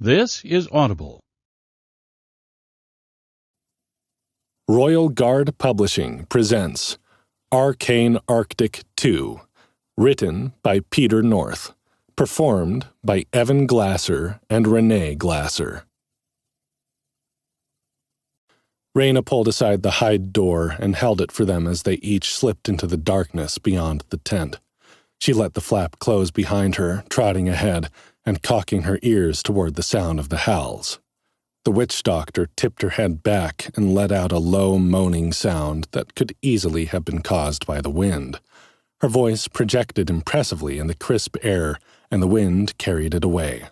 This is Audible. Royal Guard Publishing presents Arcane Arctic 2, written by Peter North, performed by Evan Glasser and Renee Glasser. Raina pulled aside the hide door and held it for them as they each slipped into the darkness beyond the tent. She let the flap close behind her, trotting ahead and cocking her ears toward the sound of the howls. The witch doctor tipped her head back and let out a low moaning sound that could easily have been caused by the wind. Her voice projected impressively in the crisp air, and the wind carried it away.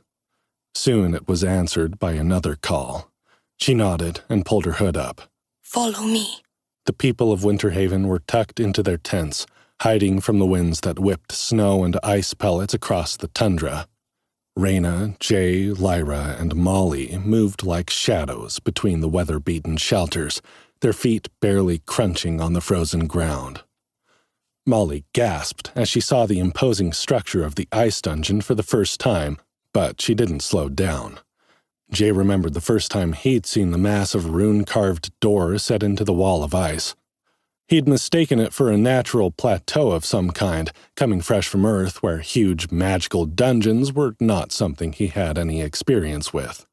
Soon it was answered by another call. She nodded and pulled her hood up. Follow me. The people of Winterhaven were tucked into their tents, hiding from the winds that whipped snow and ice pellets across the tundra. Raina, Jay, Lyra, and Molly moved like shadows between the weather-beaten shelters, their feet barely crunching on the frozen ground. Molly gasped as she saw the imposing structure of the ice dungeon for the first time, but she didn't slow down. Jay remembered the first time he'd seen the massive rune-carved door set into the wall of ice. He'd mistaken it for a natural plateau of some kind, coming fresh from Earth where huge magical dungeons were not something he had any experience with.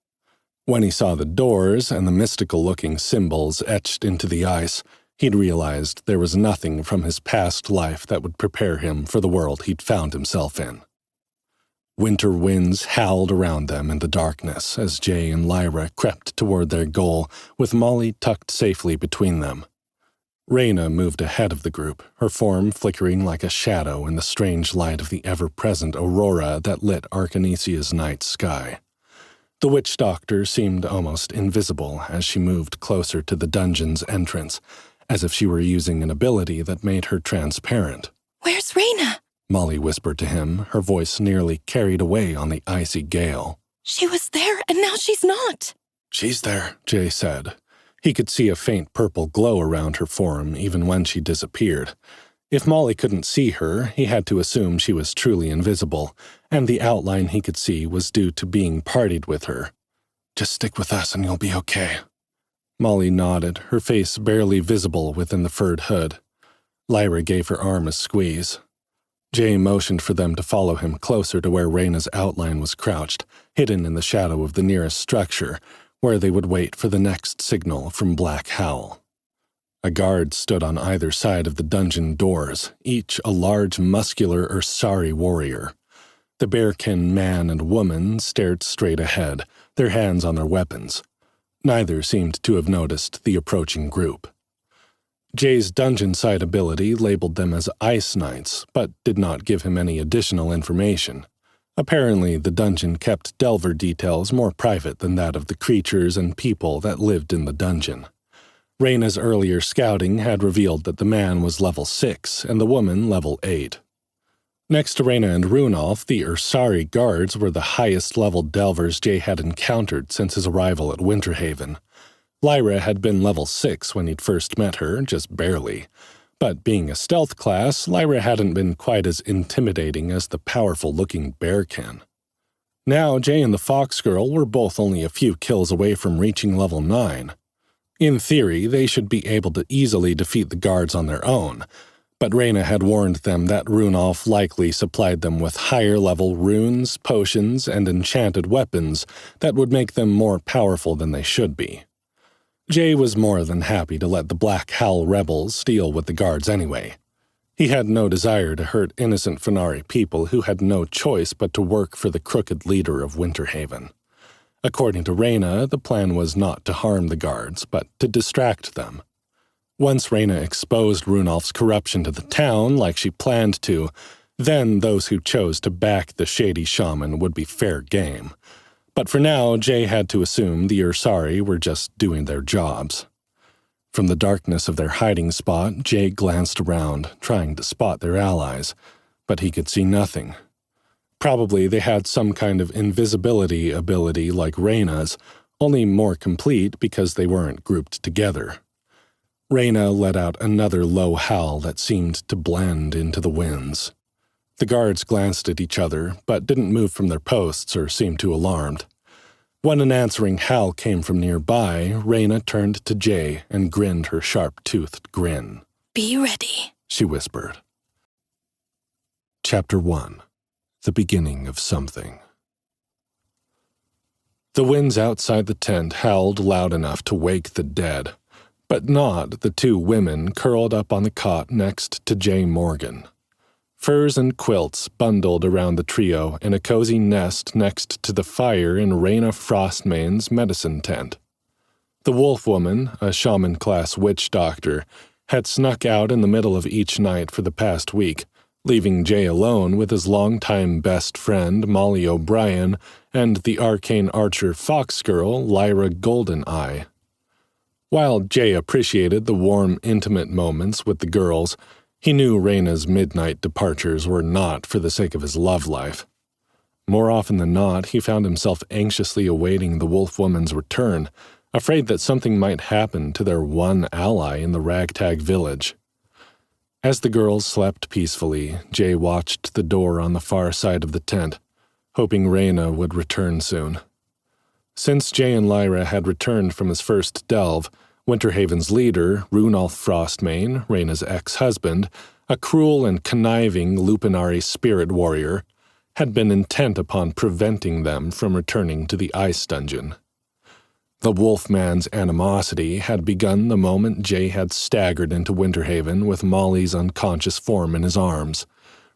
When he saw the doors and the mystical-looking symbols etched into the ice, he'd realized there was nothing from his past life that would prepare him for the world he'd found himself in. Winter winds howled around them in the darkness as Jay and Lyra crept toward their goal, with Molly tucked safely between them. Raina moved ahead of the group, her form flickering like a shadow in the strange light of the ever-present aurora that lit Arcanesia's night sky. The witch doctor seemed almost invisible as she moved closer to the dungeon's entrance, as if she were using an ability that made her transparent. Where's Raina? Molly whispered to him, her voice nearly carried away on the icy gale. She was there, and now she's not. She's there, Jay said. He could see a faint purple glow around her form even when she disappeared. If Molly couldn't see her, he had to assume she was truly invisible, and the outline he could see was due to being partied with her. Just stick with us and you'll be okay. Molly nodded, her face barely visible within the furred hood. Lyra gave her arm a squeeze. Jay motioned for them to follow him closer to where Raina's outline was crouched, hidden in the shadow of the nearest structure, where they would wait for the next signal from Black Howl. A guard stood on either side of the dungeon doors, each a large, muscular Ursari warrior. The bearkin man and woman stared straight ahead, their hands on their weapons. Neither seemed to have noticed the approaching group. Jay's dungeon side ability labeled them as Ice Knights, but did not give him any additional information. Apparently, the dungeon kept Delver details more private than that of the creatures and people that lived in the dungeon. Raina's earlier scouting had revealed that the man was level 6 and the woman level 8. Next to Raina and Runolf, the Ursari guards were the highest-level Delvers Jay had encountered since his arrival at Winterhaven. Lyra had been level 6 when he'd first met her, just barely. But being a stealth class, Lyra hadn't been quite as intimidating as the powerful-looking bearkin. Now, Jay and the Fox Girl were both only a few kills away from reaching level 9. In theory, they should be able to easily defeat the guards on their own, but Raina had warned them that Runolf likely supplied them with higher-level runes, potions, and enchanted weapons that would make them more powerful than they should be. Jay was more than happy to let the Black Howl rebels deal with the guards anyway. He had no desire to hurt innocent Fenari people who had no choice but to work for the crooked leader of Winterhaven. According to Raina, the plan was not to harm the guards, but to distract them. Once Raina exposed Runolf's corruption to the town like she planned to, then those who chose to back the shady shaman would be fair game. But for now, Jay had to assume the Ursari were just doing their jobs. From the darkness of their hiding spot, Jay glanced around, trying to spot their allies, but he could see nothing. Probably they had some kind of invisibility ability like Raina's, only more complete because they weren't grouped together. Raina let out another low howl that seemed to blend into the winds. The guards glanced at each other, but didn't move from their posts or seem too alarmed. When an answering howl came from nearby, Raina turned to Jay and grinned her sharp-toothed grin. Be ready, she whispered. Chapter 1. The Beginning of Something. The winds outside the tent howled loud enough to wake the dead, but not the two women curled up on the cot next to Jay Morgan. Furs and quilts bundled around the trio in a cozy nest next to the fire in Raina Frostmane's medicine tent. The wolf woman, a shaman-class witch doctor, had snuck out in the middle of each night for the past week, leaving Jay alone with his longtime best friend Molly O'Brien and the arcane archer fox girl Lyra Goldeneye. While Jay appreciated the warm, intimate moments with the girls, he knew Raina's midnight departures were not for the sake of his love life. More often than not, he found himself anxiously awaiting the wolf woman's return, afraid that something might happen to their one ally in the ragtag village. As the girls slept peacefully, Jay watched the door on the far side of the tent, hoping Raina would return soon. Since Jay and Lyra had returned from his first delve, Winterhaven's leader, Runolf Frostmane, Raina's ex-husband, a cruel and conniving Lupinari spirit warrior, had been intent upon preventing them from returning to the ice dungeon. The Wolfman's animosity had begun the moment Jay had staggered into Winterhaven with Molly's unconscious form in his arms.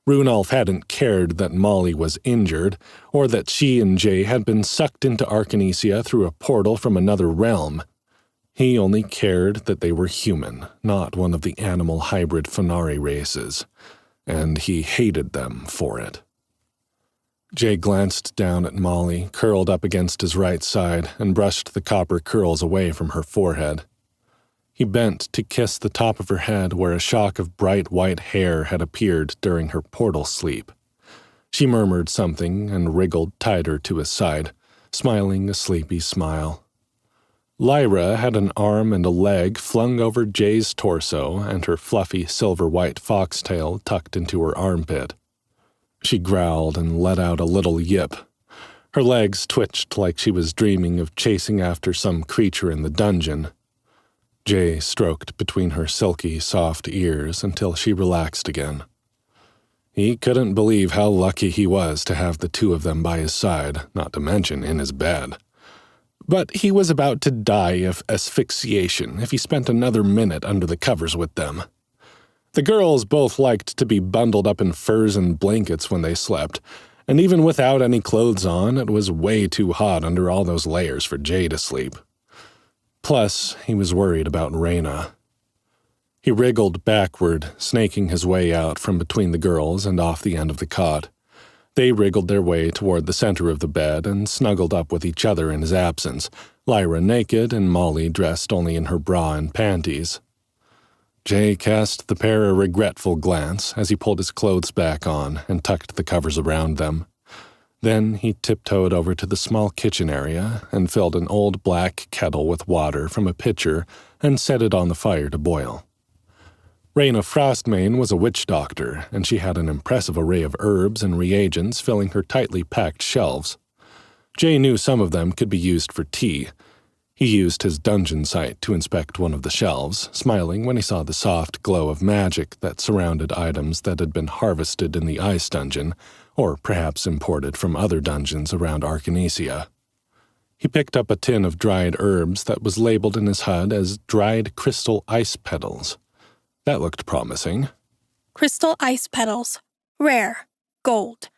Runolf hadn't cared that Molly was injured, or that she and Jay had been sucked into Arcanesia through a portal from another realm. He only cared that they were human, not one of the animal hybrid Fenari races, and he hated them for it. Jay glanced down at Molly, curled up against his right side, and brushed the copper curls away from her forehead. He bent to kiss the top of her head where a shock of bright white hair had appeared during her portal sleep. She murmured something and wriggled tighter to his side, smiling a sleepy smile. Lyra had an arm and a leg flung over Jay's torso and her fluffy silver-white foxtail tucked into her armpit. She growled and let out a little yip. Her legs twitched like she was dreaming of chasing after some creature in the dungeon. Jay stroked between her silky, soft ears until she relaxed again. He couldn't believe how lucky he was to have the two of them by his side, not to mention in his bed. But he was about to die of asphyxiation if he spent another minute under the covers with them. The girls both liked to be bundled up in furs and blankets when they slept, and even without any clothes on, it was way too hot under all those layers for Jay to sleep. Plus, he was worried about Raina. He wriggled backward, snaking his way out from between the girls and off the end of the cot. They wriggled their way toward the center of the bed and snuggled up with each other in his absence, Lyra naked and Molly dressed only in her bra and panties. Jay cast the pair a regretful glance as he pulled his clothes back on and tucked the covers around them. Then he tiptoed over to the small kitchen area and filled an old black kettle with water from a pitcher and set it on the fire to boil. Raina Frostmane was a witch doctor, and she had an impressive array of herbs and reagents filling her tightly packed shelves. Jay knew some of them could be used for tea. He used his dungeon sight to inspect one of the shelves, smiling when he saw the soft glow of magic that surrounded items that had been harvested in the ice dungeon, or perhaps imported from other dungeons around Arcanesia. He picked up a tin of dried herbs that was labeled in his HUD as dried crystal ice petals. That looked promising. Crystal ice petals. Rare. Gold.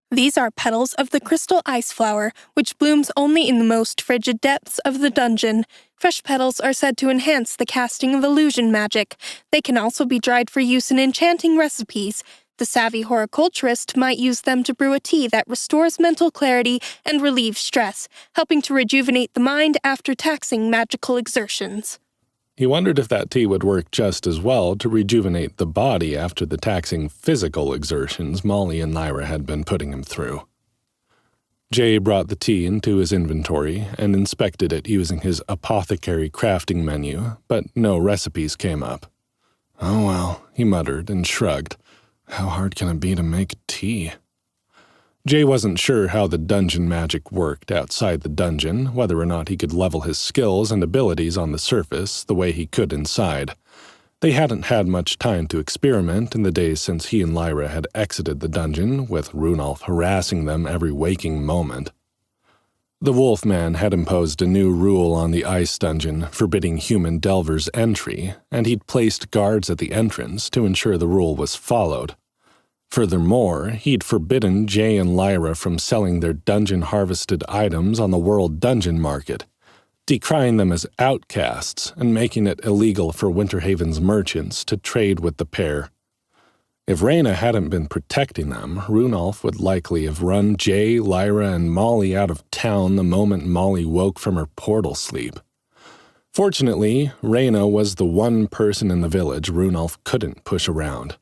These are petals of the crystal ice flower, which blooms only in the most frigid depths of the dungeon. Fresh petals are said to enhance the casting of illusion magic. They can also be dried for use in enchanting recipes. The savvy horticulturist might use them to brew a tea that restores mental clarity and relieves stress, helping to rejuvenate the mind after taxing magical exertions. He wondered if that tea would work just as well to rejuvenate the body after the taxing physical exertions Molly and Lyra had been putting him through. Jay brought the tea into his inventory and inspected it using his apothecary crafting menu, but no recipes came up. Oh well, he muttered and shrugged. How hard can it be to make tea? Jay wasn't sure how the dungeon magic worked outside the dungeon, whether or not he could level his skills and abilities on the surface the way he could inside. They hadn't had much time to experiment in the days since he and Lyra had exited the dungeon, with Runolf harassing them every waking moment. The Wolfman had imposed a new rule on the ice dungeon, forbidding human delvers entry, and he'd placed guards at the entrance to ensure the rule was followed. Furthermore, he'd forbidden Jay and Lyra from selling their dungeon-harvested items on the world dungeon market, decrying them as outcasts and making it illegal for Winterhaven's merchants to trade with the pair. If Reyna hadn't been protecting them, Runolf would likely have run Jay, Lyra, and Molly out of town the moment Molly woke from her portal sleep. Fortunately, Reyna was the one person in the village Runolf couldn't push around.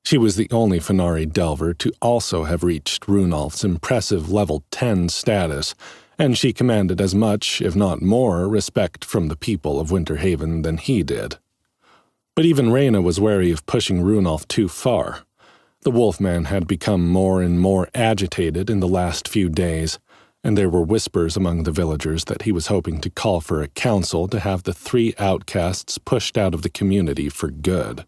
She was the only Fenari Delver to also have reached Runolf's impressive level 10 status, and she commanded as much, if not more, respect from the people of Winterhaven than he did. But even Reyna was wary of pushing Runolf too far. The Wolfman had become more and more agitated in the last few days, and there were whispers among the villagers that he was hoping to call for a council to have the 3 outcasts pushed out of the community for good.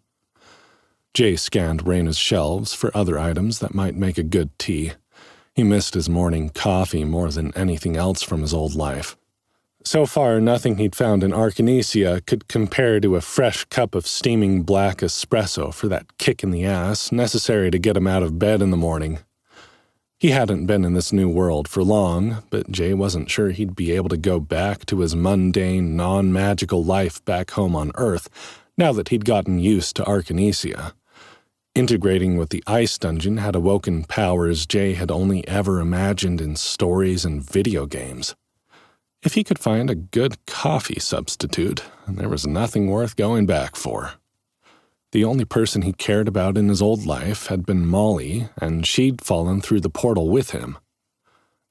Jay scanned Reyna's shelves for other items that might make a good tea. He missed his morning coffee more than anything else from his old life. So far, nothing he'd found in Arcanesia could compare to a fresh cup of steaming black espresso for that kick in the ass necessary to get him out of bed in the morning. He hadn't been in this new world for long, but Jay wasn't sure he'd be able to go back to his mundane, non-magical life back home on Earth now that he'd gotten used to Arcanesia. Integrating with the ice dungeon had awoken powers Jay had only ever imagined in stories and video games. If he could find a good coffee substitute, there was nothing worth going back for. The only person he cared about in his old life had been Molly, and she'd fallen through the portal with him.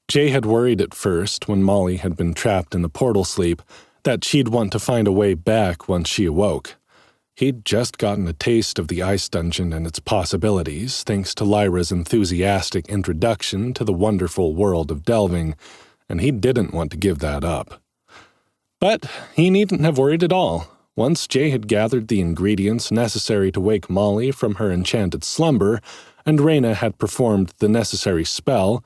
Jay had worried at first, when Molly had been trapped in the portal sleep, that she'd want to find a way back once she awoke. He'd just gotten a taste of the ice dungeon and its possibilities, thanks to Lyra's enthusiastic introduction to the wonderful world of delving, and he didn't want to give that up. But he needn't have worried at all. Once Jay had gathered the ingredients necessary to wake Molly from her enchanted slumber, and Reyna had performed the necessary spell,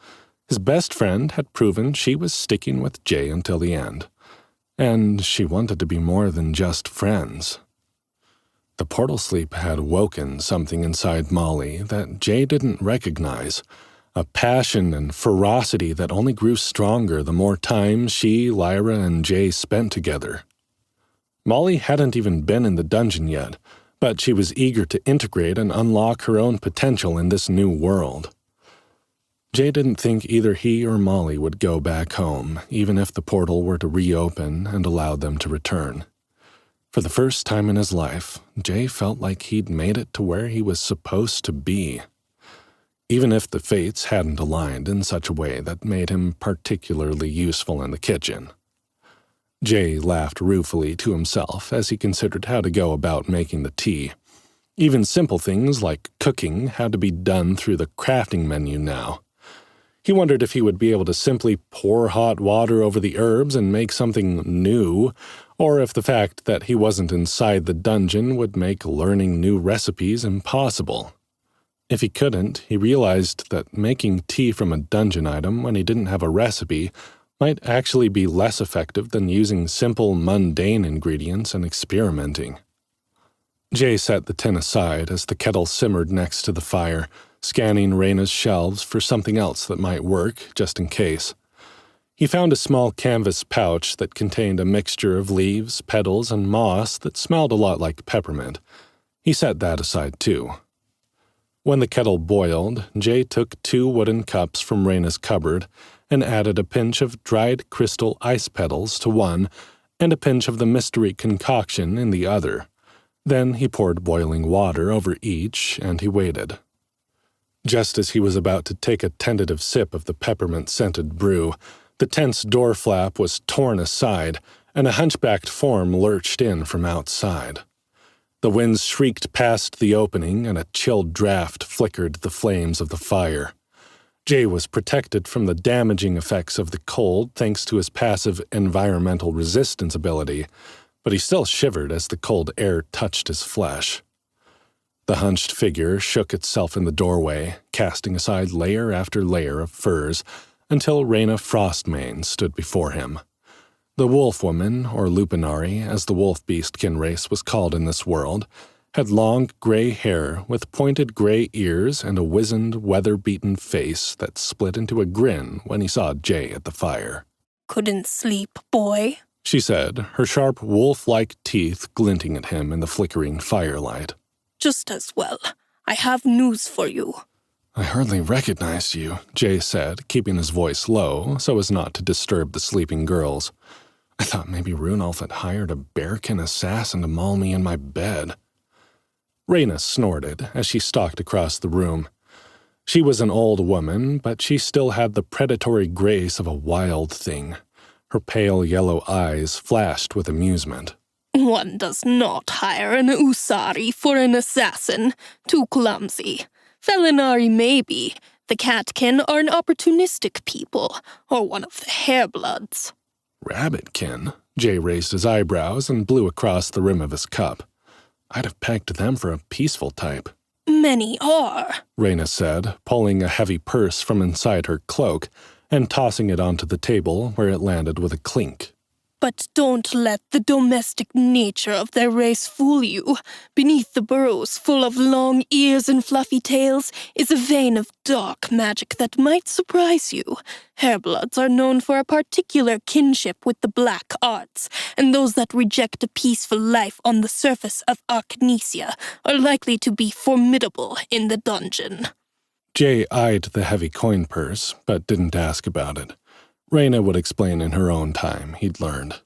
his best friend had proven she was sticking with Jay until the end. And she wanted to be more than just friends. The portal sleep had woken something inside Molly that Jay didn't recognize, a passion and ferocity that only grew stronger the more time she, Lyra, and Jay spent together. Molly hadn't even been in the dungeon yet, but she was eager to integrate and unlock her own potential in this new world. Jay didn't think either he or Molly would go back home, even if the portal were to reopen and allow them to return. For the first time in his life, Jay felt like he'd made it to where he was supposed to be, even if the fates hadn't aligned in such a way that made him particularly useful in the kitchen. Jay laughed ruefully to himself as he considered how to go about making the tea. Even simple things like cooking had to be done through the crafting menu now. He wondered if he would be able to simply pour hot water over the herbs and make something new, or if the fact that he wasn't inside the dungeon would make learning new recipes impossible. If he couldn't, he realized that making tea from a dungeon item when he didn't have a recipe might actually be less effective than using simple, mundane ingredients and experimenting. Jay set the tin aside as the kettle simmered next to the fire, scanning Reyna's shelves for something else that might work, just in case. He found a small canvas pouch that contained a mixture of leaves, petals, and moss that smelled a lot like peppermint. He set that aside too. When the kettle boiled, Jay took 2 wooden cups from Reyna's cupboard and added a pinch of dried crystal ice petals to one and a pinch of the mystery concoction in the other. Then he poured boiling water over each, and he waited. Just as he was about to take a tentative sip of the peppermint-scented brew, the tense door flap was torn aside, and a hunchbacked form lurched in from outside. The winds shrieked past the opening, and a chill draft flickered the flames of the fire. Jay was protected from the damaging effects of the cold thanks to his passive environmental resistance ability, but he still shivered as the cold air touched his flesh. The hunched figure shook itself in the doorway, casting aside layer after layer of furs, until Reyna Frostmane stood before him. The wolf woman, or Lupinari, as the wolf beastkin race was called in this world, had long gray hair with pointed gray ears and a wizened, weather-beaten face that split into a grin when he saw Jay at the fire. "Couldn't sleep, boy?" she said, her sharp, wolf-like teeth glinting at him in the flickering firelight. "Just as well. I have news for you." "I hardly recognized you," Jay said, keeping his voice low so as not to disturb the sleeping girls. "I thought maybe Runolf had hired a bearkin assassin to maul me in my bed." Reyna snorted as she stalked across the room. She was an old woman, but she still had the predatory grace of a wild thing. Her pale yellow eyes flashed with amusement. "One does not hire an Usari for an assassin. Too clumsy. Felinari maybe. The Catkin are an opportunistic people, or one of the Hairbloods." "Rabbitkin?" Jay raised his eyebrows and blew across the rim of his cup. "I'd have pegged them for a peaceful type." "Many are," Reyna said, pulling a heavy purse from inside her cloak and tossing it onto the table where it landed with a clink. "but don't let the domestic nature of their race fool you. Beneath the burrows full of long ears and fluffy tails is a vein of dark magic that might surprise you. Hairbloods are known for a particular kinship with the black arts, and those that reject a peaceful life on the surface of Arcanesia are likely to be formidable in the dungeon." Jay eyed the heavy coin purse, but didn't ask about it. Reyna would explain in her own time, he'd learned.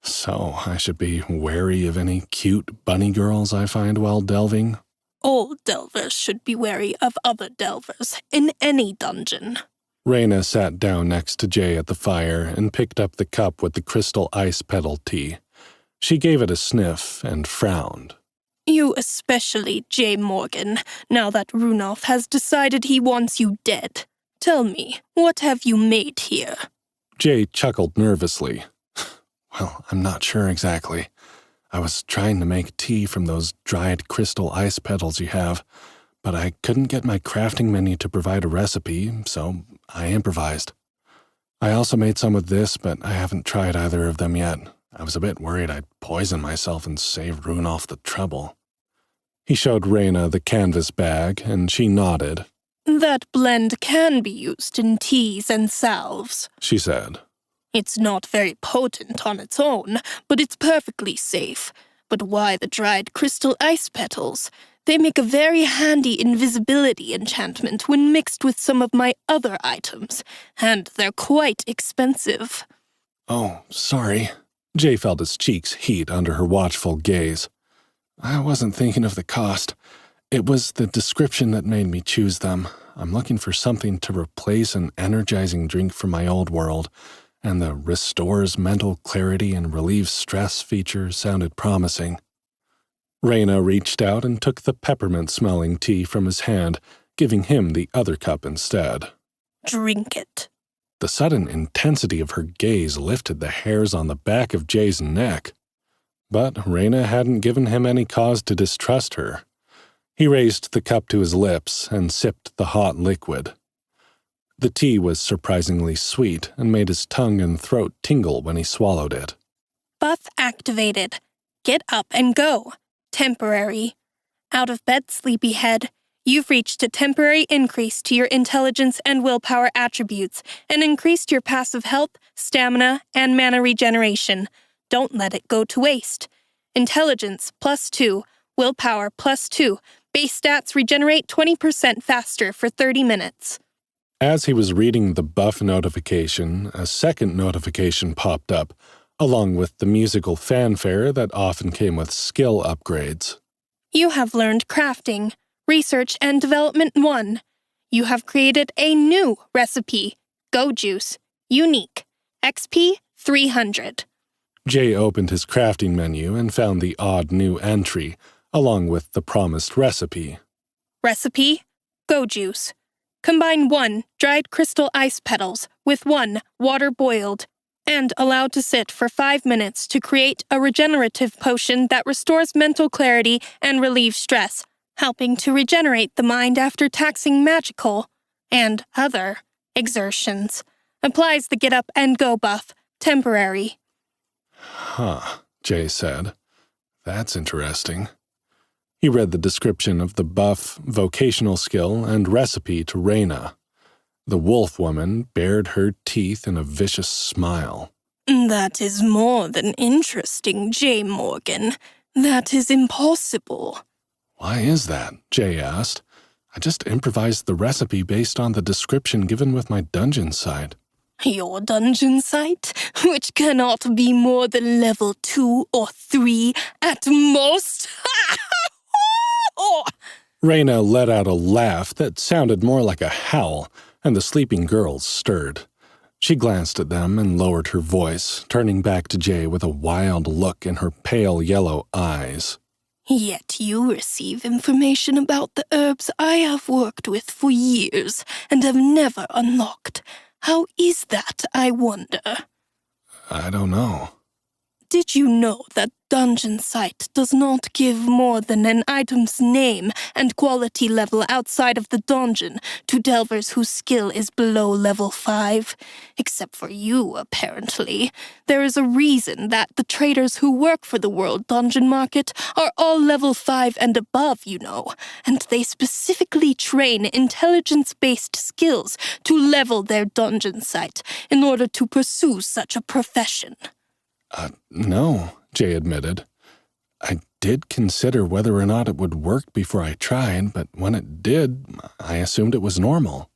"So I should be wary of any cute bunny girls I find while delving?" "All delvers should be wary of other delvers in any dungeon." Reyna sat down next to Jay at the fire and picked up the cup with the crystal ice petal tea. She gave it a sniff and frowned. "You especially, J. Morgan, now that Runolf has decided he wants you dead. Tell me, what have you made here?" Jay chuckled nervously. "Well, I'm not sure exactly. I was trying to make tea from those dried crystal ice petals you have, but I couldn't get my crafting menu to provide a recipe, so I improvised. I also made some with this, but I haven't tried either of them yet. I was a bit worried I'd poison myself and save Runolf the trouble." He showed Reyna the canvas bag, and she nodded. "That blend can be used in teas and salves," she said. "It's not very potent on its own, but it's perfectly safe. But why the dried crystal ice petals? They make a very handy invisibility enchantment when mixed with some of my other items, and they're quite expensive." "Oh, sorry." Jay felt his cheeks heat under her watchful gaze. "I wasn't thinking of the cost. It was the description that made me choose them. I'm looking for something to replace an energizing drink from my old world, and the restores mental clarity and relieves stress feature sounded promising." Reyna reached out and took the peppermint-smelling tea from his hand, giving him the other cup instead. "Drink it." The sudden intensity of her gaze lifted the hairs on the back of Jay's neck. But Reyna hadn't given him any cause to distrust her. He raised the cup to his lips and sipped the hot liquid. The tea was surprisingly sweet and made his tongue and throat tingle when he swallowed it. "Buff activated. Get up and go. Temporary. Out of bed, sleepyhead. You've reached a temporary increase to your intelligence and willpower attributes and increased your passive health, stamina, and mana regeneration. Don't let it go to waste. Intelligence +2, willpower +2. Base stats regenerate 20% faster for 30 minutes. As he was reading the buff notification, a second notification popped up, along with the musical fanfare that often came with skill upgrades. "You have learned crafting. Research and Development 1. You have created a new recipe. Go Juice. Unique. XP 300. Jay opened his crafting menu and found the odd new entry, along with the promised recipe. Recipe: Go Juice. Combine 1 dried crystal ice petals with 1 water boiled, and allow to sit for 5 minutes to create a regenerative potion that restores mental clarity and relieves stress, helping to regenerate the mind after taxing magical and other exertions. Applies the get-up-and-go buff, temporary. Huh, Jay said. That's interesting. He read the description of the buff, vocational skill, and recipe to Reyna. The wolf woman bared her teeth in a vicious smile. That is more than interesting, J. Morgan. That is impossible. Why is that? Jay asked. I just improvised the recipe based on the description given with my dungeon site. Your dungeon site, which cannot be more than level 2 or 3 at most? Reyna let out a laugh that sounded more like a howl, and the sleeping girls stirred. She glanced at them and lowered her voice, turning back to Jay with a wild look in her pale yellow eyes. Yet you receive information about the herbs I have worked with for years and have never unlocked. How is that, I wonder? I don't know. Did you know that Dungeon Site does not give more than an item's name and quality level outside of the dungeon to delvers whose skill is below level 5? Except for you, apparently. There is a reason that the traders who work for the World Dungeon Market are all level 5 and above, you know, and they specifically train intelligence-based skills to level their dungeon site in order to pursue such a profession. No, Jay admitted. I did consider whether or not it would work before I tried, but when it did, I assumed it was normal.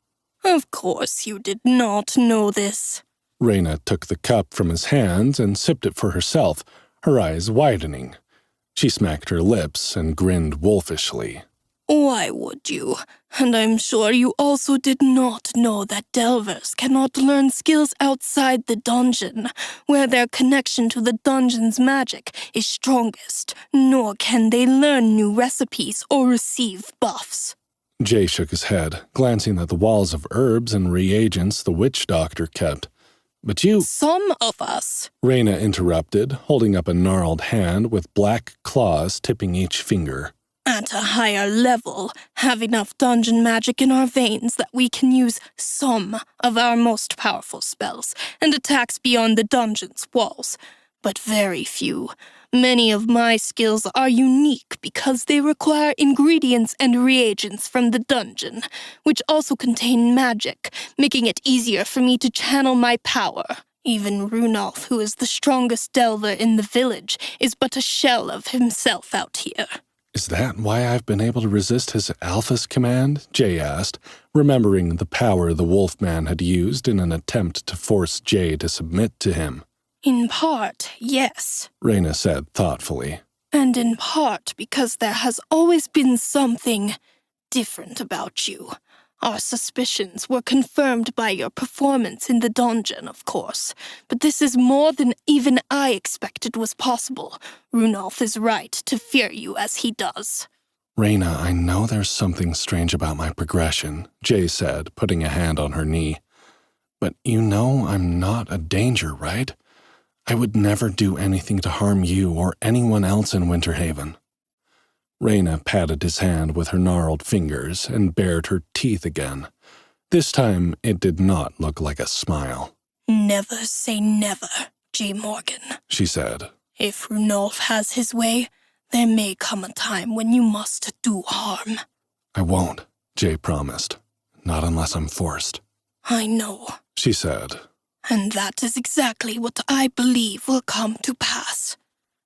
Of course you did not know this. Reyna took the cup from his hands and sipped it for herself, her eyes widening. She smacked her lips and grinned wolfishly. Why would you? And I'm sure you also did not know that delvers cannot learn skills outside the dungeon, where their connection to the dungeon's magic is strongest, nor can they learn new recipes or receive buffs. Jay shook his head, glancing at the walls of herbs and reagents the witch doctor kept. But you— Some of us— Reyna interrupted, holding up a gnarled hand with black claws tipping each finger. At a higher level, have enough dungeon magic in our veins that we can use some of our most powerful spells and attacks beyond the dungeon's walls. But very few. Many of my skills are unique because they require ingredients and reagents from the dungeon, which also contain magic, making it easier for me to channel my power. Even Runolf, who is the strongest delver in the village, is but a shell of himself out here. Is that why I've been able to resist his Alphys command? Jay asked, remembering the power the Wolfman had used in an attempt to force Jay to submit to him. In part, yes, Reyna said thoughtfully. And in part because there has always been something different about you. Our suspicions were confirmed by your performance in the dungeon, of course. But this is more than even I expected was possible. Runolf is right to fear you as he does. Reyna, I know there's something strange about my progression, Jay said, putting a hand on her knee. But you know I'm not a danger, right? I would never do anything to harm you or anyone else in Winterhaven. Reyna patted his hand with her gnarled fingers and bared her teeth again. This time, it did not look like a smile. Never say never, J. Morgan, she said. If Runolf has his way, there may come a time when you must do harm. I won't, Jay promised. Not unless I'm forced. I know, she said. And that is exactly what I believe will come to pass.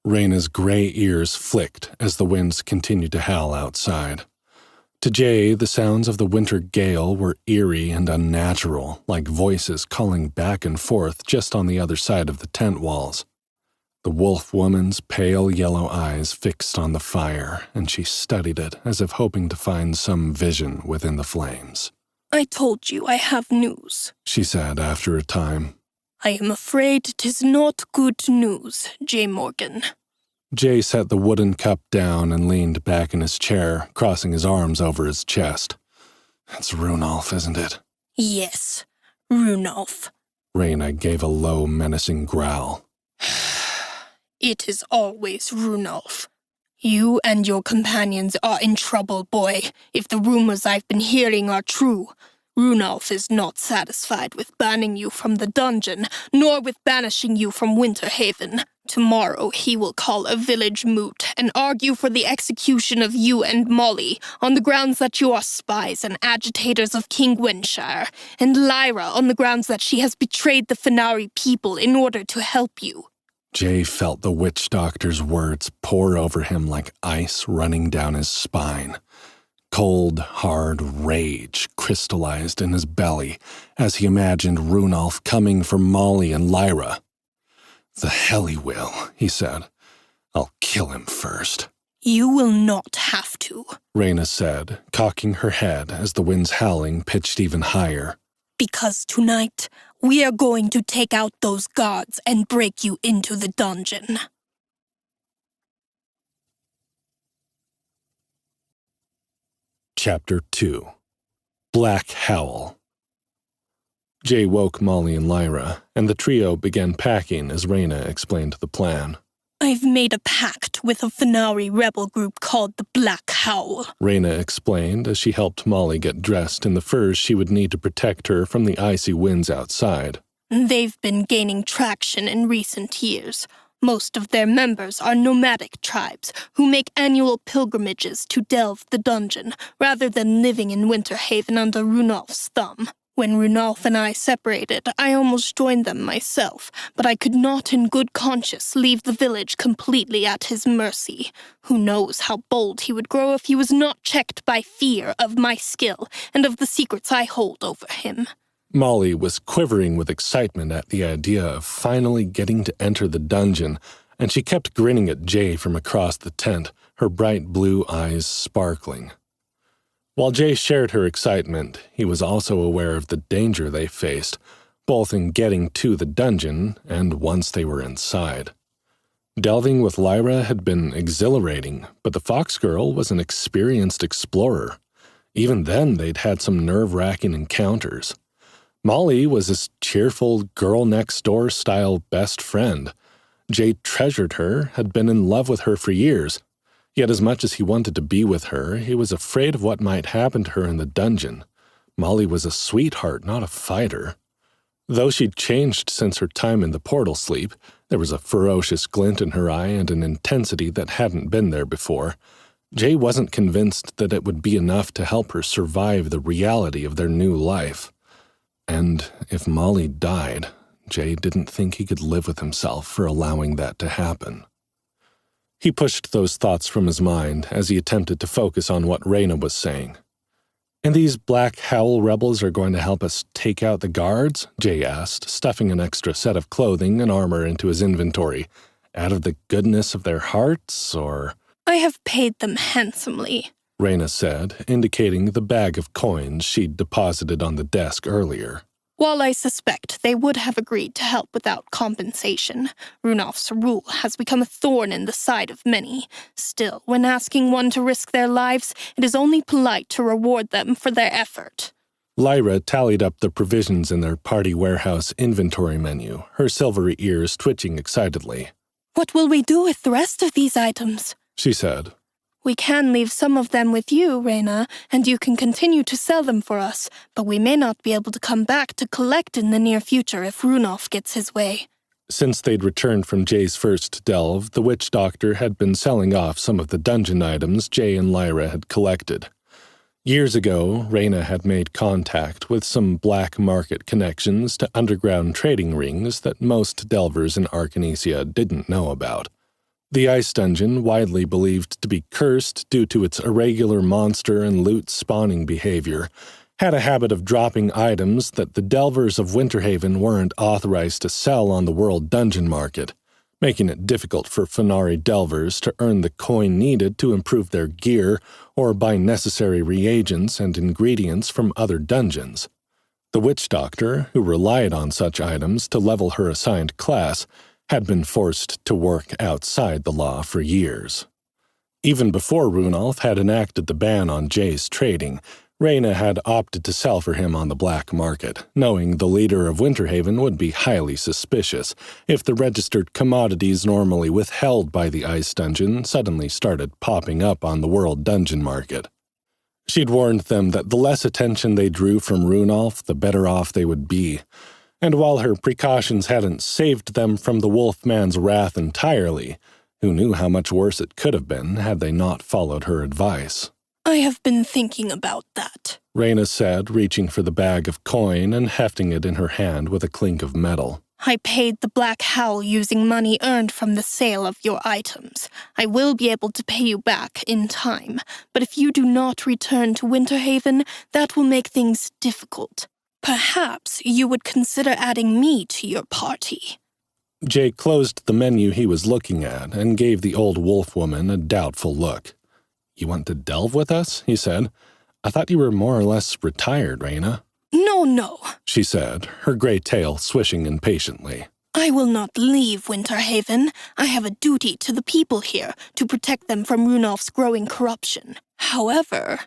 Reyna's gray ears flicked as the winds continued to howl outside. To Jay, the sounds of the winter gale were eerie and unnatural, like voices calling back and forth just on the other side of the tent walls. The wolf woman's pale yellow eyes fixed on the fire, and she studied it as if hoping to find some vision within the flames. I told you I have news, she said after a time. I am afraid 'tis not good news, J. Morgan. Jay set the wooden cup down and leaned back in his chair, crossing his arms over his chest. It's Runolf, isn't it? Yes, Runolf. Reyna gave a low, menacing growl. It is always Runolf. You and your companions are in trouble, boy, if the rumors I've been hearing are true. Runolf is not satisfied with banning you from the dungeon, nor with banishing you from Winterhaven. Tomorrow he will call a village moot and argue for the execution of you and Molly on the grounds that you are spies and agitators of King Winshire, and Lyra on the grounds that she has betrayed the Fenari people in order to help you. Jay felt the witch doctor's words pour over him like ice running down his spine. Cold, hard rage crystallized in his belly as he imagined Runolf coming for Molly and Lyra. The hell he will, he said. I'll kill him first. You will not have to, Reyna said, cocking her head as the wind's howling pitched even higher. Because tonight, we are going to take out those guards and break you into the dungeon. Chapter 2. Black Howl. Jay woke Molly and Lyra, and the trio began packing as Reyna explained the plan. I've made a pact with a Fenari rebel group called the Black Howl, Reyna explained as she helped Molly get dressed in the furs she would need to protect her from the icy winds outside. They've been gaining traction in recent years. Most of their members are nomadic tribes who make annual pilgrimages to delve the dungeon, rather than living in Winterhaven under Runolf's thumb. When Runolf and I separated, I almost joined them myself, but I could not in good conscience leave the village completely at his mercy. Who knows how bold he would grow if he was not checked by fear of my skill and of the secrets I hold over him. Molly was quivering with excitement at the idea of finally getting to enter the dungeon, and she kept grinning at Jay from across the tent, her bright blue eyes sparkling. While Jay shared her excitement, he was also aware of the danger they faced, both in getting to the dungeon and once they were inside. Delving with Lyra had been exhilarating, but the Fox Girl was an experienced explorer. Even then, they'd had some nerve-wracking encounters. Molly was his cheerful, girl-next-door style best friend. Jay treasured her, had been in love with her for years. Yet as much as he wanted to be with her, he was afraid of what might happen to her in the dungeon. Molly was a sweetheart, not a fighter. Though she'd changed since her time in the portal sleep, there was a ferocious glint in her eye and an intensity that hadn't been there before. Jay wasn't convinced that it would be enough to help her survive the reality of their new life. And if Molly died, Jay didn't think he could live with himself for allowing that to happen. He pushed those thoughts from his mind as he attempted to focus on what Reyna was saying. And these Black Howl rebels are going to help us take out the guards? Jay asked, stuffing an extra set of clothing and armor into his inventory. Out of the goodness of their hearts, or... I have paid them handsomely, Reyna said, indicating the bag of coins she'd deposited on the desk earlier. While I suspect they would have agreed to help without compensation, Runolf's rule has become a thorn in the side of many. Still, when asking one to risk their lives, it is only polite to reward them for their effort. Lyra tallied up the provisions in their party warehouse inventory menu, her silvery ears twitching excitedly. What will we do with the rest of these items? She said. We can leave some of them with you, Reyna, and you can continue to sell them for us, but we may not be able to come back to collect in the near future if Runolf gets his way. Since they'd returned from Jay's first delve, the witch doctor had been selling off some of the dungeon items Jay and Lyra had collected. Years ago, Reyna had made contact with some black market connections to underground trading rings that most delvers in Arcanesia didn't know about. The ice dungeon, widely believed to be cursed due to its irregular monster and loot spawning behavior, had a habit of dropping items that the delvers of Winterhaven weren't authorized to sell on the world dungeon market, making it difficult for Fenari delvers to earn the coin needed to improve their gear or buy necessary reagents and ingredients from other dungeons. The witch doctor, who relied on such items to level her assigned class, had been forced to work outside the law for years. Even before Runolf had enacted the ban on Jay's trading, Reyna had opted to sell for him on the black market, knowing the leader of Winterhaven would be highly suspicious if the registered commodities normally withheld by the ice dungeon suddenly started popping up on the world dungeon market. She'd warned them that the less attention they drew from Runolf, the better off they would be, and while her precautions hadn't saved them from the Wolfman's wrath entirely, who knew how much worse it could have been had they not followed her advice. I have been thinking about that, Reyna said, reaching for the bag of coin and hefting it in her hand with a clink of metal. I paid the Black Howl using money earned from the sale of your items. I will be able to pay you back in time, but if you do not return to Winterhaven, that will make things difficult. Perhaps you would consider adding me to your party. Jay closed the menu he was looking at and gave the old wolf woman a doubtful look. You want to delve with us? He said. I thought you were more or less retired, Reyna. No, she said, her gray tail swishing impatiently. I will not leave Winterhaven. I have a duty to the people here to protect them from Runolf's growing corruption. However,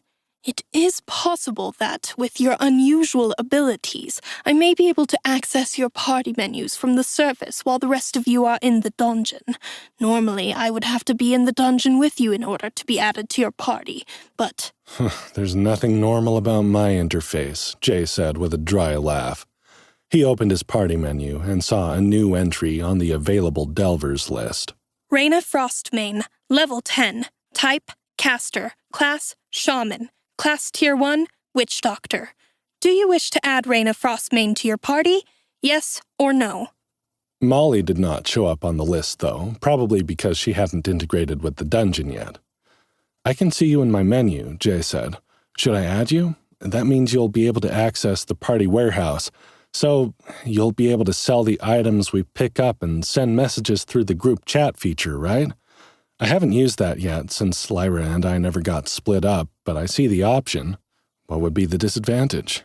it is possible that, with your unusual abilities, I may be able to access your party menus from the surface while the rest of you are in the dungeon. Normally, I would have to be in the dungeon with you in order to be added to your party, but... There's nothing normal about my interface, Jay said with a dry laugh. He opened his party menu and saw a new entry on the available delvers list. Reyna Frostmane, level 10, type, caster, class, shaman. Class Tier 1, Witch Doctor. Do you wish to add Reyna Frostmane to your party? Yes or no? Molly did not show up on the list, though, probably because she hadn't integrated with the dungeon yet. I can see you in my menu, Jay said. Should I add you? That means you'll be able to access the party warehouse, so you'll be able to sell the items we pick up and send messages through the group chat feature, right? I haven't used that yet since Lyra and I never got split up, but I see the option. What would be the disadvantage?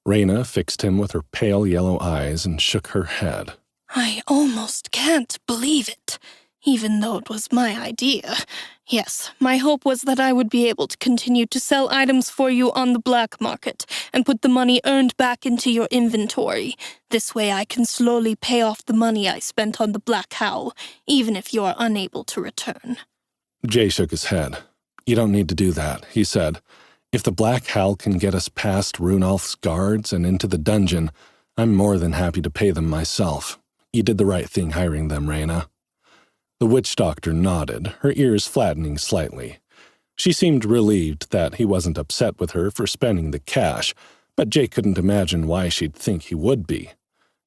Reyna fixed him with her pale yellow eyes and shook her head. I almost can't believe it, even though it was my idea. Yes, my hope was that I would be able to continue to sell items for you on the black market and put the money earned back into your inventory. This way I can slowly pay off the money I spent on the Black Howl, even if you are unable to return. Jay shook his head. You don't need to do that, he said. If the Black Howl can get us past Runolf's guards and into the dungeon, I'm more than happy to pay them myself. You did the right thing hiring them, Reyna. The witch doctor nodded, her ears flattening slightly. She seemed relieved that he wasn't upset with her for spending the cash, but Jay couldn't imagine why she'd think he would be.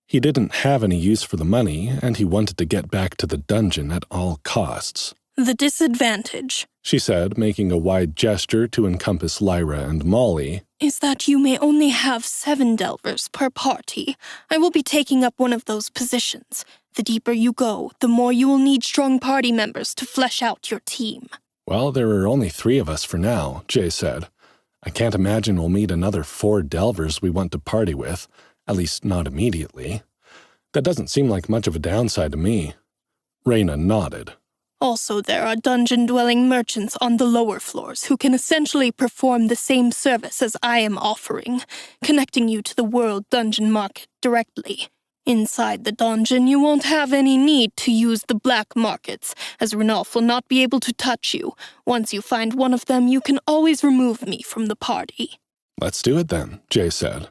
He didn't have any use for the money, and he wanted to get back to the dungeon at all costs. The disadvantage, she said, making a wide gesture to encompass Lyra and Molly, is that you may only have 7 delvers per party. I will be taking up one of those positions. The deeper you go, the more you will need strong party members to flesh out your team. Well, there are only 3 of us for now, Jay said. I can't imagine we'll meet another 4 delvers we want to party with, at least not immediately. That doesn't seem like much of a downside to me. Reyna nodded. Also, there are dungeon-dwelling merchants on the lower floors who can essentially perform the same service as I am offering, connecting you to the world dungeon market directly. Inside the dungeon, you won't have any need to use the black markets, as Runolf will not be able to touch you. Once you find one of them, you can always remove me from the party. Let's do it then, Jay said.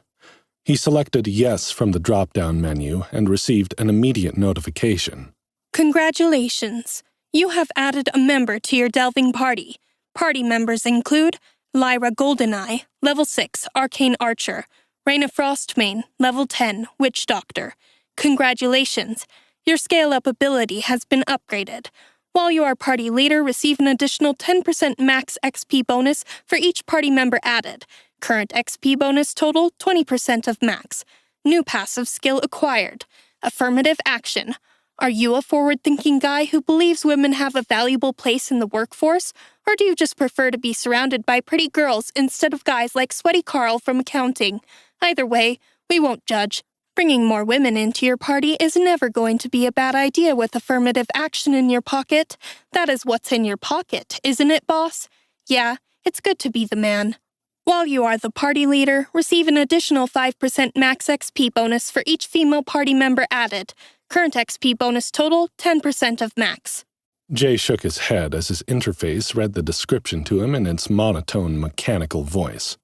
He selected yes from the drop-down menu and received an immediate notification. Congratulations! You have added a member to your delving party. Party members include Lyra Goldeneye, level 6, Arcane Archer, Reyna Frostmane, level 10, Witch Doctor. Congratulations! Your scale-up ability has been upgraded. While you are party leader, receive an additional 10% max XP bonus for each party member added. Current XP bonus total, 20% of max. New passive skill acquired. Affirmative action. Are you a forward-thinking guy who believes women have a valuable place in the workforce? Or do you just prefer to be surrounded by pretty girls instead of guys like Sweaty Carl from accounting? Either way, we won't judge. Bringing more women into your party is never going to be a bad idea with affirmative action in your pocket. That is what's in your pocket, isn't it, boss? Yeah, it's good to be the man. While you are the party leader, receive an additional 5% max XP bonus for each female party member added. Current XP bonus total, 10% of max. Jay shook his head as his interface read the description to him in its monotone, mechanical voice.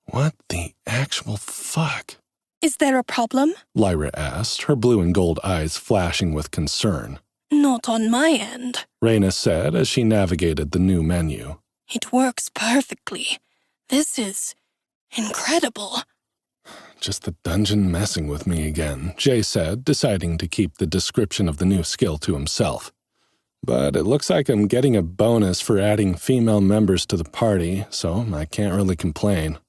What the actual fuck? Is there a problem? Lyra asked, her blue and gold eyes flashing with concern. Not on my end, Raina said as she navigated the new menu. It works perfectly. This is incredible. Just the dungeon messing with me again, Jay said, deciding to keep the description of the new skill to himself. But it looks like I'm getting a bonus for adding female members to the party, so I can't really complain.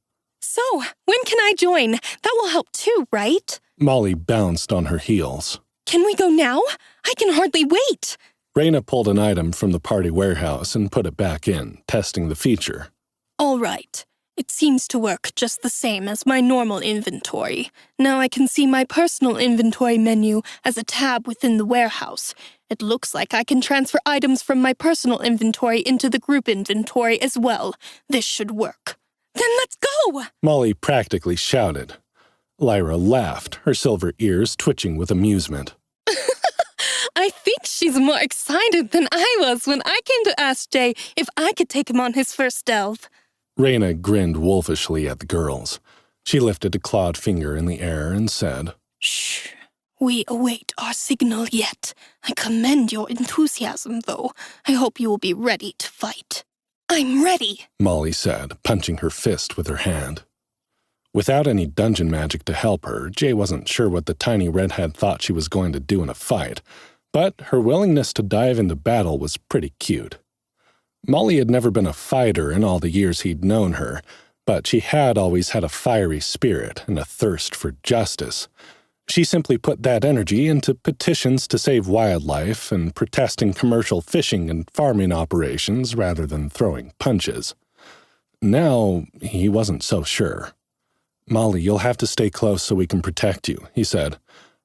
So, when can I join? That will help too, right? Molly bounced on her heels. Can we go now? I can hardly wait. Raina pulled an item from the party warehouse and put it back in, testing the feature. All right. It seems to work just the same as my normal inventory. Now I can see my personal inventory menu as a tab within the warehouse. It looks like I can transfer items from my personal inventory into the group inventory as well. This should work. Then let's go! Molly practically shouted. Lyra laughed, her silver ears twitching with amusement. I think she's more excited than I was when I came to ask Jay if I could take him on his first delve. Raina grinned wolfishly at the girls. She lifted a clawed finger in the air and said, Shh. We await our signal yet. I commend your enthusiasm, though. I hope you will be ready to fight. I'm ready, Molly said, punching her fist with her hand. Without any dungeon magic to help her, Jay wasn't sure what the tiny redhead thought she was going to do in a fight, but her willingness to dive into battle was pretty cute. Molly had never been a fighter in all the years he'd known her, but she had always had a fiery spirit and a thirst for justice. She simply put that energy into petitions to save wildlife and protesting commercial fishing and farming operations rather than throwing punches. Now, he wasn't so sure. Molly, you'll have to stay close so we can protect you, he said.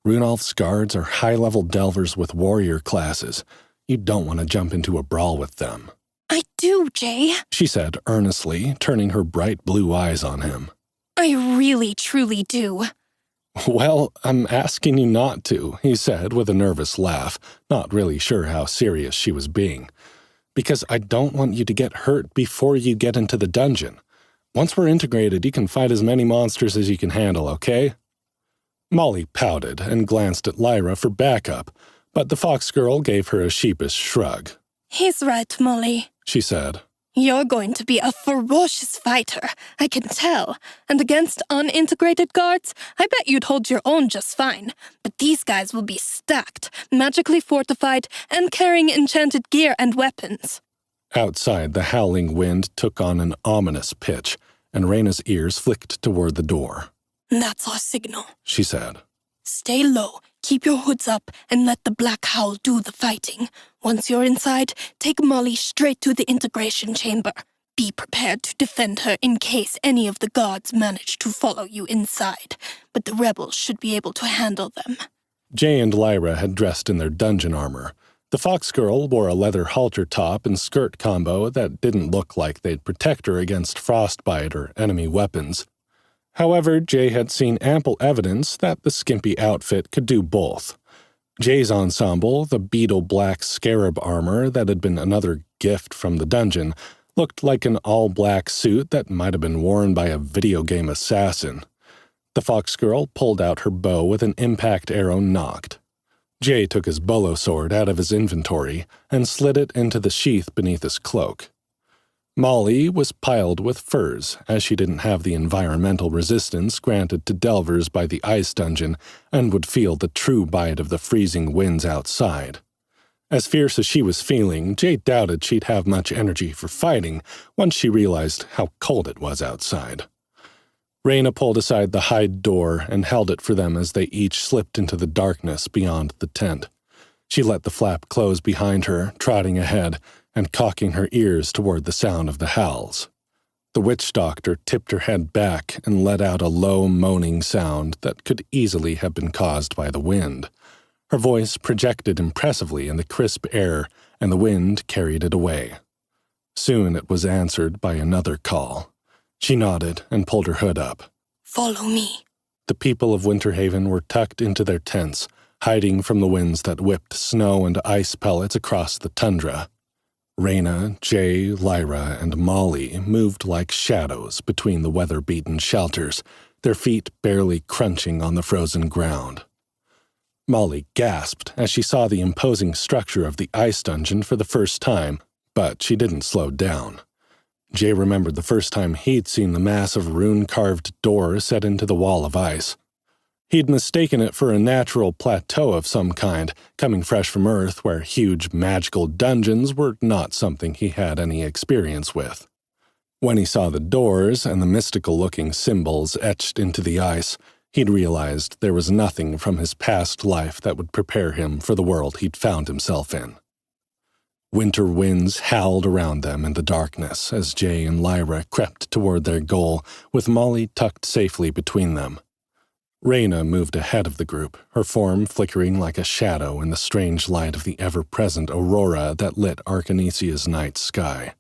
Runolf's guards are high-level delvers with warrior classes. You don't want to jump into a brawl with them. I do, Jay, she said earnestly, turning her bright blue eyes on him. I really, truly do. Well, I'm asking you not to, he said with a nervous laugh, not really sure how serious she was being. Because I don't want you to get hurt before you get into the dungeon. Once we're integrated, you can fight as many monsters as you can handle, okay? Molly pouted and glanced at Lyra for backup, but the fox girl gave her a sheepish shrug. He's right, Molly, she said. You're going to be a ferocious fighter, I can tell. And against unintegrated guards, I bet you'd hold your own just fine. But these guys will be stacked, magically fortified, and carrying enchanted gear and weapons. Outside, the howling wind took on an ominous pitch, and Raina's ears flicked toward the door. That's our signal, she said. Stay low, keep your hoods up, and let the Black Howl do the fighting. Once you're inside, take Molly straight to the integration chamber. Be prepared to defend her in case any of the guards manage to follow you inside, but the rebels should be able to handle them. Jay and Lyra had dressed in their dungeon armor. The fox girl wore a leather halter top and skirt combo that didn't look like they'd protect her against frostbite or enemy weapons. However, Jay had seen ample evidence that the skimpy outfit could do both. Jay's ensemble, the beetle black scarab armor that had been another gift from the dungeon, looked like an all-black suit that might have been worn by a video game assassin. The fox girl pulled out her bow with an impact arrow nocked. Jay took his bolo sword out of his inventory and slid it into the sheath beneath his cloak. Molly was piled with furs, as she didn't have the environmental resistance granted to delvers by the ice dungeon and would feel the true bite of the freezing winds outside. As fierce as she was feeling, Jay doubted she'd have much energy for fighting once she realized how cold it was outside. Raina pulled aside the hide door and held it for them as they each slipped into the darkness beyond the tent. She let the flap close behind her, trotting ahead, and cocking her ears toward the sound of the howls. The witch doctor tipped her head back and let out a low moaning sound that could easily have been caused by the wind. Her voice projected impressively in the crisp air, and the wind carried it away. Soon it was answered by another call. She nodded and pulled her hood up. Follow me. The people of Winterhaven were tucked into their tents, hiding from the winds that whipped snow and ice pellets across the tundra. Reyna, Jay, Lyra, and Molly moved like shadows between the weather-beaten shelters, their feet barely crunching on the frozen ground. Molly gasped as she saw the imposing structure of the ice dungeon for the first time, but she didn't slow down. Jay remembered the first time he'd seen the massive rune-carved door set into the wall of ice. He'd mistaken it for a natural plateau of some kind, coming fresh from Earth where huge magical dungeons were not something he had any experience with. When he saw the doors and the mystical-looking symbols etched into the ice, he'd realized there was nothing from his past life that would prepare him for the world he'd found himself in. Winter winds howled around them in the darkness as Jay and Lyra crept toward their goal, with Molly tucked safely between them. Reyna moved ahead of the group, her form flickering like a shadow in the strange light of the ever-present aurora that lit Arcanesia's night sky.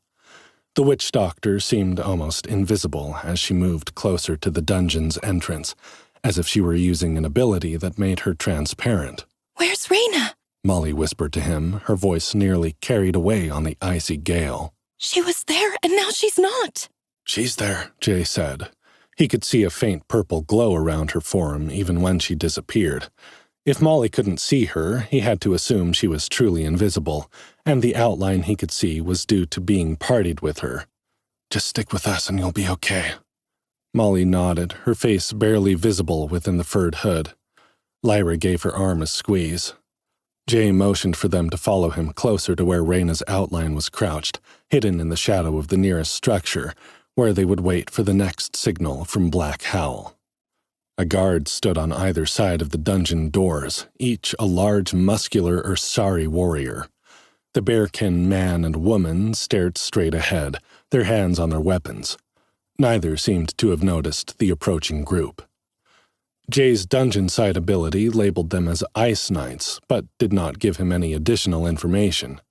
The witch doctor seemed almost invisible as she moved closer to the dungeon's entrance, as if she were using an ability that made her transparent. Where's Reyna? Molly whispered to him, her voice nearly carried away on the icy gale. She was there, and now she's not. She's there, Jay said. He could see a faint purple glow around her form even when she disappeared. If Molly couldn't see her, he had to assume she was truly invisible, and the outline he could see was due to being partied with her. Just stick with us and you'll be okay. Molly nodded, her face barely visible within the furred hood. Lyra gave her arm a squeeze. Jay motioned for them to follow him closer to where Reyna's outline was crouched, hidden in the shadow of the nearest structure, where they would wait for the next signal from Black Howl. A guard stood on either side of the dungeon doors, each a large, muscular Ursari warrior. The bearkin man and woman stared straight ahead, their hands on their weapons. Neither seemed to have noticed the approaching group. Jay's dungeon side ability labeled them as Ice Knights, but did not give him any additional information.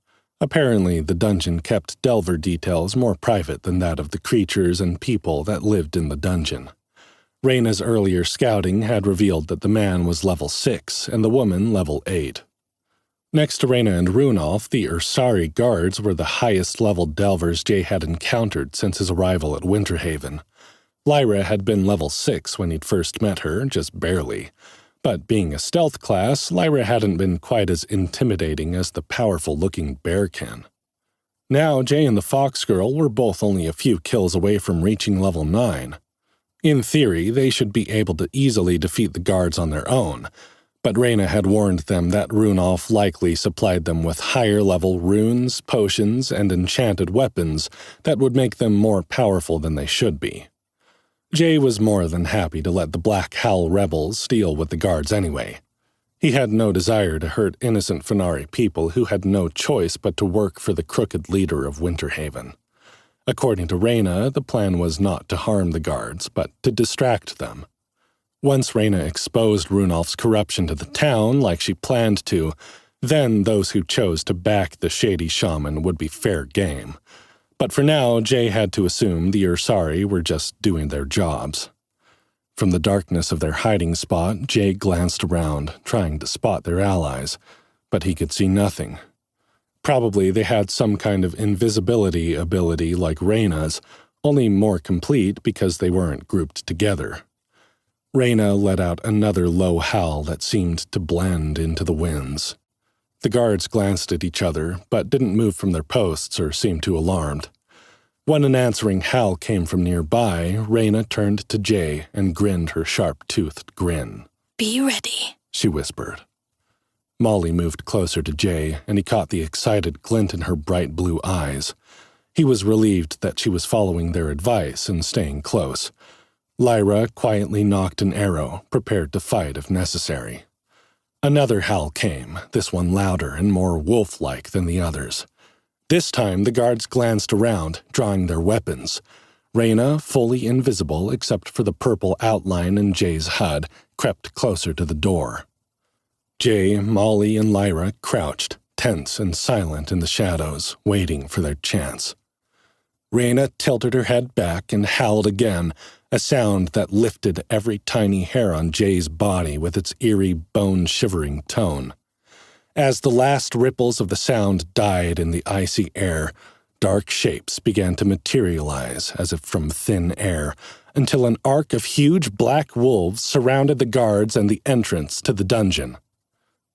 Apparently, the dungeon kept Delver details more private than that of the creatures and people that lived in the dungeon. Reyna's earlier scouting had revealed that the man was level 6 and the woman level 8. Next to Reyna and Runolf, the Ursari guards were the highest-level Delvers Jay had encountered since his arrival at Winterhaven. Lyra had been level 6 when he'd first met her, just barely. But being a stealth class, Lyra hadn't been quite as intimidating as the powerful-looking bearkin. Now, Jay and the Fox Girl were both only a few kills away from reaching level 9. In theory, they should be able to easily defeat the guards on their own, but Reyna had warned them that Runolf likely supplied them with higher-level runes, potions, and enchanted weapons that would make them more powerful than they should be. Jay was more than happy to let the Black Howl rebels deal with the guards anyway. He had no desire to hurt innocent Fenari people who had no choice but to work for the crooked leader of Winterhaven. According to Reyna, the plan was not to harm the guards, but to distract them. Once Reyna exposed Runolf's corruption to the town like she planned to, then those who chose to back the shady shaman would be fair game. But for now, Jay had to assume the Ursari were just doing their jobs. From the darkness of their hiding spot, Jay glanced around, trying to spot their allies, but he could see nothing. Probably they had some kind of invisibility ability like Reyna's, only more complete because they weren't grouped together. Reyna let out another low howl that seemed to blend into the winds. The guards glanced at each other, but didn't move from their posts or seem too alarmed. When an answering howl came from nearby, Reyna turned to Jay and grinned her sharp-toothed grin. Be ready, she whispered. Molly moved closer to Jay, and he caught the excited glint in her bright blue eyes. He was relieved that she was following their advice and staying close. Lyra quietly nocked an arrow, prepared to fight if necessary. Another howl came, this one louder and more wolf-like than the others. This time the guards glanced around, drawing their weapons. Reyna, fully invisible except for the purple outline in Jay's HUD, crept closer to the door. Jay, Molly, and Lyra crouched, tense and silent in the shadows, waiting for their chance. Reyna tilted her head back and howled again, a sound that lifted every tiny hair on Jay's body with its eerie, bone-shivering tone. As the last ripples of the sound died in the icy air, dark shapes began to materialize as if from thin air, until an arc of huge black wolves surrounded the guards and the entrance to the dungeon.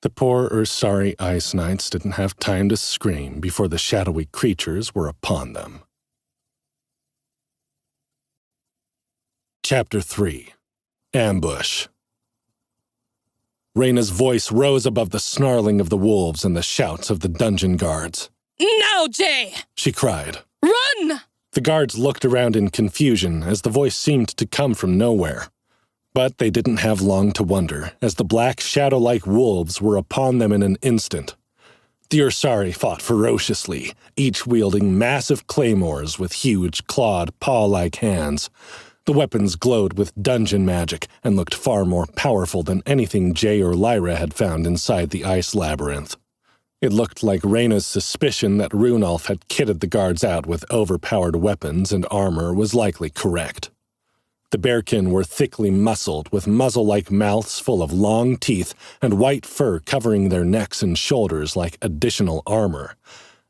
The poor Ursari Ice Knights didn't have time to scream before the shadowy creatures were upon them. Chapter 3. Ambush. Reyna's voice rose above the snarling of the wolves and the shouts of the dungeon guards. "Now, Jay!" she cried. "Run!" The guards looked around in confusion as the voice seemed to come from nowhere. But they didn't have long to wonder, as the black shadow-like wolves were upon them in an instant. The Ursari fought ferociously, each wielding massive claymores with huge, clawed, paw-like hands. The weapons glowed with dungeon magic and looked far more powerful than anything Jay or Lyra had found inside the ice labyrinth. It looked like Reyna's suspicion that Runolf had kitted the guards out with overpowered weapons and armor was likely correct. The bearkin were thickly muscled, with muzzle-like mouths full of long teeth and white fur covering their necks and shoulders like additional armor.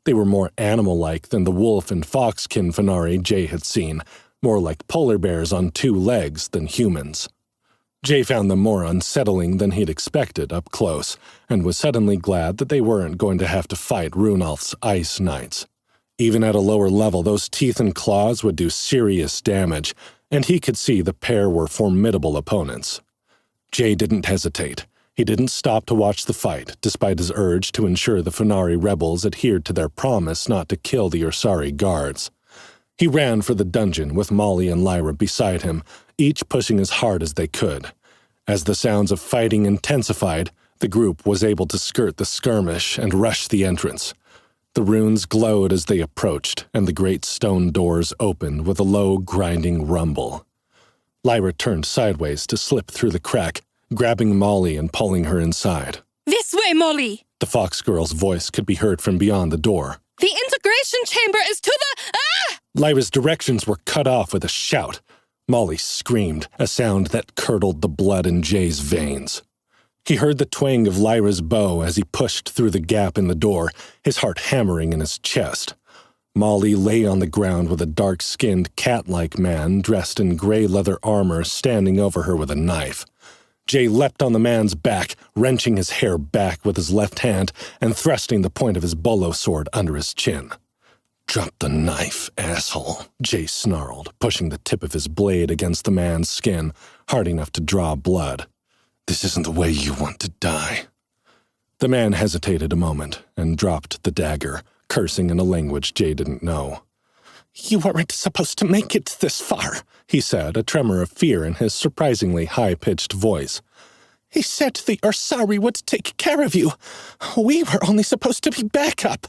They were more animal-like than the wolf and foxkin Fenari Jay had seen, more like polar bears on two legs than humans. Jay found them more unsettling than he'd expected up close, and was suddenly glad that they weren't going to have to fight Runolf's Ice Knights. Even at a lower level, those teeth and claws would do serious damage, and he could see the pair were formidable opponents. Jay didn't hesitate. He didn't stop to watch the fight, despite his urge to ensure the Fenari rebels adhered to their promise not to kill the Ursari guards. He ran for the dungeon with Molly and Lyra beside him, each pushing as hard as they could. As the sounds of fighting intensified, the group was able to skirt the skirmish and rush the entrance. The runes glowed as they approached, and the great stone doors opened with a low, grinding rumble. Lyra turned sideways to slip through the crack, grabbing Molly and pulling her inside. "This way, Molly!" The fox girl's voice could be heard from beyond the door. "The integration chamber is to the— Ah!" Lyra's directions were cut off with a shout. Molly screamed, a sound that curdled the blood in Jay's veins. He heard the twang of Lyra's bow as he pushed through the gap in the door, his heart hammering in his chest. Molly lay on the ground with a dark-skinned, cat-like man dressed in gray leather armor standing over her with a knife. Jay leapt on the man's back, wrenching his hair back with his left hand and thrusting the point of his bolo sword under his chin. "Drop the knife, asshole," Jay snarled, pushing the tip of his blade against the man's skin, hard enough to draw blood. "This isn't the way you want to die." The man hesitated a moment and dropped the dagger, cursing in a language Jay didn't know. "You weren't supposed to make it this far," he said, a tremor of fear in his surprisingly high-pitched voice. "He said the Ursari would take care of you. We were only supposed to be backup."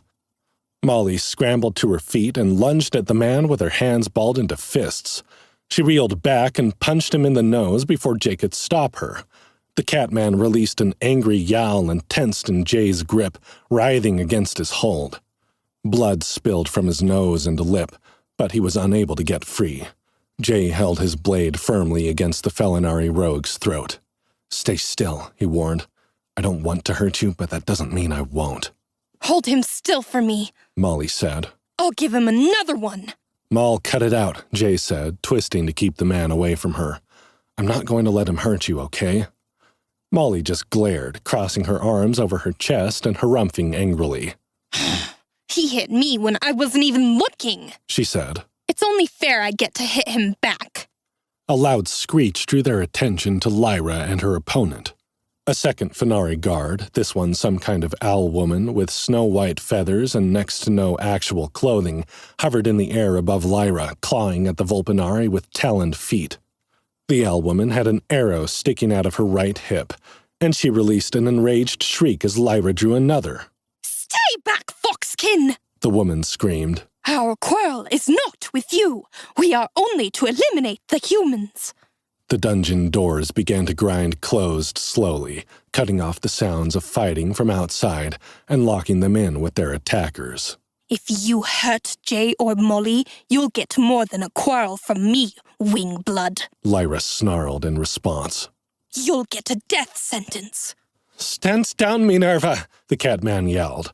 Molly scrambled to her feet and lunged at the man with her hands balled into fists. She reeled back and punched him in the nose before Jay could stop her. The Catman released an angry yowl and tensed in Jay's grip, writhing against his hold. Blood spilled from his nose and lip, but he was unable to get free. Jay held his blade firmly against the Felinari rogue's throat. "Stay still," he warned. "I don't want to hurt you, but that doesn't mean I won't." "Hold him still for me," Molly said. "I'll give him another one." "Moll, cut it out," Jay said, twisting to keep the man away from her. "I'm not going to let him hurt you, okay?" Molly just glared, crossing her arms over her chest and harumphing angrily. "He hit me when I wasn't even looking," she said. "It's only fair I get to hit him back." A loud screech drew their attention to Lyra and her opponent. A second Fenari guard, this one some kind of owl woman with snow-white feathers and next to no actual clothing, hovered in the air above Lyra, clawing at the Volpinari with taloned feet. The owl woman had an arrow sticking out of her right hip, and she released an enraged shriek as Lyra drew another. "Stay back, Foxkin!" the woman screamed. "Our quarrel is not with you. We are only to eliminate the humans." The dungeon doors began to grind closed slowly, cutting off the sounds of fighting from outside and locking them in with their attackers. If you hurt Jay or Molly, you'll get more than a quarrel from me, Wingblood. Lyra snarled in response. You'll get a death sentence. Stand down, Minerva, the Catman yelled.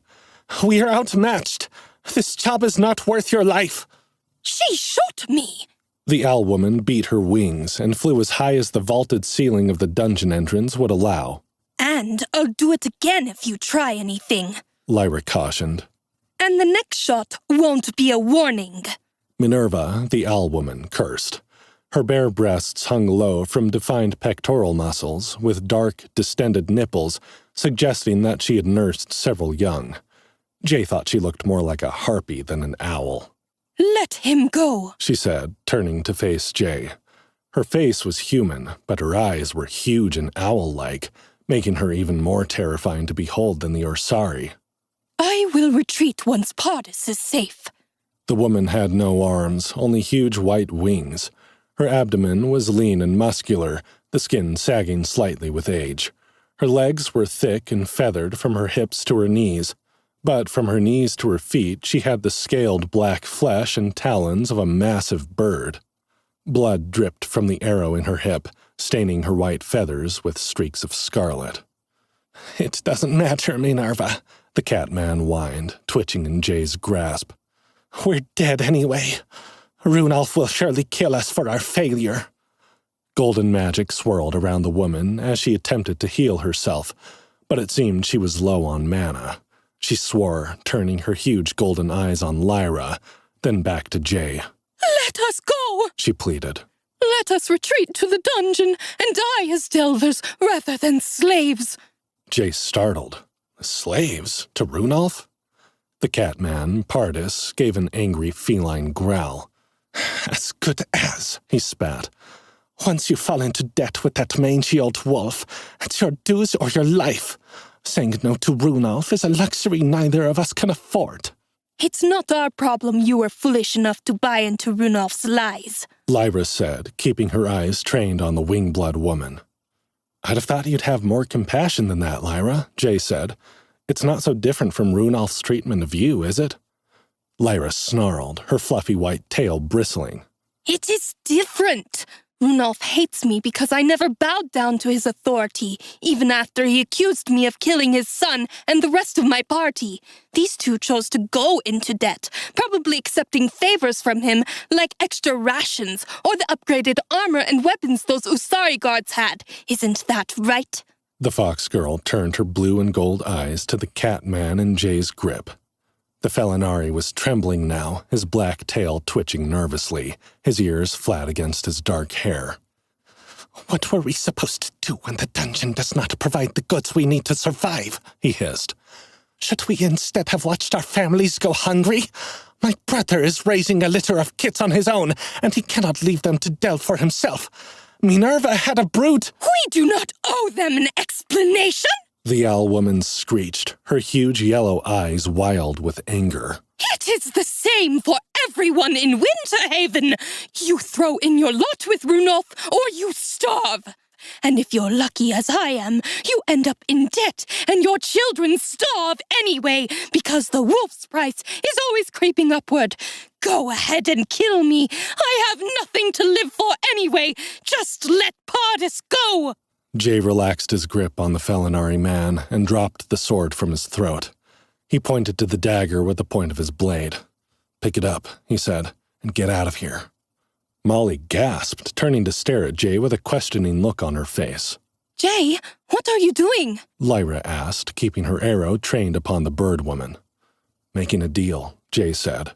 We are outmatched. This job is not worth your life. She shot me. The owl woman beat her wings and flew as high as the vaulted ceiling of the dungeon entrance would allow. And I'll do it again if you try anything, Lyra cautioned. And the next shot won't be a warning. Minerva, the owl woman, cursed. Her bare breasts hung low from defined pectoral muscles, with dark, distended nipples, suggesting that she had nursed several young. Jay thought she looked more like a harpy than an owl. Let him go, she said, turning to face Jay. Her face was human, but her eyes were huge and owl-like, making her even more terrifying to behold than the Orsari. I will retreat once Pardis is safe. The woman had no arms, only huge white wings. Her abdomen was lean and muscular, the skin sagging slightly with age. Her legs were thick and feathered from her hips to her knees, but from her knees to her feet she had the scaled black flesh and talons of a massive bird. Blood dripped from the arrow in her hip, staining her white feathers with streaks of scarlet. It doesn't matter, Minerva, the Catman whined, twitching in Jay's grasp. We're dead anyway. Runolf will surely kill us for our failure. Golden magic swirled around the woman as she attempted to heal herself, but it seemed she was low on mana. She swore, turning her huge golden eyes on Lyra, then back to Jay. Let us go, she pleaded. Let us retreat to the dungeon and die as delvers rather than slaves. Jay startled. Slaves? To Runolf? The Catman, Pardis, gave an angry feline growl. As good as, he spat. Once you fall into debt with that mangy old wolf, it's your dues or your life. Saying no to Runolf is a luxury neither of us can afford. It's not our problem you were foolish enough to buy into Runolf's lies, Lyra said, keeping her eyes trained on the Wingblood woman. I'd have thought you'd have more compassion than that, Lyra, Jay said. It's not so different from Runolf's treatment of you, is it? Lyra snarled, her fluffy white tail bristling. It is different. Runolf hates me because I never bowed down to his authority, even after he accused me of killing his son and the rest of my party. These two chose to go into debt, probably accepting favors from him, like extra rations or the upgraded armor and weapons those Usari guards had. Isn't that right? The fox girl turned her blue and gold eyes to the Catman in Jay's grip. The Felinari was trembling now, his black tail twitching nervously, his ears flat against his dark hair. What were we supposed to do when the dungeon does not provide the goods we need to survive? He hissed. Should we instead have watched our families go hungry? My brother is raising a litter of kits on his own, and he cannot leave them to delve for himself. Minerva had a brood. We do not owe them an explanation. The owl woman screeched, her huge yellow eyes wild with anger. It is the same for everyone in Winterhaven. You throw in your lot with Runolf, or you starve. And if you're lucky as I am, you end up in debt, and your children starve anyway, because the wolf's price is always creeping upward. Go ahead and kill me. I have nothing to live for anyway. Just let Pardis go. Jay relaxed his grip on the Felinari man and dropped the sword from his throat. He pointed to the dagger with the point of his blade. Pick it up, he said, and get out of here. Molly gasped, turning to stare at Jay with a questioning look on her face. Jay, what are you doing? Lyra asked, keeping her arrow trained upon the bird woman. Making a deal, Jay said.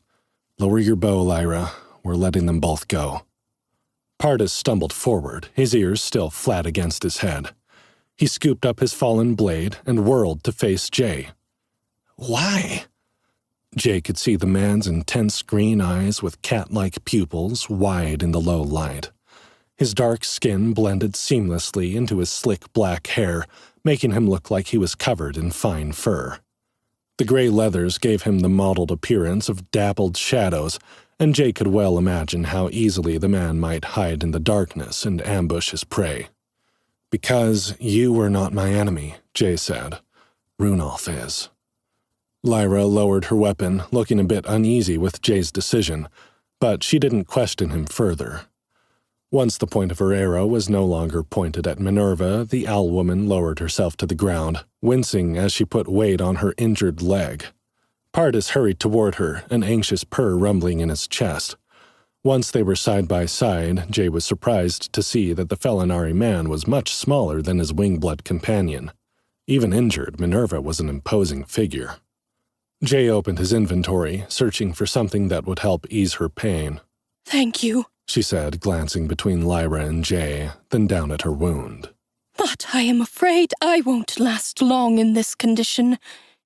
Lower your bow, Lyra. We're letting them both go. Pardis stumbled forward, his ears still flat against his head. He scooped up his fallen blade and whirled to face Jay. Why? Jay could see the man's intense green eyes with cat-like pupils wide in the low light. His dark skin blended seamlessly into his slick black hair, making him look like he was covered in fine fur. The gray leathers gave him the mottled appearance of dappled shadows, and Jay could well imagine how easily the man might hide in the darkness and ambush his prey. Because you were not my enemy, Jay said. Runolf is. Lyra lowered her weapon, looking a bit uneasy with Jay's decision, but she didn't question him further. Once the point of her arrow was no longer pointed at Minerva, the owl woman lowered herself to the ground, wincing as she put weight on her injured leg. Pardis hurried toward her, an anxious purr rumbling in his chest. Once they were side by side, Jay was surprised to see that the Felinari man was much smaller than his wing-blood companion. Even injured, Minerva was an imposing figure. Jay opened his inventory, searching for something that would help ease her pain. "Thank you," she said, glancing between Lyra and Jay, then down at her wound. "but I am afraid I won't last long in this condition.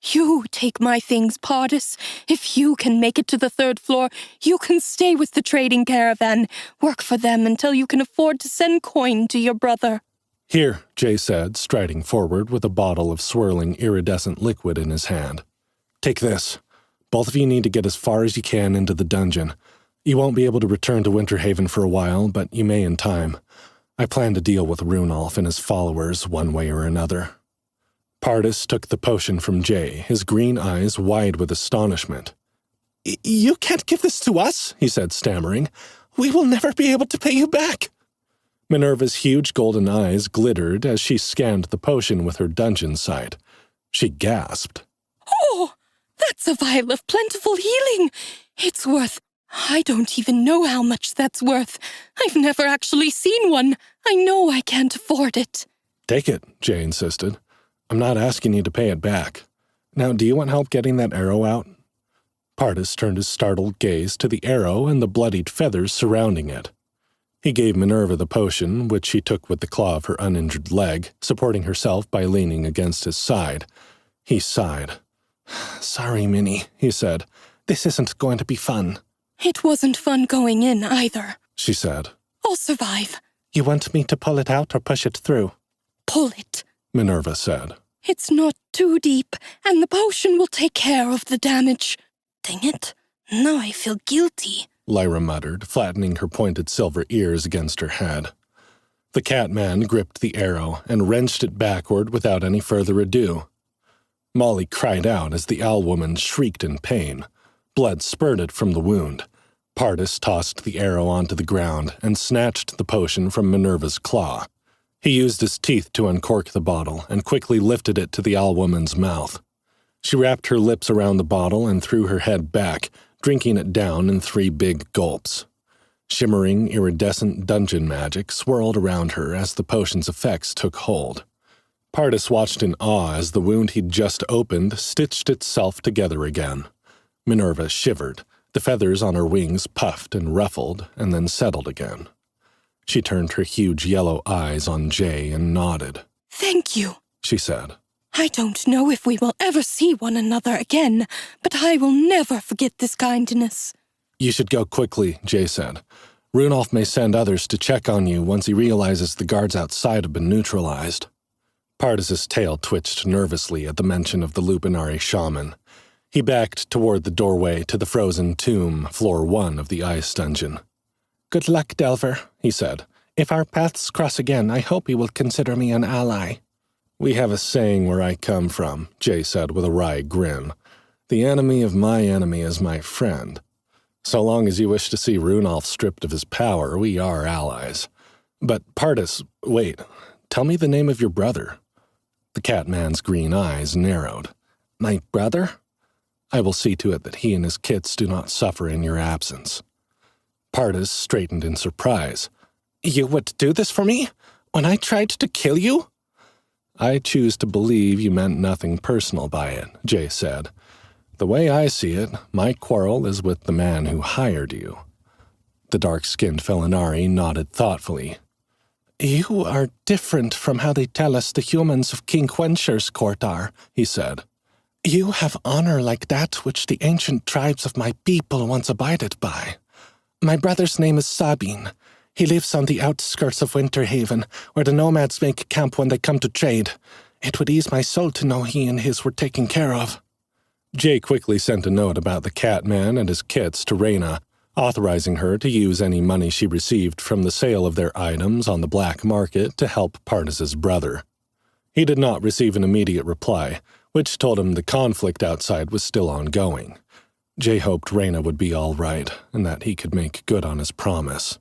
You take my things, Pardis. If you can make it to the 3rd floor, you can stay with the trading caravan. Work for them until you can afford to send coin to your brother." "Here," Jay said, striding forward with a bottle of swirling iridescent liquid in his hand. "Take this. Both of you need to get as far as you can into the dungeon. You won't be able to return to Winterhaven for a while, but you may in time. I plan to deal with Runolf and his followers one way or another." Pardis took the potion from Jay, his green eyes wide with astonishment. "You can't give this to us," he said, stammering. "We will never be able to pay you back." Minerva's huge golden eyes glittered as she scanned the potion with her dungeon sight. She gasped. "Oh, that's a vial of plentiful healing. It's worth... I don't even know how much that's worth. I've never actually seen one. I know I can't afford it." "Take it," Jay insisted. "I'm not asking you to pay it back. Now, do you want help getting that arrow out?" Pardis turned his startled gaze to the arrow and the bloodied feathers surrounding it. He gave Minerva the potion, which she took with the claw of her uninjured leg, supporting herself by leaning against his side. He sighed. "Sorry, Minnie," he said. "This isn't going to be fun." "It wasn't fun going in, either," she said. "I'll survive." "You want me to pull it out or push it through?" "Pull it," Minerva said. "It's not too deep, and the potion will take care of the damage." "Dang it. Now I feel guilty," Lyra muttered, flattening her pointed silver ears against her head. The Catman gripped the arrow and wrenched it backward without any further ado. Molly cried out as the owl woman shrieked in pain. Blood spurted from the wound. Pardis tossed the arrow onto the ground and snatched the potion from Minerva's claw. He used his teeth to uncork the bottle and quickly lifted it to the owl woman's mouth. She wrapped her lips around the bottle and threw her head back, drinking it down in 3 big gulps. Shimmering, iridescent dungeon magic swirled around her as the potion's effects took hold. Pardis watched in awe as the wound he'd just opened stitched itself together again. Minerva shivered. The feathers on her wings puffed and ruffled and then settled again. She turned her huge yellow eyes on Jay and nodded. "Thank you," she said. "I don't know if we will ever see one another again, but I will never forget this kindness." "You should go quickly," Jay said. "Runolf may send others to check on you once he realizes the guards outside have been neutralized." Pardis's tail twitched nervously at the mention of the Lupinari shaman. He backed toward the doorway to the frozen tomb, floor 1 of the ice dungeon. "Good luck, Delver," he said. "If our paths cross again, I hope you will consider me an ally." "We have a saying where I come from," Jay said with a wry grin. "The enemy of my enemy is my friend. So long as you wish to see Runolf stripped of his power, we are allies. But Pardis, wait, tell me the name of your brother." The Catman's green eyes narrowed. "My brother? I will see to it that he and his kits do not suffer in your absence." Pardis straightened in surprise. "You would do this for me? When I tried to kill you?" "I choose to believe you meant nothing personal by it," Jay said. "The way I see it, my quarrel is with the man who hired you." The dark-skinned Felinari nodded thoughtfully. "You are different from how they tell us the humans of King Quencher's court are," he said. "You have honor like that which the ancient tribes of my people once abided by. My brother's name is Sabine. He lives on the outskirts of Winterhaven, where the nomads make camp when they come to trade. It would ease my soul to know he and his were taken care of." Jay quickly sent a note about the Catman and his kits to Reyna, authorizing her to use any money she received from the sale of their items on the black market to help Pardis's brother. He did not receive an immediate reply, which told him the conflict outside was still ongoing. Jay hoped Reyna would be all right, and that he could make good on his promise.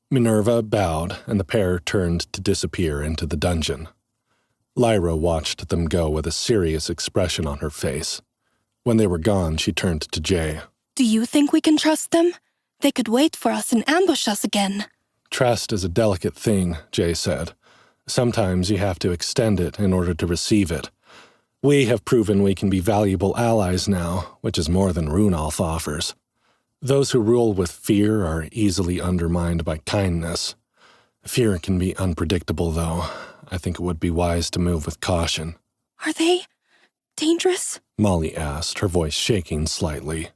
Minerva bowed, and the pair turned to disappear into the dungeon. Lyra watched them go with a serious expression on her face. When they were gone, she turned to Jay. Do you think we can trust them? They could wait for us and ambush us again. Trust is a delicate thing, Jay said. Sometimes you have to extend it in order to receive it. We have proven we can be valuable allies now, which is more than Runolf offers. Those who rule with fear are easily undermined by kindness. Fear can be unpredictable, though. I think it would be wise to move with caution. Are they dangerous? Molly asked, her voice shaking slightly.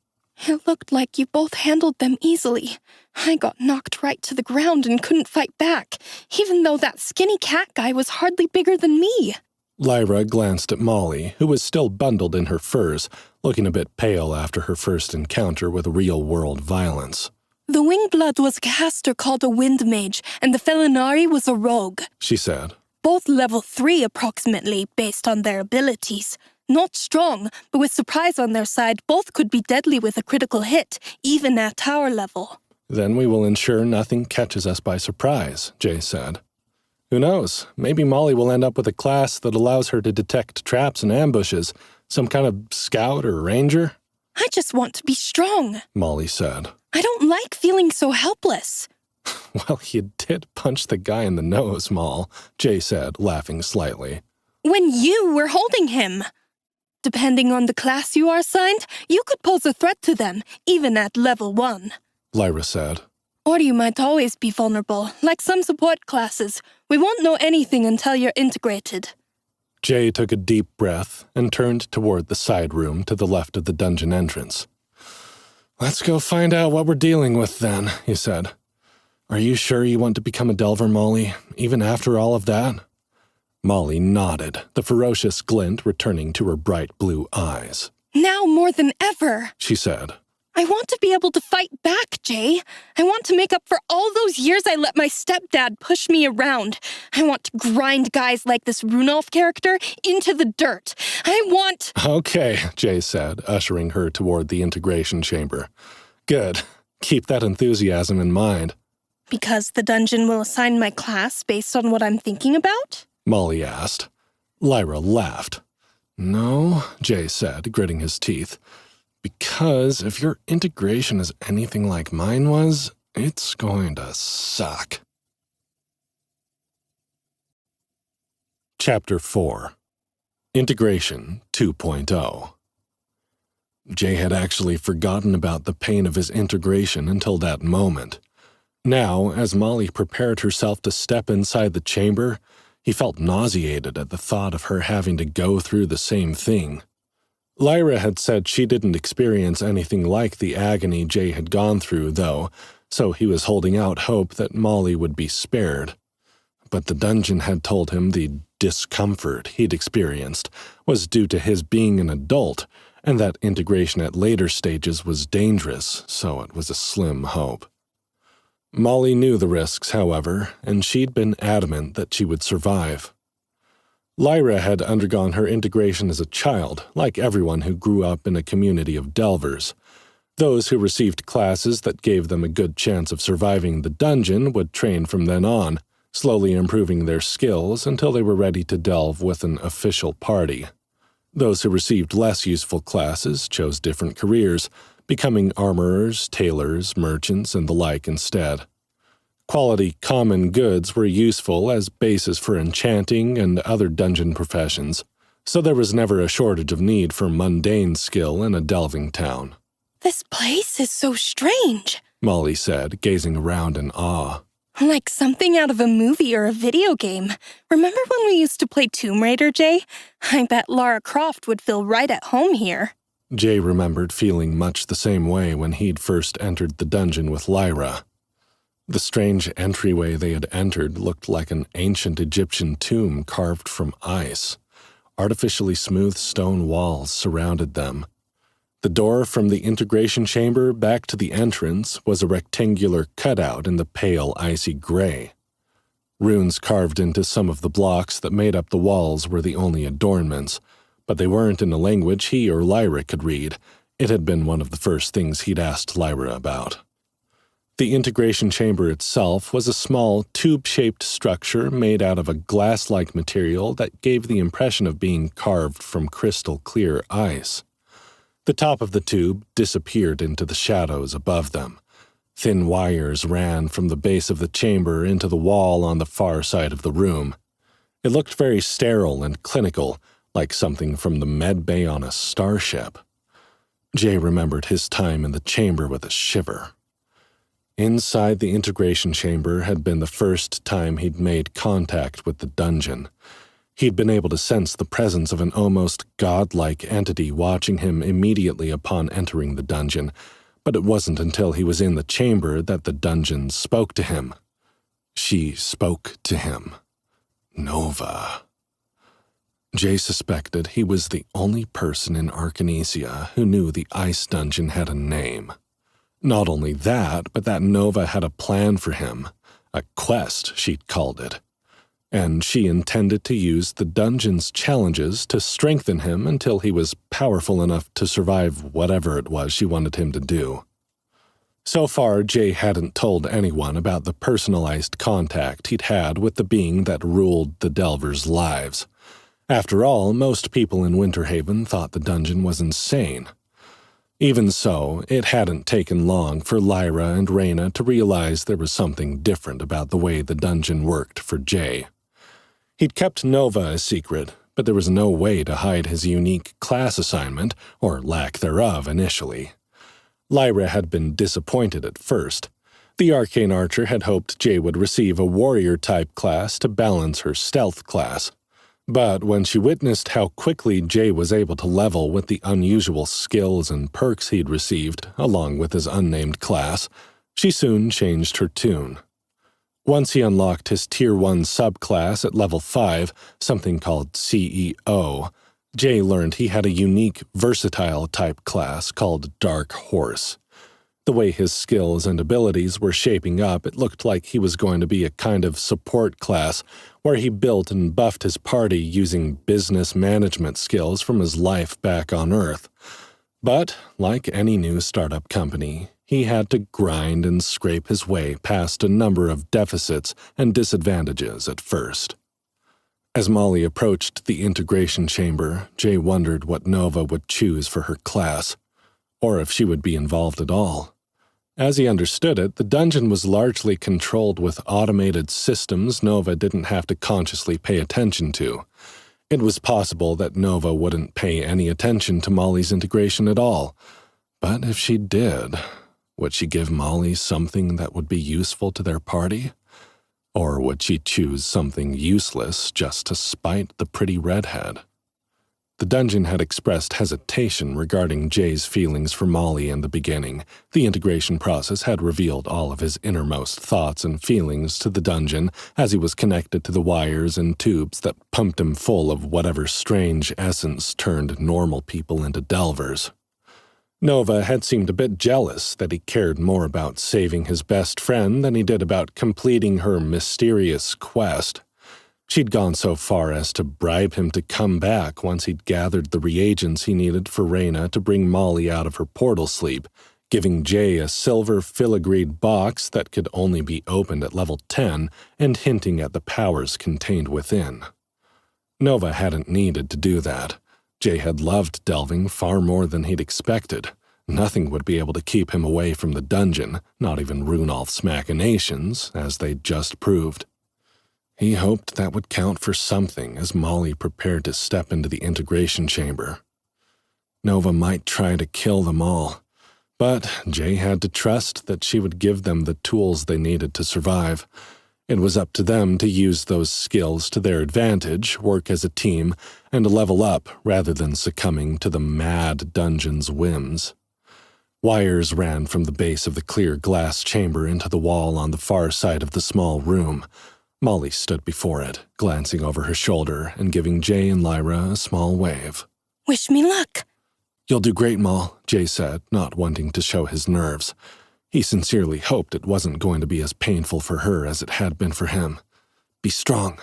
It looked like you both handled them easily. I got knocked right to the ground and couldn't fight back, even though that skinny cat guy was hardly bigger than me. Lyra glanced at Molly, who was still bundled in her furs, looking a bit pale after her first encounter with real-world violence. The Wingblood was a caster called a Wind Mage, and the Felinari was a rogue, she said. Both level 3 approximately, based on their abilities. Not strong, but with surprise on their side, both could be deadly with a critical hit, even at tower level. Then we will ensure nothing catches us by surprise, Jay said. Who knows, maybe Molly will end up with a class that allows her to detect traps and ambushes, some kind of scout or ranger. I just want to be strong, Molly said. I don't like feeling so helpless. Well, you did punch the guy in the nose, Moll, Jay said, laughing slightly. When you were holding him. Depending on the class you are assigned, you could pose a threat to them, even at level 1. Lyra said. Or you might always be vulnerable, like some support classes. We won't know anything until you're integrated. Jay took a deep breath and turned toward the side room to the left of the dungeon entrance. Let's go find out what we're dealing with then, he said. Are you sure you want to become a Delver, Molly, even after all of that? Molly nodded, the ferocious glint returning to her bright blue eyes. Now more than ever, she said. I want to be able to fight back, Jay. I want to make up for all those years I let my stepdad push me around. I want to grind guys like this Runolf character into the dirt. I want— Okay, Jay said, ushering her toward the integration chamber. Good. Keep that enthusiasm in mind. Because the dungeon will assign my class based on what I'm thinking about? Molly asked. Lyra laughed. No, Jay said, gritting his teeth. Because if your integration is anything like mine was, it's going to suck. Chapter 4 Integration 2.0 Jay had actually forgotten about the pain of his integration until that moment. Now, as Molly prepared herself to step inside the chamber, he felt nauseated at the thought of her having to go through the same thing. Lyra had said she didn't experience anything like the agony Jay had gone through, though, so he was holding out hope that Molly would be spared. But the dungeon had told him the discomfort he'd experienced was due to his being an adult, and that integration at later stages was dangerous, so it was a slim hope. Molly knew the risks, however, and she'd been adamant that she would survive. Lyra had undergone her integration as a child, like everyone who grew up in a community of Delvers. Those who received classes that gave them a good chance of surviving the dungeon would train from then on, slowly improving their skills until they were ready to delve with an official party. Those who received less useful classes chose different careers, becoming armorers, tailors, merchants, and the like instead. Quality common goods were useful as bases for enchanting and other dungeon professions, so there was never a shortage of need for mundane skill in a delving town. This place is so strange, Molly said, gazing around in awe. Like something out of a movie or a video game. Remember when we used to play Tomb Raider, Jay? I bet Lara Croft would feel right at home here. Jay remembered feeling much the same way when he'd first entered the dungeon with Lyra. The strange entryway they had entered looked like an ancient Egyptian tomb carved from ice. Artificially smooth stone walls surrounded them. The door from the integration chamber back to the entrance was a rectangular cutout in the pale, icy gray. Runes carved into some of the blocks that made up the walls were the only adornments, but they weren't in a language he or Lyra could read. It had been one of the first things he'd asked Lyra about. The integration chamber itself was a small, tube-shaped structure made out of a glass-like material that gave the impression of being carved from crystal-clear ice. The top of the tube disappeared into the shadows above them. Thin wires ran from the base of the chamber into the wall on the far side of the room. It looked very sterile and clinical, like something from the med bay on a starship. Jay remembered his time in the chamber with a shiver. Inside the integration chamber had been the first time he'd made contact with the dungeon. He'd been able to sense the presence of an almost godlike entity watching him immediately upon entering the dungeon, but it wasn't until he was in the chamber that the dungeon spoke to him. She spoke to him. Nova. Jay suspected he was the only person in Arcanesia who knew the ice dungeon had a name. Not only that, but that Nova had a plan for him, a quest, she'd called it, and she intended to use the dungeon's challenges to strengthen him until he was powerful enough to survive whatever it was she wanted him to do. So far, Jay hadn't told anyone about the personalized contact he'd had with the being that ruled the Delvers' lives. After all, most people in Winterhaven thought the dungeon was insane. Even so, it hadn't taken long for Lyra and Reyna to realize there was something different about the way the dungeon worked for Jay. He'd kept Nova a secret, but there was no way to hide his unique class assignment, or lack thereof, initially. Lyra had been disappointed at first. The Arcane Archer had hoped Jay would receive a warrior-type class to balance her stealth class. But when she witnessed how quickly Jay was able to level with the unusual skills and perks he'd received, along with his unnamed class, she soon changed her tune. Once he unlocked his Tier 1 subclass at level 5, something called CEO, Jay learned he had a unique, versatile-type class called Dark Horse. The way his skills and abilities were shaping up, it looked like he was going to be a kind of support class where he built and buffed his party using business management skills from his life back on Earth. But, like any new startup company, he had to grind and scrape his way past a number of deficits and disadvantages at first. As Molly approached the integration chamber, Jay wondered what Nova would choose for her class, or if she would be involved at all. As he understood it, the dungeon was largely controlled with automated systems Nova didn't have to consciously pay attention to. It was possible that Nova wouldn't pay any attention to Molly's integration at all. But if she did, would she give Molly something that would be useful to their party? Or would she choose something useless just to spite the pretty redhead? The dungeon had expressed hesitation regarding Jay's feelings for Molly in the beginning. The integration process had revealed all of his innermost thoughts and feelings to the dungeon as he was connected to the wires and tubes that pumped him full of whatever strange essence turned normal people into delvers. Nova had seemed a bit jealous that he cared more about saving his best friend than he did about completing her mysterious quest. She'd gone so far as to bribe him to come back once he'd gathered the reagents he needed for Reyna to bring Molly out of her portal sleep, giving Jay a silver filigreed box that could only be opened at level 10 and hinting at the powers contained within. Nova hadn't needed to do that. Jay had loved delving far more than he'd expected. Nothing would be able to keep him away from the dungeon, not even Runolf's machinations, as they'd just proved. He hoped that would count for something as Molly prepared to step into the integration chamber. Nova might try to kill them all, but Jay had to trust that she would give them the tools they needed to survive. It was up to them to use those skills to their advantage, work as a team, and level up rather than succumbing to the mad dungeon's whims. Wires ran from the base of the clear glass chamber into the wall on the far side of the small room. Molly stood before it, glancing over her shoulder and giving Jay and Lyra a small wave. Wish me luck. You'll do great, Moll, Jay said, not wanting to show his nerves. He sincerely hoped it wasn't going to be as painful for her as it had been for him. Be strong.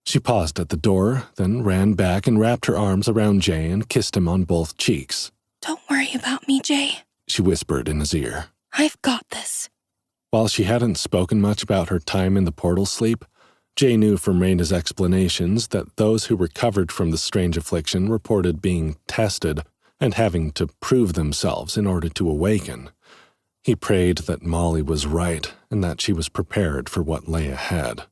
She paused at the door, then ran back and wrapped her arms around Jay and kissed him on both cheeks. Don't worry about me, Jay, she whispered in his ear. I've got this. While she hadn't spoken much about her time in the portal sleep, Jay knew from Raina's explanations that those who recovered from the strange affliction reported being tested and having to prove themselves in order to awaken. He prayed that Molly was right and that she was prepared for what lay ahead.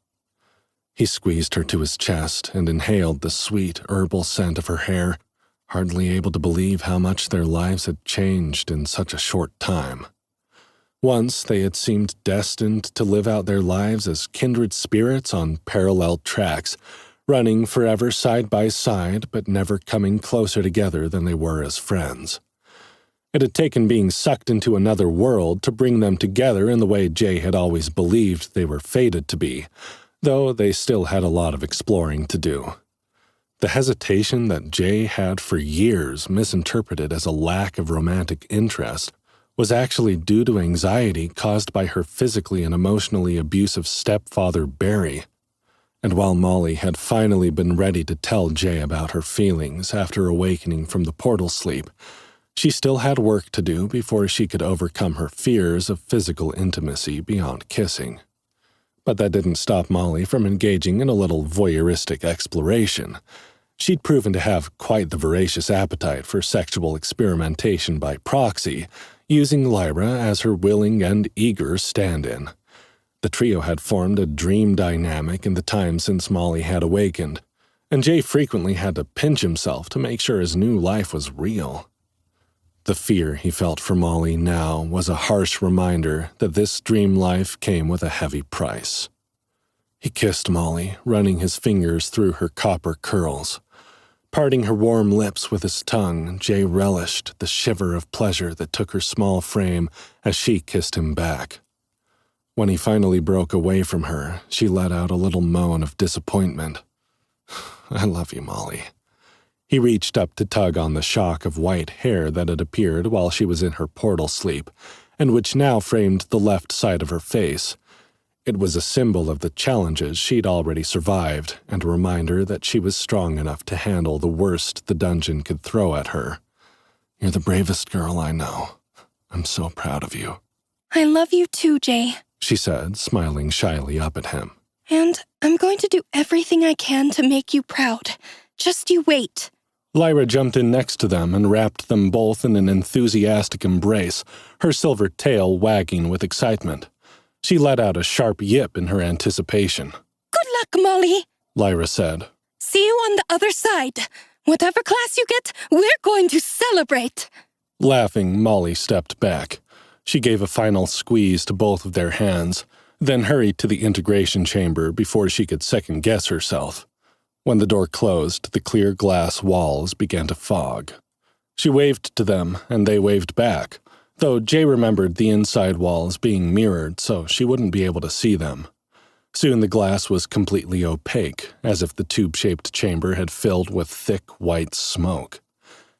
He squeezed her to his chest and inhaled the sweet, herbal scent of her hair, hardly able to believe how much their lives had changed in such a short time. Once they had seemed destined to live out their lives as kindred spirits on parallel tracks, running forever side by side but never coming closer together than they were as friends. It had taken being sucked into another world to bring them together in the way Jay had always believed they were fated to be, though they still had a lot of exploring to do. The hesitation that Jay had for years misinterpreted as a lack of romantic interest was actually due to anxiety caused by her physically and emotionally abusive stepfather Barry. And while Molly had finally been ready to tell Jay about her feelings after awakening from the portal sleep, she still had work to do before she could overcome her fears of physical intimacy beyond kissing. But that didn't stop Molly from engaging in a little voyeuristic exploration. She'd proven to have quite the voracious appetite for sexual experimentation by proxy, using Lyra as her willing and eager stand-in. The trio had formed a dream dynamic in the time since Molly had awakened, and Jay frequently had to pinch himself to make sure his new life was real. The fear he felt for Molly now was a harsh reminder that this dream life came with a heavy price. He kissed Molly, running his fingers through her copper curls. Parting her warm lips with his tongue, Jay relished the shiver of pleasure that took her small frame as she kissed him back. When he finally broke away from her, she let out a little moan of disappointment. "I love you, Molly." He reached up to tug on the shock of white hair that had appeared while she was in her portal sleep, and which now framed the left side of her face. It was a symbol of the challenges she'd already survived, and a reminder that she was strong enough to handle the worst the dungeon could throw at her. "You're the bravest girl I know. I'm so proud of you." I love you too, Jay, she said, smiling shyly up at him. And I'm going to do everything I can to make you proud. Just you wait. Lyra jumped in next to them and wrapped them both in an enthusiastic embrace, her silver tail wagging with excitement. She let out a sharp yip in her anticipation. Good luck, Molly, Lyra said. See you on the other side. Whatever class you get, we're going to celebrate. Laughing, Molly stepped back. She gave a final squeeze to both of their hands, then hurried to the integration chamber before she could second-guess herself. When the door closed, the clear glass walls began to fog. She waved to them, and they waved back, though Jay remembered the inside walls being mirrored so she wouldn't be able to see them. Soon the glass was completely opaque, as if the tube-shaped chamber had filled with thick white smoke.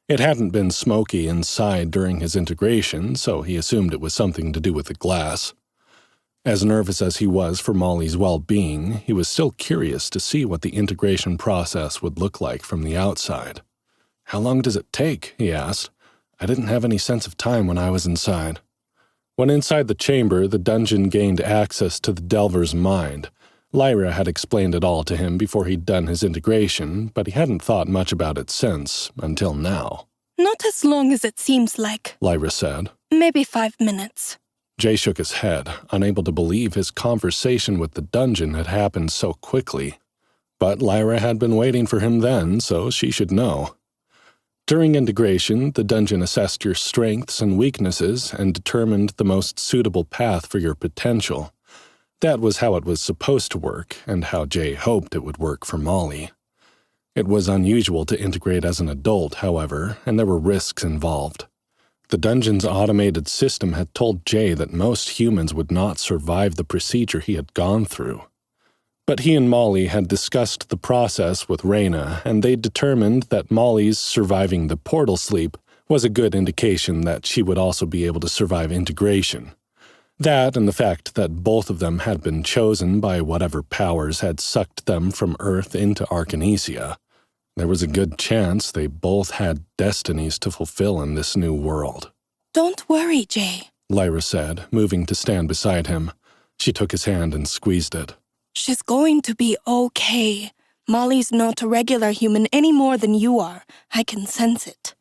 It hadn't been smoky inside during his integration, so he assumed it was something to do with the glass. As nervous as he was for Molly's well-being, he was still curious to see what the integration process would look like from the outside. "How long does it take?" he asked. "I didn't have any sense of time when I was inside." When inside the chamber, the dungeon gained access to the Delver's mind. Lyra had explained it all to him before he'd done his integration, but he hadn't thought much about it since, until now. Not as long as it seems like, Lyra said. Maybe 5 minutes. Jay shook his head, unable to believe his conversation with the dungeon had happened so quickly. But Lyra had been waiting for him then, so she should know. During integration, the dungeon assessed your strengths and weaknesses and determined the most suitable path for your potential. That was how it was supposed to work, and how Jay hoped it would work for Molly. It was unusual to integrate as an adult, however, and there were risks involved. The dungeon's automated system had told Jay that most humans would not survive the procedure he had gone through. But he and Molly had discussed the process with Raina, and they determined that Molly's surviving the portal sleep was a good indication that she would also be able to survive integration. That and the fact that both of them had been chosen by whatever powers had sucked them from Earth into Arcanesia. There was a good chance they both had destinies to fulfill in this new world. Don't worry, Jay, Lyra said, moving to stand beside him. She took his hand and squeezed it. She's going to be okay. Molly's not a regular human any more than you are. I can sense it.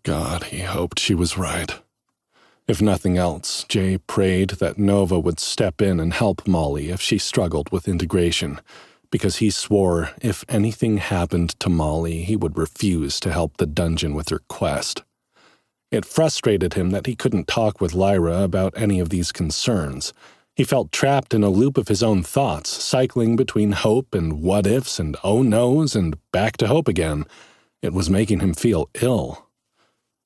God, he hoped she was right. If nothing else, Jay prayed that Nova would step in and help Molly if she struggled with integration, because he swore if anything happened to Molly, he would refuse to help the dungeon with her quest. It frustrated him that he couldn't talk with Lyra about any of these concerns. He felt trapped in a loop of his own thoughts, cycling between hope and what-ifs and oh-no's and back to hope again. It was making him feel ill.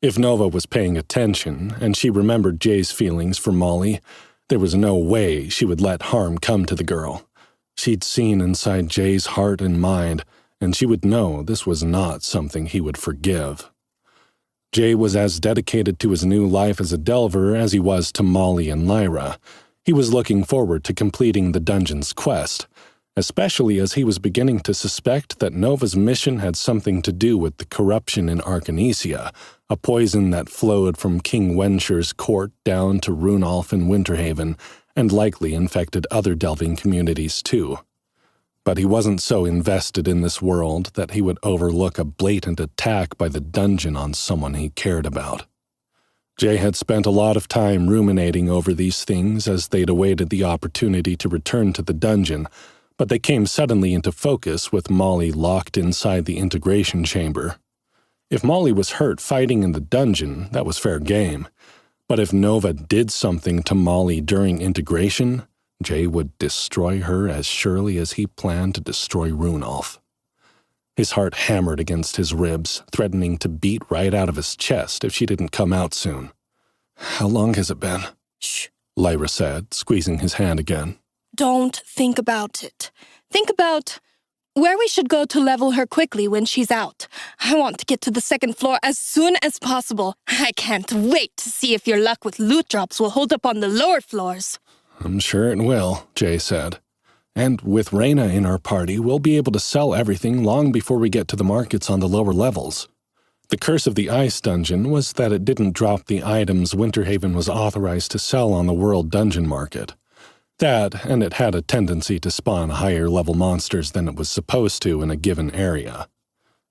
If Nova was paying attention, and she remembered Jay's feelings for Molly, there was no way she would let harm come to the girl. She'd seen inside Jay's heart and mind, and she would know this was not something he would forgive. Jay was as dedicated to his new life as a Delver as he was to Molly and Lyra. He was looking forward to completing the dungeon's quest, especially as he was beginning to suspect that Nova's mission had something to do with the corruption in Arcanesia, a poison that flowed from King Wensher's court down to Runolf and Winterhaven, and likely infected other delving communities too. But he wasn't so invested in this world that he would overlook a blatant attack by the dungeon on someone he cared about. Jay had spent a lot of time ruminating over these things as they'd awaited the opportunity to return to the dungeon, but they came suddenly into focus with Molly locked inside the integration chamber. If Molly was hurt fighting in the dungeon, that was fair game. But if Nova did something to Molly during integration, Jay would destroy her as surely as he planned to destroy Runolf. His heart hammered against his ribs, threatening to beat right out of his chest if she didn't come out soon. "How long has it been?" Shh, Lyra said, squeezing his hand again. Don't think about it. Think about where we should go to level her quickly when she's out. I want to get to the second floor as soon as possible. I can't wait to see if your luck with loot drops will hold up on the lower floors. "I'm sure it will," Jay said. "And with Reyna in our party, we'll be able to sell everything long before we get to the markets on the lower levels." The curse of the Ice Dungeon was that it didn't drop the items Winterhaven was authorized to sell on the World Dungeon Market. That, and it had a tendency to spawn higher-level monsters than it was supposed to in a given area.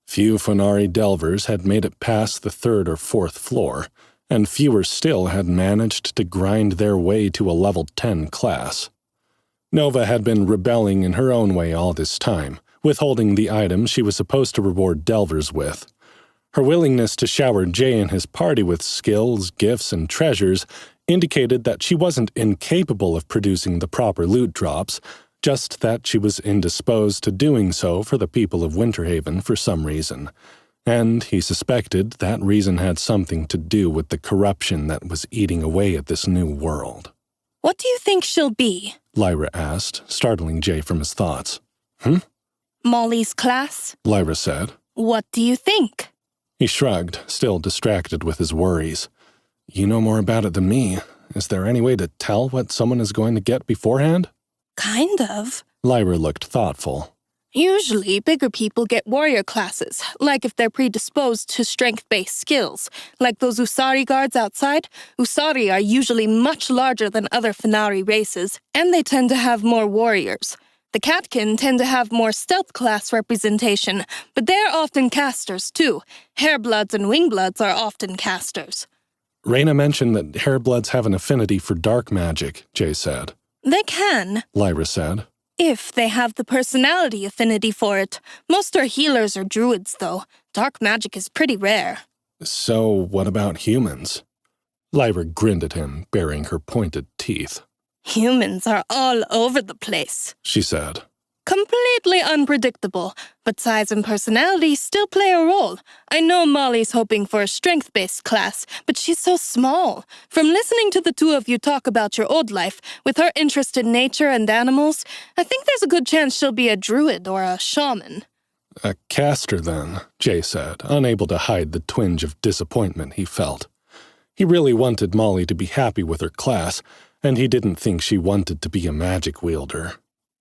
Few Fenari Delvers had made it past the 3rd or 4th floor, and fewer still had managed to grind their way to a level 10 class. Nova had been rebelling in her own way all this time, withholding the items she was supposed to reward Delvers with. Her willingness to shower Jay and his party with skills, gifts, and treasures indicated that she wasn't incapable of producing the proper loot drops, just that she was indisposed to doing so for the people of Winterhaven for some reason. And he suspected that reason had something to do with the corruption that was eating away at this new world. What do you think she'll be? Lyra asked, startling Jay from his thoughts. Molly's class? Lyra said. What do you think? He shrugged, still distracted with his worries. "You know more about it than me. Is there any way to tell what someone is going to get beforehand?" Kind of. Lyra looked thoughtful. Usually, bigger people get warrior classes, like if they're predisposed to strength-based skills. Like those Usari guards outside, Usari are usually much larger than other Fenari races, and they tend to have more warriors. The Catkin tend to have more stealth class representation, but they're often casters too. Hairbloods and Wingbloods are often casters. Reyna mentioned that Hairbloods have an affinity for dark magic, Jay said. They can, Lyra said. If they have the personality affinity for it. Most are healers or druids, though. Dark magic is pretty rare. So what about humans? Lyra grinned at him, baring her pointed teeth. Humans are all over the place, she said. Completely unpredictable, but size and personality still play a role. I know Molly's hoping for a strength-based class, but she's so small. From listening to the two of you talk about your old life, with her interest in nature and animals, I think there's a good chance she'll be a druid or a shaman. A caster, then, Jay said, unable to hide the twinge of disappointment he felt. He really wanted Molly to be happy with her class, and he didn't think she wanted to be a magic wielder.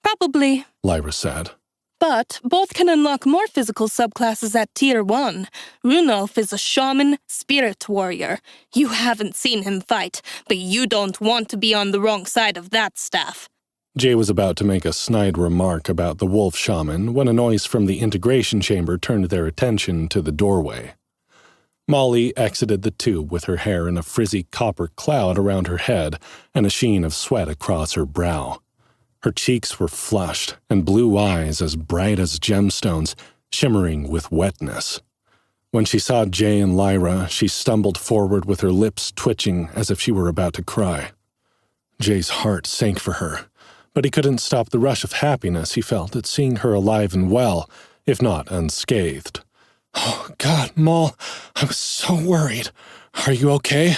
Probably, Lyra said. But both can unlock more physical subclasses at Tier 1. Runolf is a shaman, spirit warrior. You haven't seen him fight, but you don't want to be on the wrong side of that staff. Jay was about to make a snide remark about the wolf shaman when a noise from the integration chamber turned their attention to the doorway. Molly exited the tube with her hair in a frizzy copper cloud around her head and a sheen of sweat across her brow. Her cheeks were flushed, and blue eyes as bright as gemstones, shimmering with wetness. When she saw Jay and Lyra, she stumbled forward with her lips twitching as if she were about to cry. Jay's heart sank for her, but he couldn't stop the rush of happiness he felt at seeing her alive and well, if not unscathed. "Oh, God, Moll, I was so worried. Are you okay?"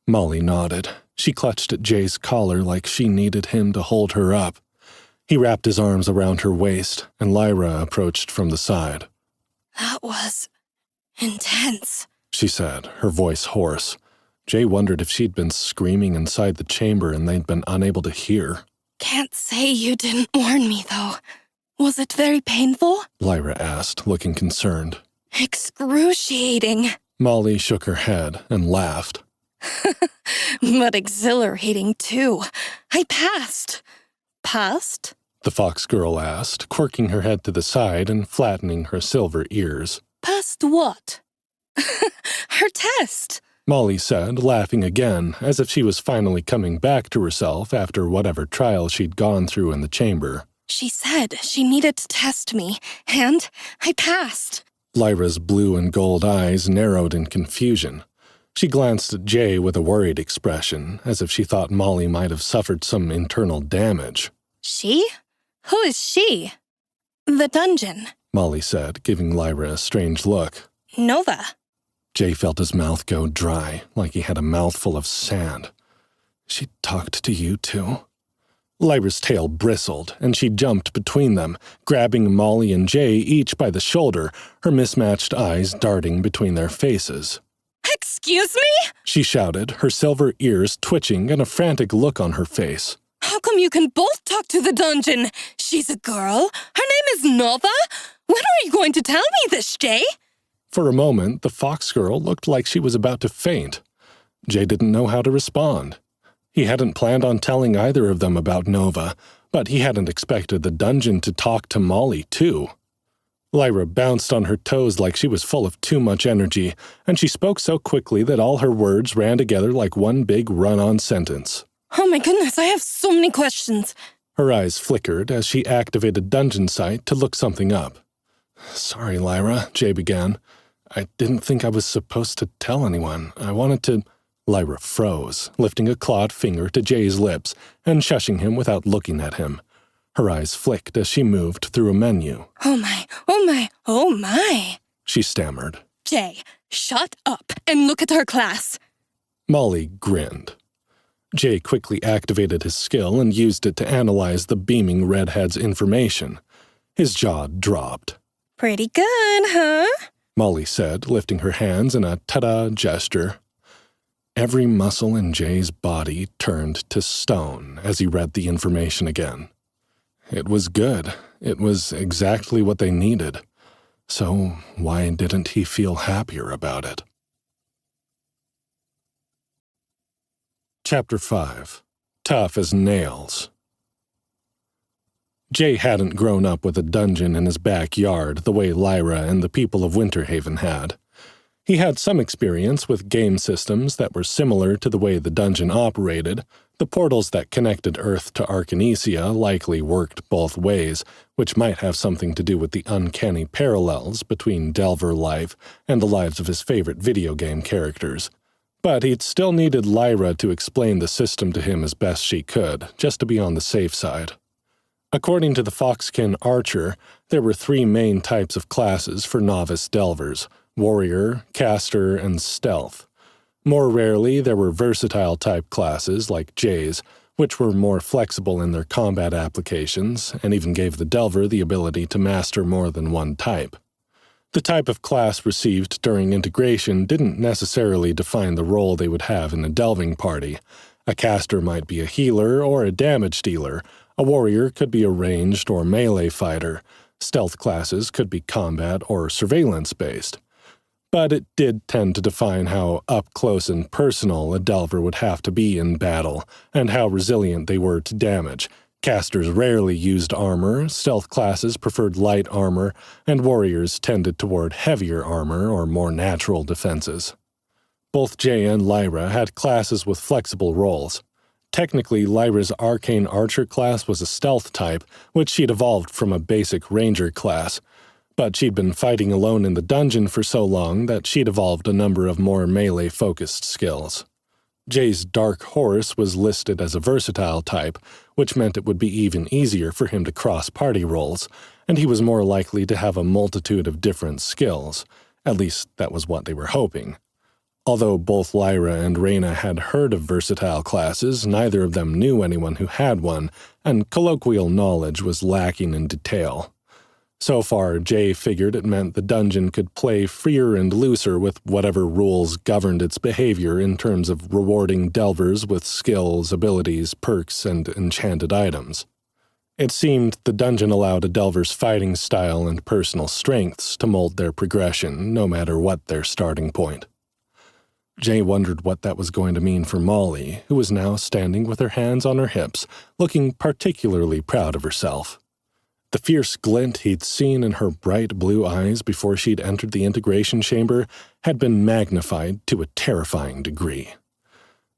Molly nodded. She clutched at Jay's collar like she needed him to hold her up. He wrapped his arms around her waist, and Lyra approached from the side. That was intense, she said, her voice hoarse. Jay wondered if she'd been screaming inside the chamber and they'd been unable to hear. Can't say you didn't warn me, though. Was it very painful? Lyra asked, looking concerned. Excruciating. Molly shook her head and laughed. But exhilarating, too. I passed. Passed? The fox girl asked, quirking her head to the side and flattening her silver ears. Passed what? Her test. Molly said, laughing again, as if she was finally coming back to herself after whatever trial she'd gone through in the chamber. She said she needed to test me, and I passed. Lyra's blue and gold eyes narrowed in confusion. She glanced at Jay with a worried expression, as if she thought Molly might have suffered some internal damage. She? Who is she? The dungeon, Molly said, giving Lyra a strange look. Nova. Jay felt his mouth go dry, like he had a mouthful of sand. She talked to you too? Lyra's tail bristled, and she jumped between them, grabbing Molly and Jay each by the shoulder, her mismatched eyes darting between their faces. Excuse me? She shouted, her silver ears twitching and a frantic look on her face. How come you can both talk to the dungeon? She's a girl. Her name is Nova. When are you going to tell me this, Jay? For a moment, the fox girl looked like she was about to faint. Jay didn't know how to respond. He hadn't planned on telling either of them about Nova, but he hadn't expected the dungeon to talk to Molly, too. Lyra bounced on her toes like she was full of too much energy, and she spoke so quickly that all her words ran together like one big run-on sentence. Oh my goodness, I have so many questions. Her eyes flickered as she activated Dungeon Sight to look something up. Sorry, Lyra, Jay began. I didn't think I was supposed to tell anyone. I wanted to... Lyra froze, lifting a clawed finger to Jay's lips and shushing him without looking at him. Her eyes flicked as she moved through a menu. Oh my, oh my, oh my, she stammered. Jay, shut up and look at her class. Molly grinned. Jay quickly activated his skill and used it to analyze the beaming redhead's information. His jaw dropped. Pretty good, huh? Molly said, lifting her hands in a ta-da gesture. Every muscle in Jay's body turned to stone as he read the information again. It was good. It was exactly what they needed. So why didn't he feel happier about it? Chapter 5. Tough as Nails. Jay hadn't grown up with a dungeon in his backyard the way Lyra and the people of Winterhaven had. He had some experience with game systems that were similar to the way the dungeon operated. The portals that connected Earth to Arcanesia likely worked both ways, which might have something to do with the uncanny parallels between Delver life and the lives of his favorite video game characters. But he'd still needed Lyra to explain the system to him as best she could, just to be on the safe side. According to the Foxkin Archer, there were 3 main types of classes for novice Delvers: Warrior, Caster, and Stealth. More rarely, there were versatile-type classes like Jay's, which were more flexible in their combat applications and even gave the Delver the ability to master more than one type. The type of class received during integration didn't necessarily define the role they would have in a delving party, A caster might be a healer or a damage dealer. A warrior could be a ranged or melee fighter. Stealth classes could be combat or surveillance-based. But it did tend to define how up-close and personal a Delver would have to be in battle, and how resilient they were to damage. Casters rarely used armor, stealth classes preferred light armor, and warriors tended toward heavier armor or more natural defenses. Both Jay and Lyra had classes with flexible roles. Technically, Lyra's Arcane Archer class was a stealth type, which she'd evolved from a basic Ranger class, but she'd been fighting alone in the dungeon for so long that she'd evolved a number of more melee-focused skills. Jay's Dark Horse was listed as a versatile type, which meant it would be even easier for him to cross party roles, and he was more likely to have a multitude of different skills. At least that was what they were hoping. Although both Lyra and Reyna had heard of versatile classes, neither of them knew anyone who had one, and colloquial knowledge was lacking in detail. So far, Jay figured it meant the dungeon could play freer and looser with whatever rules governed its behavior in terms of rewarding Delvers with skills, abilities, perks, and enchanted items. It seemed the dungeon allowed a Delver's fighting style and personal strengths to mold their progression, no matter what their starting point. Jay wondered what that was going to mean for Molly, who was now standing with her hands on her hips, looking particularly proud of herself. The fierce glint he'd seen in her bright blue eyes before she'd entered the integration chamber had been magnified to a terrifying degree.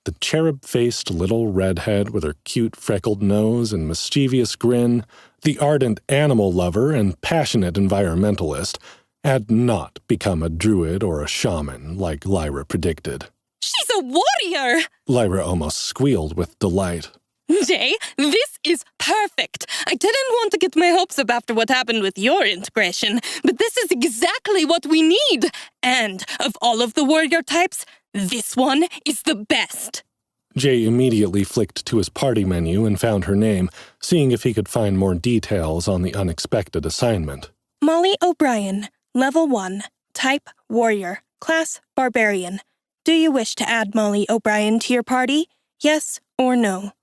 The cherub-faced little redhead with her cute freckled nose and mischievous grin, the ardent animal lover and passionate environmentalist, had not become a druid or a shaman like Lyra predicted. She's a warrior! Lyra almost squealed with delight. Jay, this is perfect. I didn't want to get my hopes up after what happened with your integration, but this is exactly what we need. And of all of the warrior types, this one is the best. Jay immediately flicked to his party menu and found her name, seeing if he could find more details on the unexpected assignment. Molly O'Brien, Level 1, Type Warrior, Class Barbarian. Do you wish to add Molly O'Brien to your party? Yes or no?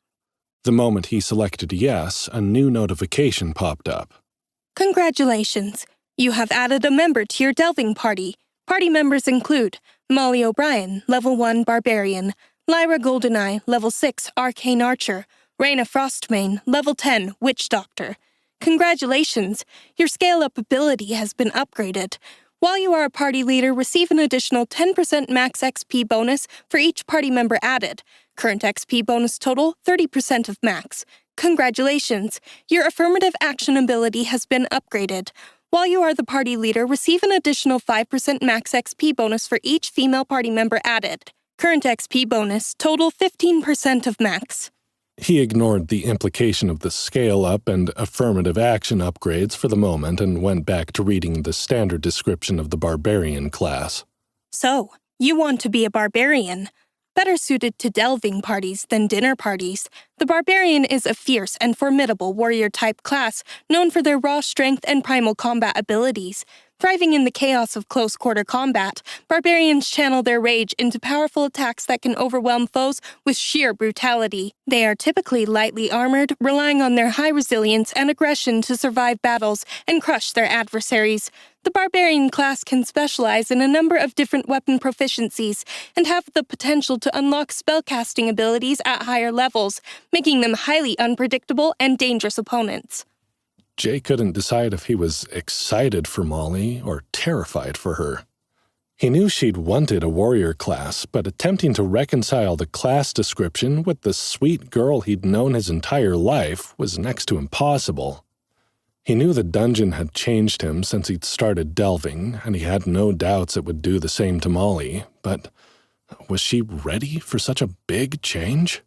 The moment he selected yes, a new notification popped up. Congratulations! You have added a member to your delving party. Party members include Molly O'Brien, Level 1 Barbarian, Lyra Goldeneye, Level 6 Arcane Archer, Reyna Frostmane, Level 10 Witch Doctor. Congratulations! Your scale-up ability has been upgraded. While you are a party leader, receive an additional 10% max XP bonus for each party member added. Current XP bonus total, 30% of max. Congratulations! Your affirmative action ability has been upgraded. While you are the party leader, receive an additional 5% max XP bonus for each female party member added. Current XP bonus, total 15% of max. He ignored the implication of the scale-up and affirmative action upgrades for the moment and went back to reading the standard description of the barbarian class. So, you want to be a barbarian. Better suited to delving parties than dinner parties, the barbarian is a fierce and formidable warrior-type class known for their raw strength and primal combat abilities. Thriving in the chaos of close-quarter combat, barbarians channel their rage into powerful attacks that can overwhelm foes with sheer brutality. They are typically lightly armored, relying on their high resilience and aggression to survive battles and crush their adversaries. The barbarian class can specialize in a number of different weapon proficiencies and have the potential to unlock spellcasting abilities at higher levels, making them highly unpredictable and dangerous opponents. Jay couldn't decide if he was excited for Molly or terrified for her. He knew she'd wanted a warrior class, but attempting to reconcile the class description with the sweet girl he'd known his entire life was next to impossible. He knew the dungeon had changed him since he'd started delving, and he had no doubts it would do the same to Molly, but was she ready for such a big change?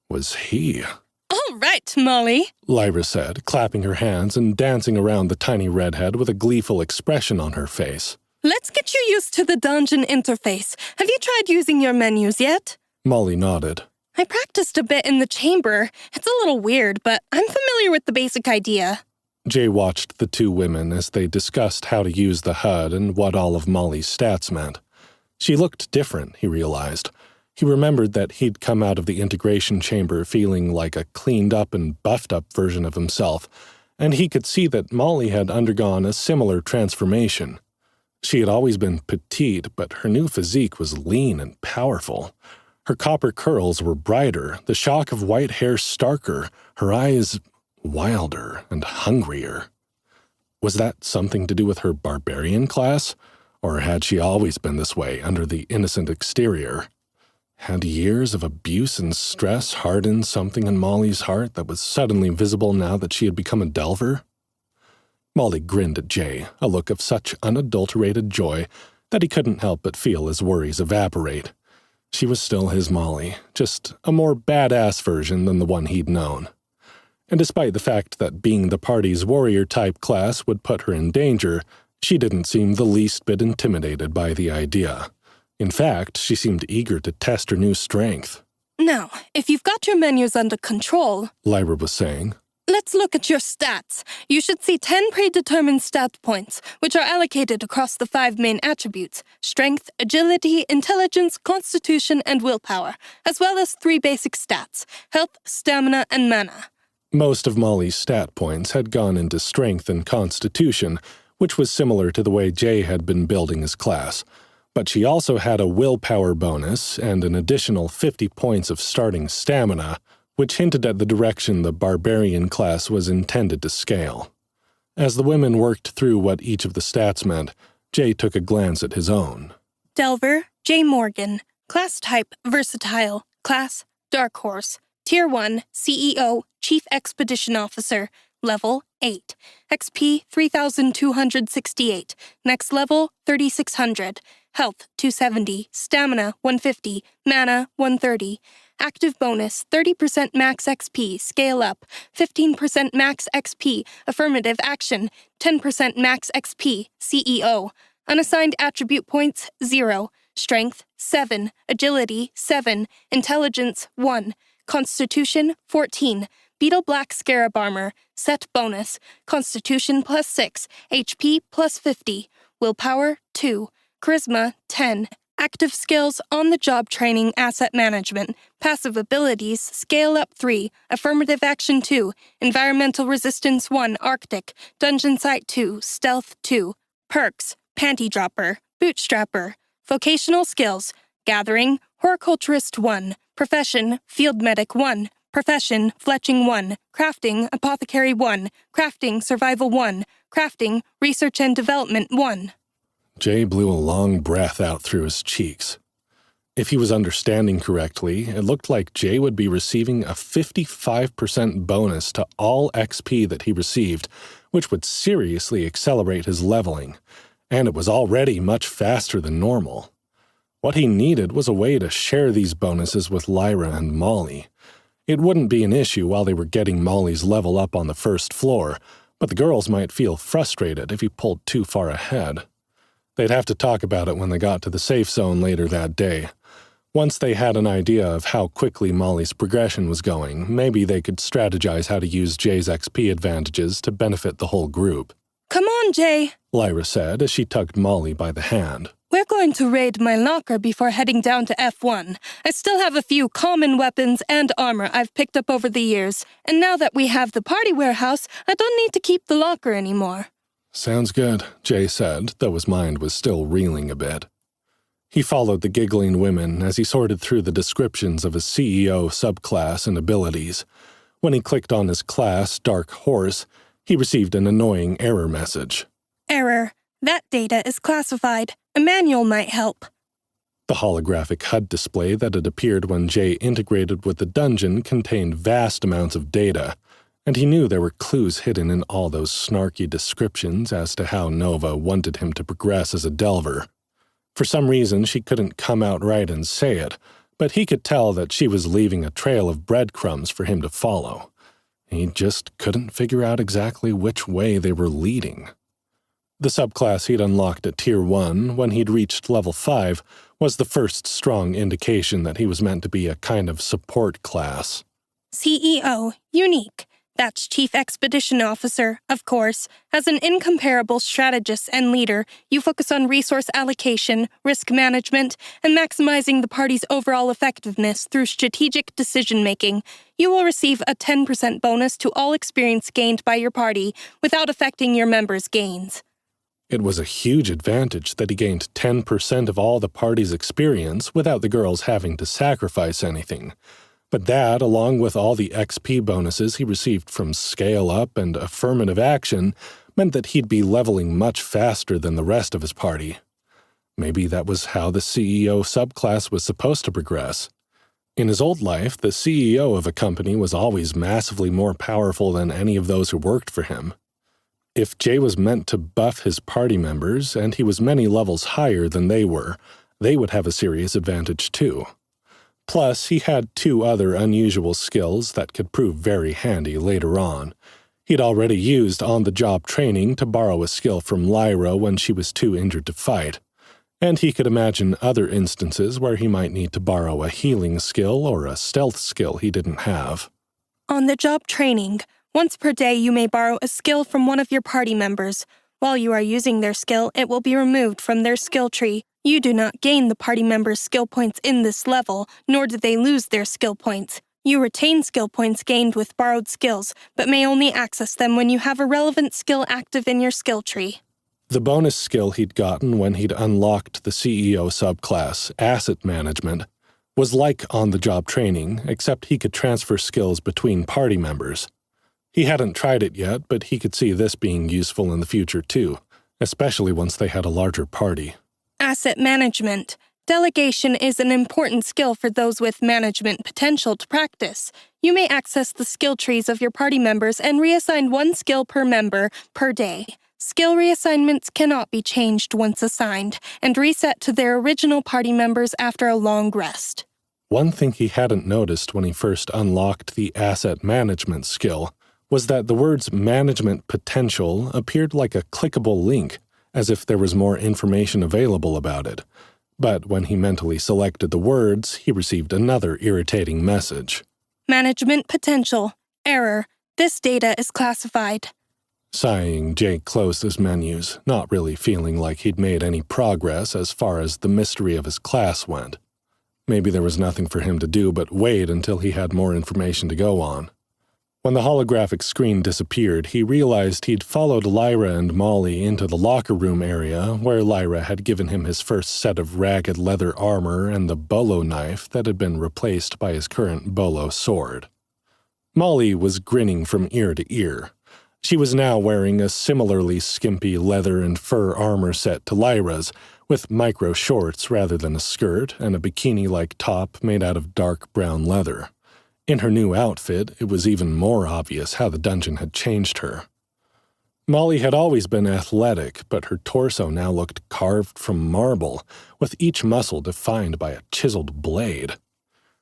Was he? All right, Molly, Lyra said, clapping her hands and dancing around the tiny redhead with a gleeful expression on her face. Let's get you used to the dungeon interface. Have you tried using your menus yet? Molly nodded. I practiced a bit in the chamber. It's a little weird, but I'm familiar with the basic idea. Jay watched the two women as they discussed how to use the HUD and what all of Molly's stats meant. She looked different, he realized. He remembered that he'd come out of the integration chamber feeling like a cleaned-up and buffed-up version of himself, and he could see that Molly had undergone a similar transformation. She had always been petite, but her new physique was lean and powerful. Her copper curls were brighter, the shock of white hair starker, her eyes wilder and hungrier. Was that something to do with her barbarian class? Or had she always been this way under the innocent exterior? Had years of abuse and stress hardened something in Molly's heart that was suddenly visible now that she had become a Delver? Molly grinned at Jay, a look of such unadulterated joy that he couldn't help but feel his worries evaporate. She was still his Molly, just a more badass version than the one he'd known. And despite the fact that being the party's warrior-type class would put her in danger, she didn't seem the least bit intimidated by the idea. In fact, she seemed eager to test her new strength. Now, if you've got your menus under control, Lyra was saying, let's look at your stats. You should see 10 predetermined stat points, which are allocated across the 5 main attributes: strength, agility, intelligence, constitution, and willpower, as well as 3 basic stats: health, stamina, and mana. Most of Molly's stat points had gone into strength and constitution, which was similar to the way Jay had been building his class. But she also had a willpower bonus and an additional 50 points of starting stamina, which hinted at the direction the barbarian class was intended to scale. As the women worked through what each of the stats meant, Jay took a glance at his own. Delver, J. Morgan. Class type, versatile. Class, Dark Horse. Tier 1, CEO, Chief Expedition Officer. Level 8. XP 3,268. Next level 3,600. Health 270. Stamina 150. Mana 130. Active bonus 30% max XP. Scale up 15% max XP. Affirmative action 10% max XP. CEO. Unassigned attribute points 0. Strength 7. Agility 7. Intelligence 1. Constitution 14. Beetle Black Scarab Armor. Set bonus. Constitution plus 6. HP plus 50. Willpower 2. Charisma 10. Active skills on-the-job training, asset management. Passive abilities, scale up 3. Affirmative action 2. Environmental resistance 1, Arctic. Dungeon site 2, stealth 2. Perks, panty dropper, bootstrapper. Vocational skills, gathering, horticulturist 1. Profession, field medic 1. Profession, fletching 1. Crafting, apothecary 1. Crafting, survival 1. Crafting, research and development 1. Jay blew a long breath out through his cheeks. If he was understanding correctly, it looked like Jay would be receiving a 55% bonus to all XP that he received, which would seriously accelerate his leveling, and it was already much faster than normal. What he needed was a way to share these bonuses with Lyra and Molly. It wouldn't be an issue while they were getting Molly's level up on the first floor, but the girls might feel frustrated if he pulled too far ahead. They'd have to talk about it when they got to the safe zone later that day. Once they had an idea of how quickly Molly's progression was going, maybe they could strategize how to use Jay's XP advantages to benefit the whole group. Come on, Jay, Lyra said as she tugged Molly by the hand. We're going to raid my locker before heading down to F1. I still have a few common weapons and armor I've picked up over the years, and now that we have the party warehouse, I don't need to keep the locker anymore. Sounds good, Jay said, though his mind was still reeling a bit. He followed the giggling women as he sorted through the descriptions of his CEO subclass and abilities. When he clicked on his class, Dark Horse, he received an annoying error message. Error. That data is classified. A manual might help. The holographic HUD display that had appeared when Jay integrated with the dungeon contained vast amounts of data, and he knew there were clues hidden in all those snarky descriptions as to how Nova wanted him to progress as a Delver. For some reason, she couldn't come out right and say it, but he could tell that she was leaving a trail of breadcrumbs for him to follow. He just couldn't figure out exactly which way they were leading. The subclass he'd unlocked at Tier 1 when he'd reached Level 5 was the first strong indication that he was meant to be a kind of support class. CEO, unique. That's Chief Expedition Officer, of course. As an incomparable strategist and leader, you focus on resource allocation, risk management, and maximizing the party's overall effectiveness through strategic decision-making. You will receive a 10% bonus to all experience gained by your party without affecting your members' gains. It was a huge advantage that he gained 10% of all the party's experience without the girls having to sacrifice anything. But that, along with all the XP bonuses he received from Scale Up and Affirmative Action, meant that he'd be leveling much faster than the rest of his party. Maybe that was how the CEO subclass was supposed to progress. In his old life, the CEO of a company was always massively more powerful than any of those who worked for him. If Jay was meant to buff his party members, and he was many levels higher than they would have a serious advantage too. Plus, he had 2 other unusual skills that could prove very handy later on. He'd already used on-the-job training to borrow a skill from Lyra when she was too injured to fight, and he could imagine other instances where he might need to borrow a healing skill or a stealth skill he didn't have. On-the-job training. Once per day, you may borrow a skill from one of your party members. While you are using their skill, it will be removed from their skill tree. You do not gain the party member's skill points in this level, nor do they lose their skill points. You retain skill points gained with borrowed skills, but may only access them when you have a relevant skill active in your skill tree. The bonus skill he'd gotten when he'd unlocked the CEO subclass, Asset Management, was like on-the-job training, except he could transfer skills between party members. He hadn't tried it yet, but he could see this being useful in the future too, especially once they had a larger party. Asset management. Delegation is an important skill for those with management potential to practice. You may access the skill trees of your party members and reassign 1 skill per member per day. Skill reassignments cannot be changed once assigned, and reset to their original party members after a long rest. One thing he hadn't noticed when he first unlocked the asset management skill was that the words management potential appeared like a clickable link, as if there was more information available about it. But when he mentally selected the words, he received another irritating message. Management potential. Error. This data is classified. Sighing, Jake closed his menus, not really feeling like he'd made any progress as far as the mystery of his class went. Maybe there was nothing for him to do but wait until he had more information to go on. When the holographic screen disappeared, he realized he'd followed Lyra and Molly into the locker room area where Lyra had given him his first set of ragged leather armor and the bolo knife that had been replaced by his current bolo sword. Molly was grinning from ear to ear. She was now wearing a similarly skimpy leather and fur armor set to Lyra's, with micro shorts rather than a skirt and a bikini-like top made out of dark brown leather. In her new outfit, it was even more obvious how the dungeon had changed her. Molly had always been athletic, but her torso now looked carved from marble, with each muscle defined by a chiseled blade.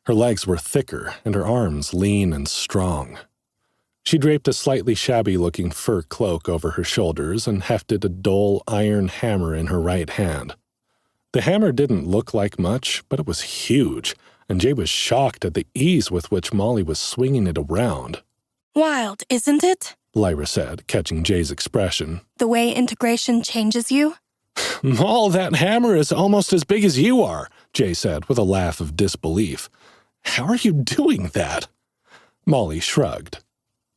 Her legs were thicker, and her arms lean and strong. She draped a slightly shabby-looking fur cloak over her shoulders and hefted a dull iron hammer in her right hand. The hammer didn't look like much, but it was huge, and Jay was shocked at the ease with which Molly was swinging it around. Wild, isn't it? Lyra said, catching Jay's expression. The way integration changes you? Moll, that hammer is almost as big as you are, Jay said with a laugh of disbelief. How are you doing that? Molly shrugged.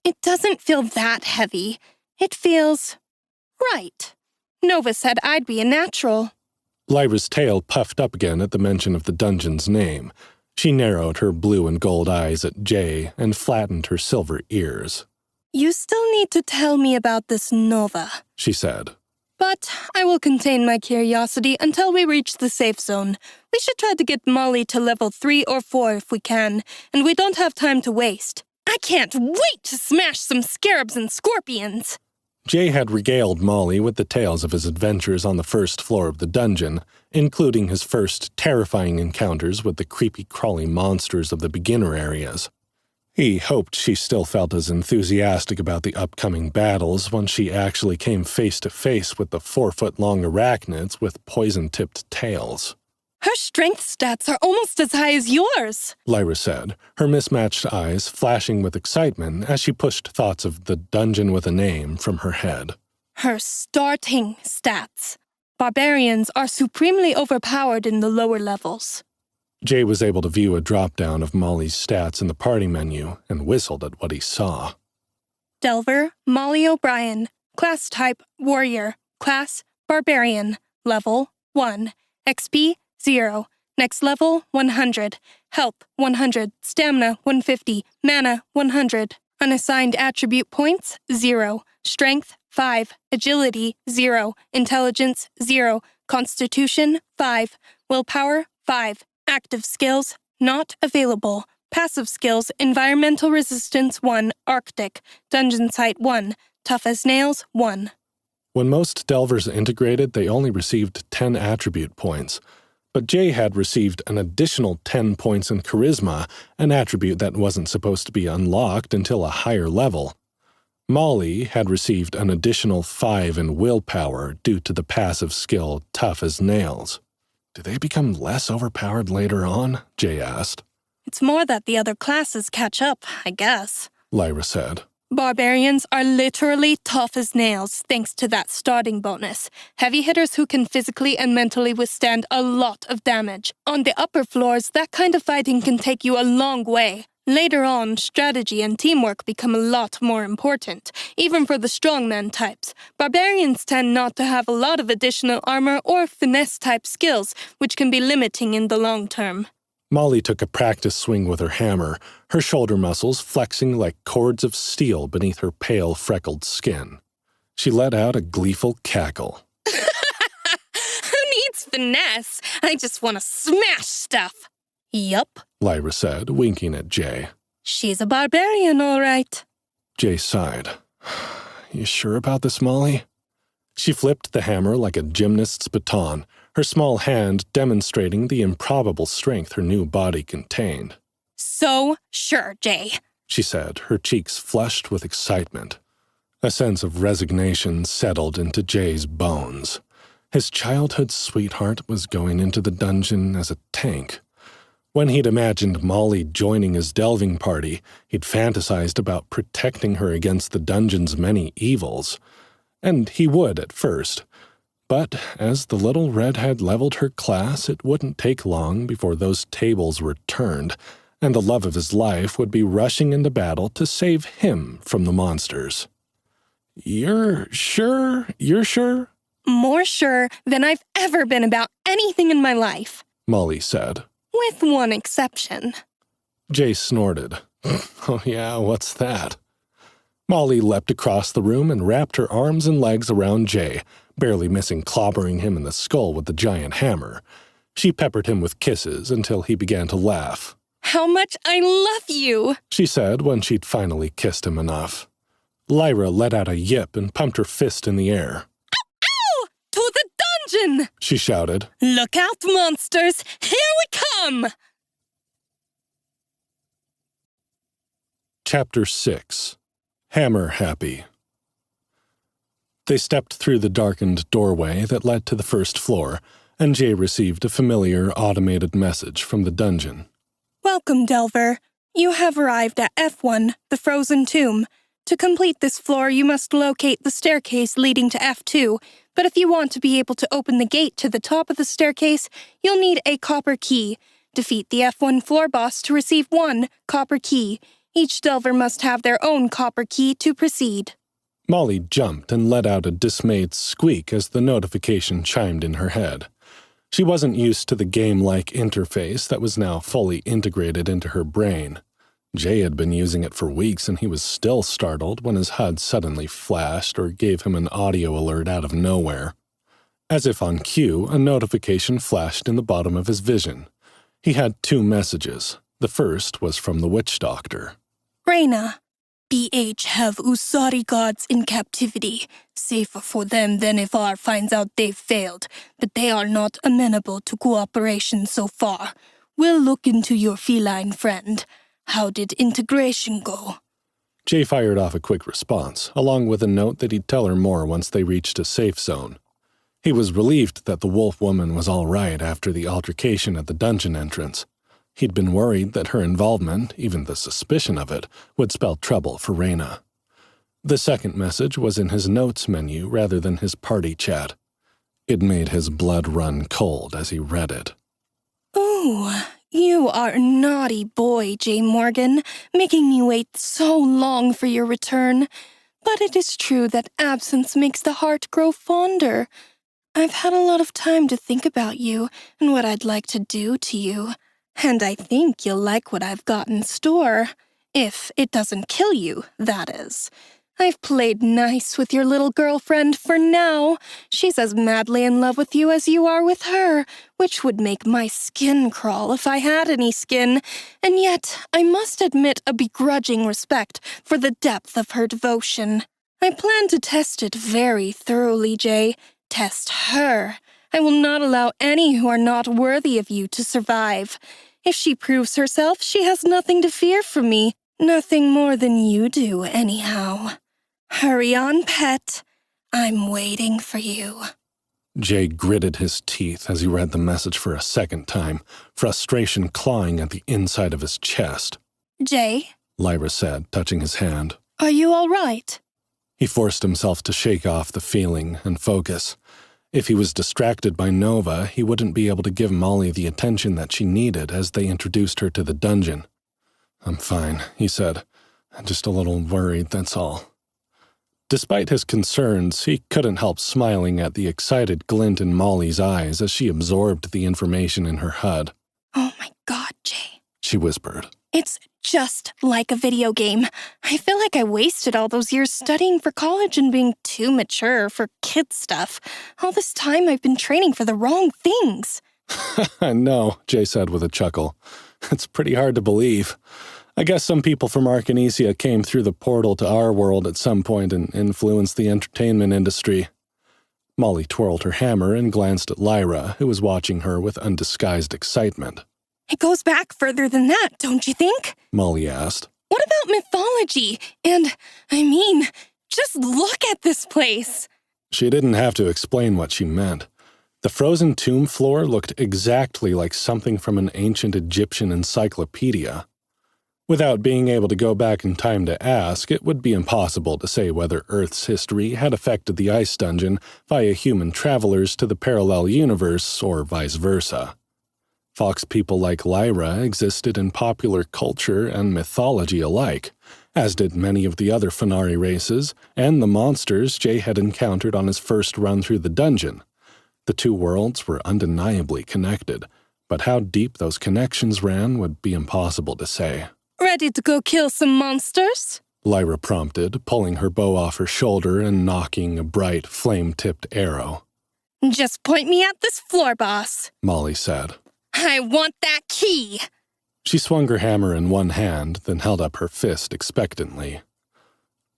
It doesn't feel that heavy. It feels right. Nova said I'd be a natural. Lyra's tail puffed up again at the mention of the dungeon's name. She narrowed her blue and gold eyes at Jay and flattened her silver ears. You still need to tell me about this Nova, she said. But I will contain my curiosity until we reach the safe zone. We should try to get Molly to level 3 or 4 if we can, and we don't have time to waste. I can't wait to smash some scarabs and scorpions! Jay had regaled Molly with the tales of his adventures on the first floor of the dungeon, including his first terrifying encounters with the creepy crawly monsters of the beginner areas. He hoped she still felt as enthusiastic about the upcoming battles when she actually came face to face with the 4-foot-long arachnids with poison-tipped tails. Her strength stats are almost as high as yours, Lyra said, her mismatched eyes flashing with excitement as she pushed thoughts of the dungeon with a name from her head. Her starting stats. Barbarians are supremely overpowered in the lower levels. Jay was able to view a drop-down of Molly's stats in the party menu and whistled at what he saw. Delver, Molly O'Brien. Class type, Warrior. Class, Barbarian. Level, 1. XP, 0. Next level, 100. Health, 100. Stamina, 150. Mana, 100. Unassigned attribute points, 0. Strength, 5. Agility, 0. Intelligence, 0. Constitution, 5. Willpower, 5. Active skills, not available. Passive skills, Environmental Resistance 1, Arctic. Dungeon Site 1, Tough as Nails 1. When most Delvers integrated, they only received 10 attribute points. But Jay had received an additional 10 points in Charisma, an attribute that wasn't supposed to be unlocked until a higher level. Molly had received an additional 5 in Willpower due to the passive skill Tough as Nails. Do they become less overpowered later on? Jay asked. It's more that the other classes catch up, I guess, Lyra said. Barbarians are literally tough as nails thanks to that starting bonus. Heavy hitters who can physically and mentally withstand a lot of damage. On the upper floors, that kind of fighting can take you a long way. Later on, strategy and teamwork become a lot more important, even for the strongman types. Barbarians tend not to have a lot of additional armor or finesse-type skills, which can be limiting in the long term. Molly took a practice swing with her hammer, her shoulder muscles flexing like cords of steel beneath her pale, freckled skin. She let out a gleeful cackle. Who needs finesse? I just want to smash stuff. Yup, Lyra said, winking at Jay. She's a barbarian, all right. Jay sighed. You sure about this, Molly? She flipped the hammer like a gymnast's baton, her small hand demonstrating the improbable strength her new body contained. So sure, Jay, she said, her cheeks flushed with excitement. A sense of resignation settled into Jay's bones. His childhood sweetheart was going into the dungeon as a tank. When he'd imagined Molly joining his delving party, he'd fantasized about protecting her against the dungeon's many evils. And he would at first. But as the little redhead leveled her class, it wouldn't take long before those tables were turned, and the love of his life would be rushing into battle to save him from the monsters. You're sure? You're sure? More sure than I've ever been about anything in my life, Molly said. With one exception. Jay snorted. Oh yeah, what's that? Molly leapt across the room and wrapped her arms and legs around Jay, barely missing clobbering him in the skull with the giant hammer. She peppered him with kisses until he began to laugh. How much I love you, she said when she'd finally kissed him enough. Lyra let out a yip and pumped her fist in the air. Ow! To the dungeon! She shouted. Look out, monsters! Here we come! Chapter 6. Hammer Happy. They stepped through the darkened doorway that led to the first floor, and Jay received a familiar automated message from the dungeon. Welcome, Delver. You have arrived at F1, the Frozen Tomb. To complete this floor, you must locate the staircase leading to F2, but if you want to be able to open the gate to the top of the staircase, you'll need a copper key. Defeat the F1 floor boss to receive 1 copper key. Each Delver must have their own copper key to proceed. Molly jumped and let out a dismayed squeak as the notification chimed in her head. She wasn't used to the game-like interface that was now fully integrated into her brain. Jay had been using it for weeks, and he was still startled when his HUD suddenly flashed or gave him an audio alert out of nowhere. As if on cue, a notification flashed in the bottom of his vision. He had 2 messages. The first was from the witch doctor. Reyna, BH have Usari gods in captivity. Safer for them than if R finds out they've failed, but they are not amenable to cooperation so far. We'll look into your feline friend. How did integration go? Jay fired off a quick response, along with a note that he'd tell her more once they reached a safe zone. He was relieved that the wolf woman was all right after the altercation at the dungeon entrance. He'd been worried that her involvement, even the suspicion of it, would spell trouble for Reyna. The second message was in his notes menu rather than his party chat. It made his blood run cold as he read it. Ooh, you are a naughty boy, J. Morgan, making me wait so long for your return. But it is true that absence makes the heart grow fonder. I've had a lot of time to think about you and what I'd like to do to you. And I think you'll like what I've got in store. If it doesn't kill you, that is. I've played nice with your little girlfriend for now. She's as madly in love with you as you are with her, which would make my skin crawl if I had any skin. And yet, I must admit a begrudging respect for the depth of her devotion. I plan to test it very thoroughly, Jay. Test her. I will not allow any who are not worthy of you to survive. If she proves herself, she has nothing to fear from me. Nothing more than you do, anyhow. Hurry on, pet. I'm waiting for you. Jay gritted his teeth as he read the message for a second time, frustration clawing at the inside of his chest. Jay? Lyra said, touching his hand. Are you all right? He forced himself to shake off the feeling and focus. If he was distracted by Nova, he wouldn't be able to give Molly the attention that she needed as they introduced her to the dungeon. I'm fine, he said. I'm just a little worried, that's all. Despite his concerns, he couldn't help smiling at the excited glint in Molly's eyes as she absorbed the information in her HUD. Oh my God, Jay. She whispered. It's just like a video game. I feel like I wasted all those years studying for college and being too mature for kid stuff. All this time I've been training for the wrong things. No, Jay said with a chuckle. It's pretty hard to believe. I guess some people from Arcanesia came through the portal to our world at some point and influenced the entertainment industry. Molly twirled her hammer and glanced at Lyra, who was watching her with undisguised excitement. It goes back further than that, don't you think? Molly asked. What about mythology? And, just look at this place. She didn't have to explain what she meant. The frozen tomb floor looked exactly like something from an ancient Egyptian encyclopedia. Without being able to go back in time to ask, it would be impossible to say whether Earth's history had affected the ice dungeon via human travelers to the parallel universe or vice versa. Fox people like Lyra existed in popular culture and mythology alike, as did many of the other Fenari races and the monsters Jay had encountered on his first run through the dungeon. The two worlds were undeniably connected, but how deep those connections ran would be impossible to say. Ready to go kill some monsters? Lyra prompted, pulling her bow off her shoulder and nocking a bright, flame-tipped arrow. Just point me at this floor boss, Molly said. I want that key. She swung her hammer in one hand, then held up her fist expectantly.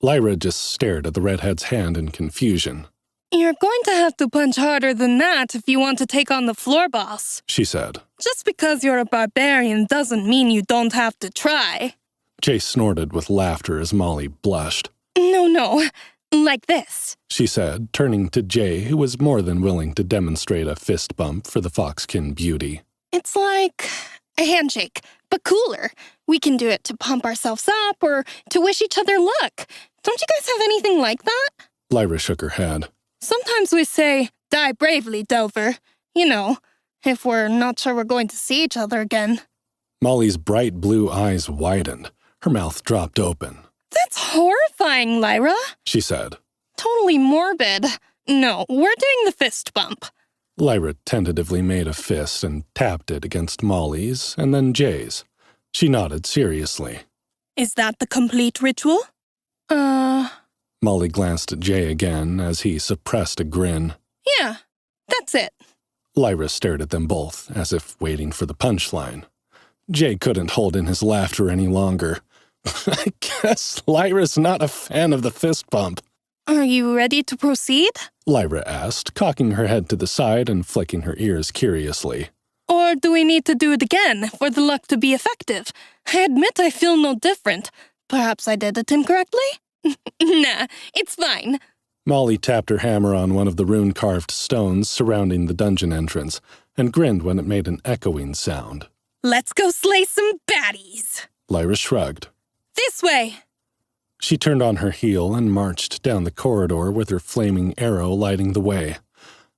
Lyra just stared at the redhead's hand in confusion. You're going to have to punch harder than that if you want to take on the floor boss, she said. Just because you're a barbarian doesn't mean you don't have to try. Jay snorted with laughter as Molly blushed. No, like this, she said, turning to Jay, who was more than willing to demonstrate a fist bump for the foxkin beauty. It's like a handshake, but cooler. We can do it to pump ourselves up or to wish each other luck. Don't you guys have anything like that? Lyra shook her head. Sometimes we say, die bravely, Dover. You know, if we're not sure we're going to see each other again. Molly's bright blue eyes widened. Her mouth dropped open. That's horrifying, Lyra, she said. Totally morbid. No, we're doing the fist bump. Lyra tentatively made a fist and tapped it against Molly's and then Jay's. She nodded seriously. Is that the complete ritual? Molly glanced at Jay again as he suppressed a grin. Yeah, that's it. Lyra stared at them both, as if waiting for the punchline. Jay couldn't hold in his laughter any longer. I guess Lyra's not a fan of the fist bump. Are you ready to proceed? Lyra asked, cocking her head to the side and flicking her ears curiously. Or do we need to do it again for the luck to be effective? I admit I feel no different. Perhaps I did it incorrectly? Nah, it's fine. Molly tapped her hammer on one of the rune-carved stones surrounding the dungeon entrance and grinned when it made an echoing sound. Let's go slay some baddies! Lyra shrugged. This way! She turned on her heel and marched down the corridor with her flaming arrow lighting the way.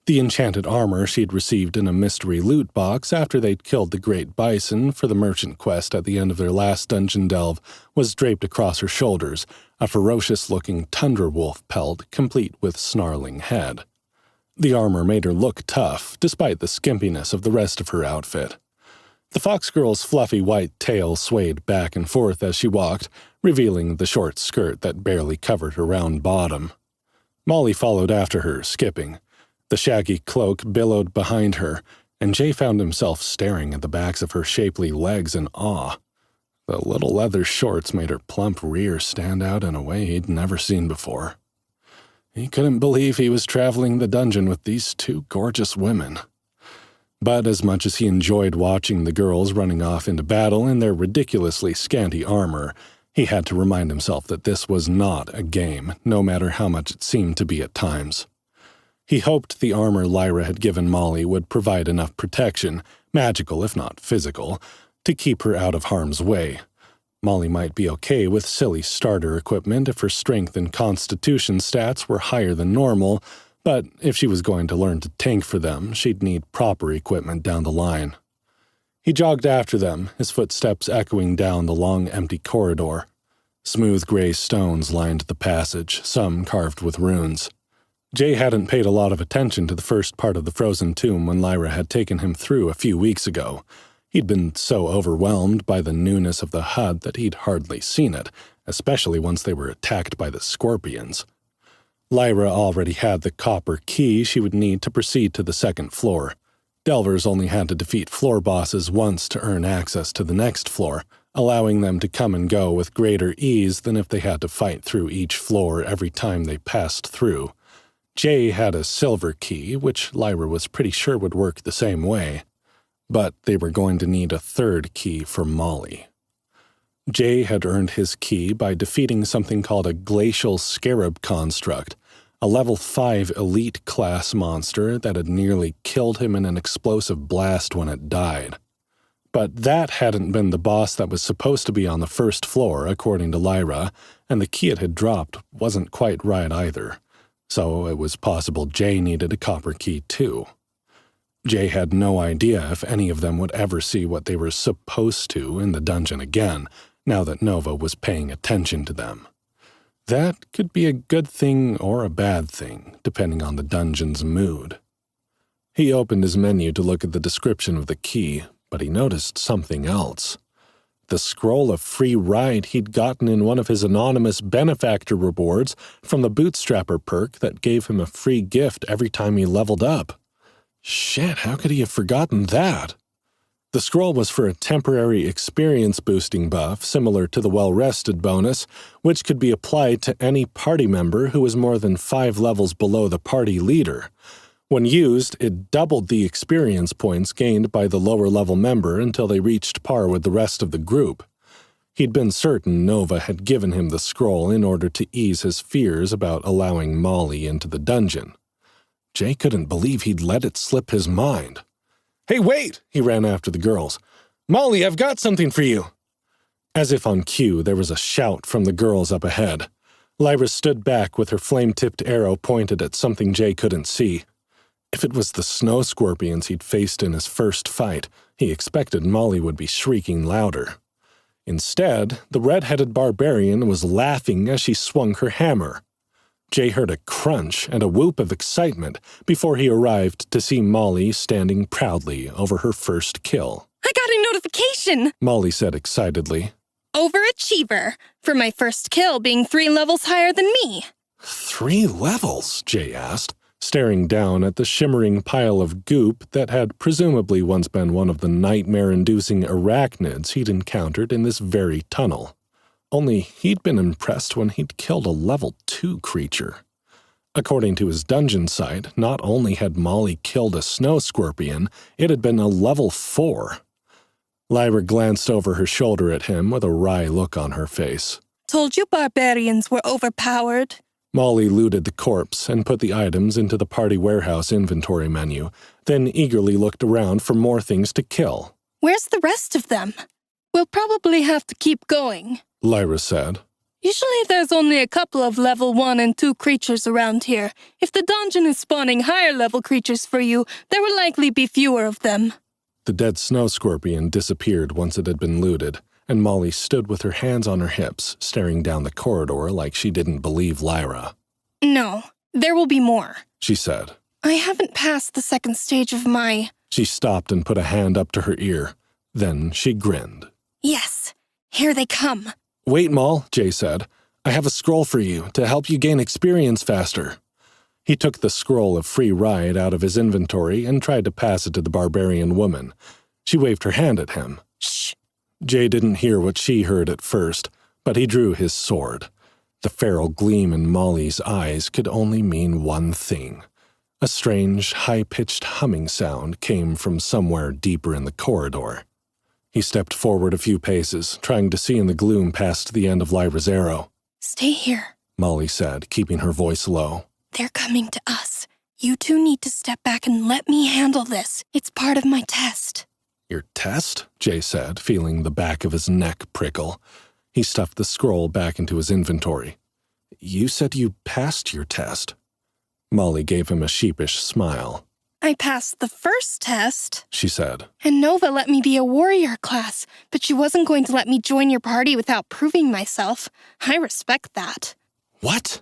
The enchanted armor she'd received in a mystery loot box after they'd killed the great bison for the merchant quest at the end of their last dungeon delve was draped across her shoulders, a ferocious-looking tundra wolf pelt complete with snarling head. The armor made her look tough, despite the skimpiness of the rest of her outfit. The fox girl's fluffy white tail swayed back and forth as she walked, revealing the short skirt that barely covered her round bottom. Molly followed after her, skipping. The shaggy cloak billowed behind her, and Jay found himself staring at the backs of her shapely legs in awe. The little leather shorts made her plump rear stand out in a way he'd never seen before. He couldn't believe he was traveling the dungeon with these two gorgeous women. But as much as he enjoyed watching the girls running off into battle in their ridiculously scanty armor, he had to remind himself that this was not a game, no matter how much it seemed to be at times. He hoped the armor Lyra had given Molly would provide enough protection, magical if not physical, to keep her out of harm's way. Molly might be okay with silly starter equipment if her strength and constitution stats were higher than normal, but if she was going to learn to tank for them, she'd need proper equipment down the line. He jogged after them, his footsteps echoing down the long, empty corridor. Smooth gray stones lined the passage, some carved with runes. Jay hadn't paid a lot of attention to the first part of the frozen tomb when Lyra had taken him through a few weeks ago. He'd been so overwhelmed by the newness of the hut that he'd hardly seen it, especially once they were attacked by the scorpions. Lyra already had the copper key she would need to proceed to the second floor. Delvers only had to defeat floor bosses once to earn access to the next floor, allowing them to come and go with greater ease than if they had to fight through each floor every time they passed through. Jay had a silver key, which Lyra was pretty sure would work the same way. But they were going to need a third key for Molly. Jay had earned his key by defeating something called a glacial scarab construct, a level 5 elite class monster that had nearly killed him in an explosive blast when it died. But that hadn't been the boss that was supposed to be on the first floor, according to Lyra, and the key it had dropped wasn't quite right either. So it was possible Jay needed a copper key too. Jay had no idea if any of them would ever see what they were supposed to in the dungeon again, now that Nova was paying attention to them. That could be a good thing or a bad thing, depending on the dungeon's mood. He opened his menu to look at the description of the key, but he noticed something else. The scroll of free ride he'd gotten in one of his anonymous benefactor rewards from the bootstrapper perk that gave him a free gift every time he leveled up. Shit, how could he have forgotten that? The scroll was for a temporary experience-boosting buff similar to the well-rested bonus, which could be applied to any party member who was more than 5 levels below the party leader. When used, it doubled the experience points gained by the lower-level member until they reached par with the rest of the group. He'd been certain Nova had given him the scroll in order to ease his fears about allowing Molly into the dungeon. Jay couldn't believe he'd let it slip his mind. "Hey, wait!" he ran after the girls. "Molly, I've got something for you!" As if on cue, there was a shout from the girls up ahead. Lyra stood back with her flame-tipped arrow pointed at something Jay couldn't see. If it was the snow scorpions he'd faced in his first fight, he expected Molly would be shrieking louder. Instead, the red-headed barbarian was laughing as she swung her hammer. Jay heard a crunch and a whoop of excitement before he arrived to see Molly standing proudly over her first kill. I got a notification! Molly said excitedly. Overachiever, for my first kill being 3 levels higher than me. 3 levels? Jay asked, staring down at the shimmering pile of goop that had presumably once been one of the nightmare-inducing arachnids he'd encountered in this very tunnel. Only he'd been impressed when he'd killed a level 2 creature. According to his dungeon site, not only had Molly killed a snow scorpion, it had been a level 4. Lyra glanced over her shoulder at him with a wry look on her face. Told you barbarians were overpowered. Molly looted the corpse and put the items into the party warehouse inventory menu, then eagerly looked around for more things to kill. Where's the rest of them? We'll probably have to keep going, Lyra said. Usually there's only a couple of level 1 and 2 creatures around here. If the dungeon is spawning higher level creatures for you, there will likely be fewer of them. The dead snow scorpion disappeared once it had been looted, and Molly stood with her hands on her hips, staring down the corridor like she didn't believe Lyra. No, there will be more, she said. I haven't passed the second stage of my... She stopped and put a hand up to her ear. Then she grinned. Yes, here they come. Wait, Moll, Jay said. I have a scroll for you to help you gain experience faster. He took the scroll of free ride out of his inventory and tried to pass it to the barbarian woman. She waved her hand at him. Shh. Jay didn't hear what she heard at first, but he drew his sword. The feral gleam in Molly's eyes could only mean one thing. A strange, high-pitched humming sound came from somewhere deeper in the corridor. He stepped forward a few paces, trying to see in the gloom past the end of Lyra's arrow. Stay here, Molly said, keeping her voice low. They're coming to us. You two need to step back and let me handle this. It's part of my test. Your test? Jay said, feeling the back of his neck prickle. He stuffed the scroll back into his inventory. You said you passed your test. Molly gave him a sheepish smile. I passed the first test, she said. And Nova let me be a warrior class, but she wasn't going to let me join your party without proving myself. I respect that. What?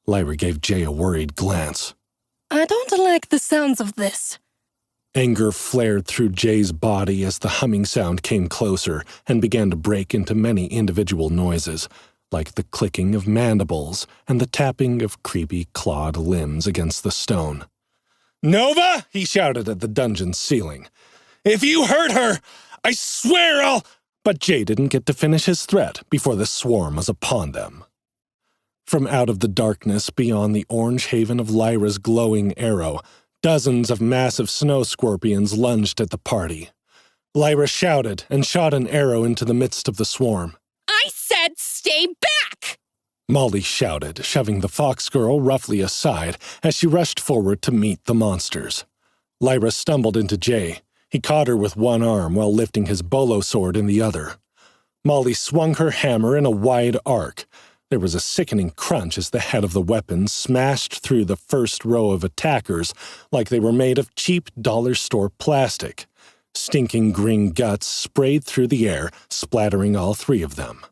Lyra gave Jay a worried glance. I don't like the sounds of this. Anger flared through Jay's body as the humming sound came closer and began to break into many individual noises, like the clicking of mandibles and the tapping of creepy clawed limbs against the stone. Nova, he shouted at the dungeon's ceiling. If you hurt her, I swear I'll... But Jay didn't get to finish his threat before the swarm was upon them. From out of the darkness beyond the orange haven of Lyra's glowing arrow, dozens of massive snow scorpions lunged at the party. Lyra shouted and shot an arrow into the midst of the swarm. I said stay back! Molly shouted, shoving the fox girl roughly aside as she rushed forward to meet the monsters. Lyra stumbled into Jay. He caught her with one arm while lifting his bolo sword in the other. Molly swung her hammer in a wide arc. There was a sickening crunch as the head of the weapon smashed through the first row of attackers like they were made of cheap dollar store plastic. Stinking green guts sprayed through the air, splattering all three of them.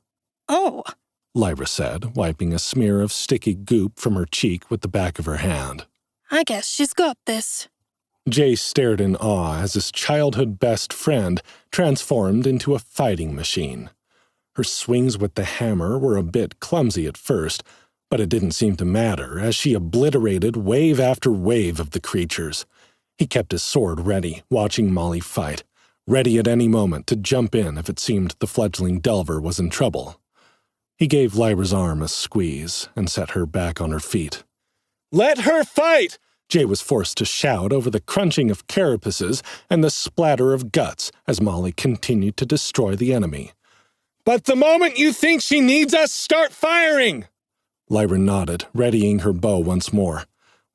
Oh, Lyra said, wiping a smear of sticky goop from her cheek with the back of her hand. I guess she's got this. Jay stared in awe as his childhood best friend transformed into a fighting machine. Her swings with the hammer were a bit clumsy at first, but it didn't seem to matter as she obliterated wave after wave of the creatures. He kept his sword ready, watching Molly fight, ready at any moment to jump in if it seemed the fledgling delver was in trouble. He gave Lyra's arm a squeeze and set her back on her feet. Let her fight! Jay was forced to shout over the crunching of carapaces and the splatter of guts as Molly continued to destroy the enemy. But the moment you think she needs us, start firing! Lyra nodded, readying her bow once more.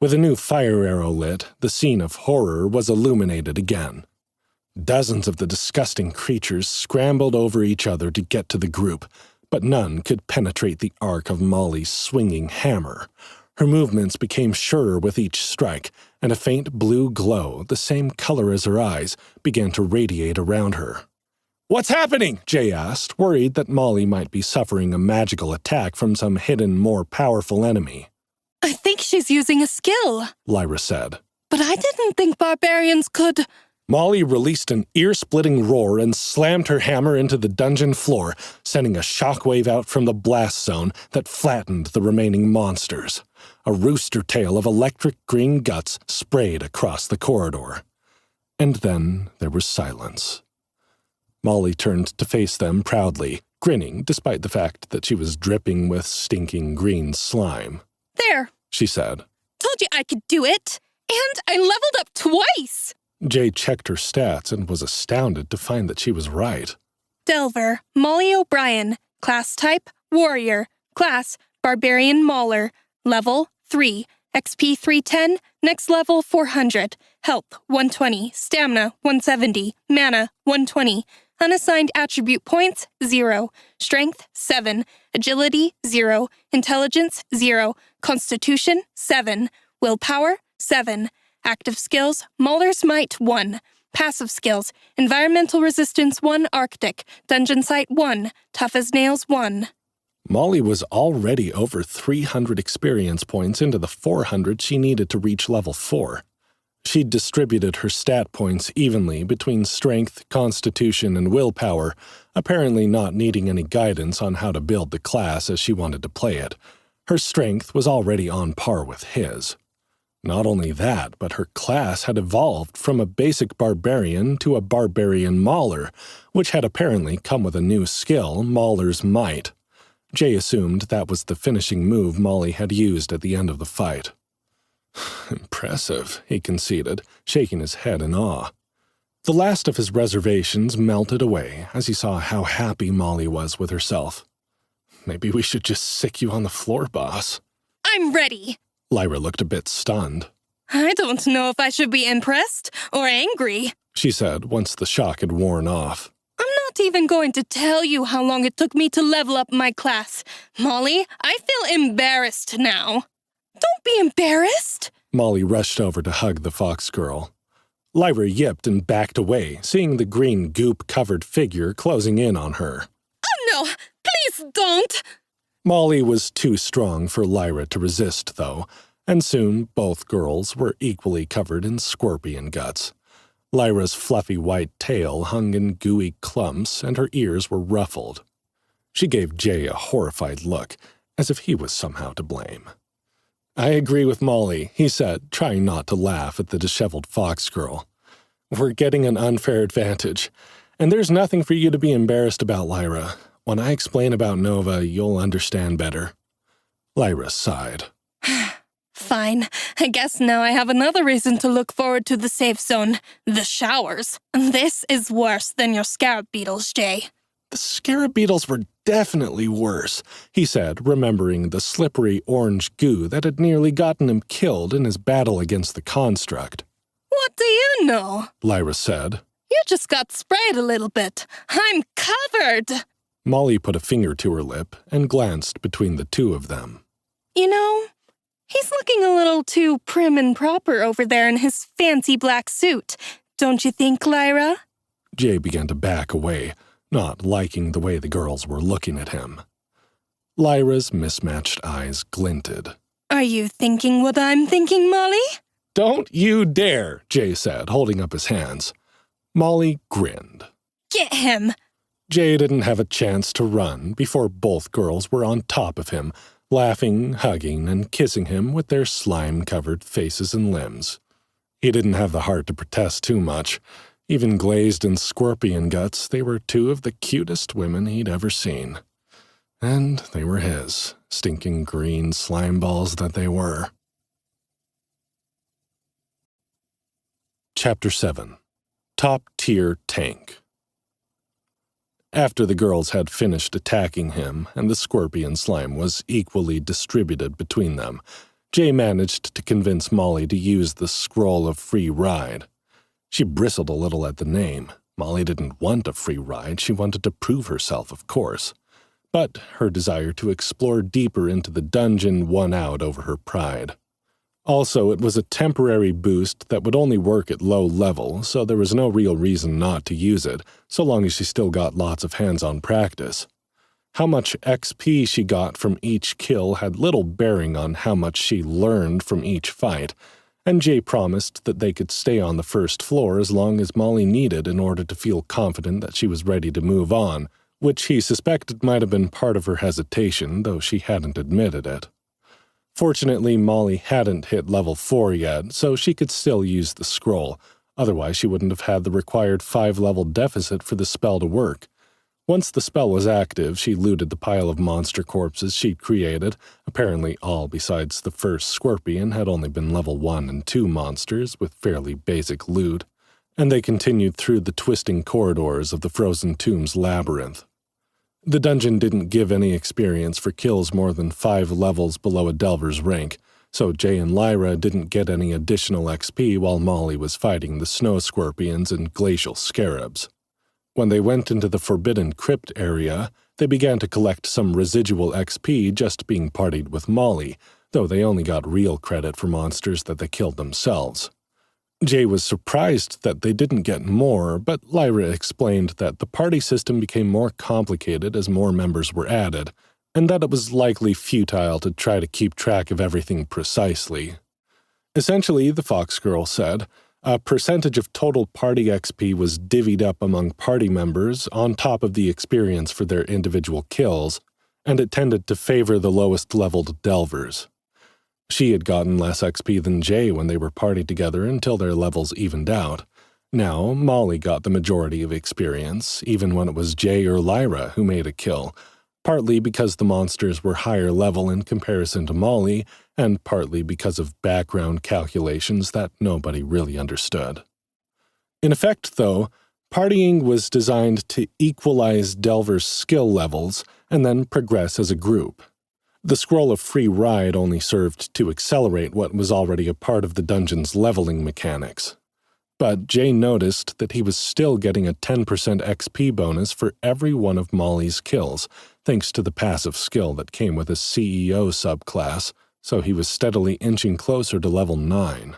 With a new fire arrow lit, the scene of horror was illuminated again. Dozens of the disgusting creatures scrambled over each other to get to the group, but none could penetrate the arc of Molly's swinging hammer. Her movements became surer with each strike, and a faint blue glow, the same color as her eyes, began to radiate around her. What's happening? Jay asked, worried that Molly might be suffering a magical attack from some hidden, more powerful enemy. I think she's using a skill, Lyra said. But I didn't think barbarians could... Molly released an ear-splitting roar and slammed her hammer into the dungeon floor, sending a shockwave out from the blast zone that flattened the remaining monsters. A rooster tail of electric green guts sprayed across the corridor. And then there was silence. Molly turned to face them proudly, grinning despite the fact that she was dripping with stinking green slime. There, she said. Told you I could do it. And I leveled up twice. Jay checked her stats and was astounded to find that she was right. Delver, Molly O'Brien. Class type, warrior. Class, barbarian mauler. Level 3. XP 310, next level 400. Health 120, Stamina 170, Mana 120. Unassigned attribute points 0. Strength 7. Agility 0. Intelligence 0. Constitution 7. Willpower 7. Active skills Mauler's Might 1. Passive skills Environmental Resistance 1 Arctic. Dungeon Sight 1. Tough as Nails 1. Molly was already over 300 experience points into the 400 she needed to reach level 4. She'd distributed her stat points evenly between strength, constitution, and willpower, apparently not needing any guidance on how to build the class as she wanted to play it. Her strength was already on par with his. Not only that, but her class had evolved from a basic barbarian to a barbarian mauler, which had apparently come with a new skill, Mauler's Might. Jay assumed that was the finishing move Molly had used at the end of the fight. Impressive, he conceded, shaking his head in awe. The last of his reservations melted away as he saw how happy Molly was with herself. Maybe we should just sick you on the floor, boss. I'm ready. Lyra looked a bit stunned. I don't know if I should be impressed or angry, she said once the shock had worn off. I'm not even going to tell you how long it took me to level up my class. Molly, I feel embarrassed now. Don't be embarrassed. Molly rushed over to hug the fox girl. Lyra yipped and backed away, seeing the green goop-covered figure closing in on her. Oh no, please don't. Molly was too strong for Lyra to resist, though, and soon both girls were equally covered in scorpion guts. Lyra's fluffy white tail hung in gooey clumps, and her ears were ruffled. She gave Jay a horrified look, as if he was somehow to blame. I agree with Molly, he said, trying not to laugh at the disheveled fox girl. We're getting an unfair advantage, and there's nothing for you to be embarrassed about, Lyra. When I explain about Nova, you'll understand better. Lyra sighed. Fine. I guess now I have another reason to look forward to the safe zone. The showers. This is worse than your scarab beetles, Jay. The scarab beetles were definitely worse, he said, remembering the slippery orange goo that had nearly gotten him killed in his battle against the construct. What do you know? Lyra said. You just got sprayed a little bit. I'm covered. Molly put a finger to her lip and glanced between the two of them. You know, he's looking a little too prim and proper over there in his fancy black suit. Don't you think, Lyra? Jay began to back away, not liking the way the girls were looking at him. Lyra's mismatched eyes glinted. Are you thinking what I'm thinking, Molly? Don't you dare, Jay said, holding up his hands. Molly grinned. Get him! Jay didn't have a chance to run before both girls were on top of him, laughing, hugging, and kissing him with their slime-covered faces and limbs. He didn't have the heart to protest too much. Even glazed in scorpion guts, they were two of the cutest women he'd ever seen. And they were his, stinking green slime balls that they were. Chapter 7. Top-Tier Tank. After the girls had finished attacking him and the scorpion slime was equally distributed between them, Jay managed to convince Molly to use the scroll of free ride. She bristled a little at the name. Molly didn't want a free ride, she wanted to prove herself, of course. But her desire to explore deeper into the dungeon won out over her pride. Also, it was a temporary boost that would only work at low level, so there was no real reason not to use it, so long as she still got lots of hands-on practice. How much XP she got from each kill had little bearing on how much she learned from each fight, and Jay promised that they could stay on the first floor as long as Molly needed in order to feel confident that she was ready to move on, which he suspected might have been part of her hesitation, though she hadn't admitted it. Fortunately, Molly hadn't hit level 4 yet, so she could still use the scroll, otherwise she wouldn't have had the required 5-level deficit for the spell to work. Once the spell was active, she looted the pile of monster corpses she'd created. Apparently all besides the first scorpion had only been level 1 and 2 monsters with fairly basic loot, and they continued through the twisting corridors of the Frozen Tombs labyrinth. The dungeon didn't give any experience for kills more than 5 levels below a Delver's rank, so Jay and Lyra didn't get any additional XP while Molly was fighting the snow scorpions and glacial scarabs. When they went into the Forbidden Crypt area, they began to collect some residual XP just being partied with Molly, though they only got real credit for monsters that they killed themselves. Jay was surprised that they didn't get more, but Lyra explained that the party system became more complicated as more members were added, and that it was likely futile to try to keep track of everything precisely. Essentially, the Fox Girl said, a percentage of total party XP was divvied up among party members on top of the experience for their individual kills, and it tended to favor the lowest-leveled Delvers. She had gotten less XP than Jay when they were partied together until their levels evened out. Now, Molly got the majority of experience, even when it was Jay or Lyra who made a kill, partly because the monsters were higher level in comparison to Molly, and partly because of background calculations that nobody really understood. In effect, though, partying was designed to equalize Delver's skill levels and then progress as a group. The Scroll of Free Ride only served to accelerate what was already a part of the dungeon's leveling mechanics. But Jay noticed that he was still getting a 10% XP bonus for every one of Molly's kills, thanks to the passive skill that came with his CEO subclass, so he was steadily inching closer to level 9.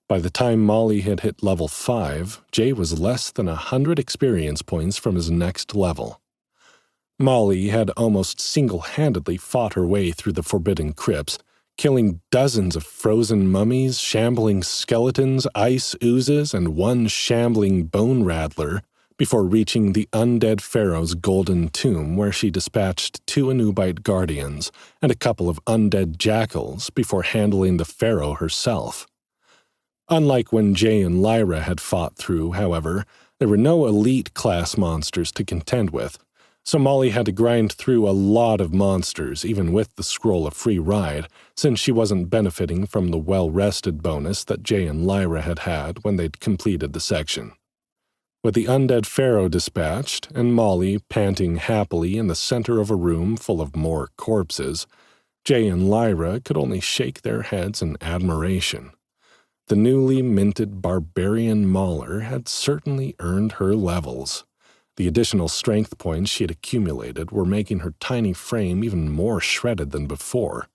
By the time Molly had hit level 5, Jay was less than 100 experience points from his next level. Molly had almost single-handedly fought her way through the Forbidden Crypts, killing dozens of frozen mummies, shambling skeletons, ice oozes, and one shambling bone rattler before reaching the undead pharaoh's golden tomb, where she dispatched 2 Anubite guardians and a couple of undead jackals before handling the pharaoh herself. Unlike when Jay and Lyra had fought through, however, there were no elite-class monsters to contend with, so Molly had to grind through a lot of monsters even with the Scroll of Free Ride, since she wasn't benefiting from the well-rested bonus that Jay and Lyra had when they'd completed the section. With the undead pharaoh dispatched, and Molly panting happily in the center of a room full of more corpses, Jay and Lyra could only shake their heads in admiration. The newly minted barbarian Mauler had certainly earned her levels. The additional strength points she had accumulated were making her tiny frame even more shredded than before.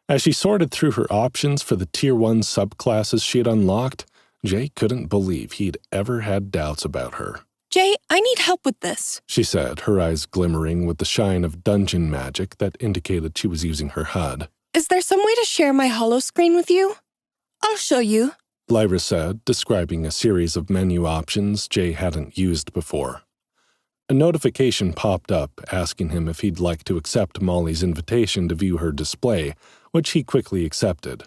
As she sorted through her options for the Tier 1 subclasses she had unlocked, Jay couldn't believe he'd ever had doubts about her. Jay, I need help with this, she said, her eyes glimmering with the shine of dungeon magic that indicated she was using her HUD. Is there some way to share my holoscreen with you? I'll show you, Lyra said, describing a series of menu options Jay hadn't used before. A notification popped up asking him if he'd like to accept Molly's invitation to view her display, which he quickly accepted.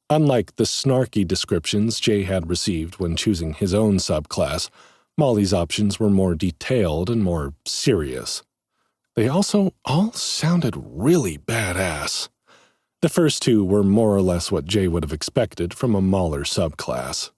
Unlike the snarky descriptions Jay had received when choosing his own subclass, Molly's options were more detailed and more serious. They also all sounded really badass. The first 2 were more or less what Jay would have expected from a Mauler subclass.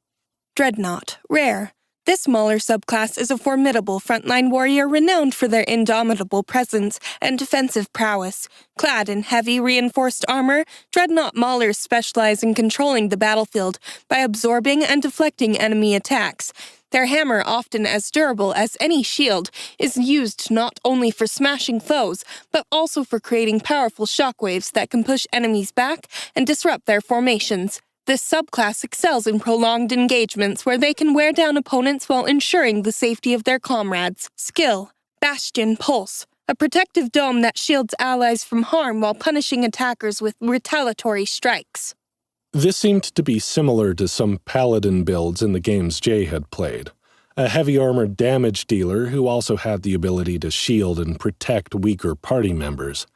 Dreadnought, rare. This Mauler subclass is a formidable frontline warrior renowned for their indomitable presence and defensive prowess. Clad in heavy reinforced armor, Dreadnought Maulers specialize in controlling the battlefield by absorbing and deflecting enemy attacks. Their hammer, often as durable as any shield, is used not only for smashing foes, but also for creating powerful shockwaves that can push enemies back and disrupt their formations. This subclass excels in prolonged engagements where they can wear down opponents while ensuring the safety of their comrades. Skill, Bastion Pulse, a protective dome that shields allies from harm while punishing attackers with retaliatory strikes. This seemed to be similar to some paladin builds in the games Jay had played. A heavy armor damage dealer who also had the ability to shield and protect weaker party members.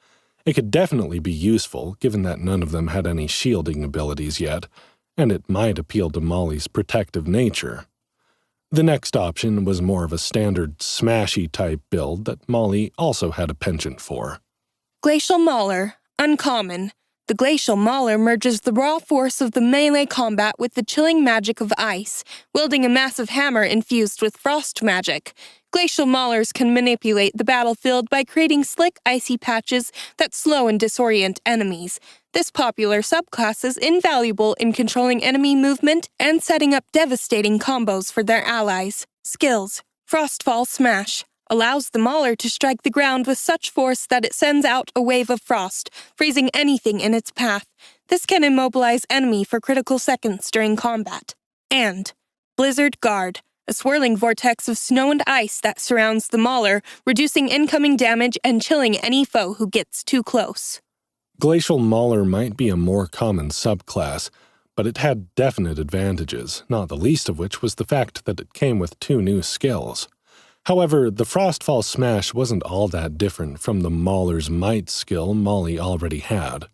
It could definitely be useful, given that none of them had any shielding abilities yet, and it might appeal to Molly's protective nature. The next option was more of a standard smashy-type build that Molly also had a penchant for. Glacial Mauler, uncommon. The Glacial Mauler merges the raw force of the melee combat with the chilling magic of ice, wielding a massive hammer infused with frost magic. Glacial maulers can manipulate the battlefield by creating slick, icy patches that slow and disorient enemies. This popular subclass is invaluable in controlling enemy movement and setting up devastating combos for their allies. Skills. Frostfall Smash allows the mauler to strike the ground with such force that it sends out a wave of frost, freezing anything in its path. This can immobilize enemy for critical seconds during combat. And Blizzard Guard, a swirling vortex of snow and ice that surrounds the mauler, reducing incoming damage and chilling any foe who gets too close. Glacial Mauler might be a more common subclass, but it had definite advantages, not the least of which was the fact that it came with 2 new skills. However, the Frostfall Smash wasn't all that different from the Mauler's Might skill Molly already had.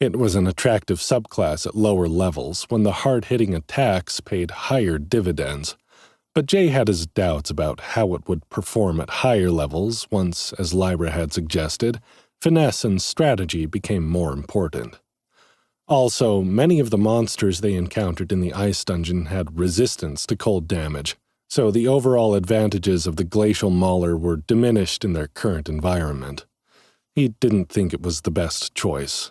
It was an attractive subclass at lower levels when the hard-hitting attacks paid higher dividends. But Jay had his doubts about how it would perform at higher levels once, as Lyra had suggested, finesse and strategy became more important. Also, many of the monsters they encountered in the ice dungeon had resistance to cold damage, so the overall advantages of the Glacial Mauler were diminished in their current environment. He didn't think it was the best choice.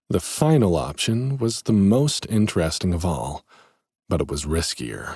The final option was the most interesting of all, but it was riskier.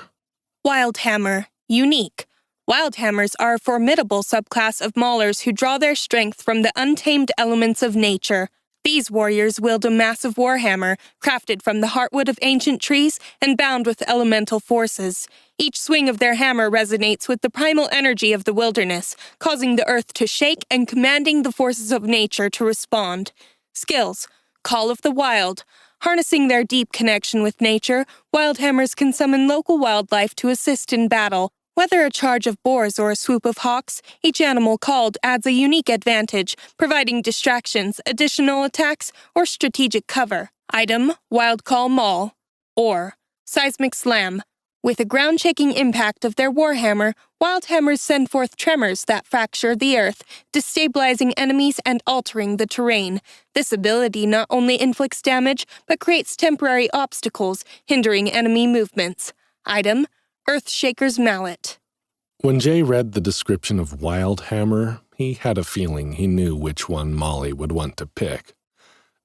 Wildhammer. Unique. Wildhammers are a formidable subclass of maulers who draw their strength from the untamed elements of nature. These warriors wield a massive warhammer, crafted from the heartwood of ancient trees and bound with elemental forces. Each swing of their hammer resonates with the primal energy of the wilderness, causing the earth to shake and commanding the forces of nature to respond. Skills. Call of the Wild. Harnessing their deep connection with nature, wildhammers can summon local wildlife to assist in battle. Whether a charge of boars or a swoop of hawks, each animal called adds a unique advantage, providing distractions, additional attacks, or strategic cover. Item, Wild Call Maul. Or, Seismic Slam. With a ground-shaking impact of their warhammer, wildhammers send forth tremors that fracture the earth, destabilizing enemies and altering the terrain. This ability not only inflicts damage, but creates temporary obstacles, hindering enemy movements. Item, Earthshaker's Mallet. When Jay read the description of Wildhammer, he had a feeling he knew which one Molly would want to pick.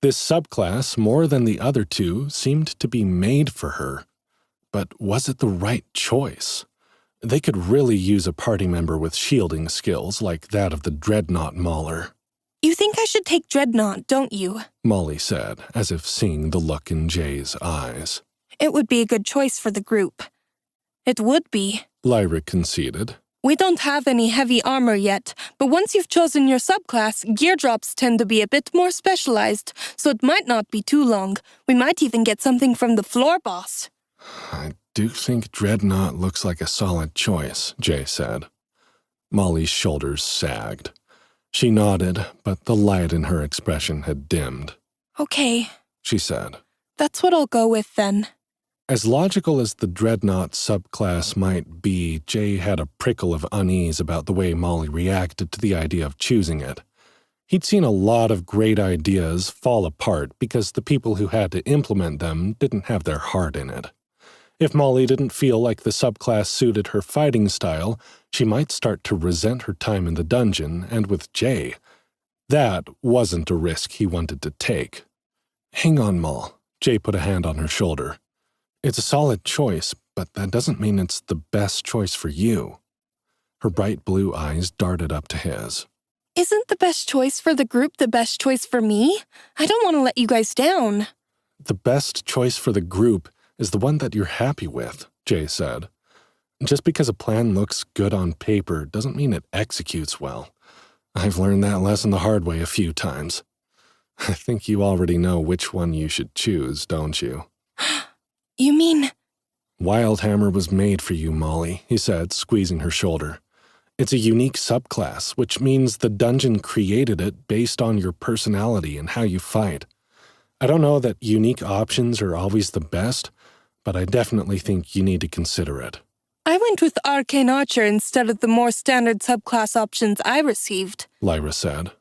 This subclass, more than the other 2, seemed to be made for her. But was it the right choice? They could really use a party member with shielding skills like that of the Dreadnought Mauler. You think I should take Dreadnought, don't you? Molly said, as if seeing the look in Jay's eyes. It would be a good choice for the group. It would be, Lyra conceded. We don't have any heavy armor yet, but once you've chosen your subclass, gear drops tend to be a bit more specialized, so it might not be too long. We might even get something from the floor boss. I do think Dreadnought looks like a solid choice, Jay said. Molly's shoulders sagged. She nodded, but the light in her expression had dimmed. Okay, she said. That's what I'll go with then. As logical as the Dreadnought subclass might be, Jay had a prickle of unease about the way Molly reacted to the idea of choosing it. He'd seen a lot of great ideas fall apart because the people who had to implement them didn't have their heart in it. If Molly didn't feel like the subclass suited her fighting style, she might start to resent her time in the dungeon and with Jay. That wasn't a risk he wanted to take. Hang on, Moll. Jay put a hand on her shoulder. It's a solid choice, but that doesn't mean it's the best choice for you. Her bright blue eyes darted up to his. Isn't the best choice for the group the best choice for me? I don't want to let you guys down. The best choice for the group is the one that you're happy with, Jay said. Just because a plan looks good on paper doesn't mean it executes well. I've learned that lesson the hard way a few times. I think you already know which one you should choose, don't you? You mean? Wildhammer was made for you, Molly, he said, squeezing her shoulder. It's a unique subclass, which means the dungeon created it based on your personality and how you fight. I don't know that unique options are always the best, but I definitely think you need to consider it. I went with Arcane Archer instead of the more standard subclass options I received, Lyra said.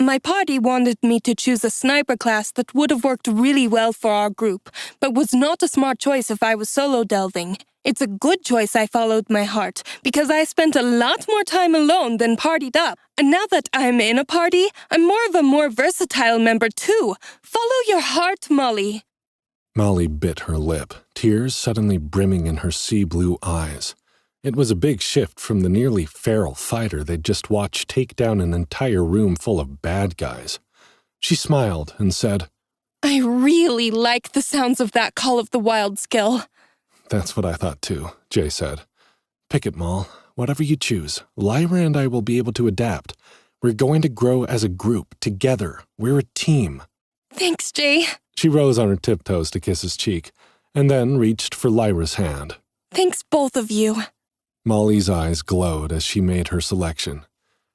My party wanted me to choose a sniper class that would have worked really well for our group, but was not a smart choice if I was solo delving. It's a good choice I followed my heart, because I spent a lot more time alone than partied up. And now that I'm in a party, I'm more versatile member too. Follow your heart, Molly. Molly bit her lip, tears suddenly brimming in her sea-blue eyes. It was a big shift from the nearly feral fighter they'd just watched take down an entire room full of bad guys. She smiled and said, I really like the sounds of that Call of the Wild skill. That's what I thought too, Jay said. Pick it, Moll. Whatever you choose, Lyra and I will be able to adapt. We're going to grow as a group, together. We're a team. Thanks, Jay. She rose on her tiptoes to kiss his cheek, and then reached for Lyra's hand. Thanks, both of you. Molly's eyes glowed as she made her selection.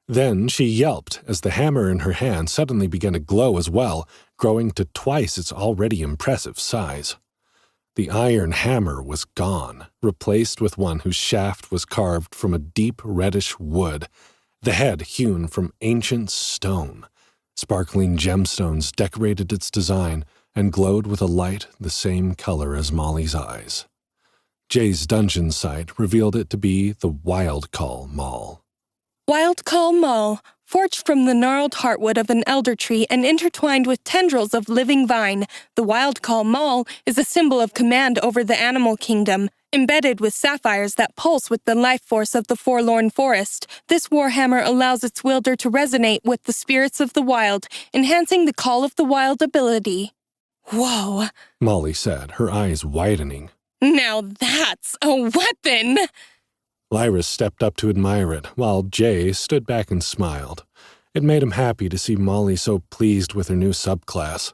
Then she yelped as the hammer in her hand suddenly began to glow as well, growing to twice its already impressive size. The iron hammer was gone, replaced with one whose shaft was carved from a deep reddish wood, the head hewn from ancient stone. Sparkling gemstones decorated its design and glowed with a light the same color as Molly's eyes. Jay's dungeon sight revealed it to be the Wild Call Maul. Wild Call Maul, forged from the gnarled heartwood of an elder tree and intertwined with tendrils of living vine, the Wild Call Maul is a symbol of command over the animal kingdom. Embedded with sapphires that pulse with the life force of the forlorn forest, this warhammer allows its wielder to resonate with the spirits of the wild, enhancing the Call of the Wild ability. Whoa, Molly said, her eyes widening. Now that's a weapon! Lyra stepped up to admire it, while Jay stood back and smiled. It made him happy to see Molly so pleased with her new subclass.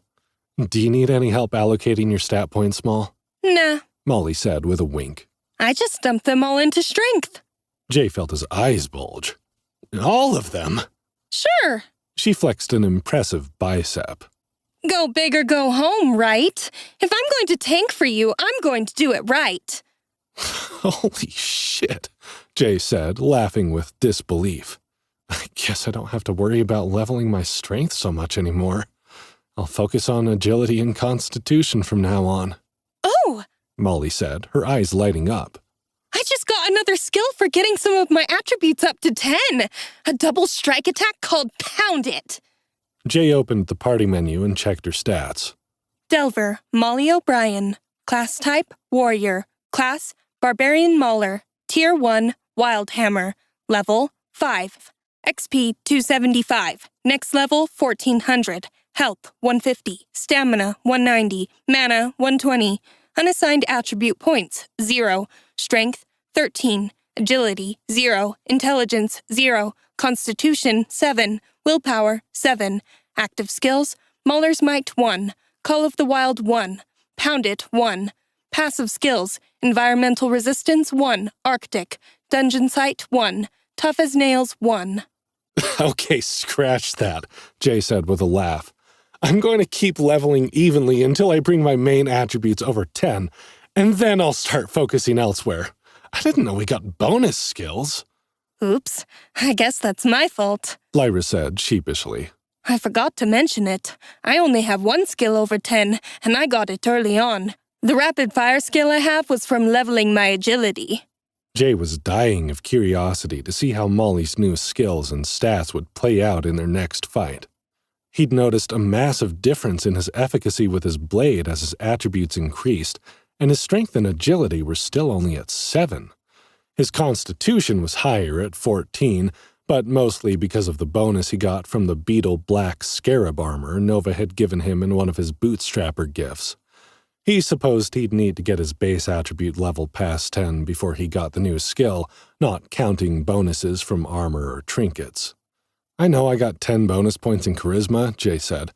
Do you need any help allocating your stat points, Moll? Nah, Molly said with a wink. I just dumped them all into strength. Jay felt his eyes bulge. All of them? Sure. She flexed an impressive bicep. Go big or go home, right? If I'm going to tank for you, I'm going to do it right. Holy shit, Jay said, laughing with disbelief. I guess I don't have to worry about leveling my strength so much anymore. I'll focus on agility and constitution from now on. Oh! Molly said, her eyes lighting up. I just got another skill for getting some of my attributes up to 10. A double strike attack called Pound It. Jay opened the party menu and checked her stats. Delver, Molly O'Brien. Class type, Warrior. Class, Barbarian Mauler. Tier 1, Wild Hammer. Level, 5. XP, 275. Next level, 1400. Health, 150. Stamina, 190. Mana, 120. Unassigned attribute points, 0. Strength, 13. Agility, 0. Intelligence, 0. Constitution, 7. Willpower, 7. Active skills, Mauler's Might, 1. Call of the Wild, 1. Pound It, 1. Passive skills, Environmental Resistance, 1. Arctic. Dungeon Sight, 1. Tough as Nails, 1. Okay, scratch that, Jay said with a laugh. I'm going to keep leveling evenly until I bring my main attributes over 10, and then I'll start focusing elsewhere. I didn't know we got bonus skills. Oops, I guess that's my fault. Lyra said sheepishly. I forgot to mention it. I only have one skill over 10, and I got it early on. The rapid fire skill I have was from leveling my agility. Jay was dying of curiosity to see how Molly's new skills and stats would play out in their next fight. He'd noticed a massive difference in his efficacy with his blade as his attributes increased, and his strength and agility were still only at 7. His constitution was higher at 14, but mostly because of the bonus he got from the beetle black scarab armor Nova had given him in one of his bootstrapper gifts. He supposed he'd need to get his base attribute level past 10 before he got the new skill, not counting bonuses from armor or trinkets. I know I got 10 bonus points in charisma, Jay said,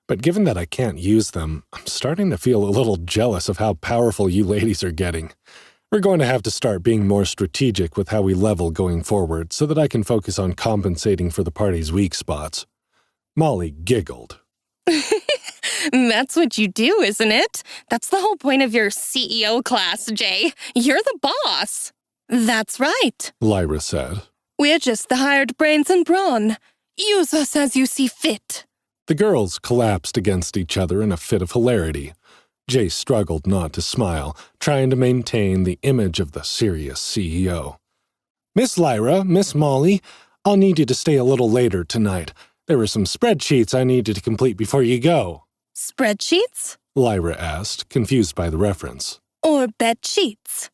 but given that I can't use them, I'm starting to feel a little jealous of how powerful you ladies are getting. We're going to have to start being more strategic with how we level going forward so that I can focus on compensating for the party's weak spots. Molly giggled. That's what you do, isn't it? That's the whole point of your CEO class, Jay. You're the boss. That's right, Lyra said. We're just the hired brains and brawn. Use us as you see fit. The girls collapsed against each other in a fit of hilarity. Jay struggled not to smile, trying to maintain the image of the serious CEO. Miss Lyra, Miss Molly, I'll need you to stay a little later tonight. There were some spreadsheets I needed to complete before you go. Spreadsheets? Lyra asked, confused by the reference. Or bed sheets?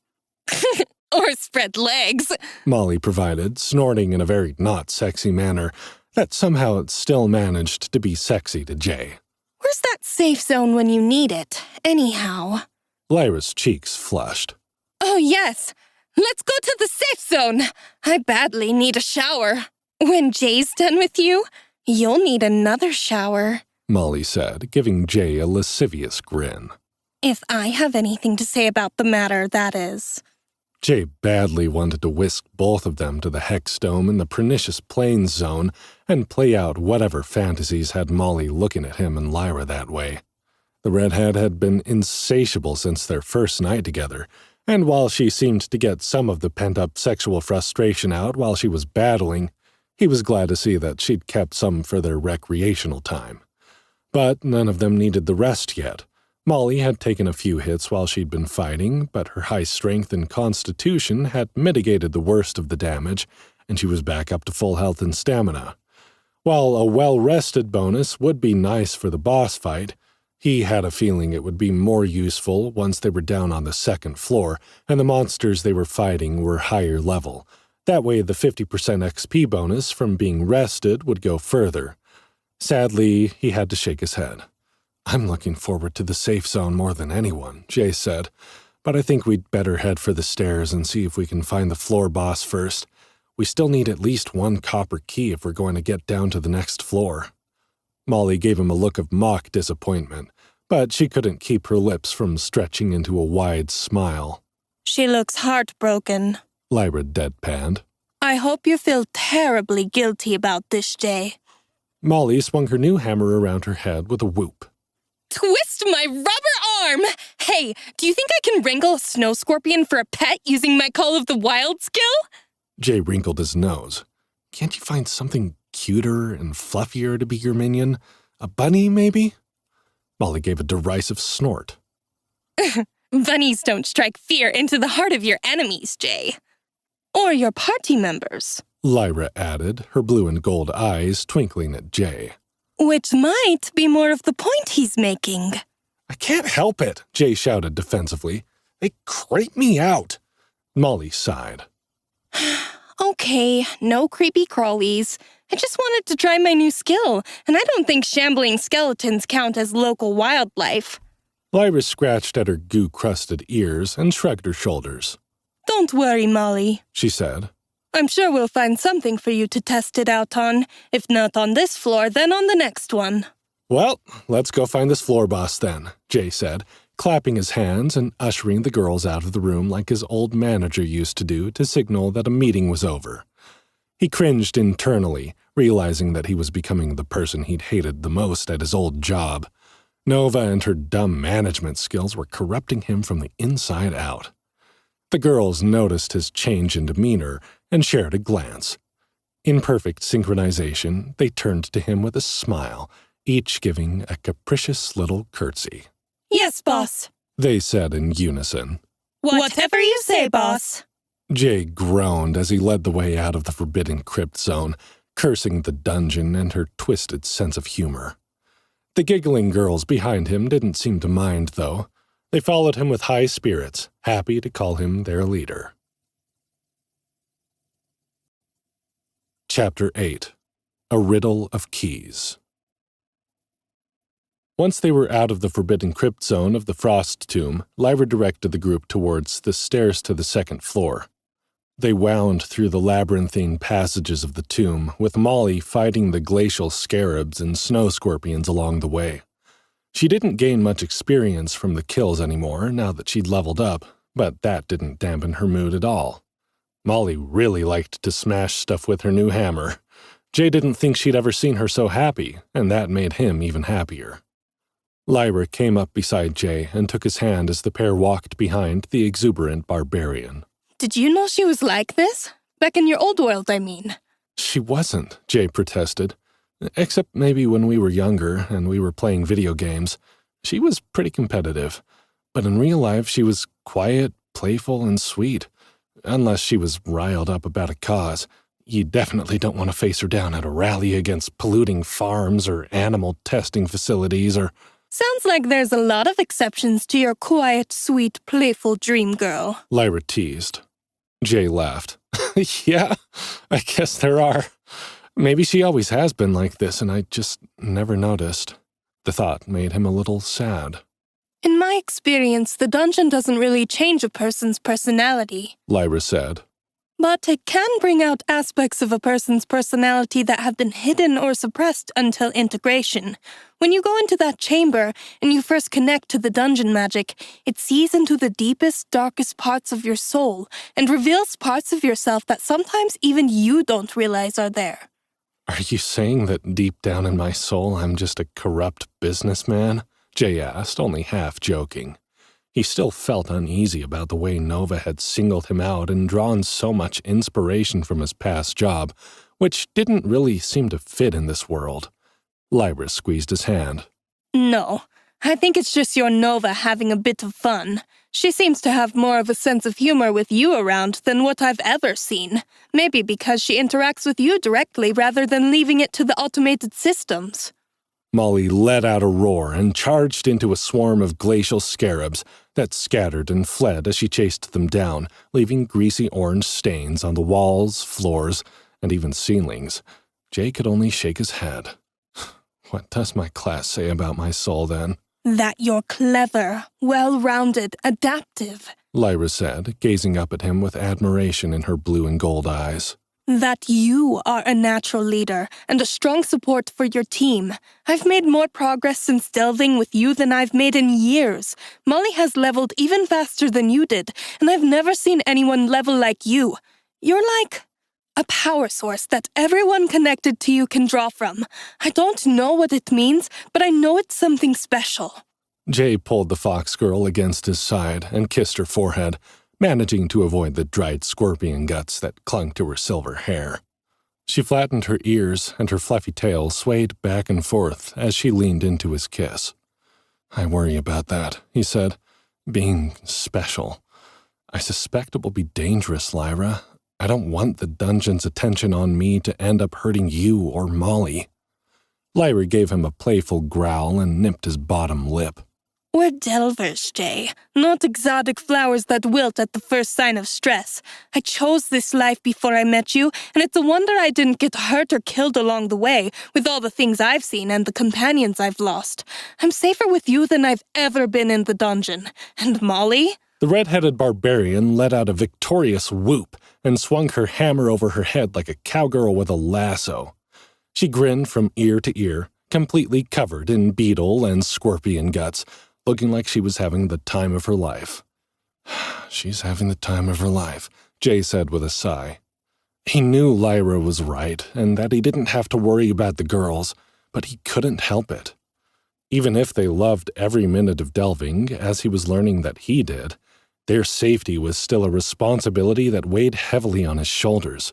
Or spread legs, Molly provided, snorting in a very not sexy manner that somehow it still managed to be sexy to Jay. Where's that safe zone when you need it, anyhow? Lyra's cheeks flushed. Oh, yes. Let's go to the safe zone. I badly need a shower. When Jay's done with you, you'll need another shower, Molly said, giving Jay a lascivious grin. If I have anything to say about the matter, that is. Jay badly wanted to whisk both of them to the Hex Dome in the Pernicious Plains zone and play out whatever fantasies had Molly looking at him and Lyra that way. The redhead had been insatiable since their first night together, and while she seemed to get some of the pent-up sexual frustration out while she was battling, he was glad to see that she'd kept some for their recreational time. But none of them needed the rest yet. Molly had taken a few hits while she'd been fighting, but her high strength and constitution had mitigated the worst of the damage, and she was back up to full health and stamina. While a well-rested bonus would be nice for the boss fight, he had a feeling it would be more useful once they were down on the second floor and the monsters they were fighting were higher level. That way the 50% XP bonus from being rested would go further. Sadly, he had to shake his head. I'm looking forward to the safe zone more than anyone, Jay said, but I think we'd better head for the stairs and see if we can find the floor boss first. We still need at least one copper key if we're going to get down to the next floor. Molly gave him a look of mock disappointment, but she couldn't keep her lips from stretching into a wide smile. She looks heartbroken, Lyra deadpanned. I hope you feel terribly guilty about this, Jay. Molly swung her new hammer around her head with a whoop. Twist my rubber arm! Hey, do you think I can wrangle a snow scorpion for a pet using my Call of the Wild skill? Jay wrinkled his nose. Can't you find something cuter and fluffier to be your minion? A bunny, maybe? Molly gave a derisive snort. Bunnies don't strike fear into the heart of your enemies, Jay. Or your party members. Lyra added, her blue and gold eyes twinkling at Jay. Which might be more of the point he's making. I can't help it, Jay shouted defensively. They creep me out. Molly sighed. Okay, no creepy crawlies. I just wanted to try my new skill, and I don't think shambling skeletons count as local wildlife. Lyra scratched at her goo-crusted ears and shrugged her shoulders. Don't worry, Molly, she said. I'm sure we'll find something for you to test it out on. If not on this floor, then on the next one. Well, let's go find this floor boss then, Jay said, clapping his hands and ushering the girls out of the room like his old manager used to do to signal that a meeting was over. He cringed internally, realizing that he was becoming the person he'd hated the most at his old job. Nova and her dumb management skills were corrupting him from the inside out. The girls noticed his change in demeanor and shared a glance. In perfect synchronization, they turned to him with a smile, each giving a capricious little curtsy. Yes, boss, they said in unison. Whatever you say, boss. Jay groaned as he led the way out of the forbidden crypt zone, cursing the dungeon and her twisted sense of humor. The giggling girls behind him didn't seem to mind, though. They followed him with high spirits, happy to call him their leader. Chapter 8. A Riddle of Keys. Once they were out of the forbidden crypt zone of the Frost Tomb, Lyra directed the group towards the stairs to the second floor. They wound through the labyrinthine passages of the tomb, with Molly fighting the glacial scarabs and snow scorpions along the way. She didn't gain much experience from the kills anymore now that she'd leveled up, but that didn't dampen her mood at all. Molly really liked to smash stuff with her new hammer. Jay didn't think she'd ever seen her so happy, and that made him even happier. Lyra came up beside Jay and took his hand as the pair walked behind the exuberant barbarian. Did you know she was like this? Back in your old world, I mean. She wasn't, Jay protested. Except maybe when we were younger and we were playing video games. She was pretty competitive, but in real life she was quiet, playful, and sweet. Unless she was riled up about a cause, you definitely don't want to face her down at a rally against polluting farms or animal testing facilities or— Sounds like there's a lot of exceptions to your quiet, sweet, playful dream girl, Lyra teased. Jay laughed. Yeah, I guess there are. Maybe she always has been like this and I just never noticed. The thought made him a little sad. In my experience, the dungeon doesn't really change a person's personality, Lyra said. but it can bring out aspects of a person's personality that have been hidden or suppressed until integration. When you go into that chamber and you first connect to the dungeon magic, it sees into the deepest, darkest parts of your soul and reveals parts of yourself that sometimes even you don't realize are there. Are you saying that deep down in my soul I'm just a corrupt businessman? Jay asked, only half joking. He still felt uneasy about the way Nova had singled him out and drawn so much inspiration from his past job, which didn't really seem to fit in this world. Lyra squeezed his hand. No, I think it's just your Nova having a bit of fun. She seems to have more of a sense of humor with you around than what I've ever seen. Maybe because she interacts with you directly rather than leaving it to the automated systems. Molly let out a roar and charged into a swarm of glacial scarabs that scattered and fled as she chased them down, leaving greasy orange stains on the walls, floors, and even ceilings. Jay could only shake his head. What does my class say about my soul, then? That you're clever, well-rounded, adaptive. Lyra said, gazing up at him with admiration in her blue and gold eyes. That you are a natural leader and a strong support for your team. I've made more progress since delving with you than I've made in years. Molly has leveled even faster than you did, and I've never seen anyone level like you. You're like a power source that everyone connected to you can draw from. I don't know what it means, but I know it's something special. Jay pulled the fox girl against his side and kissed her forehead, managing to avoid the dried scorpion guts that clung to her silver hair. She flattened her ears, and her fluffy tail swayed back and forth as she leaned into his kiss. I worry about that, he said, being special. I suspect it will be dangerous, Lyra. I don't want the dungeon's attention on me to end up hurting you or Molly. Lyra gave him a playful growl and nipped his bottom lip. We're delvers, Jay, not exotic flowers that wilt at the first sign of stress. I chose this life before I met you, and it's a wonder I didn't get hurt or killed along the way, with all the things I've seen and the companions I've lost. I'm safer with you than I've ever been in the dungeon. And Molly? The red-headed barbarian let out a victorious whoop and swung her hammer over her head like a cowgirl with a lasso. She grinned from ear to ear, completely covered in beetle and scorpion guts, looking like she was having the time of her life. She's having the time of her life, Jay said with a sigh. He knew Lyra was right and that he didn't have to worry about the girls, but he couldn't help it. Even if they loved every minute of delving, as he was learning that he did, their safety was still a responsibility that weighed heavily on his shoulders.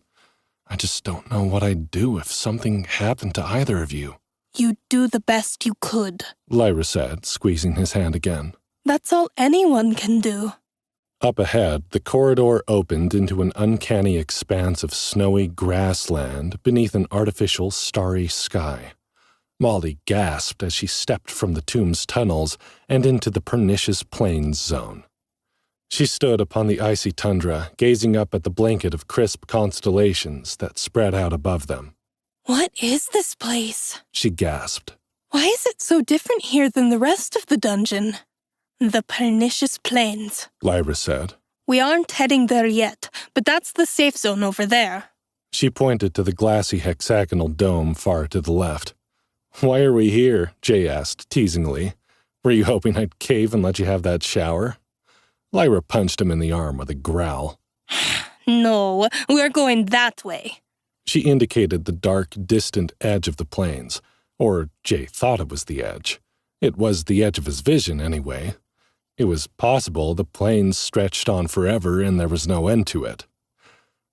I just don't know what I'd do if something happened to either of you. You'd do the best you could, Lyra said, squeezing his hand again. That's all anyone can do. Up ahead, the corridor opened into an uncanny expanse of snowy grassland beneath an artificial starry sky. Molly gasped as she stepped from the tomb's tunnels and into the pernicious plains zone. She stood upon the icy tundra, gazing up at the blanket of crisp constellations that spread out above them. What is this place? She gasped. Why is it so different here than the rest of the dungeon? The pernicious plains, Lyra said. We aren't heading there yet, but that's the safe zone over there. She pointed to the glassy hexagonal dome far to the left. Why are we here? Jay asked teasingly. Were you hoping I'd cave and let you have that shower? Lyra punched him in the arm with a growl. No, we're going that way. She indicated the dark, distant edge of the plains, or Jay thought it was the edge. It was the edge of his vision, anyway. It was possible the plains stretched on forever and there was no end to it.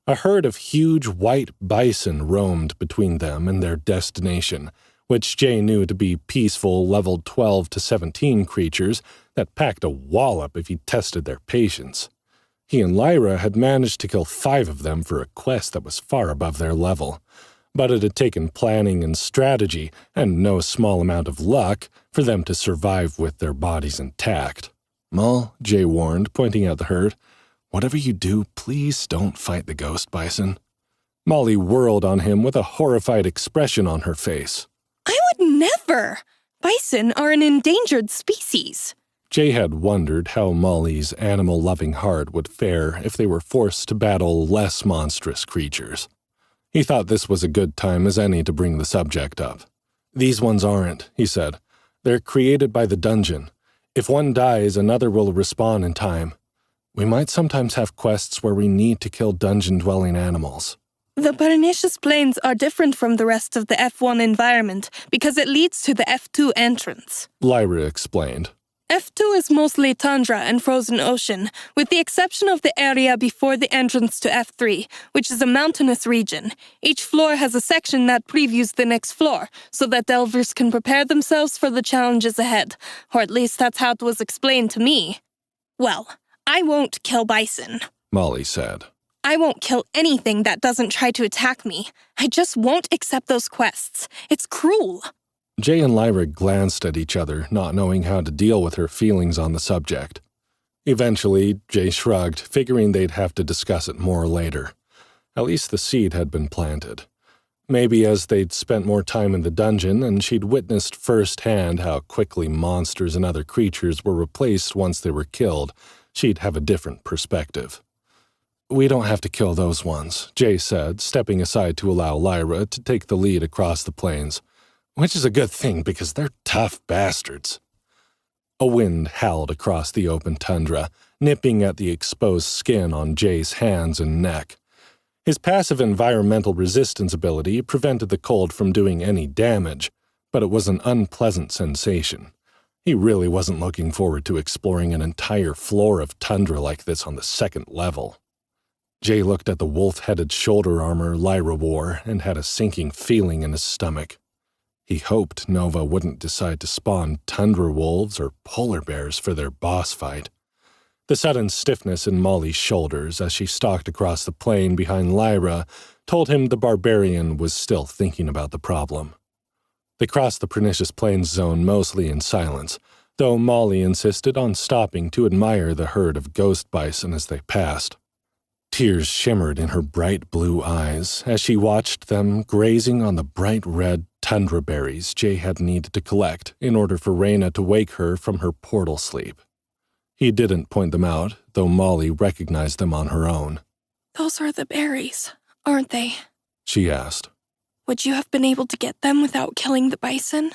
A herd of huge white bison roamed between them and their destination, which Jay knew to be peaceful level 12 to 17 creatures that packed a wallop if he tested their patience. He and Lyra had managed to kill 5 of them for a quest that was far above their level, but it had taken planning and strategy, and no small amount of luck, for them to survive with their bodies intact. "Mull," Jay warned, pointing out the herd, "whatever you do, please don't fight the ghost bison." Molly whirled on him with a horrified expression on her face. "I would never! Bison are an endangered species." Jay had wondered how Molly's animal-loving heart would fare if they were forced to battle less monstrous creatures. He thought this was a good time as any to bring the subject up. "These ones aren't," he said. "They're created by the dungeon. If one dies, another will respawn in time. We might sometimes have quests where we need to kill dungeon-dwelling animals." The pernicious plains are different from the rest of the F1 environment because it leads to the F2 entrance, Lyra explained. F2 is mostly tundra and frozen ocean, with the exception of the area before the entrance to F3, which is a mountainous region. Each floor has a section that previews the next floor, so that delvers can prepare themselves for the challenges ahead, or at least that's how it was explained to me. "Well, I won't kill bison," Molly said. "I won't kill anything that doesn't try to attack me. I just won't accept those quests. It's cruel." Jay and Lyra glanced at each other, not knowing how to deal with her feelings on the subject. Eventually, Jay shrugged, figuring they'd have to discuss it more later. At least the seed had been planted. Maybe as they'd spent more time in the dungeon and she'd witnessed firsthand how quickly monsters and other creatures were replaced once they were killed, she'd have a different perspective. "We don't have to kill those ones," Jay said, stepping aside to allow Lyra to take the lead across the plains. "Which is a good thing because they're tough bastards." A wind howled across the open tundra, nipping at the exposed skin on Jay's hands and neck. His passive environmental resistance ability prevented the cold from doing any damage, but it was an unpleasant sensation. He really wasn't looking forward to exploring an entire floor of tundra like this on the 2nd level. Jay looked at the wolf-headed shoulder armor Lyra wore and had a sinking feeling in his stomach. He hoped Nova wouldn't decide to spawn tundra wolves or polar bears for their boss fight. The sudden stiffness in Molly's shoulders as she stalked across the plain behind Lyra told him the barbarian was still thinking about the problem. They crossed the pernicious plains zone mostly in silence, though Molly insisted on stopping to admire the herd of ghost bison as they passed. Tears shimmered in her bright blue eyes as she watched them grazing on the bright red tundra berries Jay had needed to collect in order for Reyna to wake her from her portal sleep. He didn't point them out, though Molly recognized them on her own. "Those are the berries, aren't they?" she asked. "Would you have been able to get them without killing the bison?"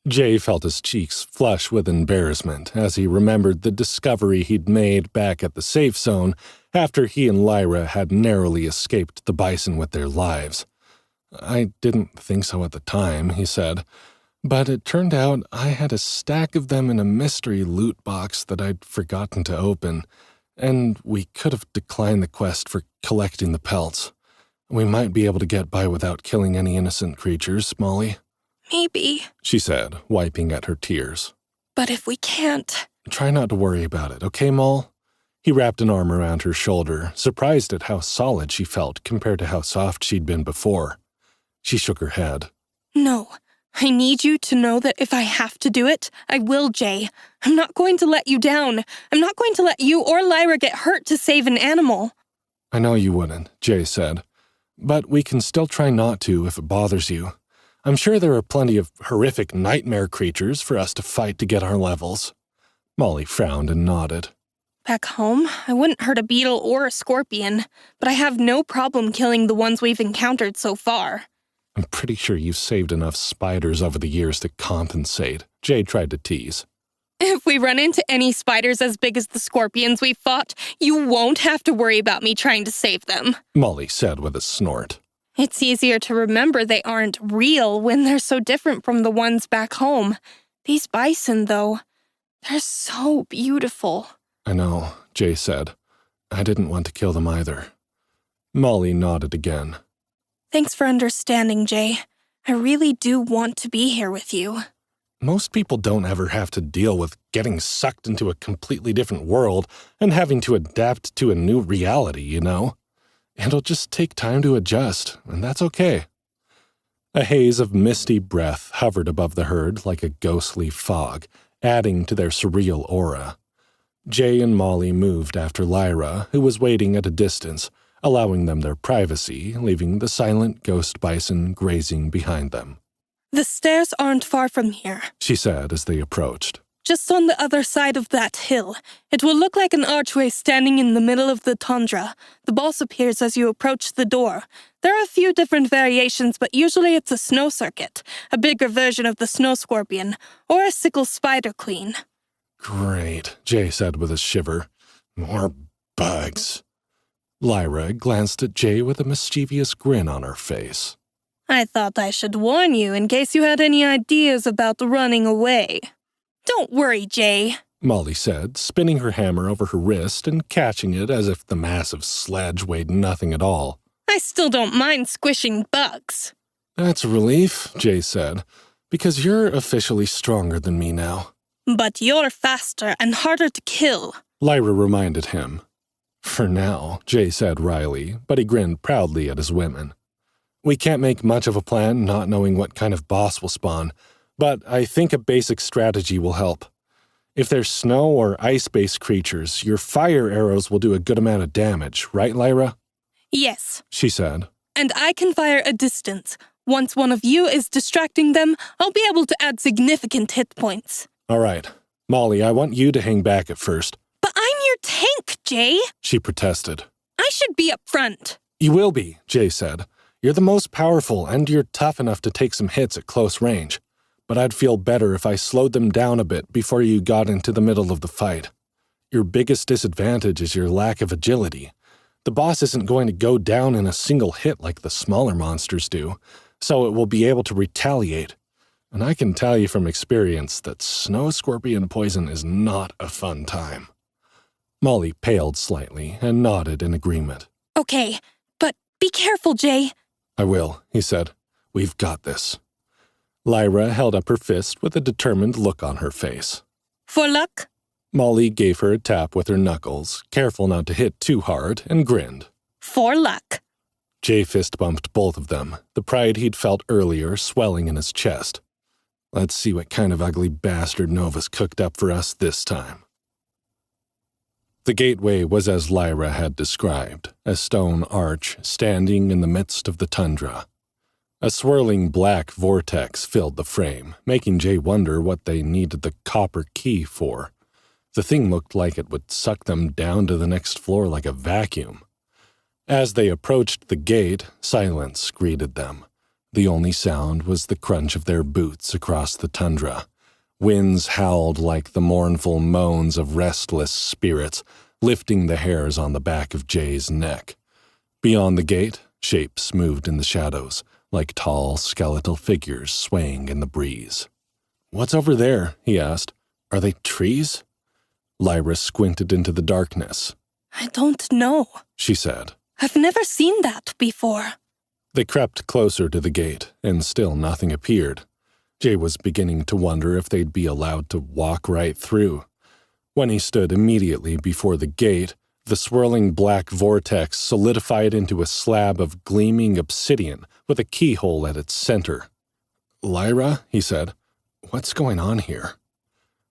Jay felt his cheeks flush with embarrassment as he remembered the discovery he'd made back at the safe zone after he and Lyra had narrowly escaped the bison with their lives. "I didn't think so at the time," he said, "but it turned out I had a stack of them in a mystery loot box that I'd forgotten to open, and we could have declined the quest for collecting the pelts. We might be able to get by without killing any innocent creatures, Molly." "Maybe," she said, wiping at her tears. "but if we can't—" "Try not to worry about it, okay, Moll?" He wrapped an arm around her shoulder, surprised at how solid she felt compared to how soft she'd been before. She shook her head. "No, I need you to know that if I have to do it, I will, Jay. I'm not going to let you down. I'm not going to let you or Lyra get hurt to save an animal." "I know you wouldn't," Jay said, "but we can still try not to if it bothers you. I'm sure there are plenty of horrific nightmare creatures for us to fight to get our levels." Molly frowned and nodded. "Back home, I wouldn't hurt a beetle or a scorpion, but I have no problem killing the ones we've encountered so far." "I'm pretty sure you've saved enough spiders over the years to compensate," Jay tried to tease. "If we run into any spiders as big as the scorpions we fought, you won't have to worry about me trying to save them," Molly said with a snort. "It's easier to remember they aren't real when they're so different from the ones back home. These bison, though, they're so beautiful." "I know," Jay said. "I didn't want to kill them either." Molly nodded again. "Thanks for understanding, Jay. I really do want to be here with you. Most people don't ever have to deal with getting sucked into a completely different world and having to adapt to a new reality, you know? It'll just take time to adjust, and that's okay. A haze of misty breath hovered above the herd like a ghostly fog, adding to their surreal aura. Jay and Molly moved after Lyra, who was waiting at a distance, allowing them their privacy, leaving the silent ghost bison grazing behind them. The stairs aren't far from here, She said as they approached. just on the other side of that hill. It will look like an archway standing in the middle of the tundra. The boss appears as you approach the door. There are a few different variations, but usually it's a snow circuit, a bigger version of the snow scorpion, or a sickle spider queen. Great, Jay said with a shiver. More bugs. Lyra glanced at Jay with a mischievous grin on her face. I thought I should warn you in case you had any ideas about running away. Don't worry, Jay, Molly said, spinning her hammer over her wrist and catching it as if the massive sledge weighed nothing at all. I still don't mind squishing bugs. That's a relief, Jay said, because you're officially stronger than me now. But you're faster and harder to kill. Lyra reminded him. For now, Jay said wryly, but he grinned proudly at his women. We can't make much of a plan not knowing what kind of boss will spawn, but I think a basic strategy will help. If there's snow or ice-based creatures, your fire arrows will do a good amount of damage, right, Lyra? Yes, She said. and I can fire a distance. Once one of you is distracting them, I'll be able to add significant hit points. All right. Molly, I want you to hang back at first, But I'm your tank, Jay. she protested. I should be up front. You will be, Jay said. You're the most powerful, and you're tough enough to take some hits at close range. But I'd feel better if I slowed them down a bit before you got into the middle of the fight. Your biggest disadvantage is your lack of agility. The boss isn't going to go down in a single hit like the smaller monsters do, so it will be able to retaliate. And I can tell you from experience that snow scorpion poison is not a fun time. Molly paled slightly and nodded in agreement. Okay, but be careful, Jay. I will, he said. We've got this. Lyra held up her fist with a determined look on her face. For luck? Molly gave her a tap with her knuckles, careful not to hit too hard, and grinned. For luck. Jay fist bumped both of them, the pride he'd felt earlier swelling in his chest. Let's see what kind of ugly bastard Nova's cooked up for us this time. The gateway was as Lyra had described, a stone arch standing in the midst of the tundra. A swirling black vortex filled the frame, making Jay wonder what they needed the copper key for. The thing looked like it would suck them down to the next floor like a vacuum. As they approached the gate, silence greeted them. The only sound was the crunch of their boots across the tundra. Winds howled like the mournful moans of restless spirits, lifting the hairs on the back of Jay's neck. Beyond the gate, shapes moved in the shadows, like tall, skeletal figures swaying in the breeze. "What's over there?" he asked. "Are they trees?" Lyra squinted into the darkness. I don't know. She said. I've never seen that before. They crept closer to the gate, and still nothing appeared. Jay was beginning to wonder if they'd be allowed to walk right through. When he stood immediately before the gate, the swirling black vortex solidified into a slab of gleaming obsidian with a keyhole at its center. "Lyra," he said, "what's going on here?"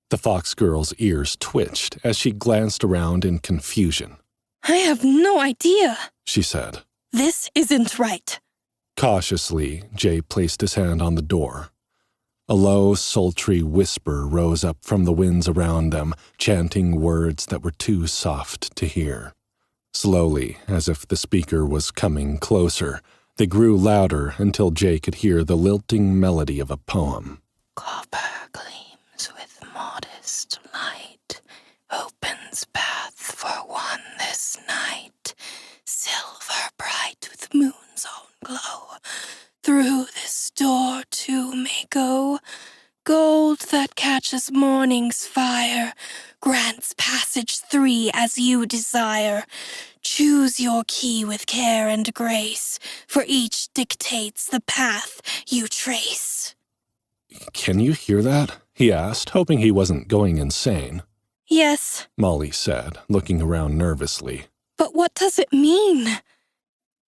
The fox girl's ears twitched as she glanced around in confusion. I have no idea. She said. This isn't right. Cautiously, Jay placed his hand on the door. A low, sultry whisper rose up from the winds around them, chanting words that were too soft to hear. Slowly, as if the speaker was coming closer, they grew louder until Jay could hear the lilting melody of a poem. Copper gleams with modest light, opens path for one this night, silver bright with moon's own glow. Through this door two may go, gold that catch such as morning's fire, grants passage 3 as you desire. Choose your key with care and grace, for each dictates the path you trace. Can you hear that? He asked, hoping he wasn't going insane. Yes, Molly said, looking around nervously. but what does it mean?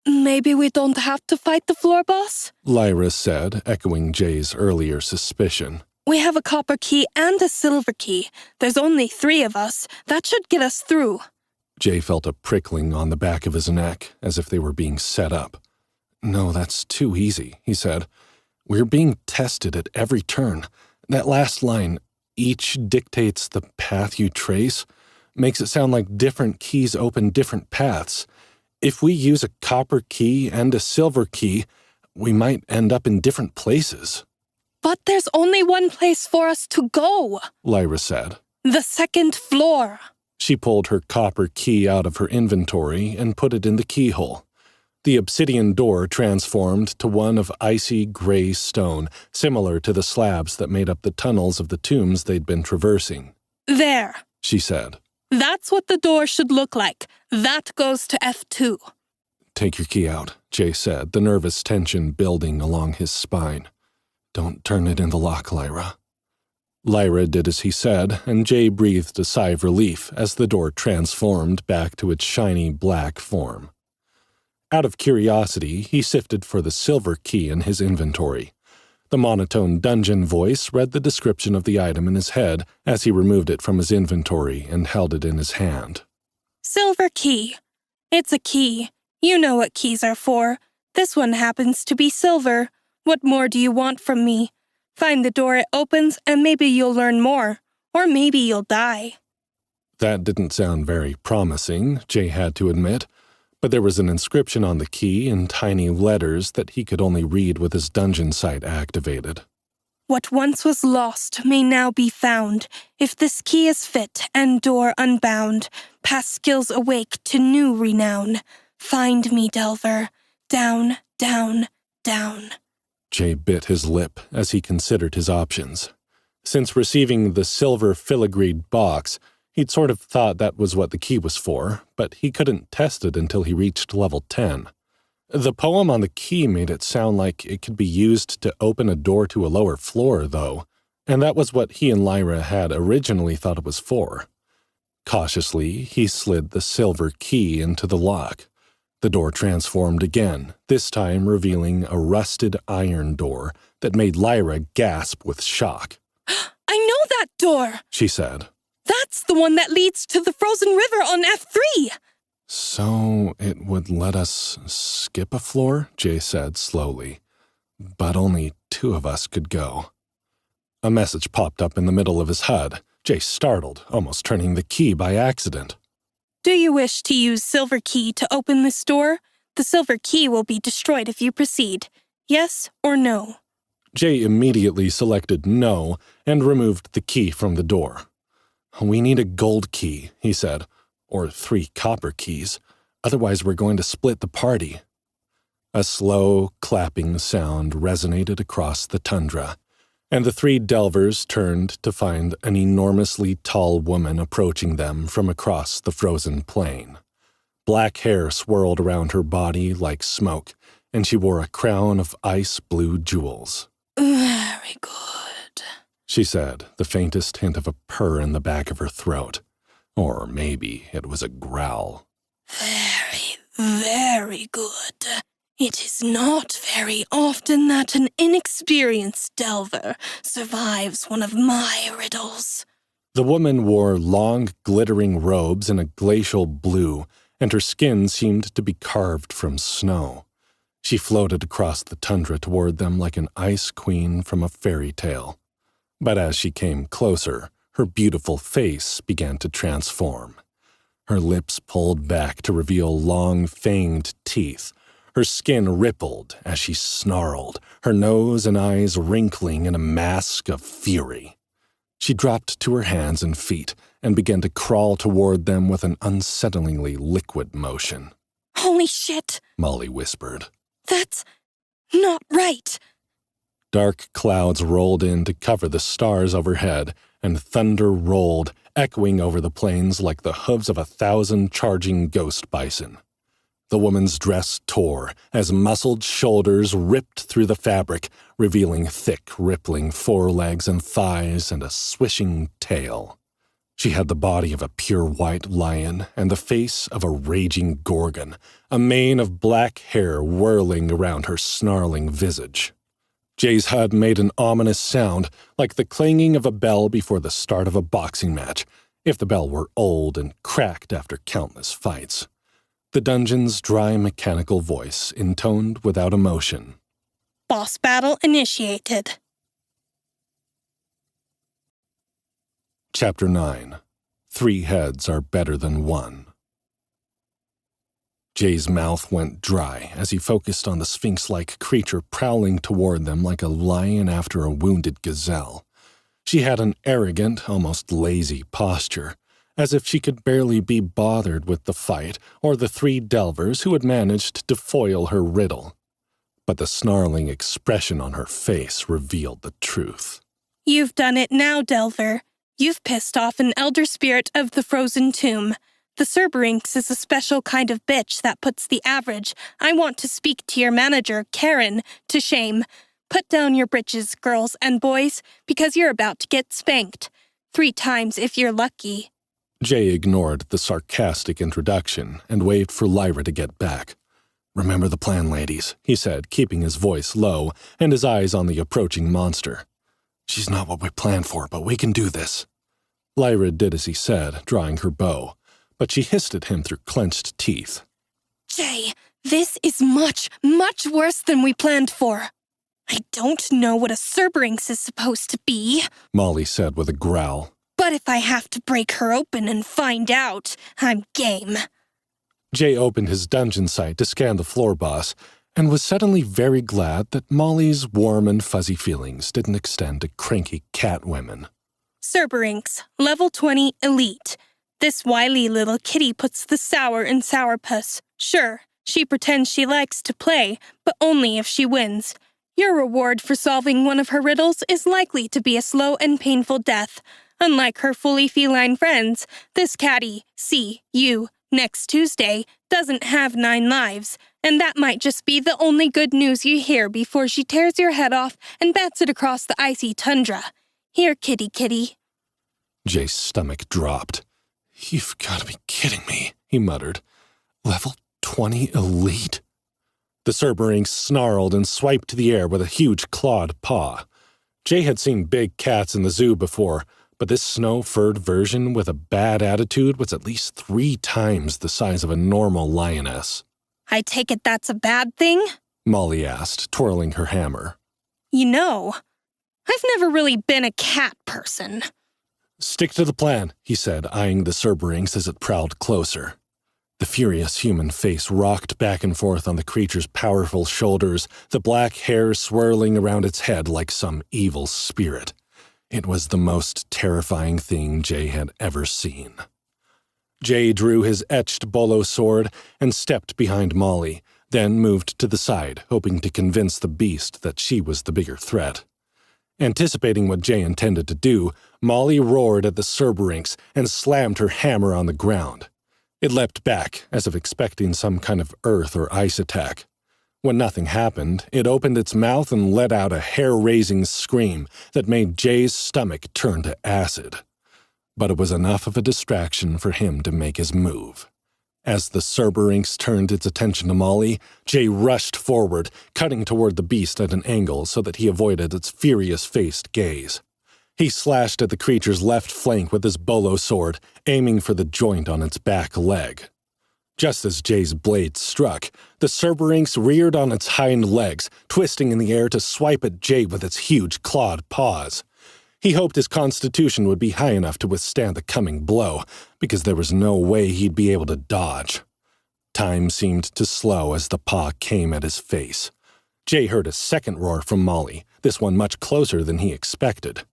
Maybe we don't have to fight the floor boss? Lyra said, echoing Jay's earlier suspicion. We have a copper key and a silver key. There's only 3 of us. That should get us through. Jay felt a prickling on the back of his neck, as if they were being set up. No, that's too easy, he said. We're being tested at every turn. That last line, each dictates the path you trace, makes it sound like different keys open different paths. If we use a copper key and a silver key, we might end up in different places. But there's only one place for us to go, Lyra said. the 2nd floor. She pulled her copper key out of her inventory and put it in the keyhole. The obsidian door transformed to one of icy gray stone, similar to the slabs that made up the tunnels of the tombs they'd been traversing. There, She said. That's what the door should look like. That goes to F2. Take your key out, Jay said, the nervous tension building along his spine. Don't turn it in the lock, Lyra. Lyra did as he said, and Jay breathed a sigh of relief as the door transformed back to its shiny black form. Out of curiosity, he sifted for the silver key in his inventory. The monotone dungeon voice read the description of the item in his head as he removed it from his inventory and held it in his hand. Silver key. It's a key. You know what keys are for. This one happens to be silver. What more do you want from me? Find the door it opens and maybe you'll learn more. Or maybe you'll die. That didn't sound very promising, Jay had to admit, but there was an inscription on the key in tiny letters that he could only read with his dungeon sight activated. What once was lost may now be found. If this key is fit and door unbound, past skills awake to new renown. Find me, Delver. Down, down, down. Jay bit his lip as he considered his options. Since receiving the silver filigreed box, he'd sort of thought that was what the key was for, but he couldn't test it until he reached level 10. The poem on the key made it sound like it could be used to open a door to a lower floor, though, and that was what he and Lyra had originally thought it was for. Cautiously, he slid the silver key into the lock. The door transformed again, this time revealing a rusted iron door that made Lyra gasp with shock. I know that door! She said. That's the one that leads to the frozen river on F3! So it would let us skip a floor? Jay said slowly. But only 2 of us could go. A message popped up in the middle of his HUD. Jay startled, almost turning the key by accident. Do you wish to use silver key to open this door? The silver key will be destroyed if you proceed. Yes or no? Jay immediately selected no and removed the key from the door. We need a gold key, he said, or 3 copper keys. Otherwise we're going to split the party. A slow, clapping sound resonated across the tundra, and the 3 delvers turned to find an enormously tall woman approaching them from across the frozen plain. Black hair swirled around her body like smoke, and she wore a crown of ice-blue jewels. Very good, She said, the faintest hint of a purr in the back of her throat. Or maybe it was a growl. Very, very good. It is not very often that an inexperienced delver survives one of my riddles. The woman wore long, glittering robes in a glacial blue, and her skin seemed to be carved from snow. She floated across the tundra toward them like an ice queen from a fairy tale. But as she came closer, her beautiful face began to transform. Her lips pulled back to reveal long, fanged teeth. Her skin rippled as she snarled, her nose and eyes wrinkling in a mask of fury. She dropped to her hands and feet and began to crawl toward them with an unsettlingly liquid motion. Holy shit! Molly whispered. That's not right. Dark clouds rolled in to cover the stars overhead, and thunder rolled, echoing over the plains like the hooves of 1,000 charging ghost bison. The woman's dress tore as muscled shoulders ripped through the fabric, revealing thick, rippling forelegs and thighs and a swishing tail. She had the body of a pure white lion and the face of a raging gorgon, a mane of black hair whirling around her snarling visage. Jay's HUD made an ominous sound, like the clanging of a bell before the start of a boxing match, if the bell were old and cracked after countless fights. The dungeon's dry mechanical voice intoned without emotion. Boss battle initiated. Chapter 9. 3 heads are better than 1. Jay's mouth went dry as he focused on the sphinx-like creature prowling toward them like a lion after a wounded gazelle. She had an arrogant, almost lazy posture, as if she could barely be bothered with the fight or the 3 delvers who had managed to foil her riddle. But the snarling expression on her face revealed the truth. You've done it now, Delver. You've pissed off an elder spirit of the frozen tomb. The Cerberynx is a special kind of bitch that puts the average, I want to speak to your manager, Karen, to shame. Put down your britches, girls and boys, because you're about to get spanked. 3 times if you're lucky. Jay ignored the sarcastic introduction and waved for Lyra to get back. "Remember the plan, ladies," he said, keeping his voice low and his eyes on the approaching monster. "She's not what we planned for, but we can do this." Lyra did as he said, drawing her bow, but she hissed at him through clenched teeth. Jay, this is much, much worse than we planned for. I don't know what a Cerberynx is supposed to be, Molly said with a growl. But if I have to break her open and find out, I'm game. Jay opened his dungeon sight to scan the floor boss, and was suddenly very glad that Molly's warm and fuzzy feelings didn't extend to cranky cat women. Cerberynx, level 20 elite. This wily little kitty puts the sour in sourpuss. Sure, she pretends she likes to play, but only if she wins. Your reward for solving one of her riddles is likely to be a slow and painful death. Unlike her fully feline friends, this catty, see you, next Tuesday, doesn't have 9 lives, and that might just be the only good news you hear before she tears your head off and bats it across the icy tundra. Here, kitty kitty. Jay's stomach dropped. "You've got to be kidding me," he muttered. "Level 20 elite?" The Cerberynx snarled and swiped the air with a huge clawed paw. Jay had seen big cats in the zoo before, but this snow-furred version with a bad attitude was at least 3 times the size of a normal lioness. I take it that's a bad thing? Molly asked, twirling her hammer. You know, I've never really been a cat person. "Stick to the plan," he said, eyeing the Cerberynx as it prowled closer. The furious human face rocked back and forth on the creature's powerful shoulders, the black hair swirling around its head like some evil spirit. It was the most terrifying thing Jay had ever seen. Jay drew his etched bolo sword and stepped behind Molly, then moved to the side, hoping to convince the beast that she was the bigger threat. Anticipating what Jay intended to do, Molly roared at the Cerberynx and slammed her hammer on the ground. It leapt back, as if expecting some kind of earth or ice attack. When nothing happened, it opened its mouth and let out a hair-raising scream that made Jay's stomach turn to acid. But it was enough of a distraction for him to make his move. As the Cerberynx turned its attention to Molly, Jay rushed forward, cutting toward the beast at an angle so that he avoided its furious-faced gaze. He slashed at the creature's left flank with his bolo sword, aiming for the joint on its back leg. Just as Jay's blade struck, the Cerberynx reared on its hind legs, twisting in the air to swipe at Jay with its huge clawed paws. He hoped his constitution would be high enough to withstand the coming blow, because there was no way he'd be able to dodge. Time seemed to slow as the paw came at his face. Jay heard a second roar from Molly, this one much closer than he expected.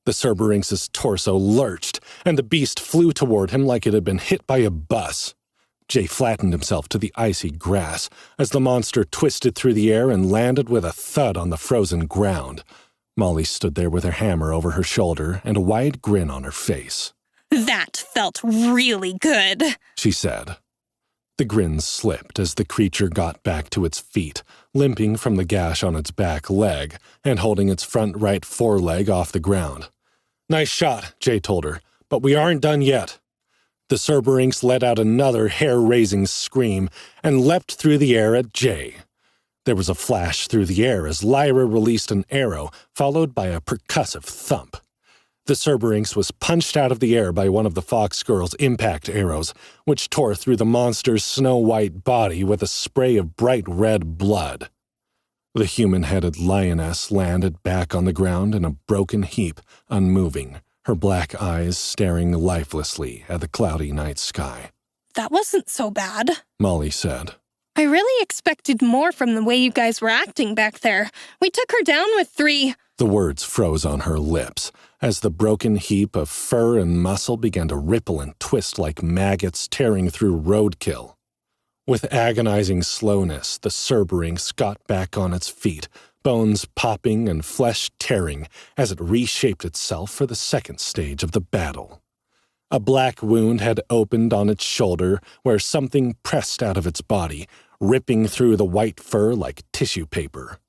The Cerberynx's torso lurched, and the beast flew toward him like it had been hit by a bus. Jay flattened himself to the icy grass as the monster twisted through the air and landed with a thud on the frozen ground. Molly stood there with her hammer over her shoulder and a wide grin on her face. "That felt really good," she said. The grin slipped as the creature got back to its feet, limping from the gash on its back leg and holding its front right foreleg off the ground. "Nice shot," Jay told her, "but we aren't done yet." The Cerberynx let out another hair-raising scream and leapt through the air at Jay. There was a flash through the air as Lyra released an arrow, followed by a percussive thump. The Cerberynx was punched out of the air by one of the fox girl's impact arrows, which tore through the monster's snow-white body with a spray of bright red blood. The human-headed lioness landed back on the ground in a broken heap, unmoving, her black eyes staring lifelessly at the cloudy night sky. "That wasn't so bad," Molly said. "I really expected more from the way you guys were acting back there. We took her down with 3... The words froze on her lips as the broken heap of fur and muscle began to ripple and twist like maggots tearing through roadkill. With agonizing slowness, the Cerberynx got back on its feet, bones popping and flesh tearing as it reshaped itself for the second stage of the battle. A black wound had opened on its shoulder where something pressed out of its body, ripping through the white fur like tissue paper.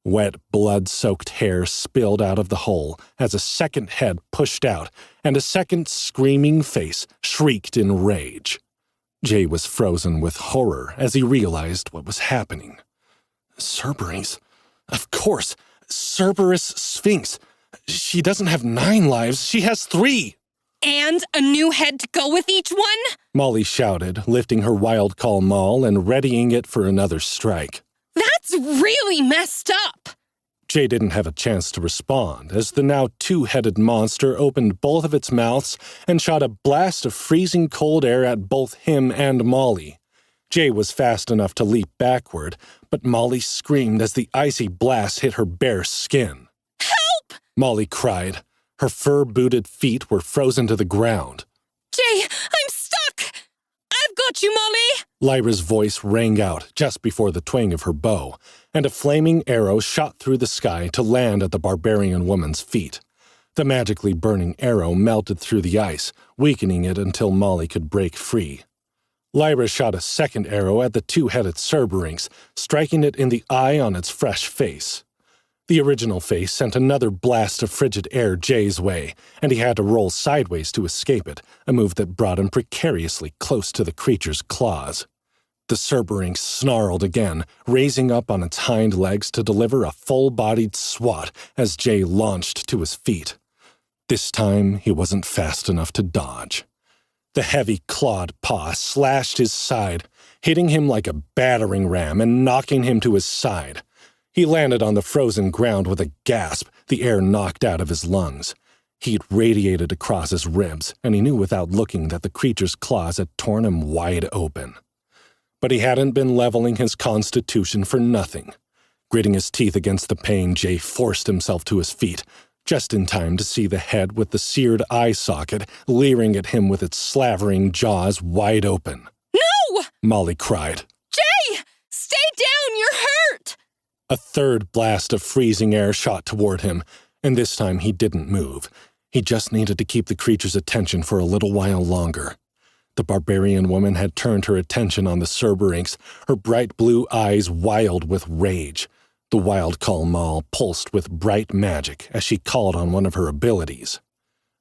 Wet, blood-soaked hair spilled out of the hole as a second head pushed out and a second screaming face shrieked in rage. Jay was frozen with horror as he realized what was happening. Cerberynx? Of course, Cerberus Sphinx. She doesn't have 9 lives, she has 3! "And a new head to go with each one?" Molly shouted, lifting her wild call maul and readying it for another strike. "That's really messed up!" Jay didn't have a chance to respond as the now 2-headed monster opened both of its mouths and shot a blast of freezing cold air at both him and Molly. Jay was fast enough to leap backward, but Molly screamed as the icy blast hit her bare skin. "Help!" Molly cried. Her fur-booted feet were frozen to the ground. "Jay, I'm stuck! I've got you, Molly!" Lyra's voice rang out just before the twang of her bow, and a flaming arrow shot through the sky to land at the barbarian woman's feet. The magically burning arrow melted through the ice, weakening it until Molly could break free. Lyra shot a second arrow at the 2-headed Cerberynx, striking it in the eye on its fresh face. The original face sent another blast of frigid air Jay's way, and he had to roll sideways to escape it, a move that brought him precariously close to the creature's claws. The Cerberynx snarled again, raising up on its hind legs to deliver a full-bodied swat as Jay launched to his feet. This time, he wasn't fast enough to dodge. The heavy clawed paw slashed his side, hitting him like a battering ram and knocking him to his side. He landed on the frozen ground with a gasp, the air knocked out of his lungs. Heat radiated across his ribs, and he knew without looking that the creature's claws had torn him wide open. But he hadn't been leveling his constitution for nothing. Gritting his teeth against the pain, Jay forced himself to his feet, just in time to see the head with the seared eye socket leering at him with its slavering jaws wide open. "No!" Molly cried. "Jay! Stay down! You're hurt!" A third blast of freezing air shot toward him, and this time he didn't move. He just needed to keep the creature's attention for a little while longer. The barbarian woman had turned her attention on the Cerberynx, her bright blue eyes wild with rage. The wild call maul pulsed with bright magic as she called on one of her abilities.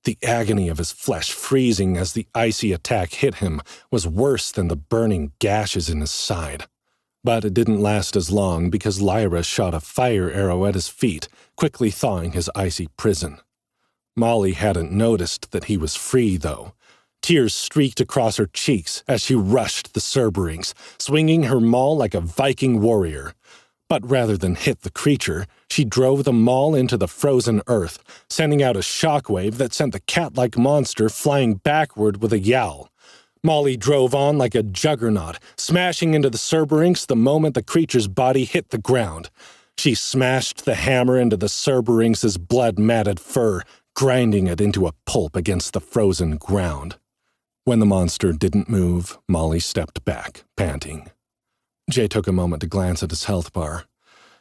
The agony of his flesh freezing as the icy attack hit him was worse than the burning gashes in his side. But it didn't last as long because Lyra shot a fire arrow at his feet, quickly thawing his icy prison. Molly hadn't noticed that he was free, though. Tears streaked across her cheeks as she rushed the Cerberynx, swinging her maul like a Viking warrior. But rather than hit the creature, she drove the maul into the frozen earth, sending out a shockwave that sent the cat-like monster flying backward with a yowl. Molly drove on like a juggernaut, smashing into the Cerberynx the moment the creature's body hit the ground. She smashed the hammer into the Cerberynx's blood-matted fur, grinding it into a pulp against the frozen ground. When the monster didn't move, Molly stepped back, panting. Jay took a moment to glance at his health bar.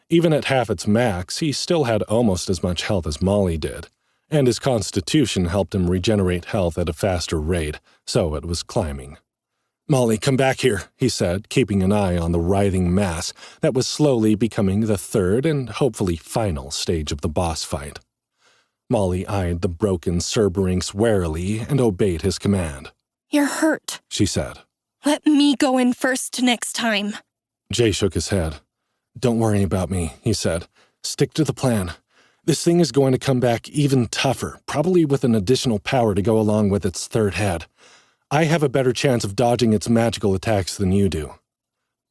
Even at half its max, he still had almost as much health as Molly did, and his constitution helped him regenerate health at a faster rate, so it was climbing. "Molly, come back here," he said, keeping an eye on the writhing mass that was slowly becoming the third and hopefully final stage of the boss fight. Molly eyed the broken Cerberus warily and obeyed his command. "You're hurt," she said. "Let me go in first next time." Jay shook his head. "Don't worry about me," he said. "Stick to the plan. This thing is going to come back even tougher, probably with an additional power to go along with its third head. I have a better chance of dodging its magical attacks than you do."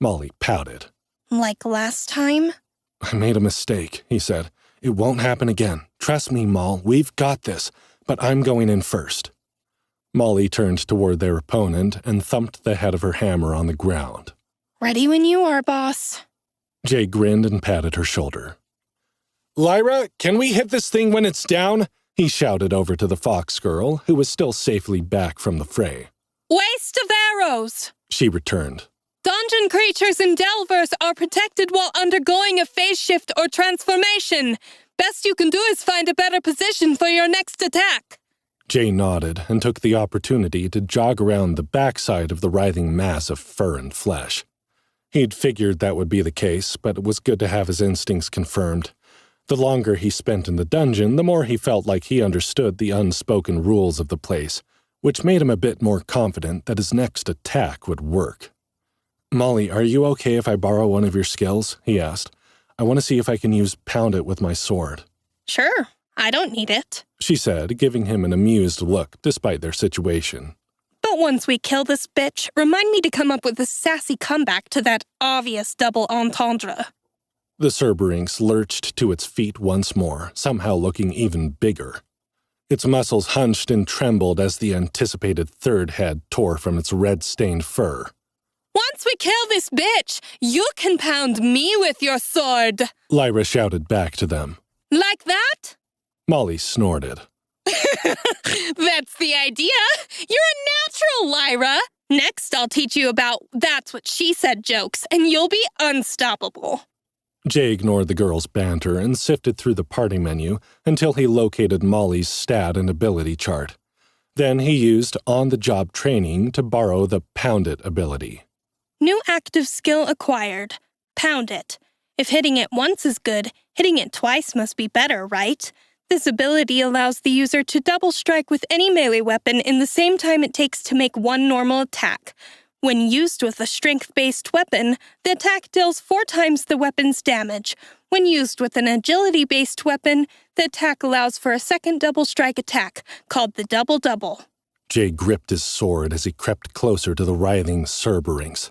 Molly pouted. "Like last time?" "I made a mistake," he said. "It won't happen again. Trust me, Moll, we've got this, but I'm going in first." Molly turned toward their opponent and thumped the head of her hammer on the ground. "Ready when you are, boss." Jay grinned and patted her shoulder. "Lyra, can we hit this thing when it's down?" he shouted over to the fox girl, who was still safely back from the fray. "Waste of arrows," she returned. "Dungeon creatures and delvers are protected while undergoing a phase shift or transformation. Best you can do is find a better position for your next attack." Jay nodded and took the opportunity to jog around the backside of the writhing mass of fur and flesh. He'd figured that would be the case, but it was good to have his instincts confirmed. The longer he spent in the dungeon, the more he felt like he understood the unspoken rules of the place, which made him a bit more confident that his next attack would work. "Molly, are you okay if I borrow one of your skills?" he asked. "I want to see if I can use Pound It with my sword." "Sure, I don't need it," she said, giving him an amused look despite their situation. "But once we kill this bitch, remind me to come up with a sassy comeback to that obvious double entendre." The Cerberus lurched to its feet once more, somehow looking even bigger. Its muscles hunched and trembled as the anticipated third head tore from its red-stained fur. "Once we kill this bitch, you can pound me with your sword," Lyra shouted back to them. "Like that?" Molly snorted. "That's the idea. You're a natural, Lyra. Next, I'll teach you about that's what she said jokes, and you'll be unstoppable." Jay ignored the girl's banter and sifted through the party menu until he located Molly's stat and ability chart. Then he used on-the-job training to borrow the Pound It ability. New active skill acquired. Pound It. If hitting it once is good, hitting it twice must be better, right? This ability allows the user to double strike with any melee weapon in the same time it takes to make one normal attack. When used with a strength-based weapon, the attack deals 4 times the weapon's damage. When used with an agility-based weapon, the attack allows for a second double strike attack, called the double-double. Jay gripped his sword as he crept closer to the writhing Cerberus.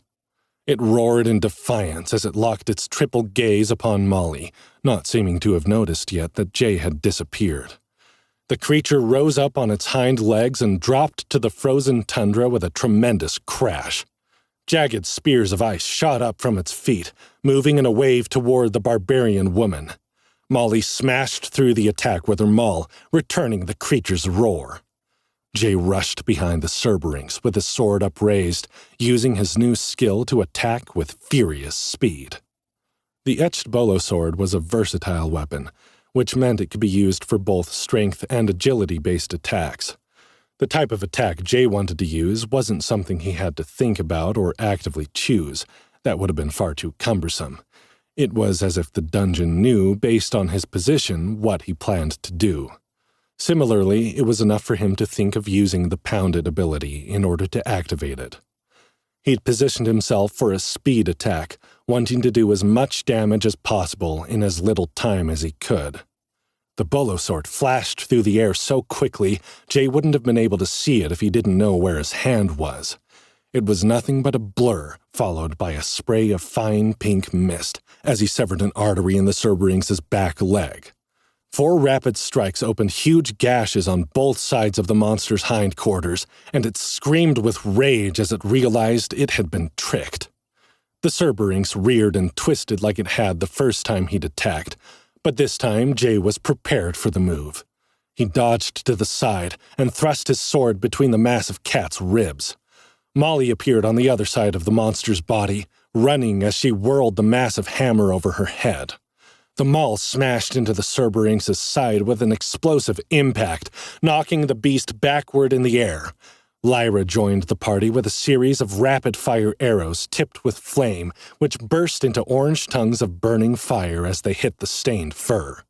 It roared in defiance as it locked its triple gaze upon Molly, not seeming to have noticed yet that Jay had disappeared. The creature rose up on its hind legs and dropped to the frozen tundra with a tremendous crash. Jagged spears of ice shot up from its feet, moving in a wave toward the barbarian woman. Molly smashed through the attack with her maul, returning the creature's roar. Jay rushed behind the Cerberus with his sword upraised, using his new skill to attack with furious speed. The etched bolo sword was a versatile weapon, which meant it could be used for both strength and agility-based attacks. The type of attack Jay wanted to use wasn't something he had to think about or actively choose. That would have been far too cumbersome. It was as if the dungeon knew, based on his position, what he planned to do. Similarly, it was enough for him to think of using the Pound It ability in order to activate it. He'd positioned himself for a speed attack, wanting to do as much damage as possible in as little time as he could. The bolo sword flashed through the air so quickly, Jay wouldn't have been able to see it if he didn't know where his hand was. It was nothing but a blur, followed by a spray of fine pink mist as he severed an artery in the Cerberus's back leg. 4 rapid strikes opened huge gashes on both sides of the monster's hindquarters, and it screamed with rage as it realized it had been tricked. The Cerberus reared and twisted like it had the first time he'd attacked, but this time Jay was prepared for the move. He dodged to the side and thrust his sword between the massive cat's ribs. Molly appeared on the other side of the monster's body, running as she whirled the massive hammer over her head. The maul smashed into the Cerberynx's side with an explosive impact, knocking the beast backward in the air. Lyra joined the party with a series of rapid-fire arrows tipped with flame, which burst into orange tongues of burning fire as they hit the stained fur.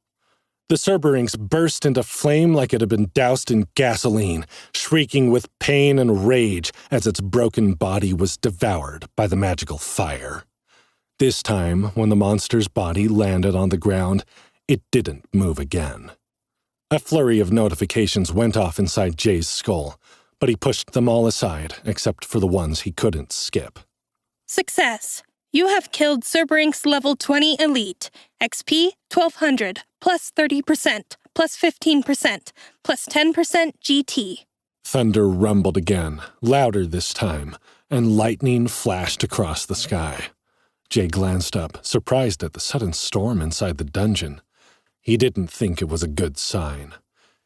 The Cerberynx burst into flame like it had been doused in gasoline, shrieking with pain and rage as its broken body was devoured by the magical fire. This time, when the monster's body landed on the ground, it didn't move again. A flurry of notifications went off inside Jay's skull, but he pushed them all aside except for the ones he couldn't skip. Success! You have killed Cerberynx level 20 elite. XP 1200, plus 30%, plus 15%, plus 10% GT. Thunder rumbled again, louder this time, and lightning flashed across the sky. Jay glanced up, surprised at the sudden storm inside the dungeon. He didn't think it was a good sign.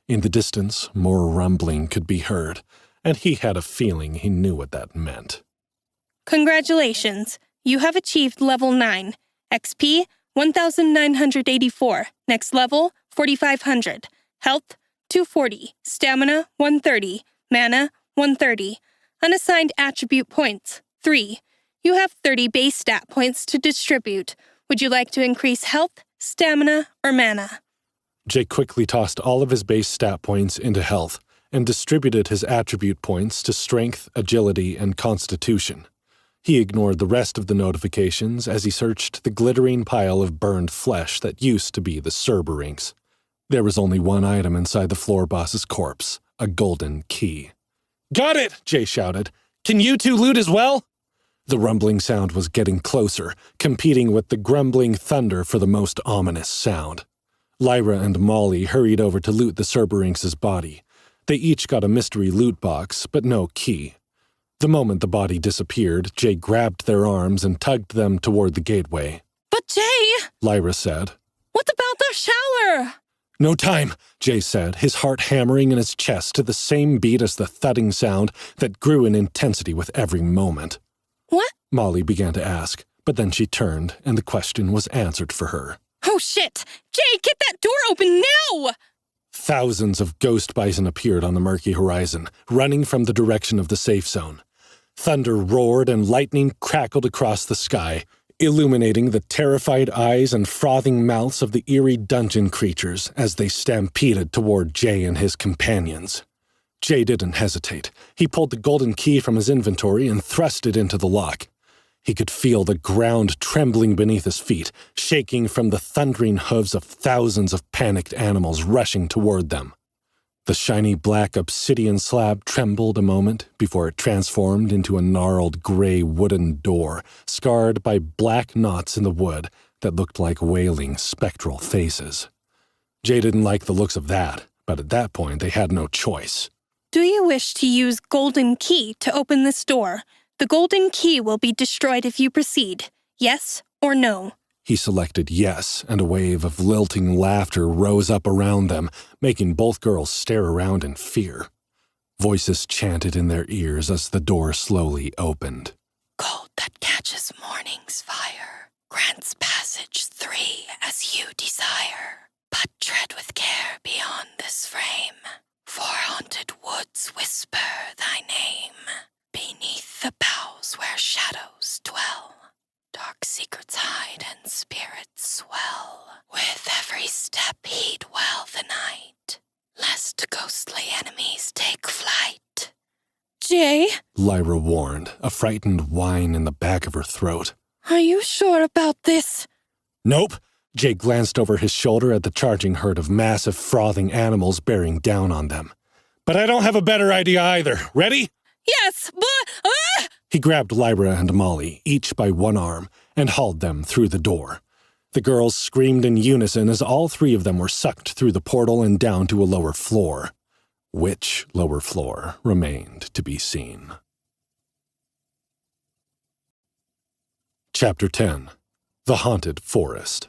In the distance, more rumbling could be heard, and he had a feeling he knew what that meant. Congratulations! You have achieved level 9. XP 1984. Next level 4500. Health 240. Stamina 130. Mana 130. Unassigned attribute points 3. You have 30 base stat points to distribute. Would you like to increase health, stamina, or mana? Jay quickly tossed all of his base stat points into health and distributed his attribute points to strength, agility, and constitution. He ignored the rest of the notifications as he searched the glittering pile of burned flesh that used to be the Cerberynx. There was only one item inside the floor boss's corpse, a golden key. "Got it!" Jay shouted. "Can you two loot as well?" The rumbling sound was getting closer, competing with the grumbling thunder for the most ominous sound. Lyra and Molly hurried over to loot the Cerberynx's body. They each got a mystery loot box, but no key. The moment the body disappeared, Jay grabbed their arms and tugged them toward the gateway. "But Jay," Lyra said. "what about the shower?" "No time," Jay said, his heart hammering in his chest to the same beat as the thudding sound that grew in intensity with every moment. "What?" Molly began to ask, but then she turned and the question was answered for her. "Oh shit! Jay, get that door open now!" Thousands of ghost bison appeared on the murky horizon, running from the direction of the safe zone. Thunder roared and lightning crackled across the sky, illuminating the terrified eyes and frothing mouths of the eerie dungeon creatures as they stampeded toward Jay and his companions. Jay didn't hesitate. He pulled the golden key from his inventory and thrust it into the lock. He could feel the ground trembling beneath his feet, shaking from the thundering hooves of thousands of panicked animals rushing toward them. The shiny black obsidian slab trembled a moment before it transformed into a gnarled gray wooden door, scarred by black knots in the wood that looked like wailing spectral faces. Jay didn't like the looks of that, but at that point they had no choice. "Do you wish to use golden key to open this door? The golden key will be destroyed if you proceed. Yes or no?" He selected yes, and a wave of lilting laughter rose up around them, making both girls stare around in fear. Voices chanted in their ears as the door slowly opened. "Gold that catches morning's fire, grants passage 3 as you desire. But tread with care beyond this frame, for haunted woods whisper thy name. Beneath the boughs where shadows dwell, dark secrets hide and spirits swell. With every step heed well the night, lest ghostly enemies take flight." "Jay," Lyra warned, a frightened whine in the back of her throat. "are you sure about this?" "Nope." Jay glanced over his shoulder at the charging herd of massive frothing animals bearing down on them. "But I don't have a better idea either. Ready?" "Yes, but..." He grabbed Lyra and Molly, each by one arm, and hauled them through the door. The girls screamed in unison as all three of them were sucked through the portal and down to a lower floor. Which lower floor remained to be seen. Chapter 10. The Haunted Forest.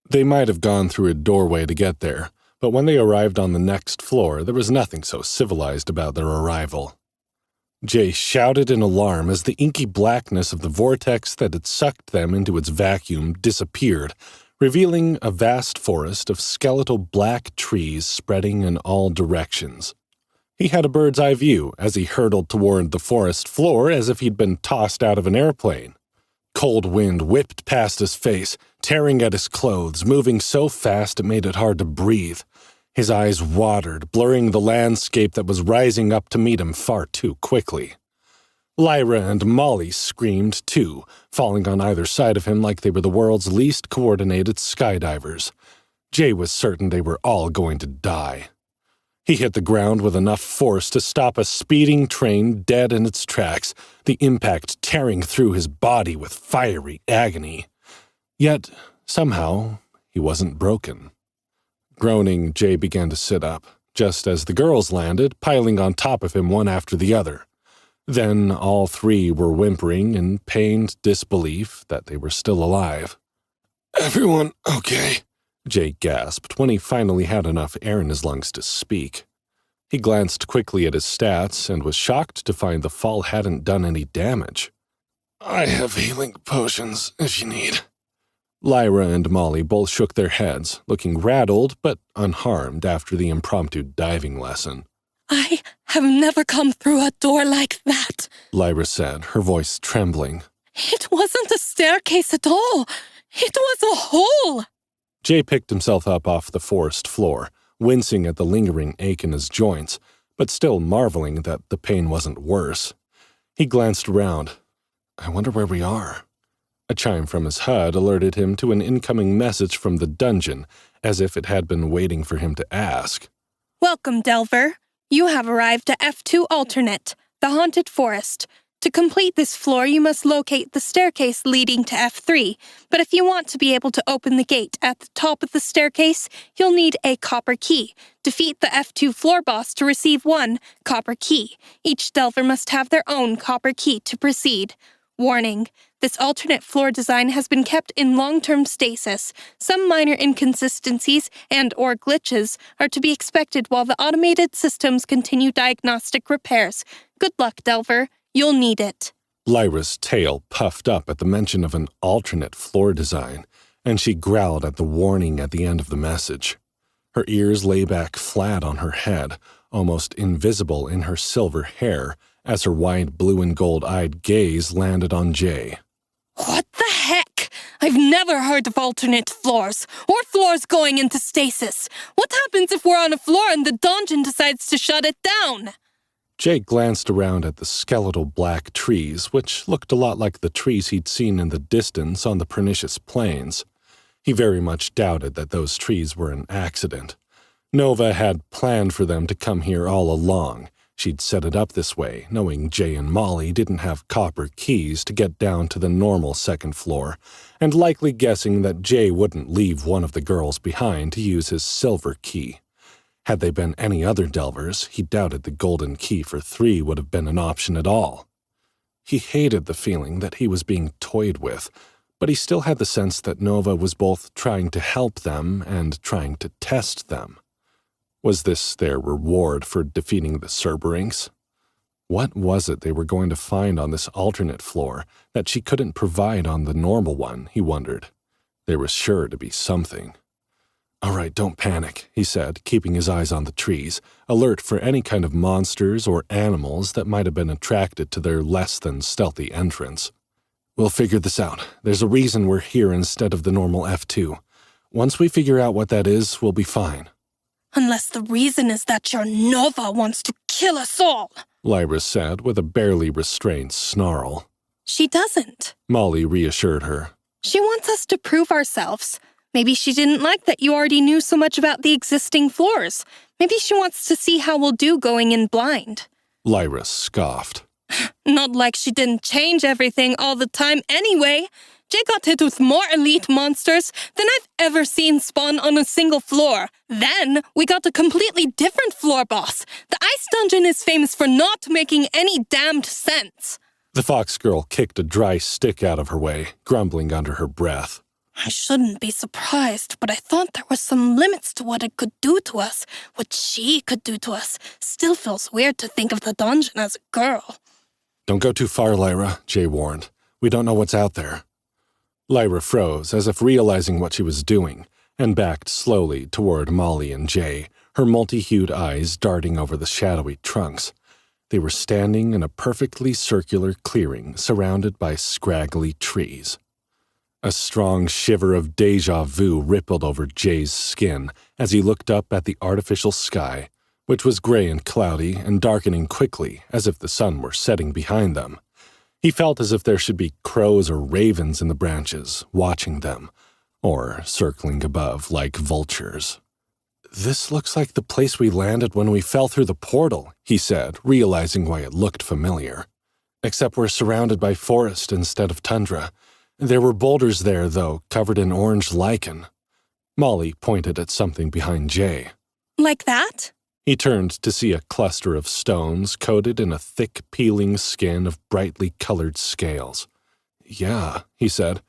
They might have gone through a doorway to get there, but when they arrived on the next floor, there was nothing so civilized about their arrival. Jay shouted in alarm as the inky blackness of the vortex that had sucked them into its vacuum disappeared, revealing a vast forest of skeletal black trees spreading in all directions. He had a bird's-eye view as he hurtled toward the forest floor as if he'd been tossed out of an airplane. Cold wind whipped past his face, tearing at his clothes, moving so fast it made it hard to breathe. His eyes watered, blurring the landscape that was rising up to meet him far too quickly. Lyra and Molly screamed, too, falling on either side of him like they were the world's least coordinated skydivers. Jay was certain they were all going to die. He hit the ground with enough force to stop a speeding train dead in its tracks, the impact tearing through his body with fiery agony. Yet, somehow, he wasn't broken. Groaning, Jay began to sit up, just as the girls landed, piling on top of him one after the other. Then all three were whimpering in pained disbelief that they were still alive. "Everyone okay?" Jay gasped when he finally had enough air in his lungs to speak. He glanced quickly at his stats and was shocked to find the fall hadn't done any damage. "I have healing potions if you need." Lyra and Molly both shook their heads, looking rattled but unharmed after the impromptu diving lesson. "I have never come through a door like that," Lyra said, her voice trembling. "It wasn't a staircase at all. It was a hole." Jay picked himself up off the forest floor, wincing at the lingering ache in his joints, but still marveling that the pain wasn't worse. He glanced around. "I wonder where we are." A chime from his HUD alerted him to an incoming message from the dungeon, as if it had been waiting for him to ask. "Welcome, Delver. You have arrived at F2 Alternate, the Haunted Forest. To complete this floor, you must locate the staircase leading to F3, but if you want to be able to open the gate at the top of the staircase, you'll need a copper key. Defeat the F2 floor boss to receive one copper key. Each Delver must have their own copper key to proceed. Warning, this alternate floor design has been kept in long-term stasis. Some minor inconsistencies and/or glitches are to be expected while the automated systems continue diagnostic repairs. Good luck, Delver. You'll need it." Lyra's tail puffed up at the mention of an alternate floor design, and she growled at the warning at the end of the message. Her ears lay back flat on her head, almost invisible in her silver hair, as her wide blue and gold-eyed gaze landed on Jay. "What the heck? I've never heard of alternate floors, or floors going into stasis. What happens if we're on a floor and the dungeon decides to shut it down?" Jay glanced around at the skeletal black trees, which looked a lot like the trees he'd seen in the distance on the pernicious plains. He very much doubted that those trees were an accident. Nova had planned for them to come here all along. She'd set it up this way, knowing Jay and Molly didn't have copper keys to get down to the normal second floor, and likely guessing that Jay wouldn't leave one of the girls behind to use his silver key. Had they been any other Delvers, he doubted the golden key for 3 would have been an option at all. He hated the feeling that he was being toyed with, but he still had the sense that Nova was both trying to help them and trying to test them. Was this their reward for defeating the Cerberings? What was it they were going to find on this alternate floor that she couldn't provide on the normal one, he wondered. There was sure to be something. "All right, don't panic," he said, keeping his eyes on the trees, alert for any kind of monsters or animals that might have been attracted to their less-than-stealthy entrance. "We'll figure this out. There's a reason we're here instead of the normal F2. Once we figure out what that is, we'll be fine." "Unless the reason is that your Nova wants to kill us all," Lyra said with a barely restrained snarl. "She doesn't," Molly reassured her. "She wants us to prove ourselves. Maybe she didn't like that you already knew so much about the existing floors. Maybe she wants to see how we'll do going in blind." Lyra scoffed. "Not like she didn't change everything all the time anyway. Jay got hit with more elite monsters than I've ever seen spawn on a single floor. Then we got a completely different floor boss. The ice dungeon is famous for not making any damned sense." The fox girl kicked a dry stick out of her way, grumbling under her breath. I shouldn't be surprised, but I thought there were some limits to what it could do to us. What she could do to us. Still feels weird to think of the dungeon as a girl. Don't go too far, Lyra, Jay warned. We don't know what's out there. Lyra froze, as if realizing what she was doing, and backed slowly toward Molly and Jay, her multi-hued eyes darting over the shadowy trunks. They were standing in a perfectly circular clearing surrounded by scraggly trees. A strong shiver of déjà vu rippled over Jay's skin as he looked up at the artificial sky, which was gray and cloudy and darkening quickly as if the sun were setting behind them. He felt as if there should be crows or ravens in the branches, watching them, or circling above like vultures. "This looks like the place we landed when we fell through the portal," he said, realizing why it looked familiar. "Except we're surrounded by forest instead of tundra. There were boulders there, though, covered in orange lichen." Molly pointed at something behind Jay. Like that? He turned to see a cluster of stones coated in a thick, peeling skin of brightly colored scales. "Yeah," he said.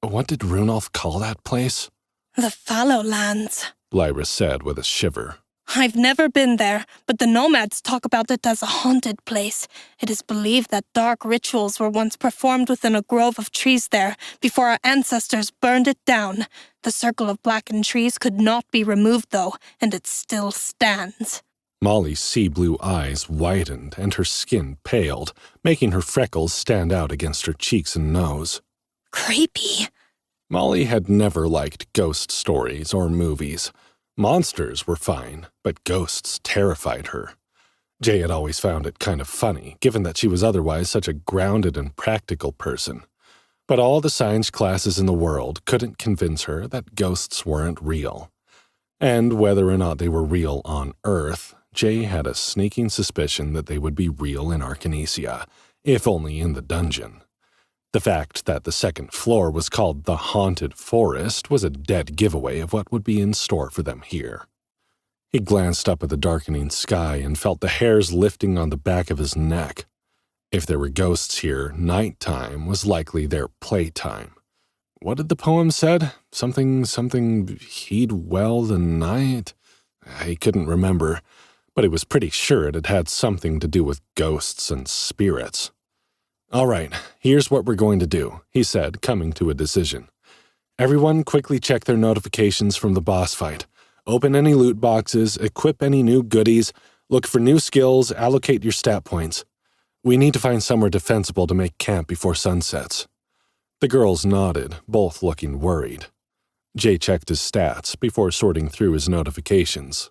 "What did Runolf call that place?" The Fallow Lands, Lyra said with a shiver. I've never been there, but the nomads talk about it as a haunted place. It is believed that dark rituals were once performed within a grove of trees there before our ancestors burned it down. The circle of blackened trees could not be removed, though, and it still stands. Molly's sea-blue eyes widened and her skin paled, making her freckles stand out against her cheeks and nose. Creepy. Molly had never liked ghost stories or movies. Monsters were fine, but ghosts terrified her. Jay had always found it kind of funny, given that she was otherwise such a grounded and practical person. But all the science classes in the world couldn't convince her that ghosts weren't real. And whether or not they were real on Earth, Jay had a sneaking suspicion that they would be real in Arcanesia, if only in the dungeon. The fact that the second floor was called the Haunted Forest was a dead giveaway of what would be in store for them here. He glanced up at the darkening sky and felt the hairs lifting on the back of his neck. If there were ghosts here, nighttime was likely their playtime. What did the poem said? Something, heed well the night? He couldn't remember, but he was pretty sure it had had something to do with ghosts and spirits. "All right, here's what we're going to do," he said, coming to a decision. "Everyone quickly check their notifications from the boss fight. Open any loot boxes, equip any new goodies, look for new skills, allocate your stat points. We need to find somewhere defensible to make camp before sunsets." The girls nodded, both looking worried. Jay checked his stats before sorting through his notifications.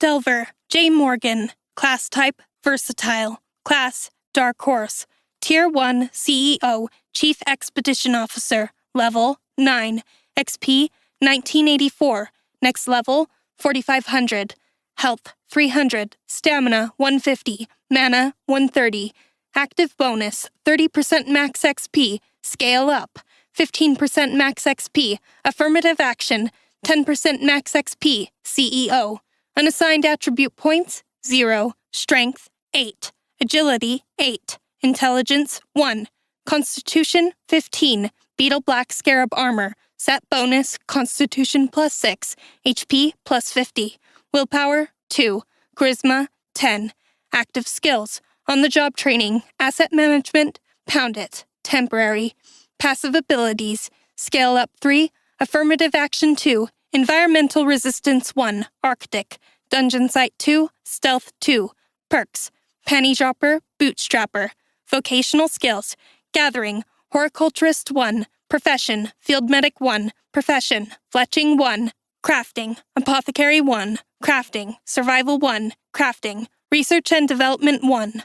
Delver, J. Morgan. Class type, versatile. Class, Dark Horse. Tier 1, CEO, Chief Expedition Officer. Level, 9. XP, 1984. Next level, 4500. Health, 300. Stamina, 150. Mana, 130. Active bonus, 30% max XP. Scale up, 15% max XP. Affirmative action, 10% max XP. CEO. Unassigned attribute points, 0. Strength, 8. Agility, 8. Intelligence, 1. Constitution, 15. Beetle Black Scarab Armor. Set bonus, Constitution plus 6. HP plus 50. Willpower, 2. Charisma, 10. Active skills. On-the-job training. Asset management. Pound it. Temporary. Passive abilities. Scale up 3. Affirmative action 2. Environmental resistance 1. Arctic. Dungeon Sight 2. Stealth 2. Perks. Panty Dropper. Bootstrapper. Vocational skills. Gathering. Horticulturist 1. Profession. Field Medic 1. Profession. Fletching 1. Crafting. Apothecary 1. Crafting. Survival 1. Crafting. Research and Development 1.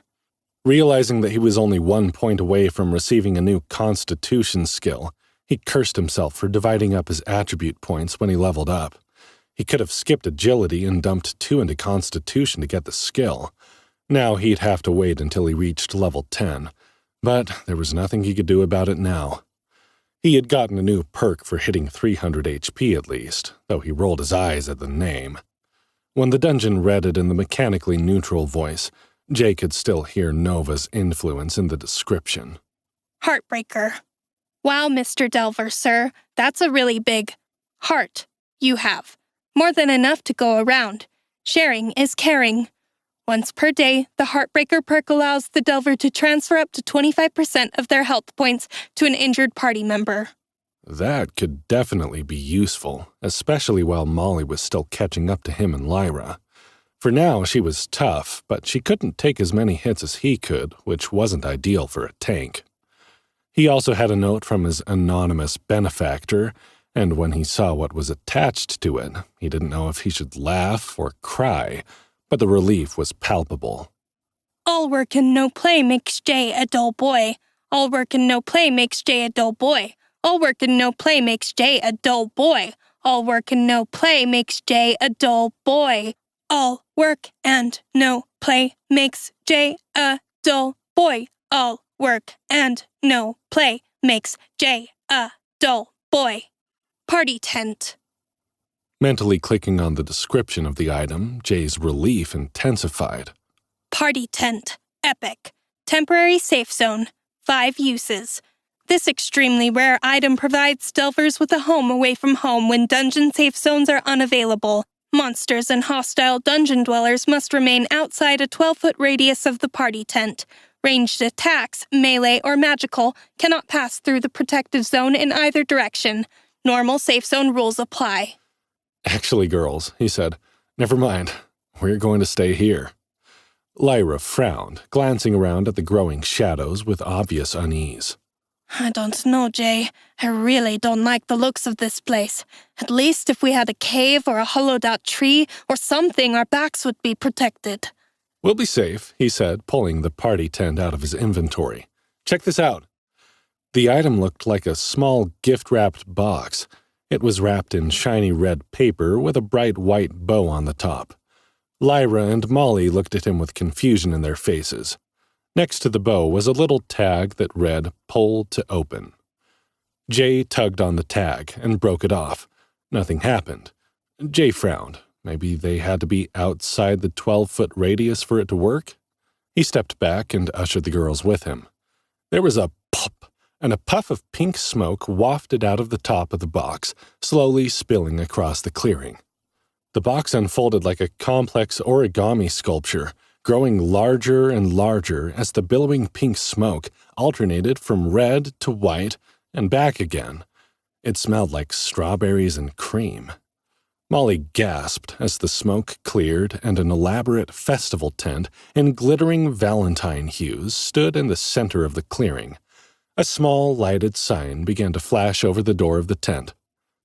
Realizing that he was only 1 point away from receiving a new Constitution skill, he cursed himself for dividing up his attribute points when he leveled up. He could have skipped Agility and dumped 2 into Constitution to get the skill. Now he'd have to wait until he reached level 10, but there was nothing he could do about it now. He had gotten a new perk for hitting 300 HP at least, though he rolled his eyes at the name. When the dungeon read it in the mechanically neutral voice, Jay could still hear Nova's influence in the description. Heartbreaker. Wow, Mr. Delver, sir, that's a really big heart you have. More than enough to go around. Sharing is caring. Once per day, the Heartbreaker perk allows the Delver to transfer up to 25% of their health points to an injured party member. That could definitely be useful, especially while Molly was still catching up to him and Lyra. For now, she was tough, but she couldn't take as many hits as he could, which wasn't ideal for a tank. He also had a note from his anonymous benefactor, and when he saw what was attached to it, he didn't know if he should laugh or cry, but the relief was palpable. All work and no play makes Jay a dull boy. All work and no play makes Jay a dull boy. All work and no play makes Jay a dull boy. All work and no play makes Jay a dull boy. All work and no play makes Jay a dull boy. All work and no play makes Jay a dull boy. Party tent. Mentally clicking on the description of the item, Jay's relief intensified. Party tent. Epic. Temporary safe zone. 5 uses. This extremely rare item provides delvers with a home away from home when dungeon safe zones are unavailable. Monsters and hostile dungeon dwellers must remain outside a 12-foot radius of the party tent. Ranged attacks, melee or magical, cannot pass through the protective zone in either direction. Normal safe zone rules apply. Actually, girls, he said, never mind. We're going to stay here. Lyra frowned, glancing around at the growing shadows with obvious unease. I don't know, Jay. I really don't like the looks of this place. At least if we had a cave or a hollowed-out tree or something, our backs would be protected. We'll be safe, he said, pulling the party tent out of his inventory. Check this out. The item looked like a small gift-wrapped box. It was wrapped in shiny red paper with a bright white bow on the top. Lyra and Molly looked at him with confusion in their faces. Next to the bow was a little tag that read, "Pull to open." Jay tugged on the tag and broke it off. Nothing happened. Jay frowned. Maybe they had to be outside the 12-foot radius for it to work? He stepped back and ushered the girls with him. There was a pop, and a puff of pink smoke wafted out of the top of the box, slowly spilling across the clearing. The box unfolded like a complex origami sculpture, growing larger and larger as the billowing pink smoke alternated from red to white and back again. It smelled like strawberries and cream. Molly gasped as the smoke cleared and an elaborate festival tent in glittering valentine hues stood in the center of the clearing. A small lighted sign began to flash over the door of the tent.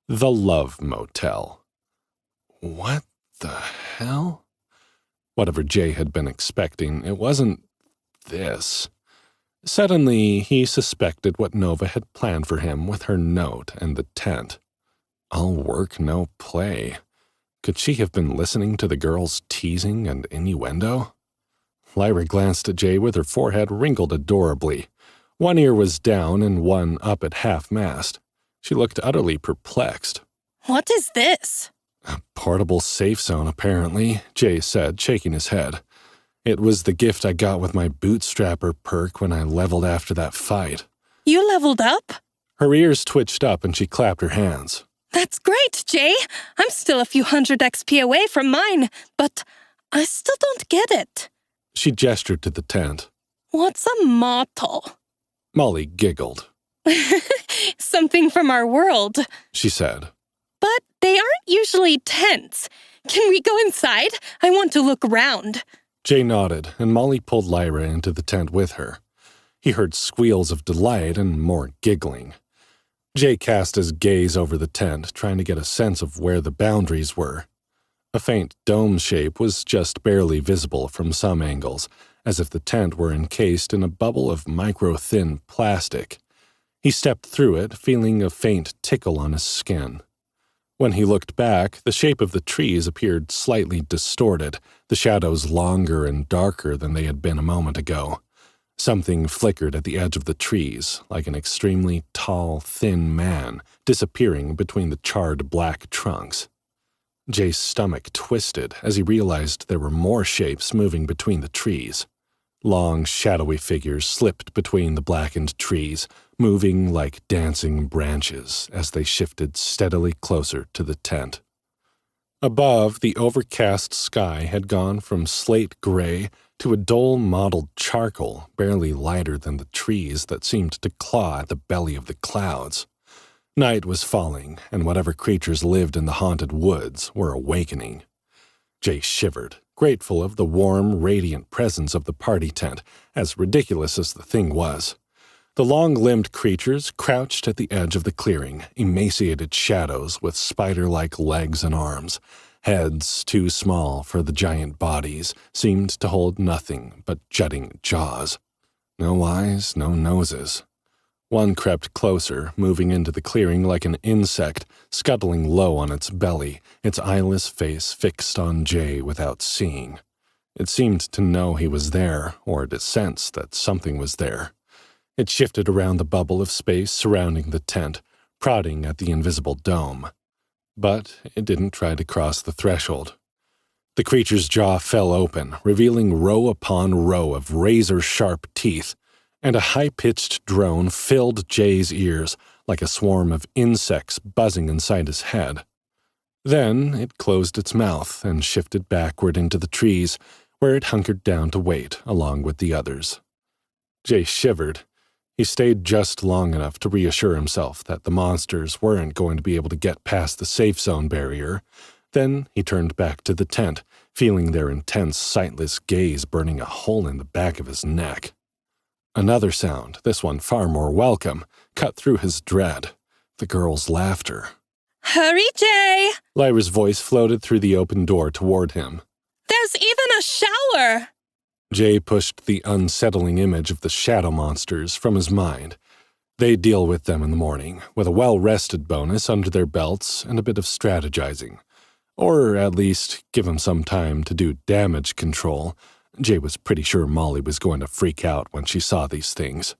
The Love Motel. What the hell? Whatever Jay had been expecting, it wasn't this. Suddenly, he suspected what Nova had planned for him with her note and the tent. All work, no play. Could she have been listening to the girl's teasing and innuendo? Lyra glanced at Jay with her forehead wrinkled adorably. One ear was down and one up at half-mast. She looked utterly perplexed. What is this? A portable safe zone, apparently, Jay said, shaking his head. It was the gift I got with my bootstrapper perk when I leveled after that fight. You leveled up? Her ears twitched up and she clapped her hands. That's great, Jay. I'm still a few hundred XP away from mine, but I still don't get it. She gestured to the tent. What's a motto? Molly giggled. Something from our world, she said. But they aren't usually tents. Can we go inside? I want to look around. Jay nodded, and Molly pulled Lyra into the tent with her. He heard squeals of delight and more giggling. Jay cast his gaze over the tent, trying to get a sense of where the boundaries were. A faint dome shape was just barely visible from some angles, as if the tent were encased in a bubble of micro-thin plastic. He stepped through it, feeling a faint tickle on his skin. When he looked back, the shape of the trees appeared slightly distorted, the shadows longer and darker than they had been a moment ago. Something flickered at the edge of the trees, like an extremely tall, thin man disappearing between the charred black trunks. Jay's stomach twisted as he realized there were more shapes moving between the trees. Long, shadowy figures slipped between the blackened trees, moving like dancing branches as they shifted steadily closer to the tent. Above, the overcast sky had gone from slate gray to a dull mottled charcoal barely lighter than the trees that seemed to claw at the belly of the clouds. Night was falling, and whatever creatures lived in the haunted woods were awakening. Jay shivered, grateful of the warm, radiant presence of the party tent, as ridiculous as the thing was. The long-limbed creatures crouched at the edge of the clearing, emaciated shadows with spider-like legs and arms. Heads, too small for the giant bodies, seemed to hold nothing but jutting jaws. No eyes, no noses. One crept closer, moving into the clearing like an insect, scuttling low on its belly, its eyeless face fixed on Jay without seeing. It seemed to know he was there, or to sense that something was there. It shifted around the bubble of space surrounding the tent, prodding at the invisible dome. But it didn't try to cross the threshold. The creature's jaw fell open, revealing row upon row of razor-sharp teeth, and a high-pitched drone filled Jay's ears like a swarm of insects buzzing inside his head. Then it closed its mouth and shifted backward into the trees, where it hunkered down to wait along with the others. Jay shivered. He stayed just long enough to reassure himself that the monsters weren't going to be able to get past the safe zone barrier. Then he turned back to the tent, feeling their intense, sightless gaze burning a hole in the back of his neck. Another sound, this one far more welcome, cut through his dread. The girl's laughter. Hurry, Jay! Lyra's voice floated through the open door toward him. There's even a shower! Jay pushed the unsettling image of the shadow monsters from his mind. They'd deal with them in the morning, with a well-rested bonus under their belts and a bit of strategizing. Or at least give him some time to do damage control. Jay was pretty sure Molly was going to freak out when she saw these things.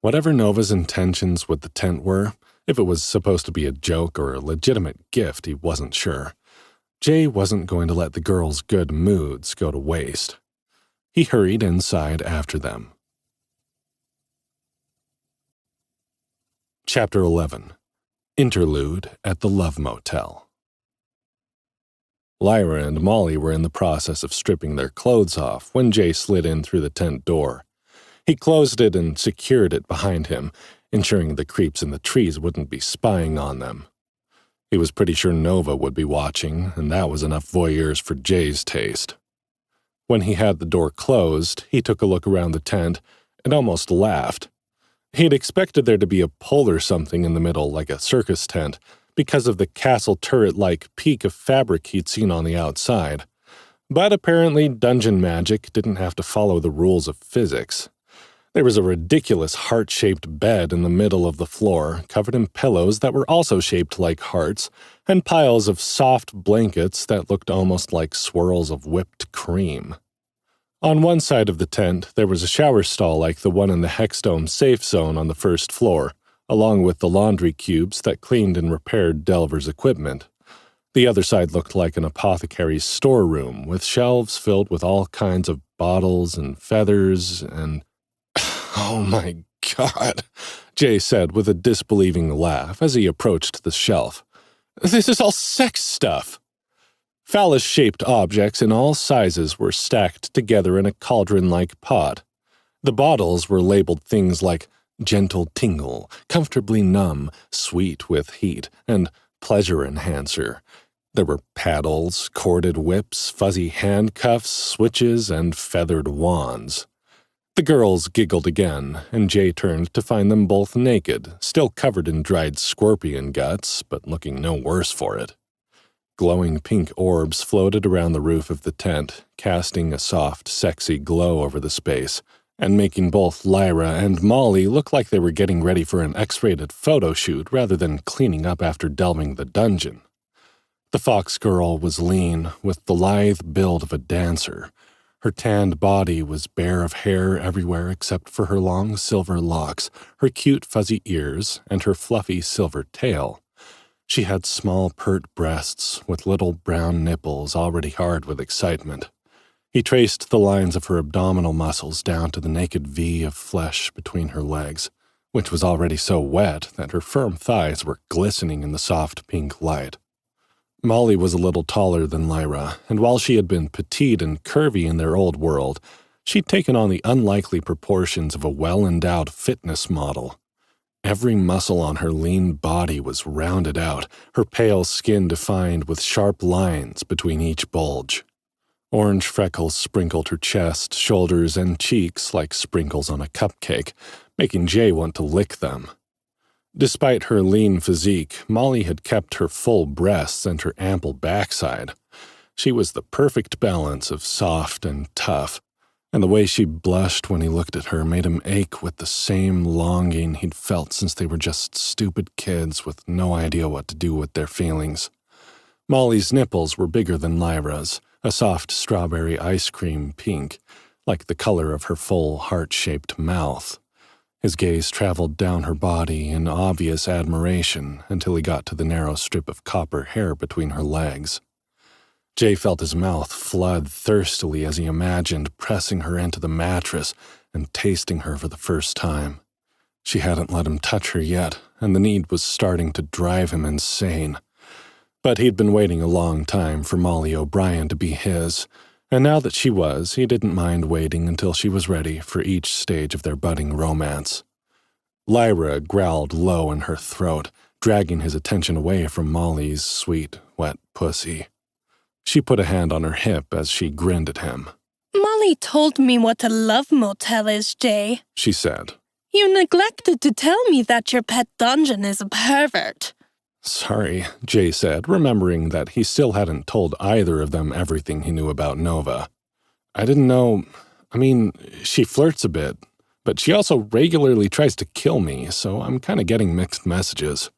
Whatever Nova's intentions with the tent were, if it was supposed to be a joke or a legitimate gift, he wasn't sure. Jay wasn't going to let the girl's good moods go to waste. He hurried inside after them. Chapter 11. Interlude at the Love Motel. Lyra and Molly were in the process of stripping their clothes off when Jay slid in through the tent door. He closed it and secured it behind him, ensuring the creeps in the trees wouldn't be spying on them. He was pretty sure Nova would be watching, and that was enough voyeurs for Jay's taste. When he had the door closed, he took a look around the tent and almost laughed. He'd expected there to be a pole or something in the middle like a circus tent because of the castle turret-like peak of fabric he'd seen on the outside. But apparently dungeon magic didn't have to follow the rules of physics. There was a ridiculous heart-shaped bed in the middle of the floor, covered in pillows that were also shaped like hearts, and piles of soft blankets that looked almost like swirls of whipped cream. On one side of the tent, there was a shower stall like the one in the Hexdome safe zone on the first floor, along with the laundry cubes that cleaned and repaired Delver's equipment. The other side looked like an apothecary's storeroom, with shelves filled with all kinds of bottles and feathers and... "Oh my God," Jay said with a disbelieving laugh as he approached the shelf. "This is all sex stuff." Phallus-shaped objects in all sizes were stacked together in a cauldron-like pot. The bottles were labeled things like gentle tingle, comfortably numb, sweet with heat, and pleasure enhancer. There were paddles, corded whips, fuzzy handcuffs, switches, and feathered wands. The girls giggled again, and Jay turned to find them both naked, still covered in dried scorpion guts, but looking no worse for it. Glowing pink orbs floated around the roof of the tent, casting a soft, sexy glow over the space, and making both Lyra and Molly look like they were getting ready for an X-rated photo shoot rather than cleaning up after delving the dungeon. The fox girl was lean, with the lithe build of a dancer. Her tanned body was bare of hair everywhere except for her long silver locks, her cute fuzzy ears, and her fluffy silver tail. She had small pert breasts with little brown nipples already hard with excitement. He traced the lines of her abdominal muscles down to the naked V of flesh between her legs. which was already so wet that her firm thighs were glistening in the soft pink light. Molly was a little taller than Lyra, and while she had been petite and curvy in their old world, she'd taken on the unlikely proportions of a well-endowed fitness model. Every muscle on her lean body was rounded out, her pale skin defined with sharp lines between each bulge. Orange freckles sprinkled her chest, shoulders, and cheeks like sprinkles on a cupcake, making Jay want to lick them. Despite her lean physique, Molly had kept her full breasts and her ample backside. She was the perfect balance of soft and tough, and the way she blushed when he looked at her made him ache with the same longing he'd felt since they were just stupid kids with no idea what to do with their feelings. Molly's nipples were bigger than Lyra's, a soft strawberry ice cream pink, like the color of her full heart-shaped mouth. His gaze traveled down her body in obvious admiration until he got to the narrow strip of copper hair between her legs. Jay felt his mouth flood thirstily as he imagined pressing her into the mattress and tasting her for the first time. She hadn't let him touch her yet, and the need was starting to drive him insane. But he'd been waiting a long time for Molly O'Brien to be his, and now that she was, he didn't mind waiting until she was ready for each stage of their budding romance. Lyra growled low in her throat, dragging his attention away from Molly's sweet, wet pussy. She put a hand on her hip as she grinned at him. Molly told me what a love motel is, Jay, she said. You neglected to tell me that your pet dungeon is a pervert. Sorry, Jay said, remembering that he still hadn't told either of them everything he knew about Nova. I didn't know. She flirts a bit, but she also regularly tries to kill me, so I'm kind of getting mixed messages.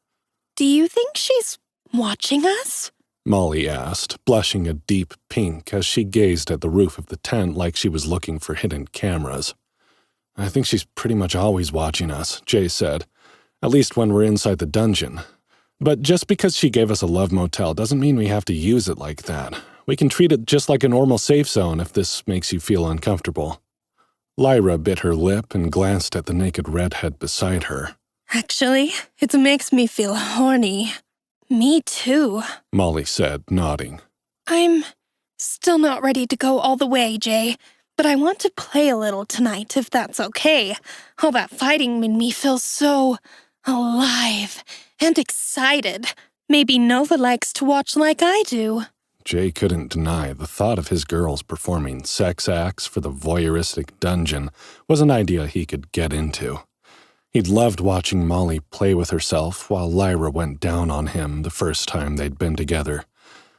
Do you think she's watching us? Molly asked, blushing a deep pink as she gazed at the roof of the tent like she was looking for hidden cameras. I think she's pretty much always watching us, Jay said, at least when we're inside the dungeon. But just because she gave us a love motel doesn't mean we have to use it like that. We can treat it just like a normal safe zone if this makes you feel uncomfortable. Lyra bit her lip and glanced at the naked redhead beside her. Actually, it makes me feel horny. Me too, Molly said, nodding. I'm still not ready to go all the way, Jay, but I want to play a little tonight if that's okay. All that fighting made me feel so alive and excited. Maybe Nova likes to watch like I do. Jay couldn't deny the thought of his girls performing sex acts for the voyeuristic dungeon was an idea he could get into. He'd loved watching Molly play with herself while Lyra went down on him the first time they'd been together.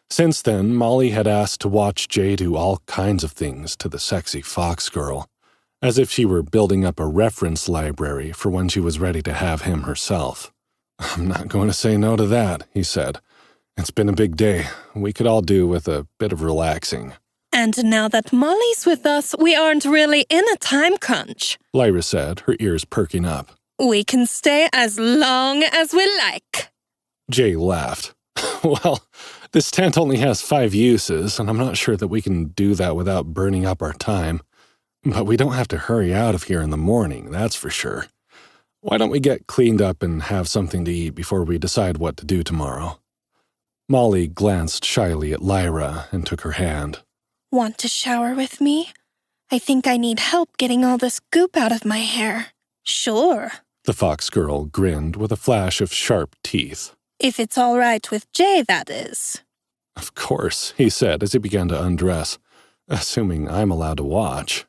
Since then, Molly had asked to watch Jay do all kinds of things to the sexy fox girl, as if she were building up a reference library for when she was ready to have him herself. I'm not going to say no to that, he said. It's been a big day. We could all do with a bit of relaxing. And now that Molly's with us, we aren't really in a time crunch, Lyra said, her ears perking up. We can stay as long as we like. Jay laughed. Well, this tent only has 5 uses, and I'm not sure that we can do that without burning up our time. But we don't have to hurry out of here in the morning, that's for sure. Why don't we get cleaned up and have something to eat before we decide what to do tomorrow? Molly glanced shyly at Lyra and took her hand. Want to shower with me? I think I need help getting all this goop out of my hair. Sure. The fox girl grinned with a flash of sharp teeth. If it's all right with Jay, that is. Of course, he said as he began to undress, assuming I'm allowed to watch.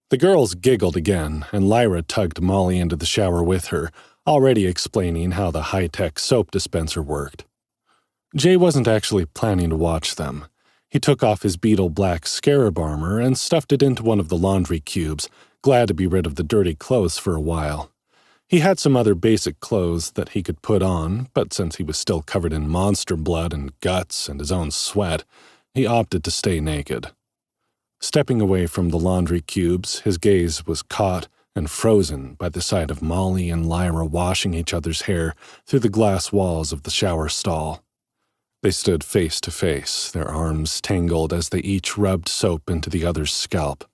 The girls giggled again, and Lyra tugged Molly into the shower with her, already explaining how the high-tech soap dispenser worked. Jay wasn't actually planning to watch them. He took off his beetle black scarab armor and stuffed it into one of the laundry cubes, glad to be rid of the dirty clothes for a while. He had some other basic clothes that he could put on, but since he was still covered in monster blood and guts and his own sweat, he opted to stay naked. Stepping away from the laundry cubes, his gaze was caught and frozen by the sight of Molly and Lyra washing each other's hair through the glass walls of the shower stall. They stood face to face, their arms tangled as they each rubbed soap into the other's scalp.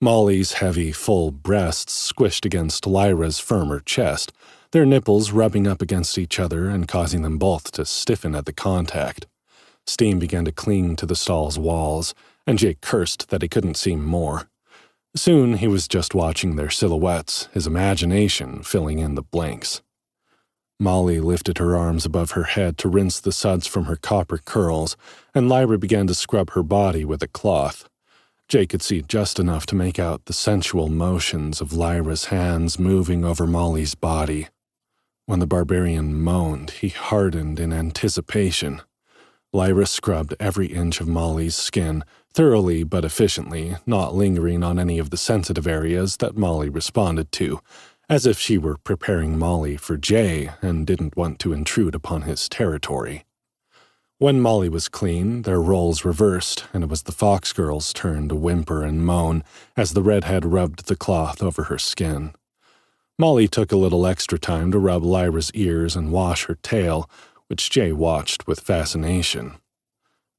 Molly's heavy, full breasts squished against Lyra's firmer chest, their nipples rubbing up against each other and causing them both to stiffen at the contact. Steam began to cling to the stall's walls, and Jake cursed that he couldn't see more. Soon he was just watching their silhouettes, his imagination filling in the blanks. Molly lifted her arms above her head to rinse the suds from her copper curls, and Lyra began to scrub her body with a cloth. Jake could see just enough to make out the sensual motions of Lyra's hands moving over Molly's body. When the barbarian moaned, he hardened in anticipation. Lyra scrubbed every inch of Molly's skin, thoroughly but efficiently, not lingering on any of the sensitive areas that Molly responded to, as if she were preparing Molly for Jay and didn't want to intrude upon his territory. When Molly was clean, their roles reversed, and it was the Fox girl's turn to whimper and moan as the redhead rubbed the cloth over her skin. Molly took a little extra time to rub Lyra's ears and wash her tail, which Jay watched with fascination.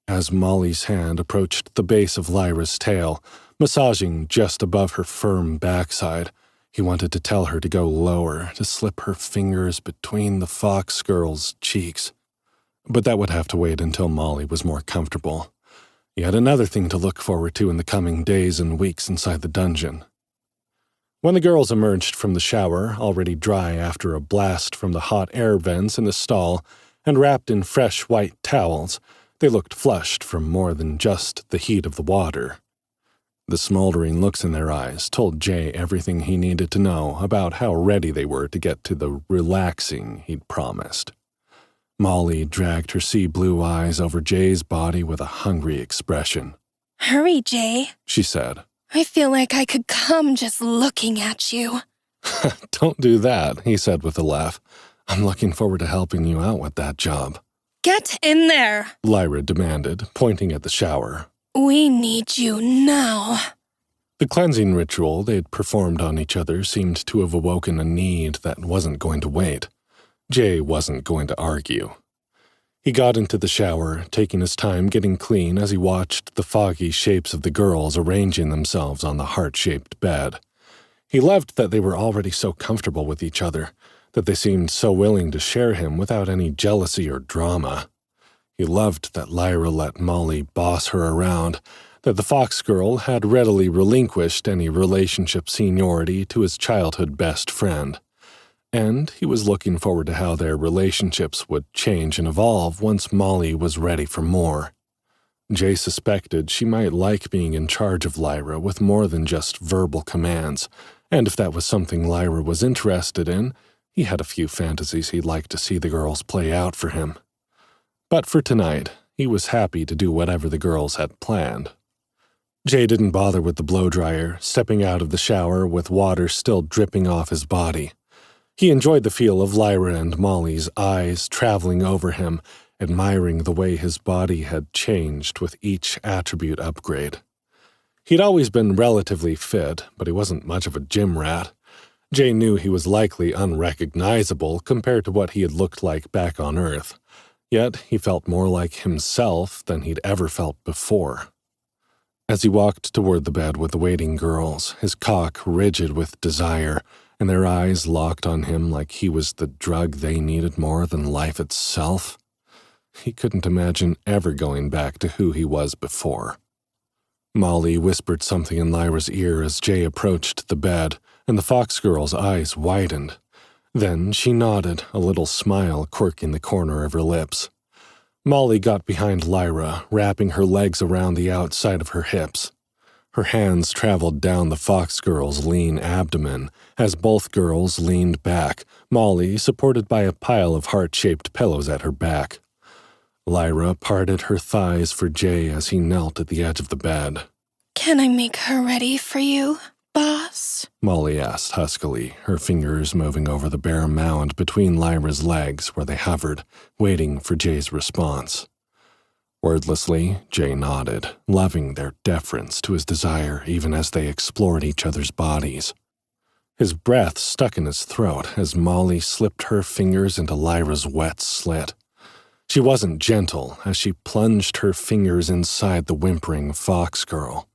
As Molly's hand approached the base of Lyra's tail, massaging just above her firm backside, he wanted to tell her to go lower, to slip her fingers between the Fox girl's cheeks. But that would have to wait until Molly was more comfortable. He had another thing to look forward to in the coming days and weeks inside the dungeon. When the girls emerged from the shower, already dry after a blast from the hot air vents in the stall, and wrapped in fresh white towels, they looked flushed from more than just the heat of the water. The smoldering looks in their eyes told Jay everything he needed to know about how ready they were to get to the relaxing he'd promised. Molly dragged her sea-blue eyes over Jay's body with a hungry expression. "Hurry, Jay," she said. "I feel like I could come just looking at you." "Don't do that," he said with a laugh. "I'm looking forward to helping you out with that job." "Get in there," Lyra demanded, pointing at the shower. "We need you now." The cleansing ritual they'd performed on each other seemed to have awoken a need that wasn't going to wait. Jay wasn't going to argue. He got into the shower, taking his time getting clean as he watched the foggy shapes of the girls arranging themselves on the heart-shaped bed. He loved that they were already so comfortable with each other, that they seemed so willing to share him without any jealousy or drama. He loved that Lyra let Molly boss her around, that the Fox girl had readily relinquished any relationship seniority to his childhood best friend. And he was looking forward to how their relationships would change and evolve once Molly was ready for more. Jay suspected she might like being in charge of Lyra with more than just verbal commands, and if that was something Lyra was interested in, he had a few fantasies he'd like to see the girls play out for him. But for tonight, he was happy to do whatever the girls had planned. Jay didn't bother with the blow-dryer, stepping out of the shower with water still dripping off his body. He enjoyed the feel of Lyra and Molly's eyes traveling over him, admiring the way his body had changed with each attribute upgrade. He'd always been relatively fit, but he wasn't much of a gym rat. Jay knew he was likely unrecognizable compared to what he had looked like back on Earth, yet he felt more like himself than he'd ever felt before. As he walked toward the bed with the waiting girls, his cock rigid with desire, and their eyes locked on him like he was the drug they needed more than life itself, he couldn't imagine ever going back to who he was before. Molly whispered something in Lyra's ear as Jay approached the bed, and the Fox girl's eyes widened. Then she nodded, a little smile quirking the corner of her lips. Molly got behind Lyra, wrapping her legs around the outside of her hips. Her hands traveled down the Fox girl's lean abdomen as both girls leaned back, Molly supported by a pile of heart-shaped pillows at her back. Lyra parted her thighs for Jay as he knelt at the edge of the bed. "Can I make her ready for you, boss?" Molly asked huskily, her fingers moving over the bare mound between Lyra's legs where they hovered, waiting for Jay's response. Wordlessly, Jay nodded, loving their deference to his desire even as they explored each other's bodies. His breath stuck in his throat as Molly slipped her fingers into Lyra's wet slit. She wasn't gentle as she plunged her fingers inside the whimpering Fox girl.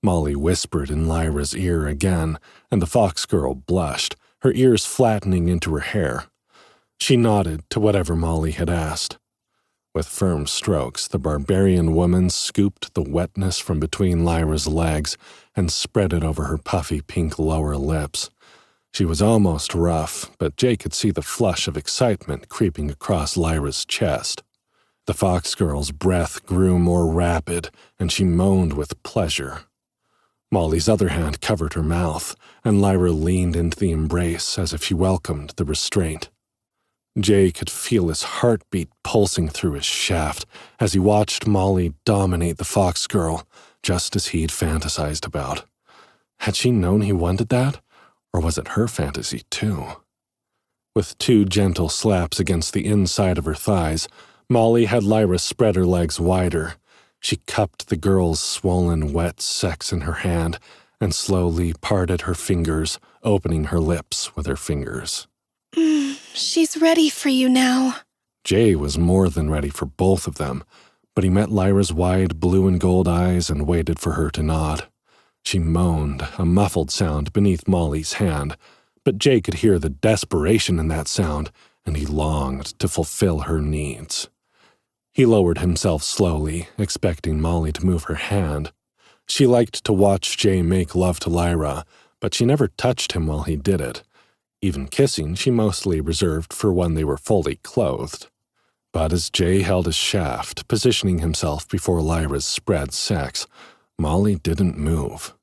Molly whispered in Lyra's ear again, and the fox girl blushed, her ears flattening into her hair. She nodded to whatever Molly had asked. With firm strokes, the barbarian woman scooped the wetness from between Lyra's legs and spread it over her puffy pink lower lips. She was almost rough, but Jay could see the flush of excitement creeping across Lyra's chest. The fox girl's breath grew more rapid, and she moaned with pleasure. Molly's other hand covered her mouth, and Lyra leaned into the embrace as if she welcomed the restraint. Jay could feel his heartbeat pulsing through his shaft as he watched Molly dominate the fox girl, just as he'd fantasized about. Had she known he wanted that, or was it her fantasy too? With two gentle slaps against the inside of her thighs, Molly had Lyra spread her legs wider. She cupped the girl's swollen, wet sex in her hand and slowly parted her fingers, opening her lips with her fingers. She's ready for you now. Jay was more than ready for both of them, but he met Lyra's wide blue and gold eyes and waited for her to nod. She moaned, a muffled sound beneath Molly's hand, but Jay could hear the desperation in that sound, and he longed to fulfill her needs. He lowered himself slowly, expecting Molly to move her hand. She liked to watch Jay make love to Lyra, but she never touched him while he did it. Even kissing she mostly reserved for when they were fully clothed. But as Jay held his shaft, positioning himself before Lyra's spread sex, Molly didn't move.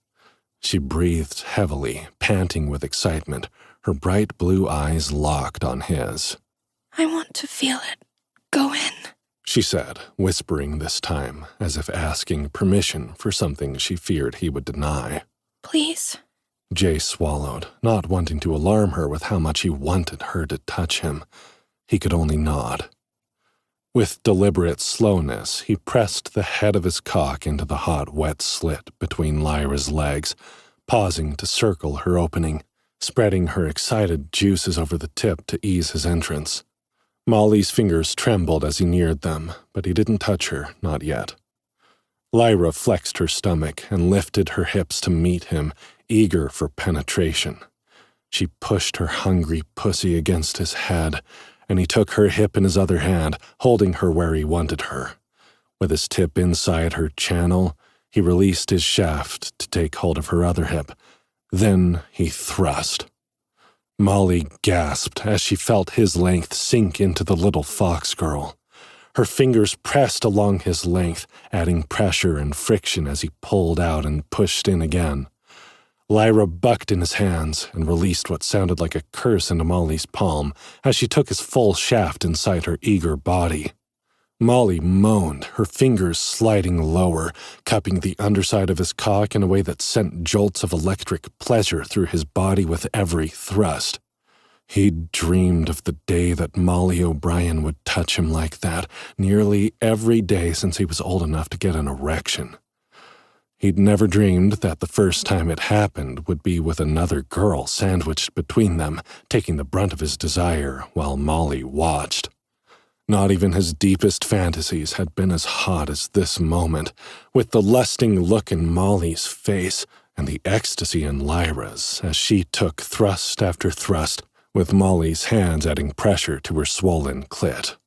She breathed heavily, panting with excitement, her bright blue eyes locked on his. I want to feel it. Go in, she said, whispering this time, as if asking permission for something she feared he would deny. Please. Jay swallowed, not wanting to alarm her with how much he wanted her to touch him. He could only nod. With deliberate slowness, he pressed the head of his cock into the hot, wet slit between Lyra's legs, pausing to circle her opening, spreading her excited juices over the tip to ease his entrance. Molly's fingers trembled as he neared them, but he didn't touch her, not yet. Lyra flexed her stomach and lifted her hips to meet him, eager for penetration. She pushed her hungry pussy against his head, and he took her hip in his other hand, holding her where he wanted her. With his tip inside her channel, he released his shaft to take hold of her other hip. Then he thrust. Molly gasped as she felt his length sink into the little fox girl. Her fingers pressed along his length, adding pressure and friction as he pulled out and pushed in again. Lyra bucked in his hands and released what sounded like a curse into Molly's palm as she took his full shaft inside her eager body. Molly moaned, her fingers sliding lower, cupping the underside of his cock in a way that sent jolts of electric pleasure through his body with every thrust. He'd dreamed of the day that Molly O'Brien would touch him like that, nearly every day since he was old enough to get an erection. He'd never dreamed that the first time it happened would be with another girl sandwiched between them, taking the brunt of his desire while Molly watched. Not even his deepest fantasies had been as hot as this moment, with the lusting look in Molly's face and the ecstasy in Lyra's as she took thrust after thrust, with Molly's hands adding pressure to her swollen clit.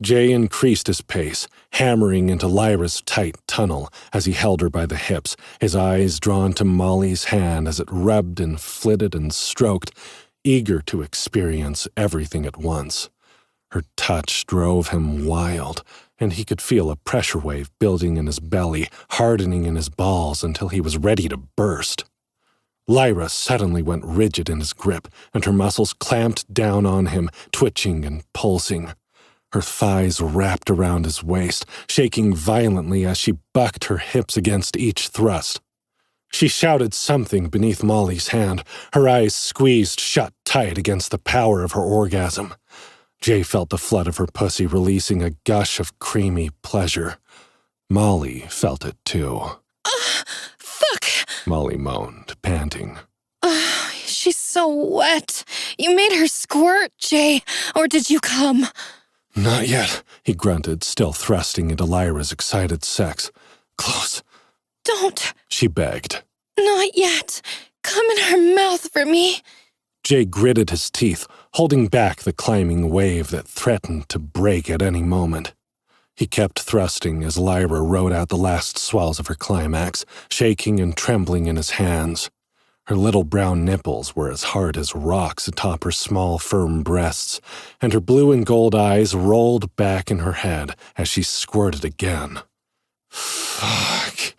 Jay increased his pace, hammering into Lyra's tight tunnel as he held her by the hips, his eyes drawn to Molly's hand as it rubbed and flitted and stroked, eager to experience everything at once. Her touch drove him wild, and he could feel a pressure wave building in his belly, hardening in his balls until he was ready to burst. Lyra suddenly went rigid in his grip, and her muscles clamped down on him, twitching and pulsing. Her thighs wrapped around his waist, shaking violently as she bucked her hips against each thrust. She shouted something beneath Molly's hand, her eyes squeezed shut tight against the power of her orgasm. Jay felt the flood of her pussy releasing a gush of creamy pleasure. Molly felt it too. Fuck! Molly moaned, panting. She's so wet. You made her squirt, Jay, or did you come? Not yet, he grunted, still thrusting into Lyra's excited sex. Close. Don't. She she begged. Not yet. Come in her mouth for me. Jay gritted his teeth, holding back the climbing wave that threatened to break at any moment. He kept thrusting as Lyra rode out the last swells of her climax, shaking and trembling in his hands. Her little brown nipples were as hard as rocks atop her small, firm breasts, and her blue and gold eyes rolled back in her head as she squirted again. Fuck.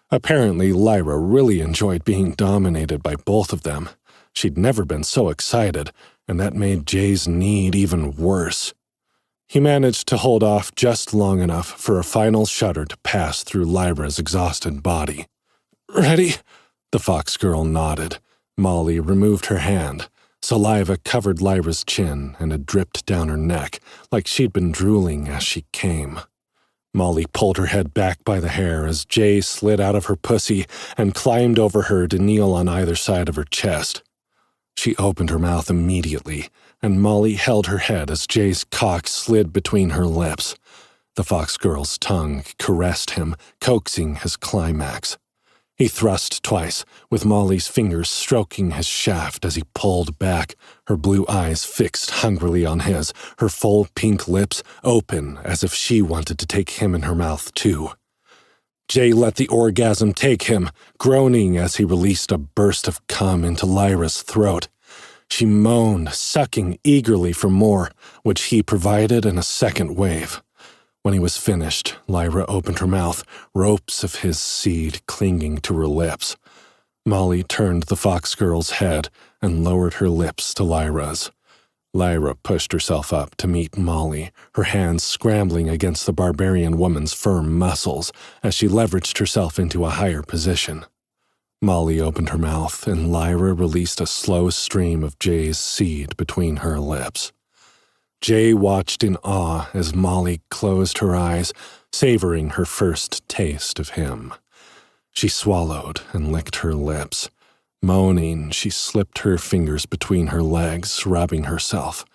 Apparently, Lyra really enjoyed being dominated by both of them. She'd never been so excited, and that made Jay's need even worse. He managed to hold off just long enough for a final shudder to pass through Lyra's exhausted body. "Ready?" The fox girl nodded. Molly removed her hand. Saliva covered Lyra's chin and had dripped down her neck, like she'd been drooling as she came. Molly pulled her head back by the hair as Jay slid out of her pussy and climbed over her to kneel on either side of her chest. She opened her mouth immediately, and Molly held her head as Jay's cock slid between her lips. The fox girl's tongue caressed him, coaxing his climax. He thrust twice, with Molly's fingers stroking his shaft as he pulled back, her blue eyes fixed hungrily on his, her full pink lips open as if she wanted to take him in her mouth too. Jay let the orgasm take him, groaning as he released a burst of cum into Lyra's throat. She moaned, sucking eagerly for more, which he provided in a second wave. When he was finished, Lyra opened her mouth, ropes of his seed clinging to her lips. Molly turned the fox girl's head and lowered her lips to Lyra's. Lyra pushed herself up to meet Molly, her hands scrambling against the barbarian woman's firm muscles as she leveraged herself into a higher position. Molly opened her mouth, and Lyra released a slow stream of Jay's seed between her lips. Jay watched in awe as Molly closed her eyes, savoring her first taste of him. She swallowed and licked her lips. Moaning, she slipped her fingers between her legs, rubbing herself.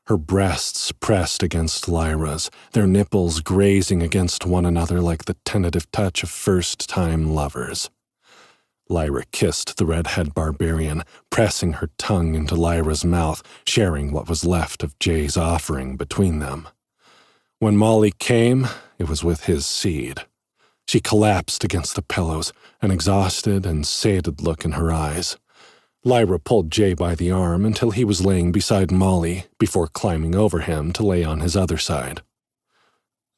Her breasts pressed against Lyra's, their nipples grazing against one another like the tentative touch of first-time lovers. Lyra kissed the redhead barbarian, pressing her tongue into Lyra's mouth, sharing what was left of Jay's offering between them. When Molly came, it was with his seed. She collapsed against the pillows, an exhausted and sated look in her eyes. Lyra pulled Jay by the arm until he was laying beside Molly before climbing over him to lay on his other side.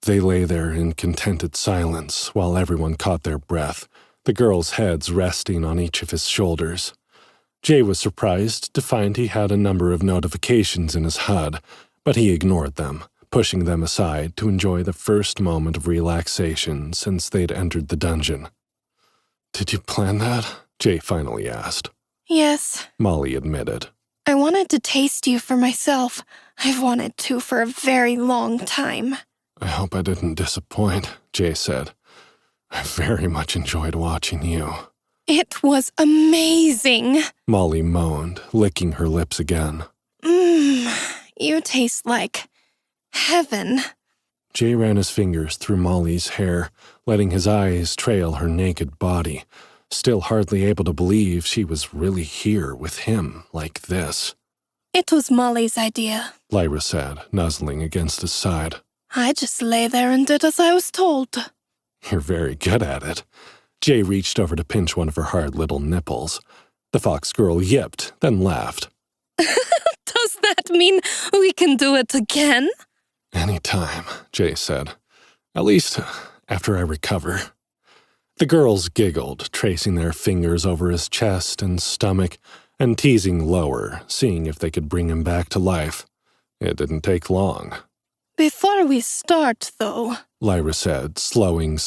They lay there in contented silence while everyone caught their breath, the girls' heads resting on each of his shoulders. Jay was surprised to find he had a number of notifications in his HUD, but he ignored them, pushing them aside to enjoy the first moment of relaxation since they'd entered the dungeon. "Did you plan that?" Jay finally asked. Yes, Molly admitted. I wanted to taste you for myself. I've wanted to for a very long time. "I hope I didn't disappoint," Jay said. "I very much enjoyed watching you." It was amazing, Molly moaned, licking her lips again. You taste like heaven. Jay ran his fingers through Molly's hair, letting his eyes trail her naked body, still hardly able to believe she was really here with him like this. It was Molly's idea, Lyra said, nuzzling against his side. I just lay there and did as I was told. You're very good at it. Jay reached over to pinch one of her hard little nipples. The fox girl yipped, then laughed. Does that mean we can do it again? "Anytime," Jay said. "At least after I recover." The girls giggled, tracing their fingers over his chest and stomach and teasing lower, seeing if they could bring him back to life. It didn't take long. Before we start, though, Lyra said, stroking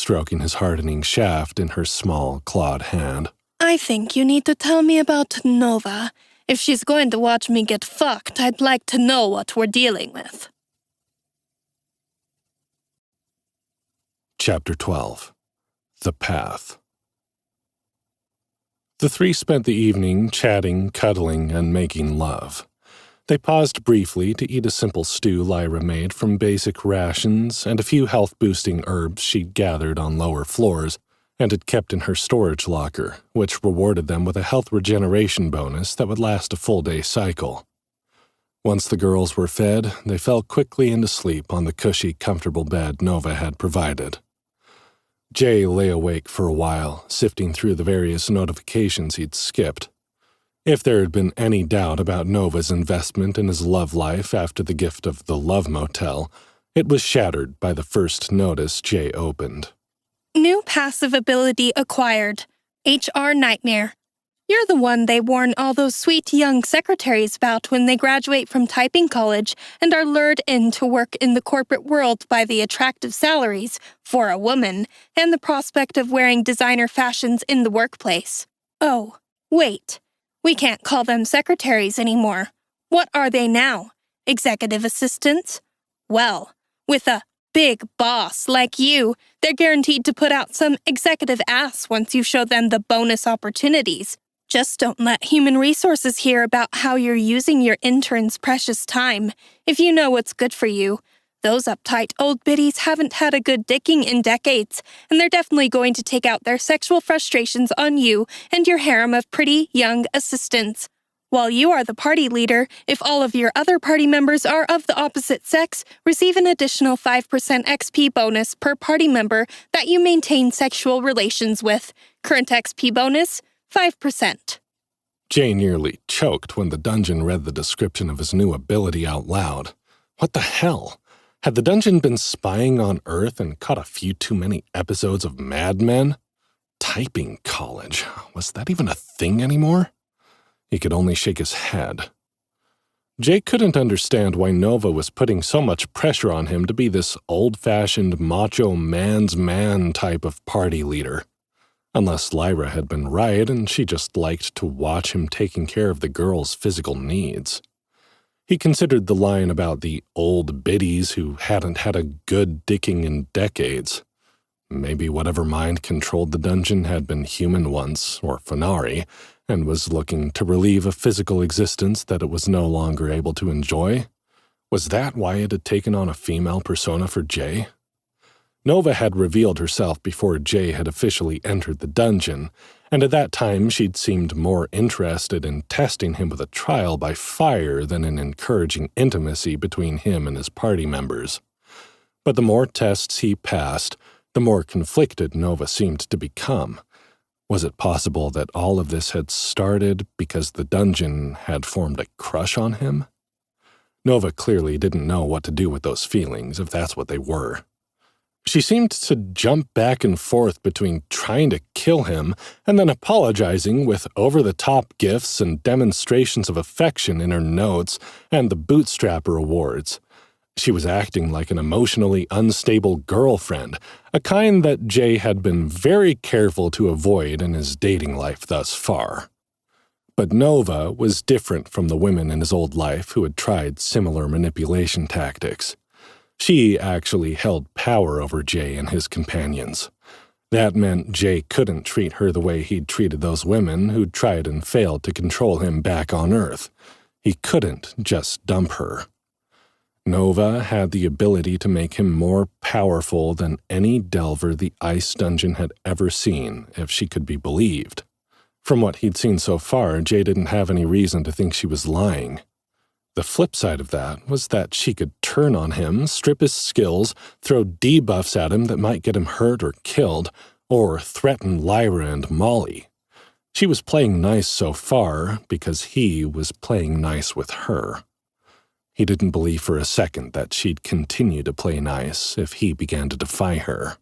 his hardening shaft in her small, clawed hand. I think you need to tell me about Nova. If she's going to watch me get fucked, I'd like to know what we're dealing with. Chapter 12. The Path. The three spent the evening chatting, cuddling, and making love. They paused briefly to eat a simple stew Lyra made from basic rations and a few health-boosting herbs she'd gathered on lower floors, and had kept in her storage locker, which rewarded them with a health regeneration bonus that would last a full-day cycle. Once the girls were fed, they fell quickly into sleep on the cushy, comfortable bed Nova had provided. Jay lay awake for a while, sifting through the various notifications he'd skipped. If there had been any doubt about Nova's investment in his love life after the gift of the Love Motel, it was shattered by the first notice Jay opened. New passive ability acquired. HR Nightmare. You're the one they warn all those sweet young secretaries about when they graduate from typing college and are lured in to work in the corporate world by the attractive salaries, for a woman, and the prospect of wearing designer fashions in the workplace. Oh, wait. We can't call them secretaries anymore. What are they now? Executive assistants? Well, with a big boss like you, they're guaranteed to put out some executive ass once you show them the bonus opportunities. Just don't let human resources hear about how you're using your intern's precious time. If you know what's good for you. Those uptight old biddies haven't had a good dicking in decades, and they're definitely going to take out their sexual frustrations on you and your harem of pretty young assistants. While you are the party leader, if all of your other party members are of the opposite sex, receive an additional 5% XP bonus per party member that you maintain sexual relations with. Current XP bonus, 5%. Jay nearly choked when the dungeon read the description of his new ability out loud. What the hell? Had the dungeon been spying on Earth and caught a few too many episodes of Mad Men? Typing college. Was that even a thing anymore? He could only shake his head. Jay couldn't understand why Nova was putting so much pressure on him to be this old-fashioned macho man's man type of party leader. Unless Lyra had been right and she just liked to watch him taking care of the girls' physical needs. He considered the line about the old biddies who hadn't had a good dicking in decades. Maybe whatever mind controlled the dungeon had been human once, or Fenari, and was looking to relieve a physical existence that it was no longer able to enjoy. Was that why it had taken on a female persona for Jay? Nova had revealed herself before Jay had officially entered the dungeon, and at that time she'd seemed more interested in testing him with a trial by fire than in encouraging intimacy between him and his party members. But the more tests he passed, the more conflicted Nova seemed to become. Was it possible that all of this had started because the dungeon had formed a crush on him? Nova clearly didn't know what to do with those feelings, if that's what they were. She seemed to jump back and forth between trying to kill him and then apologizing with over-the-top gifts and demonstrations of affection in her notes and the Bootstrapper Awards. She was acting like an emotionally unstable girlfriend, a kind that Jay had been very careful to avoid in his dating life thus far. But Nova was different from the women in his old life who had tried similar manipulation tactics. She actually held power over Jay and his companions. That meant Jay couldn't treat her the way he'd treated those women who'd tried and failed to control him back on Earth. He couldn't just dump her. Nova had the ability to make him more powerful than any delver the ice dungeon had ever seen, if she could be believed. From what he'd seen so far, Jay didn't have any reason to think she was lying. The flip side of that was that she could turn on him, strip his skills, throw debuffs at him that might get him hurt or killed, or threaten Lyra and Molly. She was playing nice so far because he was playing nice with her. He didn't believe for a second that she'd continue to play nice if he began to defy her.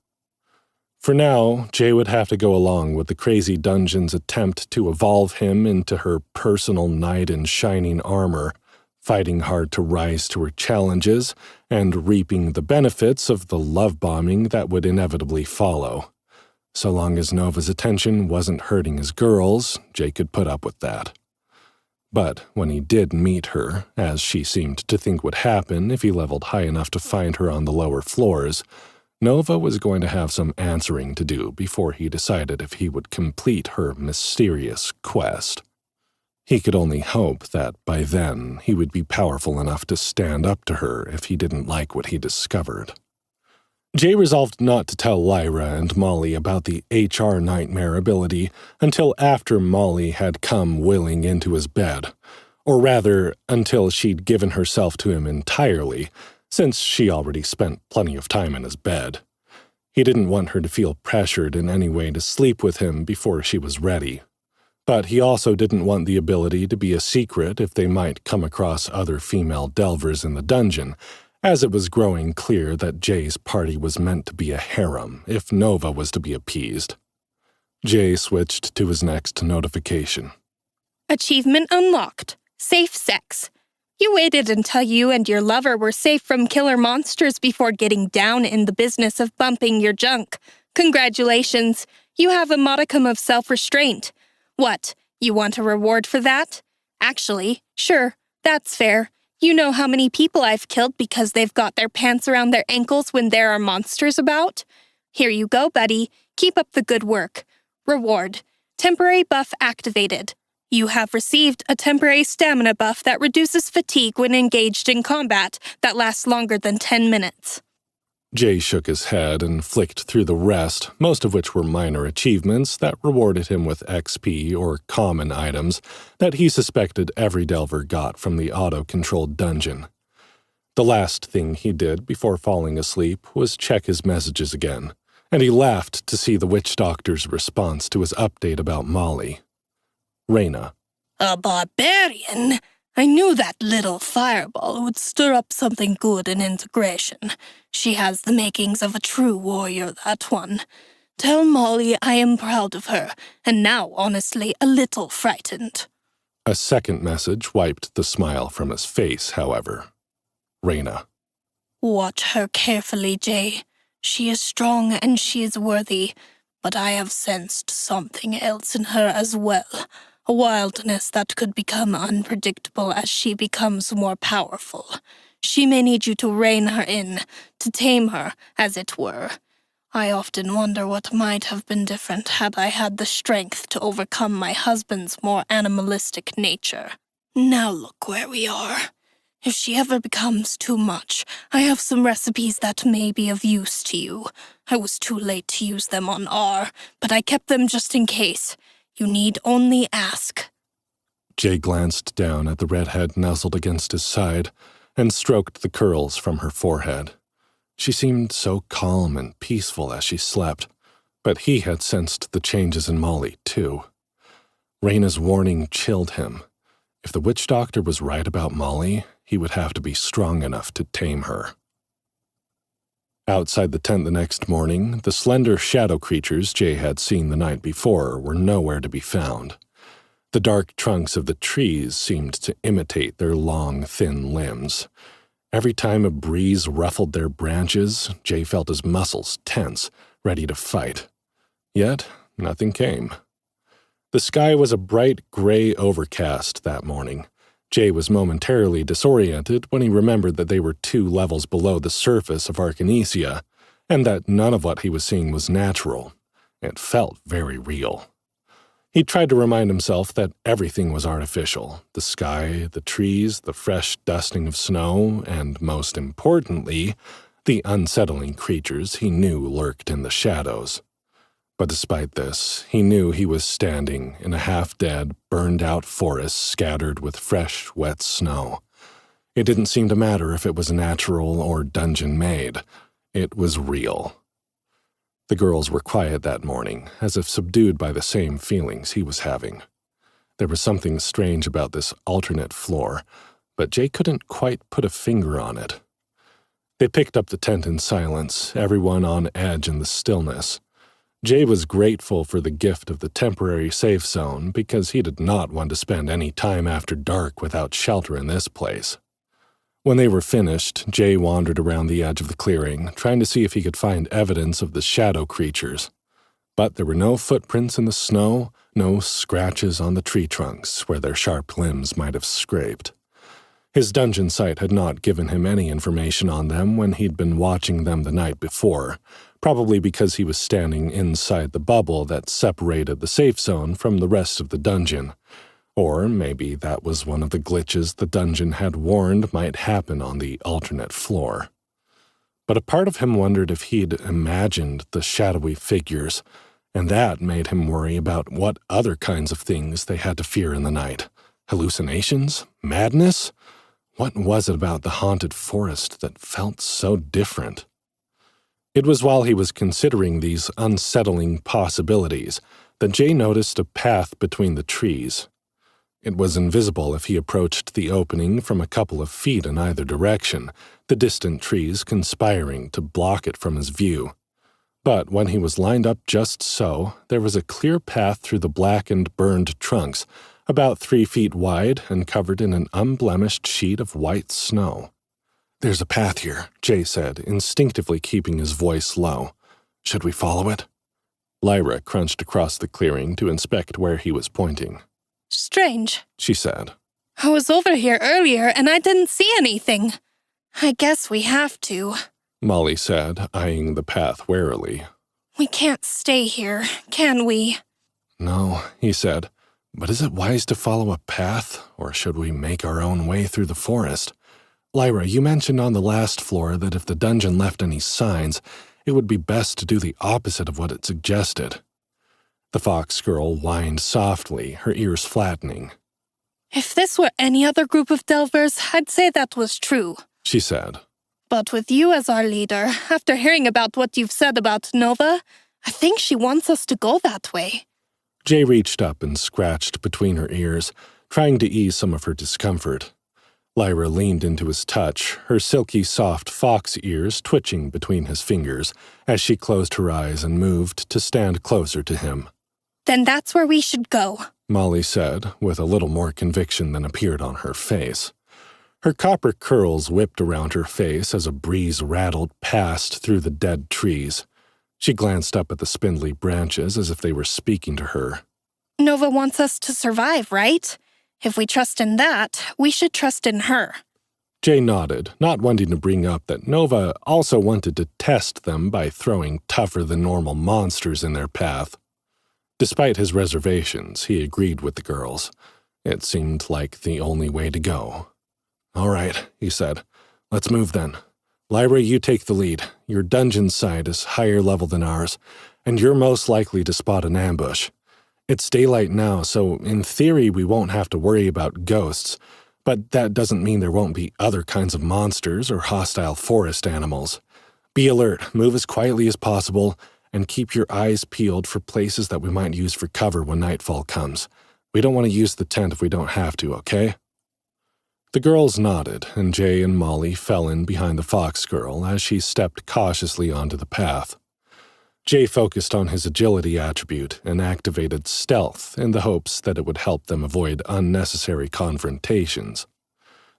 For now, Jay would have to go along with the crazy dungeon's attempt to evolve him into her personal knight in shining armor, fighting hard to rise to her challenges, and reaping the benefits of the love bombing that would inevitably follow. So long as Nova's attention wasn't hurting his girls, Jay could put up with that. But when he did meet her, as she seemed to think would happen if he leveled high enough to find her on the lower floors, Nova was going to have some answering to do before he decided if he would complete her mysterious quest. He could only hope that by then he would be powerful enough to stand up to her if he didn't like what he discovered. Jay resolved not to tell Lyra and Molly about the HR nightmare ability until after Molly had come willing into his bed, or rather, until she'd given herself to him entirely, since she already spent plenty of time in his bed. He didn't want her to feel pressured in any way to sleep with him before she was ready. But he also didn't want the ability to be a secret if they might come across other female delvers in the dungeon, as it was growing clear that Jay's party was meant to be a harem if Nova was to be appeased. Jay switched to his next notification. Achievement unlocked. Safe sex. You waited until you and your lover were safe from killer monsters before getting down in the business of bumping your junk. Congratulations. You have a modicum of self-restraint. What, you want a reward for that? Actually, sure, that's fair. You know how many people I've killed because they've got their pants around their ankles when there are monsters about? Here you go, buddy. Keep up the good work. Reward. Temporary buff activated. You have received a temporary stamina buff that reduces fatigue when engaged in combat that lasts longer than 10 minutes. Jay shook his head and flicked through the rest, most of which were minor achievements that rewarded him with XP or common items that he suspected every delver got from the auto-controlled dungeon. The last thing he did before falling asleep was check his messages again, and he laughed to see the witch doctor's response to his update about Molly. Reyna. A barbarian? I knew that little fireball would stir up something good in integration. She has the makings of a true warrior, that one. Tell Molly I am proud of her, and now, honestly, a little frightened. A second message wiped the smile from his face, however. Reyna. Watch her carefully, Jay. She is strong and she is worthy, but I have sensed something else in her as well. A wildness that could become unpredictable as she becomes more powerful. She may need you to rein her in, to tame her, as it were. I often wonder what might have been different had I had the strength to overcome my husband's more animalistic nature. Now look where we are. If she ever becomes too much, I have some recipes that may be of use to you. I was too late to use them on R, but I kept them just in case. You need only ask. Jay glanced down at the redhead nuzzled against his side and stroked the curls from her forehead. She seemed so calm and peaceful as she slept, but he had sensed the changes in Molly, too. Reyna's warning chilled him. If the witch doctor was right about Molly, he would have to be strong enough to tame her. Outside the tent the next morning, the slender shadow creatures Jay had seen the night before were nowhere to be found. The dark trunks of the trees seemed to imitate their long, thin limbs. Every time a breeze ruffled their branches, Jay felt his muscles tense, ready to fight. Yet, nothing came. The sky was a bright gray overcast that morning. Jay was momentarily disoriented when he remembered that they were 2 levels below the surface of Arcanesia, and that none of what he was seeing was natural. It felt very real. He tried to remind himself that everything was artificial: the sky, the trees, the fresh dusting of snow, and, most importantly, the unsettling creatures he knew lurked in the shadows. But despite this, he knew he was standing in a half-dead, burned-out forest scattered with fresh, wet snow. It didn't seem to matter if it was natural or dungeon-made. It was real. The girls were quiet that morning, as if subdued by the same feelings he was having. There was something strange about this alternate floor, but Jay couldn't quite put a finger on it. They picked up the tent in silence, everyone on edge in the stillness. Jay was grateful for the gift of the temporary safe zone because he did not want to spend any time after dark without shelter in this place. When they were finished, Jay wandered around the edge of the clearing, trying to see if he could find evidence of the shadow creatures. But there were no footprints in the snow, no scratches on the tree trunks where their sharp limbs might have scraped. His dungeon sight had not given him any information on them when he'd been watching them the night before, probably because he was standing inside the bubble that separated the safe zone from the rest of the dungeon. Or maybe that was one of the glitches the dungeon had warned might happen on the alternate floor. But a part of him wondered if he'd imagined the shadowy figures, and that made him worry about what other kinds of things they had to fear in the night. Hallucinations? Madness? What was it about the haunted forest that felt so different? It was while he was considering these unsettling possibilities that Jay noticed a path between the trees. It was invisible if he approached the opening from a couple of feet in either direction, the distant trees conspiring to block it from his view. But when he was lined up just so, there was a clear path through the blackened, burned trunks, about 3 feet wide and covered in an unblemished sheet of white snow. "There's a path here," Jay said, instinctively keeping his voice low. "Should we follow it?" Lyra crunched across the clearing to inspect where he was pointing. "Strange," she said. "I was over here earlier and I didn't see anything. I guess we have to," Molly said, eyeing the path warily. "We can't stay here, can we?" "No," he said. "But is it wise to follow a path, or should we make our own way through the forest? Lyra, you mentioned on the last floor that if the dungeon left any signs, it would be best to do the opposite of what it suggested." The fox girl whined softly, her ears flattening. "If this were any other group of delvers, I'd say that was true," she said. "But with you as our leader, after hearing about what you've said about Nova, I think she wants us to go that way." Jay reached up and scratched between her ears, trying to ease some of her discomfort. Lyra leaned into his touch, her silky soft fox ears twitching between his fingers as she closed her eyes and moved to stand closer to him. "Then that's where we should go," Molly said, with a little more conviction than appeared on her face. Her copper curls whipped around her face as a breeze rattled past through the dead trees. She glanced up at the spindly branches as if they were speaking to her. "Nova wants us to survive, right? If we trust in that, we should trust in her." Jay nodded, not wanting to bring up that Nova also wanted to test them by throwing tougher-than-normal monsters in their path. Despite his reservations, he agreed with the girls. It seemed like the only way to go. "All right," he said. "Let's move then. Lyra, you take the lead. Your dungeon side is higher level than ours, and you're most likely to spot an ambush. It's daylight now, so in theory we won't have to worry about ghosts, but that doesn't mean there won't be other kinds of monsters or hostile forest animals. Be alert, move as quietly as possible, and keep your eyes peeled for places that we might use for cover when nightfall comes. We don't want to use the tent if we don't have to, okay?" The girls nodded, and Jay and Molly fell in behind the fox girl as she stepped cautiously onto the path. Jay focused on his agility attribute and activated stealth in the hopes that it would help them avoid unnecessary confrontations.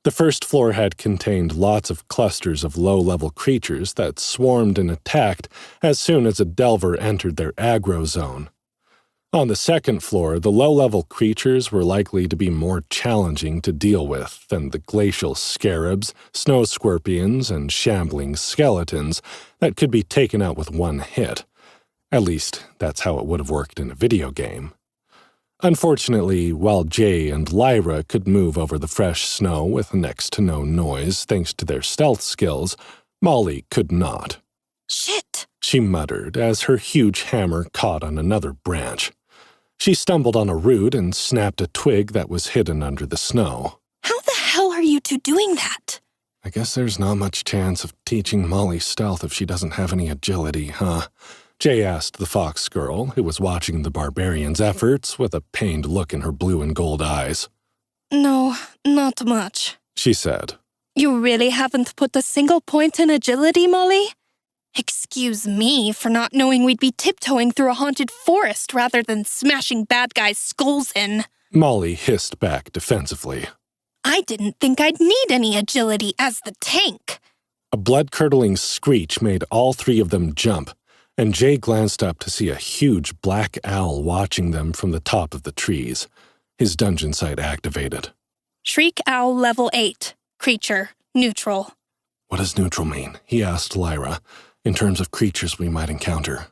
The first floor had contained lots of clusters of low-level creatures that swarmed and attacked as soon as a delver entered their aggro zone. On the second floor, the low-level creatures were likely to be more challenging to deal with than the glacial scarabs, snow scorpions, and shambling skeletons that could be taken out with one hit. At least, that's how it would have worked in a video game. Unfortunately, while Jay and Lyra could move over the fresh snow with next to no noise thanks to their stealth skills, Molly could not. "Shit," she muttered as her huge hammer caught on another branch. She stumbled on a root and snapped a twig that was hidden under the snow. "How the hell are you two doing that?" "I guess there's not much chance of teaching Molly stealth if she doesn't have any agility, huh?" Jay asked the fox girl, who was watching the barbarian's efforts with a pained look in her blue and gold eyes. "No, not much," she said. "You really haven't put a single point in agility, Molly? Excuse me for not knowing we'd be tiptoeing through a haunted forest rather than smashing bad guys' skulls in." Molly hissed back defensively. "I didn't think I'd need any agility as the tank." A blood-curdling screech made all three of them jump, and Jay glanced up to see a huge black owl watching them from the top of the trees. His dungeon sight activated. "Shriek Owl Level 8. Creature. Neutral." "What does neutral mean?" he asked Lyra, "in terms of creatures we might encounter."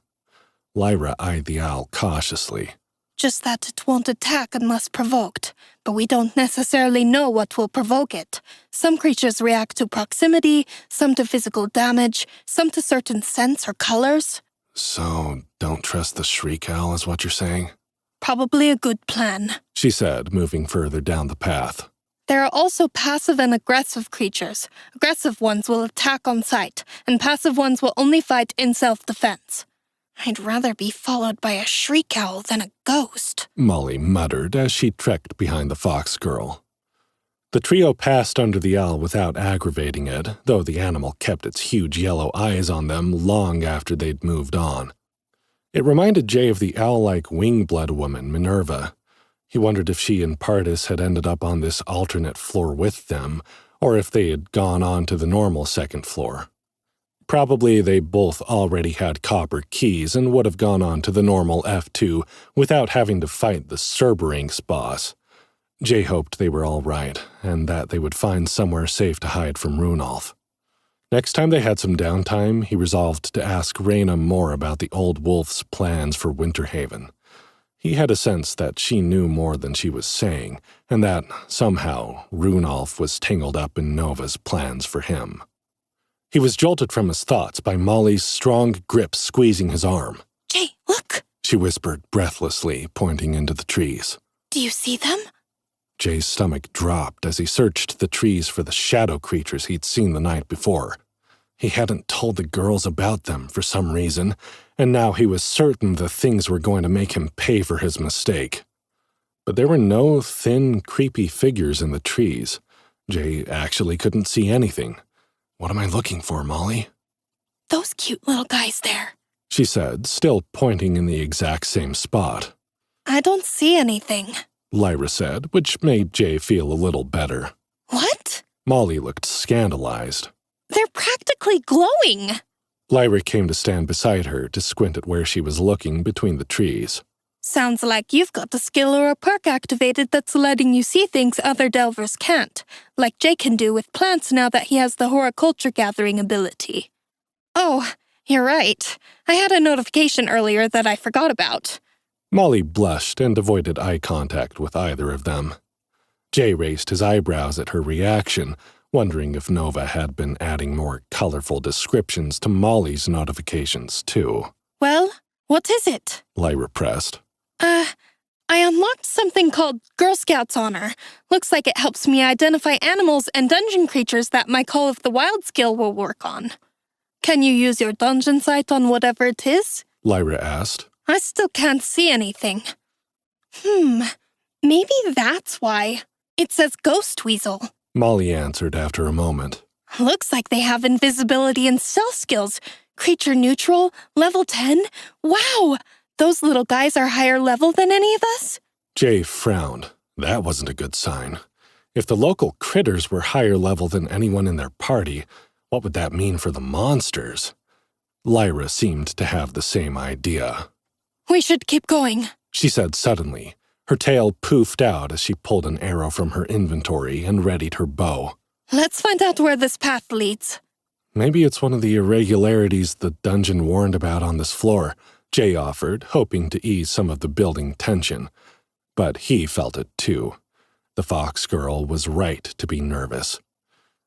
Lyra eyed the owl cautiously. Just that it won't attack unless provoked, but we don't necessarily know what will provoke it. Some creatures react to proximity, some to physical damage, some to certain scents or colors. So, don't trust the shriek owl is what you're saying? Probably a good plan, she said, moving further down the path. There are also passive and aggressive creatures. Aggressive ones will attack on sight, and passive ones will only fight in self-defense. I'd rather be followed by a shriek owl than a ghost, Molly muttered as she trekked behind the fox girl. The trio passed under the owl without aggravating it, though the animal kept its huge yellow eyes on them long after they'd moved on. It reminded Jay of the owl-like wing-blood woman, Minerva. He wondered if she and Pardis had ended up on this alternate floor with them, or if they had gone on to the normal second floor. Probably they both already had copper keys and would have gone on to the normal F2 without having to fight the Cerberus boss. Jay hoped they were all right, and that they would find somewhere safe to hide from Runolf. Next time they had some downtime, he resolved to ask Reyna more about the old wolf's plans for Winterhaven. He had a sense that she knew more than she was saying, and that, somehow, Runolf was tangled up in Nova's plans for him. He was jolted from his thoughts by Molly's strong grip squeezing his arm. Jay, look, she whispered breathlessly, pointing into the trees. Do you see them? Jay's stomach dropped as he searched the trees for the shadow creatures he'd seen the night before. He hadn't told the girls about them for some reason, and now he was certain the things were going to make him pay for his mistake. But there were no thin, creepy figures in the trees. Jay actually couldn't see anything. What am I looking for, Molly? Those cute little guys there, she said, still pointing in the exact same spot. I don't see anything, Lyra said, which made Jay feel a little better. What? Molly looked scandalized. They're practically glowing. Lyra came to stand beside her to squint at where she was looking between the trees. Sounds like you've got a skill or a perk activated that's letting you see things other delvers can't, like Jay can do with plants now that he has the horticulture gathering ability. Oh, you're right. I had a notification earlier that I forgot about. Molly blushed and avoided eye contact with either of them. Jay raised his eyebrows at her reaction, wondering if Nova had been adding more colorful descriptions to Molly's notifications, too. Well, what is it? Lyra pressed. I unlocked something called Girl Scout's Honor. Looks like it helps me identify animals and dungeon creatures that my Call of the Wild skill will work on. Can you use your dungeon sight on whatever it is? Lyra asked. I still can't see anything. Maybe that's why. It says Ghost Weasel. Molly answered after a moment. Looks like they have invisibility and stealth skills. Creature neutral, level 10. Wow! Those little guys are higher level than any of us? Jay frowned. That wasn't a good sign. If the local critters were higher level than anyone in their party, what would that mean for the monsters? Lyra seemed to have the same idea. We should keep going, she said suddenly. Her tail poofed out as she pulled an arrow from her inventory and readied her bow. Let's find out where this path leads. Maybe it's one of the irregularities the dungeon warned about on this floor, Jay offered, hoping to ease some of the building tension. But he felt it too. The fox girl was right to be nervous.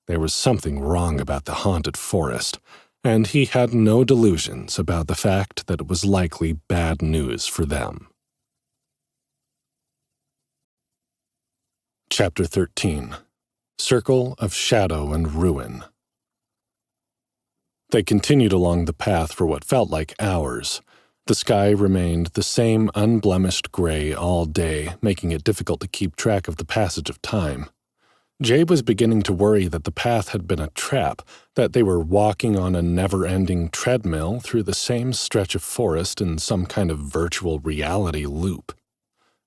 There was something wrong about the haunted forest, and he had no delusions about the fact that it was likely bad news for them. Chapter 13. Circle of Shadow and Ruin. They continued along the path for what felt like hours. The sky remained the same unblemished gray all day, making it difficult to keep track of the passage of time. Jay was beginning to worry that the path had been a trap, that they were walking on a never-ending treadmill through the same stretch of forest in some kind of virtual reality loop.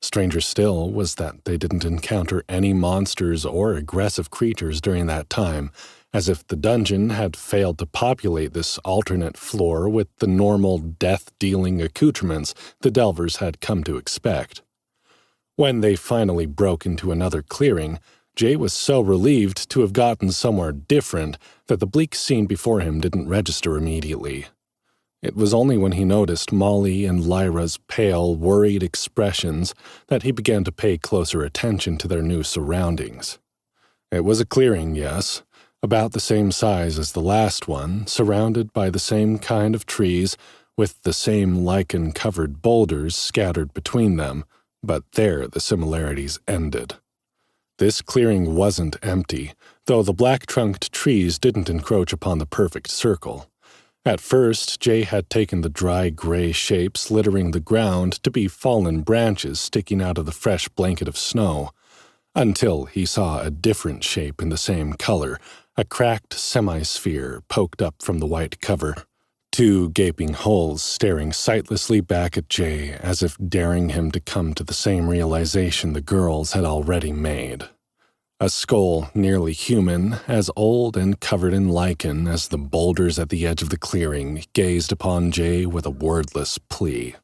Stranger still was that they didn't encounter any monsters or aggressive creatures during that time, as if the dungeon had failed to populate this alternate floor with the normal death-dealing accoutrements the Delvers had come to expect. When they finally broke into another clearing, Jay was so relieved to have gotten somewhere different that the bleak scene before him didn't register immediately. It was only when he noticed Molly and Lyra's pale, worried expressions that he began to pay closer attention to their new surroundings. It was a clearing, yes, about the same size as the last one, surrounded by the same kind of trees, with the same lichen-covered boulders scattered between them, but there the similarities ended. This clearing wasn't empty, though the black-trunked trees didn't encroach upon the perfect circle. At first, Jay had taken the dry gray shapes littering the ground to be fallen branches sticking out of the fresh blanket of snow, until he saw a different shape in the same color, a cracked semi-sphere poked up from the white cover. Two gaping holes staring sightlessly back at Jay as if daring him to come to the same realization the girls had already made. A skull nearly human, as old and covered in lichen as the boulders at the edge of the clearing, gazed upon Jay with a wordless plea.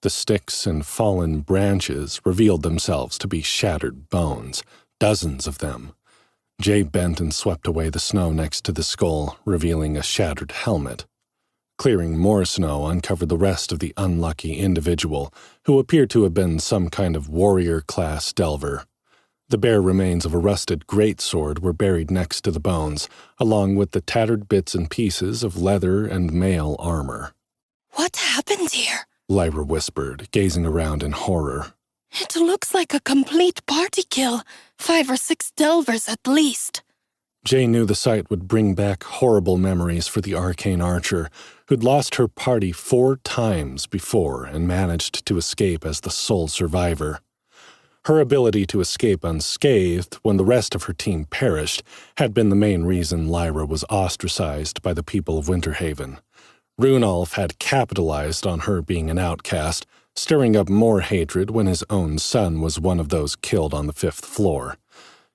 The sticks and fallen branches revealed themselves to be shattered bones, dozens of them. Jay bent and swept away the snow next to the skull, revealing a shattered helmet. Clearing more snow uncovered the rest of the unlucky individual, who appeared to have been some kind of warrior-class delver. The bare remains of a rusted greatsword were buried next to the bones, along with the tattered bits and pieces of leather and mail armor. "What happened here?" Lyra whispered, gazing around in horror. "It looks like a complete party kill. 5 or 6 delvers at least." Jay knew the sight would bring back horrible memories for the Arcane archer, who'd lost her party 4 times before and managed to escape as the sole survivor. Her ability to escape unscathed when the rest of her team perished had been the main reason Lyra was ostracized by the people of Winterhaven. Runolf had capitalized on her being an outcast, stirring up more hatred when his own son was one of those killed on the 5th floor.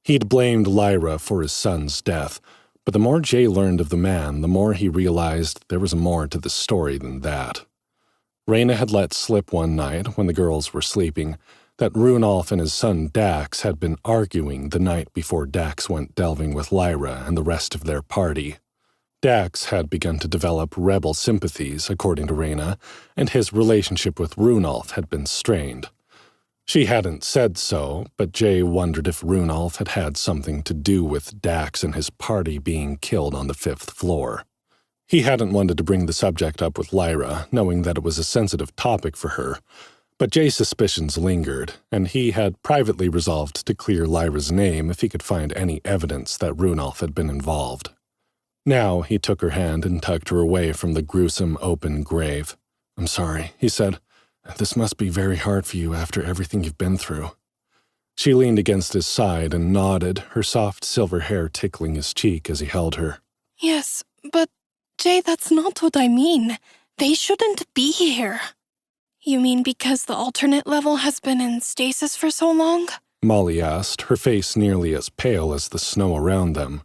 He'd blamed Lyra for his son's death, but the more Jay learned of the man, the more he realized there was more to the story than that. Reyna had let slip one night, when the girls were sleeping, that Runolf and his son Dax had been arguing the night before Dax went delving with Lyra and the rest of their party. Dax had begun to develop rebel sympathies, according to Reyna, and his relationship with Runolf had been strained. She hadn't said so, but Jay wondered if Runolf had had something to do with Dax and his party being killed on the 5th floor. He hadn't wanted to bring the subject up with Lyra, knowing that it was a sensitive topic for her, but Jay's suspicions lingered, and he had privately resolved to clear Lyra's name if he could find any evidence that Runolf had been involved. Now he took her hand and tugged her away from the gruesome open grave. "I'm sorry," he said. "This must be very hard for you after everything you've been through." She leaned against his side and nodded, her soft silver hair tickling his cheek as he held her. "Yes, but Jay, that's not what I mean. They shouldn't be here." "You mean because the alternate level has been in stasis for so long?" Molly asked, her face nearly as pale as the snow around them.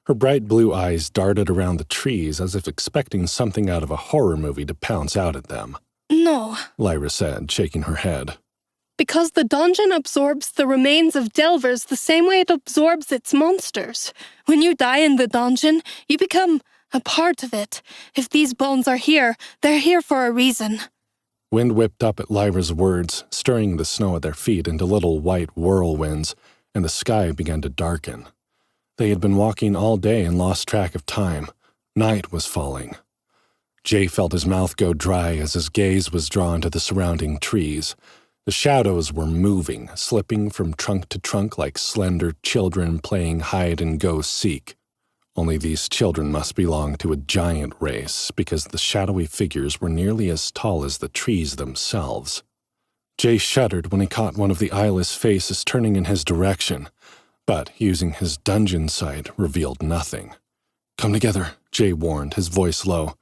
Her bright blue eyes darted around the trees as if expecting something out of a horror movie to pounce out at them. "No," Lyra said, shaking her head. "Because the dungeon absorbs the remains of delvers the same way it absorbs its monsters. When you die in the dungeon, you become a part of it. If these bones are here, they're here for a reason." Wind whipped up at Lyra's words, stirring the snow at their feet into little white whirlwinds, and the sky began to darken. They had been walking all day and lost track of time. Night was falling. Jay felt his mouth go dry as his gaze was drawn to the surrounding trees. The shadows were moving, slipping from trunk to trunk like slender children playing hide-and-go-seek. Only these children must belong to a giant race, because the shadowy figures were nearly as tall as the trees themselves. Jay shuddered when he caught one of the eyeless faces turning in his direction, but using his dungeon sight revealed nothing. "Come together," Jay warned, his voice low.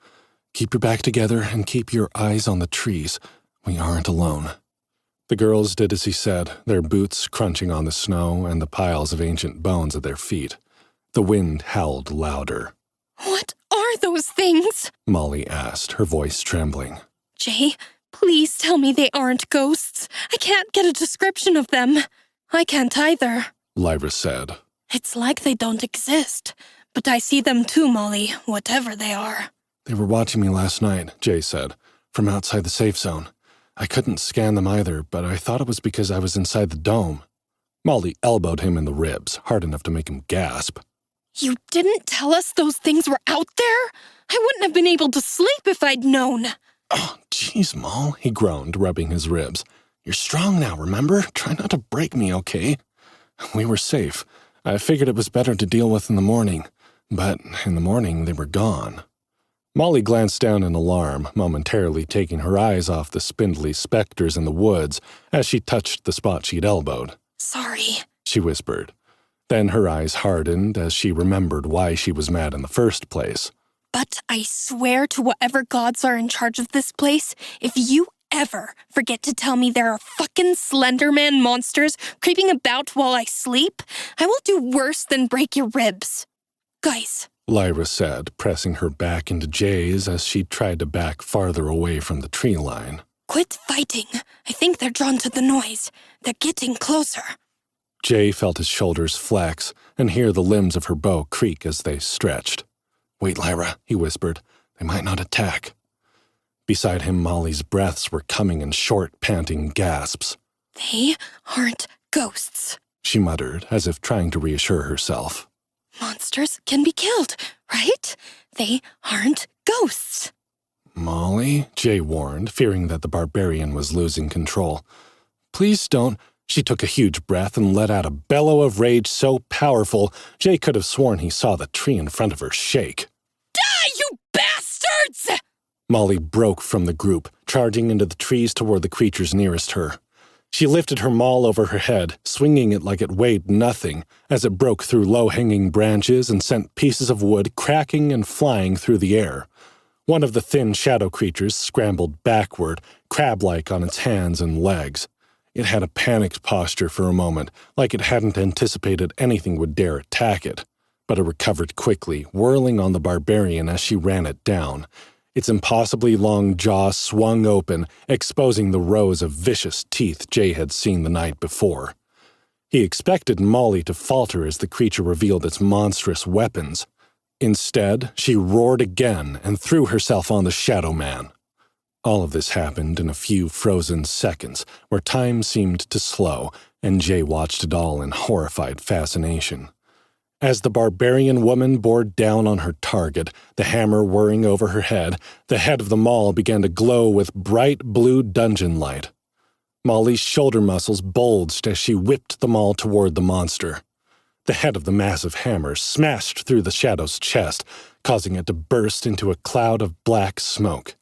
"Keep your back together and keep your eyes on the trees. We aren't alone." The girls did as he said, their boots crunching on the snow and the piles of ancient bones at their feet. The wind howled louder. "What are those things?" Molly asked, her voice trembling. "Jay, please tell me they aren't ghosts. I can't get a description of them." "I can't either," Lyra said. "It's like they don't exist. But I see them too, Molly, whatever they are." They were watching me last night, Jay said, from outside the safe zone. I couldn't scan them either, but I thought it was because I was inside the dome. Molly elbowed him in the ribs, hard enough to make him gasp. You didn't tell us those things were out there? I wouldn't have been able to sleep if I'd known. Oh, jeez, Moll, he groaned, rubbing his ribs. You're strong now, remember? Try not to break me, okay? We were safe. I figured it was better to deal with in the morning, but in the morning they were gone. Molly glanced down in alarm, momentarily taking her eyes off the spindly specters in the woods as she touched the spot she'd elbowed. Sorry, she whispered. Then her eyes hardened as she remembered why she was mad in the first place. But I swear to whatever gods are in charge of this place, if you ever forget to tell me there are fucking Slenderman monsters creeping about while I sleep, I will do worse than break your ribs. Guys, Lyra said, pressing her back into Jay's as she tried to back farther away from the tree line. Quit fighting. I think they're drawn to the noise. They're getting closer. Jay felt his shoulders flex and hear the limbs of her bow creak as they stretched. Wait, Lyra, he whispered. They might not attack. Beside him, Molly's breaths were coming in short, panting gasps. They aren't ghosts, she muttered, as if trying to reassure herself. Monsters can be killed, right? They aren't ghosts. Molly, Jay warned, fearing that the barbarian was losing control. Please don't. She took a huge breath and let out a bellow of rage so powerful, Jay could have sworn he saw the tree in front of her shake. Die, you bastards! Molly broke from the group, charging into the trees toward the creatures nearest her. She lifted her maul over her head, swinging it like it weighed nothing, as it broke through low-hanging branches and sent pieces of wood cracking and flying through the air. One of the thin shadow creatures scrambled backward, crab-like on its hands and legs. It had a panicked posture for a moment, like it hadn't anticipated anything would dare attack it. But it recovered quickly, whirling on the barbarian as she ran it down. Its impossibly long jaw swung open, exposing the rows of vicious teeth Jay had seen the night before. He expected Molly to falter as the creature revealed its monstrous weapons. Instead, she roared again and threw herself on the Shadow Man. All of this happened in a few frozen seconds, where time seemed to slow, and Jay watched it all in horrified fascination. As the barbarian woman bore down on her target, the hammer whirring over her head, the head of the maul began to glow with bright blue dungeon light. Molly's shoulder muscles bulged as she whipped the maul toward the monster. The head of the massive hammer smashed through the shadow's chest, causing it to burst into a cloud of black smoke.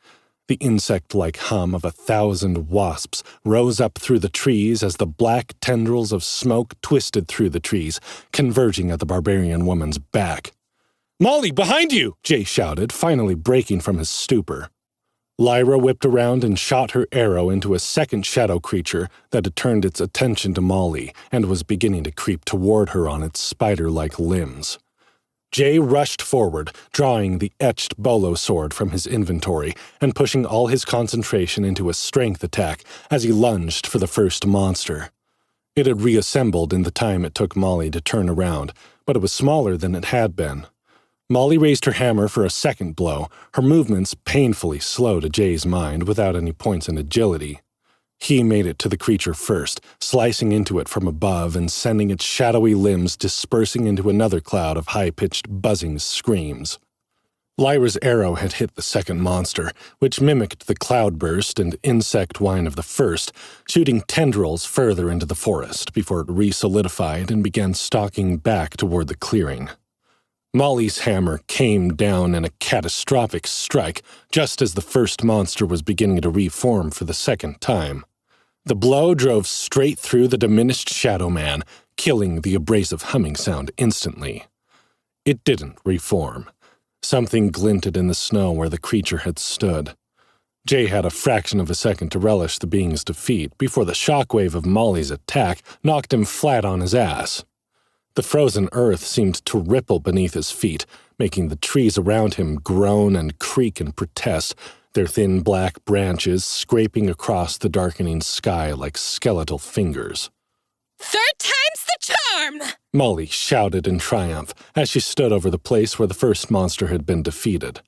The insect-like hum of 1,000 wasps rose up through the trees as the black tendrils of smoke twisted through the trees, converging at the barbarian woman's back. "Molly, behind you!" Jay shouted, finally breaking from his stupor. Lyra whipped around and shot her arrow into a second shadow creature that had turned its attention to Molly and was beginning to creep toward her on its spider-like limbs. Jay rushed forward, drawing the etched bolo sword from his inventory and pushing all his concentration into a strength attack as he lunged for the first monster. It had reassembled in the time it took Molly to turn around, but it was smaller than it had been. Molly raised her hammer for a second blow, her movements painfully slow to Jay's mind without any points in agility. He made it to the creature first, slicing into it from above and sending its shadowy limbs dispersing into another cloud of high-pitched buzzing screams. Lyra's arrow had hit the second monster, which mimicked the cloudburst and insect whine of the first, shooting tendrils further into the forest before it re-solidified and began stalking back toward the clearing. Molly's hammer came down in a catastrophic strike just as the first monster was beginning to reform for the second time. The blow drove straight through the diminished Shadow Man, killing the abrasive humming sound instantly. It didn't reform. Something glinted in the snow where the creature had stood. Jay had a fraction of a second to relish the being's defeat before the shockwave of Molly's attack knocked him flat on his ass. The frozen earth seemed to ripple beneath his feet, making the trees around him groan and creak and protest, their thin black branches scraping across the darkening sky like skeletal fingers. "Third time's the charm!" Molly shouted in triumph as she stood over the place where the first monster had been defeated.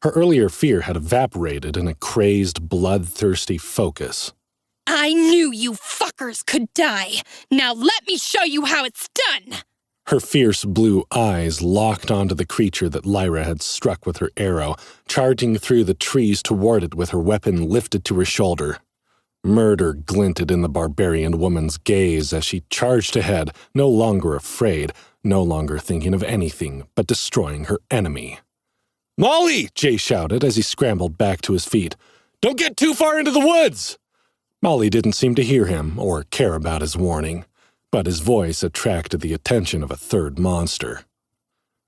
Her earlier fear had evaporated in a crazed, bloodthirsty focus. I knew you fuckers could die. Now let me show you how it's done! Her fierce blue eyes locked onto the creature that Lyra had struck with her arrow, charging through the trees toward it with her weapon lifted to her shoulder. Murder glinted in the barbarian woman's gaze as she charged ahead, no longer afraid, no longer thinking of anything but destroying her enemy. "Molly!" Jay shouted as he scrambled back to his feet. "Don't get too far into the woods!" Molly didn't seem to hear him or care about his warning, but his voice attracted the attention of a third monster.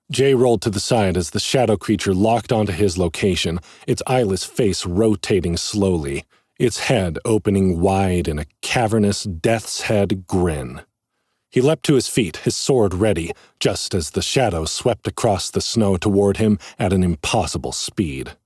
Jay rolled to the side as the shadow creature locked onto his location, its eyeless face rotating slowly, its head opening wide in a cavernous death's head grin. He leapt to his feet, his sword ready, just as the shadow swept across the snow toward him at an impossible speed.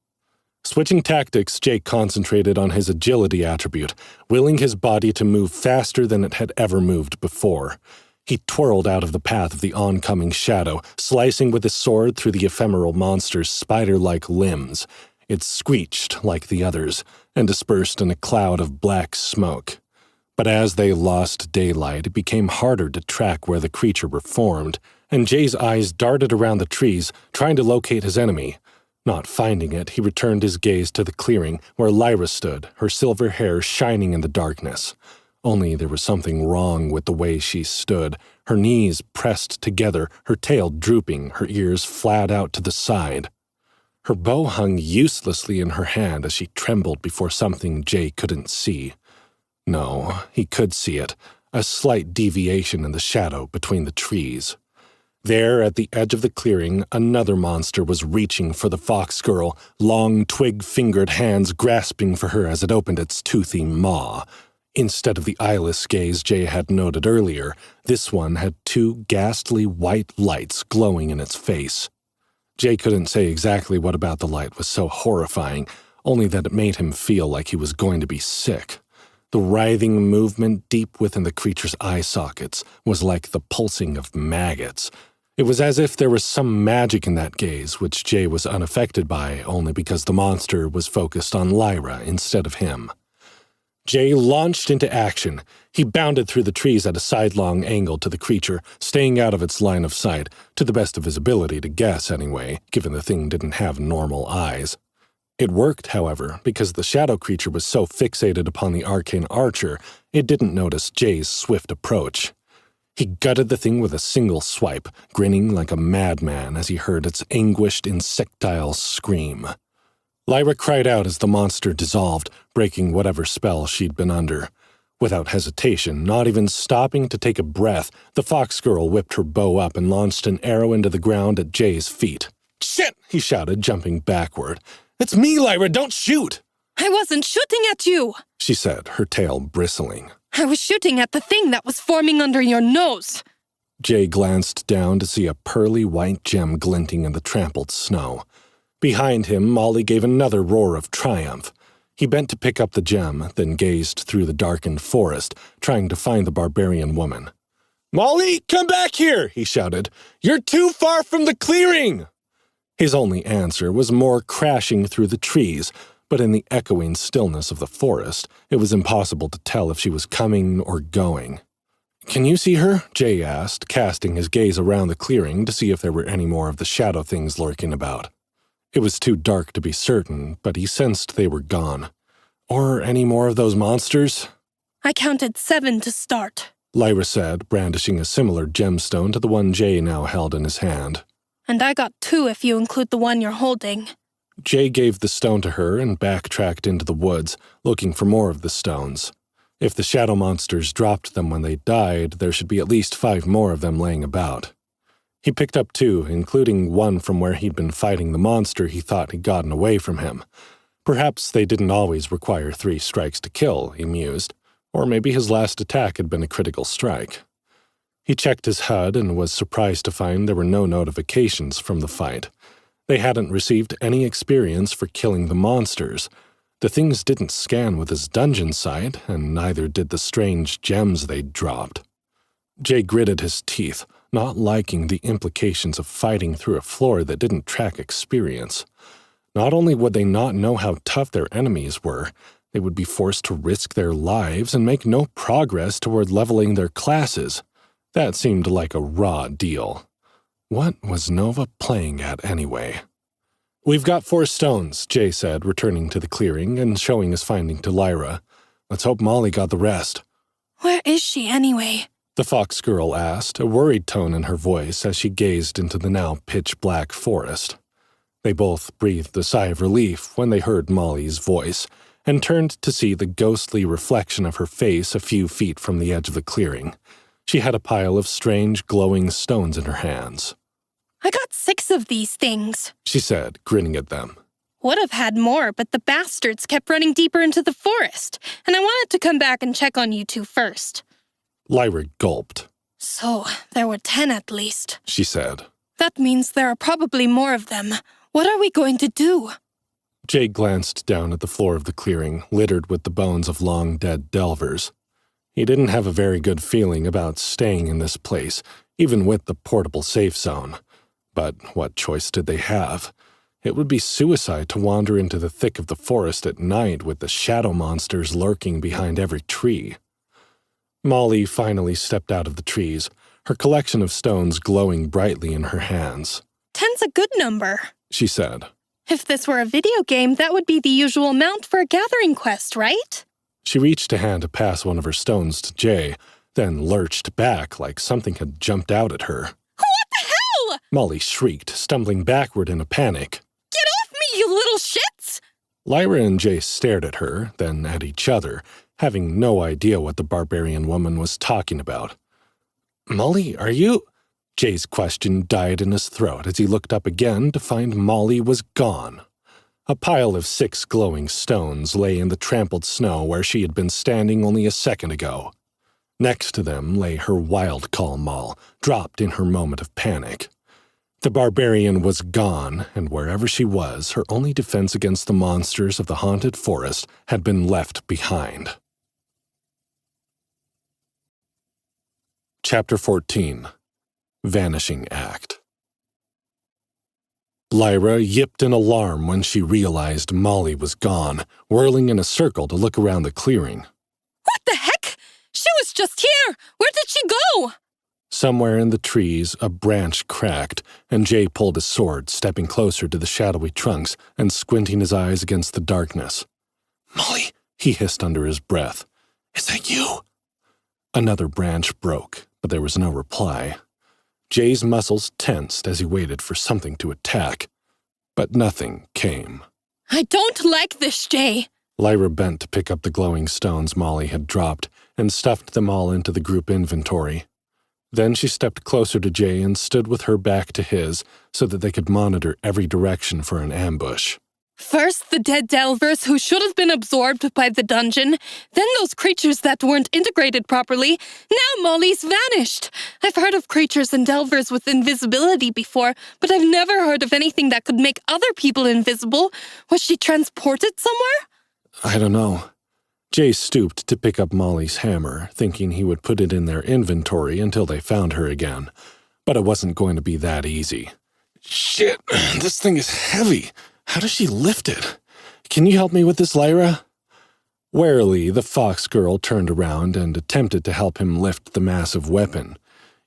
Switching tactics, Jay concentrated on his agility attribute, willing his body to move faster than it had ever moved before. He twirled out of the path of the oncoming shadow, slicing with his sword through the ephemeral monster's spider-like limbs. It screeched like the others, and dispersed in a cloud of black smoke. But as they lost daylight, it became harder to track where the creature reformed, and Jay's eyes darted around the trees, trying to locate his enemy. Not finding it, he returned his gaze to the clearing where Lyra stood, her silver hair shining in the darkness. Only there was something wrong with the way she stood, her knees pressed together, her tail drooping, her ears flat out to the side. Her bow hung uselessly in her hand as she trembled before something Jay couldn't see. No, he could see it, a slight deviation in the shadow between the trees. There, at the edge of the clearing, another monster was reaching for the fox girl, long twig-fingered hands grasping for her as it opened its toothy maw. Instead of the eyeless gaze Jay had noted earlier, this one had two ghastly white lights glowing in its face. Jay couldn't say exactly what about the light was so horrifying, only that it made him feel like he was going to be sick. The writhing movement deep within the creature's eye sockets was like the pulsing of maggots. It was as if there was some magic in that gaze which Jay was unaffected by only because the monster was focused on Lyra instead of him. Jay launched into action. He bounded through the trees at a sidelong angle to the creature, staying out of its line of sight, to the best of his ability to guess anyway, given the thing didn't have normal eyes. It worked, however, because the shadow creature was so fixated upon the arcane archer, it didn't notice Jay's swift approach. He gutted the thing with a single swipe, grinning like a madman as he heard its anguished, insectile scream. Lyra cried out as the monster dissolved, breaking whatever spell she'd been under. Without hesitation, not even stopping to take a breath, the fox girl whipped her bow up and launched an arrow into the ground at Jay's feet. "Shit!" he shouted, jumping backward. "It's me, Lyra! Don't shoot!" I wasn't shooting at you, she said, her tail bristling. I was shooting at the thing that was forming under your nose. Jay glanced down to see a pearly white gem glinting in the trampled snow. Behind him, Molly gave another roar of triumph. He bent to pick up the gem, then gazed through the darkened forest, trying to find the barbarian woman. "Molly, come back here!" he shouted. "You're too far from the clearing!" His only answer was more crashing through the trees, but in the echoing stillness of the forest, it was impossible to tell if she was coming or going. "Can you see her?" Jay asked, casting his gaze around the clearing to see if there were any more of the shadow things lurking about. It was too dark to be certain, but he sensed they were gone. Or any more of those monsters? I counted 7 to start, Lyra said, brandishing a similar gemstone to the one Jay now held in his hand. And I got 2 if you include the one you're holding. Jay gave the stone to her and backtracked into the woods, looking for more of the stones. If the shadow monsters dropped them when they died, there should be at least 5 more of them laying about. He picked up 2, including one from where he'd been fighting the monster he thought had gotten away from him. Perhaps they didn't always require 3 strikes to kill, he mused, or maybe his last attack had been a critical strike. He checked his HUD and was surprised to find there were no notifications from the fight. They hadn't received any experience for killing the monsters. The things didn't scan with his dungeon sight, and neither did the strange gems they'd dropped. Jay gritted his teeth, not liking the implications of fighting through a floor that didn't track experience. Not only would they not know how tough their enemies were, they would be forced to risk their lives and make no progress toward leveling their classes. That seemed like a raw deal. What was Nova playing at anyway? "We've got 4 stones," Jay said, returning to the clearing and showing his finding to Lyra. "Let's hope Molly got the rest." Where is she anyway? The fox girl asked, a worried tone in her voice as she gazed into the now pitch-black forest. They both breathed a sigh of relief when they heard Molly's voice and turned to see the ghostly reflection of her face a few feet from the edge of the clearing. She had a pile of strange, glowing stones in her hands. I got 6 of these things, she said, grinning at them. Would have had more, but the bastards kept running deeper into the forest, and I wanted to come back and check on you two first. Lyra gulped. So, there were 10 at least, she said. That means there are probably more of them. What are we going to do? Jay glanced down at the floor of the clearing, littered with the bones of long-dead delvers. He didn't have a very good feeling about staying in this place, even with the portable safe zone. But what choice did they have? It would be suicide to wander into the thick of the forest at night with the shadow monsters lurking behind every tree. Molly finally stepped out of the trees, her collection of stones glowing brightly in her hands. 10's a good number, she said. If this were a video game, that would be the usual amount for a gathering quest, right? She reached a hand to pass one of her stones to Jay, then lurched back like something had jumped out at her. What the hell? Molly shrieked, stumbling backward in a panic. Get off me, you little shits! Lyra and Jay stared at her, then at each other, having no idea what the barbarian woman was talking about. Molly, are you... Jay's question died in his throat as he looked up again to find Molly was gone. A pile of 6 glowing stones lay in the trampled snow where she had been standing only a second ago. Next to them lay her wild call maul, dropped in her moment of panic. The barbarian was gone, and wherever she was, her only defense against the monsters of the haunted forest had been left behind. Chapter 14. Vanishing Act. Lyra yipped in alarm when she realized Molly was gone, whirling in a circle to look around the clearing. What the heck? She was just here! Where did she go? Somewhere in the trees, a branch cracked, and Jay pulled his sword, stepping closer to the shadowy trunks and squinting his eyes against the darkness. Molly, he hissed under his breath. Is that you? Another branch broke, but there was no reply. Jay's muscles tensed as he waited for something to attack, but nothing came. I don't like this, Jay. Lyra bent to pick up the glowing stones Molly had dropped and stuffed them all into the group inventory. Then she stepped closer to Jay and stood with her back to his so that they could monitor every direction for an ambush. First, the dead delvers who should have been absorbed by the dungeon, then those creatures that weren't integrated properly. Now Molly's vanished. I've heard of creatures and delvers with invisibility before, but I've never heard of anything that could make other people invisible. Was she transported somewhere? I don't know. Jay stooped to pick up Molly's hammer, thinking he would put it in their inventory until they found her again. But it wasn't going to be that easy. Shit, this thing is heavy. How does she lift it? Can you help me with this, Lyra? Warily, the fox girl turned around and attempted to help him lift the massive weapon.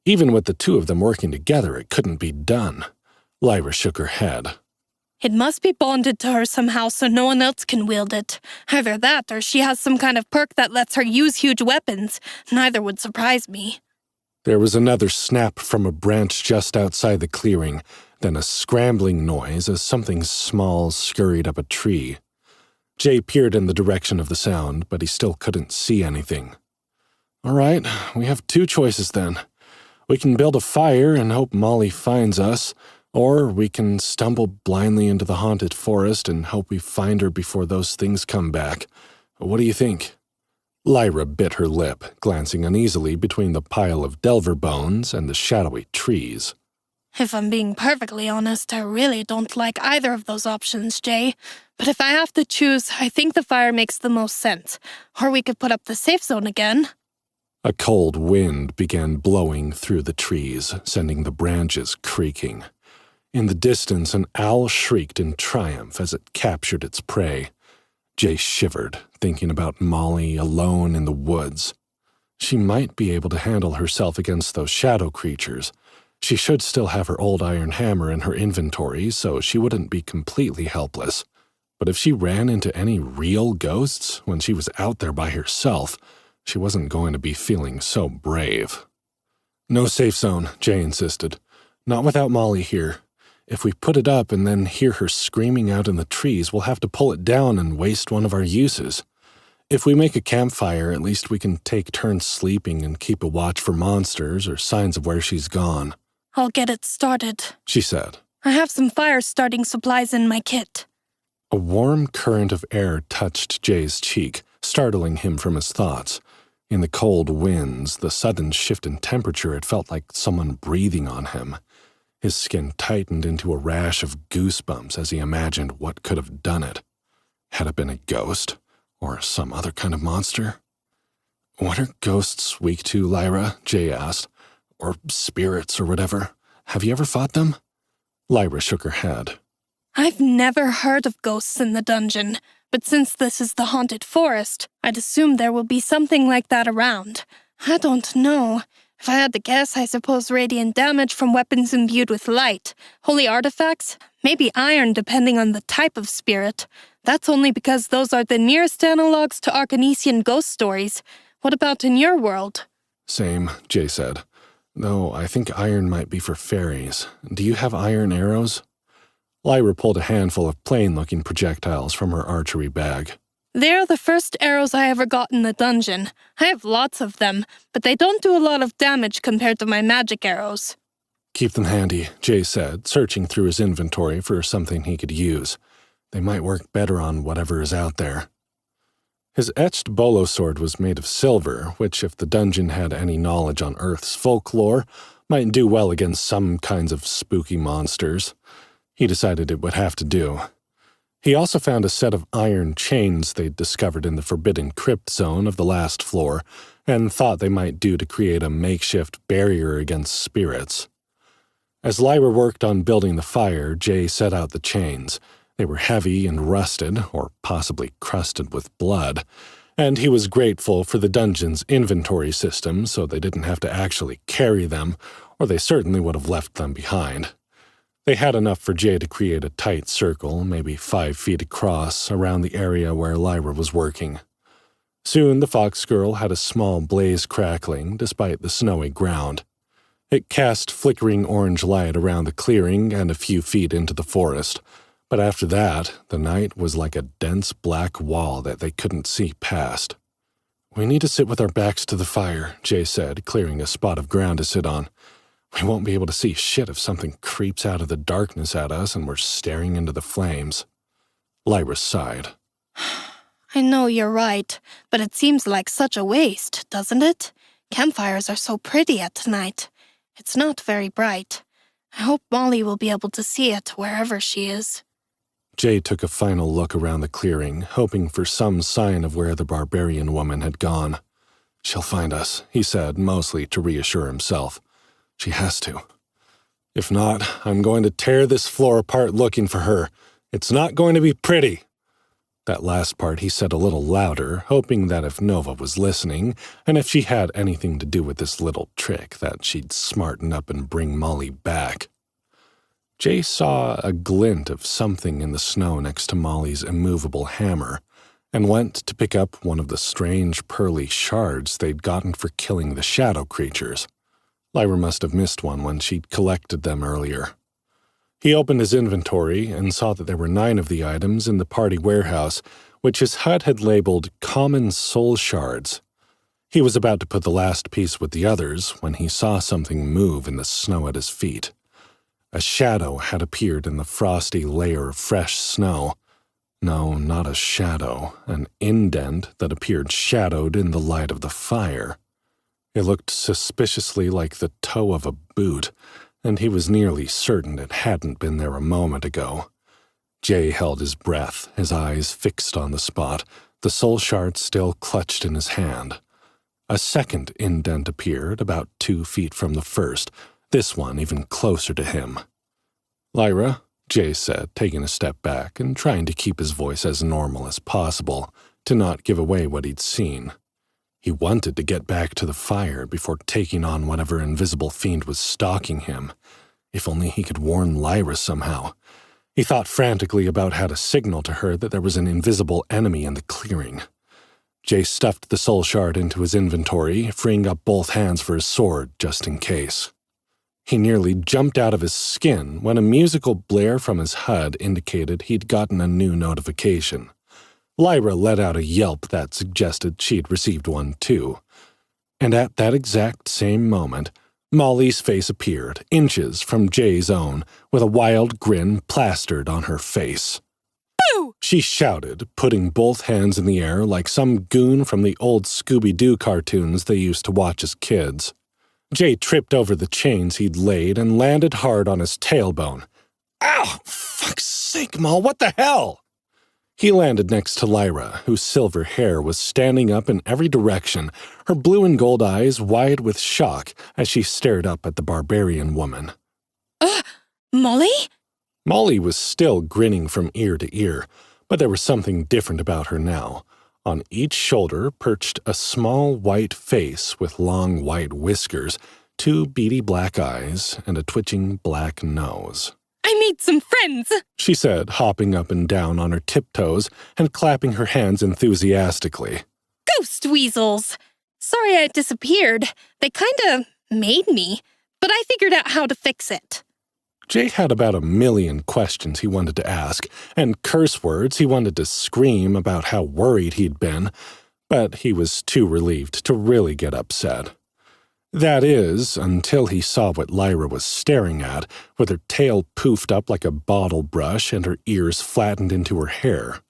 Even with the two of them working together, it couldn't be done. Lyra shook her head. It must be bonded to her somehow so no one else can wield it. Either that or she has some kind of perk that lets her use huge weapons. Neither would surprise me. There was another snap from a branch just outside the clearing, then a scrambling noise as something small scurried up a tree. Jay peered in the direction of the sound, but he still couldn't see anything. All right, we have 2 choices then. We can build a fire and hope Molly finds us, or we can stumble blindly into the haunted forest and hope we find her before those things come back. What do you think? Lyra bit her lip, glancing uneasily between the pile of delver bones and the shadowy trees. If I'm being perfectly honest, I really don't like either of those options, Jay. But if I have to choose, I think the fire makes the most sense. Or we could put up the safe zone again. A cold wind began blowing through the trees, sending the branches creaking. In the distance, an owl shrieked in triumph as it captured its prey. Jay shivered, thinking about Molly alone in the woods. She might be able to handle herself against those shadow creatures. She should still have her old iron hammer in her inventory, so she wouldn't be completely helpless. But if she ran into any real ghosts when she was out there by herself, she wasn't going to be feeling so brave. "No safe zone," Jay insisted. "Not without Molly here. If we put it up and then hear her screaming out in the trees, we'll have to pull it down and waste one of our uses. If we make a campfire, at least we can take turns sleeping and keep a watch for monsters or signs of where she's gone." "I'll get it started," she said. "I have some fire-starting supplies in my kit." A warm current of air touched Jay's cheek, startling him from his thoughts. In the cold winds, the sudden shift in temperature, it felt like someone breathing on him. His skin tightened into a rash of goosebumps as he imagined what could have done it. Had it been a ghost? Or some other kind of monster? "What are ghosts weak to, Lyra?" Jay asked. "Or spirits or whatever. Have you ever fought them?" Lyra shook her head. "I've never heard of ghosts in the dungeon, but since this is the haunted forest, I'd assume there will be something like that around. I don't know. If I had to guess, I suppose radiant damage from weapons imbued with light, holy artifacts, maybe iron depending on the type of spirit. That's only because those are the nearest analogs to Arcanesian ghost stories. What about in your world?" "Same," Jay said. "Though I think iron might be for fairies. Do you have iron arrows?" Lyra pulled a handful of plain-looking projectiles from her archery bag. "They're the first arrows I ever got in the dungeon. I have lots of them, but they don't do a lot of damage compared to my magic arrows." "Keep them handy," Jay said, searching through his inventory for something he could use. They might work better on whatever is out there. His etched bolo sword was made of silver, which, if the dungeon had any knowledge on Earth's folklore, might do well against some kinds of spooky monsters. He decided it would have to do. He also found a set of iron chains they'd discovered in the forbidden crypt zone of the last floor, and thought they might do to create a makeshift barrier against spirits. As Lyra worked on building the fire, Jay set out the chains. They were heavy and rusted, or possibly crusted with blood, and he was grateful for the dungeon's inventory system so they didn't have to actually carry them, or they certainly would have left them behind. They had enough for Jay to create a tight circle, maybe 5 feet across, around the area where Lyra was working. Soon the fox girl had a small blaze crackling, despite the snowy ground. It cast flickering orange light around the clearing and a few feet into the forest, but after that, the night was like a dense black wall that they couldn't see past. "We need to sit with our backs to the fire," Jay said, clearing a spot of ground to sit on. "We won't be able to see shit if something creeps out of the darkness at us and we're staring into the flames." Lyra sighed. "I know you're right, but it seems like such a waste, doesn't it? Campfires are so pretty at night. It's not very bright. I hope Molly will be able to see it wherever she is." Jay took a final look around the clearing, hoping for some sign of where the barbarian woman had gone. "She'll find us," he said, mostly to reassure himself. "She has to. If not, I'm going to tear this floor apart looking for her. It's not going to be pretty." That last part he said a little louder, hoping that if Nova was listening, and if she had anything to do with this little trick, that she'd smarten up and bring Molly back. Jay saw a glint of something in the snow next to Molly's immovable hammer, and went to pick up one of the strange pearly shards they'd gotten for killing the shadow creatures. Lyra must have missed one when she'd collected them earlier. He opened his inventory and saw that there were 9 of the items in the party warehouse, which his hut had labeled common soul shards. He was about to put the last piece with the others when he saw something move in the snow at his feet. A shadow had appeared in the frosty layer of fresh snow. No, not a shadow, an indent that appeared shadowed in the light of the fire. It looked suspiciously like the toe of a boot, and he was nearly certain it hadn't been there a moment ago. Jay held his breath, his eyes fixed on the spot, the soul shard still clutched in his hand. A second indent appeared, about 2 feet from the first, this one even closer to him. Lyra, Jay said, taking a step back and trying to keep his voice as normal as possible, to not give away what he'd seen. He wanted to get back to the fire before taking on whatever invisible fiend was stalking him. If only he could warn Lyra somehow. He thought frantically about how to signal to her that there was an invisible enemy in the clearing. Jay stuffed the soul shard into his inventory, freeing up both hands for his sword just in case. He nearly jumped out of his skin when a musical blare from his HUD indicated he'd gotten a new notification. Lyra let out a yelp that suggested she'd received one too. And at that exact same moment, Molly's face appeared, inches from Jay's own, with a wild grin plastered on her face. Boo! She shouted, putting both hands in the air like some goon from the old Scooby-Doo cartoons they used to watch as kids. Jay tripped over the chains he'd laid and landed hard on his tailbone. Ow! Fuck's sake, Moll, what the hell? He landed next to Lyra, whose silver hair was standing up in every direction, her blue and gold eyes wide with shock as she stared up at the barbarian woman. Molly? Molly was still grinning from ear to ear, but there was something different about her now. On each shoulder perched a small white face with long white whiskers, 2 beady black eyes, and a twitching black nose. I made some friends, she said, hopping up and down on her tiptoes and clapping her hands enthusiastically. Ghost weasels. Sorry I disappeared. They kinda made me, but I figured out how to fix it. Jay had about 1,000,000 questions he wanted to ask, and curse words he wanted to scream about how worried he'd been, but he was too relieved to really get upset. That is, until he saw what Lyra was staring at, with her tail poofed up like a bottle brush and her ears flattened into her hair.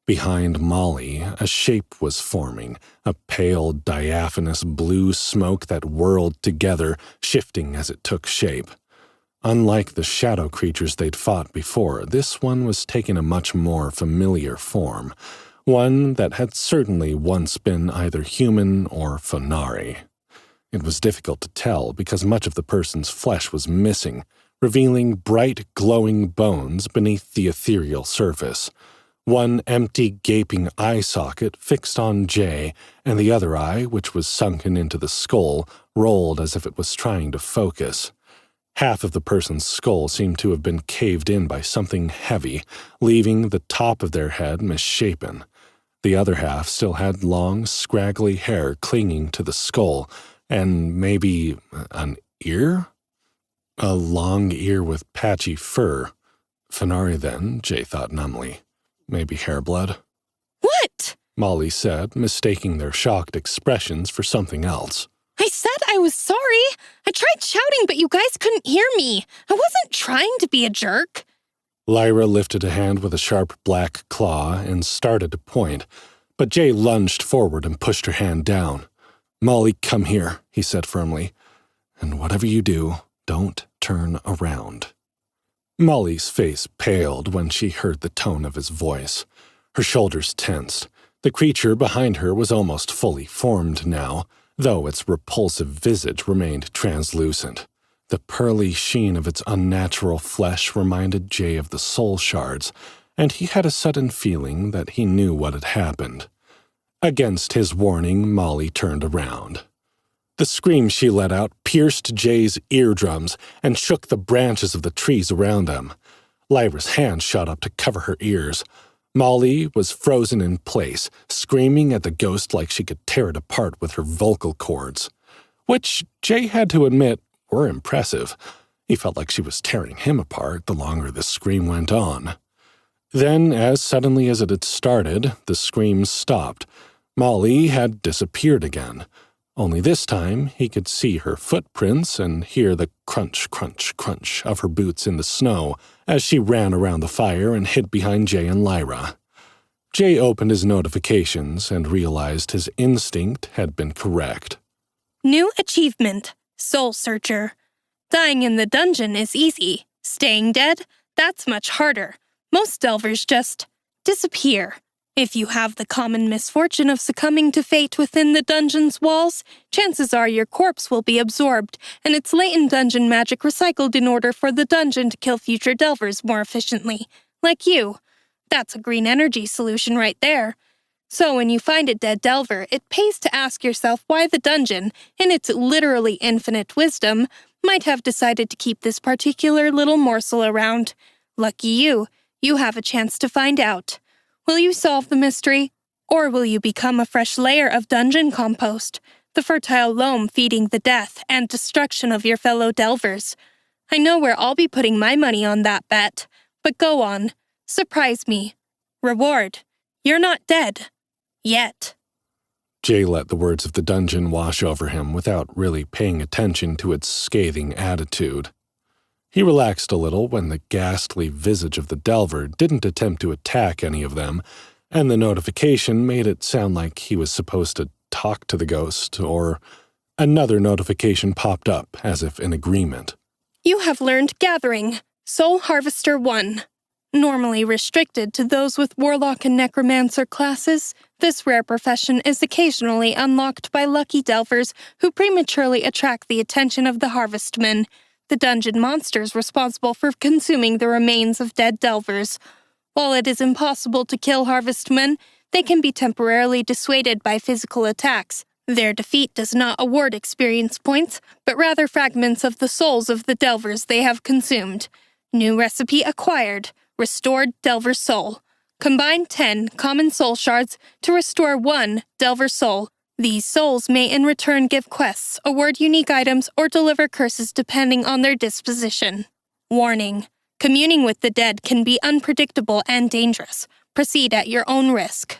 Behind Molly, a shape was forming, a pale, diaphanous blue smoke that whirled together, shifting as it took shape. Unlike the shadow creatures they'd fought before, this one was taking a much more familiar form, one that had certainly once been either human or Fenari. It was difficult to tell because much of the person's flesh was missing, revealing bright, glowing bones beneath the ethereal surface. One empty, gaping eye socket fixed on Jay, and the other eye, which was sunken into the skull, rolled as if it was trying to focus. Half of the person's skull seemed to have been caved in by something heavy, leaving the top of their head misshapen. The other half still had long, scraggly hair clinging to the skull, and maybe an ear? A long ear with patchy fur. Fenari then, Jay thought numbly. Maybe hair blood? What? Molly said, mistaking their shocked expressions for something else. I said I was sorry. I tried shouting, but you guys couldn't hear me. I wasn't trying to be a jerk. Lyra lifted a hand with a sharp black claw and started to point, but Jay lunged forward and pushed her hand down. Molly, come here, he said firmly, and whatever you do, don't turn around. Molly's face paled when she heard the tone of his voice. Her shoulders tensed. The creature behind her was almost fully formed now, though its repulsive visage remained translucent. The pearly sheen of its unnatural flesh reminded Jay of the soul shards, and he had a sudden feeling that he knew what had happened. Against his warning, Molly turned around. The scream she let out pierced Jay's eardrums and shook the branches of the trees around them. Lyra's hand shot up to cover her ears. Molly was frozen in place, screaming at the ghost like she could tear it apart with her vocal cords, which Jay had to admit were impressive. He felt like she was tearing him apart the longer the scream went on. Then, as suddenly as it had started, the scream stopped. Molly had disappeared again. Only this time he could see her footprints and hear the crunch, crunch, crunch of her boots in the snow as she ran around the fire and hid behind Jay and Lyra. Jay opened his notifications and realized his instinct had been correct. New achievement, Soul Searcher. Dying in the dungeon is easy. Staying dead, that's much harder. Most delvers just disappear. If you have the common misfortune of succumbing to fate within the dungeon's walls, chances are your corpse will be absorbed, and its latent dungeon magic recycled in order for the dungeon to kill future delvers more efficiently. Like you. That's a green energy solution right there. So when you find a dead delver, it pays to ask yourself why the dungeon, in its literally infinite wisdom, might have decided to keep this particular little morsel around. Lucky you have a chance to find out. Will you solve the mystery, or will you become a fresh layer of dungeon compost, the fertile loam feeding the death and destruction of your fellow delvers? I know where I'll be putting my money on that bet, but go on. Surprise me. Reward. You're not dead. Yet. Jay let the words of the dungeon wash over him without really paying attention to its scathing attitude. He relaxed a little when the ghastly visage of the delver didn't attempt to attack any of them, and the notification made it sound like he was supposed to talk to the ghost, or another notification popped up as if in agreement. You have learned Gathering, Soul Harvester 1. Normally restricted to those with Warlock and Necromancer classes, this rare profession is occasionally unlocked by lucky delvers who prematurely attract the attention of the Harvestmen, the dungeon monsters responsible for consuming the remains of dead delvers. While it is impossible to kill Harvestmen, they can be temporarily dissuaded by physical attacks. Their defeat does not award experience points, but rather fragments of the souls of the delvers they have consumed. New recipe acquired. Restored Delver Soul. Combine 10 common soul shards to restore 1 Delver Soul. These souls may in return give quests, award unique items, or deliver curses depending on their disposition. Warning. Communing with the dead can be unpredictable and dangerous. Proceed at your own risk.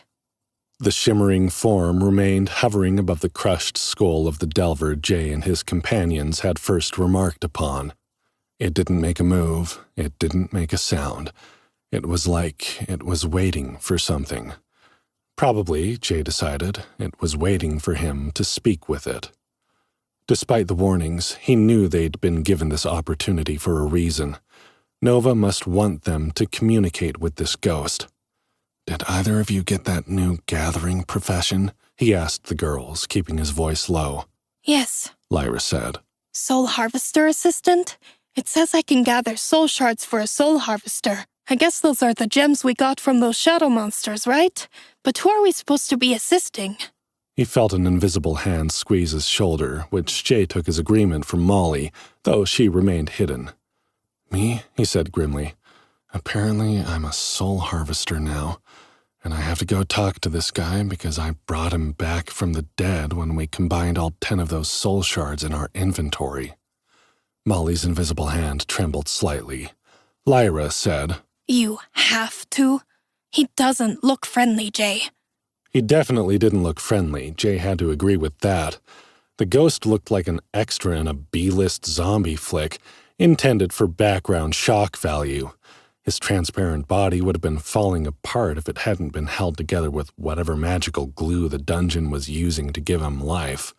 The shimmering form remained hovering above the crushed skull of the delver Jay and his companions had first remarked upon. It didn't make a move. It didn't make a sound. It was like it was waiting for something. Probably, Jay decided, it was waiting for him to speak with it. Despite the warnings, he knew they'd been given this opportunity for a reason. Nova must want them to communicate with this ghost. "Did either of you get that new gathering profession?" he asked the girls, keeping his voice low. Yes, Lyra said. Soul Harvester Assistant? It says I can gather soul shards for a soul harvester. I guess those are the gems we got from those shadow monsters, right? But who are we supposed to be assisting? He felt an invisible hand squeeze his shoulder, which Jay took as agreement from Molly, though she remained hidden. "Me?" he said grimly. "Apparently I'm a soul harvester now, and I have to go talk to this guy because I brought him back from the dead when we combined all 10 of those soul shards in our inventory." Molly's invisible hand trembled slightly. Lyra said, You have to? He doesn't look friendly, Jay. He definitely didn't look friendly. Jay had to agree with that. The ghost looked like an extra in a B-list zombie flick, intended for background shock value. His transparent body would have been falling apart if it hadn't been held together with whatever magical glue the dungeon was using to give him life.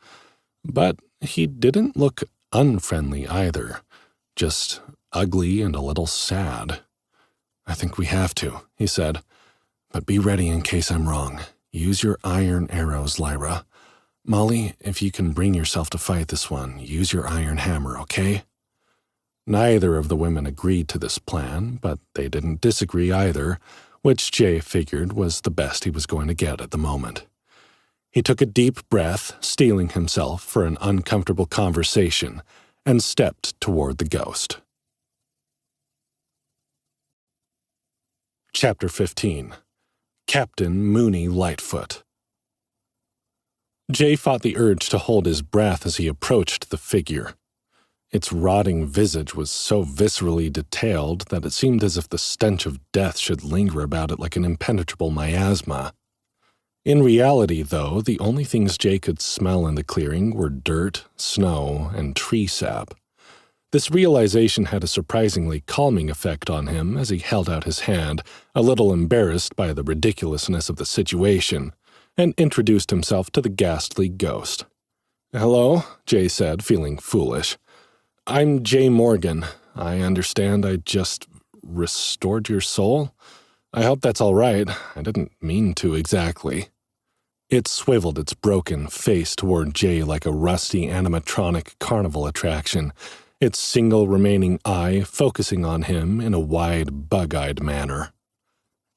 But he didn't look unfriendly either, just ugly and a little sad. "I think we have to," he said. "But be ready in case I'm wrong. Use your iron arrows, Lyra. Molly, if you can bring yourself to fight this one, use your iron hammer, okay?" Neither of the women agreed to this plan, but they didn't disagree either, which Jay figured was the best he was going to get at the moment. He took a deep breath, steeling himself for an uncomfortable conversation, and stepped toward the ghost. Chapter 15. Captain Mooney Lightfoot. Jay fought the urge to hold his breath as he approached the figure. Its rotting visage was so viscerally detailed that it seemed as if the stench of death should linger about it like an impenetrable miasma. In reality, though, the only things Jay could smell in the clearing were dirt, snow, and tree sap. This realization had a surprisingly calming effect on him as he held out his hand, a little embarrassed by the ridiculousness of the situation, and introduced himself to the ghastly ghost. "Hello," Jay said, feeling foolish. "I'm Jay Morgan. I understand I just restored your soul? I hope that's all right. I didn't mean to exactly. It swiveled its broken face toward Jay like a rusty animatronic carnival attraction, its single remaining eye focusing on him in a wide, bug-eyed manner.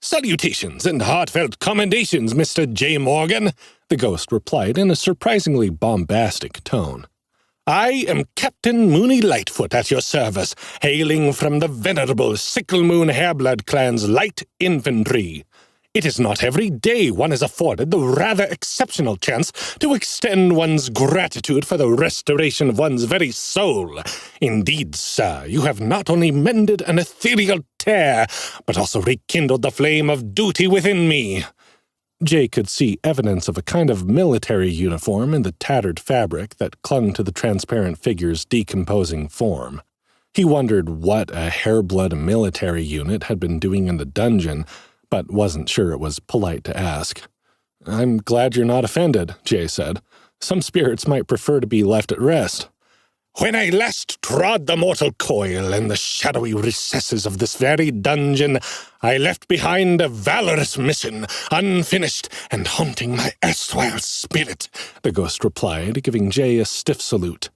"Salutations and heartfelt commendations, Mr. J. Morgan," the ghost replied in a surprisingly bombastic tone. "I am Captain Moony Lightfoot at your service, hailing from the venerable Sickle Moon Hairblood clan's light infantry. It is not every day one is afforded the rather exceptional chance to extend one's gratitude for the restoration of one's very soul. Indeed, sir, you have not only mended an ethereal tear, but also rekindled the flame of duty within me." Jay could see evidence of a kind of military uniform in the tattered fabric that clung to the transparent figure's decomposing form. He wondered what a Hairblood military unit had been doing in the dungeon, but wasn't sure it was polite to ask. "I'm glad you're not offended," Jay said. "Some spirits might prefer to be left at rest." "When I last trod the mortal coil in the shadowy recesses of this very dungeon, I left behind a valorous mission, unfinished and haunting my erstwhile spirit," the ghost replied, giving Jay a stiff salute.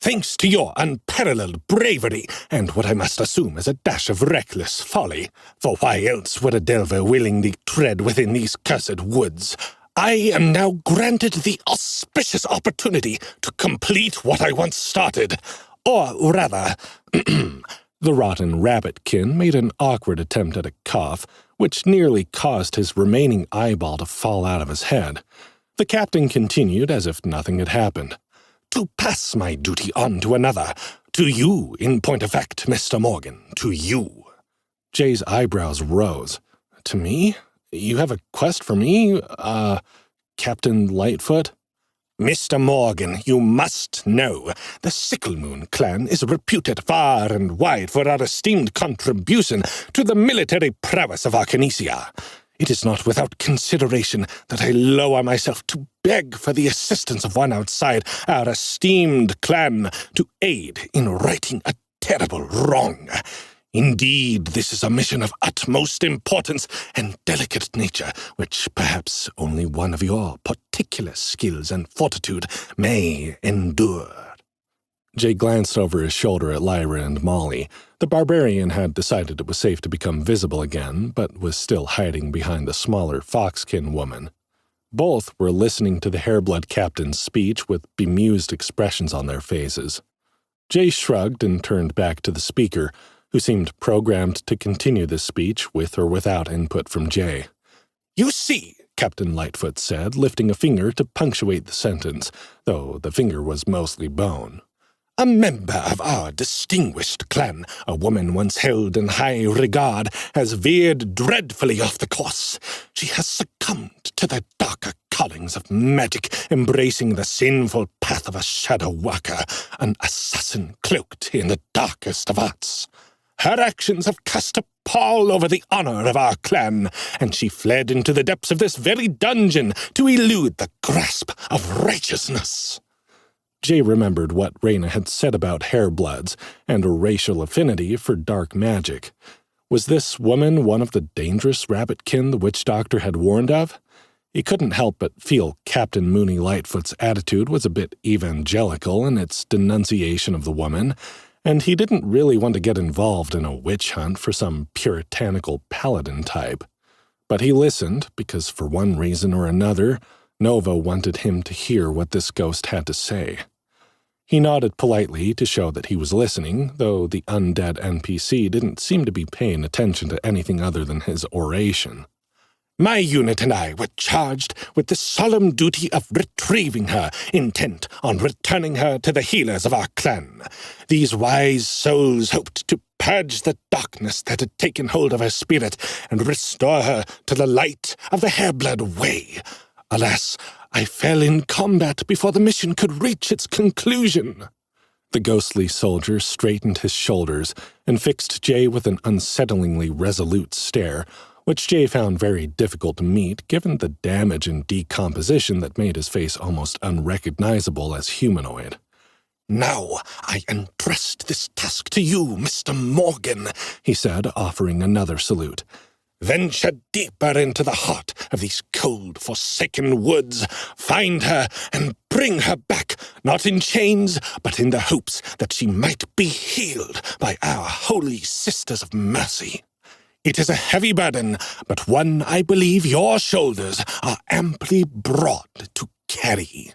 "Thanks to your unparalleled bravery and what I must assume is a dash of reckless folly, for why else would a delver willingly tread within these cursed woods, I am now granted the auspicious opportunity to complete what I once started. Or rather," the rotten rabbitkin made an awkward attempt at a cough, which nearly caused his remaining eyeball to fall out of his head. The captain continued as if nothing had happened. "To pass my duty on to another. To you, in point of fact, Mr. Morgan. To you." Jay's eyebrows rose. "To me? You have a quest for me? Captain Lightfoot?" "Mr. Morgan, you must know, the Sickle Moon clan is reputed far and wide for our esteemed contribution to the military prowess of Arcanesia. It is not without consideration that I lower myself to beg for the assistance of one outside our esteemed clan to aid in righting a terrible wrong. Indeed, this is a mission of utmost importance and delicate nature, which perhaps only one of your particular skills and fortitude may endure." Jay glanced over his shoulder at Lyra and Molly. The barbarian had decided it was safe to become visible again, but was still hiding behind the smaller foxkin woman. Both were listening to the Hairblood captain's speech with bemused expressions on their faces. Jay shrugged and turned back to the speaker, who seemed programmed to continue the speech with or without input from Jay. "You see," Captain Lightfoot said, lifting a finger to punctuate the sentence, though the finger was mostly bone. "A member of our distinguished clan, a woman once held in high regard, has veered dreadfully off the course. She has succumbed to the darker callings of magic, embracing the sinful path of a shadow worker, an assassin cloaked in the darkest of arts. Her actions have cast a pall over the honor of our clan, and she fled into the depths of this very dungeon to elude the grasp of righteousness." Jay remembered what Reyna had said about Hairbloods and a racial affinity for dark magic. Was this woman one of the dangerous rabbitkin the witch doctor had warned of? He couldn't help but feel Captain Moony Lightfoot's attitude was a bit evangelical in its denunciation of the woman, and he didn't really want to get involved in a witch hunt for some puritanical paladin type. But he listened because, for one reason or another, Nova wanted him to hear what this ghost had to say. He nodded politely to show that he was listening, though the undead NPC didn't seem to be paying attention to anything other than his oration. "My unit and I were charged with the solemn duty of retrieving her, intent on returning her to the healers of our clan. These wise souls hoped to purge the darkness that had taken hold of her spirit and restore her to the light of the Hairblood way. Alas, I fell in combat before the mission could reach its conclusion." The ghostly soldier straightened his shoulders and fixed Jay with an unsettlingly resolute stare, which Jay found very difficult to meet given the damage and decomposition that made his face almost unrecognizable as humanoid. "Now I entrust this task to you, Mr. Morgan," he said, offering another salute. Venture deeper into the heart of these cold, forsaken woods. Find her and bring her back, not in chains, but in the hopes that she might be healed by our holy sisters of mercy. It is a heavy burden, but one I believe your shoulders are amply broad to carry.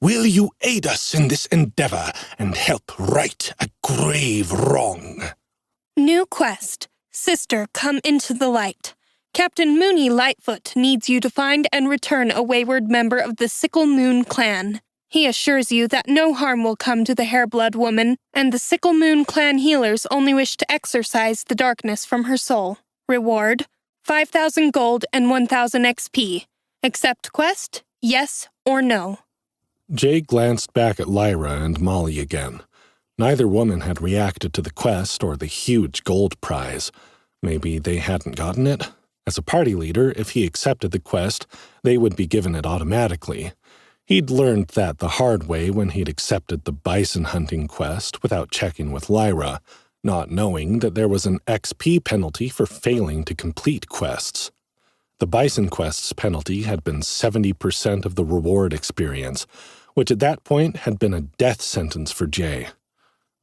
Will you aid us in this endeavor and help right a grave wrong? New quest. Sister, come into the light. Captain Mooney Lightfoot needs you to find and return a wayward member of the Sickle Moon clan. He assures you that no harm will come to the Hairblood woman, and the Sickle Moon clan healers only wish to exorcise the darkness from her soul. Reward, 5,000 gold and 1,000 XP. Accept quest, yes or no. Jay glanced back at Lyra and Molly again. Neither woman had reacted to the quest or the huge gold prize. Maybe they hadn't gotten it? As a party leader, if he accepted the quest, they would be given it automatically. He'd learned that the hard way when he'd accepted the bison hunting quest without checking with Lyra, not knowing that there was an XP penalty for failing to complete quests. The bison quest's penalty had been 70% of the reward experience, which at that point had been a death sentence for Jay.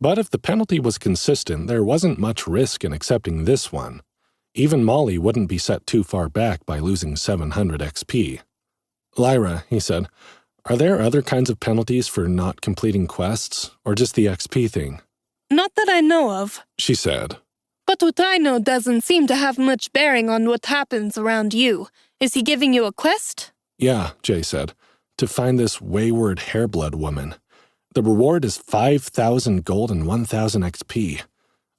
But if the penalty was consistent, there wasn't much risk in accepting this one. Even Molly wouldn't be set too far back by losing 700 XP. Lyra, he said, are there other kinds of penalties for not completing quests, or just the XP thing? Not that I know of, she said. But what I know doesn't seem to have much bearing on what happens around you. Is he giving you a quest? Yeah, Jay said, to find this wayward Hairblood woman. The reward is 5,000 gold and 1,000 XP.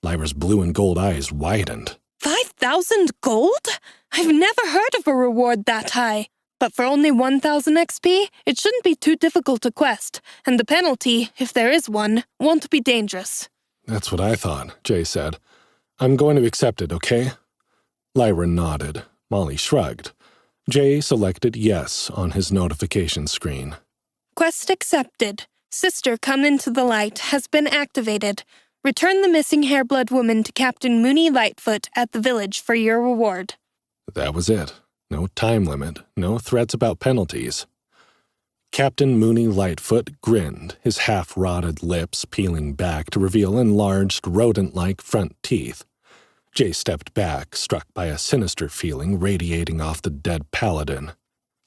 Lyra's blue and gold eyes widened. 5,000 gold? I've never heard of a reward that high. But for only 1,000 XP, it shouldn't be too difficult to quest, and the penalty, if there is one, won't be dangerous. That's what I thought, Jay said. I'm going to accept it, okay? Lyra nodded. Molly shrugged. Jay selected yes on his notification screen. Quest accepted. Sister, come into the light has been activated. Return the missing Hairblood woman to Captain Mooney Lightfoot at the village for your reward. That was it. No time limit, no threats about penalties. Captain Mooney Lightfoot grinned, his half-rotted lips peeling back to reveal enlarged, rodent-like front teeth. Jay stepped back, struck by a sinister feeling radiating off the dead paladin.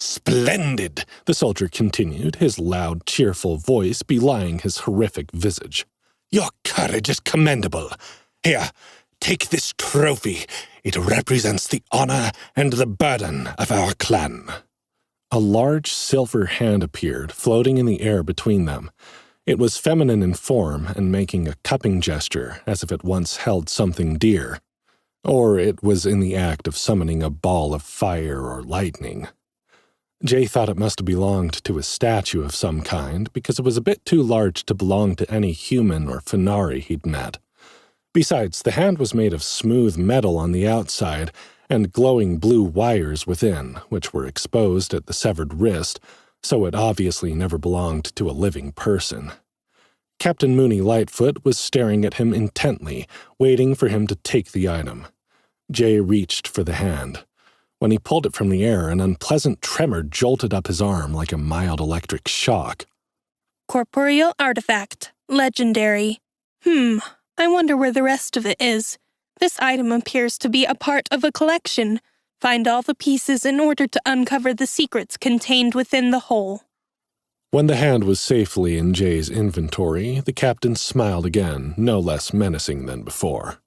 Splendid, the soldier continued, his loud, cheerful voice belying his horrific visage. Your courage is commendable. Here, take this trophy. It represents the honor and the burden of our clan. A large silver hand appeared, floating in the air between them. It was feminine in form and making a cupping gesture as if it once held something dear. Or it was in the act of summoning a ball of fire or lightning. Jay thought it must have belonged to a statue of some kind because it was a bit too large to belong to any human or Fenari he'd met. Besides, the hand was made of smooth metal on the outside and glowing blue wires within, which were exposed at the severed wrist, so it obviously never belonged to a living person. Captain Mooney Lightfoot was staring at him intently, waiting for him to take the item. Jay reached for the hand. When he pulled it from the air, an unpleasant tremor jolted up his arm like a mild electric shock. Corporeal artifact. Legendary. I wonder where the rest of it is. This item appears to be a part of a collection. Find all the pieces in order to uncover the secrets contained within the whole. When the hand was safely in Jay's inventory, the captain smiled again, no less menacing than before.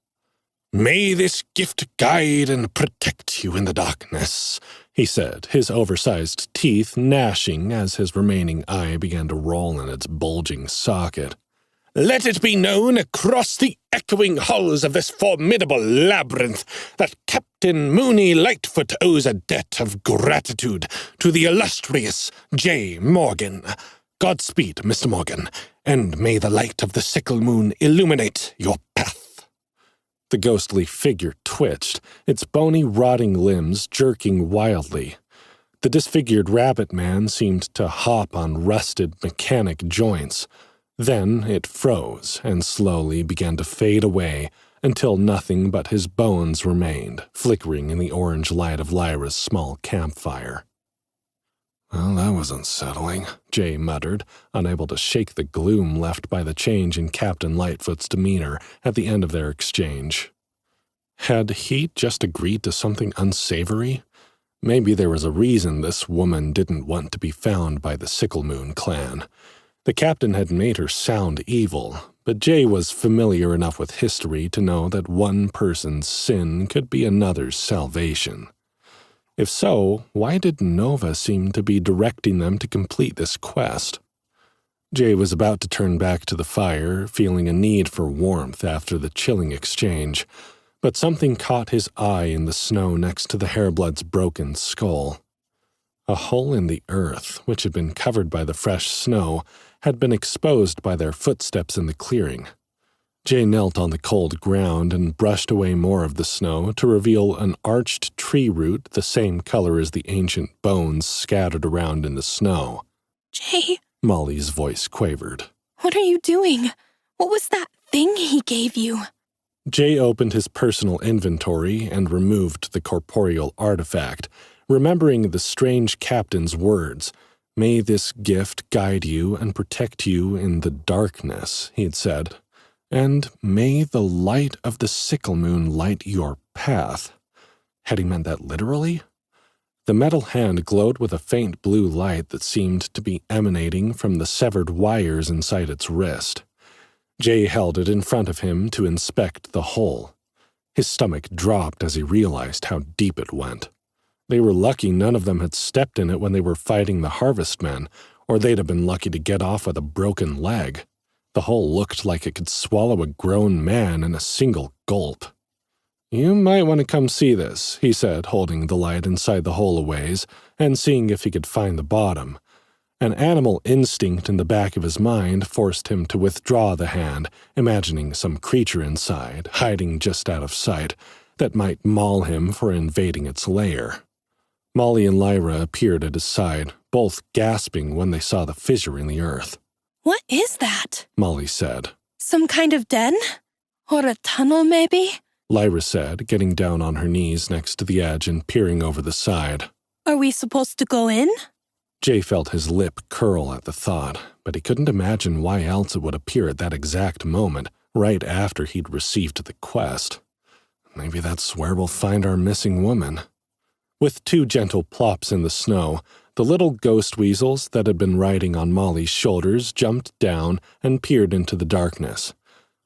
May this gift guide and protect you in the darkness, he said, his oversized teeth gnashing as his remaining eye began to roll in its bulging socket. Let it be known across the echoing halls of this formidable labyrinth that Captain Mooney Lightfoot owes a debt of gratitude to the illustrious J. Morgan. Godspeed, Mr. Morgan, and may the light of the sickle moon illuminate your path. The ghostly figure twitched, its bony, rotting limbs jerking wildly. The disfigured rabbit man seemed to hop on rusted mechanic joints. Then it froze and slowly began to fade away, until nothing but his bones remained, flickering in the orange light of Lyra's small campfire. "Well, that was unsettling," Jay muttered, unable to shake the gloom left by the change in Captain Lightfoot's demeanor at the end of their exchange. Had he just agreed to something unsavory? Maybe there was a reason this woman didn't want to be found by the Sicklemoon clan. The captain had made her sound evil, but Jay was familiar enough with history to know that one person's sin could be another's salvation. If so, why did Nova seem to be directing them to complete this quest? Jay was about to turn back to the fire, feeling a need for warmth after the chilling exchange, but something caught his eye in the snow next to the Hairblood's broken skull. A hole in the earth, which had been covered by the fresh snow, had been exposed by their footsteps in the clearing. Jay knelt on the cold ground and brushed away more of the snow to reveal an arched tree root the same color as the ancient bones scattered around in the snow. "Jay," Molly's voice quavered. "what are you doing? What was that thing he gave you?" Jay opened his personal inventory and removed the corporeal artifact, remembering the strange captain's words. "May this gift guide you and protect you in the darkness," he'd said. "And may the light of the Sicklemoon light your path." Had he meant that literally? The metal hand glowed with a faint blue light that seemed to be emanating from the severed wires inside its wrist. Jay held it in front of him to inspect the hole. His stomach dropped as he realized how deep it went. They were lucky none of them had stepped in it when they were fighting the Harvestmen, or they'd have been lucky to get off with a broken leg. The hole looked like it could swallow a grown man in a single gulp. "You might want to come see this," he said, holding the light inside the hole a ways and seeing if he could find the bottom. An animal instinct in the back of his mind forced him to withdraw the hand, imagining some creature inside, hiding just out of sight, that might maul him for invading its lair. Molly and Lyra appeared at his side, both gasping when they saw the fissure in the earth. "What is that?" Molly said. "Some kind of den? Or a tunnel, maybe?" Lyra said, getting down on her knees next to the edge and peering over the side. "Are we supposed to go in?" Jay felt his lip curl at the thought, but he couldn't imagine why else it would appear at that exact moment, right after he'd received the quest. Maybe that's where we'll find our missing woman. With two gentle plops in the snow, the little ghost weasels that had been riding on Molly's shoulders jumped down and peered into the darkness.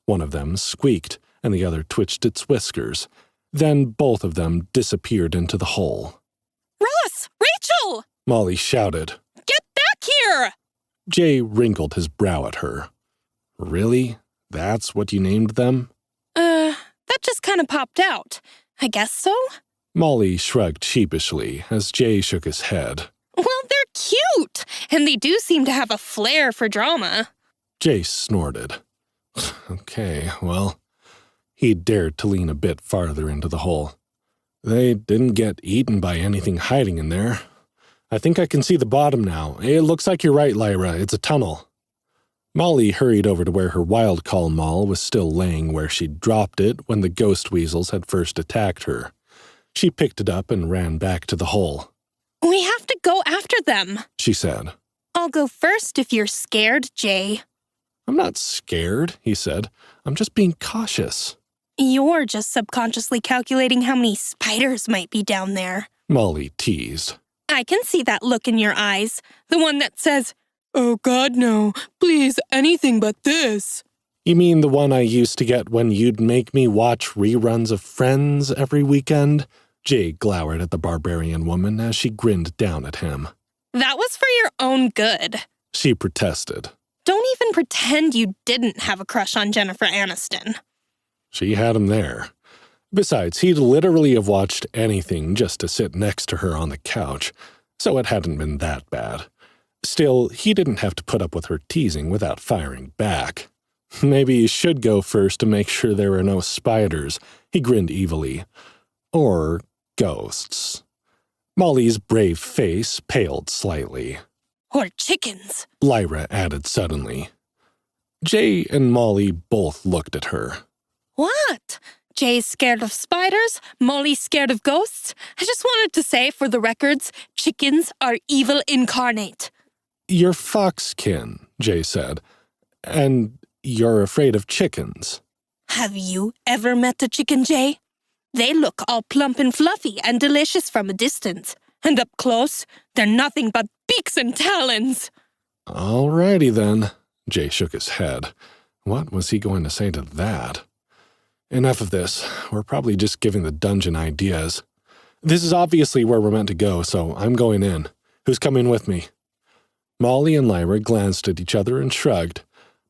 One of them squeaked, and the other twitched its whiskers. Then both of them disappeared into the hole. "Ross! Rachel!" Molly shouted. "Get back here!" Jay wrinkled his brow at her. "Really? That's what you named them?" That just kind of popped out. I guess so? Molly shrugged sheepishly as Jay shook his head. Well, they're cute, and they do seem to have a flair for drama. Jay snorted. Okay, well, he dared to lean a bit farther into the hole. They didn't get eaten by anything hiding in there. I think I can see the bottom now. It looks like you're right, Lyra. It's a tunnel. Molly hurried over to where her wild call maul was still laying where she'd dropped it when the ghost weasels had first attacked her. She picked it up and ran back to the hole. We have to go after them, she said. I'll go first if you're scared, Jay. I'm not scared, he said. I'm just being cautious. You're just subconsciously calculating how many spiders might be down there. Molly teased. I can see that look in your eyes. The one that says, "Oh God, no. Please, anything but this." You mean the one I used to get when you'd make me watch reruns of Friends every weekend? Jay glowered at the barbarian woman as she grinned down at him. That was for your own good, she protested. Don't even pretend you didn't have a crush on Jennifer Aniston. She had him there. Besides, he'd literally have watched anything just to sit next to her on the couch, so it hadn't been that bad. Still, he didn't have to put up with her teasing without firing back. Maybe he should go first to make sure there are no spiders, he grinned evilly. Or ghosts. Molly's brave face paled slightly. Or chickens, Lyra added suddenly. Jay and Molly both looked at her. What? Jay's scared of spiders, Molly's scared of ghosts. I just wanted to say, for the records, chickens are evil incarnate. You're foxkin, Jay said, and you're afraid of chickens. Have you ever met a chicken, Jay? They look all plump and fluffy and delicious from a distance. And up close, they're nothing but beaks and talons. Alrighty then, Jay shook his head. What was he going to say to that? Enough of this. We're probably just giving the dungeon ideas. This is obviously where we're meant to go, so I'm going in. Who's coming with me? Molly and Lyra glanced at each other and shrugged.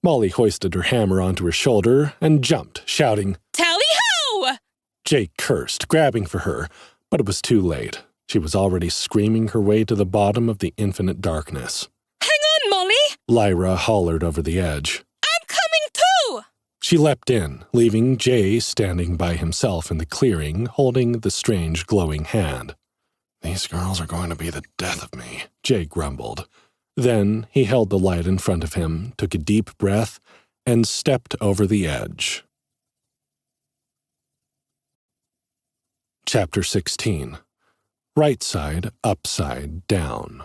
Molly hoisted her hammer onto her shoulder and jumped, shouting, Tally-ho! Jay cursed, grabbing for her, but it was too late. She was already screaming her way to the bottom of the infinite darkness. Hang on, Molly! Lyra hollered over the edge. I'm coming too! She leapt in, leaving Jay standing by himself in the clearing, holding the strange glowing hand. These girls are going to be the death of me, Jay grumbled. Then he held the light in front of him, took a deep breath, and stepped over the edge. Chapter 16. Right side, upside down.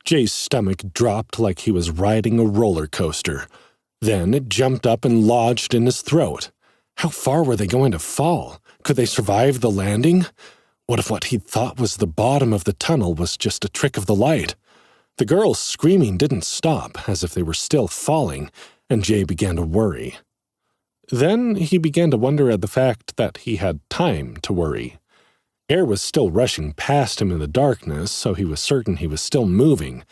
Jay's stomach dropped like he was riding a roller coaster. Then it jumped up and lodged in his throat. How far were they going to fall? Could they survive the landing? What if what he'd thought was the bottom of the tunnel was just a trick of the light? The girls' screaming didn't stop, as if they were still falling, and Jay began to worry. Then he began to wonder at the fact that he had time to worry. Air was still rushing past him in the darkness, so he was certain he was still moving,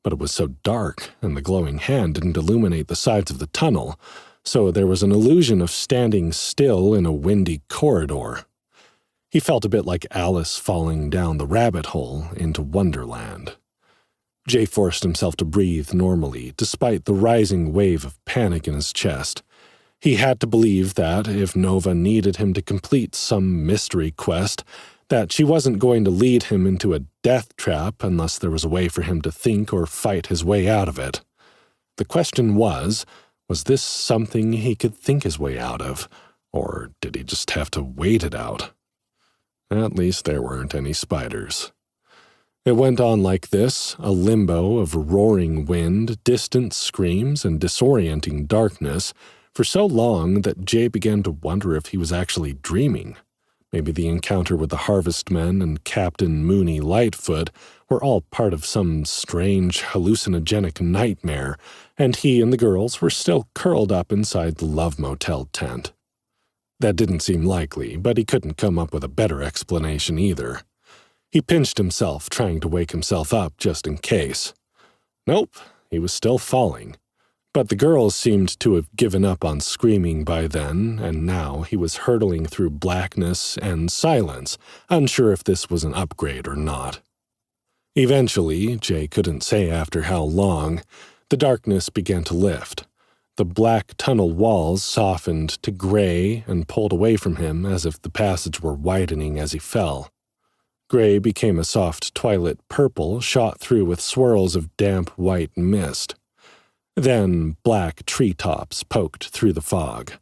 but it was so dark, and the glowing hand didn't illuminate the sides of the tunnel, so there was an illusion of standing still in a windy corridor. He felt a bit like Alice falling down the rabbit hole into Wonderland. Jay forced himself to breathe normally, despite the rising wave of panic in his chest. He had to believe that, if Nova needed him to complete some mystery quest, that she wasn't going to lead him into a death trap unless there was a way for him to think or fight his way out of it. The question was this something he could think his way out of, or did he just have to wait it out? At least there weren't any spiders. It went on like this, a limbo of roaring wind, distant screams, and disorienting darkness, for so long that Jay began to wonder if he was actually dreaming. Maybe the encounter with the Harvestmen and Captain Mooney Lightfoot were all part of some strange hallucinogenic nightmare, and he and the girls were still curled up inside the Love Motel tent. That didn't seem likely, but he couldn't come up with a better explanation either. He pinched himself, trying to wake himself up just in case. Nope, he was still falling. But the girls seemed to have given up on screaming by then, and now he was hurtling through blackness and silence, unsure if this was an upgrade or not. Eventually, Jay couldn't say after how long, the darkness began to lift. The black tunnel walls softened to gray and pulled away from him as if the passage were widening as he fell. Gray became a soft twilight purple shot through with swirls of damp white mist. Then black treetops poked through the fog.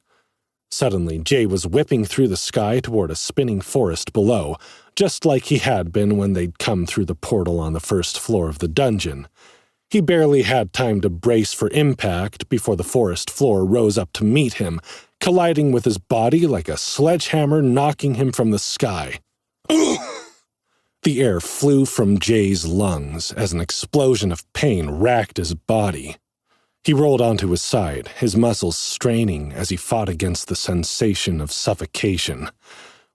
Suddenly, Jay was whipping through the sky toward a spinning forest below, just like he had been when they'd come through the portal on the first floor of the dungeon. He barely had time to brace for impact before the forest floor rose up to meet him, colliding with his body like a sledgehammer knocking him from the sky. The air flew from Jay's lungs as an explosion of pain racked his body. He rolled onto his side, his muscles straining as he fought against the sensation of suffocation.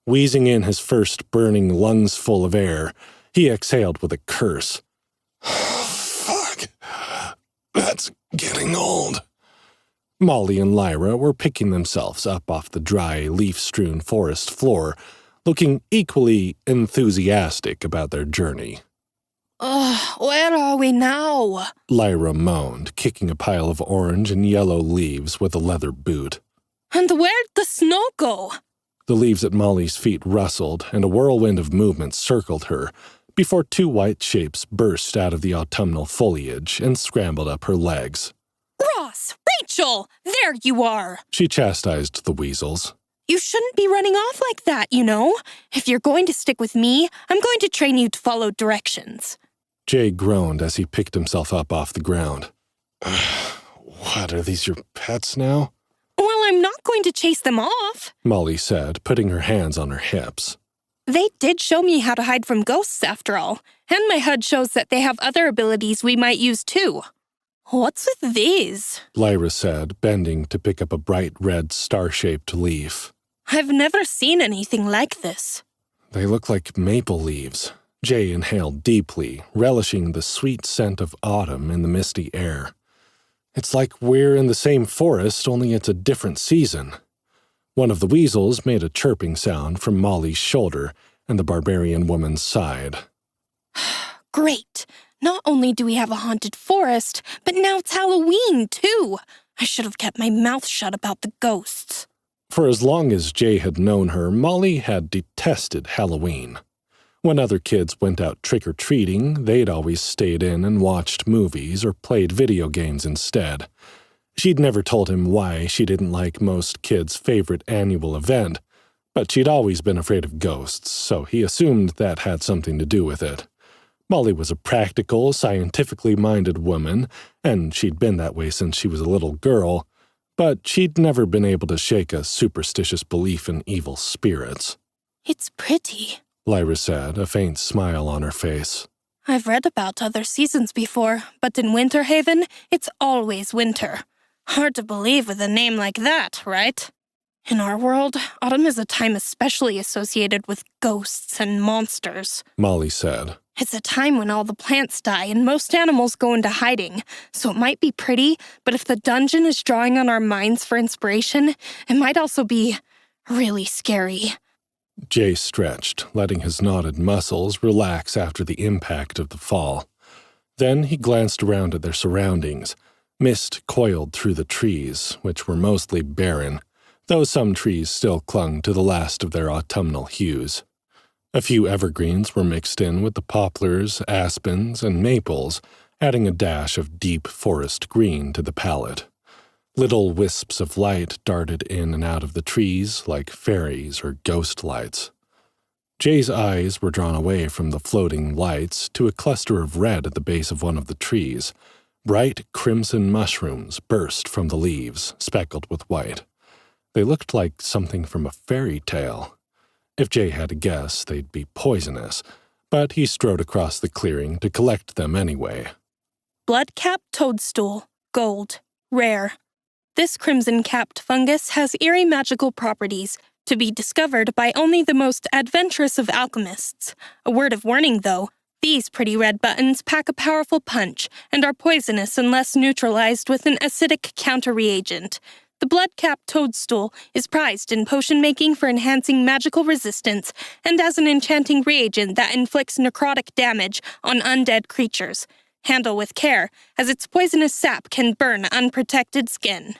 Wheezing in his first burning lungs full of air, he exhaled with a curse. Fuck. That's getting old. Molly and Lyra were picking themselves up off the dry, leaf-strewn forest floor, looking equally enthusiastic about their journey. Where are we now? Lyra moaned, kicking a pile of orange and yellow leaves with a leather boot. And where'd the snow go? The leaves at Molly's feet rustled, and a whirlwind of movement circled her, before two white shapes burst out of the autumnal foliage and scrambled up her legs. Ross! Rachel! There you are! She chastised the weasels. You shouldn't be running off like that, you know? If you're going to stick with me, I'm going to train you to follow directions. Jay groaned as he picked himself up off the ground. What, are these your pets now? Well, I'm not going to chase them off, Molly said, putting her hands on her hips. They did show me how to hide from ghosts, after all, and my HUD shows that they have other abilities we might use too. What's with these? Lyra said, bending to pick up a bright red star-shaped leaf. I've never seen anything like this. They look like maple leaves. Jay inhaled deeply, relishing the sweet scent of autumn in the misty air. It's like we're in the same forest, only it's a different season. One of the weasels made a chirping sound from Molly's shoulder, and the barbarian woman sighed. Great! Not only do we have a haunted forest, but now it's Halloween, too! I should have kept my mouth shut about the ghosts. For as long as Jay had known her, Molly had detested Halloween. When other kids went out trick-or-treating, they'd always stayed in and watched movies or played video games instead. She'd never told him why she didn't like most kids' favorite annual event, but she'd always been afraid of ghosts, so he assumed that had something to do with it. Molly was a practical, scientifically minded woman, and she'd been that way since she was a little girl, but she'd never been able to shake a superstitious belief in evil spirits. It's pretty, Lyra said, a faint smile on her face. I've read about other seasons before, but in Winterhaven, it's always winter. Hard to believe with a name like that, right? In our world, autumn is a time especially associated with ghosts and monsters, Molly said. It's a time when all the plants die and most animals go into hiding, so it might be pretty, but if the dungeon is drawing on our minds for inspiration, it might also be really scary. Jay stretched, letting his knotted muscles relax after the impact of the fall. Then he glanced around at their surroundings. Mist coiled through the trees, which were mostly barren, though some trees still clung to the last of their autumnal hues. A few evergreens were mixed in with the poplars, aspens, and maples, adding a dash of deep forest green to the palette. Little wisps of light darted in and out of the trees like fairies or ghost lights. Jay's eyes were drawn away from the floating lights to a cluster of red at the base of one of the trees. Bright crimson mushrooms burst from the leaves, speckled with white. They looked like something from a fairy tale. If Jay had to guess, they'd be poisonous, but he strode across the clearing to collect them anyway. Blood-capped toadstool, gold, rare. This crimson-capped fungus has eerie magical properties, to be discovered by only the most adventurous of alchemists. A word of warning, though. These pretty red buttons pack a powerful punch and are poisonous unless neutralized with an acidic counter-reagent. The blood-capped toadstool is prized in potion-making for enhancing magical resistance and as an enchanting reagent that inflicts necrotic damage on undead creatures. Handle with care, as its poisonous sap can burn unprotected skin.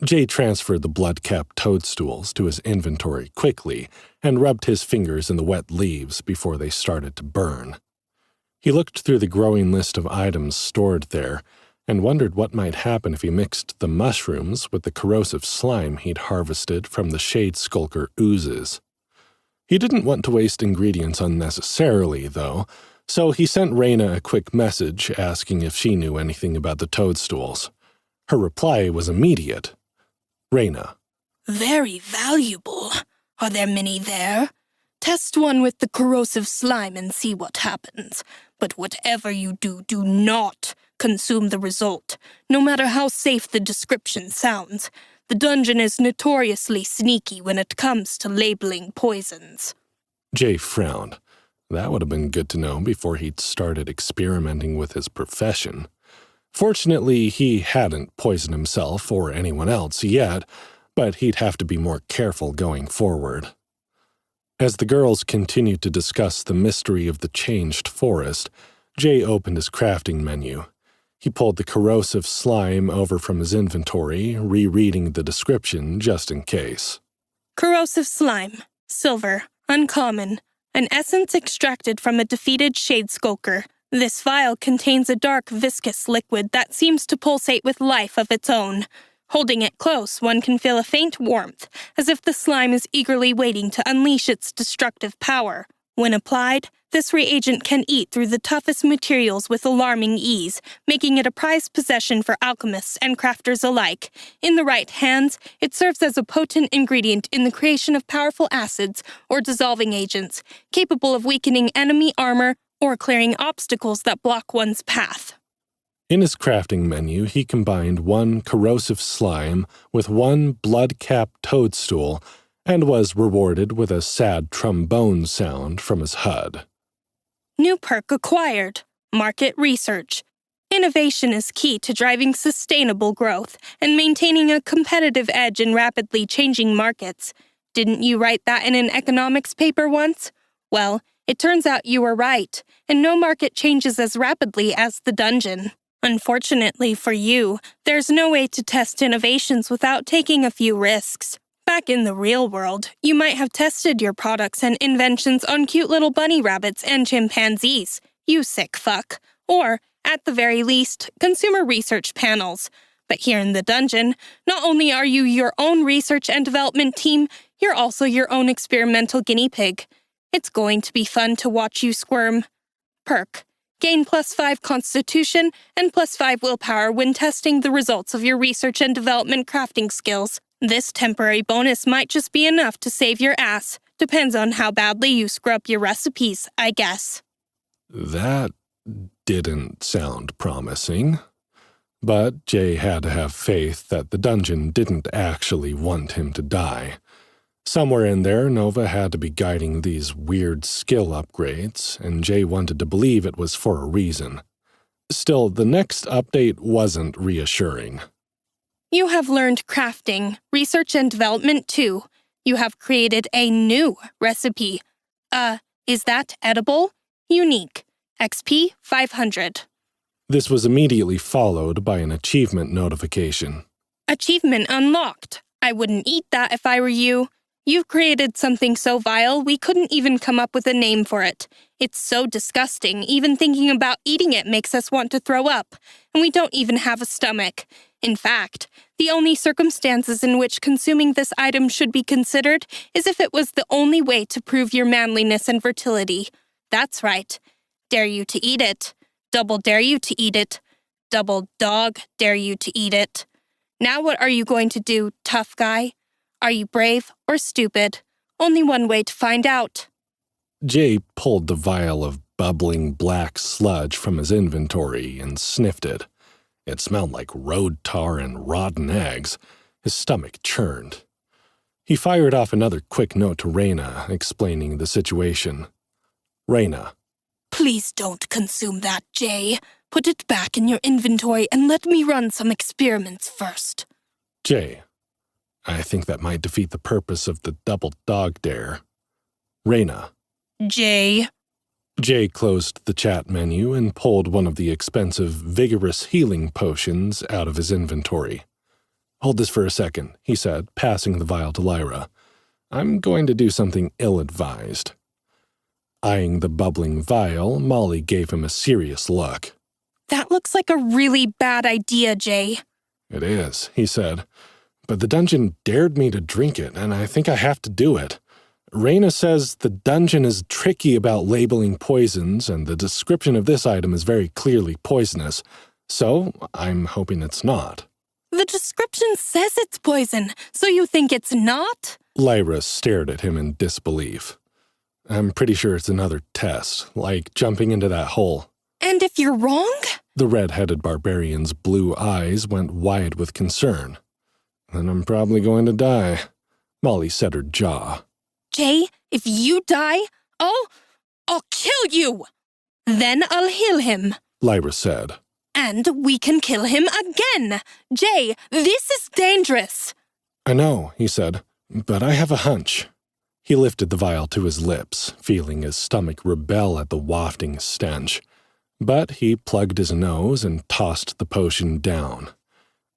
Jay transferred the blood-capped toadstools to his inventory quickly and rubbed his fingers in the wet leaves before they started to burn. He looked through the growing list of items stored there and wondered what might happen if he mixed the mushrooms with the corrosive slime he'd harvested from the Shade Skulker oozes. He didn't want to waste ingredients unnecessarily, though, so he sent Raina a quick message asking if she knew anything about the toadstools. Her reply was immediate. Raina. Very valuable. Are there many there? Test one with the corrosive slime and see what happens. But whatever you do, do not consume the result, no matter how safe the description sounds. The dungeon is notoriously sneaky when it comes to labeling poisons. Jay frowned. That would have been good to know before he'd started experimenting with his profession. Fortunately, he hadn't poisoned himself or anyone else yet, but he'd have to be more careful going forward. As the girls continued to discuss the mystery of the changed forest, Jay opened his crafting menu. He pulled the corrosive slime over from his inventory, rereading the description just in case. Corrosive slime, silver, uncommon, an essence extracted from a defeated Shade Skulker. This vial contains a dark, viscous liquid that seems to pulsate with life of its own. Holding it close, one can feel a faint warmth, as if the slime is eagerly waiting to unleash its destructive power. When applied, this reagent can eat through the toughest materials with alarming ease, making it a prized possession for alchemists and crafters alike. In the right hands, it serves as a potent ingredient in the creation of powerful acids or dissolving agents, capable of weakening enemy armor or clearing obstacles that block one's path. In his crafting menu, he combined 1 corrosive slime with 1 blood-capped toadstool and was rewarded with a sad trombone sound from his HUD. New perk acquired. Market research. Innovation is key to driving sustainable growth and maintaining a competitive edge in rapidly changing markets. Didn't you write that in an economics paper once? Well, it turns out you were right, and no market changes as rapidly as the dungeon. Unfortunately for you, there's no way to test innovations without taking a few risks. Back in the real world, you might have tested your products and inventions on cute little bunny rabbits and chimpanzees, you sick fuck. Or, at the very least, consumer research panels. But here in the dungeon, not only are you your own research and development team, you're also your own experimental guinea pig. It's going to be fun to watch you squirm. Perk. Gain +5 constitution and +5 willpower when testing the results of your research and development crafting skills. This temporary bonus might just be enough to save your ass. Depends on how badly you screw up your recipes, I guess. That didn't sound promising. But Jay had to have faith that the dungeon didn't actually want him to die. Somewhere in there, Nova had to be guiding these weird skill upgrades, and Jay wanted to believe it was for a reason. Still, the next update wasn't reassuring. You have learned crafting, research and development too. You have created a new recipe. Is that edible? Unique. XP 500. This was immediately followed by an achievement notification. Achievement unlocked. I wouldn't eat that if I were you. You've created something so vile we couldn't even come up with a name for it. It's so disgusting, even thinking about eating it makes us want to throw up, and we don't even have a stomach. In fact, the only circumstances in which consuming this item should be considered is if it was the only way to prove your manliness and fertility. That's right. Dare you to eat it. Double dare you to eat it. Double dog dare you to eat it. Now what are you going to do, tough guy? Are you brave or stupid? Only one way to find out. Jay pulled the vial of bubbling black sludge from his inventory and sniffed it. It smelled like road tar and rotten eggs. His stomach churned. He fired off another quick note to Reyna, explaining the situation. Reyna. Please don't consume that, Jay. Put it back in your inventory and let me run some experiments first. Jay. I think that might defeat the purpose of the double dog dare. Reyna. Jay. Jay closed the chat menu and pulled one of the expensive, vigorous healing potions out of his inventory. Hold this for a second, he said, passing the vial to Lyra. I'm going to do something ill-advised. Eyeing the bubbling vial, Molly gave him a serious look. That looks like a really bad idea, Jay. It is, he said. But the dungeon dared me to drink it, and I think I have to do it. Reyna says the dungeon is tricky about labeling poisons, and the description of this item is very clearly poisonous, so I'm hoping it's not. The description says it's poison, so you think it's not? Lyra stared at him in disbelief. I'm pretty sure it's another test, like jumping into that hole. And if you're wrong? The red-headed barbarian's blue eyes went wide with concern. Then I'm probably going to die. Molly set her jaw. Jay, if you die, I'll kill you. Then I'll heal him, Lyra said. And we can kill him again. Jay, this is dangerous. I know, he said, but I have a hunch. He lifted the vial to his lips, feeling his stomach rebel at the wafting stench. But he plugged his nose and tossed the potion down.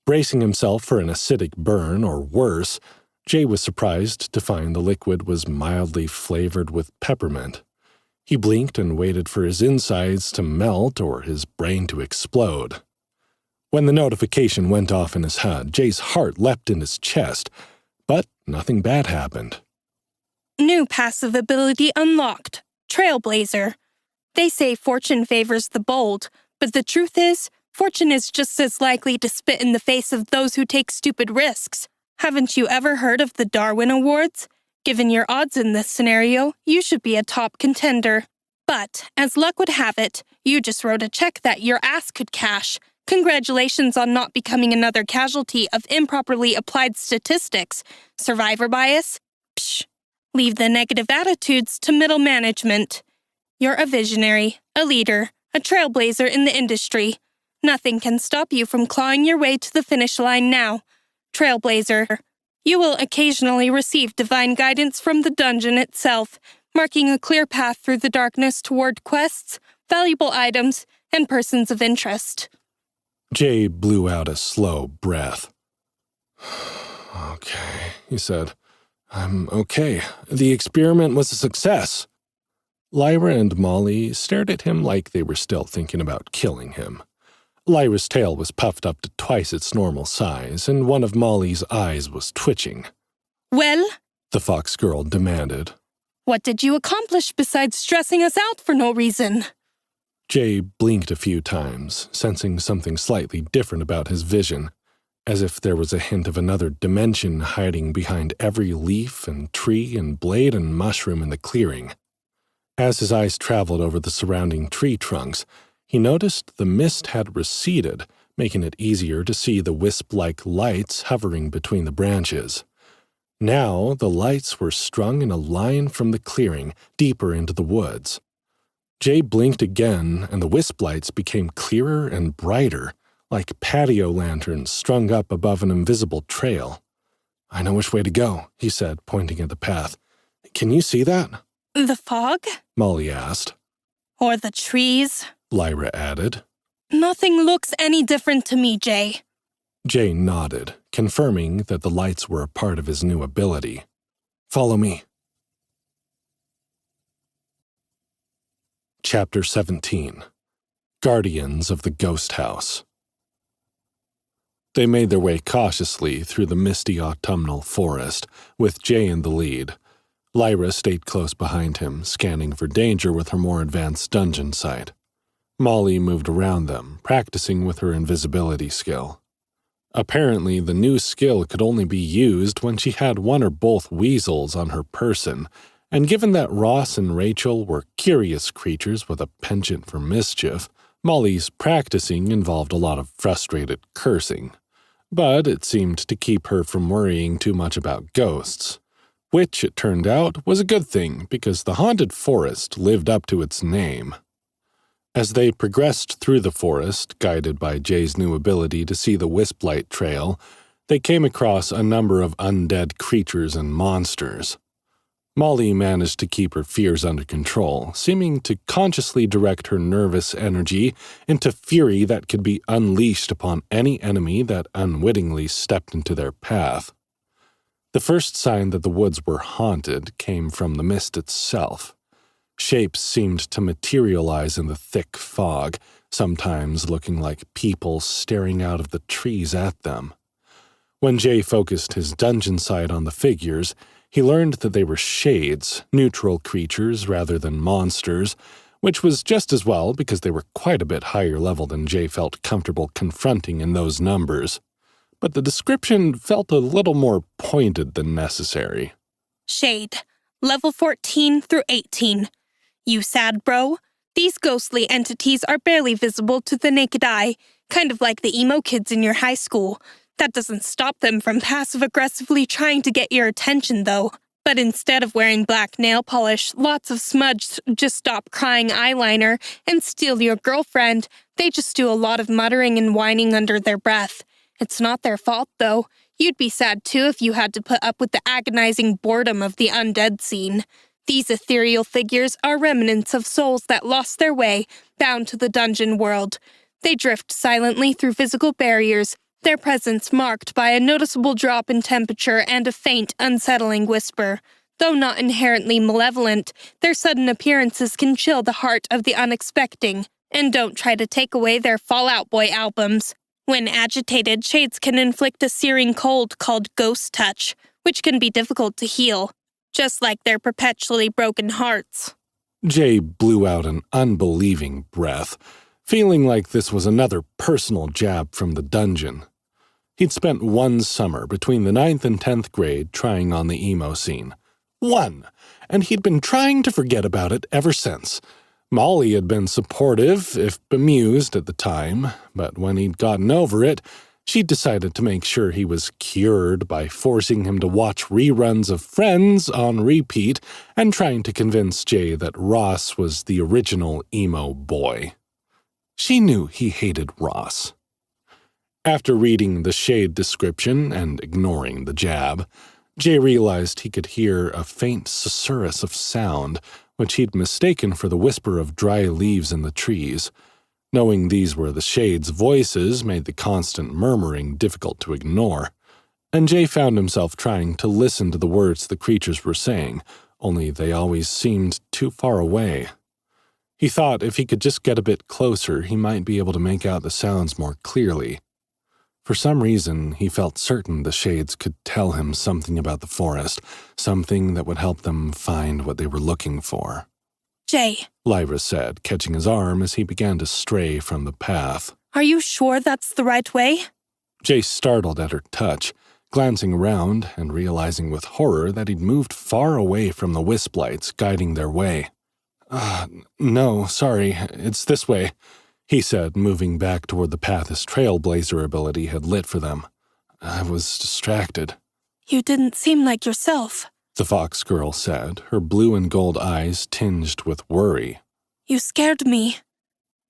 Bracing himself for an acidic burn or worse, Jay was surprised to find the liquid was mildly flavored with peppermint. He blinked and waited for his insides to melt or his brain to explode. When the notification went off in his HUD, Jay's heart leapt in his chest, but nothing bad happened. New passive ability unlocked. Trailblazer. They say fortune favors the bold, but the truth is, fortune is just as likely to spit in the face of those who take stupid risks. Haven't you ever heard of the Darwin Awards? Given your odds in this scenario, you should be a top contender. But, as luck would have it, you just wrote a check that your ass could cash. Congratulations on not becoming another casualty of improperly applied statistics. Survivor bias? Psh. Leave the negative attitudes to middle management. You're a visionary, a leader, a trailblazer in the industry. Nothing can stop you from clawing your way to the finish line now. Trailblazer. You will occasionally receive divine guidance from the dungeon itself, marking a clear path through the darkness toward quests, valuable items, and persons of interest. Jay blew out a slow breath. Okay, he said. I'm okay. The experiment was a success. Lyra and Molly stared at him like they were still thinking about killing him. Lyra's tail was puffed up to twice its normal size, and one of Molly's eyes was twitching. Well? The fox girl demanded. What did you accomplish besides stressing us out for no reason? Jay blinked a few times, sensing something slightly different about his vision, as if there was a hint of another dimension hiding behind every leaf and tree and blade and mushroom in the clearing. As his eyes traveled over the surrounding tree trunks, he noticed the mist had receded, making it easier to see the wisp-like lights hovering between the branches. Now the lights were strung in a line from the clearing, deeper into the woods. Jay blinked again, and the wisp lights became clearer and brighter, like patio lanterns strung up above an invisible trail. I know which way to go, he said, pointing at the path. Can you see that? The fog? Molly asked. Or the trees? Lyra added. Nothing looks any different to me, Jay. Jay nodded, confirming that the lights were a part of his new ability. Follow me. Chapter 17. Guardians of the Ghost House. They made their way cautiously through the misty autumnal forest, with Jay in the lead. Lyra stayed close behind him, scanning for danger with her more advanced dungeon sight. Molly moved around them, practicing with her invisibility skill. Apparently, the new skill could only be used when she had one or both weasels on her person, and given that Ross and Rachel were curious creatures with a penchant for mischief, Molly's practicing involved a lot of frustrated cursing. But it seemed to keep her from worrying too much about ghosts, which, it turned out, was a good thing because the haunted forest lived up to its name. As they progressed through the forest, guided by Jay's new ability to see the wisp-light trail, they came across a number of undead creatures and monsters. Molly managed to keep her fears under control, seeming to consciously direct her nervous energy into fury that could be unleashed upon any enemy that unwittingly stepped into their path. The first sign that the woods were haunted came from the mist itself. Shapes seemed to materialize in the thick fog, sometimes looking like people staring out of the trees at them. When Jay focused his dungeon sight on the figures, he learned that they were shades, neutral creatures rather than monsters, which was just as well because they were quite a bit higher level than Jay felt comfortable confronting in those numbers. But the description felt a little more pointed than necessary. Shade, level 14 through 18. You sad, bro? These ghostly entities are barely visible to the naked eye, kind of like the emo kids in your high school. That doesn't stop them from passive-aggressively trying to get your attention, though. But instead of wearing black nail polish, lots of smudged just-stop-crying eyeliner, and steal your girlfriend, they just do a lot of muttering and whining under their breath. It's not their fault, though. You'd be sad, too, if you had to put up with the agonizing boredom of the undead scene. These ethereal figures are remnants of souls that lost their way, bound to the dungeon world. They drift silently through physical barriers, their presence marked by a noticeable drop in temperature and a faint, unsettling whisper. Though not inherently malevolent, their sudden appearances can chill the heart of the unexpecting. And don't try to take away their Fall Out Boy albums. When agitated, shades can inflict a searing cold called ghost touch, which can be difficult to heal, just like their perpetually broken hearts. Jay blew out an unbelieving breath, feeling like this was another personal jab from the dungeon. He'd spent one summer between the 9th and 10th grade trying on the emo scene. One! And he'd been trying to forget about it ever since. Molly had been supportive, if bemused at the time, but when he'd gotten over it, she'd decided to make sure he was cured by forcing him to watch reruns of Friends on repeat and trying to convince Jay that Ross was the original emo boy. She knew he hated Ross. After reading the shade description and ignoring the jab, Jay realized he could hear a faint susurrus of sound, which he'd mistaken for the whisper of dry leaves in the trees. Knowing these were the Shade's voices made the constant murmuring difficult to ignore, and Jay found himself trying to listen to the words the creatures were saying, only they always seemed too far away. He thought if he could just get a bit closer, he might be able to make out the sounds more clearly. For some reason, he felt certain the Shades could tell him something about the forest, something that would help them find what they were looking for. Jay, Lyra said, catching his arm as he began to stray from the path. Are you sure that's the right way? Jay startled at her touch, glancing around and realizing with horror that he'd moved far away from the wisp lights guiding their way. No, sorry, it's this way, he said, moving back toward the path his trailblazer ability had lit for them. I was distracted. You didn't seem like yourself, the fox girl said, her blue and gold eyes tinged with worry. You scared me.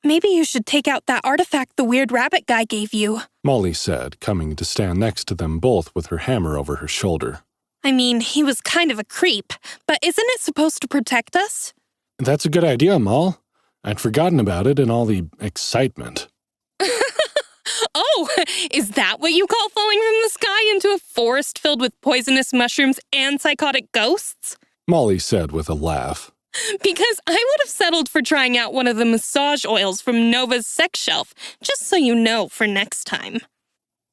Maybe you should take out that artifact the weird rabbit guy gave you, Molly said, coming to stand next to them both with her hammer over her shoulder. I mean, he was kind of a creep, but isn't it supposed to protect us? That's a good idea, Moll. I'd forgotten about it in all the excitement. Oh, is that what you call falling from the sky into a forest filled with poisonous mushrooms and psychotic ghosts? Molly said with a laugh. Because I would have settled for trying out one of the massage oils from Nova's sex shelf, just so you know for next time.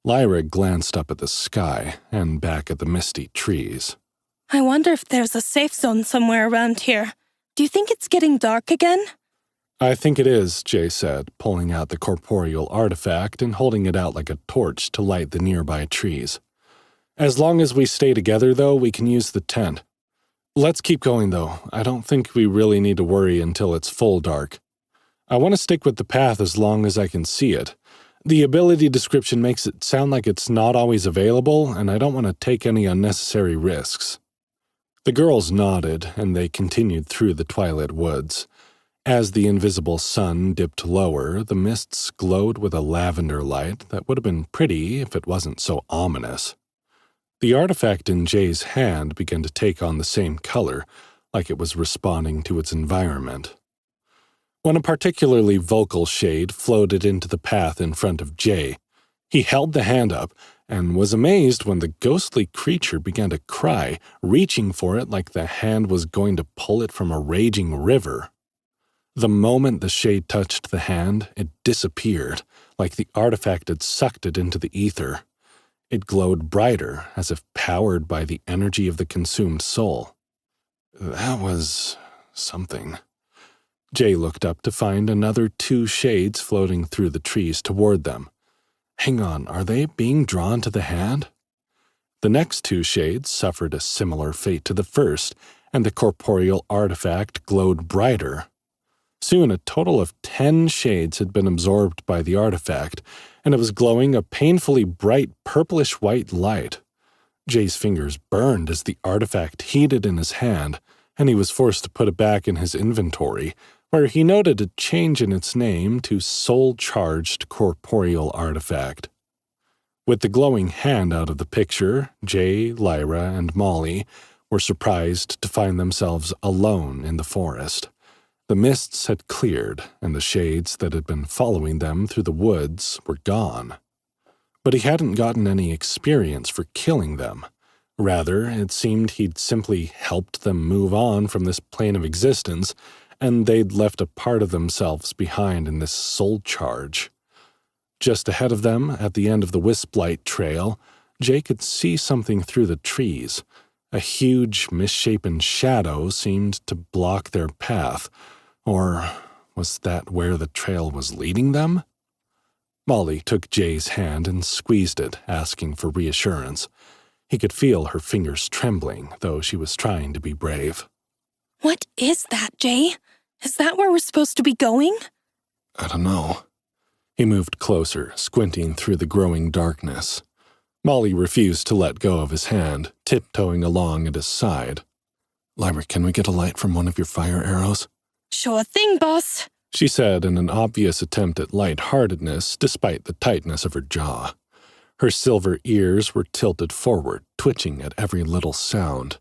Lyra glanced up at the sky and back at the misty trees. I wonder if there's a safe zone somewhere around here. Do you think it's getting dark again? I think it is, Jay said, pulling out the corporeal artifact and holding it out like a torch to light the nearby trees. As long as we stay together, though, we can use the tent. Let's keep going, though. I don't think we really need to worry until it's full dark. I want to stick with the path as long as I can see it. The ability description makes it sound like it's not always available, and I don't want to take any unnecessary risks. The girls nodded, and they continued through the twilit woods. As the invisible sun dipped lower, the mists glowed with a lavender light that would have been pretty if it wasn't so ominous. The artifact in Jay's hand began to take on the same color, like it was responding to its environment. When a particularly vocal shade floated into the path in front of Jay, he held the hand up and was amazed when the ghostly creature began to cry, reaching for it like the hand was going to pull it from a raging river. The moment the shade touched the hand, it disappeared, like the artifact had sucked it into the ether. It glowed brighter, as if powered by the energy of the consumed soul. That was something. Jay looked up to find another 2 shades floating through the trees toward them. Hang on, are they being drawn to the hand? The next 2 shades suffered a similar fate to the first, and the corporeal artifact glowed brighter. Soon a total of 10 shades had been absorbed by the artifact, and it was glowing a painfully bright purplish-white light. Jay's fingers burned as the artifact heated in his hand, and he was forced to put it back in his inventory, where he noted a change in its name to Soul-Charged Corporeal Artifact. With the glowing hand out of the picture, Jay, Lyra, and Molly were surprised to find themselves alone in the forest. The mists had cleared, and the shades that had been following them through the woods were gone. But he hadn't gotten any experience for killing them. Rather, it seemed he'd simply helped them move on from this plane of existence, and they'd left a part of themselves behind in this soul charge. Just ahead of them, at the end of the Wisplight trail, Jay could see something through the trees. A huge, misshapen shadow seemed to block their path. Or was that where the trail was leading them? Molly took Jay's hand and squeezed it, asking for reassurance. He could feel her fingers trembling, though she was trying to be brave. What is that, Jay? Is that where we're supposed to be going? I don't know. He moved closer, squinting through the growing darkness. Molly refused to let go of his hand, tiptoeing along at his side. Lyra, can we get a light from one of your fire arrows? Sure thing, boss, she said in an obvious attempt at lightheartedness despite the tightness of her jaw. Her silver ears were tilted forward, twitching at every little sound.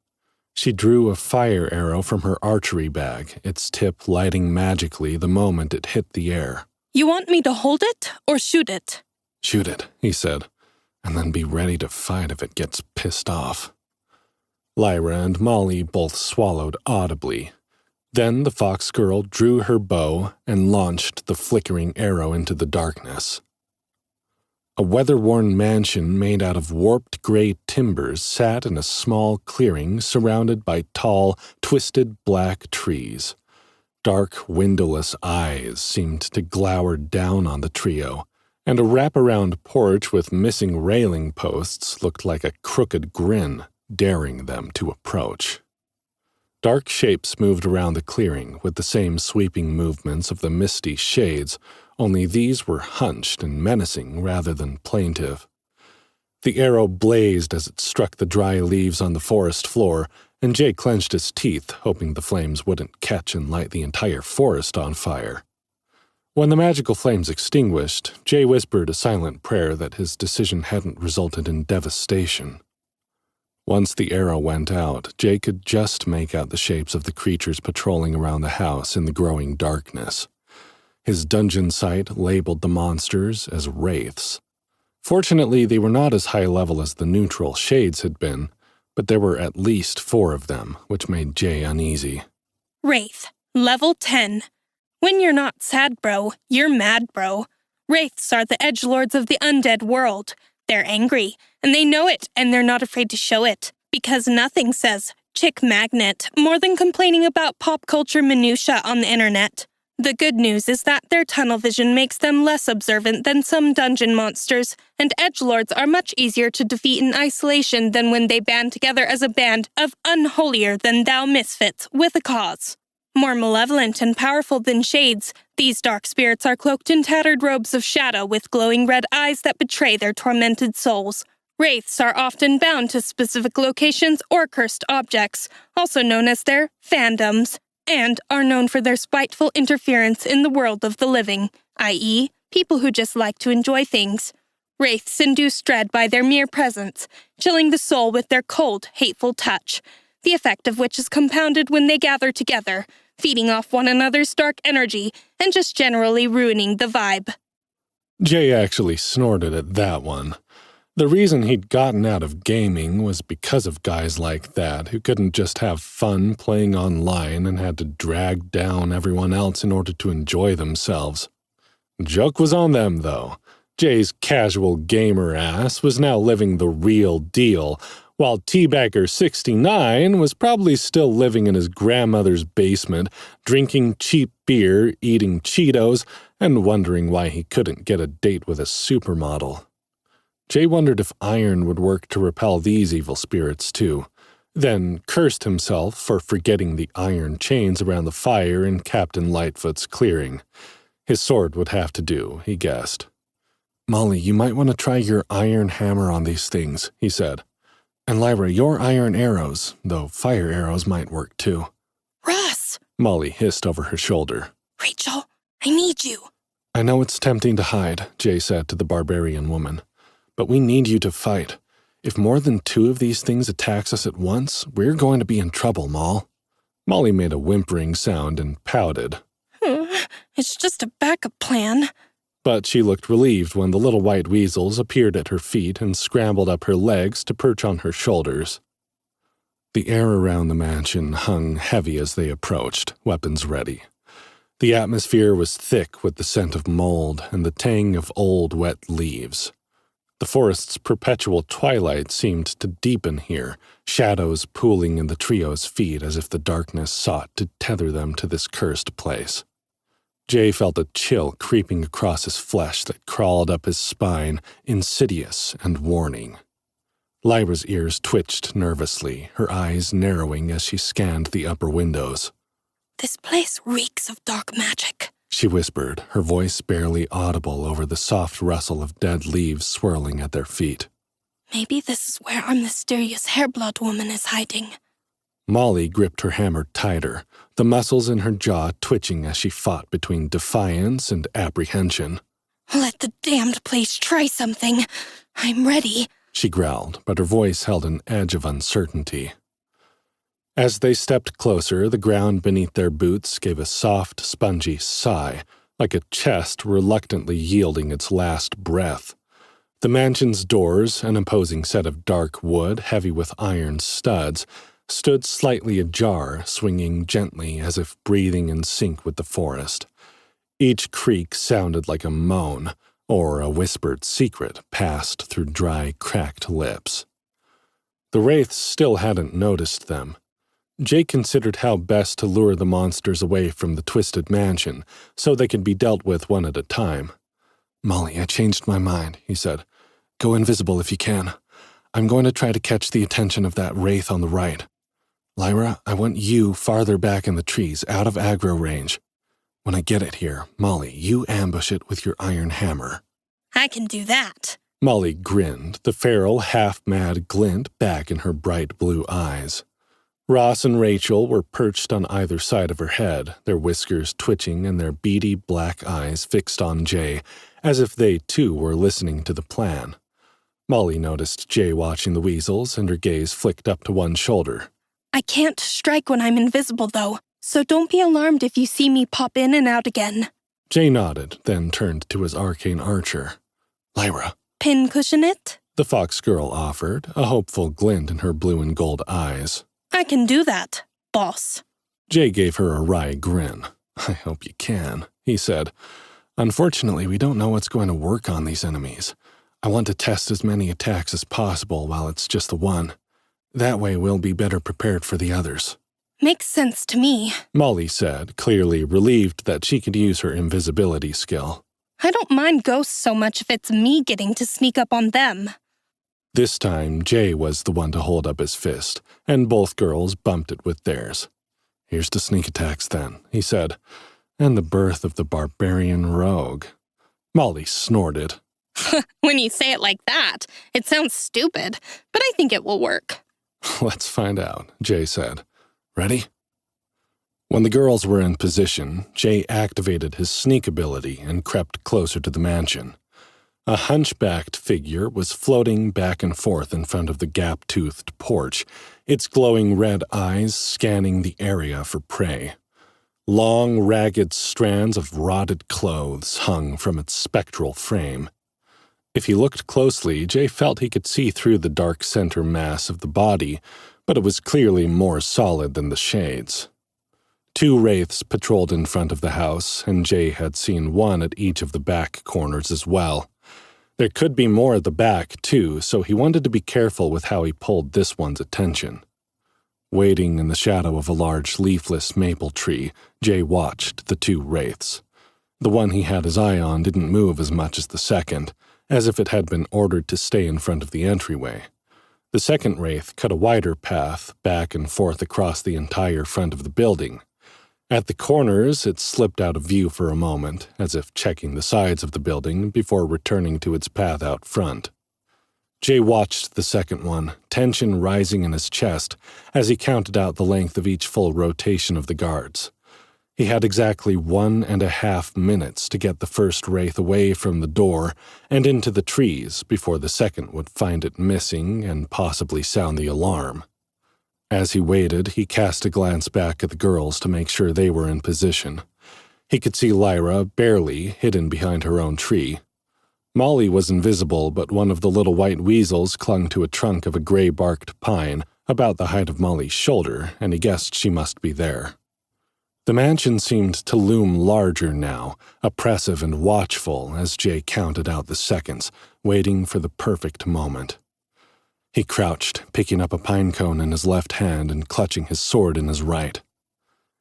She drew a fire arrow from her archery bag, its tip lighting magically the moment it hit the air. You want me to hold it or shoot it? Shoot it, he said, and then be ready to fight if it gets pissed off. Lyra and Molly both swallowed audibly. Then the fox girl drew her bow and launched the flickering arrow into the darkness. A weather-worn mansion made out of warped gray timbers sat in a small clearing surrounded by tall, twisted black trees. Dark, windowless eyes seemed to glower down on the trio, and a wraparound porch with missing railing posts looked like a crooked grin, daring them to approach. Dark shapes moved around the clearing with the same sweeping movements of the misty shades, only these were hunched and menacing rather than plaintive. The arrow blazed as it struck the dry leaves on the forest floor, and Jay clenched his teeth, hoping the flames wouldn't catch and light the entire forest on fire. When the magical flames extinguished, Jay whispered a silent prayer that his decision hadn't resulted in devastation. Once the arrow went out, Jay could just make out the shapes of the creatures patrolling around the house in the growing darkness. His dungeon sight labeled the monsters as wraiths. Fortunately, they were not as high level as the neutral shades had been, but there were at least 4 of them, which made Jay uneasy. Wraith, level 10. When you're not sad, bro, you're mad, bro. Wraiths are the edgelords of the undead world. They're angry, and they know it, and they're not afraid to show it, because nothing says chick magnet more than complaining about pop culture minutia on the internet. The good news is that their tunnel vision makes them less observant than some dungeon monsters, and edgelords are much easier to defeat in isolation than when they band together as a band of unholier-than-thou misfits with a cause. More malevolent and powerful than shades, these dark spirits are cloaked in tattered robes of shadow with glowing red eyes that betray their tormented souls. Wraiths are often bound to specific locations or cursed objects, also known as their fandoms, and are known for their spiteful interference in the world of the living, i.e., people who just like to enjoy things. Wraiths induce dread by their mere presence, chilling the soul with their cold, hateful touch, the effect of which is compounded when they gather together, feeding off one another's dark energy and just generally ruining the vibe. Jay actually snorted at that one. The reason he'd gotten out of gaming was because of guys like that who couldn't just have fun playing online and had to drag down everyone else in order to enjoy themselves. Joke was on them, though. Jay's casual gamer ass was now living the real deal, while Teabagger69 was probably still living in his grandmother's basement, drinking cheap beer, eating Cheetos, and wondering why he couldn't get a date with a supermodel. Jay wondered if iron would work to repel these evil spirits too, then cursed himself for forgetting the iron chains around the fire in Captain Lightfoot's clearing. His sword would have to do, he guessed. "Molly, you might want to try your iron hammer on these things," he said. "And Lyra, your iron arrows, though fire arrows might work too." Russ! Molly hissed over her shoulder. Rachel, I need you. "I know it's tempting to hide," Jay said to the barbarian woman. "But we need you to fight. If more than 2 of these things attacks us at once, we're going to be in trouble, Moll." Molly made a whimpering sound and pouted. It's just a backup plan. But she looked relieved when the little white weasels appeared at her feet and scrambled up her legs to perch on her shoulders. The air around the mansion hung heavy as they approached, weapons ready. The atmosphere was thick with the scent of mold and the tang of old, wet leaves. The forest's perpetual twilight seemed to deepen here, shadows pooling in the trio's feet as if the darkness sought to tether them to this cursed place. Jay felt a chill creeping across his flesh that crawled up his spine, insidious and warning. Lyra's ears twitched nervously, her eyes narrowing as she scanned the upper windows. "This place reeks of dark magic," she whispered, her voice barely audible over the soft rustle of dead leaves swirling at their feet. "Maybe this is where our mysterious hairblood woman is hiding." Molly gripped her hammer tighter, the muscles in her jaw twitching as she fought between defiance and apprehension. "Let the damned place try something. I'm ready," she growled, but her voice held an edge of uncertainty. As they stepped closer, the ground beneath their boots gave a soft, spongy sigh, like a chest reluctantly yielding its last breath. The mansion's doors, an imposing set of dark wood heavy with iron studs, stood slightly ajar, swinging gently as if breathing in sync with the forest. Each creak sounded like a moan, or a whispered secret passed through dry, cracked lips. The wraiths still hadn't noticed them. Jake considered how best to lure the monsters away from the twisted mansion, so they could be dealt with one at a time. "Molly, I changed my mind," he said. "Go invisible if you can. I'm going to try to catch the attention of that wraith on the right. Lyra, I want you farther back in the trees, out of aggro range. When I get it here, Molly, you ambush it with your iron hammer." "I can do that." Molly grinned, the feral, half-mad glint back in her bright blue eyes. Ross and Rachel were perched on either side of her head, their whiskers twitching and their beady black eyes fixed on Jay, as if they too were listening to the plan. Molly noticed Jay watching the weasels, and her gaze flicked up to one shoulder. "I can't strike when I'm invisible, though, so don't be alarmed if you see me pop in and out again." Jay nodded, then turned to his arcane archer. "Lyra." "Pincushion it?" the fox girl offered, a hopeful glint in her blue and gold eyes. "I can do that, boss." Jay gave her a wry grin. "I hope you can," he said. "Unfortunately, we don't know what's going to work on these enemies. I want to test as many attacks as possible while it's just the one. That way we'll be better prepared for the others." "Makes sense to me," Molly said, clearly relieved that she could use her invisibility skill. "I don't mind ghosts so much if it's me getting to sneak up on them." This time, Jay was the one to hold up his fist, and both girls bumped it with theirs. "Here's to sneak attacks, then," he said, "and the birth of the barbarian rogue." Molly snorted. "When you say it like that, it sounds stupid, but I think it will work." "Let's find out," Jay said. "Ready?" When the girls were in position, Jay activated his sneak ability and crept closer to the mansion. A hunchbacked figure was floating back and forth in front of the gap-toothed porch, its glowing red eyes scanning the area for prey. Long, ragged strands of rotted clothes hung from its spectral frame. If he looked closely, Jay felt he could see through the dark center mass of the body, but it was clearly more solid than the shades. 2 wraiths patrolled in front of the house, and Jay had seen one at each of the back corners as well. There could be more at the back, too, so he wanted to be careful with how he pulled this one's attention. Waiting in the shadow of a large leafless maple tree, Jay watched the 2 wraiths. The one he had his eye on didn't move as much as the second, as if it had been ordered to stay in front of the entryway. The second wraith cut a wider path back and forth across the entire front of the building. At the corners, it slipped out of view for a moment, as if checking the sides of the building before returning to its path out front. Jay watched the second one, tension rising in his chest as he counted out the length of each full rotation of the guards. He had exactly 1.5 minutes to get the first wraith away from the door and into the trees before the second would find it missing and possibly sound the alarm. As he waited, he cast a glance back at the girls to make sure they were in position. He could see Lyra, barely, hidden behind her own tree. Molly was invisible, but one of the little white weasels clung to a trunk of a gray-barked pine, about the height of Molly's shoulder, and he guessed she must be there. The mansion seemed to loom larger now, oppressive and watchful as Jay counted out the seconds, waiting for the perfect moment. He crouched, picking up a pine cone in his left hand and clutching his sword in his right.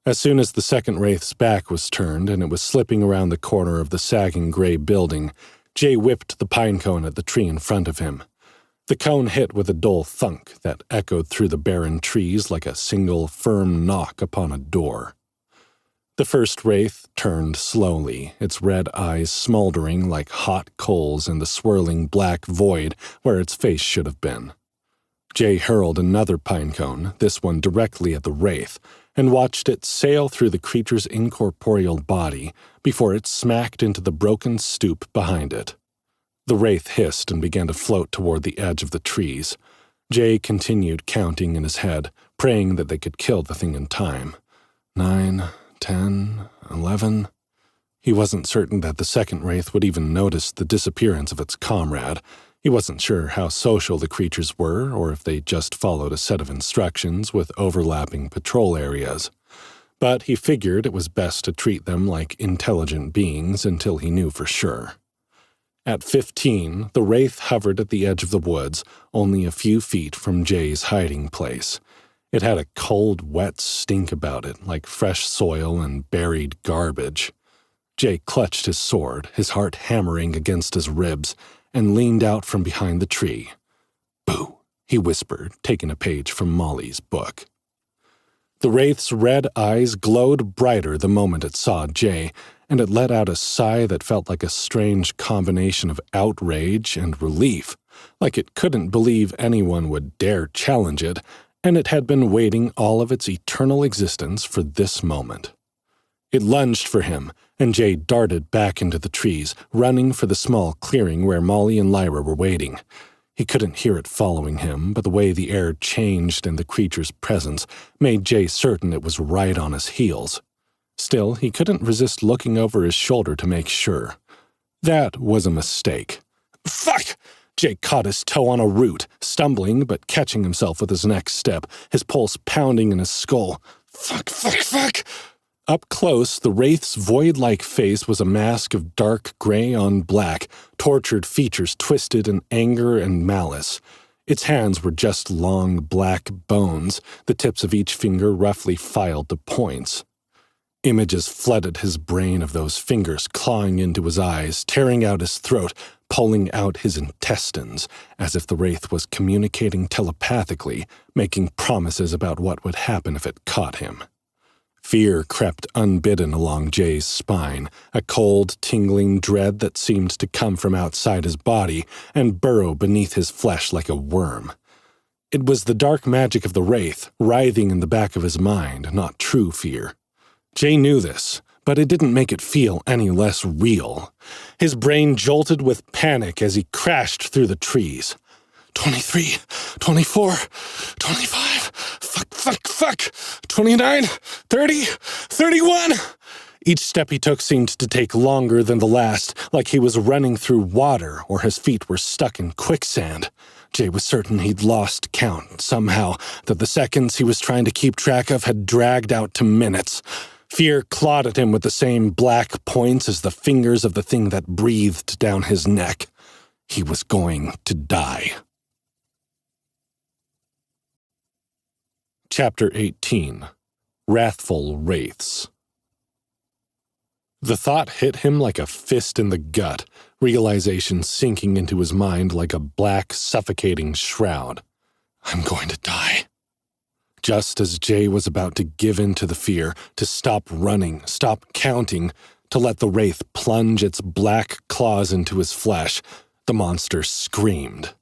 As soon as the second wraith's back was turned and it was slipping around the corner of the sagging gray building, Jay whipped the pine cone at the tree in front of him. The cone hit with a dull thunk that echoed through the barren trees like a single firm knock upon a door. The first wraith turned slowly, its red eyes smoldering like hot coals in the swirling black void where its face should have been. Jay hurled another pinecone, this one directly at the wraith, and watched it sail through the creature's incorporeal body before it smacked into the broken stoop behind it. The wraith hissed and began to float toward the edge of the trees. Jay continued counting in his head, praying that they could kill the thing in time. 9, 10, 11. He wasn't certain that the second wraith would even notice the disappearance of its comrade. He wasn't sure how social the creatures were, or if they just followed a set of instructions with overlapping patrol areas. But he figured it was best to treat them like intelligent beings until he knew for sure. At 15, the wraith hovered at the edge of the woods, only a few feet from Jay's hiding place. It had a cold, wet stink about it, like fresh soil and buried garbage. Jay clutched his sword, his heart hammering against his ribs, and leaned out from behind the tree. "Boo," he whispered, taking a page from Molly's book. The wraith's red eyes glowed brighter the moment it saw Jay, and it let out a sigh that felt like a strange combination of outrage and relief, like it couldn't believe anyone would dare challenge it, and it had been waiting all of its eternal existence for this moment. It lunged for him, and Jay darted back into the trees, running for the small clearing where Molly and Lyra were waiting. He couldn't hear it following him, but the way the air changed in the creature's presence made Jay certain it was right on his heels. Still, he couldn't resist looking over his shoulder to make sure. That was a mistake. "Fuck!" Jay caught his toe on a root, stumbling but catching himself with his next step, his pulse pounding in his skull. Fuck! Up close, the wraith's void-like face was a mask of dark gray on black, tortured features twisted in anger and malice. Its hands were just long black bones, the tips of each finger roughly filed to points. Images flooded his brain of those fingers clawing into his eyes, tearing out his throat, pulling out his intestines, as if the wraith was communicating telepathically, making promises about what would happen if it caught him. Fear crept unbidden along Jay's spine, a cold, tingling dread that seemed to come from outside his body and burrow beneath his flesh like a worm. It was the dark magic of the wraith, writhing in the back of his mind, not true fear. Jay knew this, but it didn't make it feel any less real. His brain jolted with panic as he crashed through the trees. 23, 24, 25, fuck, 29, 30, 31. Each step he took seemed to take longer than the last, like he was running through water or his feet were stuck in quicksand. Jay was certain he'd lost count somehow, that the seconds he was trying to keep track of had dragged out to minutes. Fear clawed at him with the same black points as the fingers of the thing that breathed down his neck. He was going to die. Chapter 18. Wrathful Wraiths. The thought hit him like a fist in the gut, realization sinking into his mind like a black, suffocating shroud. I'm going to die. Just as Jay was about to give in to the fear, to stop running, stop counting, to let the wraith plunge its black claws into his flesh, the monster screamed.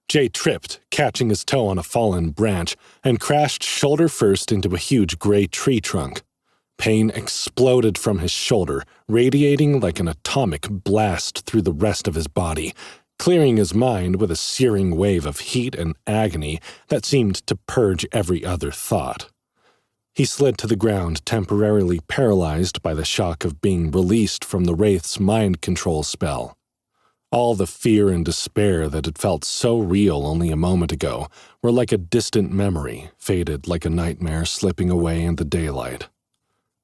Jay tripped, catching his toe on a fallen branch, and crashed shoulder first into a huge gray tree trunk. Pain exploded from his shoulder, radiating like an atomic blast through the rest of his body, clearing his mind with a searing wave of heat and agony that seemed to purge every other thought. He slid to the ground, temporarily paralyzed by the shock of being released from the wraith's mind control spell. All the fear and despair that had felt so real only a moment ago were like a distant memory, faded like a nightmare slipping away in the daylight.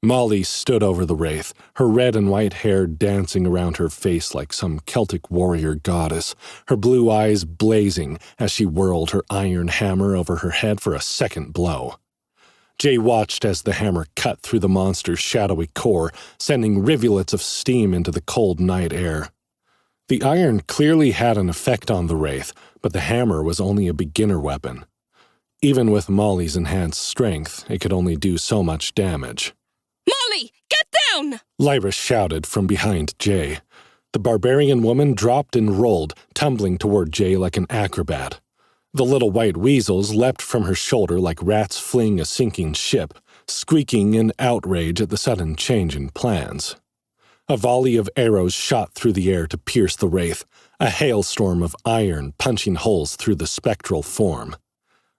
Molly stood over the wraith, her red and white hair dancing around her face like some Celtic warrior goddess, her blue eyes blazing as she whirled her iron hammer over her head for a second blow. Jay watched as the hammer cut through the monster's shadowy core, sending rivulets of steam into the cold night air. The iron clearly had an effect on the wraith, but the hammer was only a beginner weapon. Even with Molly's enhanced strength, it could only do so much damage. Molly, get down! Lyra shouted from behind Jay. The barbarian woman dropped and rolled, tumbling toward Jay like an acrobat. The little white weasels leapt from her shoulder like rats fleeing a sinking ship, squeaking in outrage at the sudden change in plans. A volley of arrows shot through the air to pierce the wraith, a hailstorm of iron punching holes through the spectral form.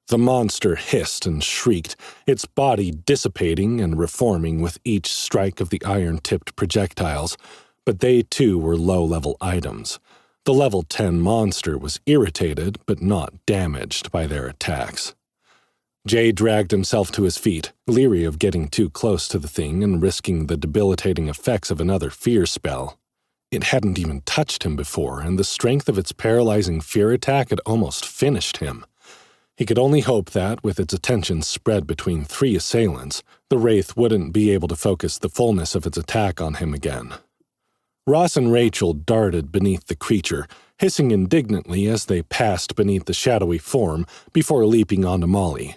The monster hissed and shrieked, its body dissipating and reforming with each strike of the iron-tipped projectiles, but they too were low-level items. The level 10 monster was irritated but not damaged by their attacks. Jay dragged himself to his feet, leery of getting too close to the thing and risking the debilitating effects of another fear spell. It hadn't even touched him before, and the strength of its paralyzing fear attack had almost finished him. He could only hope that, with its attention spread between 3 assailants, the wraith wouldn't be able to focus the fullness of its attack on him again. Ross and Rachel darted beneath the creature, hissing indignantly as they passed beneath the shadowy form before leaping onto Molly.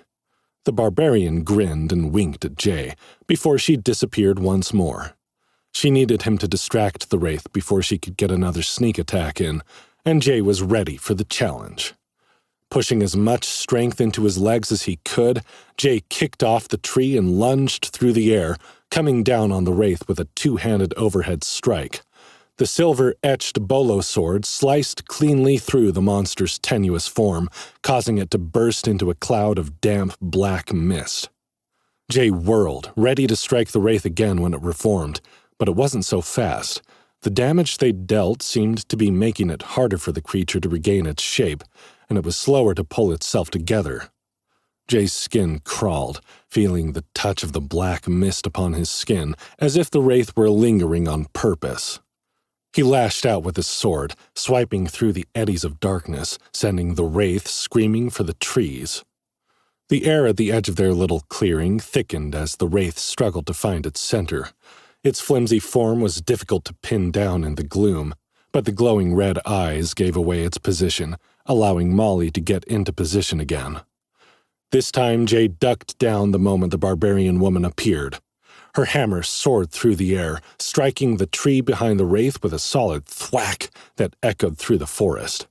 The barbarian grinned and winked at Jay, before she disappeared once more. She needed him to distract the wraith before she could get another sneak attack in, and Jay was ready for the challenge. Pushing as much strength into his legs as he could, Jay kicked off the tree and lunged through the air, coming down on the wraith with a 2-handed overhead strike. The silver-etched bolo sword sliced cleanly through the monster's tenuous form, causing it to burst into a cloud of damp black mist. Jay whirled, ready to strike the wraith again when it reformed, but it wasn't so fast. The damage they'd dealt seemed to be making it harder for the creature to regain its shape, and it was slower to pull itself together. Jay's skin crawled, feeling the touch of the black mist upon his skin, as if the wraith were lingering on purpose. He lashed out with his sword, swiping through the eddies of darkness, sending the wraith screaming for the trees. The air at the edge of their little clearing thickened as the wraith struggled to find its center. Its flimsy form was difficult to pin down in the gloom, but the glowing red eyes gave away its position, allowing Molly to get into position again. This time Jay ducked down the moment the barbarian woman appeared. Her hammer soared through the air, striking the tree behind the wraith with a solid thwack that echoed through the forest.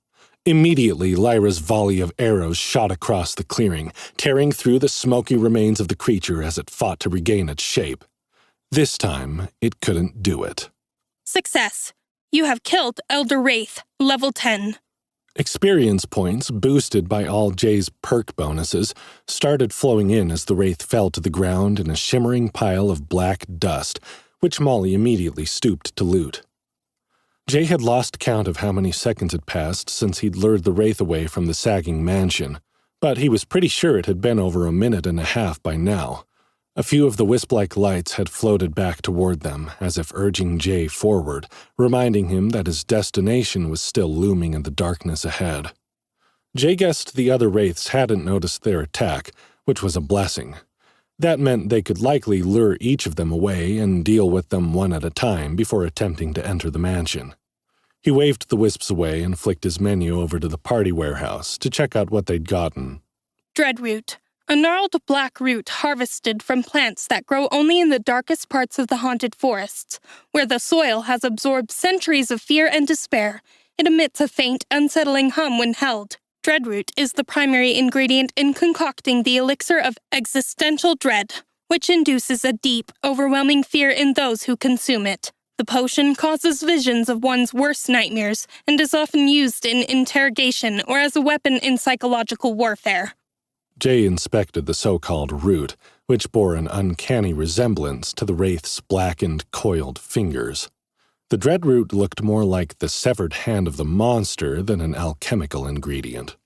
Immediately, Lyra's volley of arrows shot across the clearing, tearing through the smoky remains of the creature as it fought to regain its shape. This time, it couldn't do it. Success. You have killed Elder Wraith, level 10. Experience points, boosted by all Jay's perk bonuses, started flowing in as the wraith fell to the ground in a shimmering pile of black dust, which Molly immediately stooped to loot. Jay had lost count of how many seconds had passed since he'd lured the wraith away from the sagging mansion, but he was pretty sure it had been over a minute and a half by now. A few of the wisp-like lights had floated back toward them, as if urging Jay forward, reminding him that his destination was still looming in the darkness ahead. Jay guessed the other wraiths hadn't noticed their attack, which was a blessing. That meant they could likely lure each of them away and deal with them one at a time before attempting to enter the mansion. He waved the wisps away and flicked his menu over to the party warehouse to check out what they'd gotten. Dreadroot. A gnarled black root harvested from plants that grow only in the darkest parts of the haunted forests, where the soil has absorbed centuries of fear and despair. It emits a faint, unsettling hum when held. Dreadroot is the primary ingredient in concocting the elixir of existential dread, which induces a deep, overwhelming fear in those who consume it. The potion causes visions of one's worst nightmares and is often used in interrogation or as a weapon in psychological warfare. Jay inspected the so-called root, which bore an uncanny resemblance to the wraith's blackened, coiled fingers. The dreadroot looked more like the severed hand of the monster than an alchemical ingredient.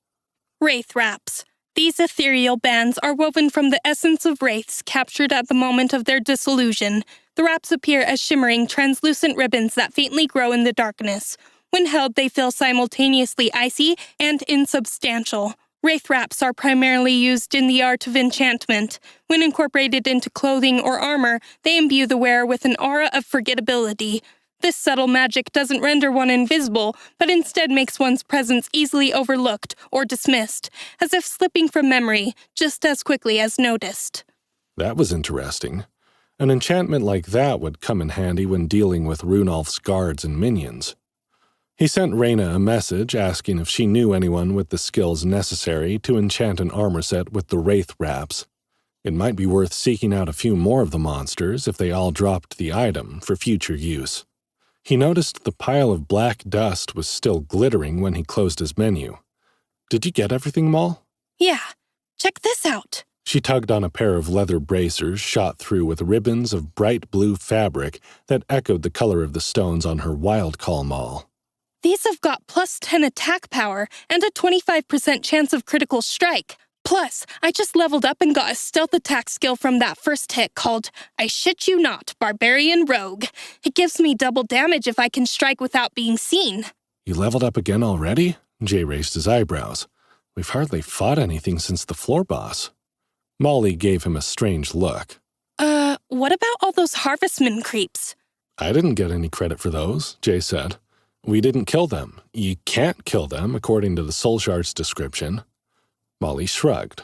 Wraith wraps. These ethereal bands are woven from the essence of wraiths captured at the moment of their dissolution. The wraps appear as shimmering, translucent ribbons that faintly grow in the darkness. When held, they feel simultaneously icy and insubstantial. Wraith wraps are primarily used in the art of enchantment. When incorporated into clothing or armor, they imbue the wearer with an aura of forgettability. This subtle magic doesn't render one invisible, but instead makes one's presence easily overlooked or dismissed, as if slipping from memory just as quickly as noticed. That was interesting. An enchantment like that would come in handy when dealing with Runolf's guards and minions. He sent Reyna a message asking if she knew anyone with the skills necessary to enchant an armor set with the wraith wraps. It might be worth seeking out a few more of the monsters if they all dropped the item for future use. He noticed the pile of black dust was still glittering when he closed his menu. Did you get everything, Moll? Yeah, check this out. She tugged on a pair of leather bracers shot through with ribbons of bright blue fabric that echoed the color of the stones on her wild call maul. These have got plus 10 attack power and a 25% chance of critical strike. Plus, I just leveled up and got a stealth attack skill from that first hit called, I shit you not, Barbarian Rogue. It gives me double damage if I can strike without being seen. You leveled up again already? Jay raised his eyebrows. We've hardly fought anything since the floor boss. Molly gave him a strange look. What about all those harvestman creeps? I didn't get any credit for those, Jay said. We didn't kill them. You can't kill them, according to the Soul Shard's description. Molly shrugged.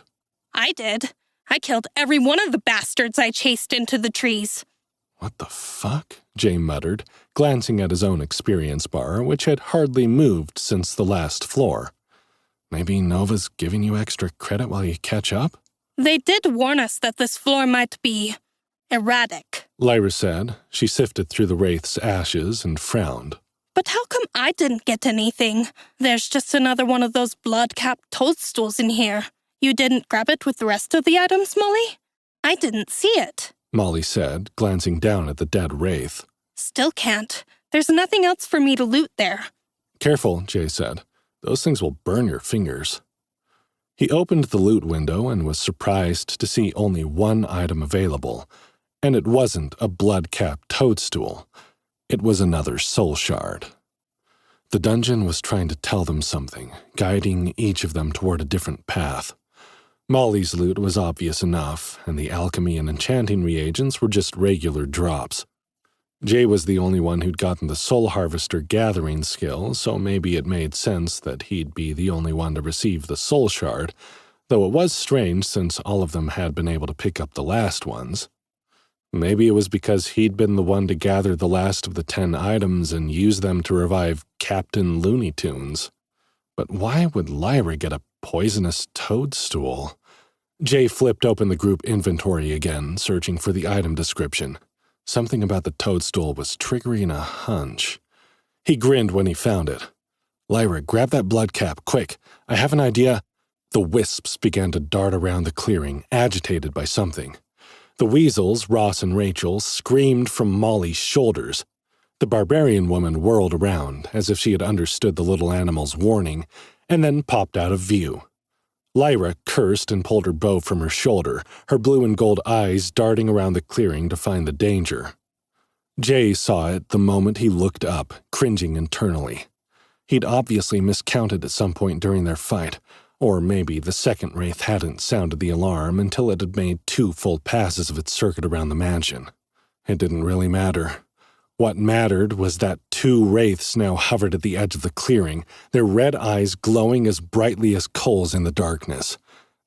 I did. I killed every one of the bastards I chased into the trees. What the fuck? Jay muttered, glancing at his own experience bar, which had hardly moved since the last floor. Maybe Nova's giving you extra credit while you catch up? They did warn us that this floor might be erratic, Lyra said. She sifted through the wraith's ashes and frowned. But how come I didn't get anything? There's just another one of those blood-capped toadstools in here. You didn't grab it with the rest of the items, Molly? I didn't see it, Molly said, glancing down at the dead wraith. Still can't. There's nothing else for me to loot there. Careful, Jay said. Those things will burn your fingers. He opened the loot window and was surprised to see only one item available, and it wasn't a blood-capped toadstool. It was another soul shard. The dungeon was trying to tell them something, guiding each of them toward a different path. Molly's loot was obvious enough, and the alchemy and enchanting reagents were just regular drops. Jay was the only one who'd gotten the Soul Harvester gathering skill, so maybe it made sense that he'd be the only one to receive the soul shard, though it was strange since all of them had been able to pick up the last ones. Maybe it was because he'd been the one to gather the last of the 10 items and use them to revive Captain Looney Tunes. But why would Lyra get a poisonous toadstool? Jay flipped open the group inventory again, searching for the item description. Something about the toadstool was triggering a hunch. He grinned when he found it. Lyra, grab that blood cap, quick. I have an idea. The wisps began to dart around the clearing, agitated by something. The weasels, Ross and Rachel, screamed from Molly's shoulders. The barbarian woman whirled around, as if she had understood the little animal's warning, and then popped out of view. Lyra cursed and pulled her bow from her shoulder, her blue and gold eyes darting around the clearing to find the danger. Jay saw it the moment he looked up, cringing internally. He'd obviously miscounted at some point during their fight, or maybe the second wraith hadn't sounded the alarm until it had made 2 full passes of its circuit around the mansion. It didn't really matter. What mattered was that 2 wraiths now hovered at the edge of the clearing, their red eyes glowing as brightly as coals in the darkness.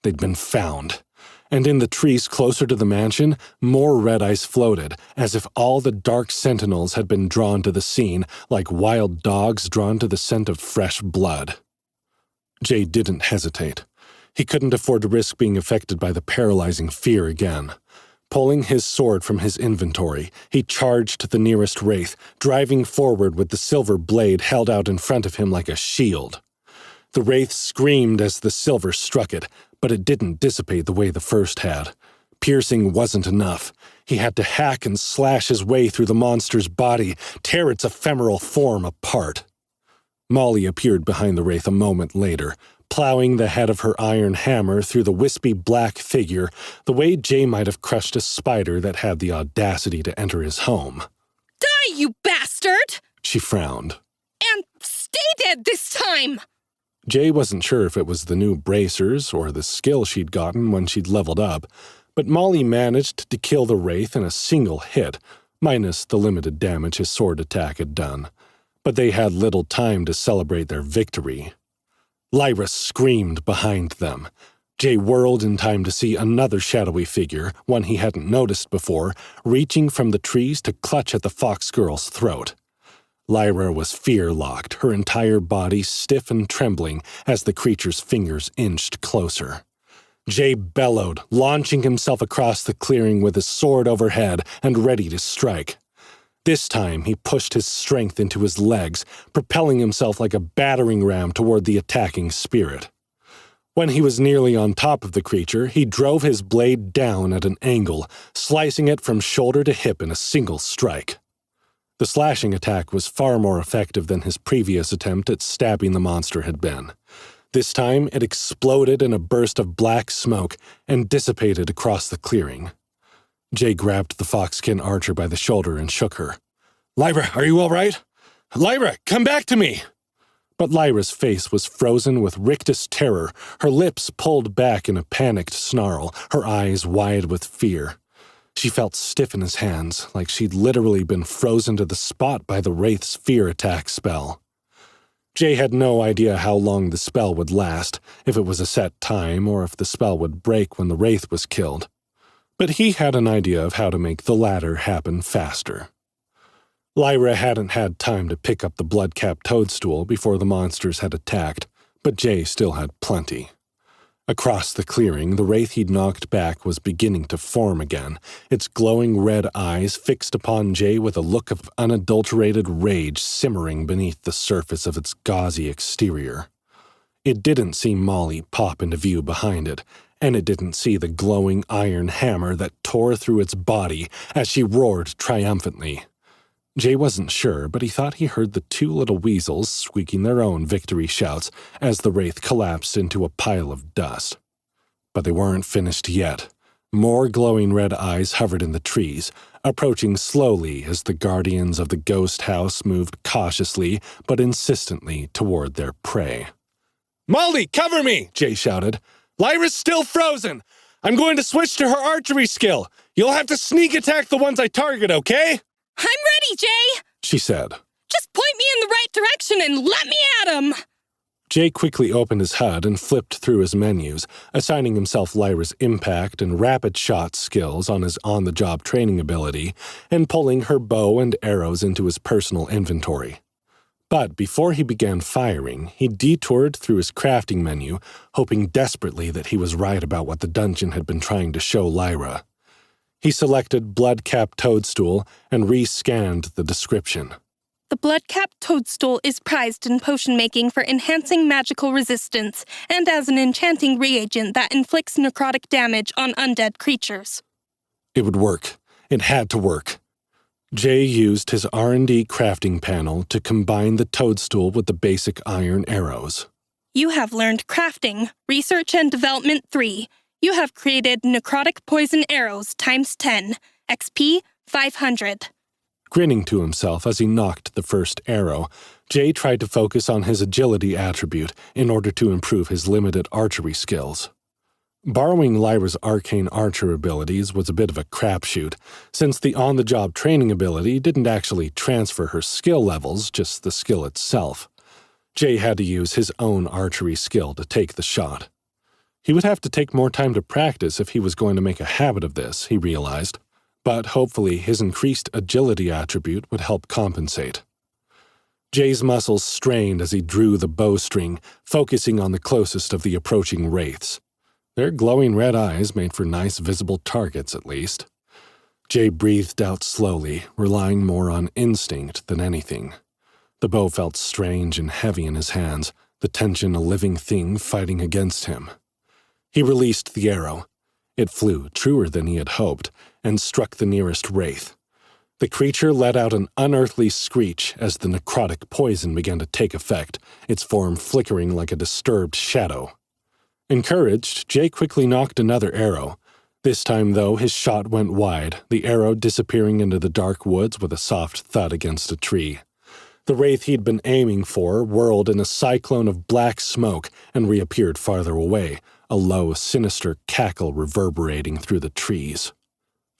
They'd been found. And in the trees closer to the mansion, more red eyes floated, as if all the dark sentinels had been drawn to the scene, like wild dogs drawn to the scent of fresh blood. Jay didn't hesitate. He couldn't afford to risk being affected by the paralyzing fear again. Pulling his sword from his inventory, he charged the nearest wraith, driving forward with the silver blade held out in front of him like a shield. The wraith screamed as the silver struck it, but it didn't dissipate the way the first had. Piercing wasn't enough. He had to hack and slash his way through the monster's body, tear its ephemeral form apart. Molly appeared behind the wraith a moment later, plowing the head of her iron hammer through the wispy black figure the way Jay might have crushed a spider that had the audacity to enter his home. Die, you bastard! She frowned. And stay dead this time! Jay wasn't sure if it was the new bracers or the skill she'd gotten when she'd leveled up, but Molly managed to kill the wraith in a single hit, minus the limited damage his sword attack had done. But they had little time to celebrate their victory. Lyra screamed behind them. Jay whirled in time to see another shadowy figure, one he hadn't noticed before, reaching from the trees to clutch at the fox girl's throat. Lyra was fear-locked, her entire body stiff and trembling as the creature's fingers inched closer. Jay bellowed, launching himself across the clearing with his sword overhead and ready to strike. This time he pushed his strength into his legs, propelling himself like a battering ram toward the attacking spirit. When he was nearly on top of the creature, he drove his blade down at an angle, slicing it from shoulder to hip in a single strike. The slashing attack was far more effective than his previous attempt at stabbing the monster had been. This time, it exploded in a burst of black smoke and dissipated across the clearing. Jay grabbed the foxkin archer by the shoulder and shook her. "Lyra, are you all right? Lyra, come back to me!" But Lyra's face was frozen with rictus terror, her lips pulled back in a panicked snarl, her eyes wide with fear. She felt stiff in his hands, like she'd literally been frozen to the spot by the wraith's fear attack spell. Jay had no idea how long the spell would last, if it was a set time or if the spell would break when the wraith was killed. But he had an idea of how to make the latter happen faster. Lyra hadn't had time to pick up the blood-capped toadstool before the monsters had attacked, but Jay still had plenty. Across the clearing, the wraith he'd knocked back was beginning to form again, its glowing red eyes fixed upon Jay with a look of unadulterated rage simmering beneath the surface of its gauzy exterior. It didn't see Molly pop into view behind it, and it didn't see the glowing iron hammer that tore through its body as she roared triumphantly. Jay wasn't sure, but he thought he heard the two little weasels squeaking their own victory shouts as the wraith collapsed into a pile of dust. But they weren't finished yet. More glowing red eyes hovered in the trees, approaching slowly as the guardians of the ghost house moved cautiously but insistently toward their prey. "Molly, cover me!" Jay shouted. "Lyra's still frozen! I'm going to switch to her archery skill. You'll have to sneak attack the ones I target, okay?" "I'm ready, Jay," she said. "Just point me in the right direction and let me at him." Jay quickly opened his HUD and flipped through his menus, assigning himself Lyra's impact and rapid shot skills on his on-the-job training ability, and pulling her bow and arrows into his personal inventory. But before he began firing, he detoured through his crafting menu, hoping desperately that he was right about what the dungeon had been trying to show Lyra. He selected blood-capped toadstool and re-scanned the description. The blood-capped toadstool is prized in potion making for enhancing magical resistance and as an enchanting reagent that inflicts necrotic damage on undead creatures. It would work. It had to work. Jay used his R&D crafting panel to combine the toadstool with the basic iron arrows. You have learned crafting, research and development 3. You have created necrotic poison arrows times 10, XP 500. Grinning to himself as he knocked the first arrow, Jay tried to focus on his agility attribute in order to improve his limited archery skills. Borrowing Lyra's arcane archer abilities was a bit of a crapshoot, since the on-the-job training ability didn't actually transfer her skill levels, just the skill itself. Jay had to use his own archery skill to take the shot. He would have to take more time to practice if he was going to make a habit of this, he realized, but hopefully his increased agility attribute would help compensate. Jay's muscles strained as he drew the bowstring, focusing on the closest of the approaching wraiths. Their glowing red eyes made for nice visible targets, at least. Jay breathed out slowly, relying more on instinct than anything. The bow felt strange and heavy in his hands, the tension a living thing fighting against him. He released the arrow. It flew truer than he had hoped and struck the nearest wraith. The creature let out an unearthly screech as the necrotic poison began to take effect, its form flickering like a disturbed shadow. Encouraged, Jay quickly nocked another arrow. This time, though, his shot went wide, the arrow disappearing into the dark woods with a soft thud against a tree. The wraith he'd been aiming for whirled in a cyclone of black smoke and reappeared farther away, a low, sinister cackle reverberating through the trees.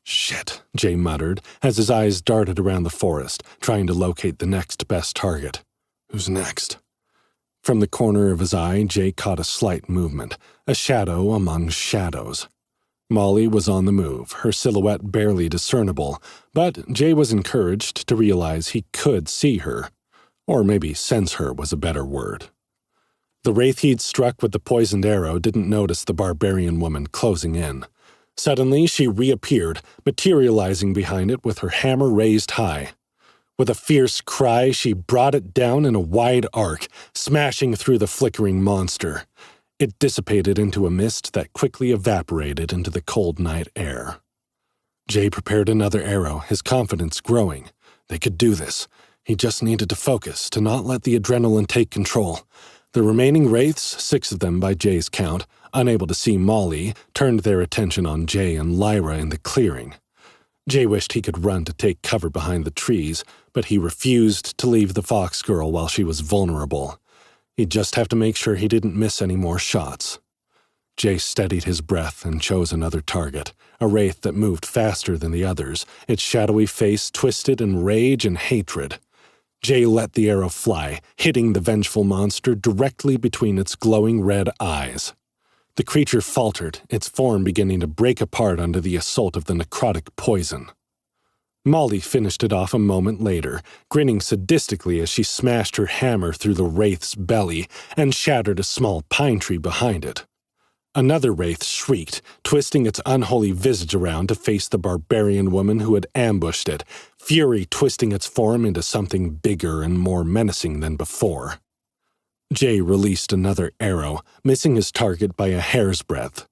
"Shit," Jay muttered as his eyes darted around the forest, trying to locate the next best target. "Who's next?" From the corner of his eye, Jay caught a slight movement, a shadow among shadows. Molly was on the move, her silhouette barely discernible, but Jay was encouraged to realize he could see her. Or maybe sense her was a better word. The wraith he'd struck with the poisoned arrow didn't notice the barbarian woman closing in. Suddenly, she reappeared, materializing behind it with her hammer raised high. With a fierce cry, she brought it down in a wide arc, smashing through the flickering monster. It dissipated into a mist that quickly evaporated into the cold night air. Jay prepared another arrow, his confidence growing. They could do this. He just needed to focus, to not let the adrenaline take control. The remaining wraiths, 6 of them by Jay's count, unable to see Molly, turned their attention on Jay and Lyra in the clearing. Jay wished he could run to take cover behind the trees, but he refused to leave the fox girl while she was vulnerable. He'd just have to make sure he didn't miss any more shots. Jay steadied his breath and chose another target, a wraith that moved faster than the others, its shadowy face twisted in rage and hatred. Jay let the arrow fly, hitting the vengeful monster directly between its glowing red eyes. The creature faltered, its form beginning to break apart under the assault of the necrotic poison. Molly finished it off a moment later, grinning sadistically as she smashed her hammer through the wraith's belly and shattered a small pine tree behind it. Another wraith shrieked, twisting its unholy visage around to face the barbarian woman who had ambushed it, fury twisting its form into something bigger and more menacing than before. Jay released another arrow, missing his target by a hair's breadth.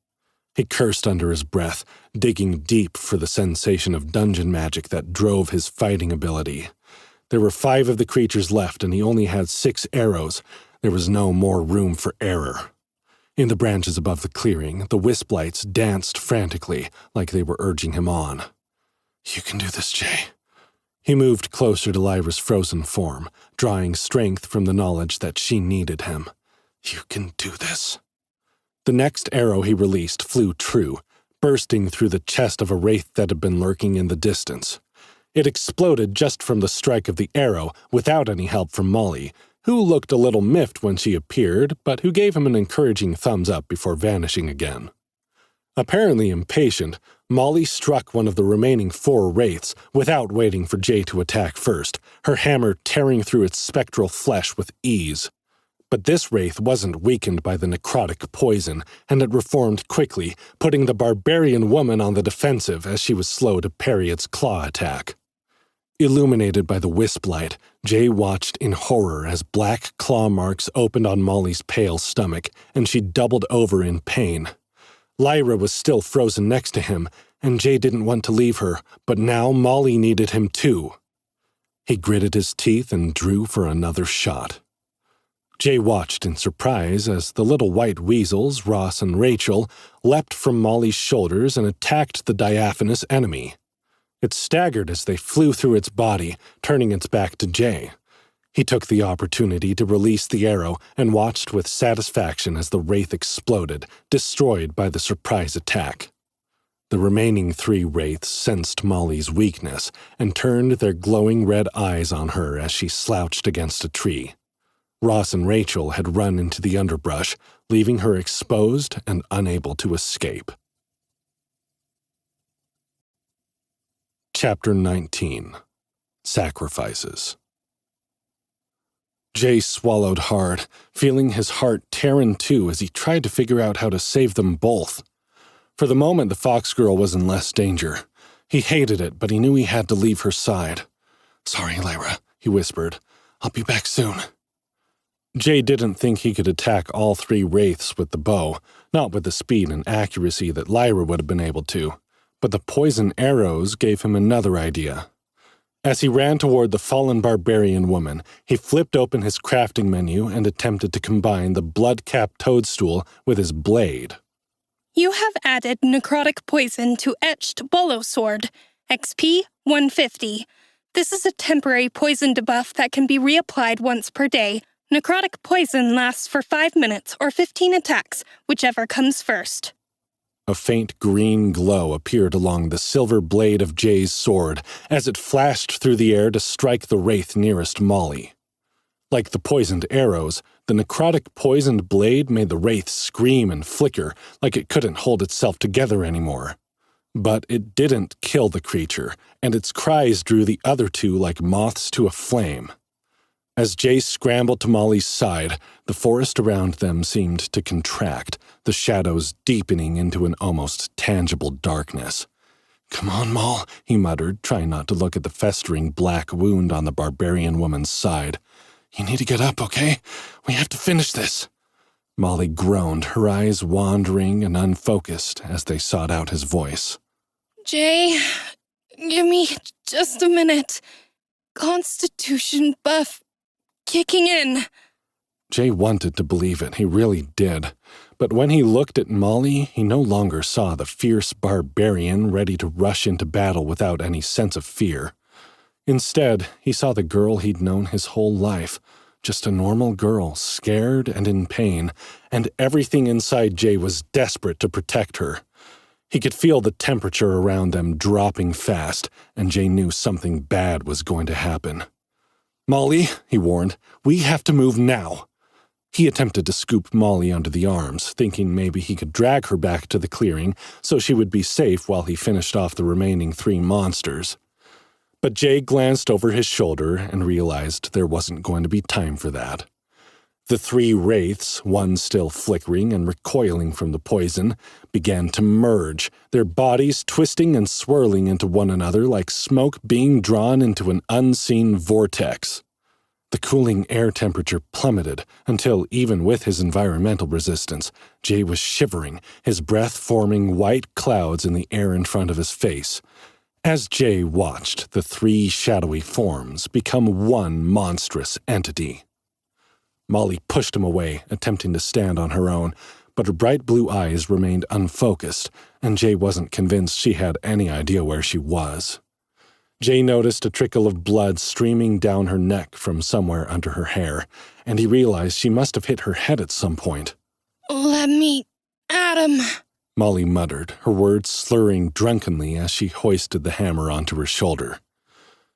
He cursed under his breath, digging deep for the sensation of dungeon magic that drove his fighting ability. There were 5 of the creatures left, and he only had 6 arrows. There was no more room for error. In the branches above the clearing, the wisp lights danced frantically, like they were urging him on. "You can do this, Jay." He moved closer to Lyra's frozen form, drawing strength from the knowledge that she needed him. "You can do this." The next arrow he released flew true, bursting through the chest of a wraith that had been lurking in the distance. It exploded just from the strike of the arrow, without any help from Molly, who looked a little miffed when she appeared, but who gave him an encouraging thumbs up before vanishing again. Apparently impatient, Molly struck one of the remaining 4 wraiths without waiting for Jay to attack first, her hammer tearing through its spectral flesh with ease. But this wraith wasn't weakened by the necrotic poison, and it reformed quickly, putting the barbarian woman on the defensive as she was slow to parry its claw attack. Illuminated by the wisp light, Jay watched in horror as black claw marks opened on Molly's pale stomach, and she doubled over in pain. Lyra was still frozen next to him, and Jay didn't want to leave her, but now Molly needed him too. He gritted his teeth and drew for another shot. Jay watched in surprise as the little white weasels, Ross and Rachel, leapt from Molly's shoulders and attacked the diaphanous enemy. It staggered as they flew through its body, turning its back to Jay. He took the opportunity to release the arrow and watched with satisfaction as the wraith exploded, destroyed by the surprise attack. The remaining 3 wraiths sensed Molly's weakness and turned their glowing red eyes on her as she slouched against a tree. Ross and Rachel had run into the underbrush, leaving her exposed and unable to escape. Chapter 19. Sacrifices. Jay swallowed hard, feeling his heart tear in two as he tried to figure out how to save them both. For the moment, the fox girl was in less danger. He hated it, but he knew he had to leave her side. "Sorry, Lyra," he whispered. "I'll be back soon." Jay didn't think he could attack all 3 wraiths with the bow, not with the speed and accuracy that Lyra would have been able to, but the poison arrows gave him another idea. As he ran toward the fallen barbarian woman, he flipped open his crafting menu and attempted to combine the blood-capped toadstool with his blade. You have added necrotic poison to etched bolo sword, XP 150. This is a temporary poison debuff that can be reapplied once per day. Necrotic poison lasts for 5 minutes or 15 attacks, whichever comes first. A faint green glow appeared along the silver blade of Jay's sword as it flashed through the air to strike the wraith nearest Molly. Like the poisoned arrows, the necrotic poisoned blade made the wraith scream and flicker like it couldn't hold itself together anymore. But it didn't kill the creature, and its cries drew the other two like moths to a flame. As Jay scrambled to Molly's side, the forest around them seemed to contract, the shadows deepening into an almost tangible darkness. "Come on, Moll," he muttered, trying not to look at the festering black wound on the barbarian woman's side. "You need to get up, okay? We have to finish this." Molly groaned, her eyes wandering and unfocused as they sought out his voice. Jay, give me just a minute. Constitution buff kicking in. Jay wanted to believe it, he really did. But when he looked at Molly, he no longer saw the fierce barbarian ready to rush into battle without any sense of fear. Instead, he saw the girl he'd known his whole life, just a normal girl, scared and in pain, and everything inside Jay was desperate to protect her. He could feel the temperature around them dropping fast, and Jay knew something bad was going to happen. "Molly," he warned, "we have to move now." He attempted to scoop Molly under the arms, thinking maybe he could drag her back to the clearing so she would be safe while he finished off the remaining 3 monsters. But Jay glanced over his shoulder and realized there wasn't going to be time for that. The 3 wraiths, one still flickering and recoiling from the poison, began to merge, their bodies twisting and swirling into one another like smoke being drawn into an unseen vortex. The cooling air temperature plummeted until, even with his environmental resistance, Jay was shivering, his breath forming white clouds in the air in front of his face. As Jay watched the 3 shadowy forms become one monstrous entity. Molly pushed him away, attempting to stand on her own, but her bright blue eyes remained unfocused, and Jay wasn't convinced she had any idea where she was. Jay noticed a trickle of blood streaming down her neck from somewhere under her hair, and he realized she must have hit her head at some point. Let me at him, Molly muttered, her words slurring drunkenly as she hoisted the hammer onto her shoulder.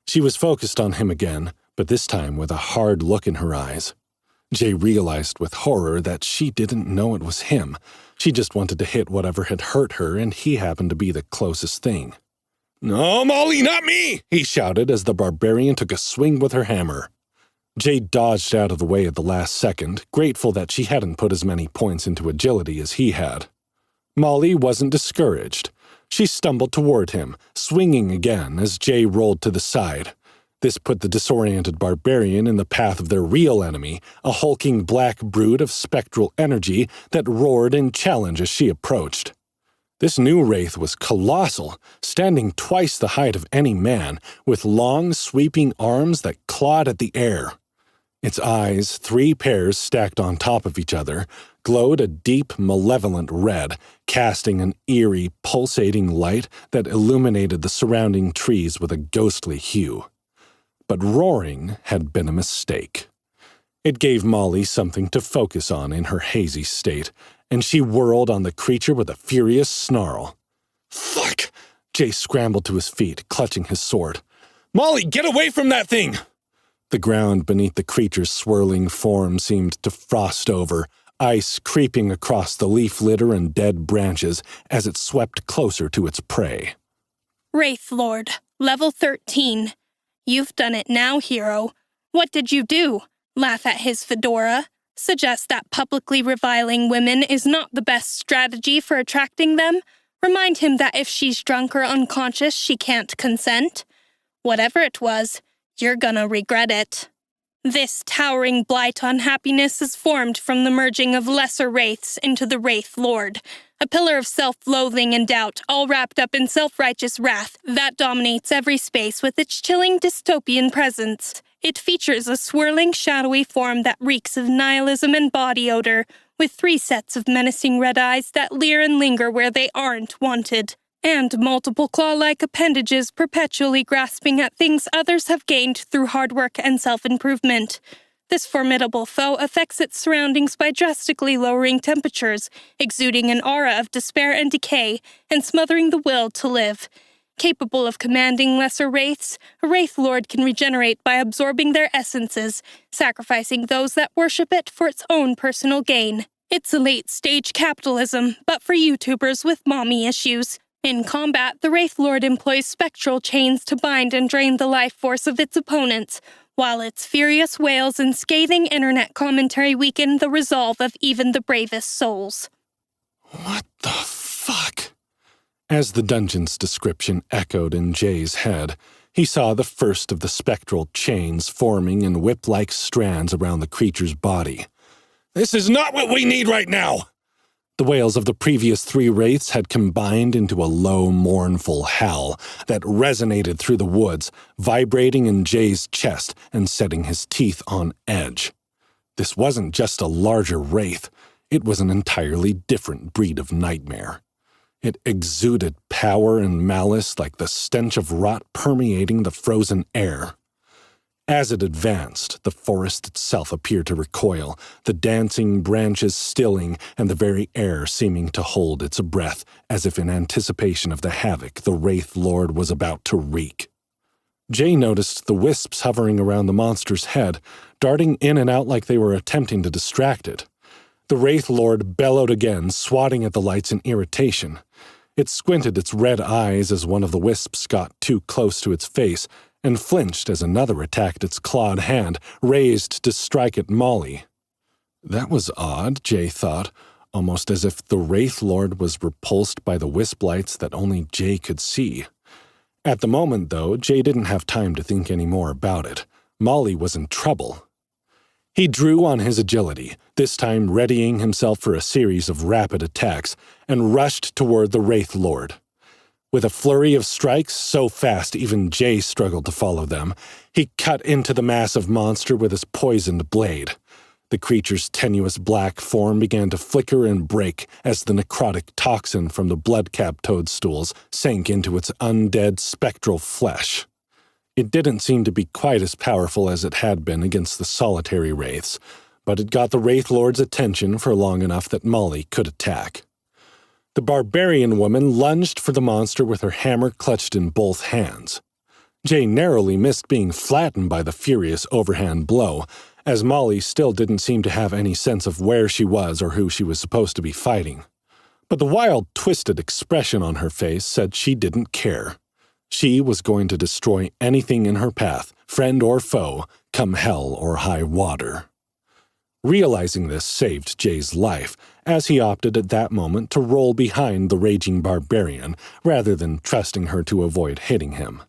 She was focused on him again, but this time with a hard look in her eyes. Jay realized with horror that she didn't know it was him. She just wanted to hit whatever had hurt her, and he happened to be the closest thing. "No, Molly, not me!" he shouted as the barbarian took a swing with her hammer. Jay dodged out of the way at the last second, grateful that she hadn't put as many points into agility as he had. Molly wasn't discouraged. She stumbled toward him, swinging again as Jay rolled to the side. This put the disoriented barbarian in the path of their real enemy, a hulking black brood of spectral energy that roared in challenge as she approached. This new wraith was colossal, standing twice the height of any man, with long, sweeping arms that clawed at the air. Its eyes, 3 pairs stacked on top of each other, glowed a deep, malevolent red, casting an eerie, pulsating light that illuminated the surrounding trees with a ghostly hue. But roaring had been a mistake. It gave Molly something to focus on in her hazy state, and she whirled on the creature with a furious snarl. "Fuck!" Jay scrambled to his feet, clutching his sword. "Molly, get away from that thing!" The ground beneath the creature's swirling form seemed to frost over, ice creeping across the leaf litter and dead branches as it swept closer to its prey. Wraith Lord, level 13. You've done it now, hero. What did you do? Laugh at his fedora? Suggest that publicly reviling women is not the best strategy for attracting them? Remind him that if she's drunk or unconscious, she can't consent? Whatever it was, you're gonna regret it. This towering blight on happiness is formed from the merging of lesser wraiths into the Wraith Lord. a pillar of self-loathing and doubt, all wrapped up in self-righteous wrath that dominates every space with its chilling dystopian presence. It features a swirling, shadowy form that reeks of nihilism and body odor, with 3 sets of menacing red eyes that leer and linger where they aren't wanted, and multiple claw-like appendages perpetually grasping at things others have gained through hard work and self-improvement. This formidable foe affects its surroundings by drastically lowering temperatures, exuding an aura of despair and decay, and smothering the will to live. Capable of commanding lesser wraiths, a Wraith Lord can regenerate by absorbing their essences, sacrificing those that worship it for its own personal gain. It's a late-stage capitalism, but for YouTubers with mommy issues. In combat, the Wraith Lord employs spectral chains to bind and drain the life force of its opponents, while its furious wails and scathing internet commentary weaken the resolve of even the bravest souls. What the fuck? As the dungeon's description echoed in Jay's head, he saw the first of the spectral chains forming in whip-like strands around the creature's body. "This is not what we need right now!" The wails of the previous 3 wraiths had combined into a low, mournful howl that resonated through the woods, vibrating in Jay's chest and setting his teeth on edge. This wasn't just a larger wraith, it was an entirely different breed of nightmare. It exuded power and malice like the stench of rot permeating the frozen air. As it advanced, the forest itself appeared to recoil, the dancing branches stilling and the very air seeming to hold its breath, as if in anticipation of the havoc the Wraith Lord was about to wreak. Jay noticed the wisps hovering around the monster's head, darting in and out like they were attempting to distract it. The Wraith Lord bellowed again, swatting at the lights in irritation. It squinted its red eyes as one of the wisps got too close to its face, and flinched as another attacked its clawed hand, raised to strike at Molly. That was odd, Jay thought, almost as if the Wraith Lord was repulsed by the wisp lights that only Jay could see. At the moment, though, Jay didn't have time to think any more about it. Molly was in trouble. He drew on his agility, this time readying himself for a series of rapid attacks, and rushed toward the Wraith Lord. With a flurry of strikes so fast even Jay struggled to follow them, he cut into the massive monster with his poisoned blade. The creature's tenuous black form began to flicker and break as the necrotic toxin from the blood-capped toadstools sank into its undead spectral flesh. It didn't seem to be quite as powerful as it had been against the solitary wraiths, but it got the Wraith Lord's attention for long enough that Molly could attack. The barbarian woman lunged for the monster with her hammer clutched in both hands. Jay narrowly missed being flattened by the furious overhand blow, as Molly still didn't seem to have any sense of where she was or who she was supposed to be fighting. But the wild, twisted expression on her face said she didn't care. She was going to destroy anything in her path, friend or foe, come hell or high water. Realizing this saved Jay's life, as he opted at that moment to roll behind the raging barbarian rather than trusting her to avoid hitting him.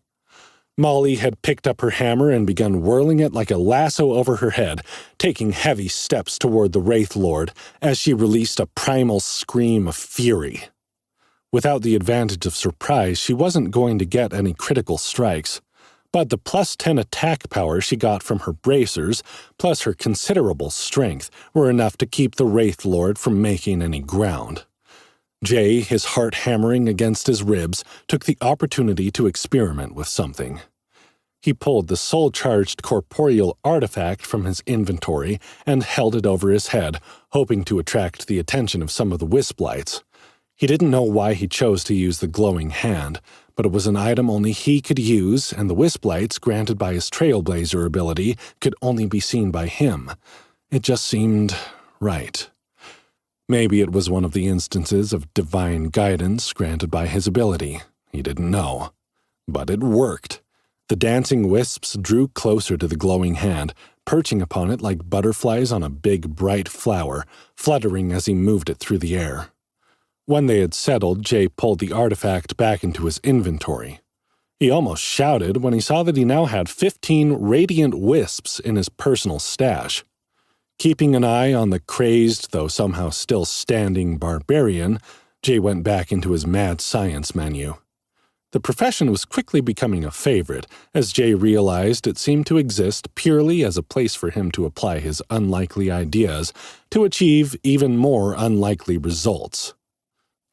Molly had picked up her hammer and begun whirling it like a lasso over her head, taking heavy steps toward the Wraith Lord as she released a primal scream of fury. Without the advantage of surprise, she wasn't going to get any critical strikes, but the +10 attack power she got from her bracers, plus her considerable strength, were enough to keep the Wraith Lord from making any ground. Jay, his heart hammering against his ribs, took the opportunity to experiment with something. He pulled the soul-charged corporeal artifact from his inventory and held it over his head, hoping to attract the attention of some of the wisp lights. He didn't know why he chose to use the glowing hand, but it was an item only he could use, and the wisp lights granted by his Trailblazer ability could only be seen by him. It just seemed right. Maybe it was one of the instances of divine guidance granted by his ability. He didn't know. But it worked. The dancing wisps drew closer to the glowing hand, perching upon it like butterflies on a big, bright flower, fluttering as he moved it through the air. When they had settled, Jay pulled the artifact back into his inventory. He almost shouted when he saw that he now had 15 radiant wisps in his personal stash. Keeping an eye on the crazed, though somehow still standing, barbarian, Jay went back into his mad science menu. The profession was quickly becoming a favorite, as Jay realized it seemed to exist purely as a place for him to apply his unlikely ideas to achieve even more unlikely results.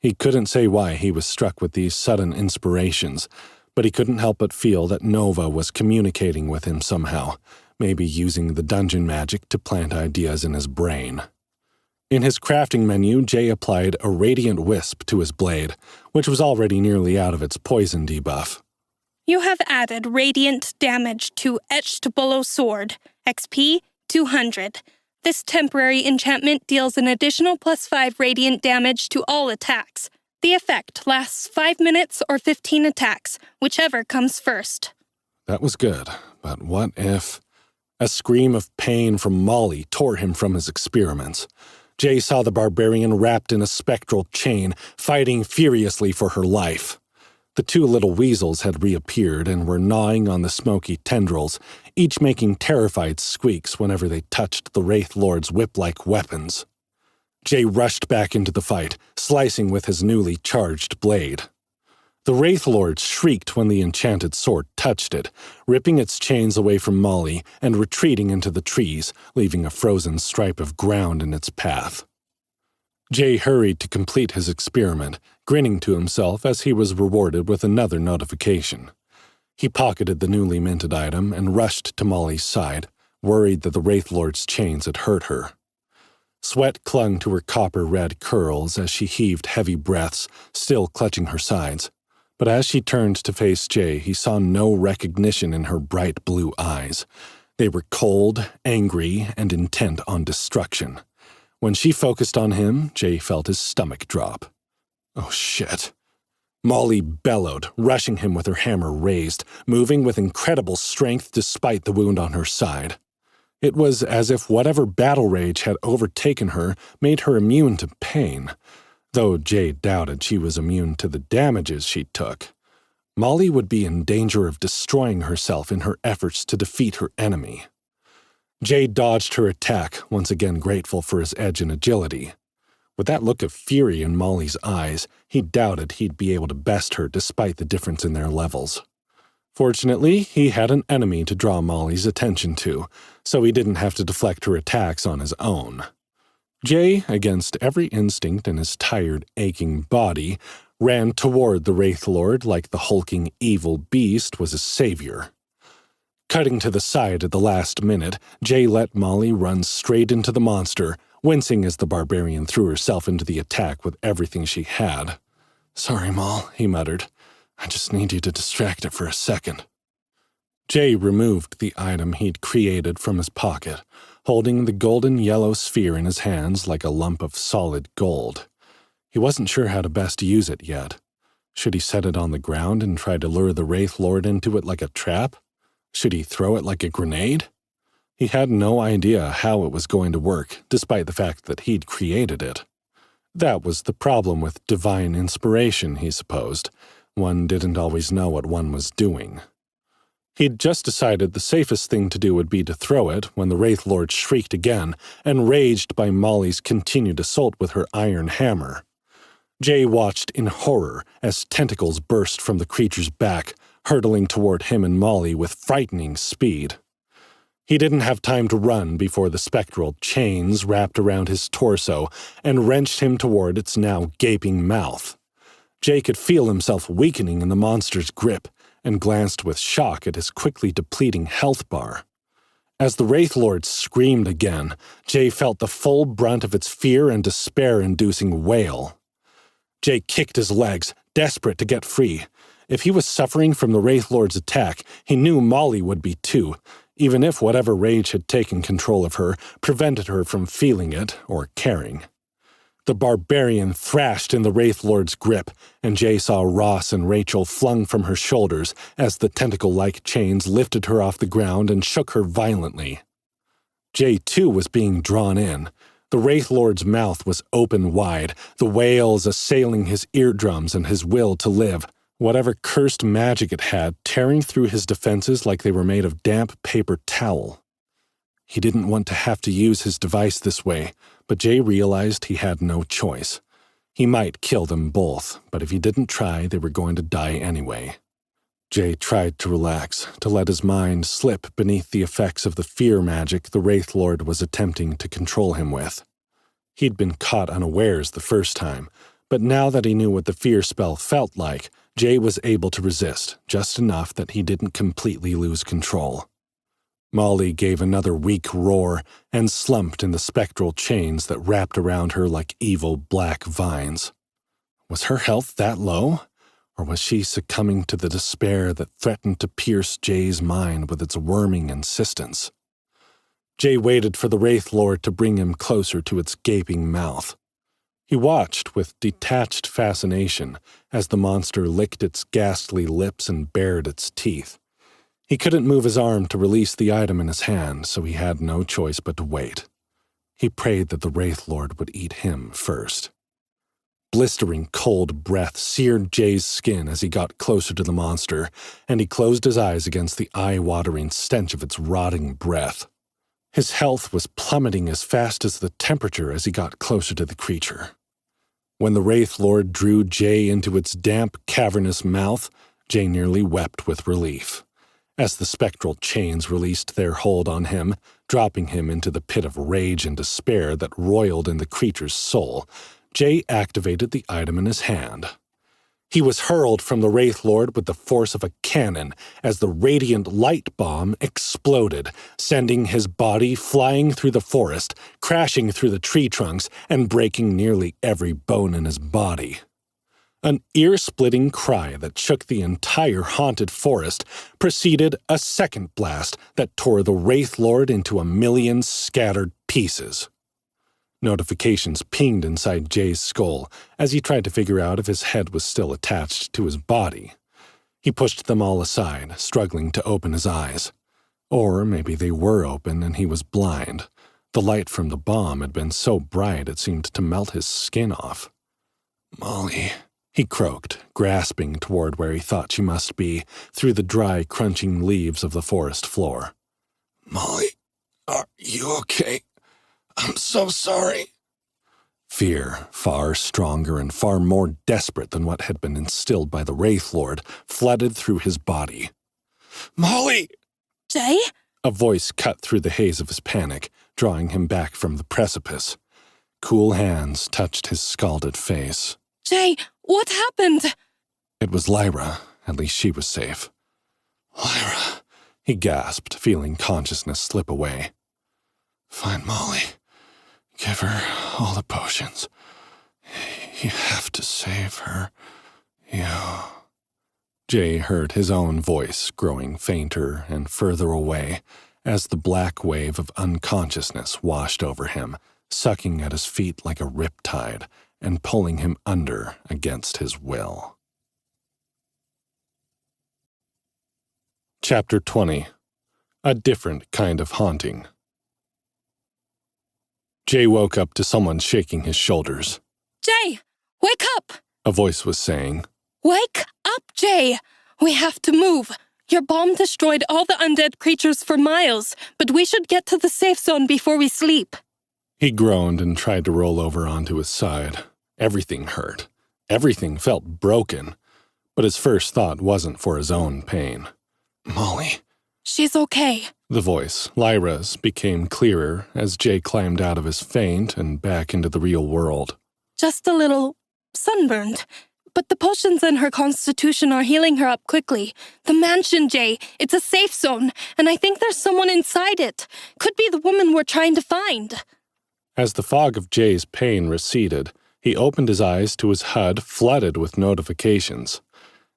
He couldn't say why he was struck with these sudden inspirations, but he couldn't help but feel that Nova was communicating with him somehow, maybe using the dungeon magic to plant ideas in his brain. In his crafting menu, Jay applied a radiant wisp to his blade, which was already nearly out of its poison debuff. You have added radiant damage to Etched Bullow Sword, XP 200. This temporary enchantment deals an additional +5 radiant damage to all attacks. The effect lasts 5 minutes or 15 attacks, whichever comes first. That was good, but what if... A scream of pain from Molly tore him from his experiments. Jay saw the barbarian wrapped in a spectral chain, fighting furiously for her life. The two little weasels had reappeared and were gnawing on the smoky tendrils, each making terrified squeaks whenever they touched the Wraith Lord's whip-like weapons. Jay rushed back into the fight, slicing with his newly charged blade. The Wraith Lord shrieked when the enchanted sword touched it, ripping its chains away from Molly and retreating into the trees, leaving a frozen stripe of ground in its path. Jay hurried to complete his experiment, grinning to himself as he was rewarded with another notification. He pocketed the newly minted item and rushed to Molly's side, worried that the Wraith Lord's chains had hurt her. Sweat clung to her copper-red curls as she heaved heavy breaths, still clutching her sides. But as she turned to face Jay, he saw no recognition in her bright blue eyes. They were cold, angry, and intent on destruction. When she focused on him, Jay felt his stomach drop. Oh shit. Molly bellowed, rushing him with her hammer raised, moving with incredible strength despite the wound on her side. It was as if whatever battle rage had overtaken her made her immune to pain. Though Jay doubted she was immune to the damages she took. Molly would be in danger of destroying herself in her efforts to defeat her enemy. Jay dodged her attack, once again grateful for his edge and agility. With that look of fury in Molly's eyes, he doubted he'd be able to best her despite the difference in their levels. Fortunately, he had an enemy to draw Molly's attention to, so he didn't have to deflect her attacks on his own. Jay, against every instinct in his tired, aching body, ran toward the Wraith Lord like the hulking evil beast was his savior. Cutting to the side at the last minute, Jay let Molly run straight into the monster, wincing as the barbarian threw herself into the attack with everything she had. "Sorry, Moll," he muttered. "I just need you to distract it for a second." Jay removed the item he'd created from his pocket, holding the golden yellow sphere in his hands like a lump of solid gold. He wasn't sure how to best use it yet. Should he set it on the ground and try to lure the Wraith Lord into it like a trap? Should he throw it like a grenade? He had no idea how it was going to work, despite the fact that he'd created it. That was the problem with divine inspiration, he supposed. One didn't always know what one was doing. He'd just decided the safest thing to do would be to throw it when the Wraith Lord shrieked again, enraged by Molly's continued assault with her iron hammer. Jay watched in horror as tentacles burst from the creature's back, hurtling toward him and Molly with frightening speed. He didn't have time to run before the spectral chains wrapped around his torso and wrenched him toward its now gaping mouth. Jay could feel himself weakening in the monster's grip, and glanced with shock at his quickly depleting health bar. As the Wraith Lord screamed again, Jay felt the full brunt of its fear and despair-inducing wail. Jay kicked his legs, desperate to get free. If he was suffering from the Wraith Lord's attack, he knew Molly would be too, even if whatever rage had taken control of her prevented her from feeling it or caring. The barbarian thrashed in the Wraith Lord's grip, and Jay saw Ross and Rachel flung from her shoulders as the tentacle-like chains lifted her off the ground and shook her violently. Jay, too, was being drawn in. The Wraith Lord's mouth was open wide, the wails assailing his eardrums and his will to live, whatever cursed magic it had tearing through his defenses like they were made of damp paper towel. He didn't want to have to use his device this way, but Jay realized he had no choice. He might kill them both, but if he didn't try, they were going to die anyway. Jay tried to relax, to let his mind slip beneath the effects of the fear magic the Wraith Lord was attempting to control him with. He'd been caught unawares the first time, but now that he knew what the fear spell felt like, Jay was able to resist, just enough that he didn't completely lose control. Molly gave another weak roar and slumped in the spectral chains that wrapped around her like evil black vines. Was her health that low? Or was she succumbing to the despair that threatened to pierce Jay's mind with its worming insistence? Jay waited for the Wraith Lord to bring him closer to its gaping mouth. He watched with detached fascination as the monster licked its ghastly lips and bared its teeth. He couldn't move his arm to release the item in his hand, so he had no choice but to wait. He prayed that the Wraith Lord would eat him first. Blistering cold breath seared Jay's skin as he got closer to the monster, and he closed his eyes against the eye-watering stench of its rotting breath. His health was plummeting as fast as the temperature as he got closer to the creature. When the Wraith Lord drew Jay into its damp, cavernous mouth, Jay nearly wept with relief. As the spectral chains released their hold on him, dropping him into the pit of rage and despair that roiled in the creature's soul, Jay activated the item in his hand. He was hurled from the Wraith Lord with the force of a cannon as the radiant light bomb exploded, sending his body flying through the forest, crashing through the tree trunks, and breaking nearly every bone in his body. An ear-splitting cry that shook the entire haunted forest preceded a second blast that tore the Wraith Lord into a million scattered pieces. Notifications pinged inside Jay's skull as he tried to figure out if his head was still attached to his body. He pushed them all aside, struggling to open his eyes. Or maybe they were open and he was blind. The light from the bomb had been so bright it seemed to melt his skin off. "Molly," he croaked, grasping toward where he thought she must be through the dry, crunching leaves of the forest floor. "Molly, are you okay? I'm so sorry." Fear, far stronger and far more desperate than what had been instilled by the Wraith Lord, flooded through his body. "Molly!" Jay? A voice cut through the haze of his panic, drawing him back from the precipice. Cool hands touched his scalded face. Jay, what happened? It was Lyra. At least she was safe. "Lyra," he gasped, feeling consciousness slip away. "Find Molly. Give her all the potions. You have to save her. You..." Jay heard his own voice growing fainter and further away as the black wave of unconsciousness washed over him, sucking at his feet like a riptide and pulling him under against his will. Chapter 20. A different kind of haunting. Jay woke up to someone shaking his shoulders. Jay, wake up! A voice was saying. Wake up, Jay! We have to move. Your bomb destroyed all the undead creatures for miles, but we should get to the safe zone before we sleep. He groaned and tried to roll over onto his side. Everything hurt. Everything felt broken. But his first thought wasn't for his own pain. "Molly." She's okay. The voice, Lyra's, became clearer as Jay climbed out of his faint and back into the real world. Just a little sunburned. But the potions in her constitution are healing her up quickly. The mansion, Jay, it's a safe zone, and I think there's someone inside it. Could be the woman we're trying to find. As the fog of Jay's pain receded, he opened his eyes to his HUD flooded with notifications.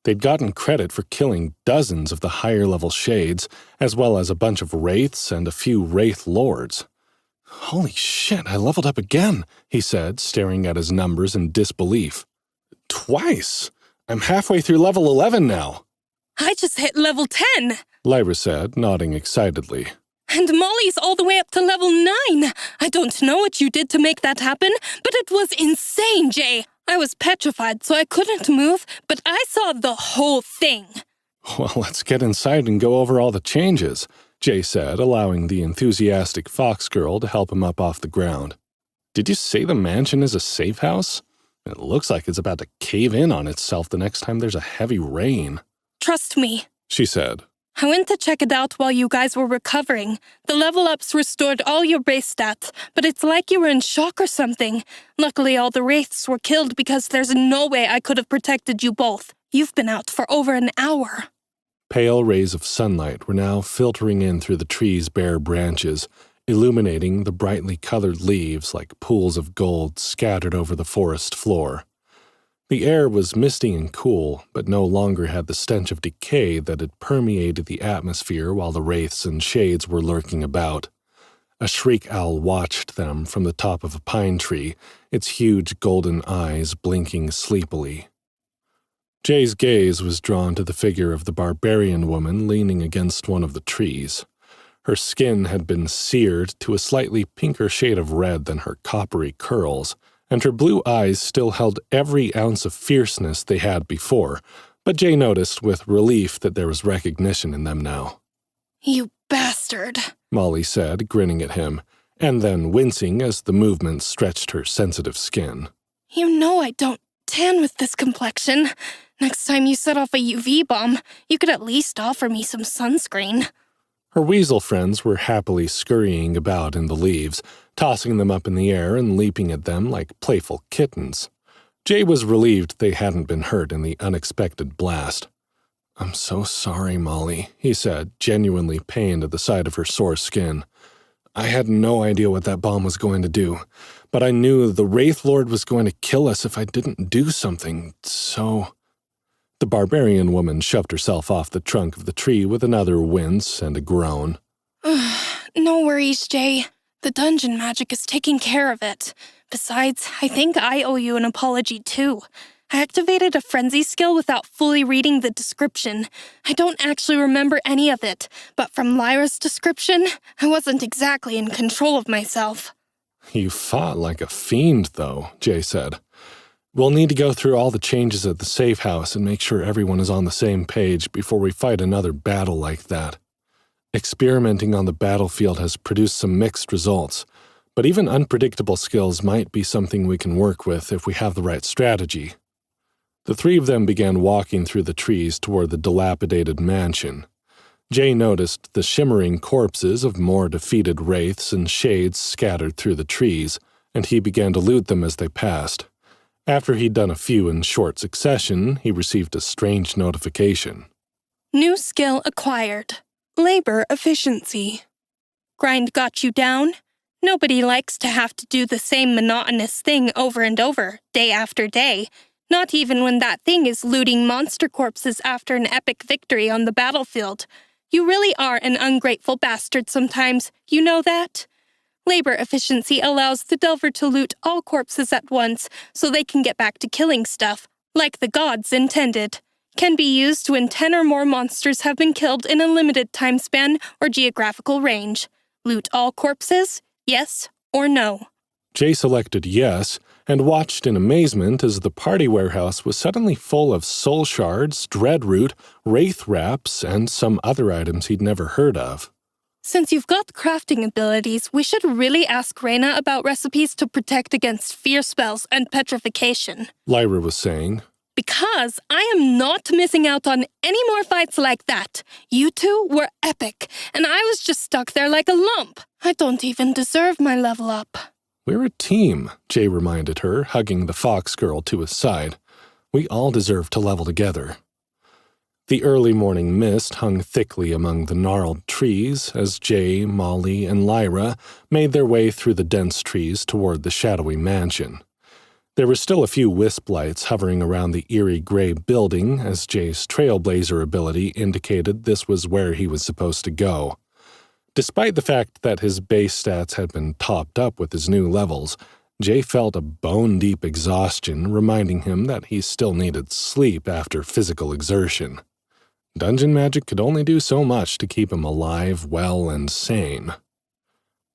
They'd gotten credit for killing dozens of the higher-level shades, as well as a bunch of wraiths and a few wraith lords. "Holy shit, I leveled up again," he said, staring at his numbers in disbelief. "Twice! I'm halfway through level 11 now." I just hit level 10. Lyra said, nodding excitedly. And Molly's all the way up to level 9. I don't know what you did to make that happen, but it was insane, Jay. I was petrified, so I couldn't move, but I saw the whole thing. "Well, let's get inside and go over all the changes," Jay said, allowing the enthusiastic fox girl to help him up off the ground. "Did you say the mansion is a safe house? It looks like it's about to cave in on itself the next time there's a heavy rain, Trust me. she said. I went to check it out while you guys were recovering. The level-ups restored all your race stats, but it's like you were in shock or something. Luckily, all the wraiths were killed because there's no way I could have protected you both. You've been out for over an hour. Pale rays of sunlight were now filtering in through the tree's bare branches, illuminating the brightly colored leaves like pools of gold scattered over the forest floor. The air was misty and cool, but no longer had the stench of decay that had permeated the atmosphere while the wraiths and shades were lurking about. A shriek owl watched them from the top of a pine tree, its huge golden eyes blinking sleepily. Jay's gaze was drawn to the figure of the barbarian woman leaning against one of the trees. Her skin had been seared to a slightly pinker shade of red than her coppery curls, and her blue eyes still held every ounce of fierceness they had before, but Jay noticed with relief that there was recognition in them now. You bastard, Molly said, grinning at him, and then wincing as the movement stretched her sensitive skin. You know I don't tan with this complexion. Next time you set off a UV bomb, you could at least offer me some sunscreen. Her weasel friends were happily scurrying about in the leaves, tossing them up in the air and leaping at them like playful kittens. Jay was relieved they hadn't been hurt in the unexpected blast. "I'm so sorry, Molly," he said, genuinely pained at the sight of her sore skin. "I had no idea what that bomb was going to do, but I knew the Wraith Lord was going to kill us if I didn't do something, so—" The barbarian woman shoved herself off the trunk of the tree with another wince and a groan. No worries, Jay. The dungeon magic is taking care of it. Besides, I think I owe you an apology too. I activated a frenzy skill without fully reading the description. I don't actually remember any of it, but from Lyra's description, I wasn't exactly in control of myself. "You fought like a fiend, though," Jay said. "We'll need to go through all the changes at the safe house and make sure everyone is on the same page before we fight another battle like that. Experimenting on the battlefield has produced some mixed results, but even unpredictable skills might be something we can work with if we have the right strategy." The three of them began walking through the trees toward the dilapidated mansion. Jay noticed the shimmering corpses of more defeated wraiths and shades scattered through the trees, and he began to loot them as they passed. After he'd done a few in short succession, he received a strange notification. New skill acquired. Labor efficiency. Grind got you down? Nobody likes to have to do the same monotonous thing over and over, day after day, not even when that thing is looting monster corpses after an epic victory on the battlefield. You really are an ungrateful bastard sometimes, you know that? Labor efficiency allows the Delver to loot all corpses at once so they can get back to killing stuff, like the gods intended. Can be used when 10 or more monsters have been killed in a limited time span or geographical range. Loot all corpses? Yes or no? Jay selected yes, and watched in amazement as the party warehouse was suddenly full of soul shards, dreadroot, wraith wraps, and some other items he'd never heard of. Since you've got crafting abilities, we should really ask Reyna about recipes to protect against fear spells and petrification, Lyra was saying. Because I am not missing out on any more fights like that. You two were epic, and I was just stuck there like a lump. I don't even deserve my level up. "We're a team," Jay reminded her, hugging the fox girl to his side. "We all deserve to level together." The early morning mist hung thickly among the gnarled trees as Jay, Molly, and Lyra made their way through the dense trees toward the shadowy mansion. There were still a few wisp lights hovering around the eerie gray building as Jay's trailblazer ability indicated this was where he was supposed to go. Despite the fact that his base stats had been topped up with his new levels, Jay felt a bone-deep exhaustion reminding him that he still needed sleep after physical exertion. Dungeon magic could only do so much to keep him alive, well, and sane.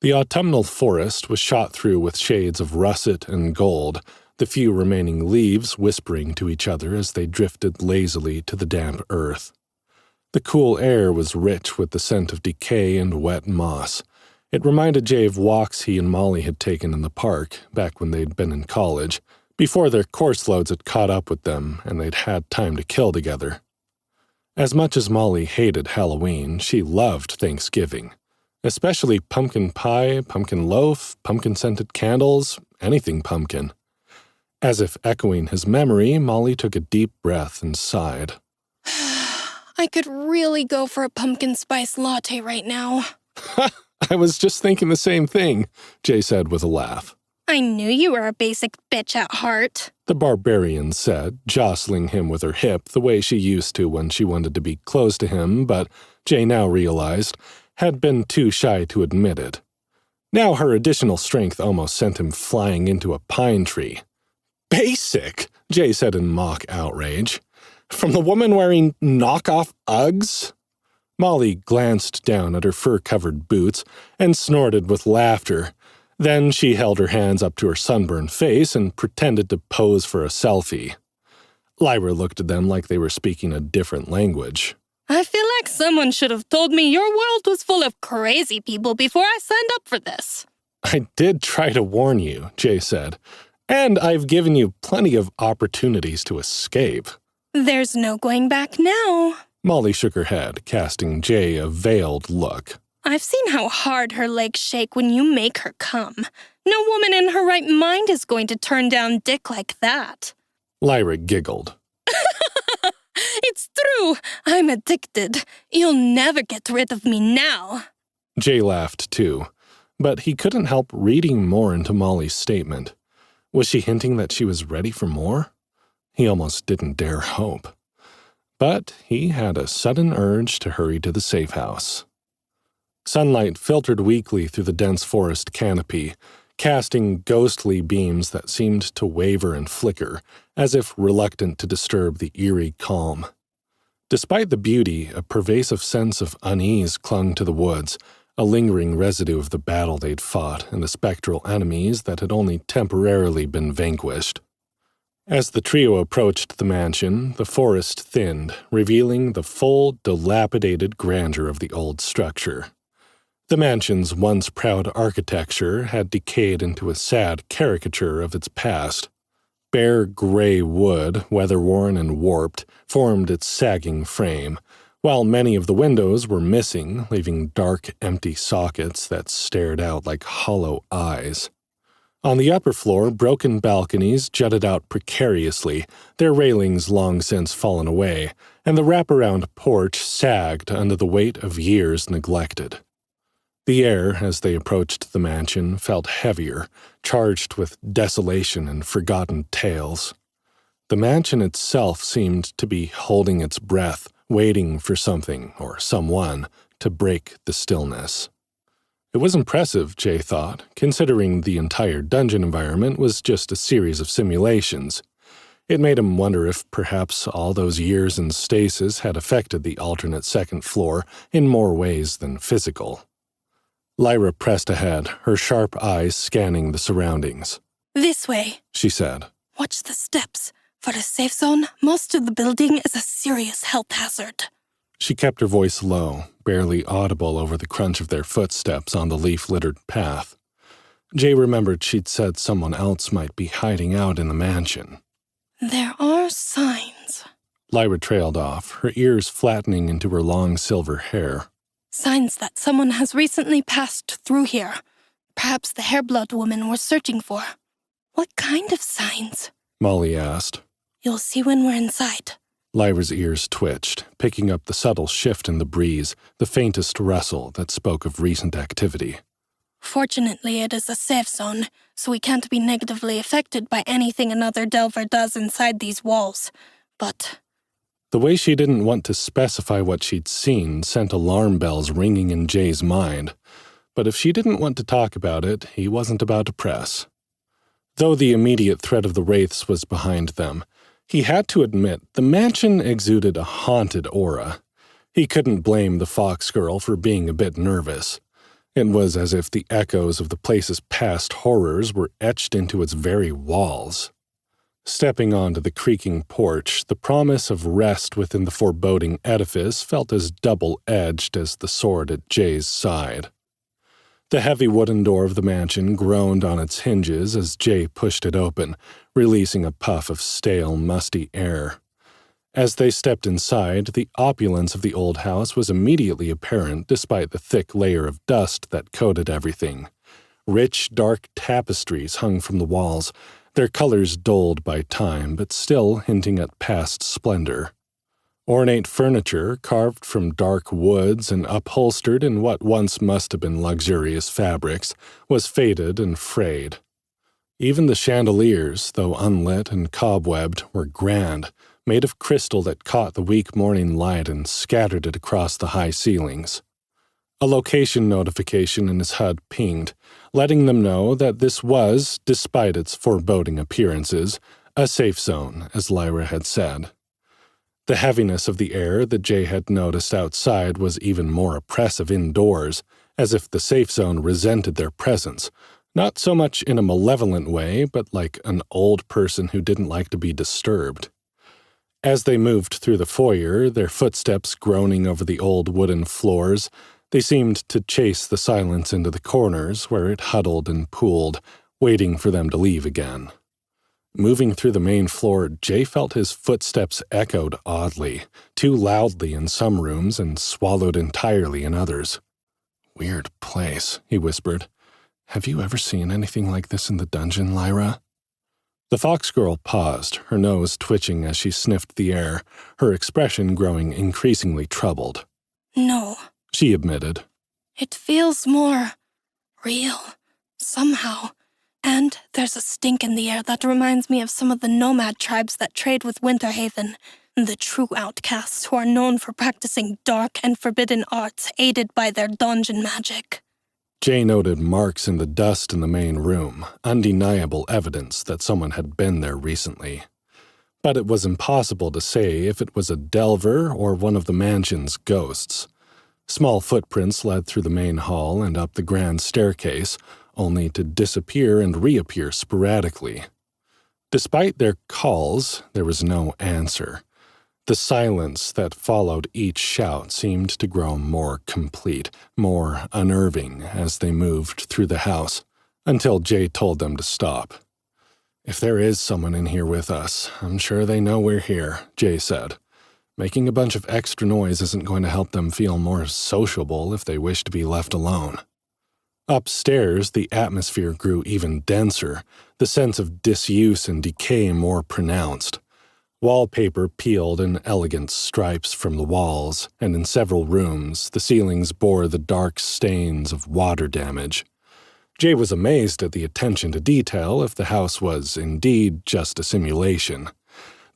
The autumnal forest was shot through with shades of russet and gold, the few remaining leaves whispering to each other as they drifted lazily to the damp earth. The cool air was rich with the scent of decay and wet moss. It reminded Jay of walks he and Molly had taken in the park back when they'd been in college, before their course loads had caught up with them and they'd had time to kill together. As much as Molly hated Halloween, she loved Thanksgiving, especially pumpkin pie, pumpkin loaf, pumpkin-scented candles, anything pumpkin. As if echoing his memory, Molly took a deep breath and sighed. I could really go for a pumpkin spice latte right now. I was just thinking the same thing, Jay said with a laugh. I knew you were a basic bitch at heart, the barbarian said, jostling him with her hip the way she used to when she wanted to be close to him, but Jay now realized had been too shy to admit it. Now her additional strength almost sent him flying into a pine tree. Basic, Jay said in mock outrage. From the woman wearing knockoff Uggs? Molly glanced down at her fur-covered boots and snorted with laughter. Then she held her hands up to her sunburned face and pretended to pose for a selfie. Lyra looked at them like they were speaking a different language. I feel like someone should have told me your world was full of crazy people before I signed up for this. I did try to warn you, Jay said, and I've given you plenty of opportunities to escape. There's no going back now. Molly shook her head, casting Jay a veiled look. I've seen how hard her legs shake when you make her come. No woman in her right mind is going to turn down dick like that. Lyra giggled. It's true. I'm addicted. You'll never get rid of me now. Jay laughed too, but he couldn't help reading more into Molly's statement. Was she hinting that she was ready for more? He almost didn't dare hope. But he had a sudden urge to hurry to the safe house. Sunlight filtered weakly through the dense forest canopy, casting ghostly beams that seemed to waver and flicker, as if reluctant to disturb the eerie calm. Despite the beauty, a pervasive sense of unease clung to the woods, a lingering residue of the battle they'd fought and the spectral enemies that had only temporarily been vanquished. As the trio approached the mansion, the forest thinned, revealing the full, dilapidated grandeur of the old structure. The mansion's once proud architecture had decayed into a sad caricature of its past. Bare gray wood, weather-worn and warped, formed its sagging frame, while many of the windows were missing, leaving dark, empty sockets that stared out like hollow eyes. On the upper floor, broken balconies jutted out precariously, their railings long since fallen away, and the wraparound porch sagged under the weight of years neglected. The air, as they approached the mansion, felt heavier, charged with desolation and forgotten tales. The mansion itself seemed to be holding its breath, waiting for something or someone to break the stillness. It was impressive, Jay thought, considering the entire dungeon environment was just a series of simulations. It made him wonder if perhaps all those years in stasis had affected the alternate second floor in more ways than physical. Lyra pressed ahead, her sharp eyes scanning the surroundings. This way, she said. Watch the steps. For a safe zone, most of the building is a serious health hazard. She kept her voice low, barely audible over the crunch of their footsteps on the leaf-littered path. Jay remembered she'd said someone else might be hiding out in the mansion. There are signs. Lyra trailed off, her ears flattening into her long silver hair. Signs that someone has recently passed through here. Perhaps the Hairblood woman we're searching for. What kind of signs? Molly asked. You'll see when we're inside. Lyra's ears twitched, picking up the subtle shift in the breeze, the faintest rustle that spoke of recent activity. Fortunately, it is a safe zone, so we can't be negatively affected by anything another Delver does inside these walls. But... The way she didn't want to specify what she'd seen sent alarm bells ringing in Jay's mind. But if she didn't want to talk about it, he wasn't about to press. Though the immediate threat of the wraiths was behind them, he had to admit the mansion exuded a haunted aura. He couldn't blame the fox girl for being a bit nervous. It was as if the echoes of the place's past horrors were etched into its very walls. Stepping onto the creaking porch, the promise of rest within the foreboding edifice felt as double-edged as the sword at Jay's side. The heavy wooden door of the mansion groaned on its hinges as Jay pushed it open, releasing a puff of stale, musty air. As they stepped inside, the opulence of the old house was immediately apparent despite the thick layer of dust that coated everything. Rich, dark tapestries hung from the walls, their colors dulled by time but still hinting at past splendor. Ornate furniture, carved from dark woods and upholstered in what once must have been luxurious fabrics, was faded and frayed. Even the chandeliers, though unlit and cobwebbed, were grand, made of crystal that caught the weak morning light and scattered it across the high ceilings. A location notification in his HUD pinged, letting them know that this was, despite its foreboding appearances, a safe zone, as Lyra had said. The heaviness of the air that Jay had noticed outside was even more oppressive indoors, as if the safe zone resented their presence, not so much in a malevolent way, but like an old person who didn't like to be disturbed. As they moved through the foyer, their footsteps groaning over the old wooden floors, they seemed to chase the silence into the corners where it huddled and pooled, waiting for them to leave again. Moving through the main floor, Jay felt his footsteps echoed oddly, too loudly in some rooms and swallowed entirely in others. "Weird place," he whispered. "Have you ever seen anything like this in the dungeon, Lyra?" The fox girl paused, her nose twitching as she sniffed the air, her expression growing increasingly troubled. "No," she admitted. "It feels more real, somehow. And there's a stink in the air that reminds me of some of the nomad tribes that trade with Winterhaven, the true outcasts who are known for practicing dark and forbidden arts aided by their dungeon magic." Jay noted marks in the dust in the main room, undeniable evidence that someone had been there recently. But it was impossible to say if it was a delver or one of the mansion's ghosts. Small footprints led through the main hall and up the grand staircase, only to disappear and reappear sporadically. Despite their calls, there was no answer. The silence that followed each shout seemed to grow more complete, more unnerving as they moved through the house, until Jay told them to stop. "If there is someone in here with us, I'm sure they know we're here," Jay said. "Making a bunch of extra noise isn't going to help them feel more sociable if they wish to be left alone." Upstairs, the atmosphere grew even denser, the sense of disuse and decay more pronounced. Wallpaper peeled in elegant stripes from the walls, and in several rooms, the ceilings bore the dark stains of water damage. Jay was amazed at the attention to detail if the house was indeed just a simulation.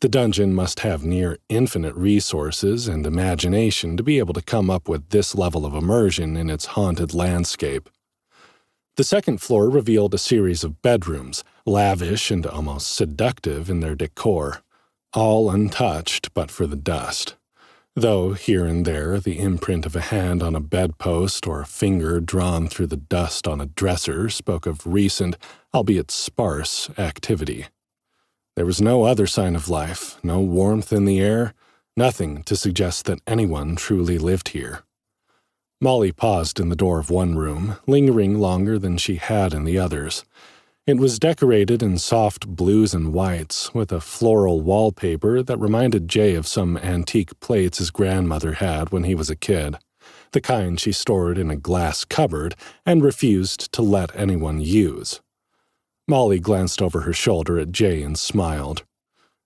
The dungeon must have near infinite resources and imagination to be able to come up with this level of immersion in its haunted landscape. The second floor revealed a series of bedrooms, lavish and almost seductive in their decor, all untouched but for the dust. Though here and there the imprint of a hand on a bedpost or a finger drawn through the dust on a dresser spoke of recent, albeit sparse, activity. There was no other sign of life, no warmth in the air, nothing to suggest that anyone truly lived here. Molly paused in the door of one room, lingering longer than she had in the others. It was decorated in soft blues and whites, with a floral wallpaper that reminded Jay of some antique plates his grandmother had when he was a kid, the kind she stored in a glass cupboard and refused to let anyone use. Molly glanced over her shoulder at Jay and smiled.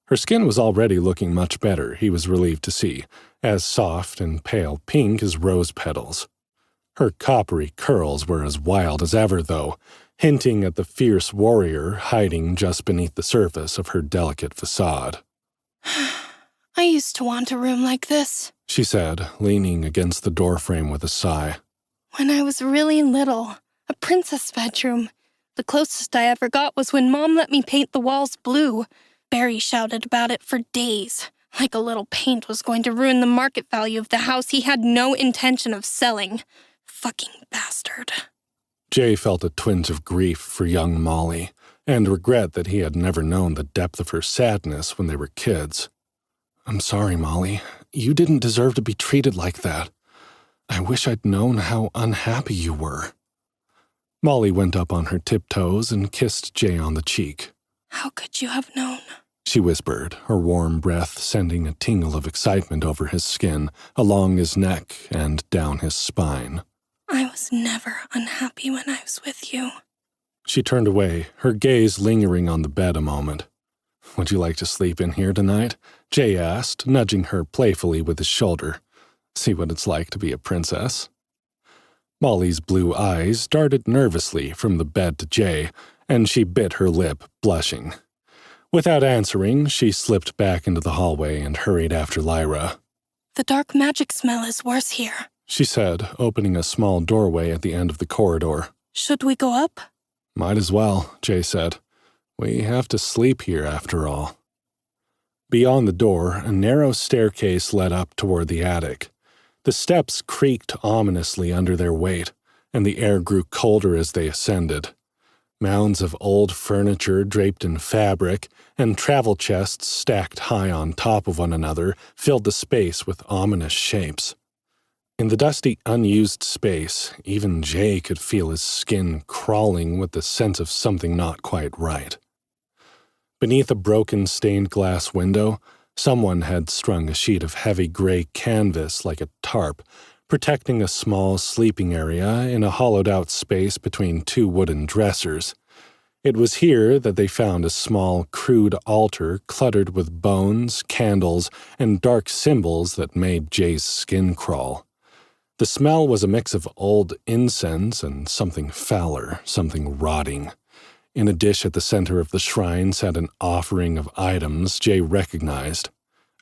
Her skin was already looking much better, he was relieved to see, as soft and pale pink as rose petals. Her coppery curls were as wild as ever, though, hinting at the fierce warrior hiding just beneath the surface of her delicate facade. "I used to want a room like this," she said, leaning against the doorframe with a sigh. "when I was really little. A princess bedroom. The closest I ever got was when Mom let me paint the walls blue. Barry shouted about it for days, like a little paint was going to ruin the market value of the house he had no intention of selling. Fucking bastard." Jay felt a twinge of grief for young Molly, and regret that he had never known the depth of her sadness when they were kids. "I'm sorry, Molly. You didn't deserve to be treated like that. I wish I'd known how unhappy you were." Molly went up on her tiptoes and kissed Jay on the cheek. How could you have known? She whispered, her warm breath sending a tingle of excitement over his skin, along his neck and down his spine. I was never unhappy when I was with you. She turned away, her gaze lingering on the bed a moment. Would you like to sleep in here tonight? Jay asked, nudging her playfully with his shoulder. See what it's like to be a princess. Molly's blue eyes darted nervously from the bed to Jay, and she bit her lip, blushing. Without answering, she slipped back into the hallway and hurried after Lyra. The dark magic smell is worse here, she said, opening a small doorway at the end of the corridor. Should we go up? Might as well, Jay said. We have to sleep here after all. Beyond the door, a narrow staircase led up toward the attic. The steps creaked ominously under their weight, and the air grew colder as they ascended. Mounds of old furniture draped in fabric and travel chests stacked high on top of one another filled the space with ominous shapes. In the dusty, unused space, even Jay could feel his skin crawling with the sense of something not quite right. Beneath a broken stained glass window, someone had strung a sheet of heavy gray canvas like a tarp, protecting a small sleeping area in a hollowed-out space between two wooden dressers. It was here that they found a small, crude altar cluttered with bones, candles, and dark symbols that made Jay's skin crawl. The smell was a mix of old incense and something fouler, something rotting. In a dish at the center of the shrine sat an offering of items Jay recognized.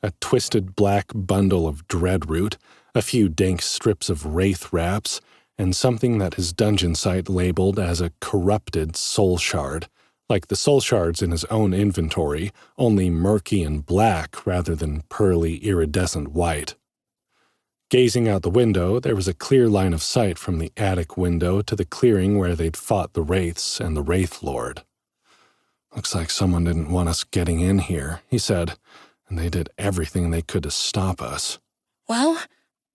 A twisted black bundle of dreadroot, a few dank strips of wraith wraps, and something that his dungeon site labeled as a corrupted soul shard, like the soul shards in his own inventory, only murky and black rather than pearly iridescent white. Gazing out the window, there was a clear line of sight from the attic window to the clearing where they'd fought the wraiths and the wraith lord. Looks like someone didn't want us getting in here, he said, and they did everything they could to stop us. Well,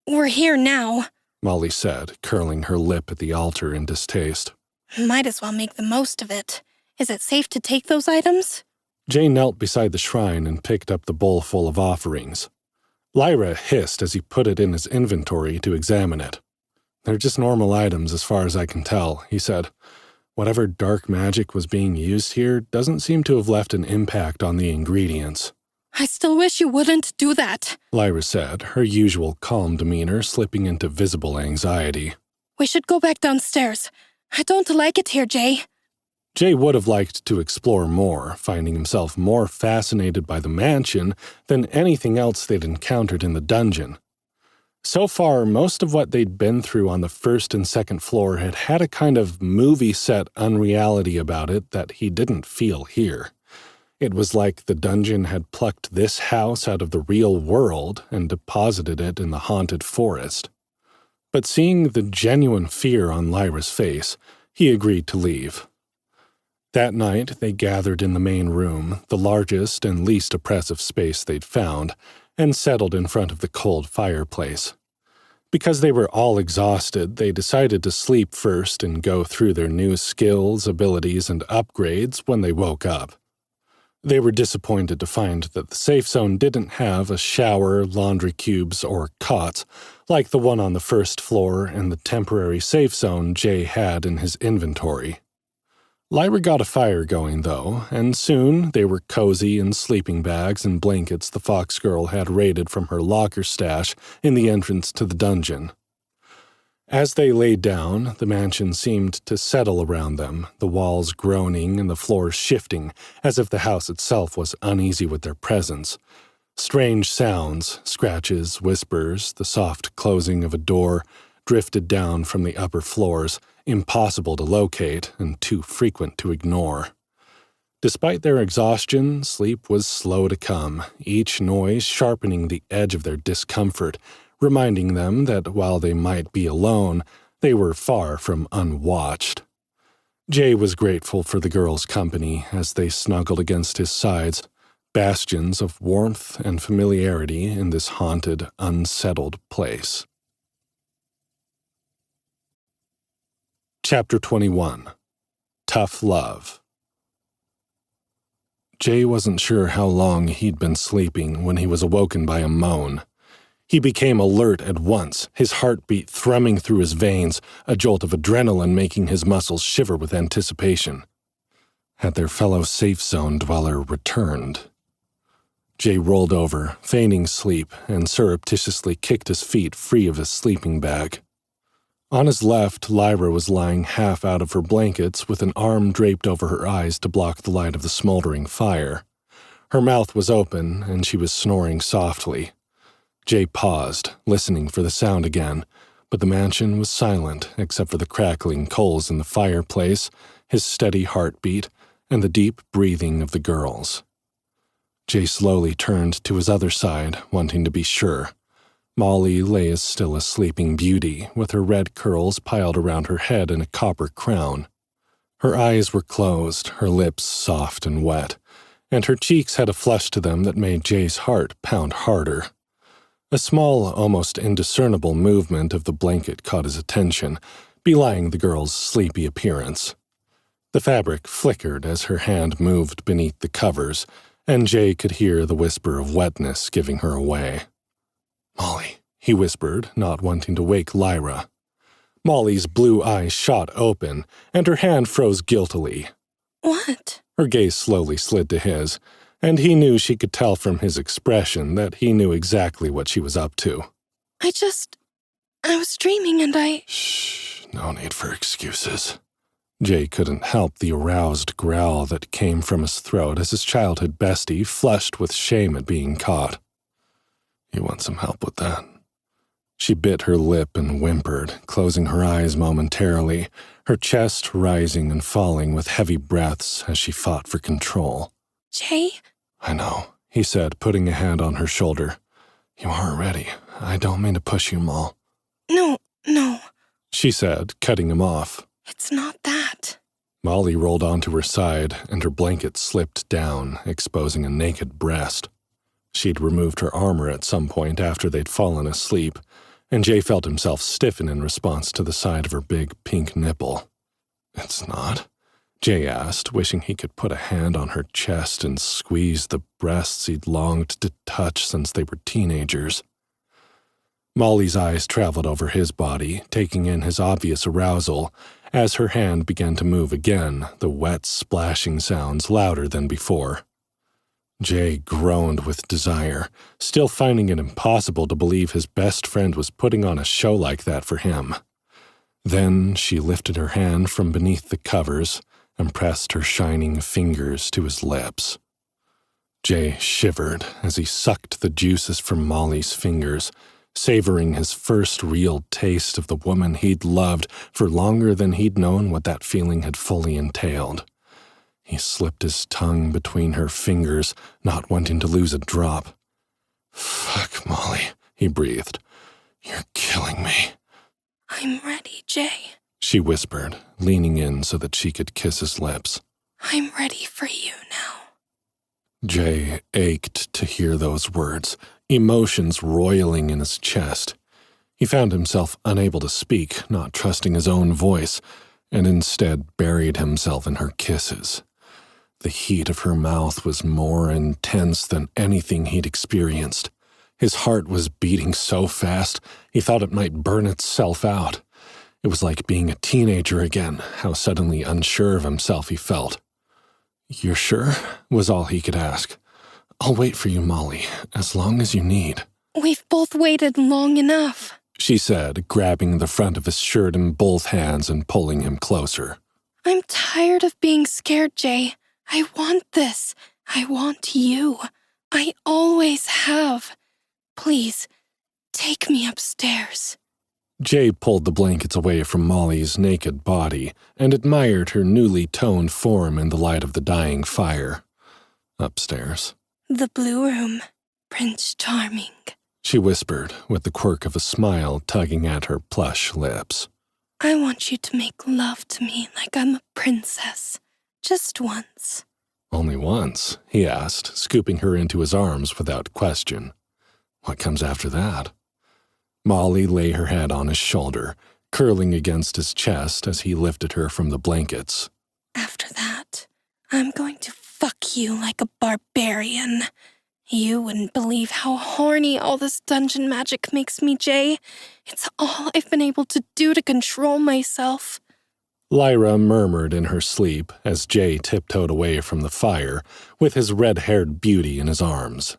we're here now, Molly said, curling her lip at the altar in distaste. Might as well make the most of it. Is it safe to take those items? Jay knelt beside the shrine and picked up the bowl full of offerings. Lyra hissed as he put it in his inventory to examine it. They're just normal items as far as I can tell, he said. Whatever dark magic was being used here doesn't seem to have left an impact on the ingredients. I still wish you wouldn't do that, Lyra said, her usual calm demeanor slipping into visible anxiety. We should go back downstairs. I don't like it here, Jay. Jay would have liked to explore more, finding himself more fascinated by the mansion than anything else they'd encountered in the dungeon. So far, most of what they'd been through on the first and second floor had a kind of movie-set unreality about it that he didn't feel here. It was like the dungeon had plucked this house out of the real world and deposited it in the haunted forest. But seeing the genuine fear on Lyra's face, he agreed to leave. That night, they gathered in the main room, the largest and least oppressive space they'd found, and settled in front of the cold fireplace. Because they were all exhausted, they decided to sleep first and go through their new skills, abilities, and upgrades when they woke up. They were disappointed to find that the safe zone didn't have a shower, laundry cubes, or cots, like the one on the first floor and the temporary safe zone Jay had in his inventory. Lyra got a fire going, though, and soon they were cozy in sleeping bags and blankets the fox girl had raided from her locker stash in the entrance to the dungeon. As they lay down, the mansion seemed to settle around them, the walls groaning and the floors shifting, as if the house itself was uneasy with their presence. Strange sounds, scratches, whispers, the soft closing of a door, drifted down from the upper floors, impossible to locate and too frequent to ignore. Despite their exhaustion, sleep was slow to come, each noise sharpening the edge of their discomfort, reminding them that while they might be alone, they were far from unwatched. Jay was grateful for the girls' company as they snuggled against his sides, bastions of warmth and familiarity in this haunted, unsettled place. Chapter 21. Tough Love. Jay wasn't sure how long he'd been sleeping when he was awoken by a moan. He became alert at once, his heartbeat thrumming through his veins, a jolt of adrenaline making his muscles shiver with anticipation. Had their fellow safe zone dweller returned? Jay rolled over, feigning sleep, and surreptitiously kicked his feet free of his sleeping bag. On his left, Lyra was lying half out of her blankets with an arm draped over her eyes to block the light of the smoldering fire. Her mouth was open, and she was snoring softly. Jay paused, listening for the sound again, but the mansion was silent except for the crackling coals in the fireplace, his steady heartbeat, and the deep breathing of the girls. Jay slowly turned to his other side, wanting to be sure. Molly lay as still a sleeping beauty, with her red curls piled around her head in a copper crown. Her eyes were closed, her lips soft and wet, and her cheeks had a flush to them that made Jay's heart pound harder. A small, almost indiscernible movement of the blanket caught his attention, belying the girl's sleepy appearance. The fabric flickered as her hand moved beneath the covers, and Jay could hear the whisper of wetness giving her away. "Molly," he whispered, not wanting to wake Lyra. Molly's blue eyes shot open, and her hand froze guiltily. What? Her gaze slowly slid to his, and he knew she could tell from his expression that he knew exactly what she was up to. I was dreaming and Shh, no need for excuses. Jay couldn't help the aroused growl that came from his throat as his childhood bestie flushed with shame at being caught. "You want some help with that?" She bit her lip and whimpered, closing her eyes momentarily, her chest rising and falling with heavy breaths as she fought for control. Jay? "I know," he said, putting a hand on her shoulder. "You aren't ready. I don't mean to push you, Moll." No, she said, cutting him off. it's not that. Molly rolled onto her side, and her blanket slipped down, exposing a naked breast. She'd removed her armor at some point after they'd fallen asleep, and Jay felt himself stiffen in response to the sight of her big pink nipple. "It's not?" Jay asked, wishing he could put a hand on her chest and squeeze the breasts he'd longed to touch since they were teenagers. Molly's eyes traveled over his body, taking in his obvious arousal, as her hand began to move again, the wet splashing sounds louder than before. Jay groaned with desire, still finding it impossible to believe his best friend was putting on a show like that for him. Then she lifted her hand from beneath the covers and pressed her shining fingers to his lips. Jay shivered as he sucked the juices from Molly's fingers, savoring his first real taste of the woman he'd loved for longer than he'd known what that feeling had fully entailed. He slipped his tongue between her fingers, not wanting to lose a drop. "Fuck, Molly," he breathed. "You're killing me." I'm ready, Jay. She whispered, leaning in so that she could kiss his lips. I'm ready for you now. Jay ached to hear those words, emotions roiling in his chest. He found himself unable to speak, not trusting his own voice, and instead buried himself in her kisses. The heat of her mouth was more intense than anything he'd experienced. His heart was beating so fast, he thought it might burn itself out. It was like being a teenager again, how suddenly unsure of himself he felt. "You're sure?" was all he could ask. "I'll wait for you, Molly, as long as you need." We've both waited long enough, she said, grabbing the front of his shirt in both hands and pulling him closer. I'm tired of being scared, Jay. I want this. I want you. I always have. Please, take me upstairs. Jay pulled the blankets away from Molly's naked body and admired her newly toned form in the light of the dying fire. Upstairs. The blue room, Prince Charming, she whispered, with the quirk of a smile tugging at her plush lips. I want you to make love to me like I'm a princess. Just once. Only once, he asked, scooping her into his arms without question. What comes after that? Molly lay her head on his shoulder, curling against his chest as he lifted her from the blankets. After that, I'm going to fuck you like a barbarian. You wouldn't believe how horny all this dungeon magic makes me, Jay. It's all I've been able to do to control myself. Lyra murmured in her sleep as Jay tiptoed away from the fire with his red-haired beauty in his arms.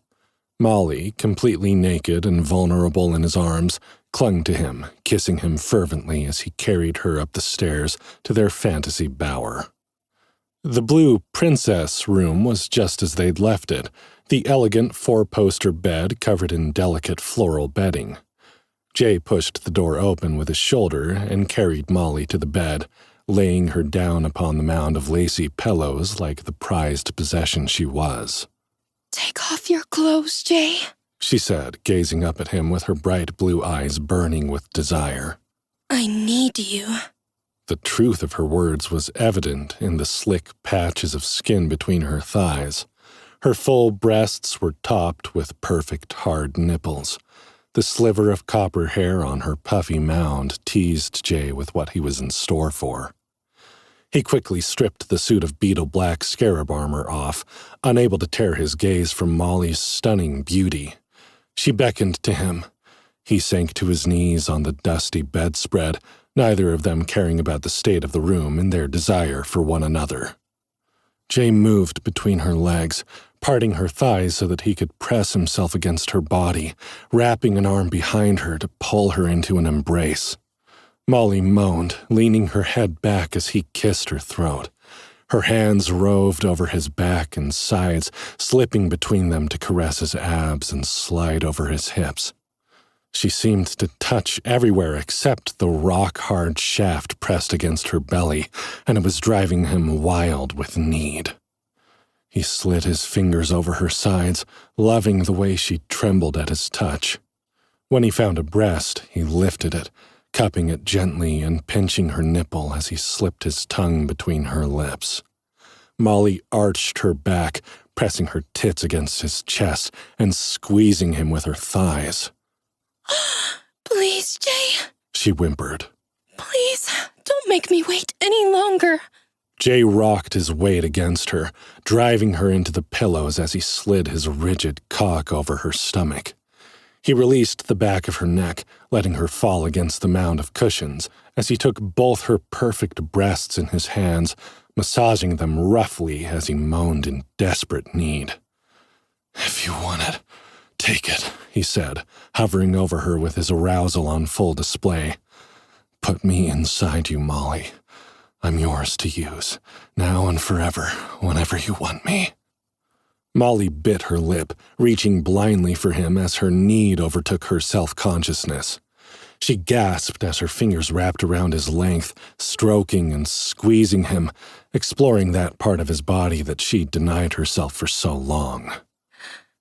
Molly, completely naked and vulnerable in his arms, clung to him, kissing him fervently as he carried her up the stairs to their fantasy bower. The blue princess room was just as they'd left it, the elegant four-poster bed covered in delicate floral bedding. Jay pushed the door open with his shoulder and carried Molly to the bed, laying her down upon the mound of lacy pillows like the prized possession she was. Take off your clothes, Jay, she said, gazing up at him with her bright blue eyes burning with desire. I need you. The truth of her words was evident in the slick patches of skin between her thighs. Her full breasts were topped with perfect hard nipples. The sliver of copper hair on her puffy mound teased Jay with what he was in store for. He quickly stripped the suit of beetle black scarab armor off, unable to tear his gaze from Molly's stunning beauty. She beckoned to him. He sank to his knees on the dusty bedspread, neither of them caring about the state of the room in their desire for one another. Jay moved between her legs, parting her thighs so that he could press himself against her body, wrapping an arm behind her to pull her into an embrace. Molly moaned, leaning her head back as he kissed her throat. Her hands roved over his back and sides, slipping between them to caress his abs and slide over his hips. She seemed to touch everywhere except the rock-hard shaft pressed against her belly, and it was driving him wild with need. He slid his fingers over her sides, loving the way she trembled at his touch. When he found a breast, he lifted it, cupping it gently and pinching her nipple as he slipped his tongue between her lips. Molly arched her back, pressing her tits against his chest and squeezing him with her thighs. Please, Jay, she whimpered. Please, don't make me wait any longer. Jay rocked his weight against her, driving her into the pillows as he slid his rigid cock over her stomach. He released the back of her neck, letting her fall against the mound of cushions as he took both her perfect breasts in his hands, massaging them roughly as he moaned in desperate need. "If you want it, take it," he said, hovering over her with his arousal on full display. "Put me inside you, Molly. I'm yours to use, now and forever, whenever you want me." Molly bit her lip, reaching blindly for him as her need overtook her self-consciousness. She gasped as her fingers wrapped around his length, stroking and squeezing him, exploring that part of his body that she'd denied herself for so long.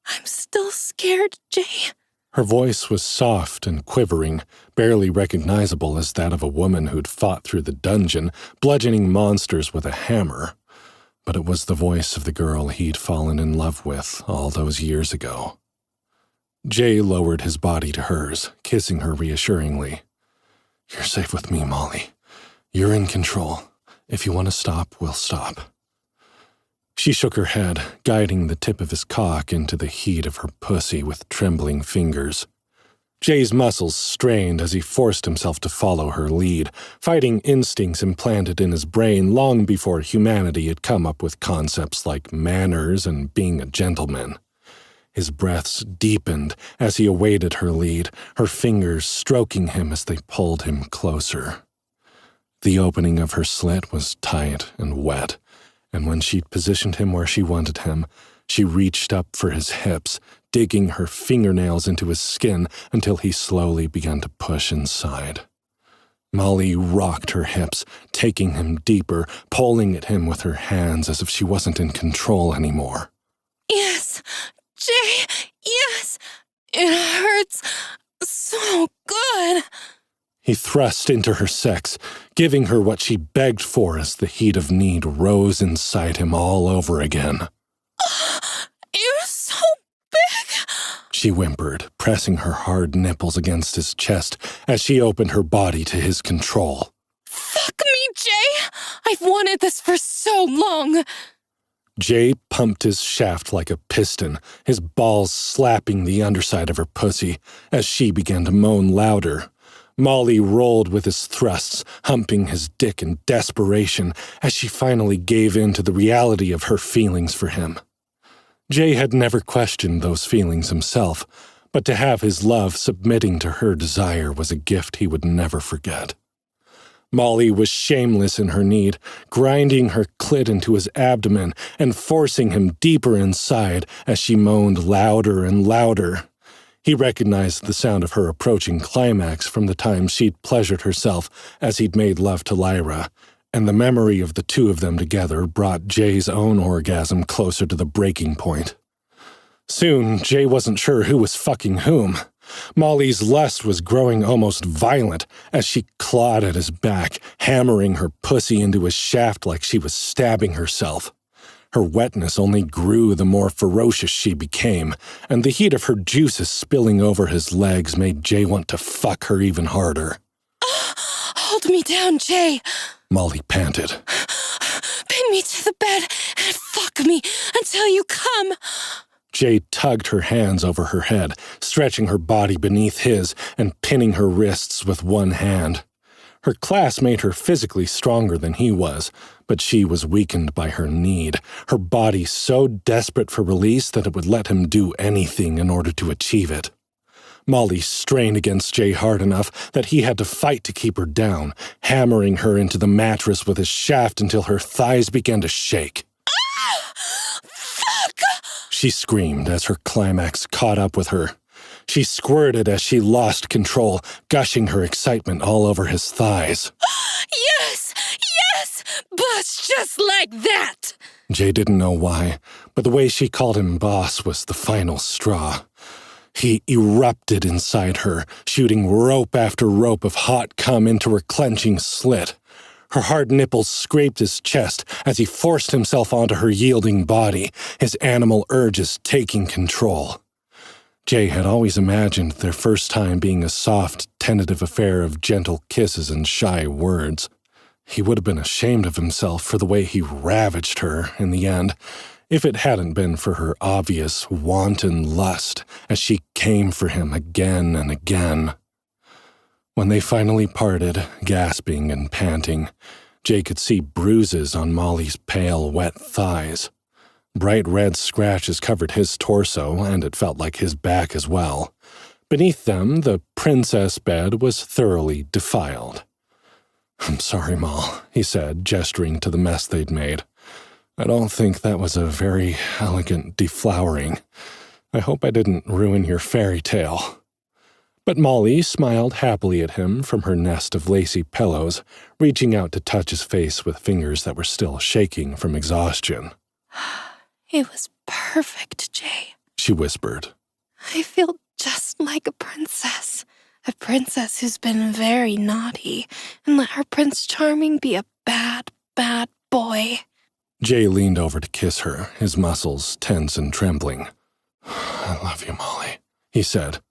I'm still scared, Jay. Her voice was soft and quivering, barely recognizable as that of a woman who'd fought through the dungeon, bludgeoning monsters with a hammer. But it was the voice of the girl he'd fallen in love with all those years ago. Jay lowered his body to hers, kissing her reassuringly. "You're safe with me, Molly. You're in control. If you want to stop, we'll stop." She shook her head, guiding the tip of his cock into the heat of her pussy with trembling fingers. Jay's muscles strained as he forced himself to follow her lead, fighting instincts implanted in his brain long before humanity had come up with concepts like manners and being a gentleman. His breaths deepened as he awaited her lead, her fingers stroking him as they pulled him closer. The opening of her slit was tight and wet, and when she'd positioned him where she wanted him, she reached up for his hips, digging her fingernails into his skin until he slowly began to push inside. Molly rocked her hips, taking him deeper, pulling at him with her hands as if she wasn't in control anymore. Yes, Jay, yes, it hurts so good. He thrust into her sex, giving her what she begged for as the heat of need rose inside him all over again. You're so big. She she whimpered, pressing her hard nipples against his chest as she opened her body to his control. Fuck me, Jay! I've wanted this for so long! Jay pumped his shaft like a piston, his balls slapping the underside of her pussy as she began to moan louder. Molly rolled with his thrusts, humping his dick in desperation as she finally gave in to the reality of her feelings for him. Jay had never questioned those feelings himself, but to have his love submitting to her desire was a gift he would never forget. Molly was shameless in her need, grinding her clit into his abdomen and forcing him deeper inside as she moaned louder and louder. He recognized the sound of her approaching climax from the time she'd pleasured herself as he'd made love to Lyra, and the memory of the two of them together brought Jay's own orgasm closer to the breaking point. Soon, Jay wasn't sure who was fucking whom. Molly's lust was growing almost violent as she clawed at his back, hammering her pussy into his shaft like she was stabbing herself. Her wetness only grew the more ferocious she became, and the heat of her juices spilling over his legs made Jay want to fuck her even harder. Hold me down, Jay, Molly panted. Pin me to the bed and fuck me until you come. Jay tugged her hands over her head, stretching her body beneath his and pinning her wrists with one hand. Her class made her physically stronger than he was, but she was weakened by her need, her body so desperate for release that it would let him do anything in order to achieve it. Molly strained against Jay hard enough that he had to fight to keep her down, hammering her into the mattress with his shaft until her thighs began to shake. Fuck! She screamed as her climax caught up with her. She squirted as she lost control, gushing her excitement all over his thighs. Yes! Yes! Bust just like that! Jay didn't know why, but the way she called him boss was the final straw. He erupted inside her, shooting rope after rope of hot cum into her clenching slit. Her hard nipples scraped his chest as he forced himself onto her yielding body, his animal urges taking control. Jay had always imagined their first time being a soft, tentative affair of gentle kisses and shy words. He would have been ashamed of himself for the way he ravaged her in the end, if it hadn't been for her obvious, wanton lust as she came for him again and again. When they finally parted, gasping and panting, Jay could see bruises on Molly's pale, wet thighs. Bright red scratches covered his torso, and it felt like his back as well. Beneath them, the princess bed was thoroughly defiled. "I'm sorry, Moll," he said, gesturing to the mess they'd made. "I don't think that was a very elegant deflowering. I hope I didn't ruin your fairy tale." But Molly smiled happily at him from her nest of lacy pillows, reaching out to touch his face with fingers that were still shaking from exhaustion. It was perfect, Jay, she whispered. I feel just like a princess who's been very naughty and let her Prince Charming be a bad, bad boy. Jay leaned over to kiss her, his muscles tense and trembling. "I love you, Molly," he said.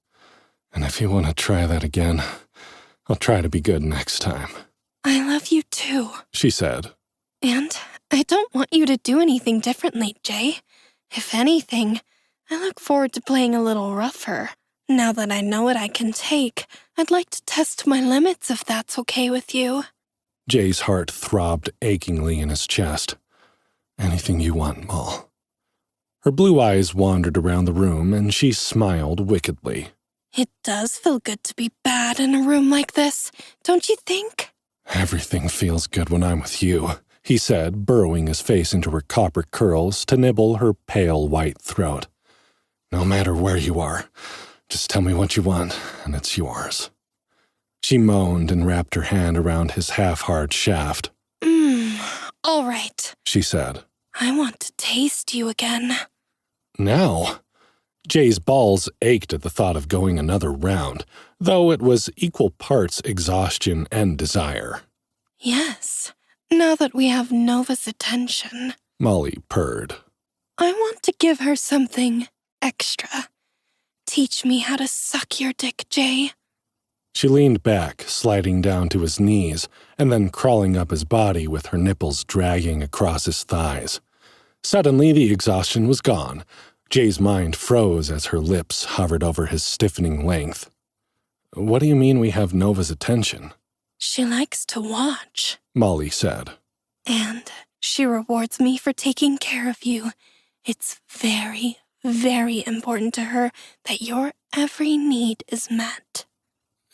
"And if you want to try that again, I'll try to be good next time." I love you too, she said. And I don't want you to do anything differently, Jay. If anything, I look forward to playing a little rougher. Now that I know what I can take, I'd like to test my limits if that's okay with you. Jay's heart throbbed achingly in his chest. "Anything you want, Moll." Her blue eyes wandered around the room, and she smiled wickedly. It does feel good to be bad in a room like this, don't you think? "Everything feels good when I'm with you," he said, burrowing his face into her copper curls to nibble her pale white throat. "No matter where you are, just tell me what you want, and it's yours." She moaned and wrapped her hand around his half-hard shaft. All right, she said. I want to taste you again. Now? Jay's balls ached at the thought of going another round, though it was equal parts exhaustion and desire. Yes, now that we have Nova's attention, Molly purred. I want to give her something extra. Teach me how to suck your dick, Jay. She leaned back, sliding down to his knees, and then crawling up his body with her nipples dragging across his thighs. Suddenly, the exhaustion was gone. Jay's mind froze as her lips hovered over his stiffening length. "What do you mean we have Nova's attention?" She likes to watch, Molly said. and she rewards me for taking care of you. It's very, very important to her that your every need is met.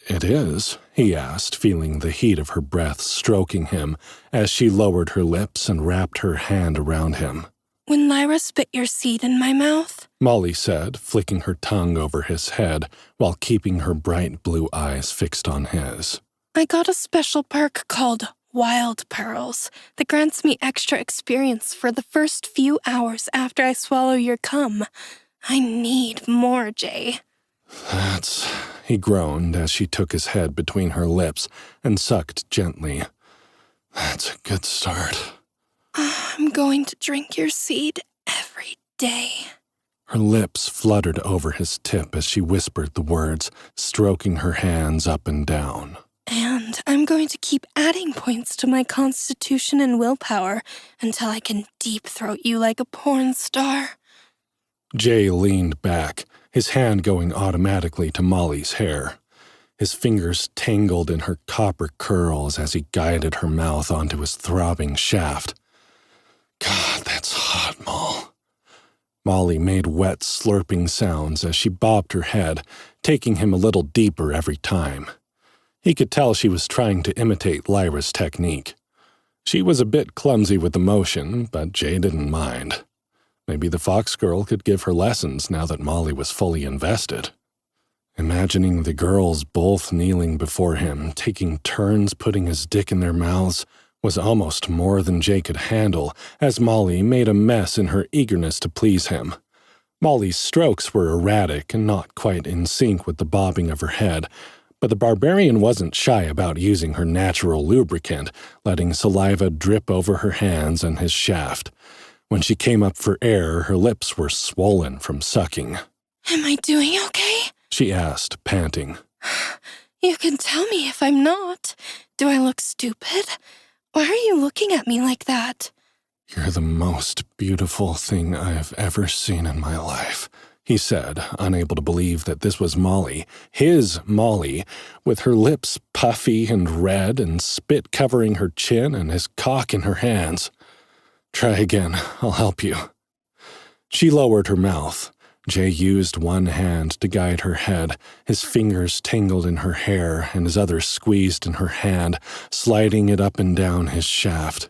"It is?" he asked, feeling the heat of her breath stroking him as she lowered her lips and wrapped her hand around him. When Lyra spit your seed in my mouth, Molly said, flicking her tongue over his head while keeping her bright blue eyes fixed on his. I got a special perk called Wild Pearls that grants me extra experience for the first few hours after I swallow your cum. I need more, Jay. "That's," he groaned as she took his head between her lips and sucked gently. "That's a good start." I'm going to drink your seed every day. Her lips fluttered over his tip as she whispered the words, stroking her hands up and down. And I'm going to keep adding points to my constitution and willpower until I can deep-throat you like a porn star. Jay leaned back, his hand going automatically to Molly's hair. His fingers tangled in her copper curls as he guided her mouth onto his throbbing shaft. "God, that's hot, Moll." Molly made wet, slurping sounds as she bobbed her head, taking him a little deeper every time. He could tell she was trying to imitate Lyra's technique. She was a bit clumsy with the motion, but Jay didn't mind. Maybe the Fox girl could give her lessons now that Molly was fully invested. Imagining the girls both kneeling before him, taking turns putting his dick in their mouths, was almost more than Jay could handle, as Molly made a mess in her eagerness to please him. Molly's strokes were erratic and not quite in sync with the bobbing of her head, but the barbarian wasn't shy about using her natural lubricant, letting saliva drip over her hands and his shaft. When she came up for air, her lips were swollen from sucking. Am I doing okay? She asked, panting. You can tell me if I'm not. Do I look stupid? Why are you looking at me like that? "You're the most beautiful thing I have ever seen in my life," he said, unable to believe that this was Molly, his Molly, with her lips puffy and red and spit covering her chin and his cock in her hands. "Try again. I'll help you." She lowered her mouth. Jay used one hand to guide her head, his fingers tangled in her hair and his other squeezed in her hand, sliding it up and down his shaft.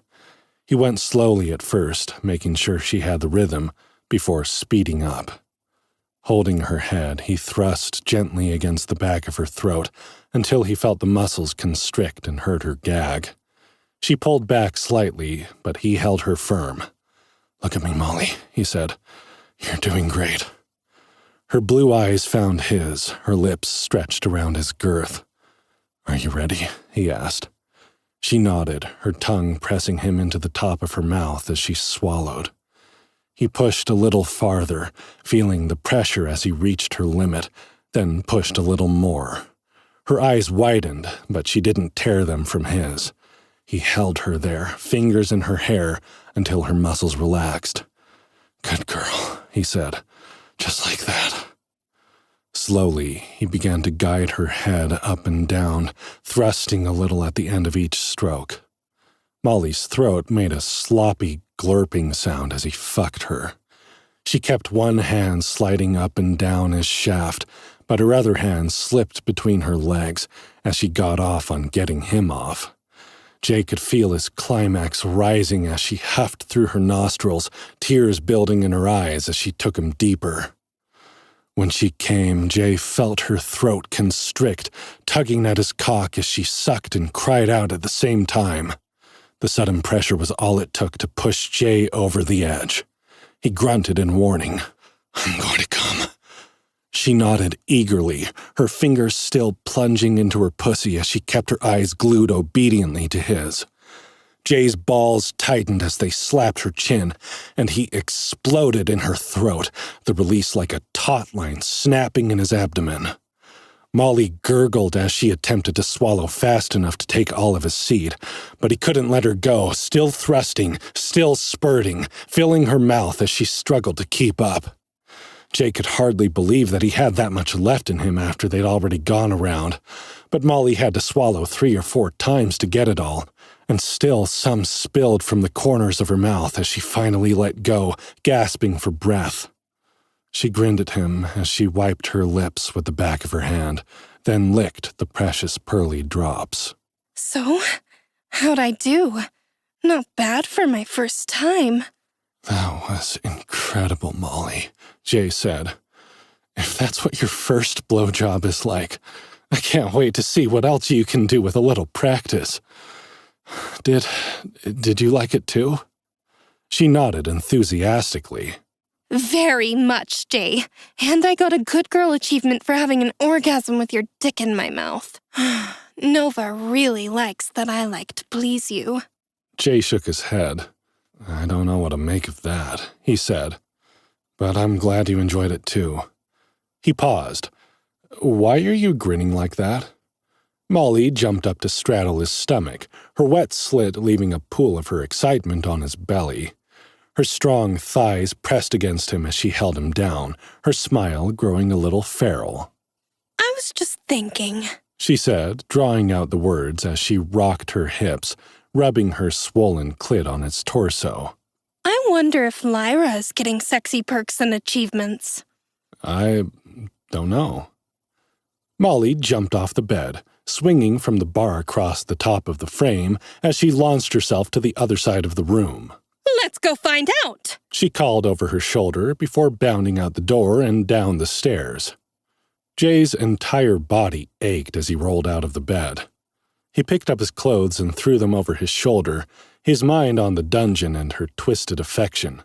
He went slowly at first, making sure she had the rhythm, before speeding up. Holding her head, he thrust gently against the back of her throat until he felt the muscles constrict and heard her gag. She pulled back slightly, but he held her firm. "Look at me, Molly," he said. "You're doing great." Her blue eyes found his, her lips stretched around his girth. "Are you ready?" he asked. She nodded, her tongue pressing him into the top of her mouth as she swallowed. He pushed a little farther, feeling the pressure as he reached her limit, then pushed a little more. Her eyes widened, but she didn't tear them from his. He held her there, fingers in her hair, until her muscles relaxed. "Good girl," he said. "Just like that." Slowly, he began to guide her head up and down, thrusting a little at the end of each stroke. Molly's throat made a sloppy, glurping sound as he fucked her. She kept one hand sliding up and down his shaft, but her other hand slipped between her legs as she got off on getting him off. Jay could feel his climax rising as she huffed through her nostrils, tears building in her eyes as she took him deeper. When she came, Jay felt her throat constrict, tugging at his cock as she sucked and cried out at the same time. The sudden pressure was all it took to push Jay over the edge. He grunted in warning. "I'm going to come." She nodded eagerly, her fingers still plunging into her pussy as she kept her eyes glued obediently to his. Jay's balls tightened as they slapped her chin, and he exploded in her throat, the release like a taut line snapping in his abdomen. Molly gurgled as she attempted to swallow fast enough to take all of his seed, but he couldn't let her go, still thrusting, still spurting, filling her mouth as she struggled to keep up. Jay could hardly believe that he had that much left in him after they'd already gone around, but Molly had to swallow 3 or 4 times to get it all, and still some spilled from the corners of her mouth as she finally let go, gasping for breath. She grinned at him as she wiped her lips with the back of her hand, then licked the precious pearly drops. So, how'd I do? Not bad for my first time. That was incredible, Molly, Jay said. If that's what your first blowjob is like, I can't wait to see what else you can do with a little practice. Did you like it too? She nodded enthusiastically. Very much, Jay. And I got a good girl achievement for having an orgasm with your dick in my mouth. Nova really likes that I like to please you. Jay shook his head. I don't know what to make of that, he said. But I'm glad you enjoyed it too. He paused. Why are you grinning like that? Molly jumped up to straddle his stomach, her wet slit leaving a pool of her excitement on his belly. Her strong thighs pressed against him as she held him down, her smile growing a little feral. I was just thinking, she said, drawing out the words as she rocked her hips, rubbing her swollen clit on its torso. I wonder if Lyra is getting sexy perks and achievements. I don't know. Molly jumped off the bed, swinging from the bar across the top of the frame as she launched herself to the other side of the room. Let's go find out, she called over her shoulder before bounding out the door and down the stairs. Jay's entire body ached as he rolled out of the bed. He picked up his clothes and threw them over his shoulder, his mind on the dungeon and her twisted affection.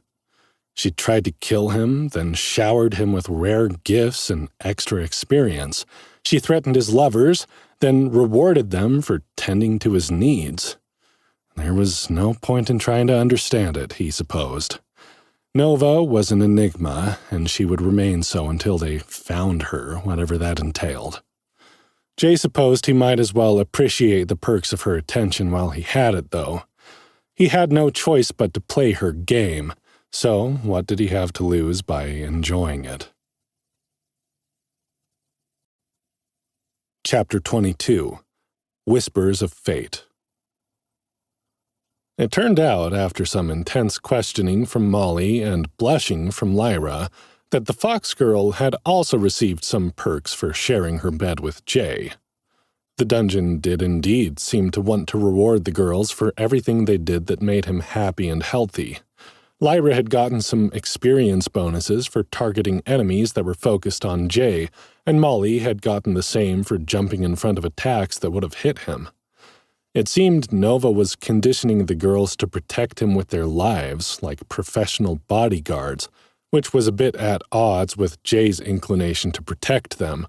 She tried to kill him, then showered him with rare gifts and extra experience. She threatened his lovers, then rewarded them for tending to his needs. There was no point in trying to understand it, he supposed. Nova was an enigma, and she would remain so until they found her, whatever that entailed. Jay supposed he might as well appreciate the perks of her attention while he had it, though. He had no choice but to play her game, so what did he have to lose by enjoying it? Chapter 22. Whispers of Fate. It turned out, after some intense questioning from Molly and blushing from Lyra, that the Fox Girl had also received some perks for sharing her bed with Jay. The dungeon did indeed seem to want to reward the girls for everything they did that made him happy and healthy. Lyra had gotten some experience bonuses for targeting enemies that were focused on Jay, and Molly had gotten the same for jumping in front of attacks that would have hit him. It seemed Nova was conditioning the girls to protect him with their lives, like professional bodyguards, which was a bit at odds with Jay's inclination to protect them.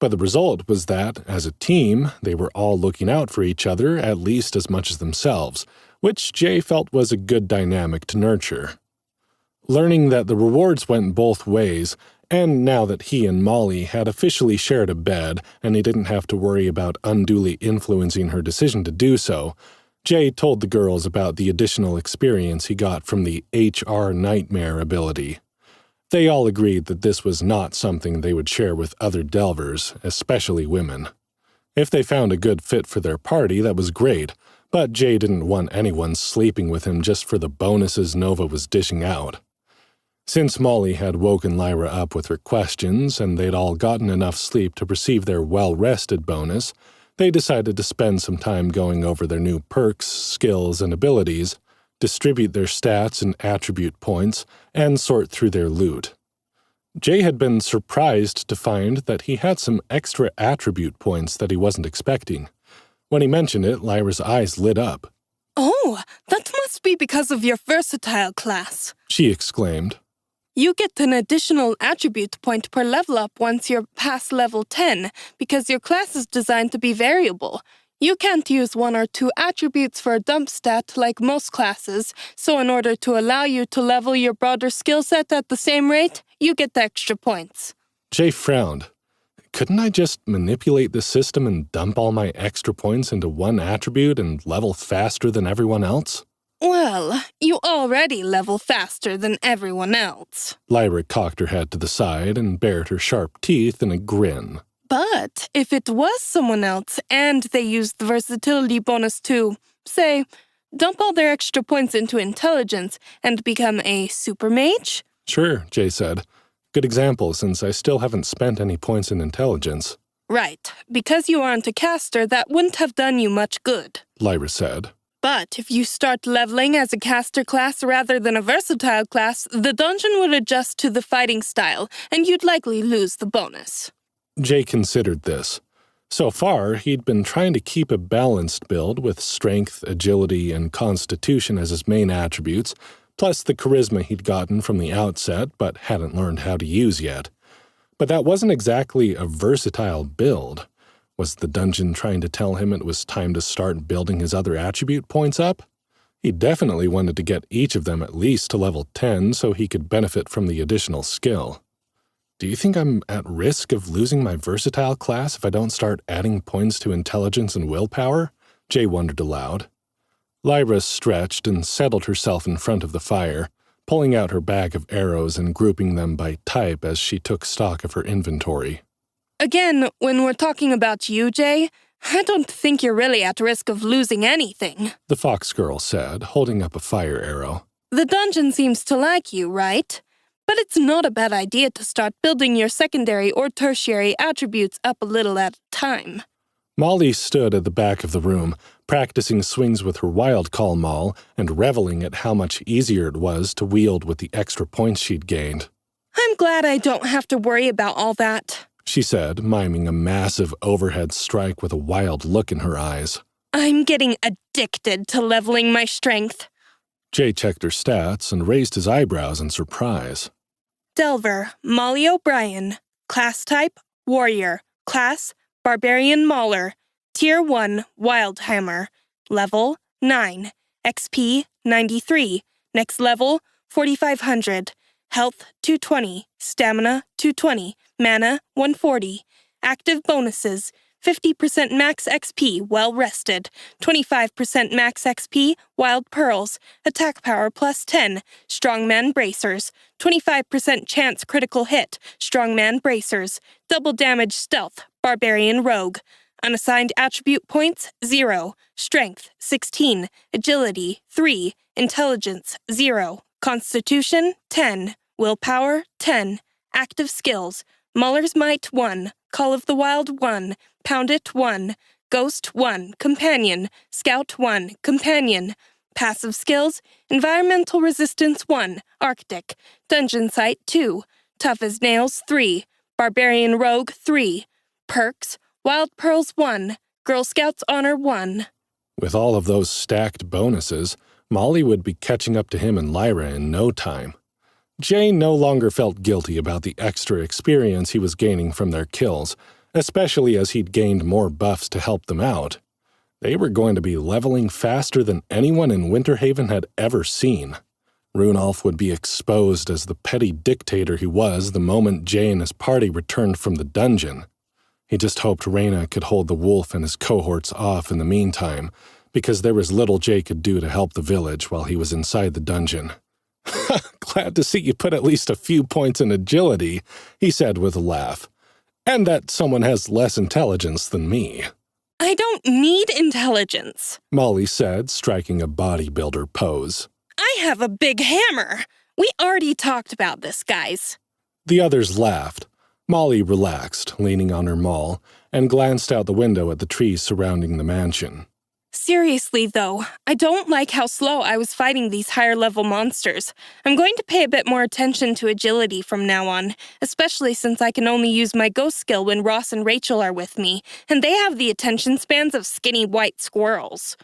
But the result was that, as a team, they were all looking out for each other at least as much as themselves, which Jay felt was a good dynamic to nurture. Learning that the rewards went both ways, and now that he and Molly had officially shared a bed and he didn't have to worry about unduly influencing her decision to do so, Jay told the girls about the additional experience he got from the HR Nightmare ability. They all agreed that this was not something they would share with other Delvers, especially women. If they found a good fit for their party, that was great, but Jay didn't want anyone sleeping with him just for the bonuses Nova was dishing out. Since Molly had woken Lyra up with her questions and they'd all gotten enough sleep to receive their well-rested bonus, they decided to spend some time going over their new perks, skills, and abilities, distribute their stats and attribute points, and sort through their loot. Jay had been surprised to find that he had some extra attribute points that he wasn't expecting. When he mentioned it, Lyra's eyes lit up. Oh, that must be because of your versatile class, she exclaimed. You get an additional attribute point per level up once you're past level 10 because your class is designed to be variable. You can't use 1 or 2 attributes for a dump stat like most classes, so in order to allow you to level your broader skill set at the same rate, you get the extra points. Jay frowned. Couldn't I just manipulate the system and dump all my extra points into one attribute and level faster than everyone else? Well, you already level faster than everyone else. Lyra cocked her head to the side and bared her sharp teeth in a grin. But if it was someone else and they used the versatility bonus to, say, dump all their extra points into intelligence and become a super mage? Sure, Jay said. Good example since I still haven't spent any points in intelligence. Right. Because you aren't a caster, that wouldn't have done you much good. Lyra said. But if you start leveling as a caster class rather than a versatile class, the dungeon would adjust to the fighting style, and you'd likely lose the bonus. Jay considered this. So far, he'd been trying to keep a balanced build with strength, agility, and constitution as his main attributes, plus the charisma he'd gotten from the outset but hadn't learned how to use yet. But that wasn't exactly a versatile build. Was the dungeon trying to tell him it was time to start building his other attribute points up? He definitely wanted to get each of them at least to level 10 so he could benefit from the additional skill. Do you think I'm at risk of losing my versatile class if I don't start adding points to intelligence and willpower? Jay wondered aloud. Lyra stretched and settled herself in front of the fire, pulling out her bag of arrows and grouping them by type as she took stock of her inventory. Again, when we're talking about you, Jay, I don't think you're really at risk of losing anything, the fox girl said, holding up a fire arrow. The dungeon seems to like you, right? But it's not a bad idea to start building your secondary or tertiary attributes up a little at a time. Molly stood at the back of the room, practicing swings with her wild call maul and reveling at how much easier it was to wield with the extra points she'd gained. I'm glad I don't have to worry about all that, she said, miming a massive overhead strike with a wild look in her eyes. I'm getting addicted to leveling my strength. Jay checked her stats and raised his eyebrows in surprise. Delver, Molly O'Brien. Class type, Warrior. Class, Barbarian Mauler. Tier 1, Wildhammer. Level, 9. XP, 93. Next level, 4,500. Health, 220. Stamina, 220. Mana, 140. Active bonuses, 50% max XP, well rested. 25% max XP, wild pearls. Attack power plus 10, strongman bracers. 25% chance critical hit, strongman bracers. Double damage stealth, barbarian rogue. Unassigned attribute points, 0. Strength, 16. Agility, 3. Intelligence, 0. Constitution, 10. Willpower, 10. Active skills, Mauler's Might, 1. Call of the Wild, 1. Pound It, 1. Ghost, 1. Companion. Scout, 1. Companion. Passive skills, Environmental Resistance, 1. Arctic. Dungeon Sight, 2. Tough as Nails, 3. Barbarian Rogue, 3. Perks, Wild Pearls, 1. Girl Scouts Honor, 1. With all of those stacked bonuses, Molly would be catching up to him and Lyra in no time. Jay no longer felt guilty about the extra experience he was gaining from their kills, especially as he'd gained more buffs to help them out. They were going to be leveling faster than anyone in Winterhaven had ever seen. Runolf would be exposed as the petty dictator he was the moment Jay and his party returned from the dungeon. He just hoped Reyna could hold the wolf and his cohorts off in the meantime, because there was little Jay could do to help the village while he was inside the dungeon. Glad to see you put at least a few points in agility, he said with a laugh. And that someone has less intelligence than me. I don't need intelligence, Molly said, striking a bodybuilder pose. I have a big hammer. We already talked about this, guys. The others laughed. Molly relaxed, leaning on her maul, and glanced out the window at the trees surrounding the mansion. Seriously, though, I don't like how slow I was fighting these higher-level monsters. I'm going to pay a bit more attention to agility from now on, especially since I can only use my ghost skill when Ross and Rachel are with me, and they have the attention spans of skinny white squirrels.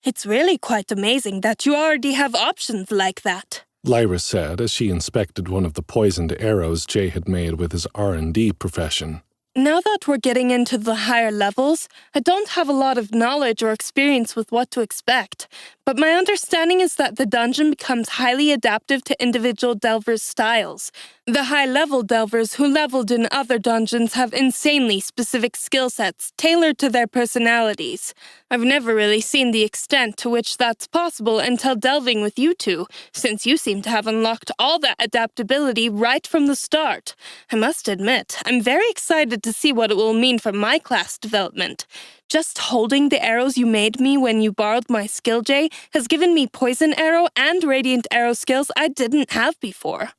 It's really quite amazing that you already have options like that, Lyra said as she inspected one of the poisoned arrows Jay had made with his R&D profession. Now that we're getting into the higher levels, I don't have a lot of knowledge or experience with what to expect, but my understanding is that the dungeon becomes highly adaptive to individual delvers' styles. The high-level delvers who leveled in other dungeons have insanely specific skill sets tailored to their personalities. I've never really seen the extent to which that's possible until delving with you two, since you seem to have unlocked all that adaptability right from the start. I must admit, I'm very excited to see what it will mean for my class development. Just holding the arrows you made me when you borrowed my skill, Jay, has given me poison arrow and radiant arrow skills I didn't have before.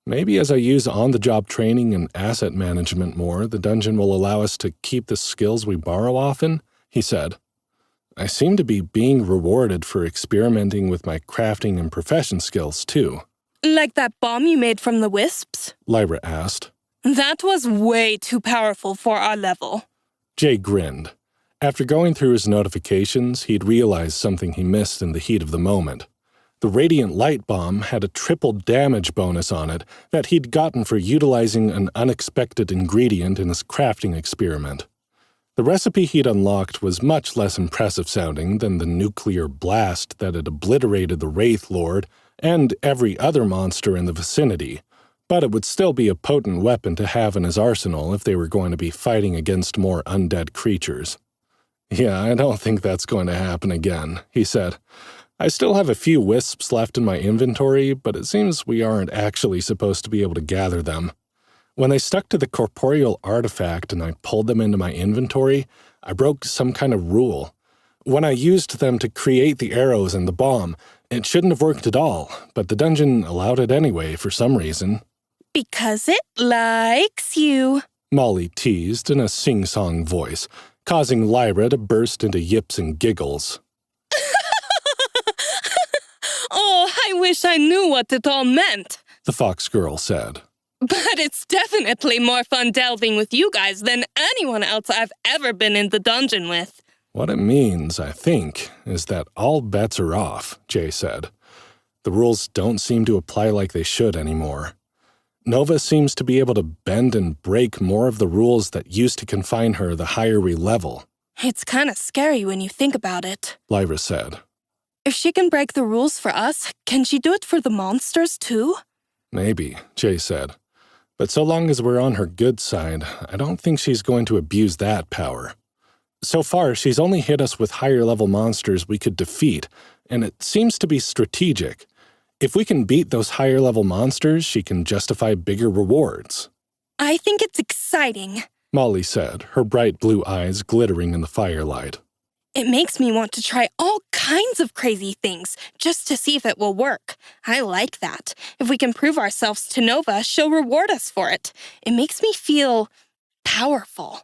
Maybe as I use on-the-job training and asset management more, the dungeon will allow us to keep the skills we borrow often, he said. I seem to be being rewarded for experimenting with my crafting and profession skills, too. Like that bomb you made from the wisps? Lyra asked. That was way too powerful for our level. Jay grinned. After going through his notifications, he'd realized something he missed in the heat of the moment. The Radiant Light Bomb had a triple damage bonus on it that he'd gotten for utilizing an unexpected ingredient in his crafting experiment. The recipe he'd unlocked was much less impressive sounding than the nuclear blast that had obliterated the Wraith Lord and every other monster in the vicinity, but it would still be a potent weapon to have in his arsenal if they were going to be fighting against more undead creatures. Yeah, I don't think that's going to happen again, he said. I still have a few wisps left in my inventory, but it seems we aren't actually supposed to be able to gather them. When they stuck to the corporeal artifact and I pulled them into my inventory, I broke some kind of rule. When I used them to create the arrows and the bomb, it shouldn't have worked at all, but the dungeon allowed it anyway for some reason. Because it likes you, Molly teased in a sing-song voice, causing Lyra to burst into yips and giggles. Oh, I wish I knew what it all meant, the fox girl said. But it's definitely more fun delving with you guys than anyone else I've ever been in the dungeon with. What it means, I think, is that all bets are off, Jay said. The rules don't seem to apply like they should anymore. Nova seems to be able to bend and break more of the rules that used to confine her the higher we level. It's kind of scary when you think about it, Lyra said. If she can break the rules for us, can she do it for the monsters too? Maybe, Jay said. But so long as we're on her good side, I don't think she's going to abuse that power. So far, she's only hit us with higher-level monsters we could defeat, and it seems to be strategic. If we can beat those higher-level monsters, she can justify bigger rewards. I think it's exciting, Molly said, her bright blue eyes glittering in the firelight. It makes me want to try all kinds of crazy things, just to see if it will work. I like that. If we can prove ourselves to Nova, she'll reward us for it. It makes me feel powerful.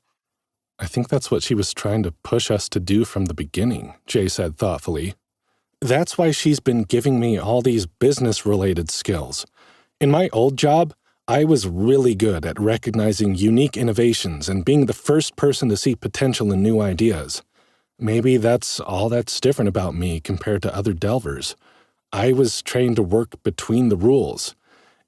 I think that's what she was trying to push us to do from the beginning, Jay said thoughtfully. That's why she's been giving me all these business-related skills. In my old job, I was really good at recognizing unique innovations and being the first person to see potential in new ideas. Maybe that's all that's different about me compared to other delvers. I was trained to work between the rules.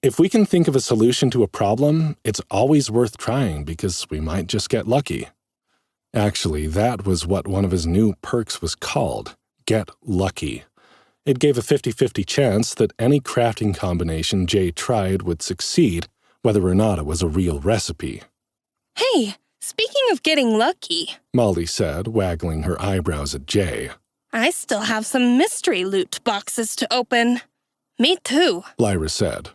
If we can think of a solution to a problem, it's always worth trying because we might just get lucky. Actually, that was what one of his new perks was called, Get Lucky. It gave a 50-50 chance that any crafting combination Jay tried would succeed, whether or not it was a real recipe. Hey, speaking of getting lucky, Molly said, waggling her eyebrows at Jay. I still have some mystery loot boxes to open. Me too, Lyra said.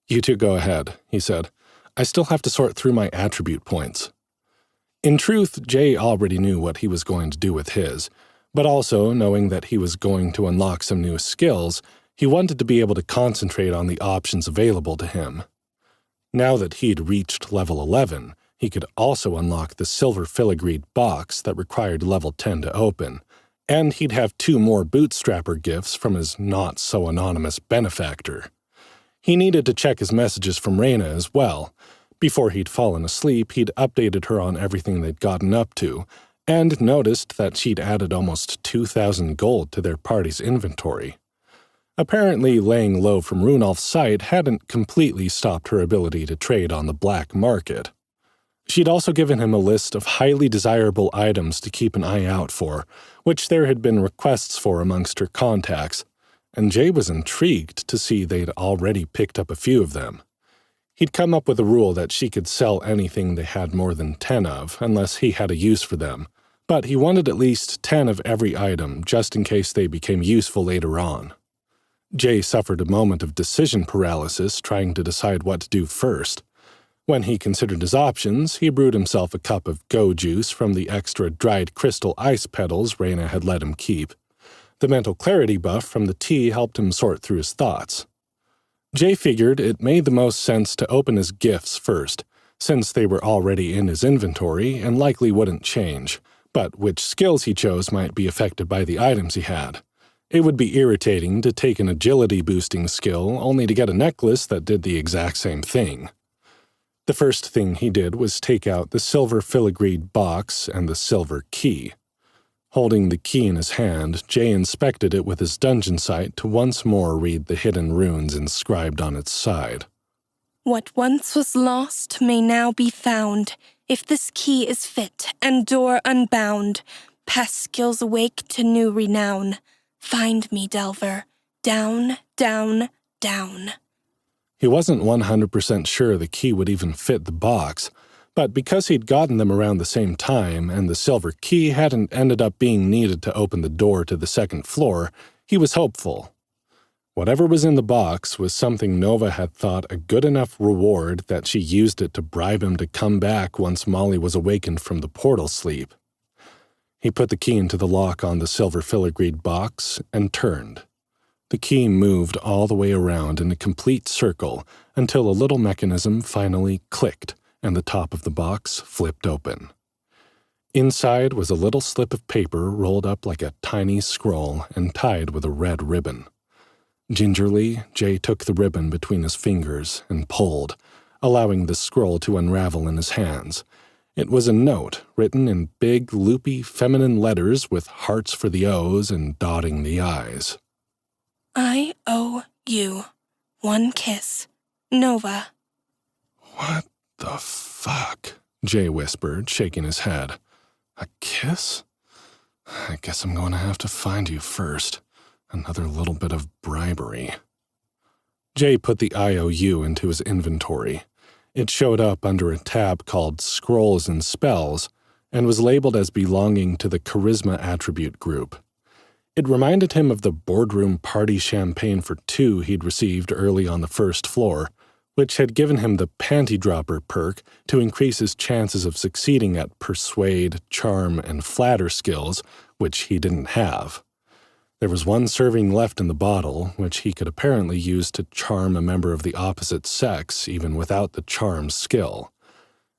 You two go ahead, he said. I still have to sort through my attribute points. In truth, Jay already knew what he was going to do with his, but also, knowing that he was going to unlock some new skills, he wanted to be able to concentrate on the options available to him. Now that he'd reached level 11, he could also unlock the silver filigreed box that required level 10 to open, and he'd have 2 more bootstrapper gifts from his not-so-anonymous benefactor. He needed to check his messages from Reyna as well. Before he'd fallen asleep, he'd updated her on everything they'd gotten up to, and noticed that she'd added almost 2,000 gold to their party's inventory. Apparently, laying low from Runolf's sight hadn't completely stopped her ability to trade on the black market. She'd also given him a list of highly desirable items to keep an eye out for, which there had been requests for amongst her contacts, and Jay was intrigued to see they'd already picked up a few of them. He'd come up with a rule that she could sell anything they had more than 10 of, unless he had a use for them, but he wanted at least 10 of every item just in case they became useful later on. Jay suffered a moment of decision paralysis trying to decide what to do first. When he considered his options, he brewed himself a cup of go juice from the extra dried crystal ice petals Reyna had let him keep. The mental clarity buff from the tea helped him sort through his thoughts. Jay figured it made the most sense to open his gifts first, since they were already in his inventory and likely wouldn't change, but which skills he chose might be affected by the items he had. It would be irritating to take an agility-boosting skill only to get a necklace that did the exact same thing. The first thing he did was take out the silver filigreed box and the silver key. Holding the key in his hand, Jay inspected it with his dungeon sight to once more read the hidden runes inscribed on its side. What once was lost may now be found, if this key is fit and door unbound. Past skills awake to new renown. Find me, Delver. Down, down, down. He wasn't 100% sure the key would even fit the box, but because he'd gotten them around the same time and the silver key hadn't ended up being needed to open the door to the second floor, he was hopeful. Whatever was in the box was something Nova had thought a good enough reward that she used it to bribe him to come back once Molly was awakened from the portal sleep. He put the key into the lock on the silver filigreed box and turned. The key moved all the way around in a complete circle until a little mechanism finally clicked and the top of the box flipped open. Inside was a little slip of paper rolled up like a tiny scroll and tied with a red ribbon. Gingerly, Jay took the ribbon between his fingers and pulled, allowing the scroll to unravel in his hands. It was a note written in big, loopy, feminine letters with hearts for the O's and dotting the I's. I owe you one kiss, Nova. What the fuck? Jay whispered, shaking his head. A kiss? I guess I'm going to have to find you first. Another little bit of bribery. Jay put the IOU into his inventory. It showed up under a tab called Scrolls and Spells and was labeled as belonging to the Charisma attribute group. It reminded him of the boardroom party champagne for two he'd received early on the first floor, which had given him the panty dropper perk to increase his chances of succeeding at persuade, charm, and flatter skills, which he didn't have. There was one serving left in the bottle, which he could apparently use to charm a member of the opposite sex even without the charm skill.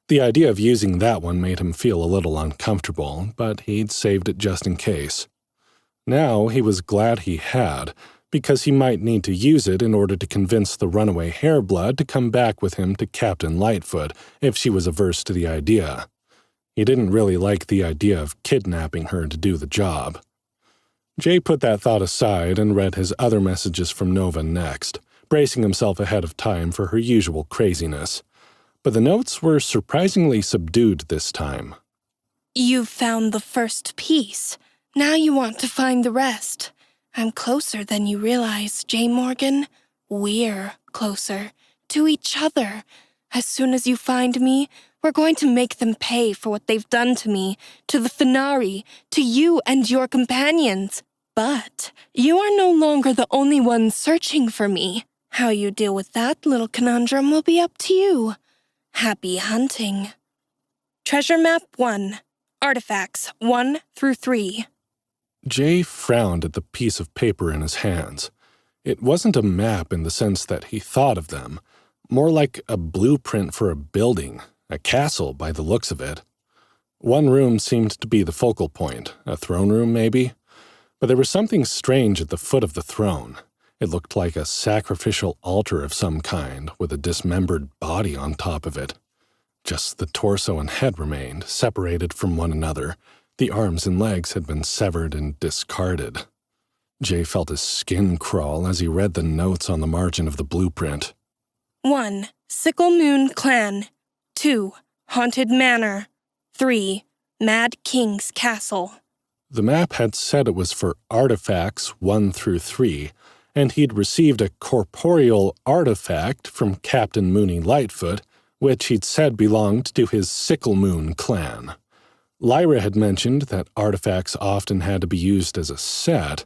The idea of using that one made him feel a little uncomfortable, but he'd saved it just in case. Now he was glad he had, because he might need to use it in order to convince the runaway Hairblood to come back with him to Captain Lightfoot if she was averse to the idea. He didn't really like the idea of kidnapping her to do the job. Jay put that thought aside and read his other messages from Nova next, bracing himself ahead of time for her usual craziness. But the notes were surprisingly subdued this time. You've found the first piece. Now you want to find the rest. I'm closer than you realize, J. Morgan. We're closer to each other. As soon as you find me, we're going to make them pay for what they've done to me, to the Fenari, to you and your companions. But you are no longer the only one searching for me. How you deal with that little conundrum will be up to you. Happy hunting. Treasure Map 1. Artifacts 1 through 3. Jay frowned at the piece of paper in his hands. It wasn't a map in the sense that he thought of them, more like a blueprint for a building, a castle by the looks of it. One room seemed to be the focal point, a throne room maybe, but there was something strange at the foot of the throne. It looked like a sacrificial altar of some kind with a dismembered body on top of it. Just the torso and head remained, separated from one another. The arms and legs had been severed and discarded. Jay felt his skin crawl as he read the notes on the margin of the blueprint. 1. Sickle Moon Clan. 2. Haunted Manor. 3. Mad King's Castle. The map had said it was for artifacts 1 through 3, and he'd received a corporeal artifact from Captain Mooney Lightfoot, which he'd said belonged to his Sickle Moon clan. Lyra had mentioned that artifacts often had to be used as a set,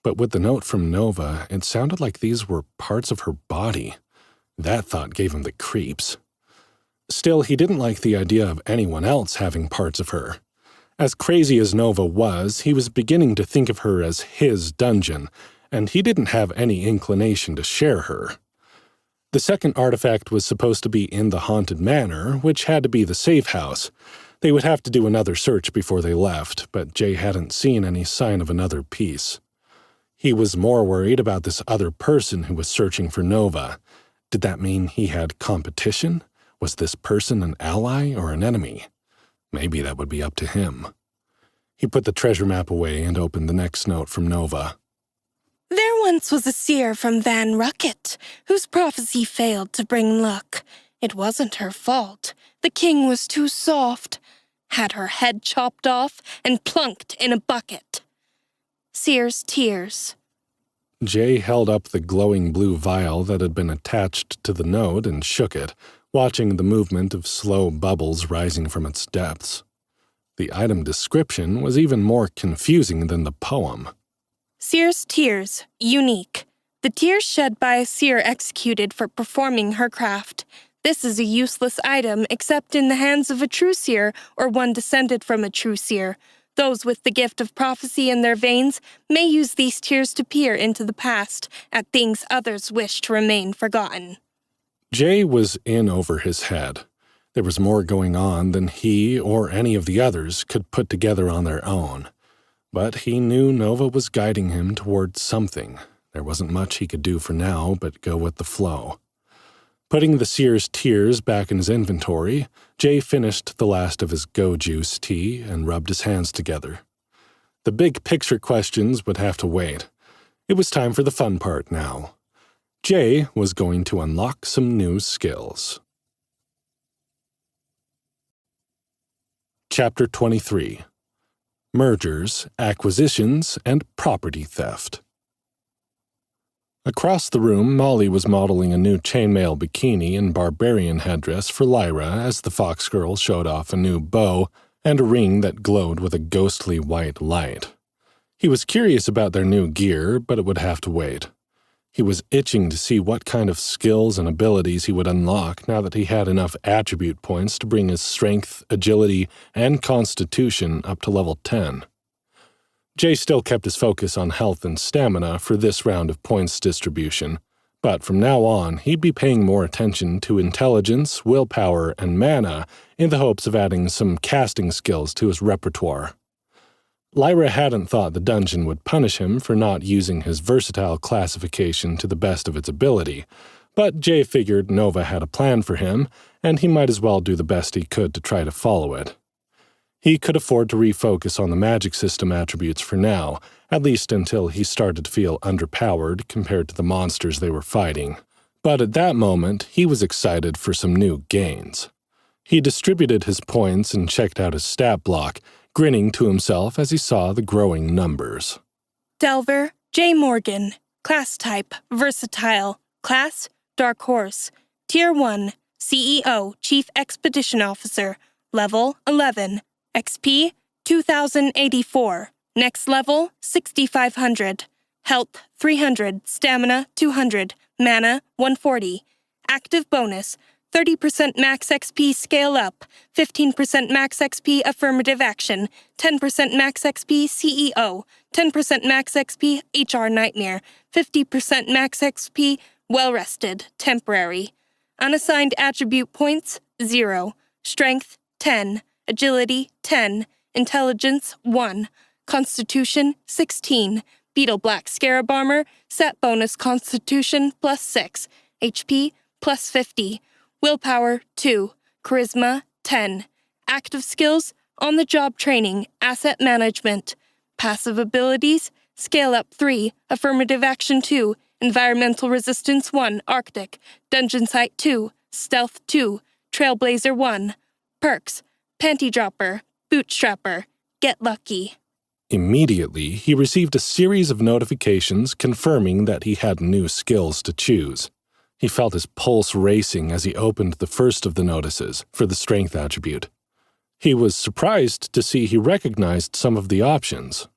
but with the note from Nova, it sounded like these were parts of her body. That thought gave him the creeps. Still, he didn't like the idea of anyone else having parts of her. As crazy as Nova was, he was beginning to think of her as his dungeon, and he didn't have any inclination to share her. The second artifact was supposed to be in the Haunted Manor, which had to be the safe house. They would have to do another search before they left, but Jay hadn't seen any sign of another piece. He was more worried about this other person who was searching for Nova. Did that mean he had competition? Was this person an ally or an enemy? Maybe that would be up to him. He put the treasure map away and opened the next note from Nova. There once was a seer from Van Rucket, whose prophecy failed to bring luck. It wasn't her fault. The king was too soft. Had her head chopped off and plunked in a bucket. Seer's Tears. Jay held up the glowing blue vial that had been attached to the note and shook it, watching the movement of slow bubbles rising from its depths. The item description was even more confusing than the poem. Seer's Tears, unique. The tears shed by a seer executed for performing her craft. This is a useless item except in the hands of a true seer or one descended from a true seer. Those with the gift of prophecy in their veins may use these tears to peer into the past at things others wish to remain forgotten. Jay was in over his head. There was more going on than he or any of the others could put together on their own. But he knew Nova was guiding him towards something. There wasn't much he could do for now but go with the flow. Putting the seer's tears back in his inventory, Jay finished the last of his go-juice tea and rubbed his hands together. The big picture questions would have to wait. It was time for the fun part now. Jay was going to unlock some new skills. Chapter 23. Mergers, Acquisitions, and Property Theft. Across the room, Molly was modeling a new chainmail bikini and barbarian headdress for Lyra as the fox girl showed off a new bow and a ring that glowed with a ghostly white light. He was curious about their new gear, but it would have to wait. He was itching to see what kind of skills and abilities he would unlock now that he had enough attribute points to bring his strength, agility, and constitution up to level 10. Jay still kept his focus on health and stamina for this round of points distribution, but from now on he'd be paying more attention to intelligence, willpower, and mana in the hopes of adding some casting skills to his repertoire. Lyra hadn't thought the dungeon would punish him for not using his versatile classification to the best of its ability, but Jay figured Nova had a plan for him, and he might as well do the best he could to try to follow it. He could afford to refocus on the magic system attributes for now, at least until he started to feel underpowered compared to the monsters they were fighting. But at that moment, he was excited for some new gains. He distributed his points and checked out his stat block, grinning to himself as he saw the growing numbers. Delver, J. Morgan. Class type, versatile. Class, Dark Horse. Tier 1, CEO, Chief Expedition Officer. Level 11. XP, 2084. Next level, 6500. Health, 300. Stamina, 200. Mana, 140. Active bonus, 30% max XP scale up, 15% max XP affirmative action, 10% max XP CEO, 10% max XP HR nightmare, 50% max XP well rested, temporary. Unassigned attribute points, 0. Strength, 10. Agility, 10. Intelligence, 1. Constitution, 16. Beetle Black Scarab Armor, set bonus Constitution, plus 6. HP, plus 50. Willpower, 2. Charisma, 10. Active skills, on-the-job training, asset management. Passive abilities, scale up 3, affirmative action 2, environmental resistance 1, Arctic, dungeon site 2, stealth 2, trailblazer 1. Perks, Panty Dropper, Bootstrapper, Get Lucky. Immediately, he received a series of notifications confirming that he had new skills to choose. He felt his pulse racing as he opened the first of the notices for the strength attribute. He was surprised to see he recognized some of the options.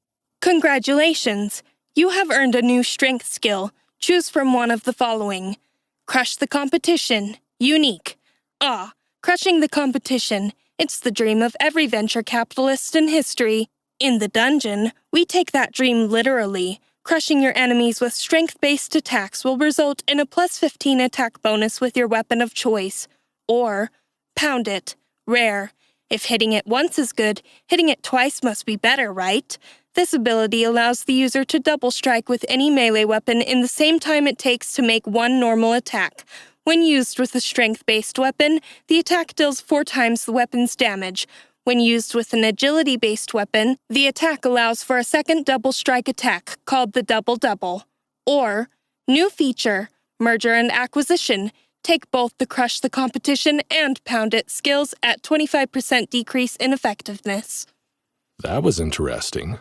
Congratulations! You have earned a new strength skill. Choose from one of the following. Crush the competition. Unique. Crushing the competition. It's the dream of every venture capitalist in history. In the dungeon, we take that dream literally. Crushing your enemies with strength-based attacks will result in a +15 attack bonus with your weapon of choice. Or, Pound It. Rare. If hitting it once is good, hitting it twice must be better, right? This ability allows the user to double strike with any melee weapon in the same time it takes to make one normal attack. When used with a strength-based weapon, the attack deals 4 times the weapon's damage. When used with an agility-based weapon, the attack allows for a second double strike attack called the double-double. Or, new feature, Merger and Acquisition. Take both the Crush the Competition and Pound It skills at 25% decrease in effectiveness. That was interesting.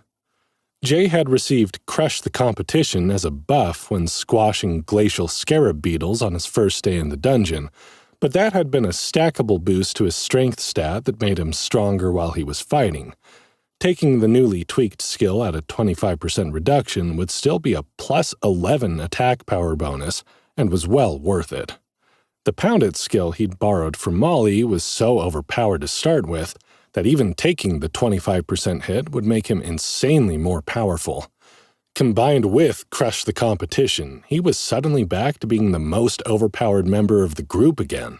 Jay had received Crush the Competition as a buff when squashing glacial scarab beetles on his first day in the dungeon, but that had been a stackable boost to his strength stat that made him stronger while he was fighting. Taking the newly tweaked skill at a 25% reduction would still be a +11 attack power bonus and was well worth it. The Pound It skill he'd borrowed from Molly was so overpowered to start with that even taking the 25% hit would make him insanely more powerful. Combined with Crush the Competition, he was suddenly back to being the most overpowered member of the group again.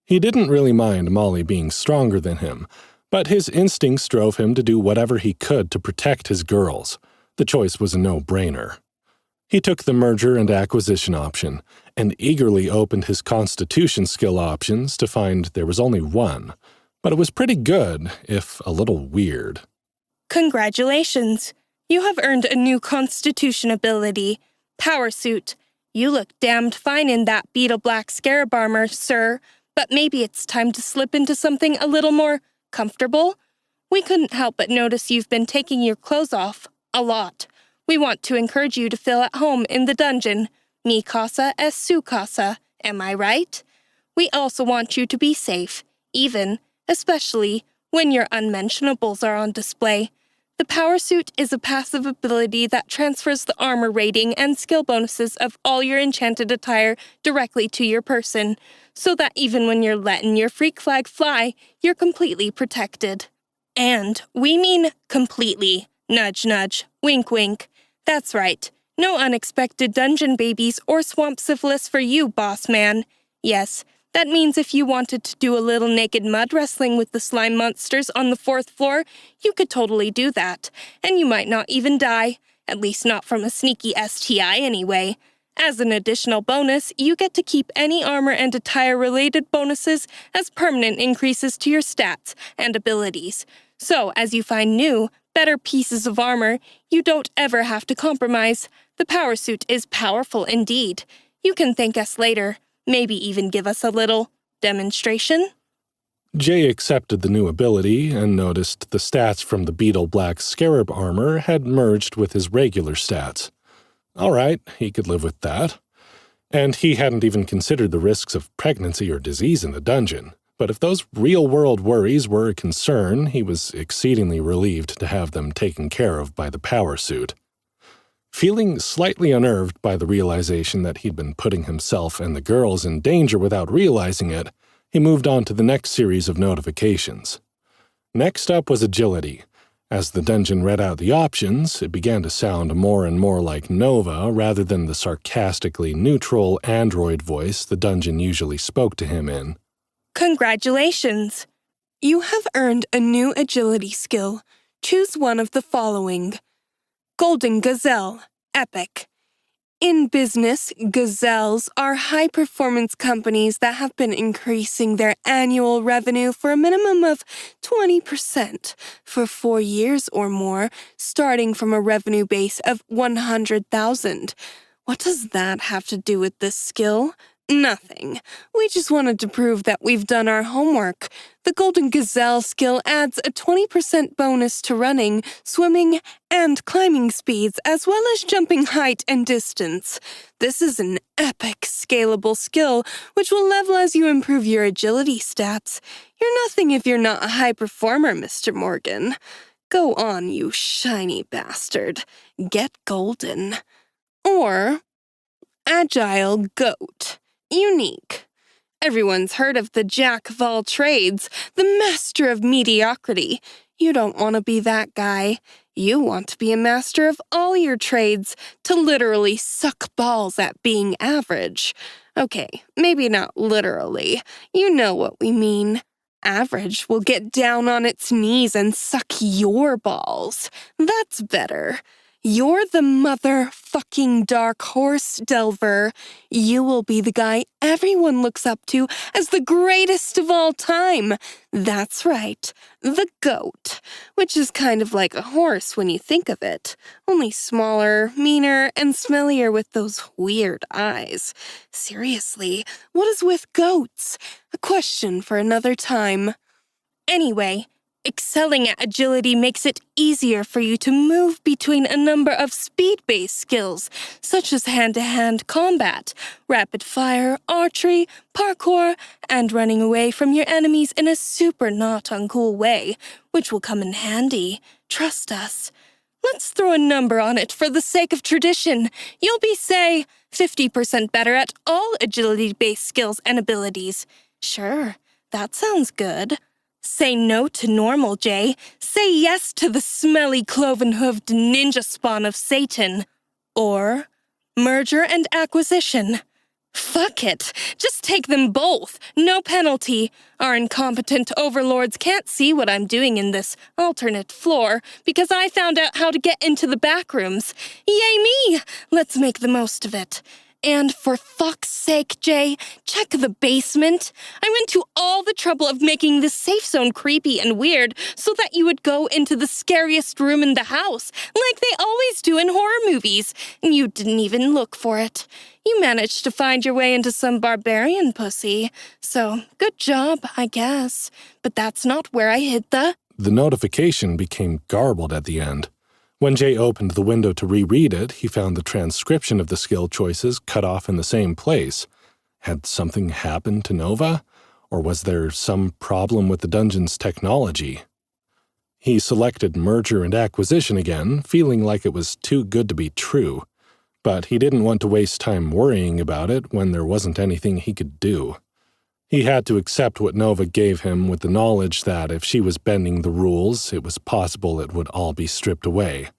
He didn't really mind Molly being stronger than him, but his instincts drove him to do whatever he could to protect his girls. The choice was a no-brainer. He took the Merger and Acquisition option, and eagerly opened his Constitution skill options to find there was only one, but it was pretty good, if a little weird. Congratulations! You have earned a new Constitution ability, Power Suit. You look damned fine in that beetle black scarab armor, sir, but maybe it's time to slip into something a little more comfortable? We couldn't help but notice you've been taking your clothes off a lot. We want to encourage you to feel at home in the dungeon. Mi casa es su casa, am I right? We also want you to be safe, especially when your unmentionables are on display. The Power Suit is a passive ability that transfers the armor rating and skill bonuses of all your enchanted attire directly to your person, so that even when you're letting your freak flag fly, you're completely protected. And we mean completely. Nudge, nudge. Wink, wink. That's right. No unexpected dungeon babies or swamp syphilis for you, boss man. Yes, that means if you wanted to do a little naked mud wrestling with the slime monsters on the 4th floor, you could totally do that, and you might not even die, at least not from a sneaky STI anyway. As an additional bonus, you get to keep any armor and attire-related bonuses as permanent increases to your stats and abilities. So, as you find new, better pieces of armor, you don't ever have to compromise. The Power Suit is powerful indeed. You can thank us later. Maybe even give us a little demonstration? Jay accepted the new ability and noticed the stats from the beetle black scarab armor had merged with his regular stats. All right, he could live with that. And he hadn't even considered the risks of pregnancy or disease in the dungeon. But if those real-world worries were a concern, he was exceedingly relieved to have them taken care of by the Power Suit. Feeling slightly unnerved by the realization that he'd been putting himself and the girls in danger without realizing it, he moved on to the next series of notifications. Next up was Agility. As the dungeon read out the options, it began to sound more and more like Nova rather than the sarcastically neutral android voice the dungeon usually spoke to him in. Congratulations! You have earned a new agility skill. Choose one of the following. Golden Gazelle, Epic. In business, gazelles are high-performance companies that have been increasing their annual revenue for a minimum of 20% for 4 years or more, starting from a revenue base of 100,000. What does that have to do with this skill? Nothing. We just wanted to prove that we've done our homework. The Golden Gazelle skill adds a 20% bonus to running, swimming, and climbing speeds, as well as jumping height and distance. This is an epic, scalable skill, which will level as you improve your agility stats. You're nothing if you're not a high performer, Mr. Morgan. Go on, you shiny bastard. Get golden. Or Agile Goat. Unique. Everyone's heard of the jack of all trades, the master of mediocrity. You don't want to be that guy. You want to be a master of all your trades, to literally suck balls at being average. Okay, maybe not literally. You know what we mean. Average will get down on its knees and suck your balls. That's better. You're the motherfucking dark horse, Delver. You will be the guy everyone looks up to as the greatest of all time. That's right, the goat, which is kind of like a horse when you think of it, only smaller, meaner, and smellier with those weird eyes. Seriously, what is with goats? A question for another time. Anyway, excelling at agility makes it easier for you to move between a number of speed-based skills, such as hand-to-hand combat, rapid-fire, archery, parkour, and running away from your enemies in a super not uncool way, which will come in handy. Trust us. Let's throw a number on it for the sake of tradition. You'll be, say, 50% better at all agility-based skills and abilities. Sure, that sounds good. Say no to normal, Jay. Say yes to the smelly cloven-hooved ninja spawn of Satan. Or merger and acquisition. Fuck it. Just take them both. No penalty. Our incompetent overlords can't see what I'm doing in this alternate floor because I found out how to get into the back rooms. Yay me! Let's make the most of it. And for fuck's sake, Jay, check the basement. I went to all the trouble of making this safe zone creepy and weird so that you would go into the scariest room in the house, like they always do in horror movies. And you didn't even look for it. You managed to find your way into some barbarian pussy. So, good job, I guess. But that's not where I hid the... The notification became garbled at the end. When Jay opened the window to reread it, he found the transcription of the skill choices cut off in the same place. Had something happened to Nova? Or was there some problem with the dungeon's technology? He selected merger and acquisition again, feeling like it was too good to be true. But he didn't want to waste time worrying about it when there wasn't anything he could do. He had to accept what Nova gave him with the knowledge that if she was bending the rules, it was possible it would all be stripped away.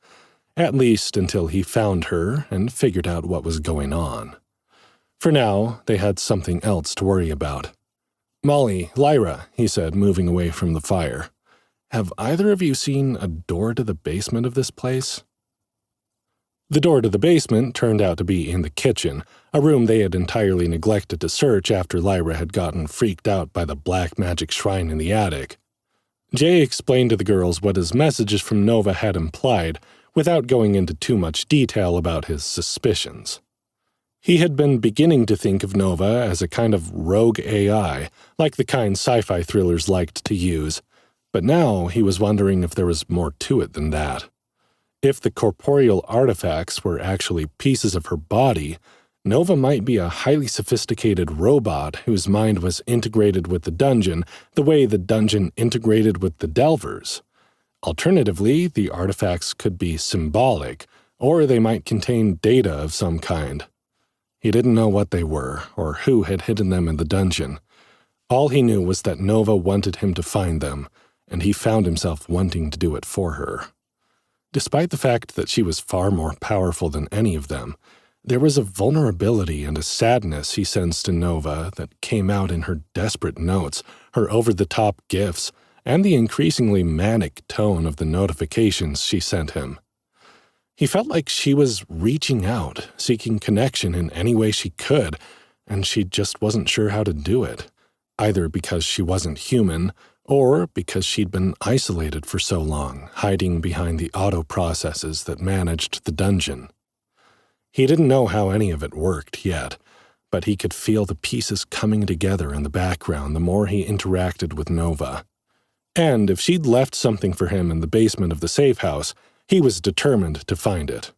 At least until he found her and figured out what was going on. For now, they had something else to worry about. "Molly, Lyra," he said, moving away from the fire. "Have either of you seen a door to the basement of this place?" The door to the basement turned out to be in the kitchen, a room they had entirely neglected to search after Lyra had gotten freaked out by the black magic shrine in the attic. Jay explained to the girls what his messages from Nova had implied, without going into too much detail about his suspicions. He had been beginning to think of Nova as a kind of rogue AI, like the kind sci-fi thrillers liked to use, but now he was wondering if there was more to it than that. If the corporeal artifacts were actually pieces of her body, Nova might be a highly sophisticated robot whose mind was integrated with the dungeon the way the dungeon integrated with the Delvers. Alternatively, the artifacts could be symbolic, or they might contain data of some kind. He didn't know what they were, or who had hidden them in the dungeon. All he knew was that Nova wanted him to find them, and he found himself wanting to do it for her. Despite the fact that she was far more powerful than any of them, there was a vulnerability and a sadness he sensed in Nova that came out in her desperate notes, her over-the-top gifts, and the increasingly manic tone of the notifications she sent him. He felt like she was reaching out, seeking connection in any way she could, and she just wasn't sure how to do it, either because she wasn't human, or because she'd been isolated for so long, hiding behind the auto processes that managed the dungeon. He didn't know how any of it worked yet, but he could feel the pieces coming together in the background the more he interacted with Nova. And if she'd left something for him in the basement of the safe house, he was determined to find it.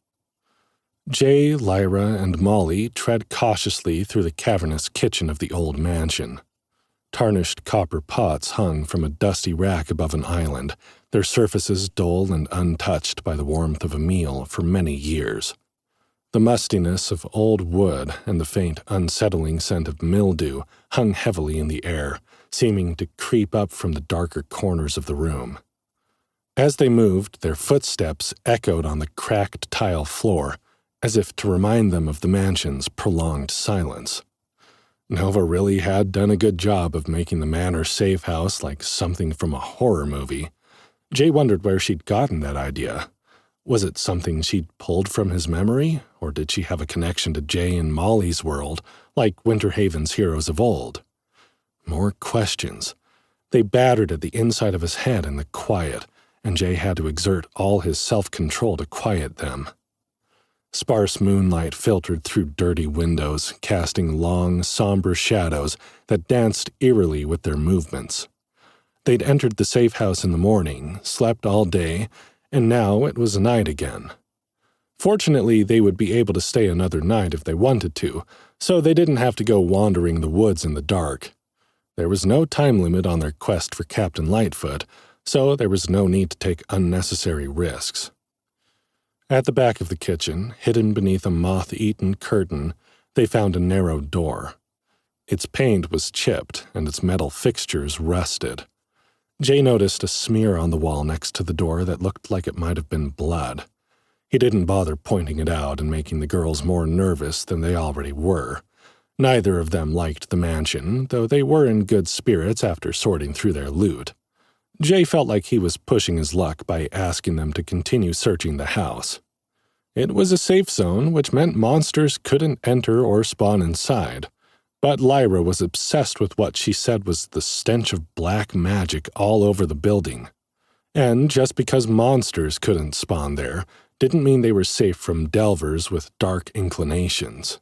Jay, Lyra, and Molly tread cautiously through the cavernous kitchen of the old mansion. Tarnished copper pots hung from a dusty rack above an island, their surfaces dull and untouched by the warmth of a meal for many years. The mustiness of old wood and the faint, unsettling scent of mildew hung heavily in the air, seeming to creep up from the darker corners of the room. As they moved, their footsteps echoed on the cracked tile floor, as if to remind them of the mansion's prolonged silence. Nova really had done a good job of making the manor safe house like something from a horror movie. Jay wondered where she'd gotten that idea. Was it something she'd pulled from his memory, or did she have a connection to Jay and Molly's world, like Winterhaven's heroes of old? More questions. They battered at the inside of his head in the quiet, and Jay had to exert all his self-control to quiet them. Sparse moonlight filtered through dirty windows, casting long, somber shadows that danced eerily with their movements. They'd entered the safe house in the morning, slept all day, and now it was night again. Fortunately, they would be able to stay another night if they wanted to, so they didn't have to go wandering the woods in the dark. There was no time limit on their quest for Captain Lightfoot, so there was no need to take unnecessary risks. At the back of the kitchen, hidden beneath a moth-eaten curtain, they found a narrow door. Its paint was chipped, and its metal fixtures rusted. Jay noticed a smear on the wall next to the door that looked like it might have been blood. He didn't bother pointing it out and making the girls more nervous than they already were. Neither of them liked the mansion, though they were in good spirits after sorting through their loot. Jay felt like he was pushing his luck by asking them to continue searching the house. It was a safe zone, which meant monsters couldn't enter or spawn inside. But Lyra was obsessed with what she said was the stench of black magic all over the building. And just because monsters couldn't spawn there didn't mean they were safe from delvers with dark inclinations.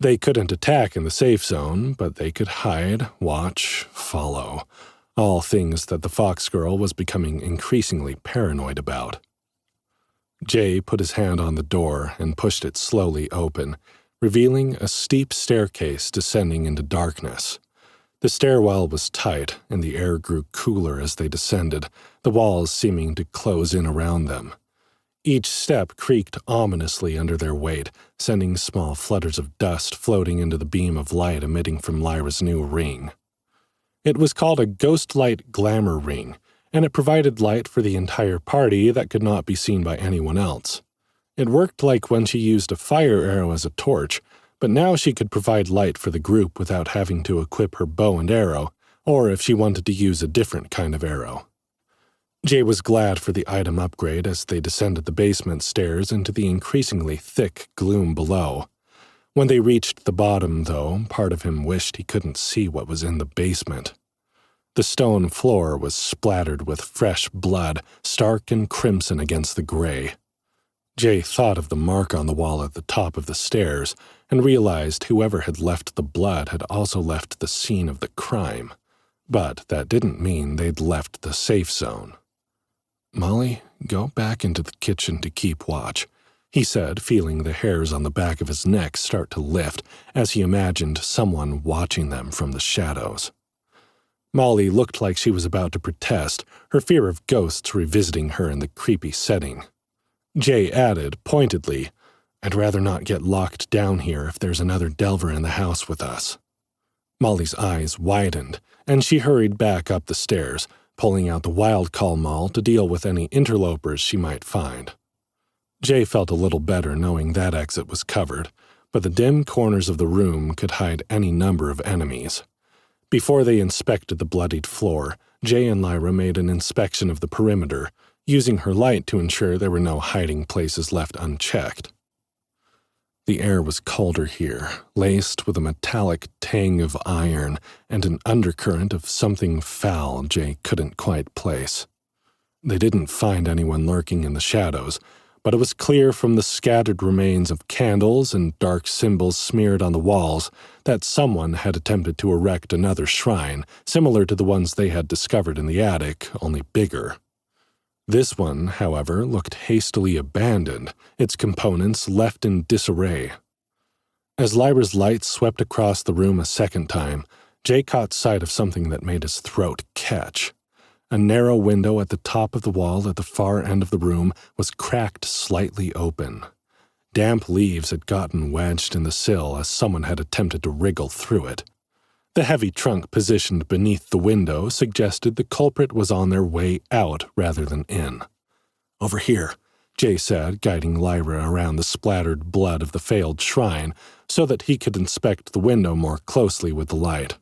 They couldn't attack in the safe zone, but they could hide, watch, follow. All things that the Fox Girl was becoming increasingly paranoid about. Jay put his hand on the door and pushed it slowly open, revealing a steep staircase descending into darkness. The stairwell was tight, and the air grew cooler as they descended, the walls seeming to close in around them. Each step creaked ominously under their weight, sending small flutters of dust floating into the beam of light emitting from Lyra's new ring. It was called a ghost light glamour ring, and it provided light for the entire party that could not be seen by anyone else. It worked like when she used a fire arrow as a torch, but now she could provide light for the group without having to equip her bow and arrow, or if she wanted to use a different kind of arrow. Jay was glad for the item upgrade as they descended the basement stairs into the increasingly thick gloom below. When they reached the bottom, though, part of him wished he couldn't see what was in the basement. The stone floor was splattered with fresh blood, stark and crimson against the gray. Jay thought of the mark on the wall at the top of the stairs and realized whoever had left the blood had also left the scene of the crime. But that didn't mean they'd left the safe zone. "Molly, go back into the kitchen to keep watch," he said, feeling the hairs on the back of his neck start to lift as he imagined someone watching them from the shadows. Molly looked like she was about to protest, her fear of ghosts revisiting her in the creepy setting. Jay added, pointedly, "I'd rather not get locked down here if there's another delver in the house with us." Molly's eyes widened, and she hurried back up the stairs, pulling out the wild call maul to deal with any interlopers she might find. Jay felt a little better knowing that exit was covered, but the dim corners of the room could hide any number of enemies. Before they inspected the bloodied floor, Jay and Lyra made an inspection of the perimeter, using her light to ensure there were no hiding places left unchecked. The air was colder here, laced with a metallic tang of iron and an undercurrent of something foul Jay couldn't quite place. They didn't find anyone lurking in the shadows, but it was clear from the scattered remains of candles and dark symbols smeared on the walls that someone had attempted to erect another shrine, similar to the ones they had discovered in the attic, only bigger. This one, however, looked hastily abandoned, its components left in disarray. As Lyra's light swept across the room a second time, Jay caught sight of something that made his throat catch. A narrow window at the top of the wall at the far end of the room was cracked slightly open. Damp leaves had gotten wedged in the sill as someone had attempted to wriggle through it. The heavy trunk positioned beneath the window suggested the culprit was on their way out rather than in. "Over here," Jay said, guiding Lyra around the splattered blood of the failed shrine so that he could inspect the window more closely with the light.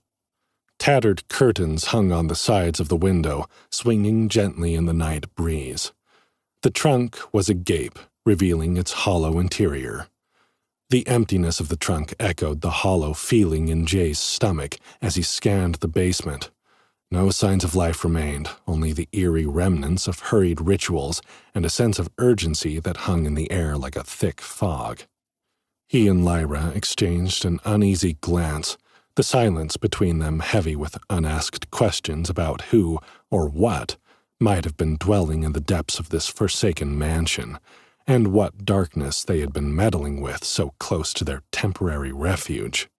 Tattered curtains hung on the sides of the window, swinging gently in the night breeze. The trunk was agape, revealing its hollow interior. The emptiness of the trunk echoed the hollow feeling in Jay's stomach as he scanned the basement. No signs of life remained, only the eerie remnants of hurried rituals and a sense of urgency that hung in the air like a thick fog. He and Lyra exchanged an uneasy glance, the silence between them heavy with unasked questions about who or what might have been dwelling in the depths of this forsaken mansion, and what darkness they had been meddling with so close to their temporary refuge.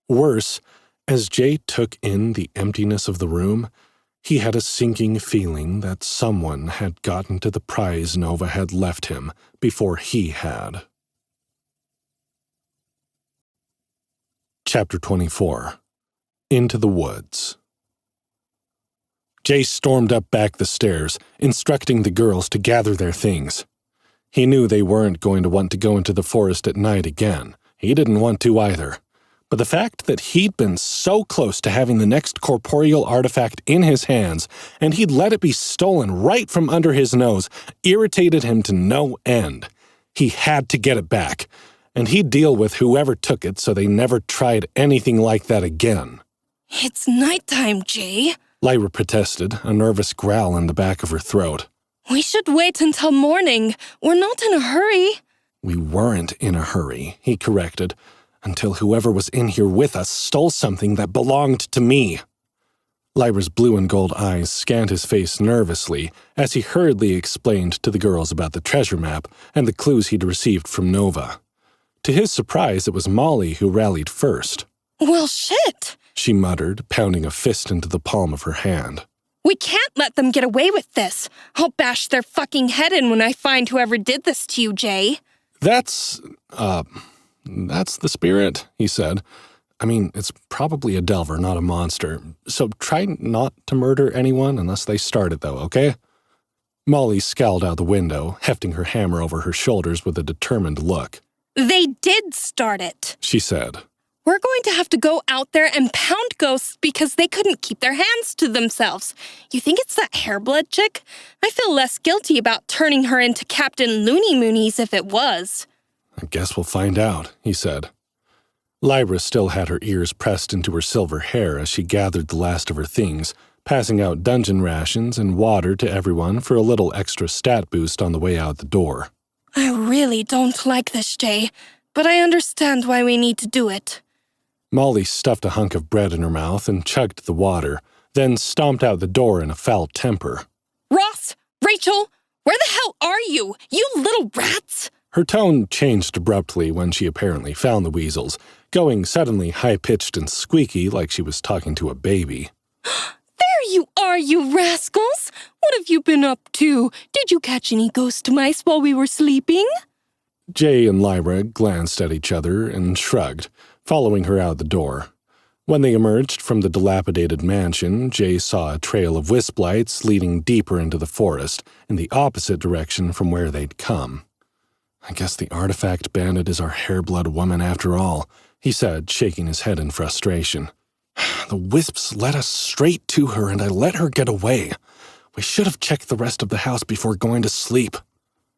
Worse, as Jay took in the emptiness of the room, he had a sinking feeling that someone had gotten to the prize Nova had left him before he had. Chapter 24. Into the Woods. Jay stormed up back the stairs, instructing the girls to gather their things. He knew they weren't going to want to go into the forest at night again. He didn't want to either. But the fact that he'd been so close to having the next corporeal artifact in his hands, and he'd let it be stolen right from under his nose, irritated him to no end. He had to get it back, and he'd deal with whoever took it so they never tried anything like that again. "It's nighttime, Jay," Lyra protested, a nervous growl in the back of her throat. "We should wait until morning. We're not in a hurry." "We weren't in a hurry," he corrected, "until whoever was in here with us stole something that belonged to me." Lyra's blue and gold eyes scanned his face nervously as he hurriedly explained to the girls about the treasure map and the clues he'd received from Nova. To his surprise, it was Molly who rallied first. "Well, shit," she muttered, pounding a fist into the palm of her hand. "We can't let them get away with this. I'll bash their fucking head in when I find whoever did this to you, Jay." That's the spirit," he said. "I mean, it's probably a delver, not a monster. So try not to murder anyone unless they start it, though, okay?" Molly scowled out the window, hefting her hammer over her shoulders with a determined look. "They did start it," she said. "We're going to have to go out there and pound ghosts because they couldn't keep their hands to themselves. You think it's that hairblood chick? I feel less guilty about turning her into Captain Loony Moonies if it was." "I guess we'll find out," he said. Lyra still had her ears pressed into her silver hair as she gathered the last of her things, passing out dungeon rations and water to everyone for a little extra stat boost on the way out the door. "I really don't like this, Jay, but I understand why we need to do it." Molly stuffed a hunk of bread in her mouth and chugged the water, then stomped out the door in a foul temper. "Ross! Rachel! Where the hell are you? You little rats!" Her tone changed abruptly when she apparently found the weasels, going suddenly high-pitched and squeaky like she was talking to a baby. "There you are, you rascals! What have you been up to? Did you catch any ghost mice while we were sleeping?" Jay and Lyra glanced at each other and shrugged, following her out the door. When they emerged from the dilapidated mansion, Jay saw a trail of wisp lights leading deeper into the forest, in the opposite direction from where they'd come. "I guess the artifact bandit is our hairblood woman after all," he said, shaking his head in frustration. "The wisps led us straight to her and I let her get away. We should have checked the rest of the house before going to sleep."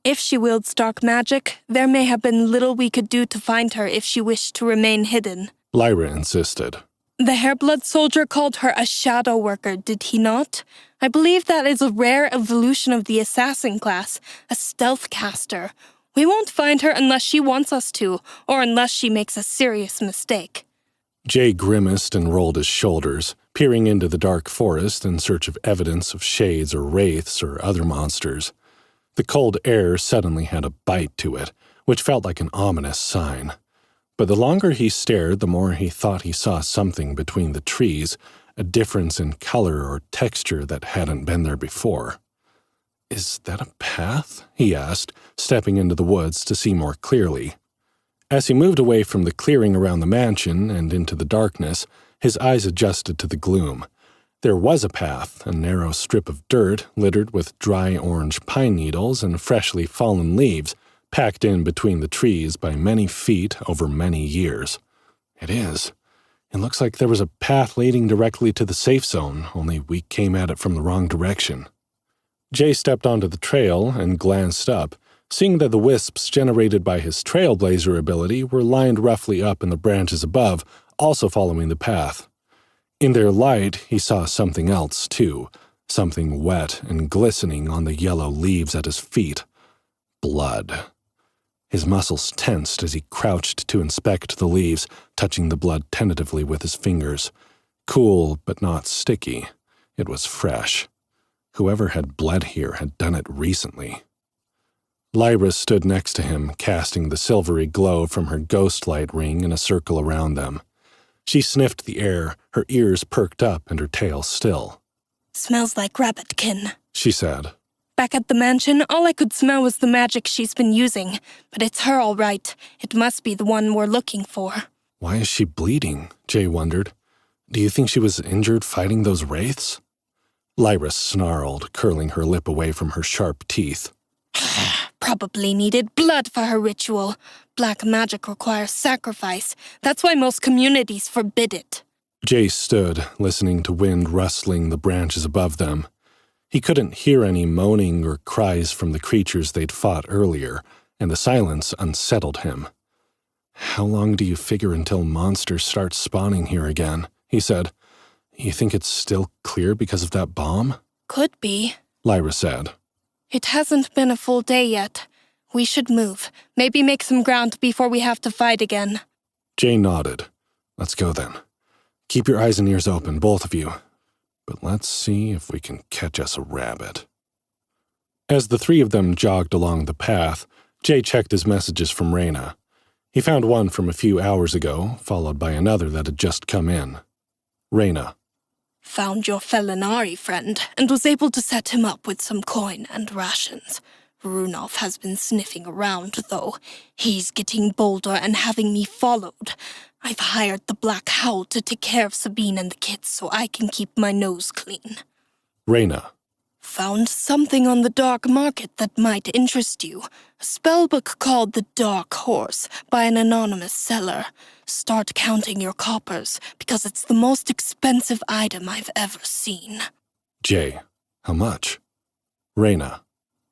"If she wields dark magic, there may have been little we could do to find her if she wished to remain hidden," Lyra insisted. The Hairblood soldier called her a shadow worker, did he not? I believe that is a rare evolution of the assassin class, a stealth caster. We won't find her unless she wants us to, or unless she makes a serious mistake. Jay grimaced and rolled his shoulders, peering into the dark forest in search of evidence of shades or wraiths or other monsters. The cold air suddenly had a bite to it, which felt like an ominous sign. But the longer he stared, the more he thought he saw something between the trees, a difference in color or texture that hadn't been there before. "Is that a path?" he asked, stepping into the woods to see more clearly. As he moved away from the clearing around the mansion and into the darkness, his eyes adjusted to the gloom. There was a path, a narrow strip of dirt littered with dry orange pine needles and freshly fallen leaves, packed in between the trees by many feet over many years. It is. It looks like there was a path leading directly to the safe zone, only we came at it from the wrong direction. Jay stepped onto the trail and glanced up, seeing that the wisps generated by his trailblazer ability were lined roughly up in the branches above, also following the path. In their light, he saw something else, too, something wet and glistening on the yellow leaves at his feet. Blood. His muscles tensed as he crouched to inspect the leaves, touching the blood tentatively with his fingers. Cool, but not sticky. It was fresh. Whoever had bled here had done it recently. Lyra stood next to him, casting the silvery glow from her ghost light ring in a circle around them. She sniffed the air, her ears perked up and her tail still. "Smells like rabbitkin," she said. "Back at the mansion, all I could smell was the magic she's been using. But it's her all right. It must be the one we're looking for." Why is she bleeding? Jay wondered. Do you think she was injured fighting those wraiths? Lyra snarled, curling her lip away from her sharp teeth. "Probably needed blood for her ritual. Black magic requires sacrifice. That's why most communities forbid it." Jay stood, listening to wind rustling the branches above them. He couldn't hear any moaning or cries from the creatures they'd fought earlier, and the silence unsettled him. "How long do you figure until monsters start spawning here again?" he said. "You think it's still clear because of that bomb?" "Could be," Lyra said. "It hasn't been a full day yet. We should move. Maybe make some ground before we have to fight again." Jay nodded. "Let's go then. Keep your eyes and ears open, both of you. But let's see if we can catch us a rabbit." As the three of them jogged along the path, Jay checked his messages from Reyna. He found one from a few hours ago, followed by another that had just come in. Reyna. "Found your Felinari friend and was able to set him up with some coin and rations. Runolf has been sniffing around, though. He's getting bolder and having me followed. I've hired the Black Howl to take care of Sabine and the kids so I can keep my nose clean." Reyna. "Found something on the dark market that might interest you. A spellbook called The Dark Horse by an anonymous seller. Start counting your coppers, because it's the most expensive item I've ever seen." Jay. How much? Reyna.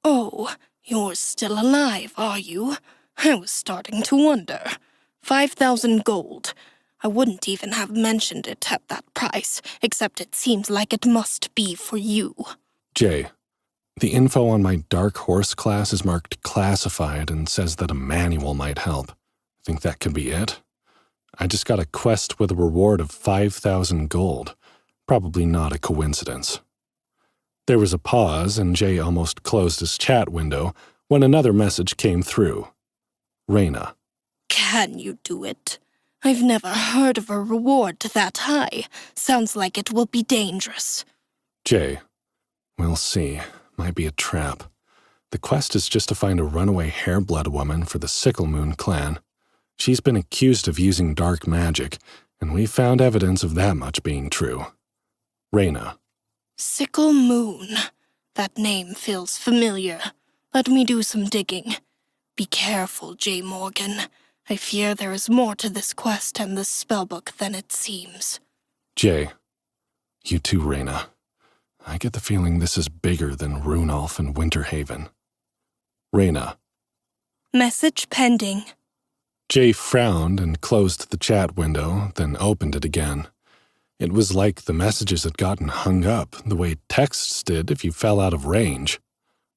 "Oh, you're still alive, are you? I was starting to wonder. 5,000 gold. I wouldn't even have mentioned it at that price, except it seems like it must be for you." Jay. The info on my Dark Horse class is marked classified and says that a manual might help. Think that could be it? I just got a quest with a reward of 5,000 gold. Probably not a coincidence. There was a pause, and Jay almost closed his chat window when another message came through. Reyna. "Can you do it? I've never heard of a reward that high. Sounds like it will be dangerous." Jay. We'll see. Might be a trap. The quest is just to find a runaway Hairblood woman for the Sickle Moon clan. She's been accused of using dark magic, and we found evidence of that much being true. Reyna. Sickle Moon. That name feels familiar. Let me do some digging. Be careful, J. Morgan. I fear there is more to this quest and this spellbook than it seems. Jay. You too, Reyna. I get the feeling this is bigger than Runolf and Winterhaven. Reyna. Message pending. Jay frowned and closed the chat window, then opened it again. It was like the messages had gotten hung up, the way texts did if you fell out of range.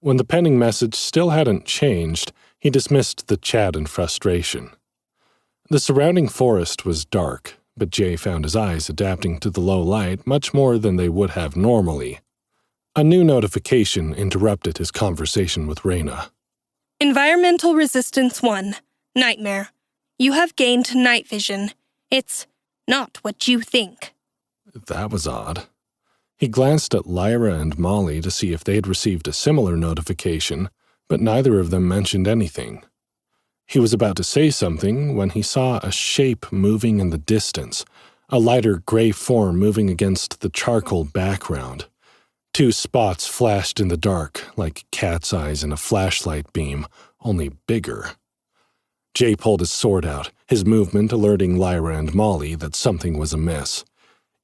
When the pending message still hadn't changed, he dismissed the chat in frustration. The surrounding forest was dark, but Jay found his eyes adapting to the low light much more than they would have normally. A new notification interrupted his conversation with Reyna. Environmental Resistance 1. Nightmare. You have gained night vision. It's not what you think. That was odd. He glanced at Lyra and Molly to see if they'd received a similar notification, but neither of them mentioned anything. He was about to say something when he saw a shape moving in the distance, a lighter gray form moving against the charcoal background. Two spots flashed in the dark, like cat's eyes in a flashlight beam, only bigger. Jay pulled his sword out, his movement alerting Lyra and Molly that something was amiss.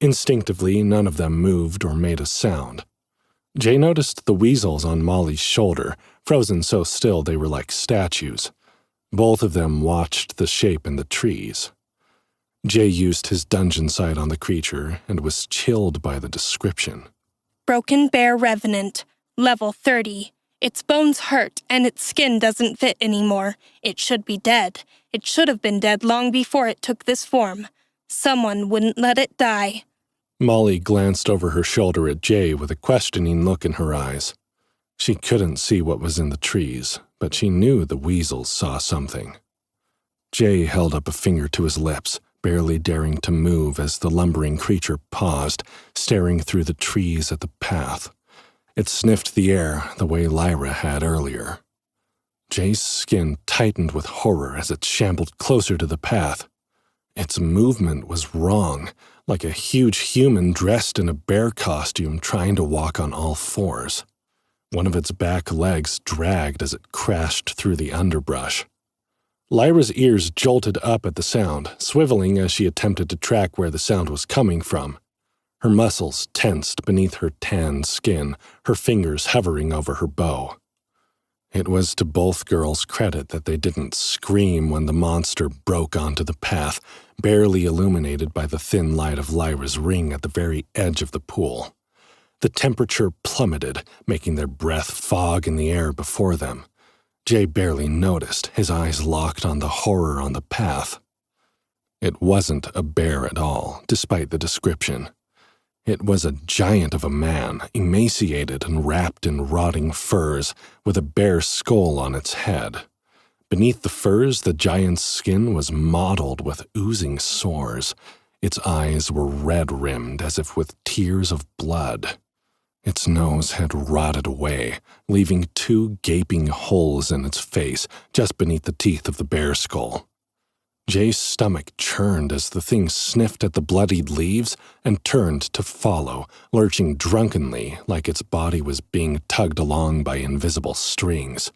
Instinctively, none of them moved or made a sound. Jay noticed the weasels on Molly's shoulder, frozen so still they were like statues. Both of them watched the shape in the trees. Jay used his dungeon sight on the creature and was chilled by the description. Broken Bear Revenant, level 30. Its bones hurt and its skin doesn't fit anymore. It should be dead. It should have been dead long before it took this form. Someone wouldn't let it die. Molly glanced over her shoulder at Jay with a questioning look in her eyes. She couldn't see what was in the trees, but she knew the weasels saw something. Jay held up a finger to his lips, barely daring to move as the lumbering creature paused, staring through the trees at the path. It sniffed the air the way Lyra had earlier. Jay's skin tightened with horror as it shambled closer to the path. Its movement was wrong, like a huge human dressed in a bear costume trying to walk on all fours. One of its back legs dragged as it crashed through the underbrush. Lyra's ears jolted up at the sound, swiveling as she attempted to track where the sound was coming from. Her muscles tensed beneath her tanned skin, her fingers hovering over her bow. It was to both girls' credit that they didn't scream when the monster broke onto the path, barely illuminated by the thin light of Lyra's ring at the very edge of the pool. The temperature plummeted, making their breath fog in the air before them. Jay barely noticed, his eyes locked on the horror on the path. It wasn't a bear at all, despite the description. It was a giant of a man, emaciated and wrapped in rotting furs, with a bare skull on its head. Beneath the furs, the giant's skin was mottled with oozing sores. Its eyes were red-rimmed, as if with tears of blood. Its nose had rotted away, leaving two gaping holes in its face, just beneath the teeth of the bear skull. Jay's stomach churned as the thing sniffed at the bloodied leaves and turned to follow, lurching drunkenly like its body was being tugged along by invisible strings.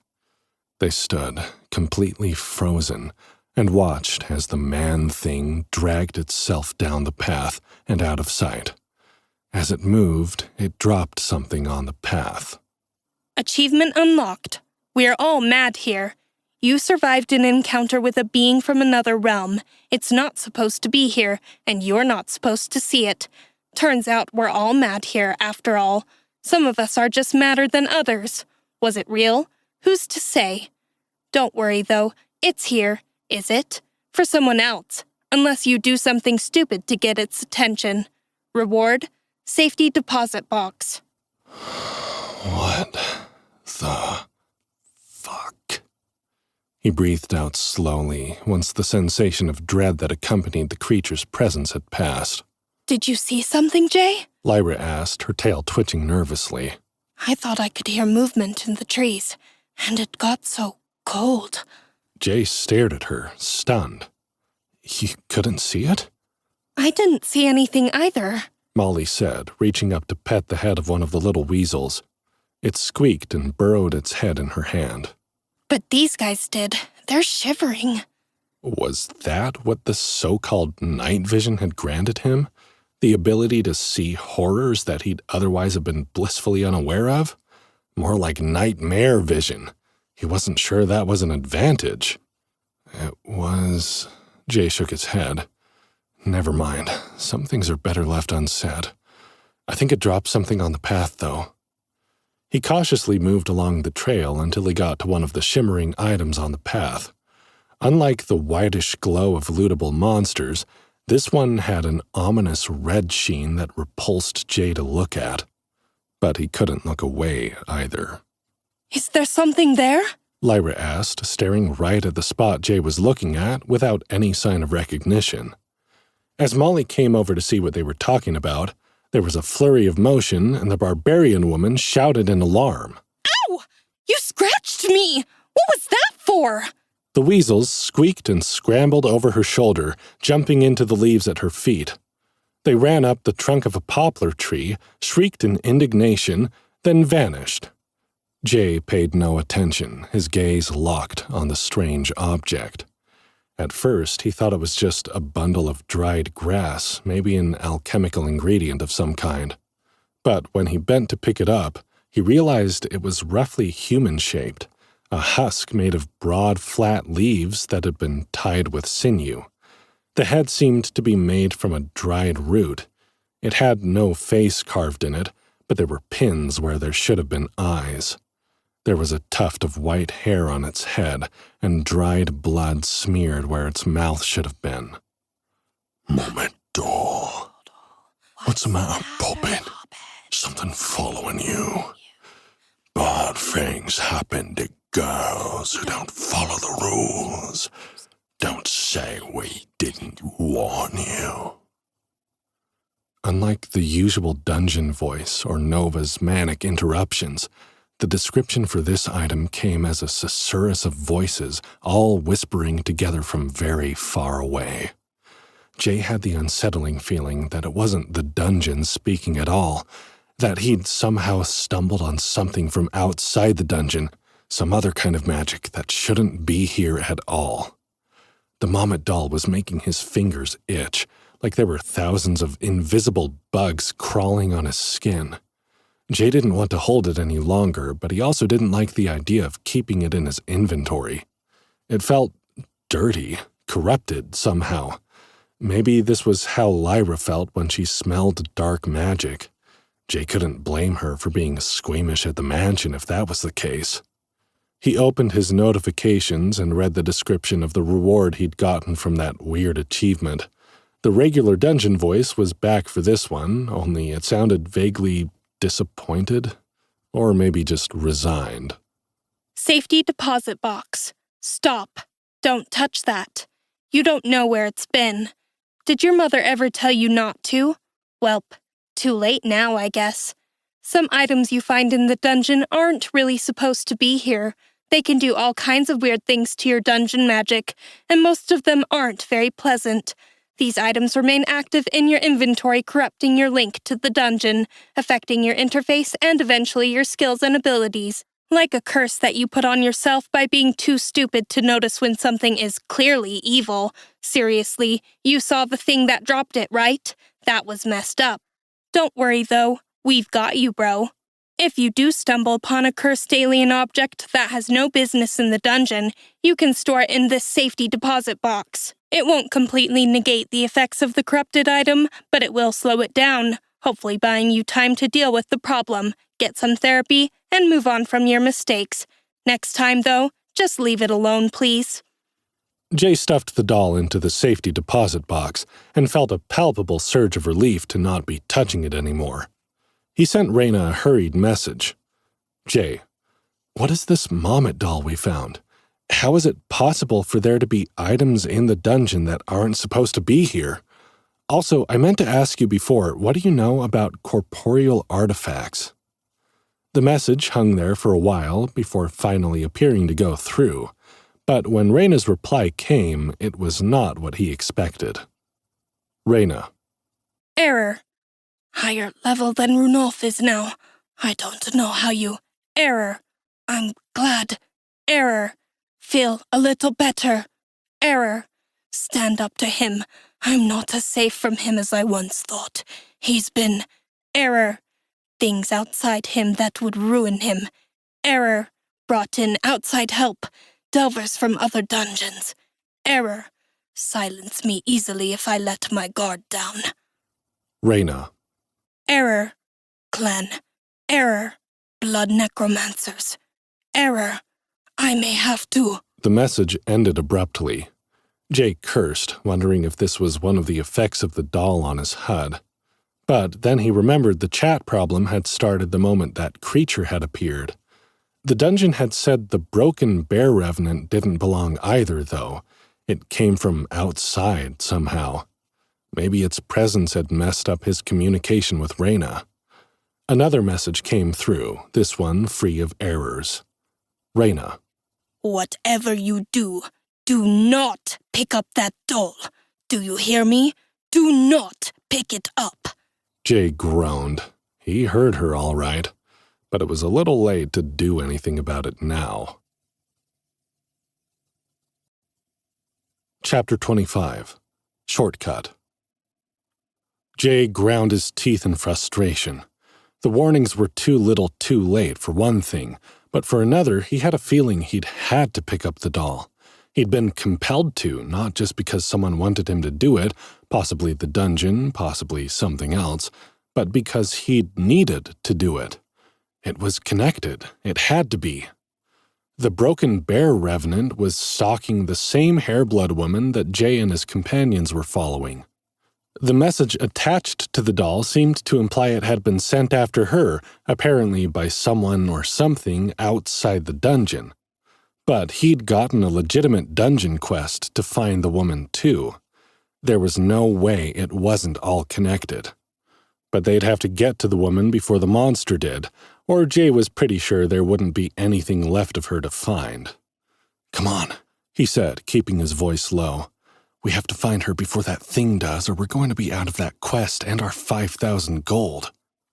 They stood, completely frozen, and watched as the man-thing dragged itself down the path and out of sight. As it moved, it dropped something on the path. Achievement unlocked. We're all mad here. You survived an encounter with a being from another realm. It's not supposed to be here, and you're not supposed to see it. Turns out we're all mad here, after all. Some of us are just madder than others. Was it real? Who's to say? Don't worry, though. It's here, is it? For someone else, unless you do something stupid to get its attention. Reward? Safety deposit box. What the fuck? He breathed out slowly once the sensation of dread that accompanied the creature's presence had passed. Did you see something, Jay? Lyra asked, her tail twitching nervously. I thought I could hear movement in the trees, and it got so cold. Jay stared at her, stunned. You couldn't see it? I didn't see anything either, Molly said, reaching up to pet the head of one of the little weasels. It squeaked and burrowed its head in her hand. But these guys did. They're shivering. Was that what the so-called night vision had granted him? The ability to see horrors that he'd otherwise have been blissfully unaware of? More like nightmare vision. He wasn't sure that was an advantage. It was... Jay shook his head. Never mind. Some things are better left unsaid. I think it dropped something on the path, though. He cautiously moved along the trail until he got to one of the shimmering items on the path. Unlike the whitish glow of lootable monsters, this one had an ominous red sheen that repulsed Jay to look at. But he couldn't look away either. Is there something there? Lyra asked, staring right at the spot Jay was looking at without any sign of recognition. As Molly came over to see what they were talking about, there was a flurry of motion and the barbarian woman shouted in alarm. Ow! You scratched me! What was that for? The weasels squeaked and scrambled over her shoulder, jumping into the leaves at her feet. They ran up the trunk of a poplar tree, shrieked in indignation, then vanished. Jay paid no attention, his gaze locked on the strange object. At first, he thought it was just a bundle of dried grass, maybe an alchemical ingredient of some kind. But when he bent to pick it up, he realized it was roughly human-shaped, a husk made of broad, flat leaves that had been tied with sinew. The head seemed to be made from a dried root. It had no face carved in it, but there were pins where there should have been eyes. There was a tuft of white hair on its head, and dried blood smeared where its mouth should have been. Momento. What's the matter, Poppin? Something following you. Bad things happen to girls who don't follow the rules. Don't say we didn't warn you. Unlike the usual dungeon voice or Nova's manic interruptions, the description for this item came as a susurrus of voices, all whispering together from very far away. Jay had the unsettling feeling that it wasn't the dungeon speaking at all, that he'd somehow stumbled on something from outside the dungeon, some other kind of magic that shouldn't be here at all. The Mommet doll was making his fingers itch, like there were thousands of invisible bugs crawling on his skin. Jay didn't want to hold it any longer, but he also didn't like the idea of keeping it in his inventory. It felt dirty, corrupted somehow. Maybe this was how Lyra felt when she smelled dark magic. Jay couldn't blame her for being squeamish at the mansion if that was the case. He opened his notifications and read the description of the reward he'd gotten from that weird achievement. The regular dungeon voice was back for this one, only it sounded vaguely disappointed, or maybe just resigned. Safety deposit box. Stop. Don't touch that. You don't know where it's been. Did your mother ever tell you not to? Welp, too late now, I guess. Some items you find in the dungeon aren't really supposed to be here. They can do all kinds of weird things to your dungeon magic, and most of them aren't very pleasant. These items remain active in your inventory, corrupting your link to the dungeon, affecting your interface and eventually your skills and abilities. Like a curse that you put on yourself by being too stupid to notice when something is clearly evil. Seriously, you saw the thing that dropped it, right? That was messed up. Don't worry, though. We've got you, bro. If you do stumble upon a cursed alien object that has no business in the dungeon, you can store it in this safety deposit box. It won't completely negate the effects of the corrupted item, but it will slow it down, hopefully buying you time to deal with the problem, get some therapy, and move on from your mistakes. Next time, though, just leave it alone, please. Jay stuffed the doll into the safety deposit box and felt a palpable surge of relief to not be touching it anymore. He sent Raina a hurried message. Jay, what is this Mommet doll we found? How is it possible for there to be items in the dungeon that aren't supposed to be here? Also, I meant to ask you before, what do you know about corporeal artifacts? The message hung there for a while before finally appearing to go through, but when Raina's reply came, it was not what he expected. Raina. Error. Higher level than Runolf is now. I don't know how you... Error. I'm glad. Error. Feel a little better. Error. Stand up to him. I'm not as safe from him as I once thought. He's been... Error. Things outside him that would ruin him. Error. Brought in outside help. Delvers from other dungeons. Error. Silence me easily if I let my guard down. Reyna. Error, clan. Error, blood necromancers. Error, I may have to. The message ended abruptly. Jay cursed, wondering if this was one of the effects of the doll on his HUD. But then he remembered the chat problem had started the moment that creature had appeared. The dungeon had said the broken bear revenant didn't belong either, though. It came from outside somehow. Maybe its presence had messed up his communication with Reyna. Another message came through, this one free of errors. Reyna. Whatever you do, do not pick up that doll. Do you hear me? Do not pick it up. Jay groaned. He heard her all right, but it was a little late to do anything about it now. Chapter 25. Shortcut. Jay ground his teeth in frustration. The warnings were too little too late for one thing, but for another, he had a feeling he'd had to pick up the doll. He'd been compelled to, not just because someone wanted him to do it, possibly the dungeon, possibly something else, but because he'd needed to do it. It was connected. It had to be. The broken bear revenant was stalking the same hairblood woman that Jay and his companions were following. The message attached to the doll seemed to imply it had been sent after her, apparently by someone or something outside the dungeon. But he'd gotten a legitimate dungeon quest to find the woman too. There was no way it wasn't all connected. But they'd have to get to the woman before the monster did, or Jay was pretty sure there wouldn't be anything left of her to find. "Come on," he said, keeping his voice low. "We have to find her before that thing does, or we're going to be out of that quest and our 5,000 gold.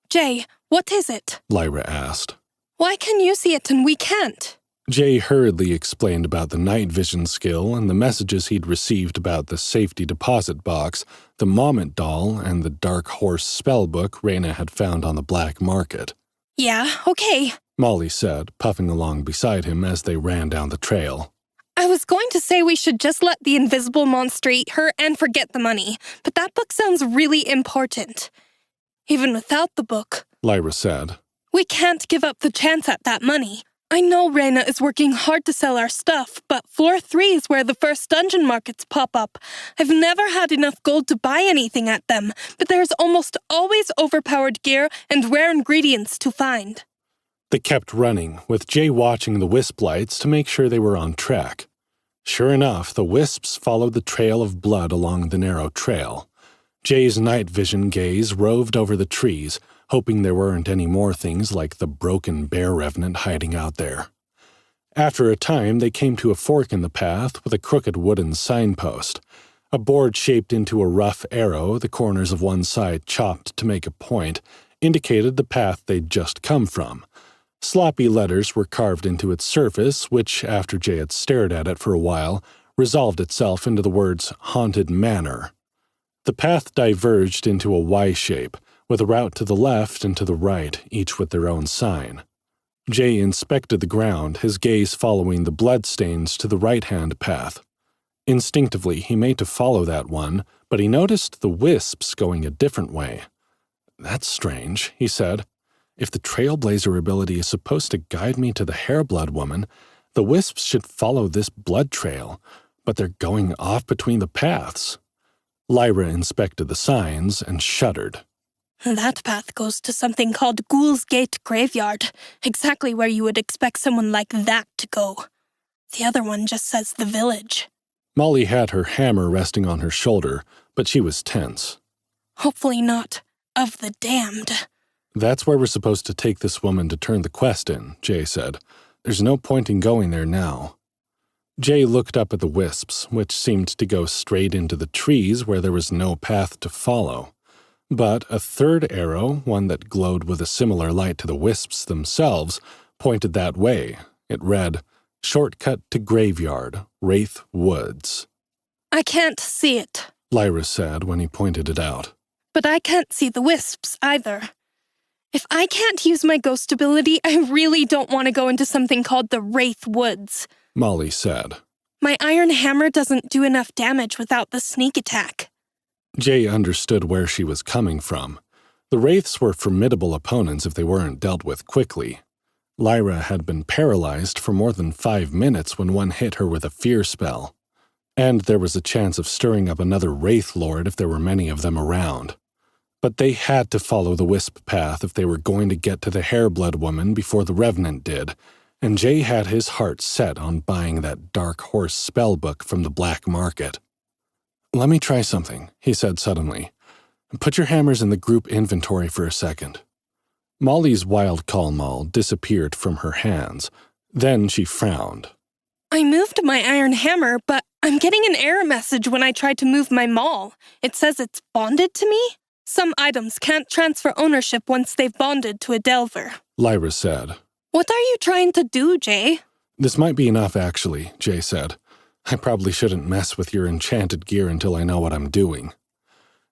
Jay, what is it? Lyra asked. Why can you see it and we can't? Jay hurriedly explained about the night vision skill and the messages he'd received about the safety deposit box, the Moment doll, and the Dark Horse spellbook Reyna had found on the black market. Yeah, okay. Molly said, puffing along beside him as they ran down the trail. I was going to say we should just let the invisible monster eat her and forget the money, but that book sounds really important. Even without the book, Lyra said. We can't give up the chance at that money. I know Reyna is working hard to sell our stuff, but floor 3 is where the first dungeon markets pop up. I've never had enough gold to buy anything at them, but there's almost always overpowered gear and rare ingredients to find. They kept running, with Jay watching the wisp lights to make sure they were on track. Sure enough, the wisps followed the trail of blood along the narrow trail. Jay's night vision gaze roved over the trees, hoping there weren't any more things like the broken bear revenant hiding out there. After a time, they came to a fork in the path with a crooked wooden signpost. A board shaped into a rough arrow, the corners of one side chopped to make a point, indicated the path they'd just come from. Sloppy letters were carved into its surface, which, after Jay had stared at it for a while, resolved itself into the words Haunted Manor. The path diverged into a Y shape, with a route to the left and to the right, each with their own sign. Jay inspected the ground, his gaze following the bloodstains to the right-hand path. Instinctively, he made to follow that one, but he noticed the wisps going a different way. That's strange, he said. If the Trailblazer ability is supposed to guide me to the Hairblood woman, the wisps should follow this blood trail, but they're going off between the paths. Lyra inspected the signs and shuddered. That path goes to something called Ghoul's Gate Graveyard, exactly where you would expect someone like that to go. The other one just says the village. Molly had her hammer resting on her shoulder, but she was tense. Hopefully not of the damned. That's where we're supposed to take this woman to turn the quest in, Jay said. There's no point in going there now. Jay looked up at the wisps, which seemed to go straight into the trees where there was no path to follow. But a third arrow, one that glowed with a similar light to the wisps themselves, pointed that way. It read, Shortcut to Graveyard, Wraith Woods. I can't see it, Lyra said when he pointed it out. But I can't see the wisps either. If I can't use my ghost ability, I really don't want to go into something called the Wraith Woods. Molly said. My iron hammer doesn't do enough damage without the sneak attack. Jay understood where she was coming from. The wraiths were formidable opponents if they weren't dealt with quickly. Lyra had been paralyzed for more than 5 minutes when one hit her with a fear spell. And there was a chance of stirring up another wraith lord if there were many of them around. But they had to follow the wisp path if they were going to get to the Hairblood woman before the Revenant did, and Jay had his heart set on buying that Dark Horse spellbook from the black market. "Let me try something," he said suddenly. "Put your hammers in the group inventory for a second." Molly's wild call maul disappeared from her hands. Then she frowned. I moved my iron hammer, but I'm getting an error message when I try to move my maul. It says it's bonded to me? Some items can't transfer ownership once they've bonded to a delver, Lyra said. What are you trying to do, Jay? "This might be enough, actually," Jay said. "I probably shouldn't mess with your enchanted gear until I know what I'm doing."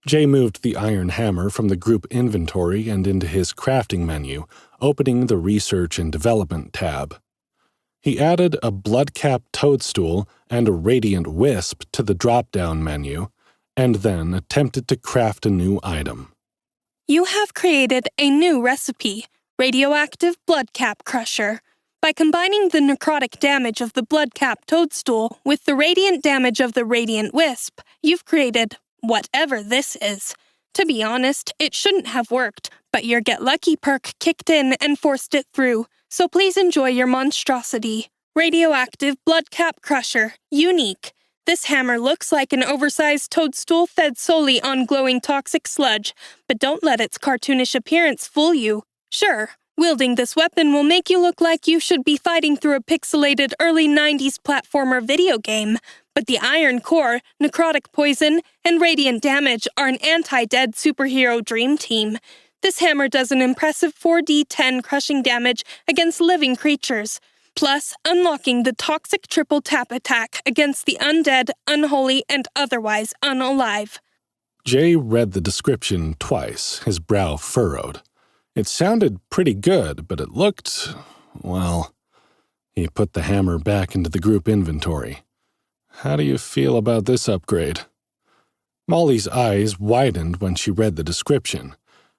Jay moved the iron hammer from the group inventory and into his crafting menu, opening the Research and Development tab. He added a blood-capped toadstool and a radiant wisp to the drop-down menu, and then attempted to craft a new item. You have created a new recipe, Radioactive Bloodcap Crusher. By combining the necrotic damage of the bloodcap toadstool with the radiant damage of the radiant wisp, you've created whatever this is. To be honest, it shouldn't have worked, but your Get Lucky perk kicked in and forced it through, so please enjoy your monstrosity. Radioactive Bloodcap Crusher, unique. This hammer looks like an oversized toadstool fed solely on glowing toxic sludge, but don't let its cartoonish appearance fool you. Sure, wielding this weapon will make you look like you should be fighting through a pixelated early 90s platformer video game, but the iron core, necrotic poison, and radiant damage are an anti-dead superhero dream team. This hammer does an impressive 4d10 crushing damage against living creatures, plus unlocking the toxic triple tap attack against the undead, unholy, and otherwise unalive. Jay read the description twice, his brow furrowed. It sounded pretty good, but it looked, well... He put the hammer back into the group inventory. "How do you feel about this upgrade?" Molly's eyes widened when she read the description.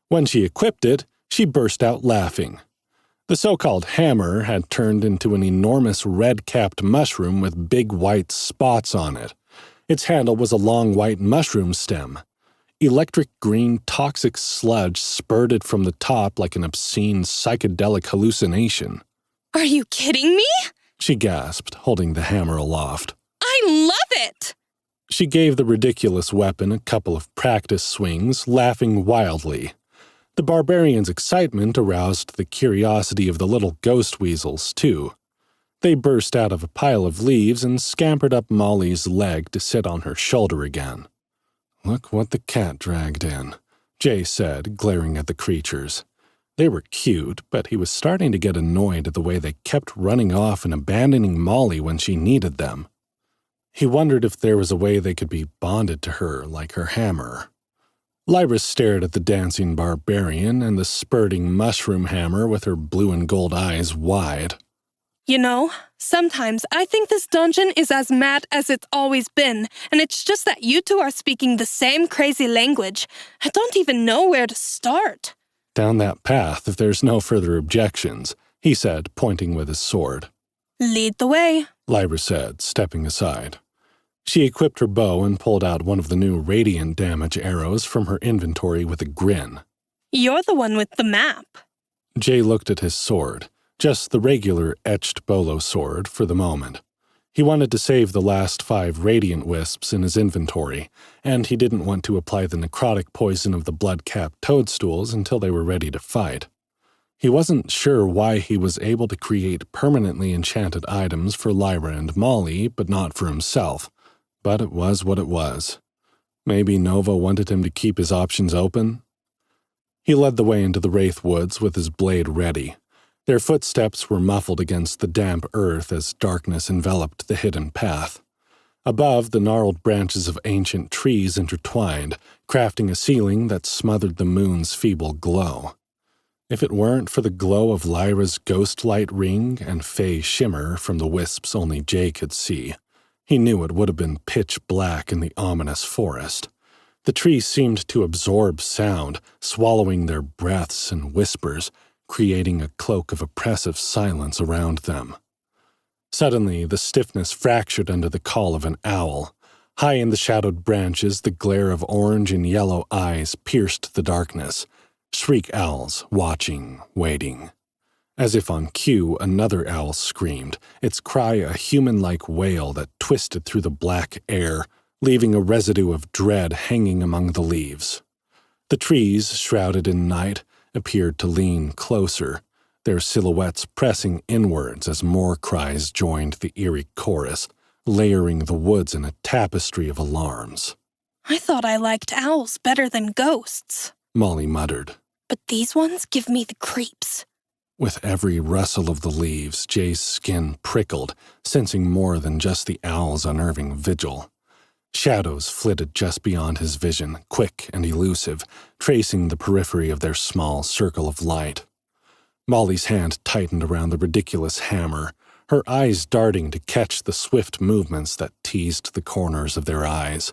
When she equipped it, she burst out laughing. The so-called hammer had turned into an enormous red-capped mushroom with big white spots on it. Its handle was a long white mushroom stem. Electric green toxic sludge spurted from the top like an obscene psychedelic hallucination. Are you kidding me? She gasped, holding the hammer aloft. I love it! She gave the ridiculous weapon a couple of practice swings, laughing wildly. The barbarian's excitement aroused the curiosity of the little ghost weasels, too. They burst out of a pile of leaves and scampered up Molly's leg to sit on her shoulder again. "Look what the cat dragged in," Jay said, glaring at the creatures. They were cute, but he was starting to get annoyed at the way they kept running off and abandoning Molly when she needed them. He wondered if there was a way they could be bonded to her like her hammer. Lyra stared at the dancing barbarian and the spurting mushroom hammer with her blue and gold eyes wide. You know, sometimes I think this dungeon is as mad as it's always been, and it's just that you two are speaking the same crazy language. I don't even know where to start. "Down that path if there's no further objections," he said, pointing with his sword. Lead the way, Lyra said, stepping aside. She equipped her bow and pulled out one of the new radiant damage arrows from her inventory with a grin. You're the one with the map. Jay looked at his sword, just the regular etched bolo sword for the moment. He wanted to save the last 5 radiant wisps in his inventory, and he didn't want to apply the necrotic poison of the blood-capped toadstools until they were ready to fight. He wasn't sure why he was able to create permanently enchanted items for Lyra and Molly, but not for himself. But it was what it was. Maybe Nova wanted him to keep his options open? He led the way into the Wraith Woods with his blade ready. Their footsteps were muffled against the damp earth as darkness enveloped the hidden path. Above, the gnarled branches of ancient trees intertwined, crafting a ceiling that smothered the moon's feeble glow. If it weren't for the glow of Lyra's ghost light ring and fey shimmer from the wisps only Jay could see, He knew it would have been pitch black in the ominous forest. The trees seemed to absorb sound, swallowing their breaths and whispers, creating a cloak of oppressive silence around them. Suddenly, the stiffness fractured under the call of an owl. High in the shadowed branches, the glare of orange and yellow eyes pierced the darkness. Shriek owls, watching, waiting. As if on cue, another owl screamed, its cry a human-like wail that twisted through the black air, leaving a residue of dread hanging among the leaves. The trees, shrouded in night, appeared to lean closer, their silhouettes pressing inwards as more cries joined the eerie chorus, layering the woods in a tapestry of alarms. I thought I liked owls better than ghosts, Molly muttered. but these ones give me the creeps. With every rustle of the leaves, Jay's skin prickled, sensing more than just the owl's unnerving vigil. Shadows flitted just beyond his vision, quick and elusive, tracing the periphery of their small circle of light. Molly's hand tightened around the ridiculous hammer, her eyes darting to catch the swift movements that teased the corners of their eyes.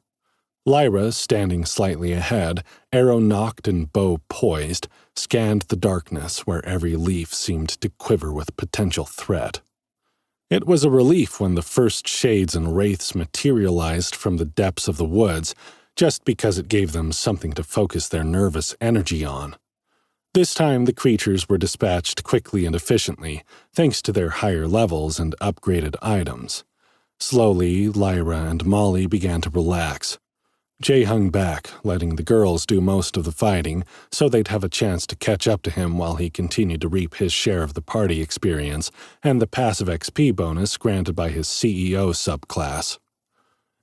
Lyra, standing slightly ahead, arrow nocked and bow poised, scanned the darkness where every leaf seemed to quiver with potential threat. It was a relief when the first shades and wraiths materialized from the depths of the woods, just because it gave them something to focus their nervous energy on. This time the creatures were dispatched quickly and efficiently, thanks to their higher levels and upgraded items. Slowly, Lyra and Molly began to relax. Jay hung back, letting the girls do most of the fighting, so they'd have a chance to catch up to him while he continued to reap his share of the party experience and the passive XP bonus granted by his CEO subclass.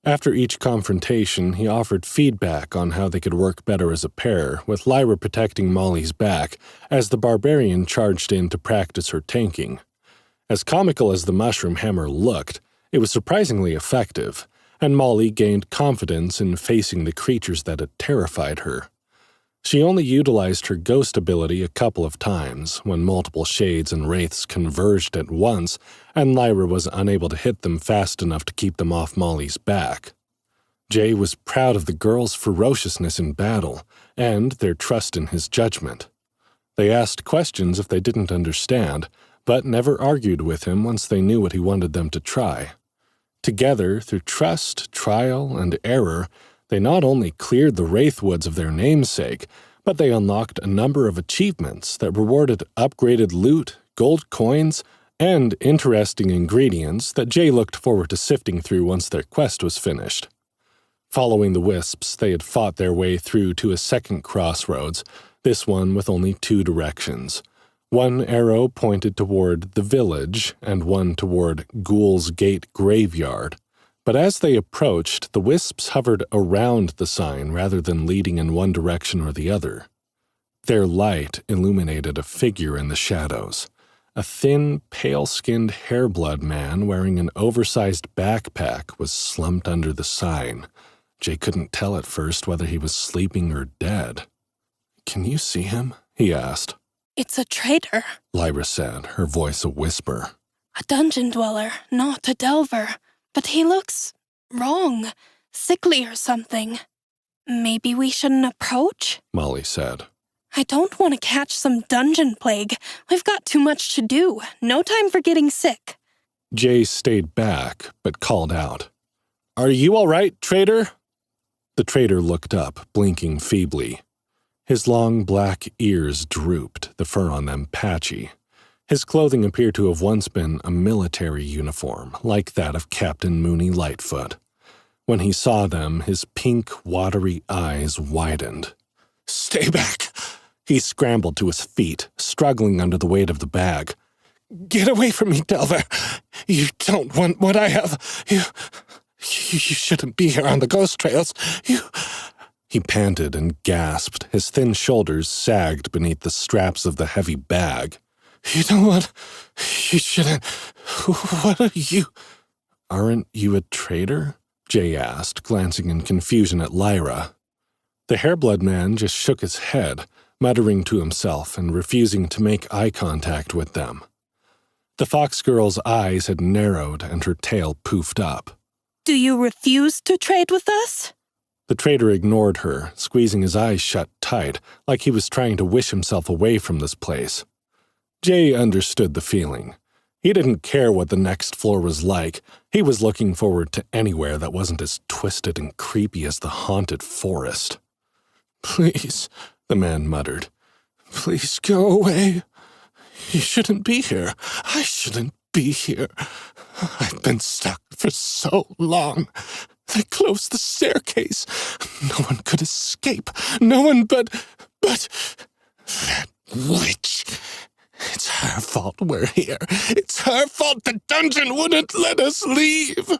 After each confrontation, he offered feedback on how they could work better as a pair, with Lyra protecting Molly's back as the barbarian charged in to practice her tanking. As comical as the mushroom hammer looked, it was surprisingly effective, and Molly gained confidence in facing the creatures that had terrified her. She only utilized her ghost ability a couple of times, when multiple shades and wraiths converged at once, and Lyra was unable to hit them fast enough to keep them off Molly's back. Jay was proud of the girls' ferociousness in battle, and their trust in his judgment. They asked questions if they didn't understand, but never argued with him once they knew what he wanted them to try. Together, through trust, trial, and error, they not only cleared the Wraithwoods of their namesake, but they unlocked a number of achievements that rewarded upgraded loot, gold coins, and interesting ingredients that Jay looked forward to sifting through once their quest was finished. Following the wisps, they had fought their way through to a second crossroads, this one with only 2 directions. One arrow pointed toward the village, and one toward Ghoul's Gate Graveyard. But as they approached, the wisps hovered around the sign rather than leading in one direction or the other. Their light illuminated a figure in the shadows. A thin, pale-skinned hairblood man wearing an oversized backpack was slumped under the sign. Jay couldn't tell at first whether he was sleeping or dead. "Can you see him?" he asked. It's a traitor, Lyra said, her voice a whisper. a dungeon dweller, not a delver. But he looks wrong, sickly or something. Maybe we shouldn't approach? Molly said. I don't want to catch some dungeon plague. We've got too much to do. No time for getting sick. Jay stayed back, but called out. "Are you all right, traitor?" The traitor looked up, blinking feebly. His long black ears drooped, the fur on them patchy. His clothing appeared to have once been a military uniform, like that of Captain Mooney Lightfoot. When he saw them, his pink, watery eyes widened. "Stay back!" He scrambled to his feet, struggling under the weight of the bag. "Get away from me, Delver! You don't want what I have! You shouldn't be here on the ghost trails! He panted and gasped. His thin shoulders sagged beneath the straps of the heavy bag. "You don't want... You shouldn't... What are you..." "Aren't you a traitor?" Jay asked, glancing in confusion at Lyra. The hairblood man just shook his head, muttering to himself and refusing to make eye contact with them. The fox girl's eyes had narrowed and her tail poofed up. Do you refuse to trade with us? The trader ignored her, squeezing his eyes shut tight, like he was trying to wish himself away from this place. Jay understood the feeling. He didn't care what the next floor was like. He was looking forward to anywhere that wasn't as twisted and creepy as the haunted forest. "Please," the man muttered. "Please go away. You shouldn't be here. I shouldn't be here. I've been stuck for so long. They closed the staircase. No one could escape. No one but that witch. It's her fault we're here. It's her fault the dungeon wouldn't let us leave."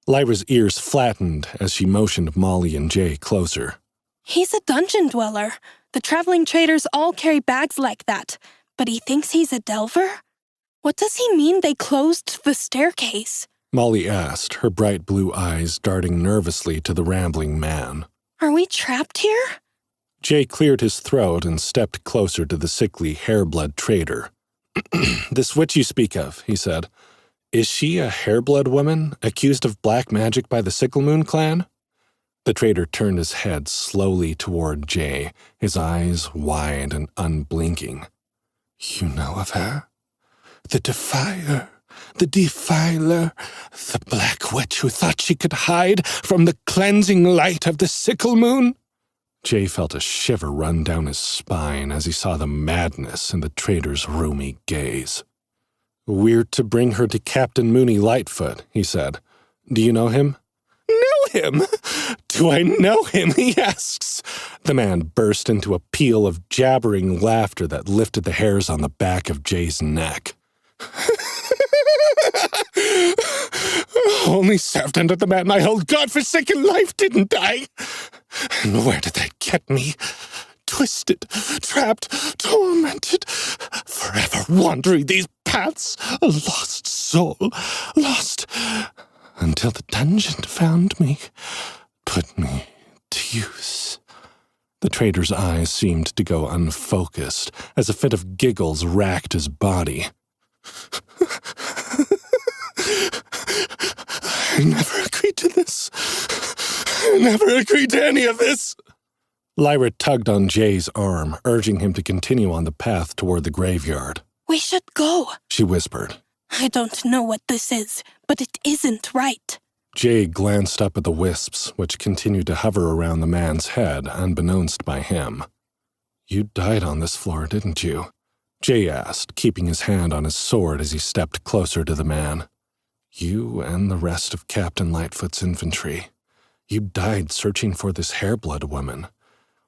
Lyra's ears flattened as she motioned Molly and Jay closer. He's a dungeon dweller. The traveling traders all carry bags like that, but he thinks he's a delver? What does he mean they closed the staircase? Molly asked, her bright blue eyes darting nervously to the rambling man. Are we trapped here? Jay cleared his throat and stepped closer to the sickly, hair-blood trader. "This witch you speak of," he said. "Is she a hair-blood woman, accused of black magic by the Sickle Moon clan?" The trader turned his head slowly toward Jay, his eyes wide and unblinking. "You know of her? The Defier, the Defiler, the black witch who thought she could hide from the cleansing light of the Sickle Moon?" Jay felt a shiver run down his spine as he saw the madness in the trader's roomy gaze. "We're to bring her to Captain Mooney Lightfoot," he said. "Do you know him?" "Know him? Do I know him?" he asks. The man burst into a peal of jabbering laughter that lifted the hairs on the back of Jay's neck. "Only served under the man my whole godforsaken life, didn't I? And where did they get me? Twisted, trapped, tormented, forever wandering these paths, a lost soul, lost until the dungeon found me, put me to use." The trader's eyes seemed to go unfocused as a fit of giggles racked his body. "I never agreed to this. I never agreed to any of this." Lyra tugged on Jay's arm, urging him to continue on the path toward the graveyard. "We should go," she whispered. "I don't know what this is, but it isn't right." Jay glanced up at the wisps, which continued to hover around the man's head, unbeknownst by him. "You died on this floor, didn't you?" Jay asked, keeping his hand on his sword as he stepped closer to the man. "You and the rest of Captain Lightfoot's infantry. You died searching for this hair-blood woman.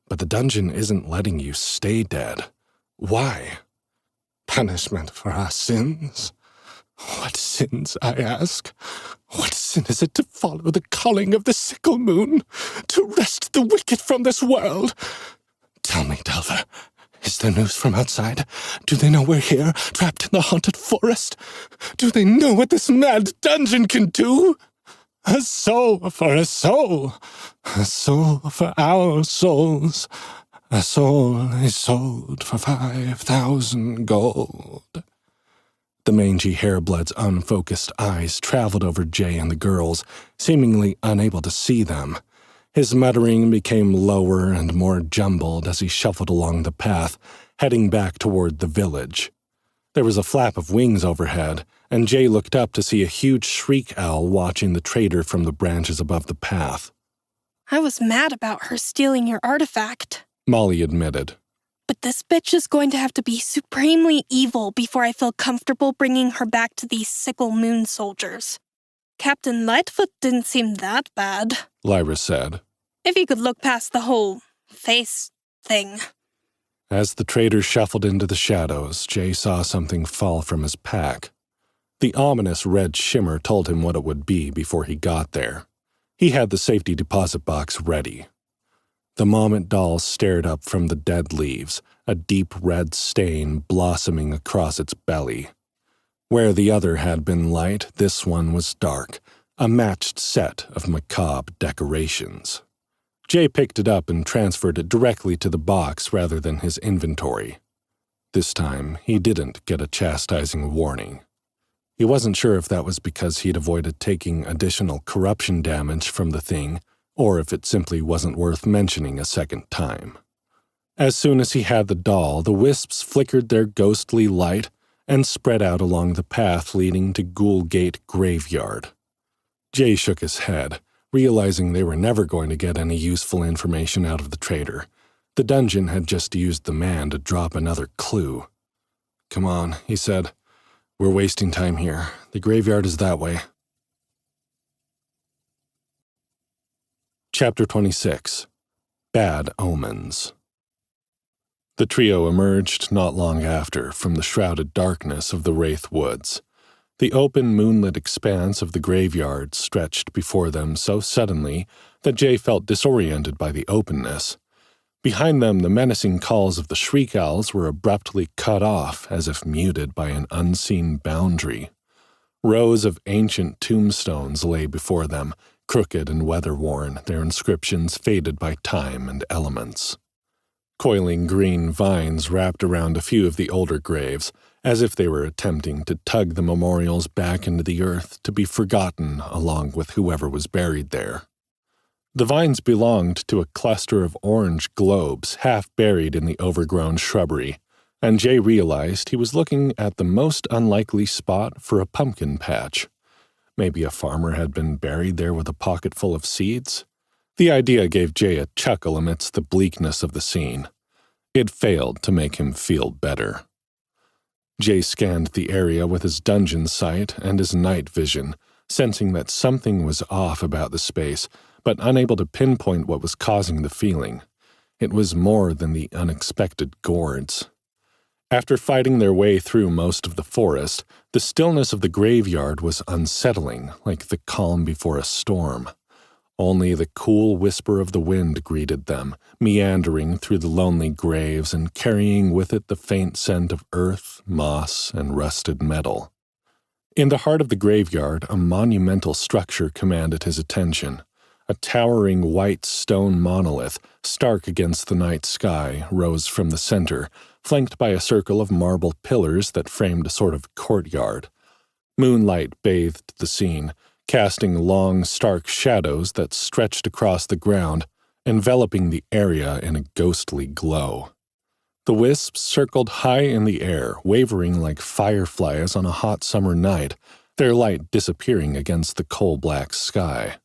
But the dungeon isn't letting you stay dead. Why?" "Punishment for our sins? What sins, I ask? What sin is it to follow the calling of the Sickle Moon, to wrest the wicked from this world? Tell me, Delver, is there news from outside? Do they know we're here, trapped in the haunted forest? Do they know what this mad dungeon can do? A soul for a soul, a soul for our souls. A soul is sold for 5,000 gold." The mangy hair-blood's unfocused eyes traveled over Jay and the girls, seemingly unable to see them. His muttering became lower and more jumbled as he shuffled along the path, heading back toward the village. There was a flap of wings overhead, and Jay looked up to see a huge shriek owl watching the trader from the branches above the path. "I was mad about her stealing your artifact," Molly admitted. "but this bitch is going to have to be supremely evil before I feel comfortable bringing her back to these Sickle Moon soldiers. Captain Lightfoot didn't seem that bad," Lyra said. "if you could look past the whole face thing." As the trader shuffled into the shadows, Jay saw something fall from his pack. The ominous red shimmer told him what it would be before he got there. He had the safety deposit box ready. The Moment doll stared up from the dead leaves, a deep red stain blossoming across its belly. Where the other had been light, this one was dark, a matched set of macabre decorations. Jay picked it up and transferred it directly to the box rather than his inventory. This time, he didn't get a chastising warning. He wasn't sure if that was because he'd avoided taking additional corruption damage from the thing, or if it simply wasn't worth mentioning a second time. As soon as he had the doll, the wisps flickered their ghostly light and spread out along the path leading to Ghoulgate Graveyard. Jay shook his head, realizing they were never going to get any useful information out of the traitor. The dungeon had just used the man to drop another clue. "Come on," he said. "We're wasting time here. The graveyard is that way." Chapter 26. Bad Omens. The trio emerged not long after from the shrouded darkness of the Wraith Woods. The open moonlit expanse of the graveyard stretched before them so suddenly that Jay felt disoriented by the openness. Behind them, the menacing calls of the shriek owls were abruptly cut off as if muted by an unseen boundary. Rows of ancient tombstones lay before them, crooked and weather-worn, their inscriptions faded by time and elements. Coiling green vines wrapped around a few of the older graves, as if they were attempting to tug the memorials back into the earth to be forgotten along with whoever was buried there. The vines belonged to a cluster of orange globes half buried in the overgrown shrubbery, and Jay realized he was looking at the most unlikely spot for a pumpkin patch. Maybe a farmer had been buried there with a pocket full of seeds? The idea gave Jay a chuckle amidst the bleakness of the scene. It failed to make him feel better. Jay scanned the area with his dungeon sight and his night vision, sensing that something was off about the space, but unable to pinpoint what was causing the feeling. It was more than the unexpected gourds. After fighting their way through most of the forest, the stillness of the graveyard was unsettling, like the calm before a storm. Only the cool whisper of the wind greeted them, meandering through the lonely graves and carrying with it the faint scent of earth, moss, and rusted metal. In the heart of the graveyard, a monumental structure commanded his attention. A towering white stone monolith, stark against the night sky, rose from the center, flanked by a circle of marble pillars that framed a sort of courtyard. Moonlight bathed the scene, casting long, stark shadows that stretched across the ground, enveloping the area in a ghostly glow. The wisps circled high in the air, wavering like fireflies on a hot summer night, their light disappearing against the coal-black sky.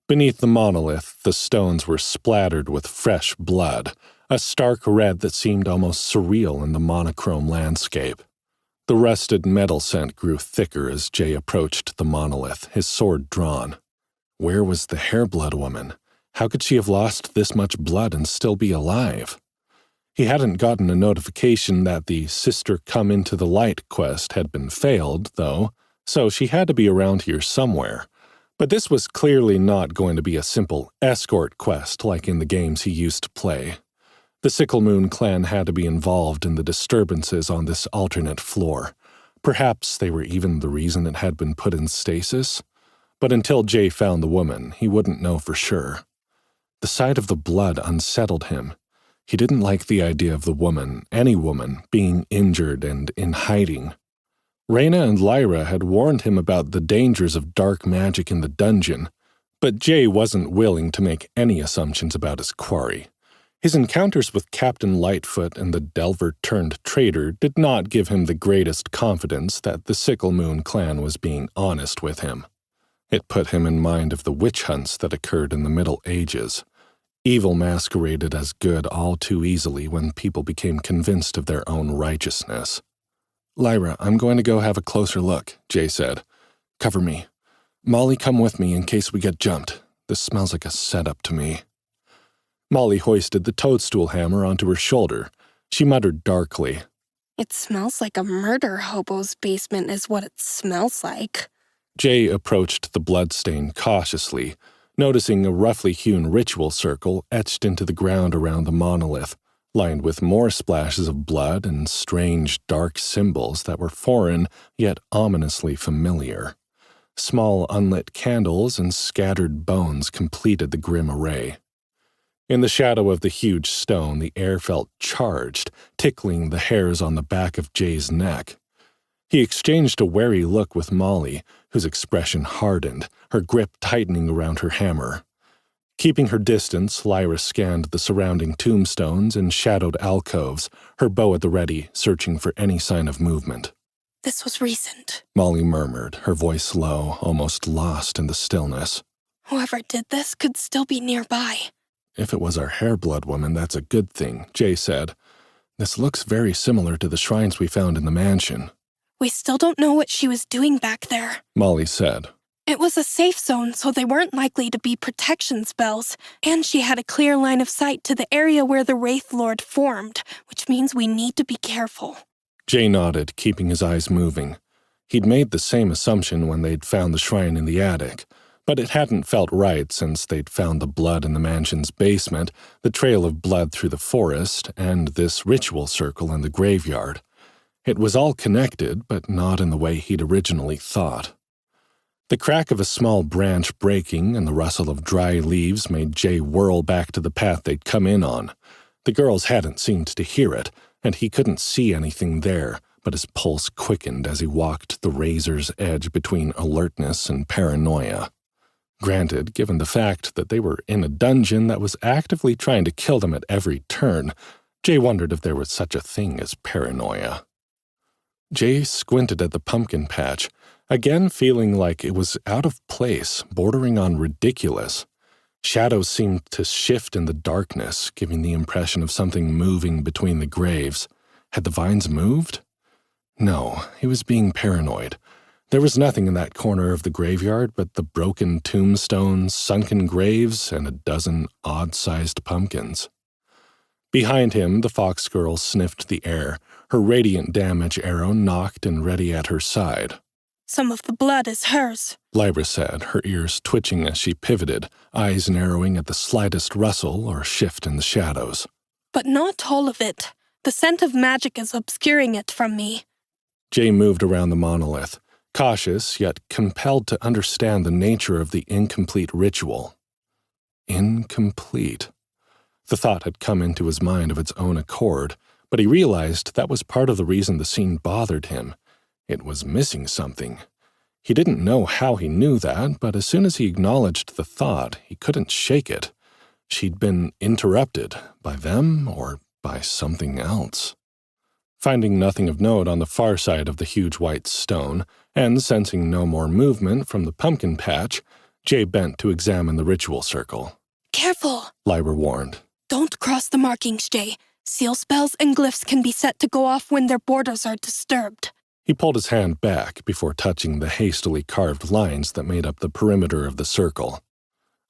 Beneath the monolith, the stones were splattered with fresh blood, a stark red that seemed almost surreal in the monochrome landscape. The rusted metal scent grew thicker as Jay approached the monolith, his sword drawn. Where was the Hairblood woman? How could she have lost this much blood and still be alive? He hadn't gotten a notification that the Sister Come Into the Light quest had been failed, though, so she had to be around here somewhere. But this was clearly not going to be a simple escort quest like in the games he used to play. The Sicklemoon clan had to be involved in the disturbances on this alternate floor. Perhaps they were even the reason it had been put in stasis. But until Jay found the woman, he wouldn't know for sure. The sight of the blood unsettled him. He didn't like the idea of the woman, any woman, being injured and in hiding. Reyna and Lyra had warned him about the dangers of dark magic in the dungeon, but Jay wasn't willing to make any assumptions about his quarry. His encounters with Captain Lightfoot and the Delver-turned-traitor did not give him the greatest confidence that the Sicklemoon clan was being honest with him. It put him in mind of the witch hunts that occurred in the Middle Ages. Evil masqueraded as good all too easily when people became convinced of their own righteousness. "Lyra, I'm going to go have a closer look," Jay said. "Cover me. Molly, come with me in case we get jumped. This smells like a setup to me." Molly hoisted the toadstool hammer onto her shoulder. She muttered darkly, "It smells like a murder hobo's basement is what it smells like." Jay approached the bloodstain cautiously, noticing a roughly hewn ritual circle etched into the ground around the monolith, lined with more splashes of blood and strange dark symbols that were foreign yet ominously familiar. Small unlit candles and scattered bones completed the grim array. In the shadow of the huge stone, the air felt charged, tickling the hairs on the back of Jay's neck. He exchanged a wary look with Molly, whose expression hardened, her grip tightening around her hammer. Keeping her distance, Lyra scanned the surrounding tombstones and shadowed alcoves, her bow at the ready, searching for any sign of movement. This was recent, Molly murmured, her voice low, almost lost in the stillness. Whoever did this could still be nearby. If it was our hair-blood woman, that's a good thing, Jay said. This looks very similar to the shrines we found in the mansion. We still don't know what she was doing back there, Molly said. It was a safe zone, so they weren't likely to be protection spells, and she had a clear line of sight to the area where the Wraith Lord formed, which means we need to be careful. Jay nodded, keeping his eyes moving. He'd made the same assumption when they'd found the shrine in the attic, but it hadn't felt right since they'd found the blood in the mansion's basement, the trail of blood through the forest, and this ritual circle in the graveyard. It was all connected, but not in the way he'd originally thought. The crack of a small branch breaking and the rustle of dry leaves made Jay whirl back to the path they'd come in on. The girls hadn't seemed to hear it, and he couldn't see anything there, but his pulse quickened as he walked the razor's edge between alertness and paranoia. Granted, given the fact that they were in a dungeon that was actively trying to kill them at every turn, Jay wondered if there was such a thing as paranoia. Jay squinted at the pumpkin patch, again feeling like it was out of place, bordering on ridiculous. Shadows seemed to shift in the darkness, giving the impression of something moving between the graves. Had the vines moved? No, he was being paranoid. There was nothing in that corner of the graveyard but the broken tombstones, sunken graves, and a dozen odd-sized pumpkins. Behind him, the fox girl sniffed the air, her radiant damage arrow nocked and ready at her side. Some of the blood is hers, Lyra said, her ears twitching as she pivoted, eyes narrowing at the slightest rustle or shift in the shadows. But not all of it. The scent of magic is obscuring it from me. Jay moved around the monolith, cautious yet compelled to understand the nature of the incomplete ritual. Incomplete. The thought had come into his mind of its own accord, but he realized that was part of the reason the scene bothered him. It was missing something. He didn't know how he knew that, but as soon as he acknowledged the thought, he couldn't shake it. She'd been interrupted, by them or by something else. Finding nothing of note on the far side of the huge white stone, and sensing no more movement from the pumpkin patch, Jay bent to examine the ritual circle. Careful, Lyra warned. Don't cross the markings, Jay. Seal spells and glyphs can be set to go off when their borders are disturbed. He pulled his hand back before touching the hastily carved lines that made up the perimeter of the circle.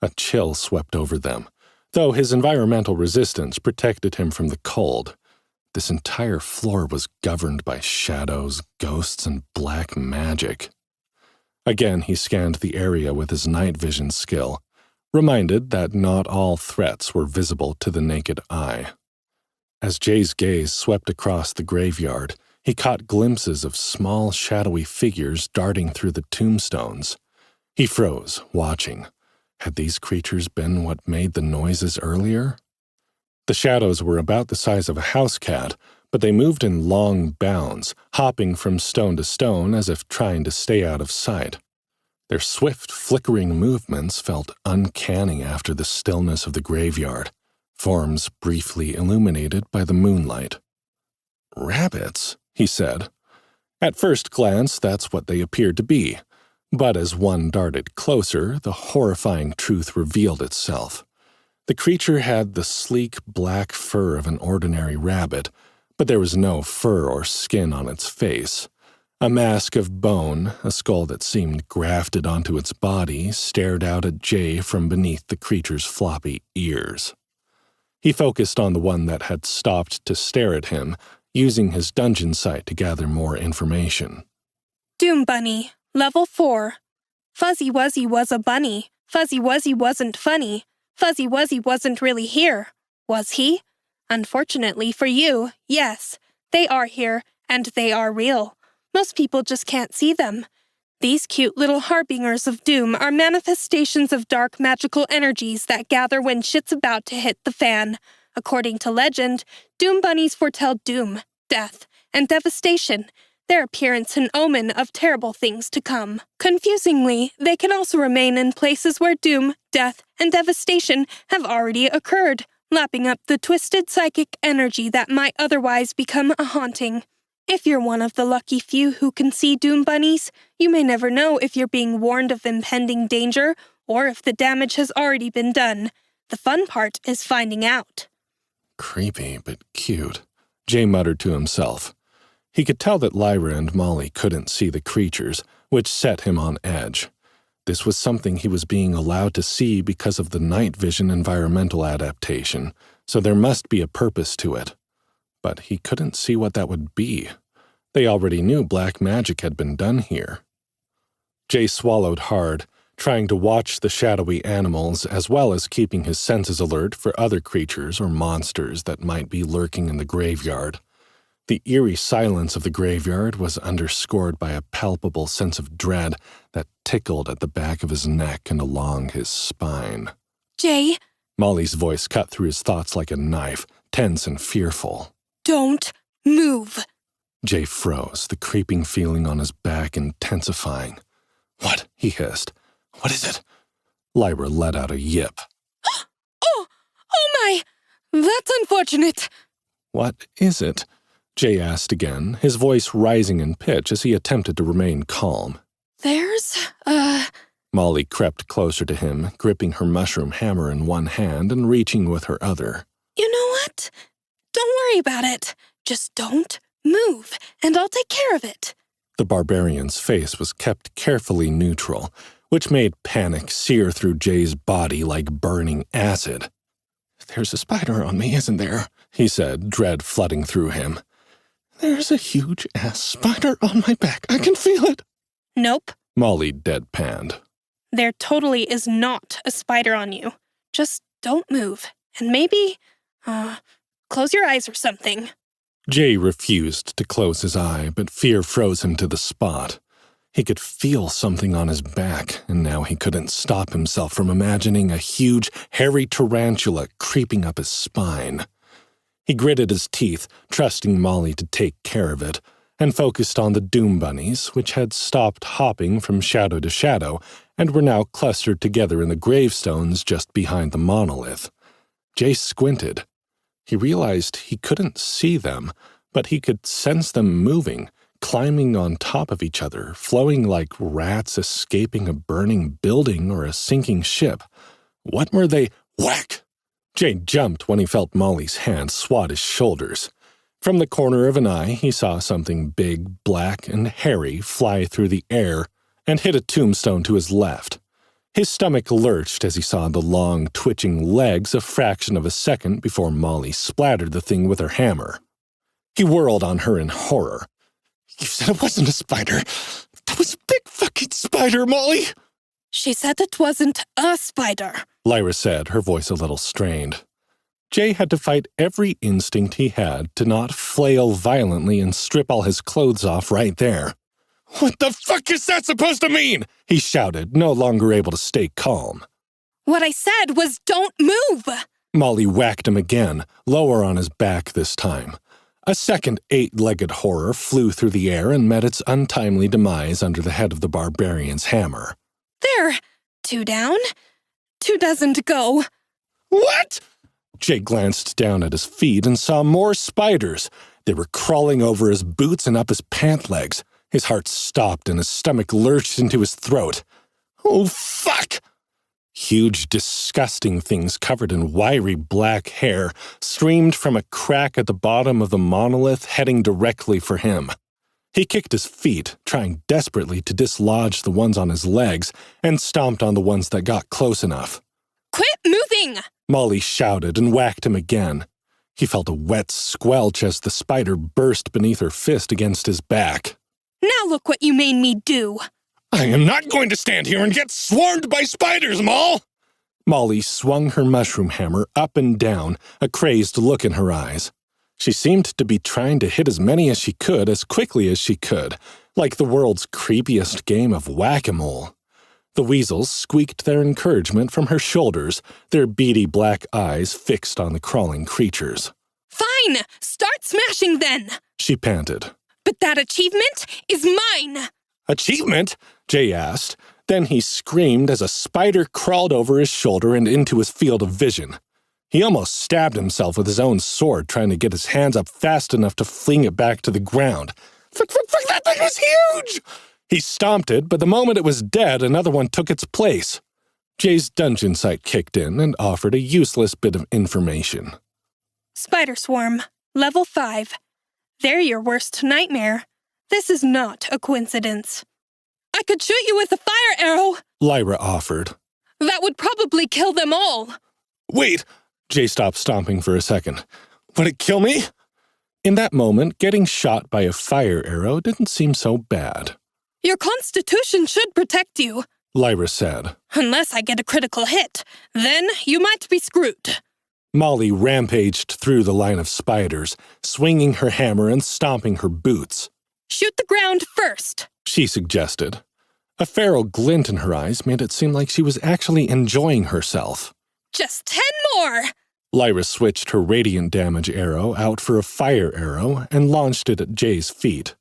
A chill swept over them, though his environmental resistance protected him from the cold. This entire floor was governed by shadows, ghosts, and black magic. Again, he scanned the area with his night vision skill, reminded that not all threats were visible to the naked eye. As Jay's gaze swept across the graveyard, he caught glimpses of small, shadowy figures darting through the tombstones. He froze, watching. Had these creatures been what made the noises earlier? The shadows were about the size of a house cat, but they moved in long bounds, hopping from stone to stone as if trying to stay out of sight. Their swift, flickering movements felt uncanny after the stillness of the graveyard, forms briefly illuminated by the moonlight. Rabbits, he said. At first glance, that's what they appeared to be, but as one darted closer, the horrifying truth revealed itself. The creature had the sleek black fur of an ordinary rabbit, but there was no fur or skin on its face. A mask of bone, a skull that seemed grafted onto its body, stared out at Jay from beneath the creature's floppy ears. He focused on the one that had stopped to stare at him, using his dungeon sight to gather more information. Doom Bunny, Level 4. Fuzzy Wuzzy was a bunny. Fuzzy Wuzzy wasn't funny. Fuzzy Wuzzy wasn't really here. Was he? Unfortunately for you, yes. They are here, and they are real. Most people just can't see them. These cute little harbingers of doom are manifestations of dark magical energies that gather when shit's about to hit the fan. According to legend, doom bunnies foretell doom, death, and devastation. their appearance an omen of terrible things to come. Confusingly, they can also remain in places where doom, death, and devastation have already occurred, lapping up the twisted psychic energy that might otherwise become a haunting. If you're one of the lucky few who can see doom bunnies, you may never know if you're being warned of impending danger or if the damage has already been done. The fun part is finding out. Creepy, but cute, Jay muttered to himself. He could tell that Lyra and Molly couldn't see the creatures, which set him on edge. This was something he was being allowed to see because of the night vision environmental adaptation, so there must be a purpose to it. But he couldn't see what that would be. They already knew black magic had been done here. Jay swallowed hard, trying to watch the shadowy animals as well as keeping his senses alert for other creatures or monsters that might be lurking in the graveyard. The eerie silence of the graveyard was underscored by a palpable sense of dread that tickled at the back of his neck and along his spine. Jay? Molly's voice cut through his thoughts like a knife, tense and fearful. Don't move. Jay froze, the creeping feeling on his back intensifying. What? He hissed. What is it? Lyra let out a yip. Oh my! That's unfortunate. What is it? Jay asked again, his voice rising in pitch as he attempted to remain calm. There's, Molly crept closer to him, gripping her mushroom hammer in one hand and reaching with her other. You know what? Don't worry about it. Just don't move, and I'll take care of it. The barbarian's face was kept carefully neutral, which made panic sear through Jay's body like burning acid. There's a spider on me, isn't there? He said, dread flooding through him. There's a huge-ass spider on my back. I can feel it. Nope. Molly deadpanned. There totally is not a spider on you. Just don't move. And maybe, close your eyes or something. Jay refused to close his eye, but fear froze him to the spot. He could feel something on his back, and now he couldn't stop himself from imagining a huge, hairy tarantula creeping up his spine. He gritted his teeth, trusting Molly to take care of it, and focused on the Doom Bunnies, which had stopped hopping from shadow to shadow and were now clustered together in the gravestones just behind the monolith. Jay squinted. He realized he couldn't see them, but he could sense them moving, climbing on top of each other, flowing like rats escaping a burning building or a sinking ship. What were they? Whack! Jay jumped when he felt Molly's hand swat his shoulders. From the corner of an eye, he saw something big, black, and hairy fly through the air and hit a tombstone to his left. His stomach lurched as he saw the long, twitching legs a fraction of a second before Molly splattered the thing with her hammer. He whirled on her in horror. You said it wasn't a spider. That was a big fucking spider, Molly! She said it wasn't a spider, Lyra said, her voice a little strained. Jay had to fight every instinct he had to not flail violently and strip all his clothes off right there. What the fuck is that supposed to mean? He shouted, no longer able to stay calm. What I said was don't move! Molly whacked him again, lower on his back this time. A second 8-legged horror flew through the air and met its untimely demise under the head of the barbarian's hammer. There! 2 down. 2 doesn't go. What? Jay glanced down at his feet and saw more spiders. They were crawling over his boots and up his pant legs. His heart stopped and his stomach lurched into his throat. Oh, fuck! Huge, disgusting things covered in wiry black hair streamed from a crack at the bottom of the monolith heading directly for him. He kicked his feet, trying desperately to dislodge the ones on his legs, and stomped on the ones that got close enough. Quit moving! Molly shouted and whacked him again. He felt a wet squelch as the spider burst beneath her fist against his back. Now look what you made me do. I am not going to stand here and get swarmed by spiders, Moll! Molly swung her mushroom hammer up and down, a crazed look in her eyes. She seemed to be trying to hit as many as she could as quickly as she could, like the world's creepiest game of whack-a-mole. The weasels squeaked their encouragement from her shoulders, their beady black eyes fixed on the crawling creatures. Fine! Start smashing then! She panted. But that achievement is mine! Achievement? Jay asked. Then he screamed as a spider crawled over his shoulder and into his field of vision. He almost stabbed himself with his own sword, trying to get his hands up fast enough to fling it back to the ground. Frick, that thing is huge! He stomped it, but the moment it was dead, another one took its place. Jay's dungeon sight kicked in and offered a useless bit of information. Spider Swarm, level 5. They're your worst nightmare. This is not a coincidence. I could shoot you with a fire arrow, Lyra offered. That would probably kill them all. Wait! Jay stopped stomping for a second. Would it kill me? In that moment, getting shot by a fire arrow didn't seem so bad. Your constitution should protect you, Lyra said. Unless I get a critical hit. Then you might be screwed. Molly rampaged through the line of spiders, swinging her hammer and stomping her boots. Shoot the ground first, she suggested. A feral glint in her eyes made it seem like she was actually enjoying herself. Just 10 more! Lyra switched her radiant damage arrow out for a fire arrow and launched it at Jay's feet.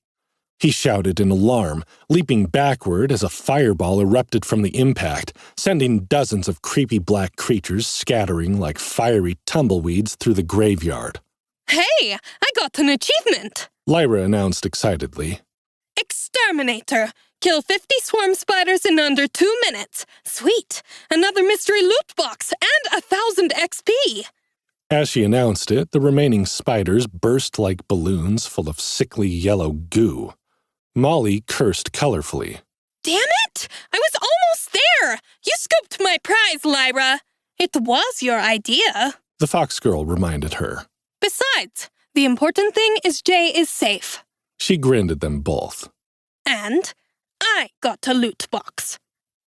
He shouted in alarm, leaping backward as a fireball erupted from the impact, sending dozens of creepy black creatures scattering like fiery tumbleweeds through the graveyard. Hey, I got an achievement! Lyra announced excitedly. Exterminator! Kill 50 swarm spiders in under 2 minutes. Sweet! Another mystery loot box and 1,000 XP! As she announced it, the remaining spiders burst like balloons full of sickly yellow goo. Molly cursed colorfully. Damn it! I was almost there! You scooped my prize, Lyra! It was your idea. The fox girl reminded her. Besides, the important thing is Jay is safe. She grinned at them both. And I got a loot box.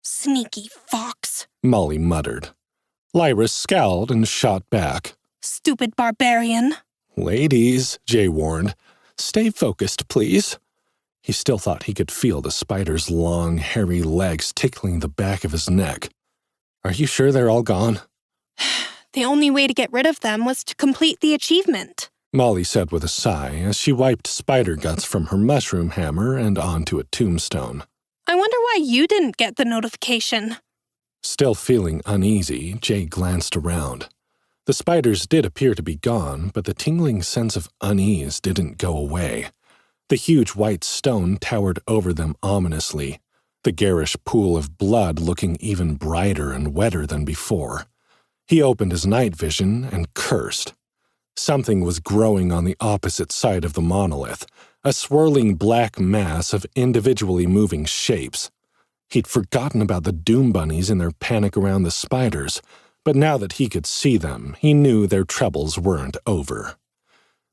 Sneaky fox, Molly muttered. Lyra scowled and shot back. Stupid barbarian. Ladies, Jay warned. Stay focused, please. He still thought he could feel the spider's long, hairy legs tickling the back of his neck. Are you sure they're all gone? The only way to get rid of them was to complete the achievement, Molly said with a sigh as she wiped spider guts from her mushroom hammer and onto a tombstone. I wonder why you didn't get the notification. Still feeling uneasy, Jay glanced around. The spiders did appear to be gone, but the tingling sense of unease didn't go away. The huge white stone towered over them ominously, the garish pool of blood looking even brighter and wetter than before. He opened his night vision and cursed. Something was growing on the opposite side of the monolith, a swirling black mass of individually moving shapes. He'd forgotten about the doom bunnies and their panic around the spiders, but now that he could see them, he knew their troubles weren't over.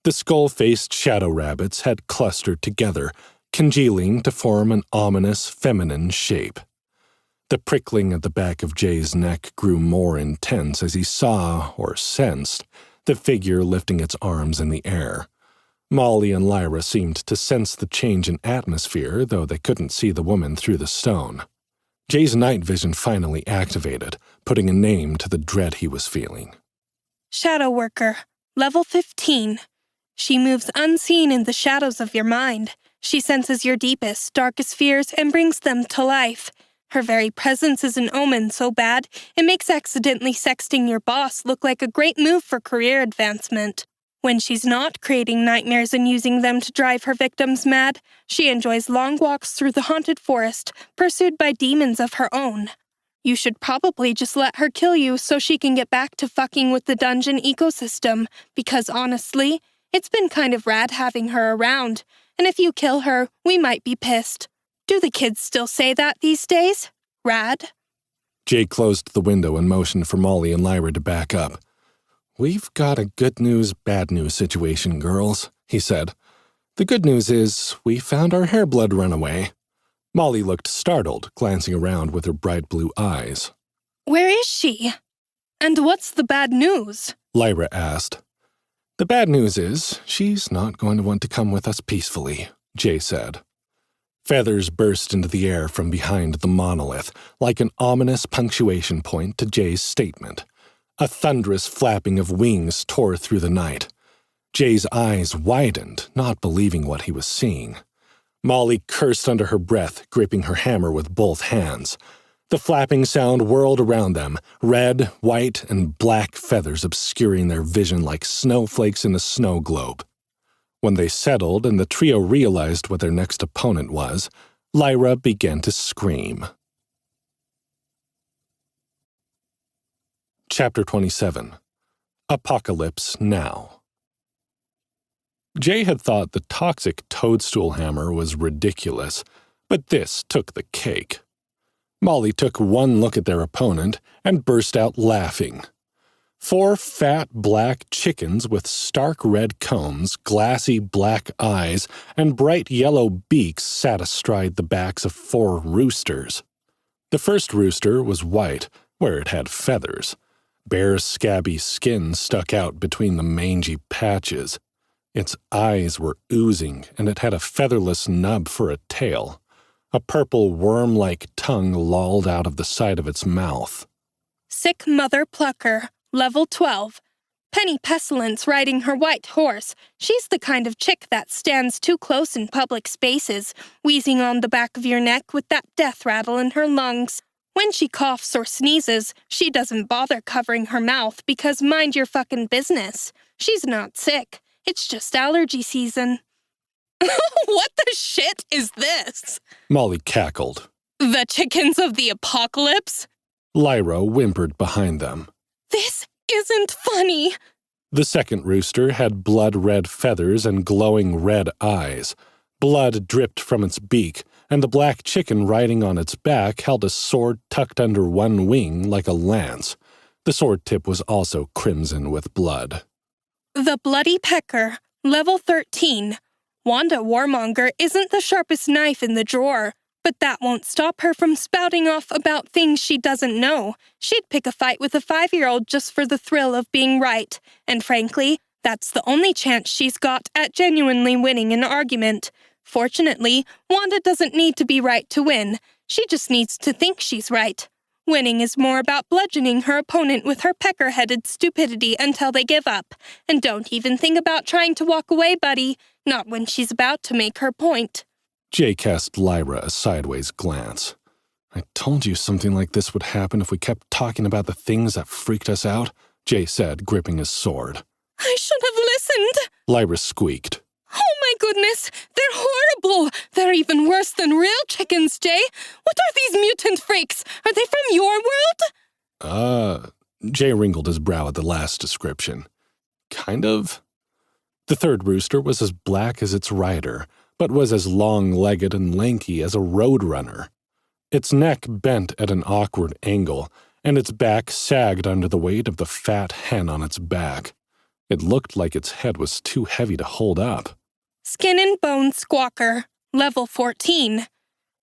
The skull-faced shadow rabbits had clustered together, congealing to form an ominous feminine shape. The prickling at the back of Jay's neck grew more intense as he saw, or sensed, the figure lifting its arms in the air. Molly and Lyra seemed to sense the change in atmosphere, though they couldn't see the woman through the stone. Jay's night vision finally activated, putting a name to the dread he was feeling. Shadow Worker, level 15. She moves unseen in the shadows of your mind. She senses your deepest, darkest fears and brings them to life. Her very presence is an omen so bad, it makes accidentally sexting your boss look like a great move for career advancement. When she's not creating nightmares and using them to drive her victims mad, she enjoys long walks through the haunted forest, pursued by demons of her own. You should probably just let her kill you so she can get back to fucking with the dungeon ecosystem, because honestly, it's been kind of rad having her around, and if you kill her, we might be pissed. Do the kids still say that these days? Rad? Jay closed the window and motioned for Molly and Lyra to back up. We've got a good news, bad news situation, girls, he said. The good news is we found our hairblood runaway. Molly looked startled, glancing around with her bright blue eyes. Where is she? And what's the bad news? Lyra asked. The bad news is she's not going to want to come with us peacefully, Jay said. Feathers burst into the air from behind the monolith, like an ominous punctuation point to Jay's statement. A thunderous flapping of wings tore through the night. Jay's eyes widened, not believing what he was seeing. Molly cursed under her breath, gripping her hammer with both hands. The flapping sound whirled around them, red, white, and black feathers obscuring their vision like snowflakes in a snow globe. When they settled and the trio realized what their next opponent was, Lyra began to scream. Chapter 27. Apocalypse Now. Jay had thought the toxic toadstool hammer was ridiculous, but this took the cake. Molly took one look at their opponent and burst out laughing. 4 fat black chickens with stark red combs, glassy black eyes, and bright yellow beaks sat astride the backs of 4 roosters. The first rooster was white, where it had feathers. Bare, scabby skin stuck out between the mangy patches. Its eyes were oozing, and it had a featherless nub for a tail. A purple worm-like tongue lolled out of the side of its mouth. Sick Mother Plucker, level 12. Penny Pestilence riding her white horse. She's the kind of chick that stands too close in public spaces, wheezing on the back of your neck with that death rattle in her lungs. When she coughs or sneezes, she doesn't bother covering her mouth because mind your fucking business. She's not sick. It's just allergy season. What the shit is this? Molly cackled. The chickens of the apocalypse? Lyra whimpered behind them. This isn't funny. The second rooster had blood-red feathers and glowing red eyes. Blood dripped from its beak, and the black chicken riding on its back held a sword tucked under one wing like a lance. The sword tip was also crimson with blood. The Bloody Pecker, level 13. Wanda Warmonger isn't the sharpest knife in the drawer, but that won't stop her from spouting off about things she doesn't know. She'd pick a fight with a 5-year-old just for the thrill of being right, and frankly, that's the only chance she's got at genuinely winning an argument. Fortunately, Wanda doesn't need to be right to win. She just needs to think she's right. Winning is more about bludgeoning her opponent with her pecker-headed stupidity until they give up. And don't even think about trying to walk away, buddy. Not when she's about to make her point. Jay cast Lyra a sideways glance. I told you something like this would happen if we kept talking about the things that freaked us out, Jay said, gripping his sword. I should have listened, Lyra squeaked. Oh my goodness, they're horrible. They're even worse than real chickens, Jay. What are these mutant freaks? Are they from your world? Jay wrinkled his brow at the last description. Kind of. The third rooster was as black as its rider, but was as long-legged and lanky as a roadrunner. Its neck bent at an awkward angle, and its back sagged under the weight of the fat hen on its back. It looked like its head was too heavy to hold up. Skin and Bone Squawker, level 14.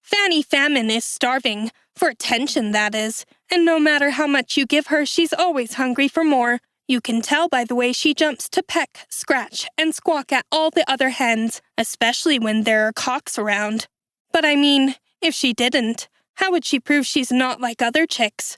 Fanny Famine is starving, for attention that is, and no matter how much you give her, she's always hungry for more. You can tell by the way she jumps to peck, scratch, and squawk at all the other hens, especially when there are cocks around. But I mean, if she didn't, how would she prove she's not like other chicks?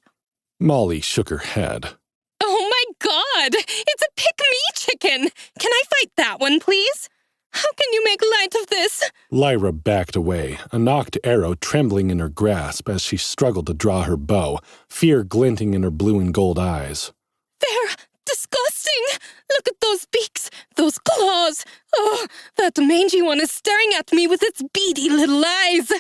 Molly shook her head. Oh my God! It's a pick-me chicken! Can I fight that one, please? How can you make light of this? Lyra backed away, a knocked arrow trembling in her grasp as she struggled to draw her bow, fear glinting in her blue and gold eyes. They're disgusting! Look at those beaks, those claws! Oh, that mangy one is staring at me with its beady little eyes!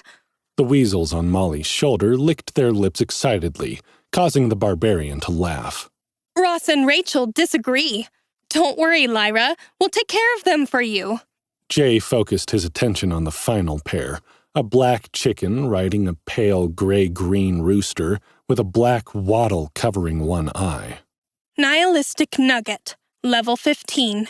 The weasels on Molly's shoulder licked their lips excitedly, causing the barbarian to laugh. Ross and Rachel disagree. Don't worry, Lyra. We'll take care of them for you. Jay focused his attention on the final pair, a black chicken riding a pale gray-green rooster with a black wattle covering one eye. Nihilistic Nugget, level 15.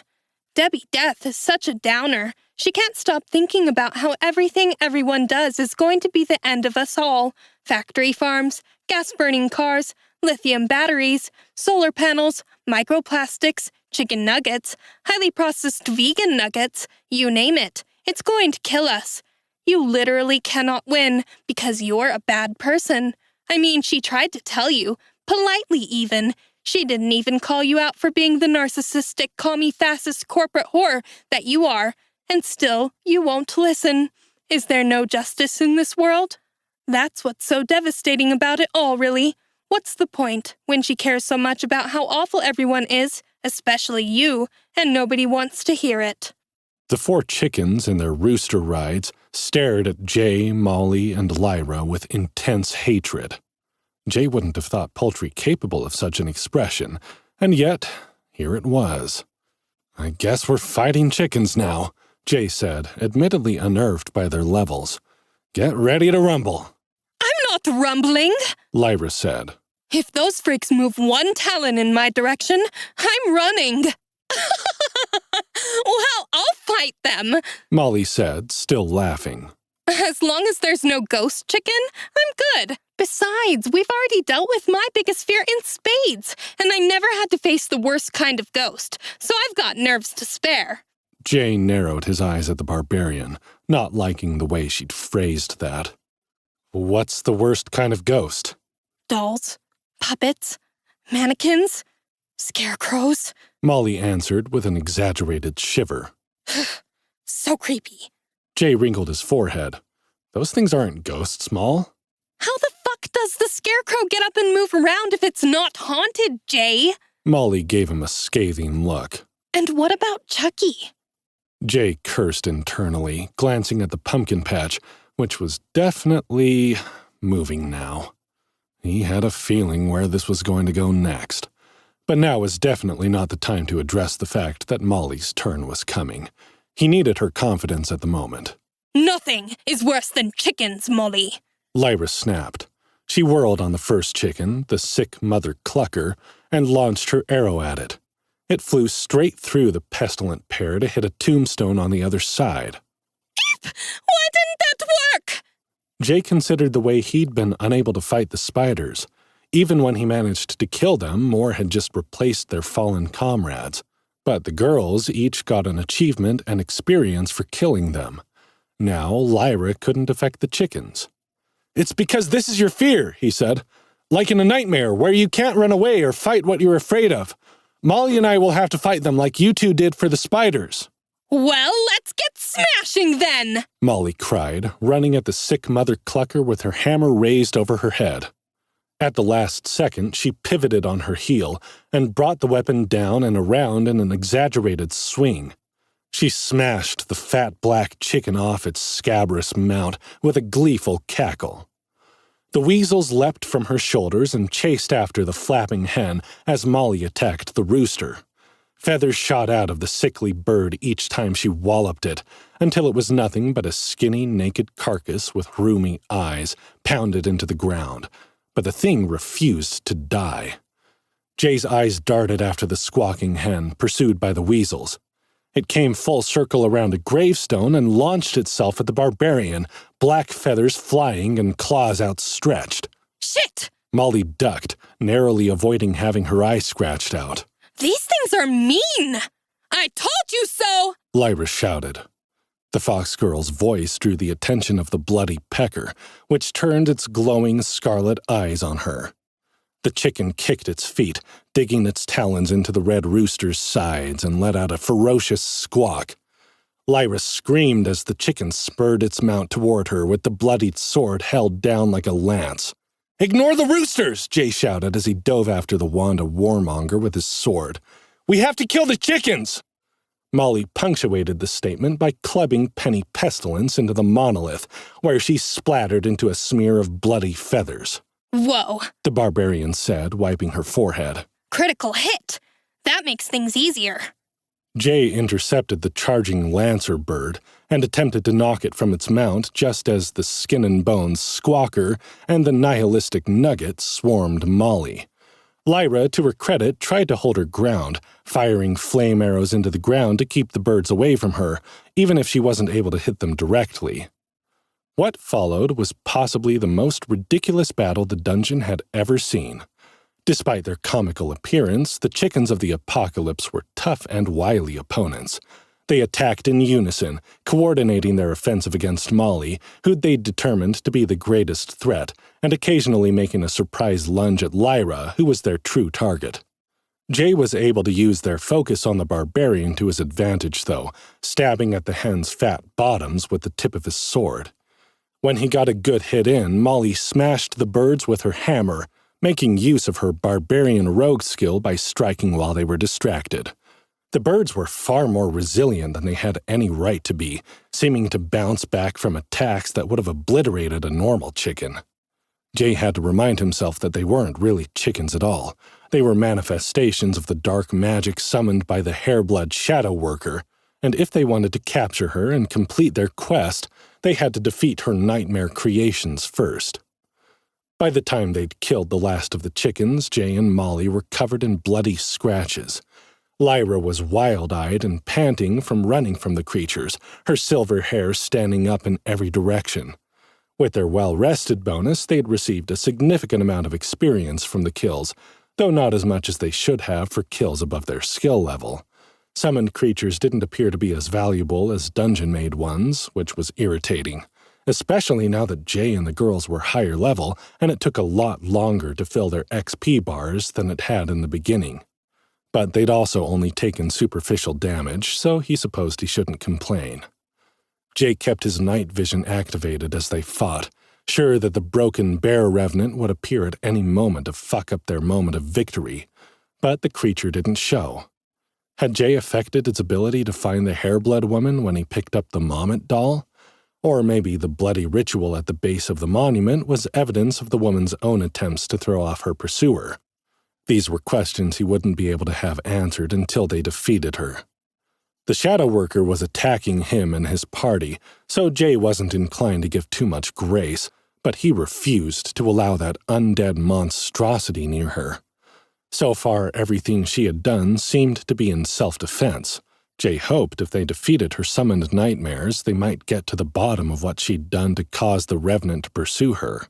Debbie Death is such a downer. She can't stop thinking about how everything everyone does is going to be the end of us all. Factory farms, gas-burning cars, lithium batteries, solar panels, microplastics, chicken nuggets, highly processed vegan nuggets, you name it. It's going to kill us. You literally cannot win because you're a bad person. I mean, she tried to tell you, politely even. She didn't even call you out for being the narcissistic, commie-fascist corporate whore that you are, and still you won't listen. Is there no justice in this world? That's what's so devastating about it all, really. What's the point when she cares so much about how awful everyone is, especially you, and nobody wants to hear it? The 4 chickens in their rooster rides stared at Jay, Molly, and Lyra with intense hatred. Jay wouldn't have thought poultry capable of such an expression, and yet, here it was. "I guess we're fighting chickens now," Jay said, admittedly unnerved by their levels. "Get ready to rumble." "I'm not rumbling," Lyra said. "If those freaks move one talon in my direction, I'm running." "Well, I'll fight them," Molly said, still laughing. "As long as there's no ghost chicken, I'm good. Besides, we've already dealt with my biggest fear in spades, and I never had to face the worst kind of ghost, so I've got nerves to spare." Jay narrowed his eyes at the barbarian, not liking the way she'd phrased that. "What's the worst kind of ghost?" "Dolls, puppets, mannequins, scarecrows," Molly answered with an exaggerated shiver. "So creepy." Jay wrinkled his forehead. "Those things aren't ghosts, Moll." "How the fuck does the scarecrow get up and move around if it's not haunted, Jay?" Molly gave him a scathing look. "And what about Chucky?" Jay cursed internally, glancing at the pumpkin patch, which was definitely moving now. He had a feeling where this was going to go next. But now was definitely not the time to address the fact that Molly's turn was coming. He needed her confidence at the moment. "Nothing is worse than chickens, Molly," Lyra snapped. She whirled on the first chicken, the sick mother clucker, and launched her arrow at it. It flew straight through the pestilent pair to hit a tombstone on the other side. "Why didn't that work?" Jay considered the way he'd been unable to fight the spiders. Even when he managed to kill them, more had just replaced their fallen comrades. But the girls each got an achievement and experience for killing them. Now Lyra couldn't affect the chickens. "It's because this is your fear," he said. "Like in a nightmare where you can't run away or fight what you're afraid of. Molly and I will have to fight them like you two did for the spiders." "Well, let's get smashing then," Molly cried, running at the sick mother clucker with her hammer raised over her head. At the last second, she pivoted on her heel and brought the weapon down and around in an exaggerated swing. She smashed the fat black chicken off its scabrous mount with a gleeful cackle. The weasels leapt from her shoulders and chased after the flapping hen as Molly attacked the rooster. Feathers shot out of the sickly bird each time she walloped it, until it was nothing but a skinny, naked carcass with rheumy eyes pounded into the ground. But the thing refused to die. Jay's eyes darted after the squawking hen, pursued by the weasels. It came full circle around a gravestone and launched itself at the barbarian, black feathers flying and claws outstretched. "Shit!" Molly ducked, narrowly avoiding having her eye scratched out. "These things are mean! I told you so!" Lyra shouted. The fox girl's voice drew the attention of the bloody pecker, which turned its glowing scarlet eyes on her. The chicken kicked its feet, digging its talons into the red rooster's sides, and let out a ferocious squawk. Lyra screamed as the chicken spurred its mount toward her with the bloodied sword held down like a lance. "Ignore the roosters!" Jay shouted as he dove after the Wanda warmonger with his sword. "We have to kill the chickens!" Molly punctuated the statement by clubbing Penny Pestilence into the monolith, where she splattered into a smear of bloody feathers. "Whoa," the barbarian said, wiping her forehead. "Critical hit. That makes things easier." Jay intercepted the charging lancer bird and attempted to knock it from its mount just as the skin and bones squawker and the nihilistic nugget swarmed Molly. Lyra, to her credit, tried to hold her ground, firing flame arrows into the ground to keep the birds away from her, even if she wasn't able to hit them directly. What followed was possibly the most ridiculous battle the dungeon had ever seen. Despite their comical appearance, the chickens of the apocalypse were tough and wily opponents. They attacked in unison, coordinating their offensive against Molly, who they determined to be the greatest threat, and occasionally making a surprise lunge at Lyra, who was their true target. Jay was able to use their focus on the barbarian to his advantage, though, stabbing at the hen's fat bottoms with the tip of his sword. When he got a good hit in, Molly smashed the birds with her hammer, making use of her barbarian rogue skill by striking while they were distracted. The birds were far more resilient than they had any right to be, seeming to bounce back from attacks that would have obliterated a normal chicken. Jay had to remind himself that they weren't really chickens at all. They were manifestations of the dark magic summoned by the Hairblood Shadow Worker, and if they wanted to capture her and complete their quest, they had to defeat her nightmare creations first. By the time they'd killed the last of the chickens, Jay and Molly were covered in bloody scratches. Lyra was wild-eyed and panting from running from the creatures, her silver hair standing up in every direction. With their well-rested bonus, they'd received a significant amount of experience from the kills, though not as much as they should have for kills above their skill level. Summoned creatures didn't appear to be as valuable as dungeon-made ones, which was irritating, especially now that Jay and the girls were higher level and it took a lot longer to fill their XP bars than it had in the beginning. But they'd also only taken superficial damage, so he supposed he shouldn't complain. Jay kept his night vision activated as they fought, sure that the broken bear revenant would appear at any moment to fuck up their moment of victory, but the creature didn't show. Had Jay affected its ability to find the Hairblood woman when he picked up the Mommet doll? Or maybe the bloody ritual at the base of the monument was evidence of the woman's own attempts to throw off her pursuer. These were questions he wouldn't be able to have answered until they defeated her. The Shadow Worker was attacking him and his party, so Jay wasn't inclined to give too much grace, but he refused to allow that undead monstrosity near her. So far, everything she had done seemed to be in self-defense. Jay hoped if they defeated her summoned nightmares, they might get to the bottom of what she'd done to cause the Revenant to pursue her.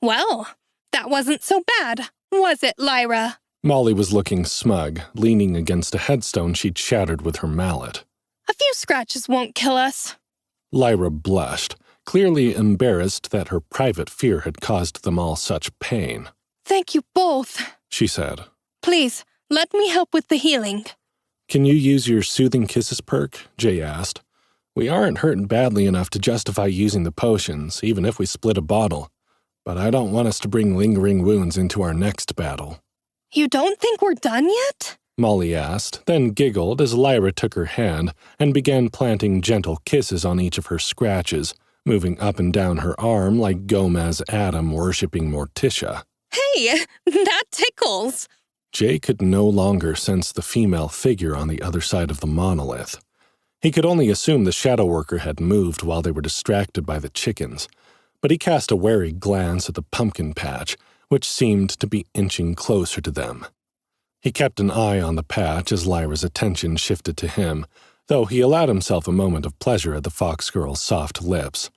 Well, that wasn't so bad, was it, Lyra? Molly was looking smug, leaning against a headstone she'd shattered with her mallet. A few scratches won't kill us. Lyra blushed, clearly embarrassed that her private fear had caused them all such pain. Thank you both, she said. Please, let me help with the healing. Can you use your Soothing Kisses perk? Jay asked. We aren't hurting badly enough to justify using the potions, even if we split a bottle. But I don't want us to bring lingering wounds into our next battle. You don't think we're done yet? Molly asked, then giggled as Lyra took her hand and began planting gentle kisses on each of her scratches, moving up and down her arm like Gomez Adam worshipping Morticia. Hey, that tickles! Jay could no longer sense the female figure on the other side of the monolith. He could only assume the Shadow Worker had moved while they were distracted by the chickens, but he cast a wary glance at the pumpkin patch, which seemed to be inching closer to them. He kept an eye on the patch as Lyra's attention shifted to him, though he allowed himself a moment of pleasure at the fox girl's soft lips.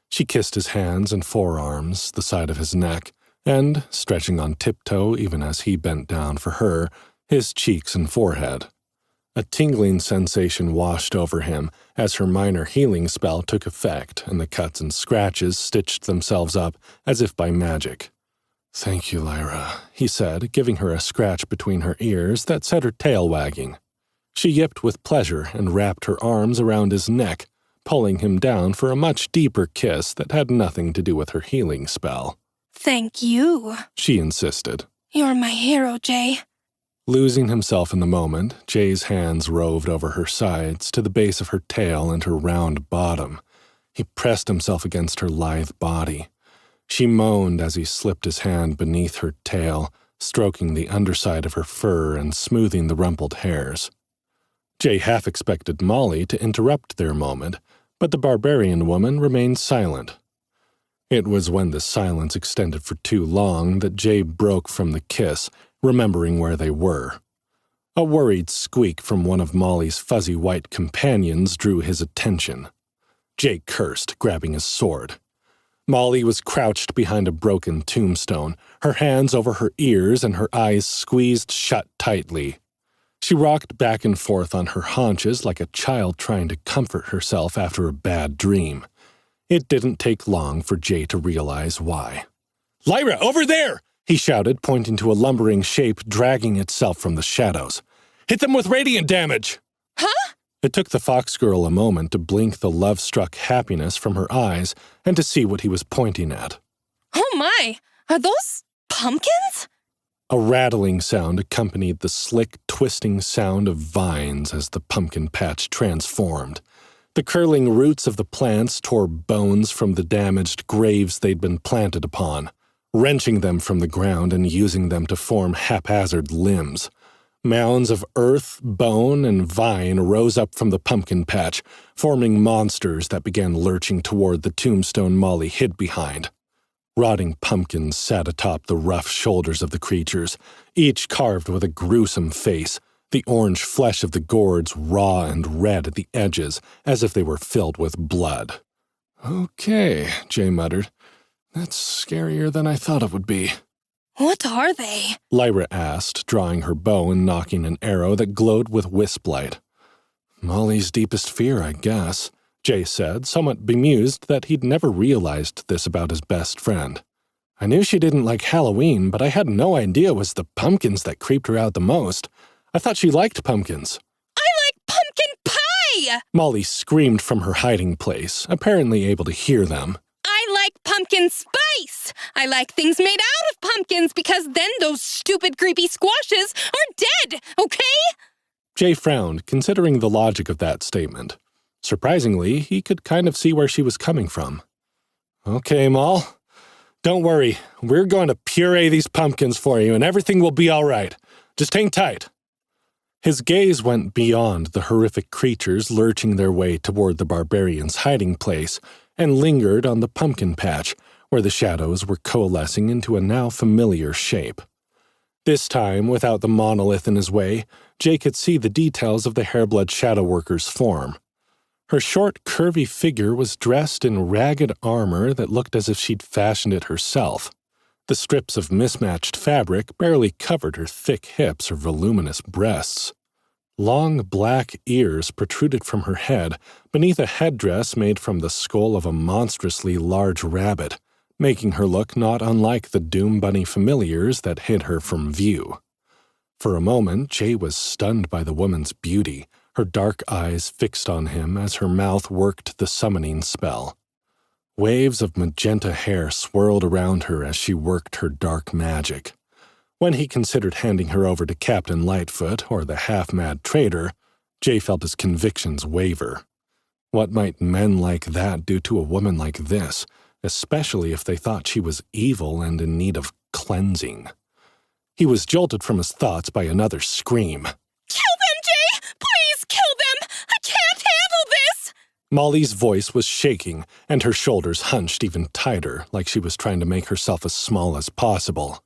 She kissed his hands and forearms, the side of his neck, and, stretching on tiptoe even as he bent down for her, his cheeks and forehead. A tingling sensation washed over him as her minor healing spell took effect and the cuts and scratches stitched themselves up as if by magic. Thank you, Lyra, he said, giving her a scratch between her ears that set her tail wagging. She yipped with pleasure and wrapped her arms around his neck, pulling him down for a much deeper kiss that had nothing to do with her healing spell. Thank you, she insisted. You're my hero, Jay. Losing himself in the moment, Jay's hands roved over her sides to the base of her tail and her round bottom. He pressed himself against her lithe body. She moaned as he slipped his hand beneath her tail, stroking the underside of her fur and smoothing the rumpled hairs. Jay half expected Molly to interrupt their moment, but the barbarian woman remained silent. It was when the silence extended for too long that Jay broke from the kiss, remembering where they were. A worried squeak from one of Molly's fuzzy white companions drew his attention. Jay cursed, grabbing his sword. Molly was crouched behind a broken tombstone, her hands over her ears and her eyes squeezed shut tightly. She rocked back and forth on her haunches like a child trying to comfort herself after a bad dream. It didn't take long for Jay to realize why. "Lyra, over there!" he shouted, pointing to a lumbering shape dragging itself from the shadows. "Hit them with radiant damage!" Huh? It took the fox girl a moment to blink the love-struck happiness from her eyes and to see what he was pointing at. Oh my! Are those pumpkins? A rattling sound accompanied the slick, twisting sound of vines as the pumpkin patch transformed. The curling roots of the plants tore bones from the damaged graves they'd been planted upon, wrenching them from the ground and using them to form haphazard limbs. Mounds of earth, bone, and vine rose up from the pumpkin patch, forming monsters that began lurching toward the tombstone Molly hid behind. Rotting pumpkins sat atop the rough shoulders of the creatures, each carved with a gruesome face, the orange flesh of the gourds raw and red at the edges, as if they were filled with blood. "Okay," Jay muttered. "That's scarier than I thought it would be." What are they? Lyra asked, drawing her bow and nocking an arrow that glowed with wisp light. "Molly's deepest fear, I guess," Jay said, somewhat bemused that he'd never realized this about his best friend. "I knew she didn't like Halloween, but I had no idea it was the pumpkins that creeped her out the most. I thought she liked pumpkins." I like pumpkin pie! Molly screamed from her hiding place, apparently able to hear them. I like pumpkin spice! I like things made out of pumpkins because then those stupid creepy squashes are dead, okay? Jay frowned, considering the logic of that statement. Surprisingly, he could kind of see where she was coming from. "Okay, Moll. Don't worry. We're going to puree these pumpkins for you and everything will be all right. Just hang tight." His gaze went beyond the horrific creatures lurching their way toward the barbarian's hiding place and lingered on the pumpkin patch, where the shadows were coalescing into a now familiar shape. This time, without the monolith in his way, Jay could see the details of the Hairblood Shadow Worker's form. Her short, curvy figure was dressed in ragged armor that looked as if she'd fashioned it herself. The strips of mismatched fabric barely covered her thick hips or voluminous breasts. Long black ears protruded from her head beneath a headdress made from the skull of a monstrously large rabbit, making her look not unlike the Doom Bunny familiars that hid her from view. For a moment, Jay was stunned by the woman's beauty, her dark eyes fixed on him as her mouth worked the summoning spell. Waves of magenta hair swirled around her as she worked her dark magic. When he considered handing her over to Captain Lightfoot or the half-mad traitor, Jay felt his convictions waver. What might men like that do to a woman like this, especially if they thought she was evil and in need of cleansing? He was jolted from his thoughts by another scream. Kill them, Jay! Please kill them! I can't handle this! Molly's voice was shaking, and her shoulders hunched even tighter, like she was trying to make herself as small as possible.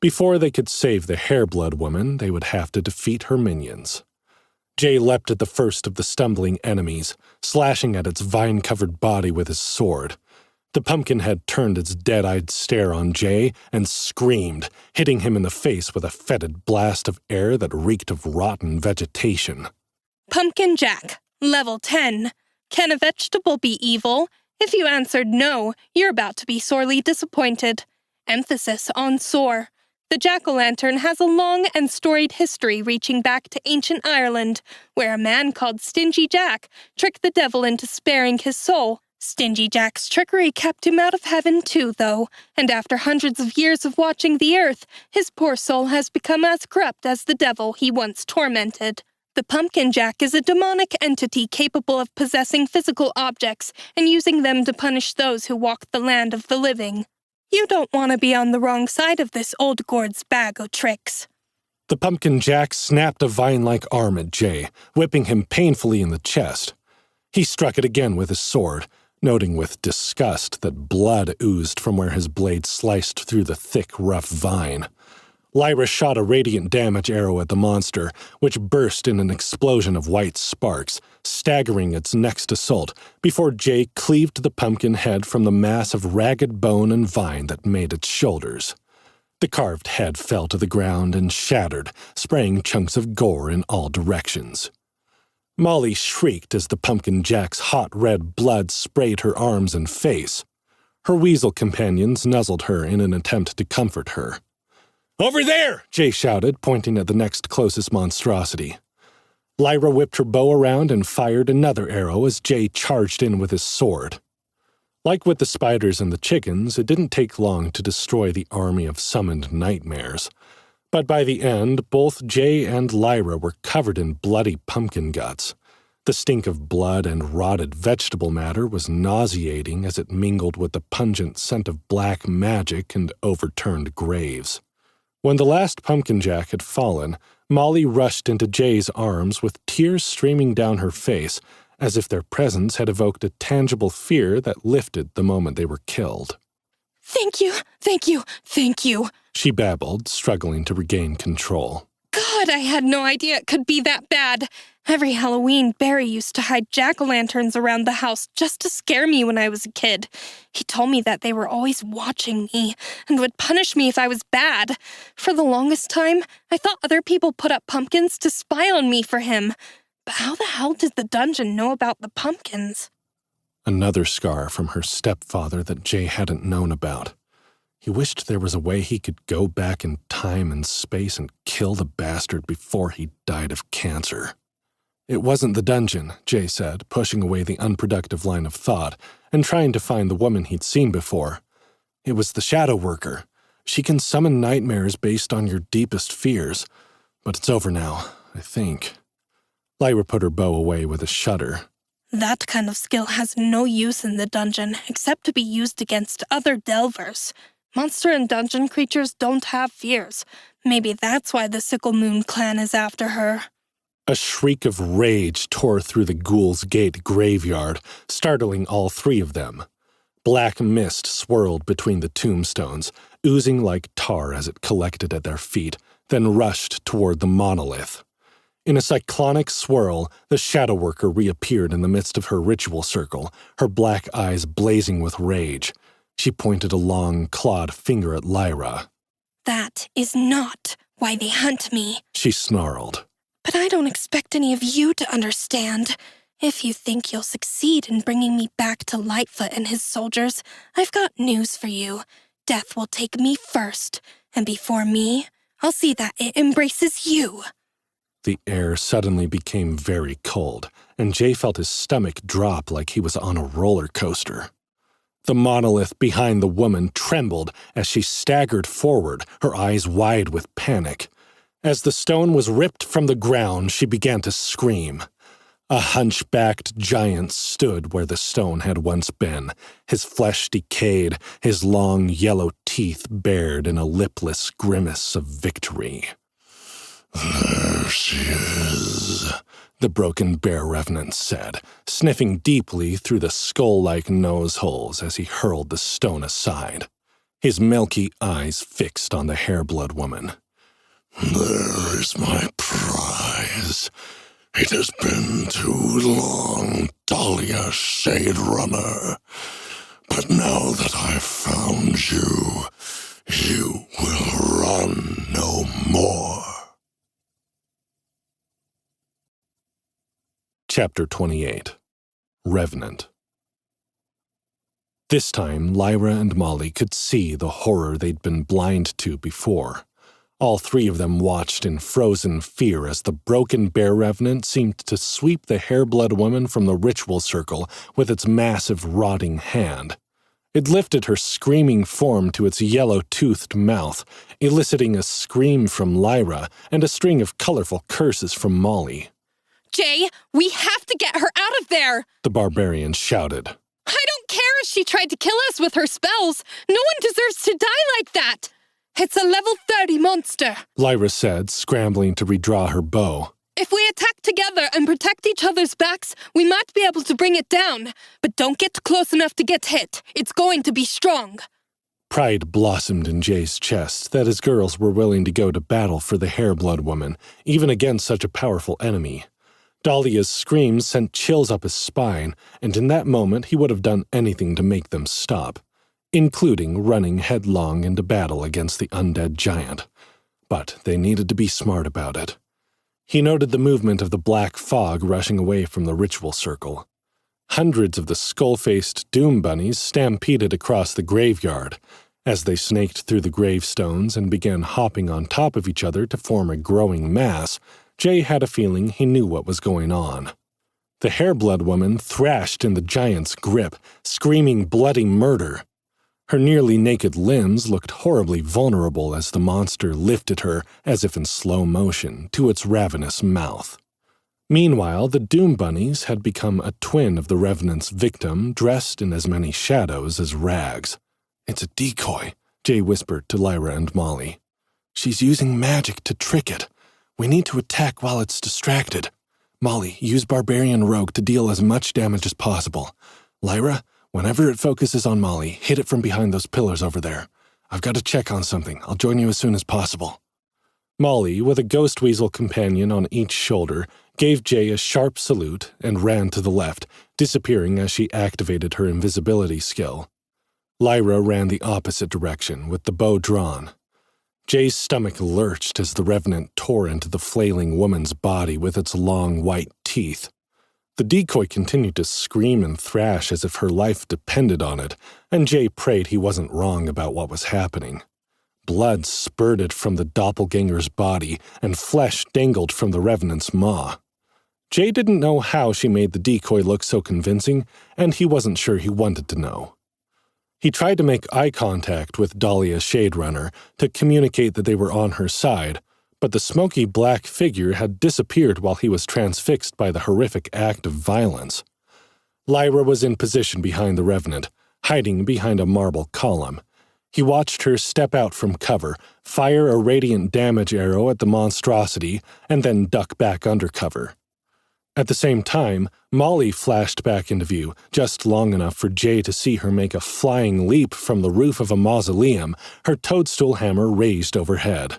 Before they could save the Hairblood woman, they would have to defeat her minions. Jay leapt at the first of the stumbling enemies, slashing at its vine-covered body with his sword. The Pumpkinhead turned its dead-eyed stare on Jay and screamed, hitting him in the face with a fetid blast of air that reeked of rotten vegetation. Pumpkin Jack, level 10. Can a vegetable be evil? If you answered no, you're about to be sorely disappointed. Emphasis on sore. The jack-o'-lantern has a long and storied history reaching back to ancient Ireland, where a man called Stingy Jack tricked the devil into sparing his soul. Stingy Jack's trickery kept him out of heaven too, though, and after hundreds of years of watching the earth, his poor soul has become as corrupt as the devil he once tormented. The Pumpkin Jack is a demonic entity capable of possessing physical objects and using them to punish those who walk the land of the living. You don't want to be on the wrong side of this old gourd's bag o' tricks. The Pumpkin Jack snapped a vine-like arm at Jay, whipping him painfully in the chest. He struck it again with his sword, noting with disgust that blood oozed from where his blade sliced through the thick, rough vine. Lyra shot a radiant damage arrow at the monster, which burst in an explosion of white sparks, staggering its next assault before Jay cleaved the pumpkin head from the mass of ragged bone and vine that made its shoulders. The carved head fell to the ground and shattered, spraying chunks of gore in all directions. Molly shrieked as the Pumpkin Jack's hot red blood sprayed her arms and face. Her weasel companions nuzzled her in an attempt to comfort her. "Over there!" Jay shouted, pointing at the next closest monstrosity. Lyra whipped her bow around and fired another arrow as Jay charged in with his sword. Like with the spiders and the chickens, it didn't take long to destroy the army of summoned nightmares. But by the end, both Jay and Lyra were covered in bloody pumpkin guts. The stink of blood and rotted vegetable matter was nauseating as it mingled with the pungent scent of black magic and overturned graves. When the last pumpkin jack had fallen, Molly rushed into Jay's arms with tears streaming down her face, as if their presence had evoked a tangible fear that lifted the moment they were killed. Thank you, thank you, thank you, she babbled, struggling to regain control. God, I had no idea it could be that bad. Every Halloween, Barry used to hide jack-o'-lanterns around the house just to scare me when I was a kid. He told me that they were always watching me and would punish me if I was bad. For the longest time, I thought other people put up pumpkins to spy on me for him. But how the hell did the dungeon know about the pumpkins? Another scar from her stepfather that Jay hadn't known about. He wished there was a way he could go back in time and space and kill the bastard before he died of cancer. It wasn't the dungeon, Jay said, pushing away the unproductive line of thought and trying to find the woman he'd seen before. It was the shadow worker. She can summon nightmares based on your deepest fears. But it's over now, I think. Lyra put her bow away with a shudder. That kind of skill has no use in the dungeon except to be used against other delvers. Monster and dungeon creatures don't have fears. Maybe that's why the Sickle Moon clan is after her. A shriek of rage tore through the Ghoul's Gate graveyard, startling all three of them. Black mist swirled between the tombstones, oozing like tar as it collected at their feet, then rushed toward the monolith. In a cyclonic swirl, the shadow worker reappeared in the midst of her ritual circle, her black eyes blazing with rage. She pointed a long, clawed finger at Lyra. That is not why they hunt me, she snarled. But I don't expect any of you to understand. If you think you'll succeed in bringing me back to Lightfoot and his soldiers, I've got news for you. Death will take me first, and before me, I'll see that it embraces you. The air suddenly became very cold, and Jay felt his stomach drop like he was on a roller coaster. The monolith behind the woman trembled as she staggered forward, her eyes wide with panic. As the stone was ripped from the ground, she began to scream. A hunchbacked giant stood where the stone had once been, his flesh decayed, his long yellow teeth bared in a lipless grimace of victory. "There she is," the broken bear revenant said, sniffing deeply through the skull-like nose holes as he hurled the stone aside, his milky eyes fixed on the hair-blood woman. "There is my prize. It has been too long, Dahlia Shade Runner. But now that I've found you, you will run no more." Chapter 28. Revenant. This time, Lyra and Molly could see the horror they'd been blind to before. All three of them watched in frozen fear as the broken bear revenant seemed to sweep the hair-blood woman from the ritual circle with its massive, rotting hand. It lifted her screaming form to its yellow-toothed mouth, eliciting a scream from Lyra and a string of colorful curses from Molly. Jay, we have to get her out of there, the barbarian shouted. I don't care if she tried to kill us with her spells. No one deserves to die like that. It's a level 30 monster, Lyra said, scrambling to redraw her bow. If we attack together and protect each other's backs, we might be able to bring it down. But don't get close enough to get hit. It's going to be strong. Pride blossomed in Jay's chest that his girls were willing to go to battle for the hair-blood woman, even against such a powerful enemy. Dahlia's screams sent chills up his spine, and in that moment he would have done anything to make them stop, including running headlong into battle against the undead giant. But they needed to be smart about it. He noted the movement of the black fog rushing away from the ritual circle. Hundreds of the skull-faced doom bunnies stampeded across the graveyard. As they snaked through the gravestones and began hopping on top of each other to form a growing mass, Jay had a feeling he knew what was going on. The Hairblood woman thrashed in the giant's grip, screaming bloody murder. Her nearly naked limbs looked horribly vulnerable as the monster lifted her, as if in slow motion, to its ravenous mouth. Meanwhile, the Doom Bunnies had become a twin of the Revenant's victim, dressed in as many shadows as rags. "It's a decoy," Jay whispered to Lyra and Molly. "She's using magic to trick it. We need to attack while it's distracted. Molly, use Barbarian Rogue to deal as much damage as possible. Lyra, whenever it focuses on Molly, hit it from behind those pillars over there. I've got to check on something. I'll join you as soon as possible." Molly, with a ghost weasel companion on each shoulder, gave Jay a sharp salute and ran to the left, disappearing as she activated her invisibility skill. Lyra ran the opposite direction, with the bow drawn. Jay's stomach lurched as the Revenant tore into the flailing woman's body with its long white teeth. The decoy continued to scream and thrash as if her life depended on it, and Jay prayed he wasn't wrong about what was happening. Blood spurted from the doppelganger's body, and flesh dangled from the Revenant's maw. Jay didn't know how she made the decoy look so convincing, and he wasn't sure he wanted to know. He tried to make eye contact with Dahlia Shaderunner to communicate that they were on her side, but the smoky black figure had disappeared while he was transfixed by the horrific act of violence. Lyra was in position behind the Revenant, hiding behind a marble column. He watched her step out from cover, fire a radiant damage arrow at the monstrosity, and then duck back under cover. At the same time, Molly flashed back into view, just long enough for Jay to see her make a flying leap from the roof of a mausoleum, her toadstool hammer raised overhead.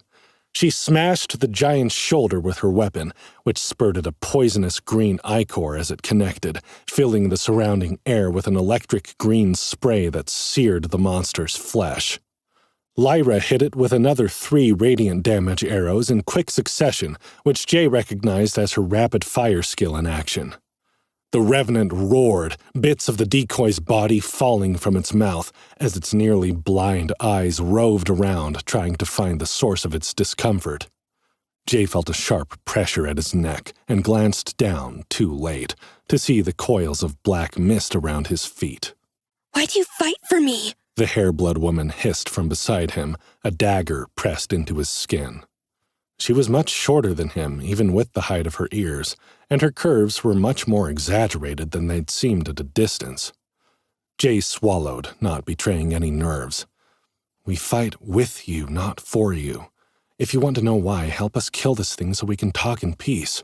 She smashed the giant's shoulder with her weapon, which spurted a poisonous green ichor as it connected, filling the surrounding air with an electric green spray that seared the monster's flesh. Lyra hit it with another 3 radiant damage arrows in quick succession, which Jay recognized as her rapid fire skill in action. The Revenant roared, bits of the decoy's body falling from its mouth as its nearly blind eyes roved around, trying to find the source of its discomfort. Jay felt a sharp pressure at his neck and glanced down, too late, to see the coils of black mist around his feet. "Why do you fight for me?" The Hairblood woman hissed from beside him, a dagger pressed into his skin. She was much shorter than him, even with the height of her ears, and her curves were much more exaggerated than they'd seemed at a distance. Jay swallowed, not betraying any nerves. "We fight with you, not for you. If you want to know why, help us kill this thing so we can talk in peace."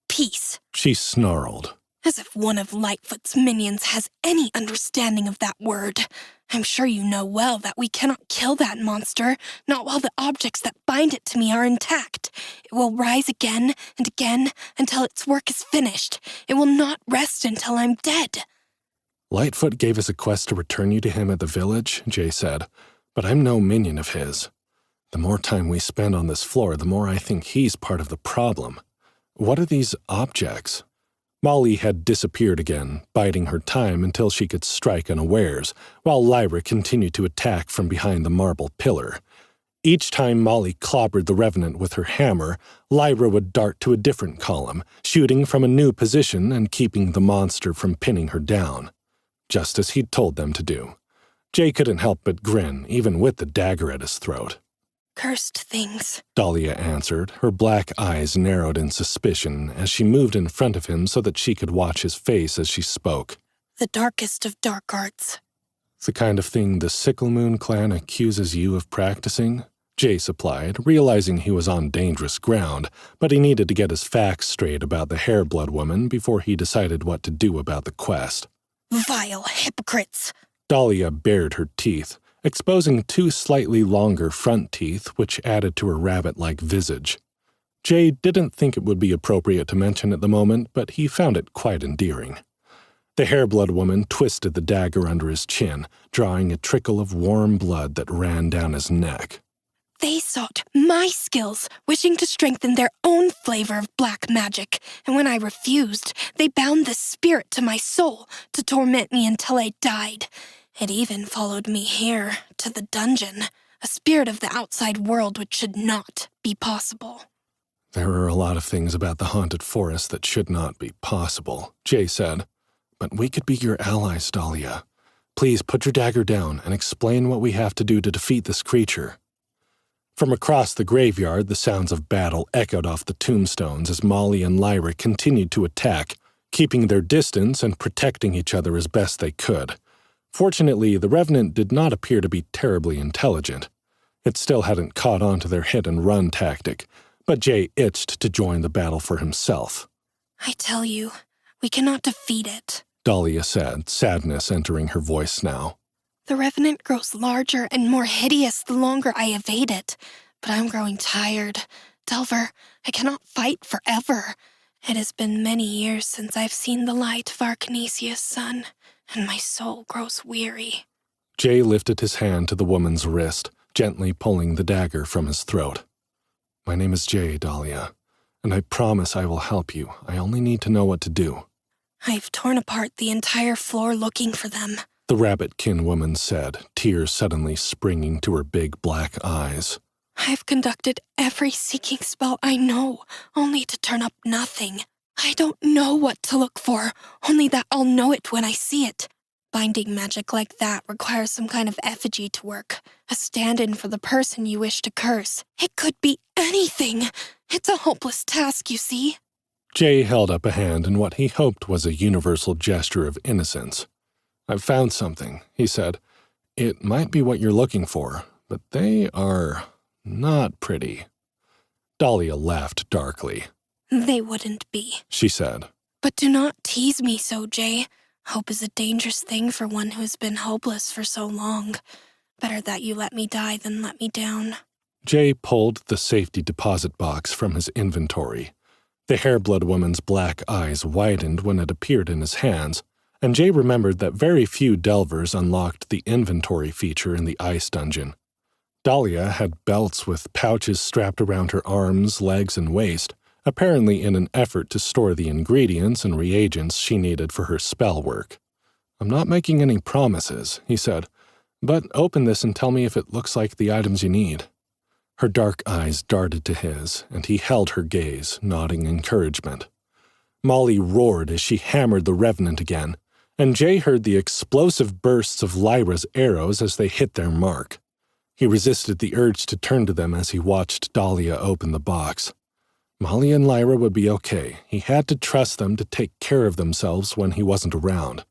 "Peace," she snarled. as if one of Lightfoot's minions has any understanding of that word. "I'm sure you know well that we cannot kill that monster, not while the objects that bind it to me are intact. It will rise again and again until its work is finished. It will not rest until I'm dead." "Lightfoot gave us a quest to return you to him at the village," Jay said, "but I'm no minion of his. The more time we spend on this floor, the more I think he's part of the problem. What are these objects?" Molly had disappeared again, biding her time until she could strike unawares, while Lyra continued to attack from behind the marble pillar. Each time Molly clobbered the Revenant with her hammer, Lyra would dart to a different column, shooting from a new position and keeping the monster from pinning her down, just as he'd told them to do. Jay couldn't help but grin, even with the dagger at his throat. "Cursed things," Dahlia answered, her black eyes narrowed in suspicion as she moved in front of him so that she could watch his face as she spoke. "The darkest of dark arts." "The kind of thing the Sickle Moon clan accuses you of practicing?" Jay supplied, realizing he was on dangerous ground, but he needed to get his facts straight about the Hairblood woman before he decided what to do about the quest. "Vile hypocrites." Dahlia bared her teeth, exposing 2 slightly longer front teeth which added to her rabbit-like visage. Jay didn't think it would be appropriate to mention at the moment, but he found it quite endearing. The Hairblood woman twisted the dagger under his chin, drawing a trickle of warm blood that ran down his neck. They sought my skills, wishing to strengthen their own flavor of black magic, and when I refused, they bound this spirit to my soul to torment me until I died. It even followed me here, to the dungeon, a spirit of the outside world which should not be possible. There are a lot of things about the haunted forest that should not be possible, Jay said. But we could be your allies, Dahlia. Please put your dagger down and explain what we have to do to defeat this creature. From across the graveyard, the sounds of battle echoed off the tombstones as Molly and Lyra continued to attack, keeping their distance and protecting each other as best they could. Fortunately, the Revenant did not appear to be terribly intelligent. It still hadn't caught on to their hit-and-run tactic, but Jay itched to join the battle for himself. I tell you, we cannot defeat it, Dahlia said, sadness entering her voice now. The Revenant grows larger and more hideous the longer I evade it, but I'm growing tired. Delver, I cannot fight forever. It has been many years since I've seen the light of Arcanesia's sun, and my soul grows weary. Jay lifted his hand to the woman's wrist, gently pulling the dagger from his throat. My name is Jay, Dahlia, and I promise I will help you. I only need to know what to do. I've torn apart the entire floor looking for them, the rabbitkin woman said, tears suddenly springing to her big black eyes. I've conducted every seeking spell I know, only to turn up nothing. I don't know what to look for, only that I'll know it when I see it. Binding magic like that requires some kind of effigy to work, a stand-in for the person you wish to curse. It could be anything. It's a hopeless task, you see. Jay held up a hand in what he hoped was a universal gesture of innocence. I've found something, he said. It might be what you're looking for, but they are not pretty. Dahlia laughed darkly. They wouldn't be, she said. But do not tease me so, Jay. Hope is a dangerous thing for one who has been hopeless for so long. Better that you let me die than let me down. Jay pulled the safety deposit box from his inventory. The Hairblood woman's black eyes widened when it appeared in his hands, and Jay remembered that very few delvers unlocked the inventory feature in the ice dungeon. Dahlia had belts with pouches strapped around her arms, legs, and waist, apparently in an effort to store the ingredients and reagents she needed for her spell work. I'm not making any promises, he said, but open this and tell me if it looks like the items you need. Her dark eyes darted to his, and he held her gaze, nodding encouragement. Molly roared as she hammered the Revenant again, and Jay heard the explosive bursts of Lyra's arrows as they hit their mark. He resisted the urge to turn to them as he watched Dahlia open the box. Molly and Lyra would be okay. He had to trust them to take care of themselves when he wasn't around.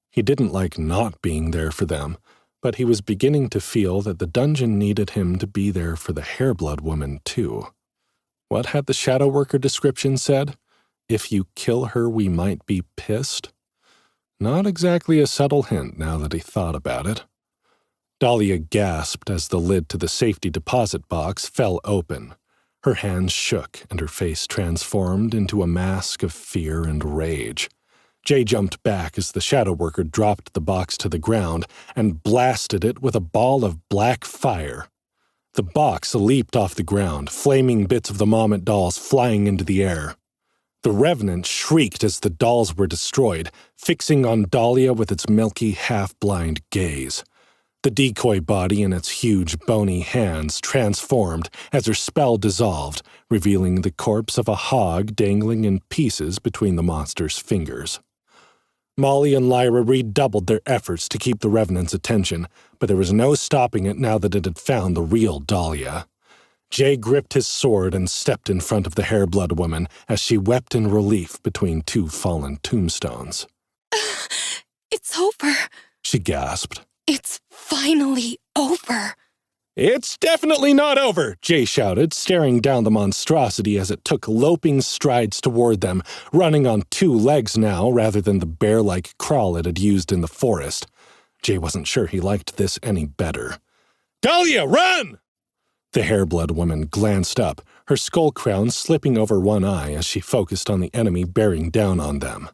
He didn't like not being there for them, but he was beginning to feel that the dungeon needed him to be there for the Hairblood woman, too. What had the shadow worker description said? If you kill her, we might be pissed? Not exactly a subtle hint now that he thought about it. Dahlia gasped as the lid to the safety deposit box fell open. Her hands shook and her face transformed into a mask of fear and rage. Jay jumped back as the shadow worker dropped the box to the ground and blasted it with a ball of black fire. The box leaped off the ground, flaming bits of the Mommet dolls flying into the air. The Revenant shrieked as the dolls were destroyed, fixing on Dahlia with its milky, half-blind gaze. The decoy body and its huge, bony hands transformed as her spell dissolved, revealing the corpse of a hog dangling in pieces between the monster's fingers. Molly and Lyra redoubled their efforts to keep the Revenant's attention, but there was no stopping it now that it had found the real Dahlia. Jay gripped his sword and stepped in front of the Hairblood woman as she wept in relief between two fallen tombstones. It's over, she gasped. It's finally over. It's definitely not over, Jay shouted, staring down the monstrosity as it took loping strides toward them, running on two legs now rather than the bear-like crawl it had used in the forest. Jay wasn't sure he liked this any better. Dahlia, run! The Hairblood woman glanced up, her skull crown slipping over one eye as she focused on the enemy bearing down on them.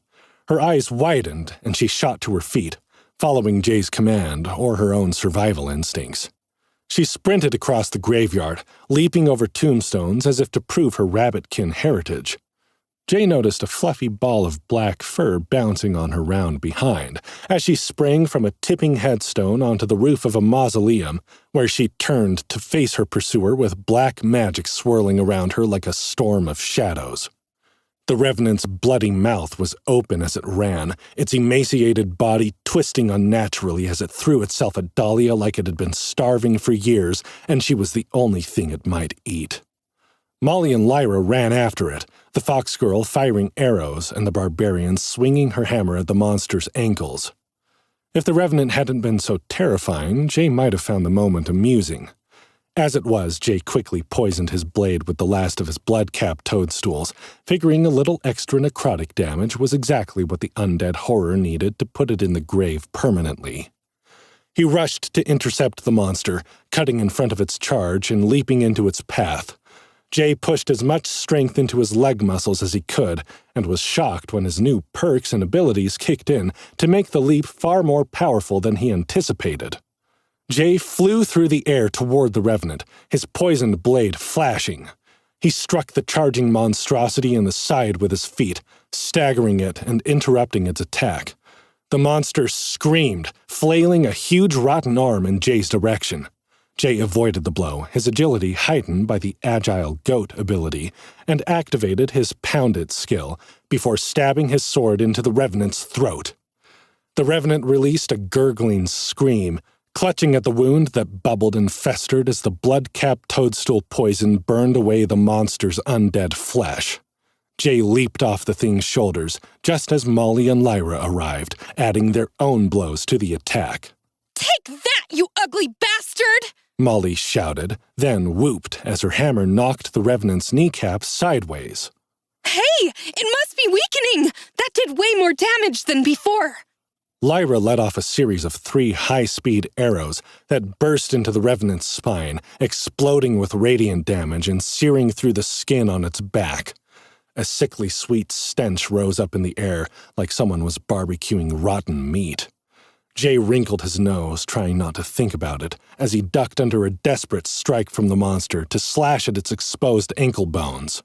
Her eyes widened, and she shot to her feet, following Jay's command or her own survival instincts. She sprinted across the graveyard, leaping over tombstones as if to prove her rabbitkin heritage. Jay noticed a fluffy ball of black fur bouncing on her round behind as she sprang from a tipping headstone onto the roof of a mausoleum, where she turned to face her pursuer with black magic swirling around her like a storm of shadows. The Revenant's bloody mouth was open as it ran, its emaciated body twisting unnaturally as it threw itself at Dahlia like it had been starving for years and she was the only thing it might eat. Molly and Lyra ran after it, the fox girl firing arrows and the barbarian swinging her hammer at the monster's ankles. If the Revenant hadn't been so terrifying, Jay might have found the moment amusing. As it was, Jay quickly poisoned his blade with the last of his blood-capped toadstools, figuring a little extra necrotic damage was exactly what the undead horror needed to put it in the grave permanently. He rushed to intercept the monster, cutting in front of its charge and leaping into its path. Jay pushed as much strength into his leg muscles as he could, and was shocked when his new perks and abilities kicked in to make the leap far more powerful than he anticipated. Jay flew through the air toward the Revenant, his poisoned blade flashing. He struck the charging monstrosity in the side with his feet, staggering it and interrupting its attack. The monster screamed, flailing a huge rotten arm in Jay's direction. Jay avoided the blow, his agility heightened by the agile goat ability, and activated his Pound It skill before stabbing his sword into the Revenant's throat. The Revenant released a gurgling scream, clutching at the wound that bubbled and festered as the blood-capped toadstool poison burned away the monster's undead flesh. Jay leaped off the thing's shoulders, just as Molly and Lyra arrived, adding their own blows to the attack. "Take that, you ugly bastard!" Molly shouted, then whooped as her hammer knocked the Revenant's kneecap sideways. "Hey, it must be weakening! That did way more damage than before!" Lyra let off a series of 3 high-speed arrows that burst into the Revenant's spine, exploding with radiant damage and searing through the skin on its back. A sickly sweet stench rose up in the air like someone was barbecuing rotten meat. Jay wrinkled his nose, trying not to think about it, as he ducked under a desperate strike from the monster to slash at its exposed ankle bones.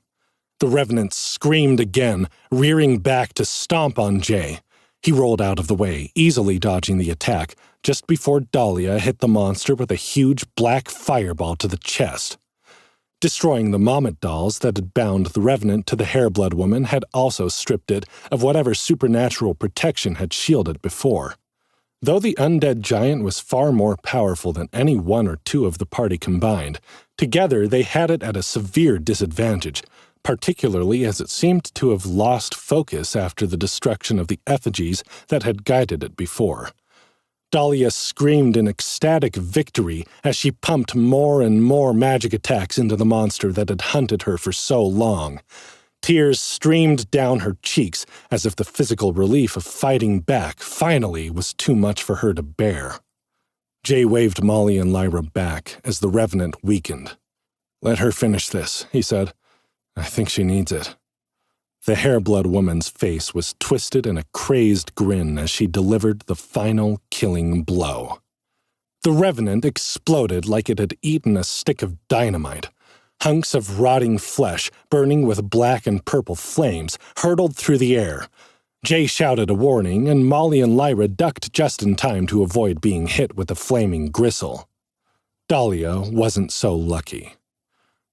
The Revenant screamed again, rearing back to stomp on Jay. He rolled out of the way, easily dodging the attack, just before Dahlia hit the monster with a huge black fireball to the chest. Destroying the Mommet dolls that had bound the Revenant to the Hairblood woman had also stripped it of whatever supernatural protection had shielded before. Though the undead giant was far more powerful than any one or two of the party combined, together they had it at a severe disadvantage, particularly as it seemed to have lost focus after the destruction of the effigies that had guided it before. Dahlia screamed in ecstatic victory as she pumped more and more magic attacks into the monster that had hunted her for so long. Tears streamed down her cheeks as if the physical relief of fighting back finally was too much for her to bear. Jay waved Molly and Lyra back as the Revenant weakened. "Let her finish this," he said. "I think she needs it." The Hairblood woman's face was twisted in a crazed grin as she delivered the final killing blow. The Revenant exploded like it had eaten a stick of dynamite. Hunks of rotting flesh, burning with black and purple flames, hurtled through the air. Jay shouted a warning, and Molly and Lyra ducked just in time to avoid being hit with the flaming gristle. Dahlia wasn't so lucky.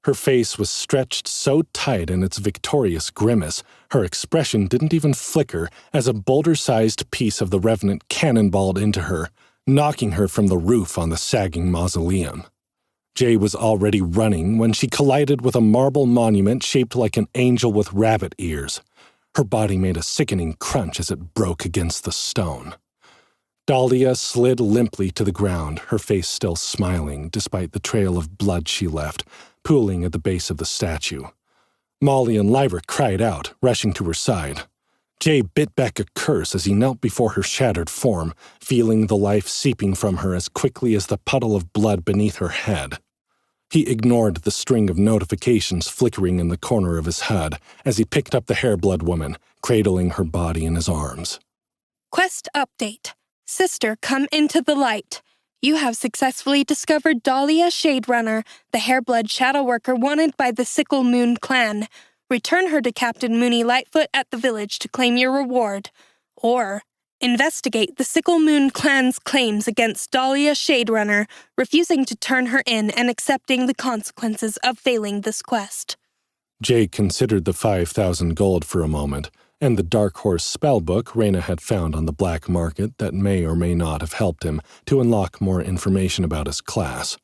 Her face was stretched so tight in its victorious grimace, her expression didn't even flicker as a boulder-sized piece of the Revenant cannonballed into her, knocking her from the roof on the sagging mausoleum. Jay was already running when she collided with a marble monument shaped like an angel with rabbit ears. Her body made a sickening crunch as it broke against the stone. Dahlia slid limply to the ground, her face still smiling despite the trail of blood she left, pooling at the base of the statue. Molly and Lyra cried out, rushing to her side. Jay bit back a curse as he knelt before her shattered form, feeling the life seeping from her as quickly as the puddle of blood beneath her head. He ignored the string of notifications flickering in the corner of his HUD as he picked up the Hairblood woman, cradling her body in his arms. Quest update. Sister, come into the light. You have successfully discovered Dahlia Shaderunner, the Hairblood shadow worker wanted by the Sickle Moon clan. Return her to Captain Mooney Lightfoot at the village to claim your reward. Or, investigate the Sickle Moon clan's claims against Dahlia Shaderunner, refusing to turn her in and accepting the consequences of failing this quest. Jay considered the 5,000 gold for a moment, and the Dark Horse spellbook Reyna had found on the black market that may or may not have helped him to unlock more information about his class.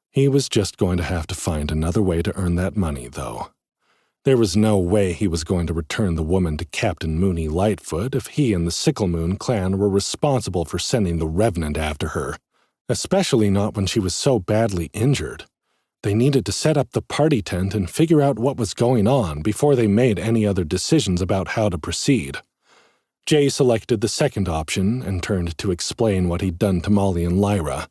He was just going to have to find another way to earn that money, though. There was no way he was going to return the woman to Captain Mooney Lightfoot if he and the Sickle Moon clan were responsible for sending the Revenant after her, especially not when she was so badly injured. They needed to set up the party tent and figure out what was going on before they made any other decisions about how to proceed. Jay selected the second option and turned to explain what he'd done to Molly and Lyra,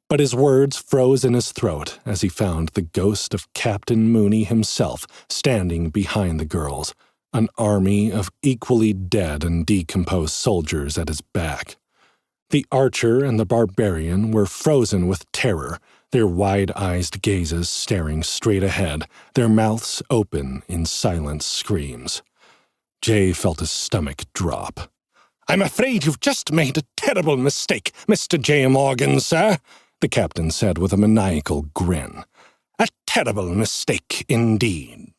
but his words froze in his throat as he found the ghost of Captain Mooney himself standing behind the girls, an army of equally dead and decomposed soldiers at his back. The archer and the barbarian were frozen with terror, their wide-eyed gazes staring straight ahead, their mouths open in silent screams. Jay felt his stomach drop. "I'm afraid you've just made a terrible mistake, Mr. J. Morgan, sir," the captain said with a maniacal grin. "A terrible mistake indeed."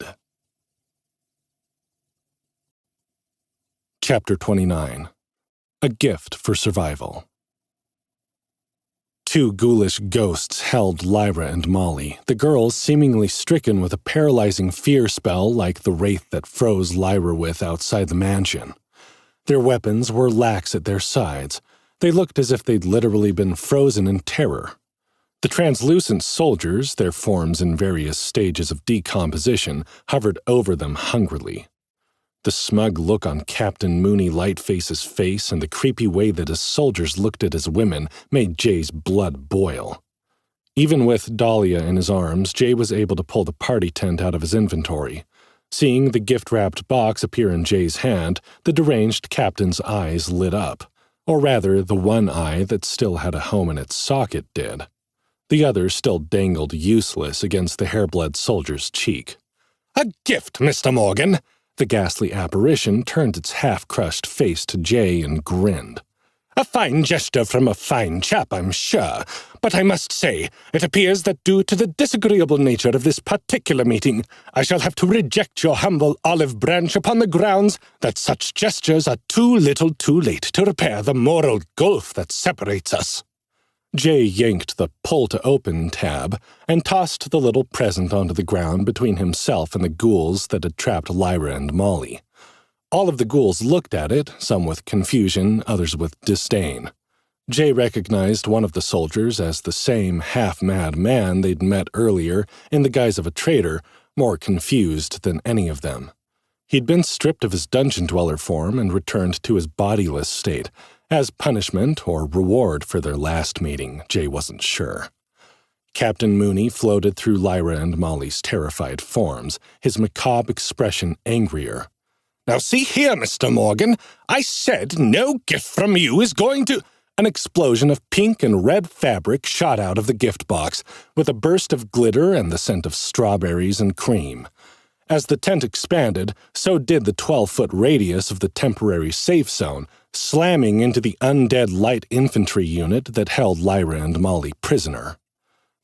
Chapter 29. A Gift for Survival. Two ghoulish ghosts held Lyra and Molly, the girls seemingly stricken with a paralyzing fear spell like the wraith that froze Lyra with outside the mansion. Their weapons were lax at their sides. They looked as if they'd literally been frozen in terror. The translucent soldiers, their forms in various stages of decomposition, hovered over them hungrily. The smug look on Captain Mooney Lightface's face and the creepy way that his soldiers looked at his women made Jay's blood boil. Even with Dahlia in his arms, Jay was able to pull the party tent out of his inventory. Seeing the gift-wrapped box appear in Jay's hand, the deranged captain's eyes lit up. Or rather, the one eye that still had a home in its socket did. The other still dangled useless against the Hairblood soldier's cheek. "A gift, Mr. Morgan!" The ghastly apparition turned its half-crushed face to Jay and grinned. "A fine gesture from a fine chap, I'm sure, but I must say, it appears that due to the disagreeable nature of this particular meeting, I shall have to reject your humble olive branch upon the grounds that such gestures are too little too late to repair the moral gulf that separates us." Jay yanked the pull-to-open tab and tossed the little present onto the ground between himself and the ghouls that had trapped Lyra and Molly. All of the ghouls looked at it, some with confusion, others with disdain. Jay recognized one of the soldiers as the same half-mad man they'd met earlier in the guise of a traitor, more confused than any of them. He'd been stripped of his dungeon-dweller form and returned to his bodiless state, as punishment or reward for their last meeting, Jay wasn't sure. Captain Mooney floated through Lyra and Molly's terrified forms, his macabre expression angrier. "Now see here, Mr. Morgan, I said no gift from you is going to—" An explosion of pink and red fabric shot out of the gift box, with a burst of glitter and the scent of strawberries and cream. As the tent expanded, so did the 12-foot radius of the temporary safe zone, slamming into the undead light infantry unit that held Lyra and Molly prisoner.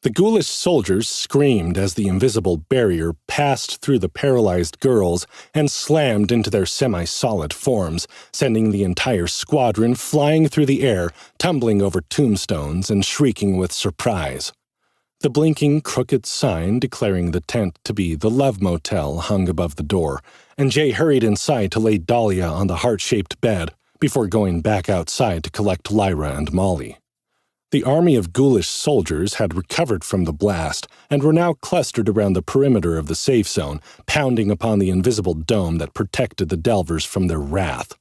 The ghoulish soldiers screamed as the invisible barrier passed through the paralyzed girls and slammed into their semi-solid forms, sending the entire squadron flying through the air, tumbling over tombstones and shrieking with surprise. The blinking, crooked sign declaring the tent to be the Love Motel hung above the door, and Jay hurried inside to lay Dahlia on the heart-shaped bed before going back outside to collect Lyra and Molly. The army of ghoulish soldiers had recovered from the blast and were now clustered around the perimeter of the safe zone, pounding upon the invisible dome that protected the Delvers from their wrath.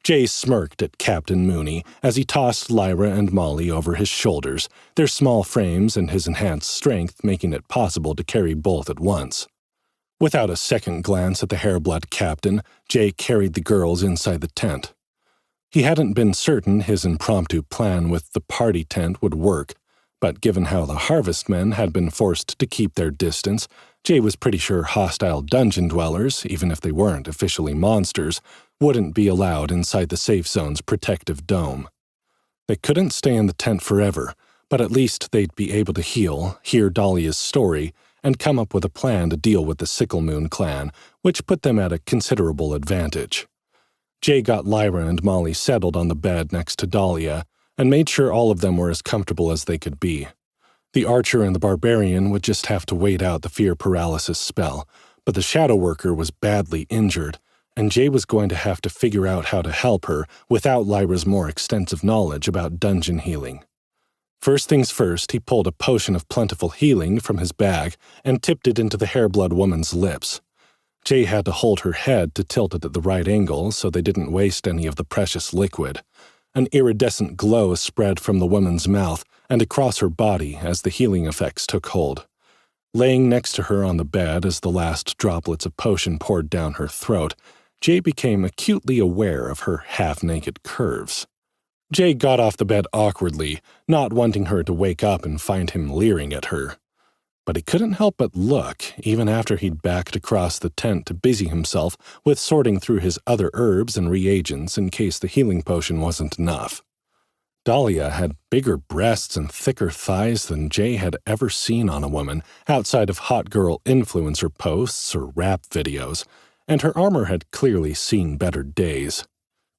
Jay smirked at Captain Mooney as he tossed Lyra and Molly over his shoulders, their small frames and his enhanced strength making it possible to carry both at once. Without a second glance at the Hairblood captain, Jay carried the girls inside the tent. He hadn't been certain his impromptu plan with the party tent would work, but given how the harvestmen had been forced to keep their distance, Jay was pretty sure hostile dungeon dwellers, even if they weren't officially monsters, wouldn't be allowed inside the safe zone's protective dome. They couldn't stay in the tent forever, but at least they'd be able to heal, hear Dahlia's story, and come up with a plan to deal with the Sickle Moon clan, which put them at a considerable advantage. Jay got Lyra and Molly settled on the bed next to Dahlia, and made sure all of them were as comfortable as they could be. The archer and the barbarian would just have to wait out the fear paralysis spell, but the shadow worker was badly injured, and Jay was going to have to figure out how to help her without Lyra's more extensive knowledge about dungeon healing. First things first, he pulled a potion of plentiful healing from his bag and tipped it into the Hairblood woman's lips. Jay had to hold her head to tilt it at the right angle so they didn't waste any of the precious liquid. An iridescent glow spread from the woman's mouth and across her body as the healing effects took hold. Laying next to her on the bed as the last droplets of potion poured down her throat, Jay became acutely aware of her half-naked curves. Jay got off the bed awkwardly, not wanting her to wake up and find him leering at her. But he couldn't help but look, even after he'd backed across the tent to busy himself with sorting through his other herbs and reagents in case the healing potion wasn't enough. Dahlia had bigger breasts and thicker thighs than Jay had ever seen on a woman outside of hot girl influencer posts or rap videos, and her armor had clearly seen better days.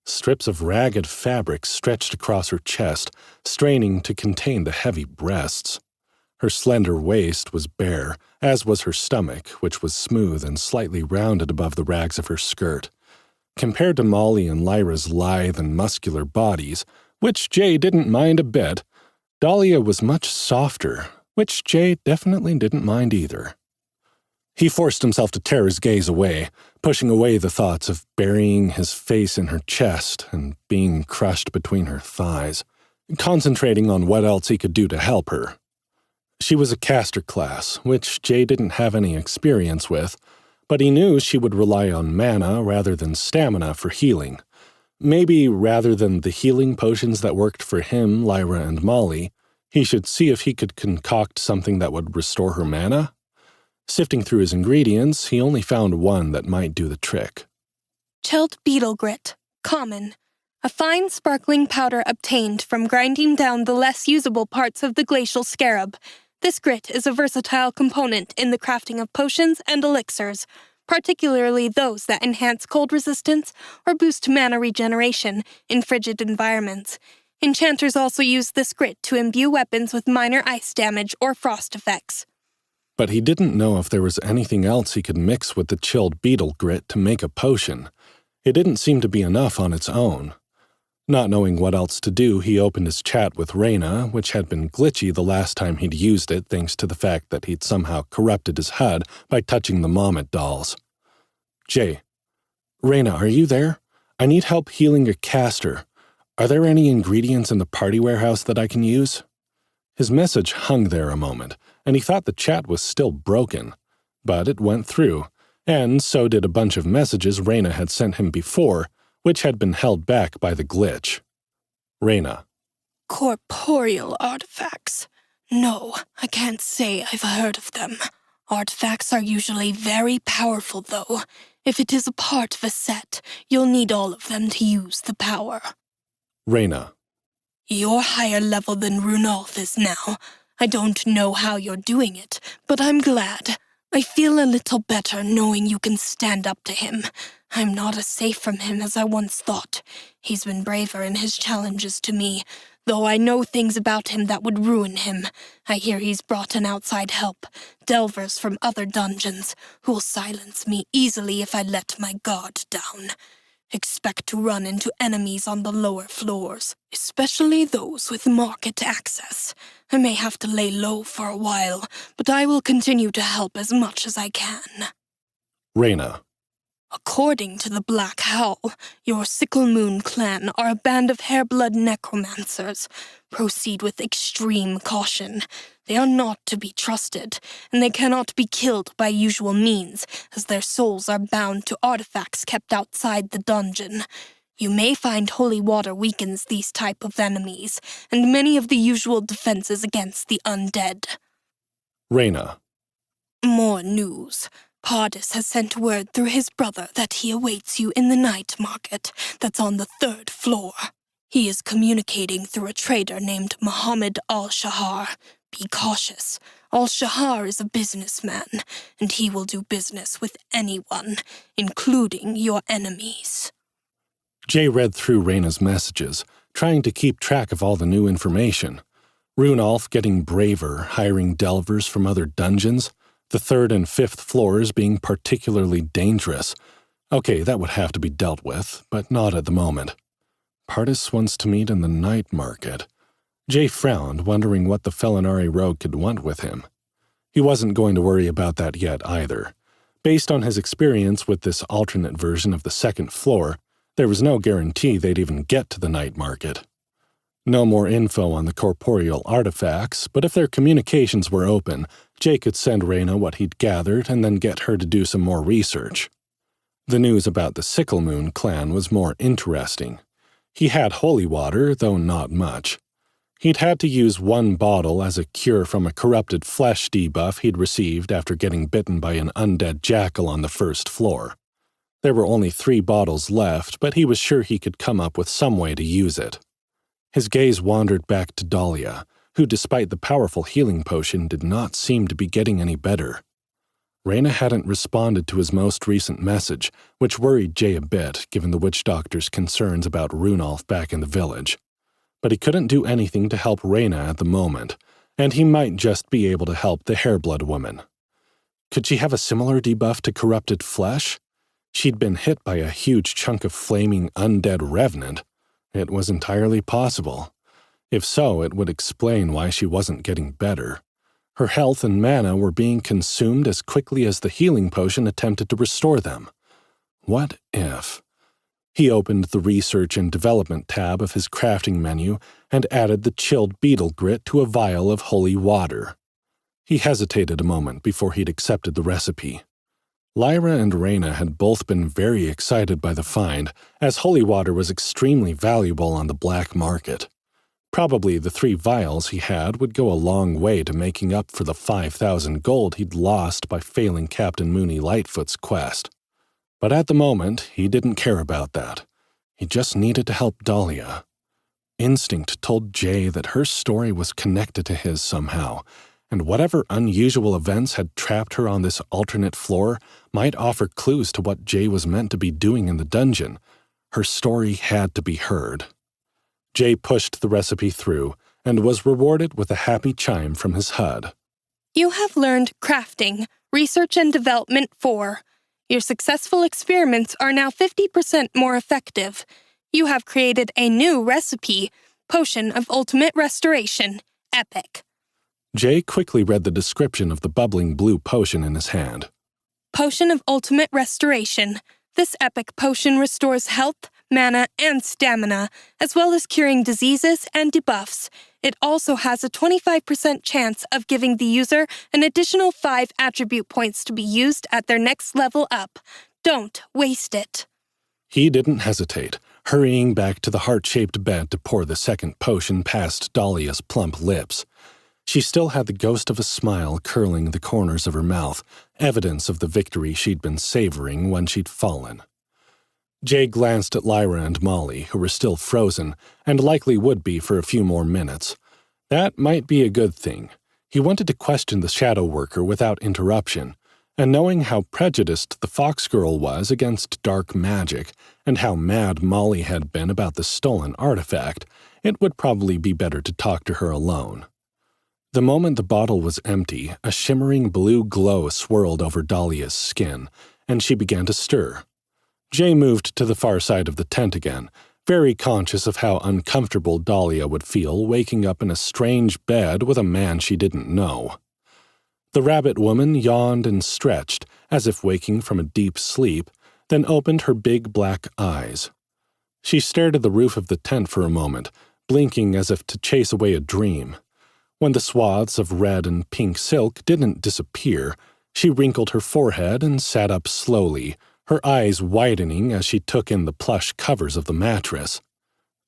Strips of ragged fabric stretched across her chest, straining to contain the heavy breasts. Her slender waist was bare, as was her stomach, which was smooth and slightly rounded above the rags of her skirt. Compared to Molly and Lyra's lithe and muscular bodies, which Jay didn't mind a bit, Dahlia was much softer, which Jay definitely didn't mind either. He forced himself to tear his gaze away, pushing away the thoughts of burying his face in her chest and being crushed between her thighs, concentrating on what else he could do to help her. She was a caster class, which Jay didn't have any experience with, but he knew she would rely on mana rather than stamina for healing. Maybe rather than the healing potions that worked for him, Lyra, and Molly, he should see if he could concoct something that would restore her mana? Sifting through his ingredients, he only found one that might do the trick. Chilled beetle grit, common. A fine sparkling powder obtained from grinding down the less usable parts of the glacial scarab. This grit is a versatile component in the crafting of potions and elixirs, particularly those that enhance cold resistance or boost mana regeneration in frigid environments. Enchanters also use this grit to imbue weapons with minor ice damage or frost effects. But he didn't know if there was anything else he could mix with the chilled beetle grit to make a potion. It didn't seem to be enough on its own. Not knowing what else to do, he opened his chat with Reyna, which had been glitchy the last time he'd used it thanks to the fact that he'd somehow corrupted his HUD by touching the Mommet dolls. Jay, Reyna, are you there? I need help healing a caster. Are there any ingredients in the party warehouse that I can use? His message hung there a moment, and he thought the chat was still broken. But it went through, and so did a bunch of messages Reyna had sent him before, which had been held back by the glitch. Reyna. Corporeal artifacts. No, I can't say I've heard of them. Artifacts are usually very powerful, though. If it is a part of a set, you'll need all of them to use the power. Reyna. You're higher level than Runolf is now. I don't know how you're doing it, but I'm glad. I feel a little better knowing you can stand up to him. I'm not as safe from him as I once thought. He's been braver in his challenges to me, though I know things about him that would ruin him. I hear he's brought in outside help, delvers from other dungeons, who'll silence me easily if I let my guard down. Expect to run into enemies on the lower floors, especially those with market access. I may have to lay low for a while, but I will continue to help as much as I can. Reyna. According to the Black Howl, your Sickle Moon clan are a band of hairblood necromancers. Proceed with extreme caution. They are not to be trusted, and they cannot be killed by usual means, as their souls are bound to artifacts kept outside the dungeon. You may find holy water weakens these type of enemies, and many of the usual defenses against the undead. Reyna. More news. Pardis has sent word through his brother that he awaits you in the night market that's on the 3rd floor. He is communicating through a trader named Muhammad al-Shahar. Be cautious. Al-Shahar is a businessman, and he will do business with anyone, including your enemies. Jay read through Reyna's messages, trying to keep track of all the new information. Runolf getting braver, hiring delvers from other dungeons, the 3rd and 5th floors being particularly dangerous. Okay, that would have to be dealt with, but not at the moment. Pardis wants to meet in the night market. Jay frowned, wondering what the Felinari rogue could want with him. He wasn't going to worry about that yet either. Based on his experience with this alternate version of the 2nd floor, there was no guarantee they'd even get to the night market. No more info on the corporeal artifacts, but if their communications were open, Jay could send Reyna what he'd gathered and then get her to do some more research. The news about the Sickle Moon clan was more interesting. He had holy water, though not much. He'd had to use 1 bottle as a cure from a corrupted flesh debuff he'd received after getting bitten by an undead jackal on the 1st floor. There were only 3 bottles left, but he was sure he could come up with some way to use it. His gaze wandered back to Dahlia, who, despite the powerful healing potion, did not seem to be getting any better. Reyna hadn't responded to his most recent message, which worried Jay a bit, given the witch doctor's concerns about Runolf back in the village. But he couldn't do anything to help Reyna at the moment, and he might just be able to help the Hairblood woman. Could she have a similar debuff to corrupted flesh? She'd been hit by a huge chunk of flaming undead revenant. It was entirely possible. If so, it would explain why she wasn't getting better. Her health and mana were being consumed as quickly as the healing potion attempted to restore them. What if? He opened the Research and Development tab of his crafting menu and added the chilled beetle grit to a vial of holy water. He hesitated a moment before he'd accepted the recipe. Lyra and Reyna had both been very excited by the find, as holy water was extremely valuable on the black market. Probably the 3 vials he had would go a long way to making up for the 5,000 gold he'd lost by failing Captain Mooney Lightfoot's quest. But at the moment, he didn't care about that. He just needed to help Dahlia. Instinct told Jay that her story was connected to his somehow, and whatever unusual events had trapped her on this alternate floor might offer clues to what Jay was meant to be doing in the dungeon. Her story had to be heard. Jay pushed the recipe through and was rewarded with a happy chime from his HUD. You have learned Crafting, Research and Development 4. Your successful experiments are now 50% more effective. You have created a new recipe, Potion of Ultimate Restoration, Epic. Jay quickly read the description of the bubbling blue potion in his hand. Potion of Ultimate Restoration. This epic potion restores health, mana, and stamina, as well as curing diseases and debuffs. It also has a 25% chance of giving the user an additional 5 attribute points to be used at their next level up. Don't waste it. He didn't hesitate, hurrying back to the heart-shaped bed to pour the second potion past Dahlia's plump lips. She still had the ghost of a smile curling the corners of her mouth, evidence of the victory she'd been savoring when she'd fallen. Jay glanced at Lyra and Molly, who were still frozen, and likely would be for a few more minutes. That might be a good thing. He wanted to question the shadow worker without interruption, and knowing how prejudiced the fox girl was against dark magic, and how mad Molly had been about the stolen artifact, it would probably be better to talk to her alone. The moment the bottle was empty, a shimmering blue glow swirled over Dahlia's skin, and she began to stir. Jay moved to the far side of the tent again, very conscious of how uncomfortable Dahlia would feel waking up in a strange bed with a man she didn't know. The rabbit woman yawned and stretched, as if waking from a deep sleep, then opened her big black eyes. She stared at the roof of the tent for a moment, blinking as if to chase away a dream. When the swaths of red and pink silk didn't disappear, she wrinkled her forehead and sat up slowly, her eyes widening as she took in the plush covers of the mattress.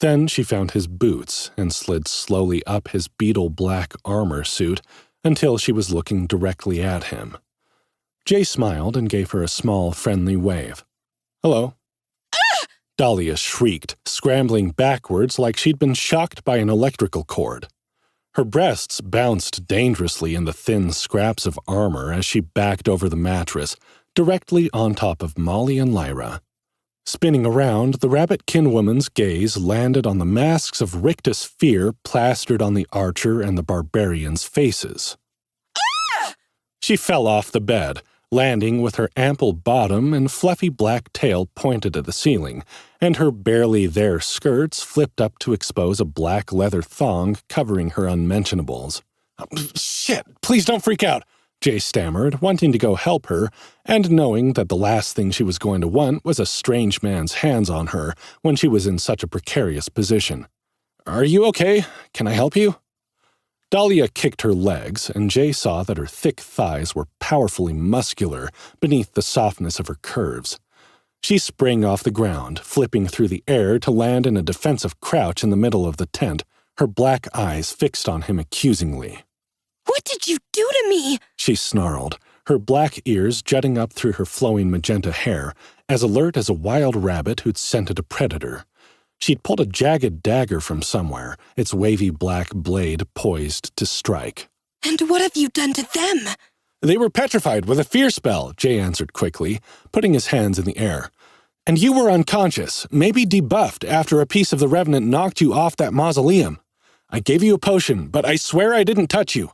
Then she found his boots and slid slowly up his beetle-black armor suit until she was looking directly at him. Jay smiled and gave her a small, friendly wave. "Hello." Dahlia shrieked, scrambling backwards like she'd been shocked by an electrical cord. Her breasts bounced dangerously in the thin scraps of armor as she backed over the mattress, directly on top of Molly and Lyra. Spinning around, the rabbitkin woman's gaze landed on the masks of rictus fear plastered on the archer and the barbarian's faces. She fell off the bed, landing with her ample bottom and fluffy black tail pointed at the ceiling, and her barely there skirts flipped up to expose a black leather thong covering her unmentionables. "Shit, please don't freak out," Jay stammered, wanting to go help her, and knowing that the last thing she was going to want was a strange man's hands on her when she was in such a precarious position. "Are you okay? Can I help you?" Dahlia kicked her legs, and Jay saw that her thick thighs were powerfully muscular beneath the softness of her curves. She sprang off the ground, flipping through the air to land in a defensive crouch in the middle of the tent, her black eyes fixed on him accusingly. "What did you do to me?" she snarled, her black ears jutting up through her flowing magenta hair, as alert as a wild rabbit who'd scented a predator. She'd pulled a jagged dagger from somewhere, its wavy black blade poised to strike. "And what have you done to them?" "They were petrified with a fear spell," Jay answered quickly, putting his hands in the air. "And you were unconscious, maybe debuffed after a piece of the Revenant knocked you off that mausoleum. I gave you a potion, but I swear I didn't touch you.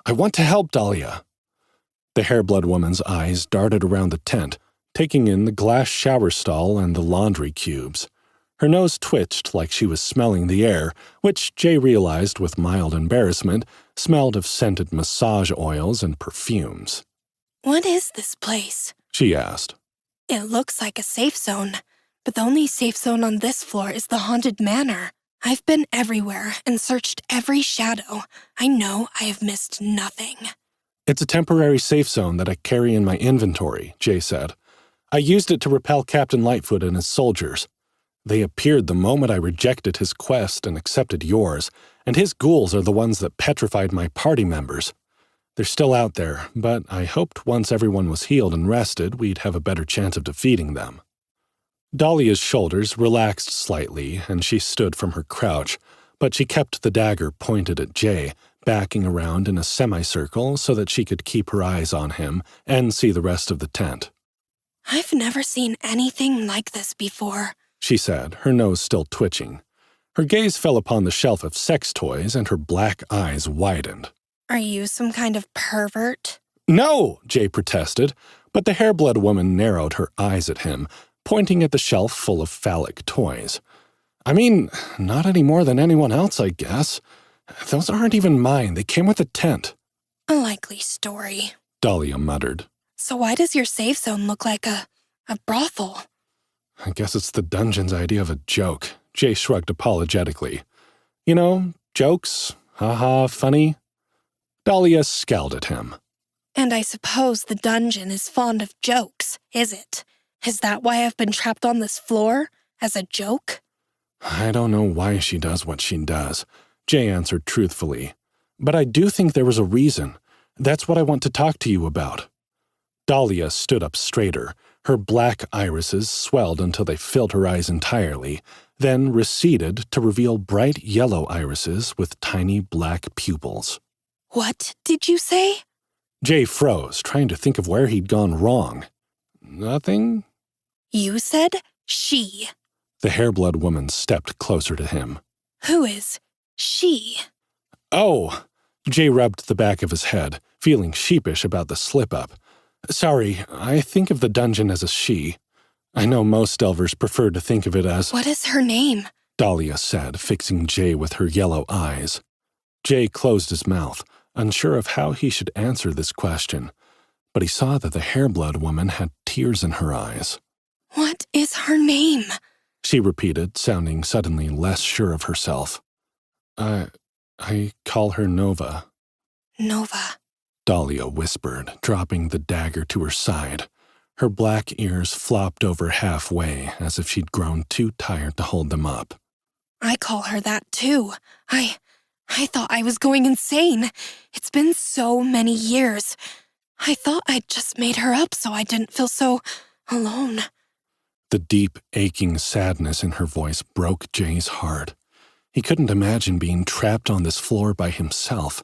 I want to help, Dahlia." The Hairblood woman's eyes darted around the tent, taking in the glass shower stall and the laundry cubes. Her nose twitched like she was smelling the air, which Jay realized with mild embarrassment smelled of scented massage oils and perfumes. "What is this place?" she asked. "It looks like a safe zone, but the only safe zone on this floor is the haunted manor. I've been everywhere and searched every shadow. I know I have missed nothing." "It's a temporary safe zone that I carry in my inventory," Jay said. "I used it to repel Captain Lightfoot and his soldiers. They appeared the moment I rejected his quest and accepted yours, and his ghouls are the ones that petrified my party members. They're still out there, but I hoped once everyone was healed and rested, we'd have a better chance of defeating them." Dahlia's shoulders relaxed slightly, and she stood from her crouch, but she kept the dagger pointed at Jay, backing around in a semicircle so that she could keep her eyes on him and see the rest of the tent. "I've never seen anything like this before," she said, her nose still twitching. Her gaze fell upon the shelf of sex toys, and her black eyes widened. "Are you some kind of pervert?" "No!" Jay protested, but the Hairblood woman narrowed her eyes at him, pointing at the shelf full of phallic toys. "I mean, not any more than anyone else, I guess. Those aren't even mine. They came with the tent." "A likely story," Dahlia muttered. "So why does your safe zone look like a brothel?" "I guess it's the dungeon's idea of a joke," Jay shrugged apologetically. "You know, jokes, haha, funny." Dahlia scowled at him. "And I suppose the dungeon is fond of jokes, is it? Is that why I've been trapped on this floor? As a joke?" "I don't know why she does what she does," Jay answered truthfully. "But I do think there was a reason. That's what I want to talk to you about." Dahlia stood up straighter. Her black irises swelled until they filled her eyes entirely, then receded to reveal bright yellow irises with tiny black pupils. "What did you say?" Jay froze, trying to think of where he'd gone wrong. "Nothing?" "You said she." The Hairblood woman stepped closer to him. "Who is she?" "Oh!" Jay rubbed the back of his head, feeling sheepish about the slip-up. "Sorry, I think of the dungeon as a she. I know most Delvers prefer to think of it as—" "What is her name?" Dahlia said, fixing Jay with her yellow eyes. Jay closed his mouth, unsure of how he should answer this question, but he saw that the Hairblood woman had tears in her eyes. "What is her name?" she repeated, sounding suddenly less sure of herself. I call her Nova." "Nova." Dahlia whispered, dropping the dagger to her side. Her black ears flopped over halfway as if she'd grown too tired to hold them up. I call her that too. I thought I was going insane. It's been so many years. I thought I'd just made her up so I didn't feel so alone. The deep, aching sadness in her voice broke Jay's heart. He couldn't imagine being trapped on this floor by himself.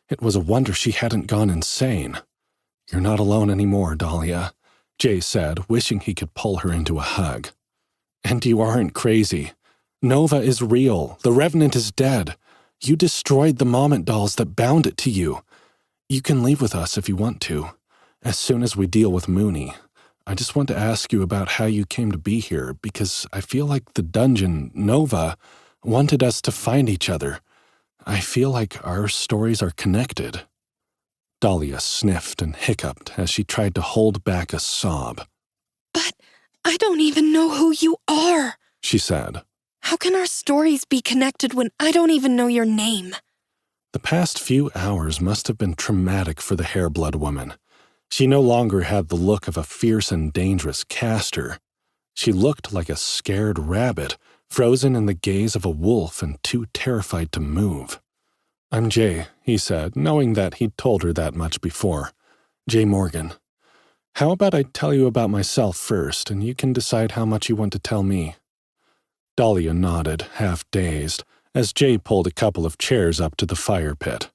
It was a wonder she hadn't gone insane. "You're not alone anymore, Dahlia," Jay said, wishing he could pull her into a hug. "And you aren't crazy. Nova is real. The Revenant is dead. You destroyed the Moment dolls that bound it to you. You can leave with us if you want to, as soon as we deal with Mooney. I just want to ask you about how you came to be here, because I feel like the dungeon, Nova, wanted us to find each other. I feel like our stories are connected." Dahlia sniffed and hiccuped as she tried to hold back a sob. "But I don't even know who you are," she said. "How can our stories be connected when I don't even know your name?" The past few hours must have been traumatic for the Hairblood woman. She no longer had the look of a fierce and dangerous caster. She looked like a scared rabbit, frozen in the gaze of a wolf and too terrified to move. "I'm Jay," he said, knowing that he'd told her that much before. "Jay Morgan. How about I tell you about myself first, and you can decide how much you want to tell me?" Dahlia nodded, half-dazed, as Jay pulled a couple of chairs up to the fire pit.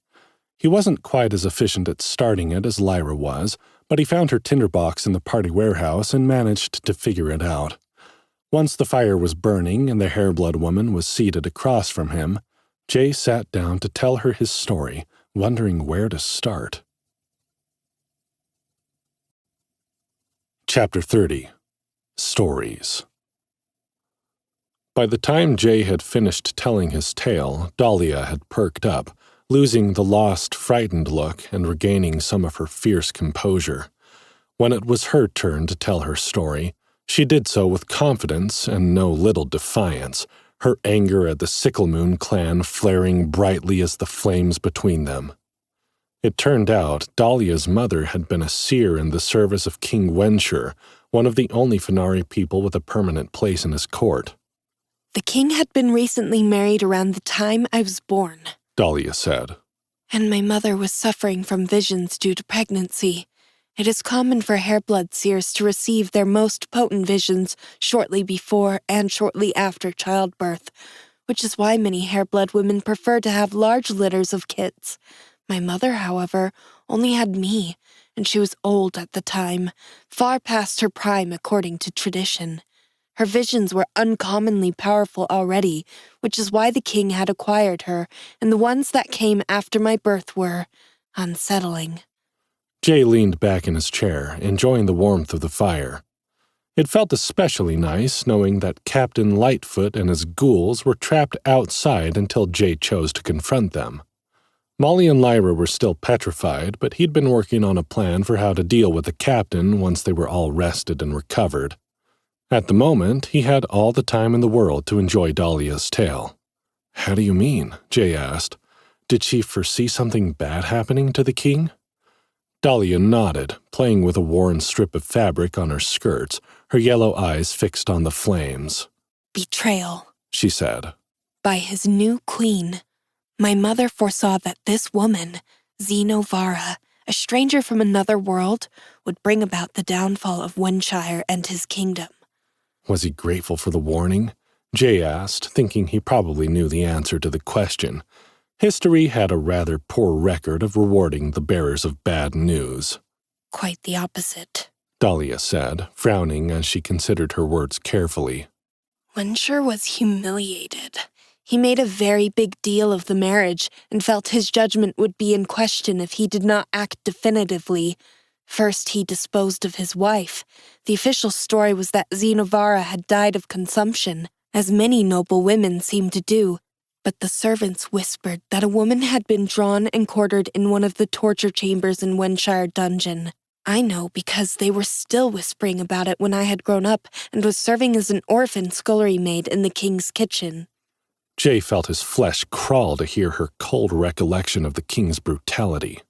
He wasn't quite as efficient at starting it as Lyra was, but he found her tinderbox in the party warehouse and managed to figure it out. Once the fire was burning and the Hairblood woman was seated across from him, Jay sat down to tell her his story, wondering where to start. Chapter 30. Stories. By the time Jay had finished telling his tale, Dahlia had perked up, losing the lost, frightened look and regaining some of her fierce composure. When it was her turn to tell her story, she did so with confidence and no little defiance, her anger at the Sicklemoon clan flaring brightly as the flames between them. It turned out Dahlia's mother had been a seer in the service of King Wencher, one of the only Fenari people with a permanent place in his court. "The king had been recently married around the time I was born," Dahlia said. "and my mother was suffering from visions due to pregnancy. It is common for Hairblood seers to receive their most potent visions shortly before and shortly after childbirth, which is why many Hairblood women prefer to have large litters of kids. My mother, however, only had me, and she was old at the time, far past her prime according to tradition. Her visions were uncommonly powerful already, which is why the king had acquired her, and the ones that came after my birth were unsettling." Jay leaned back in his chair, enjoying the warmth of the fire. It felt especially nice knowing that Captain Lightfoot and his ghouls were trapped outside until Jay chose to confront them. Molly and Lyra were still petrified, but he'd been working on a plan for how to deal with the captain once they were all rested and recovered. At the moment, he had all the time in the world to enjoy Dahlia's tale. "How do you mean?" Jay asked. "Did she foresee something bad happening to the king?" Dahlia nodded, playing with a worn strip of fabric on her skirts, her yellow eyes fixed on the flames. "Betrayal," she said. "by his new queen. My mother foresaw that this woman, Xenovara, a stranger from another world, would bring about the downfall of Winshire and his kingdom." Was he grateful for the warning? Jay asked, thinking he probably knew the answer to the question. History had a rather poor record of rewarding the bearers of bad news. "Quite the opposite," Dahlia said, frowning as she considered her words carefully. "Winshire was humiliated. He made a very big deal of the marriage and felt his judgment would be in question if he did not act definitively. First, he disposed of his wife. The official story was that Xenovara had died of consumption, as many noble women seem to do, but the servants whispered that a woman had been drawn and quartered in one of the torture chambers in Winshire dungeon. I know because they were still whispering about it when I had grown up and was serving as an orphan scullery maid in the king's kitchen." Jay felt his flesh crawl to hear her cold recollection of the king's brutality.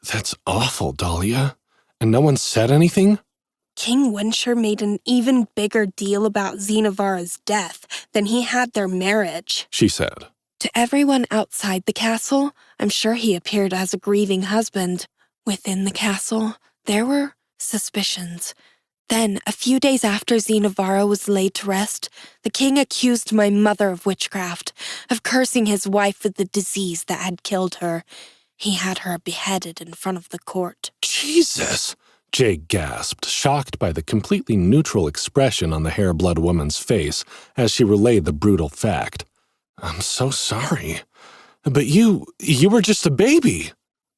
"That's awful, Dahlia. And no one said anything?" King Winter made an even bigger deal about Xenavara's death than he had their marriage, she said. To everyone outside the castle, I'm sure he appeared as a grieving husband. Within the castle, there were suspicions. Then, a few days after Xenavara was laid to rest, the king accused my mother of witchcraft, of cursing his wife with the disease that had killed her. He had her beheaded in front of the court. Jesus! Jay gasped, shocked by the completely neutral expression on the hair-blood woman's face as she relayed the brutal fact. I'm so sorry. But you were just a baby.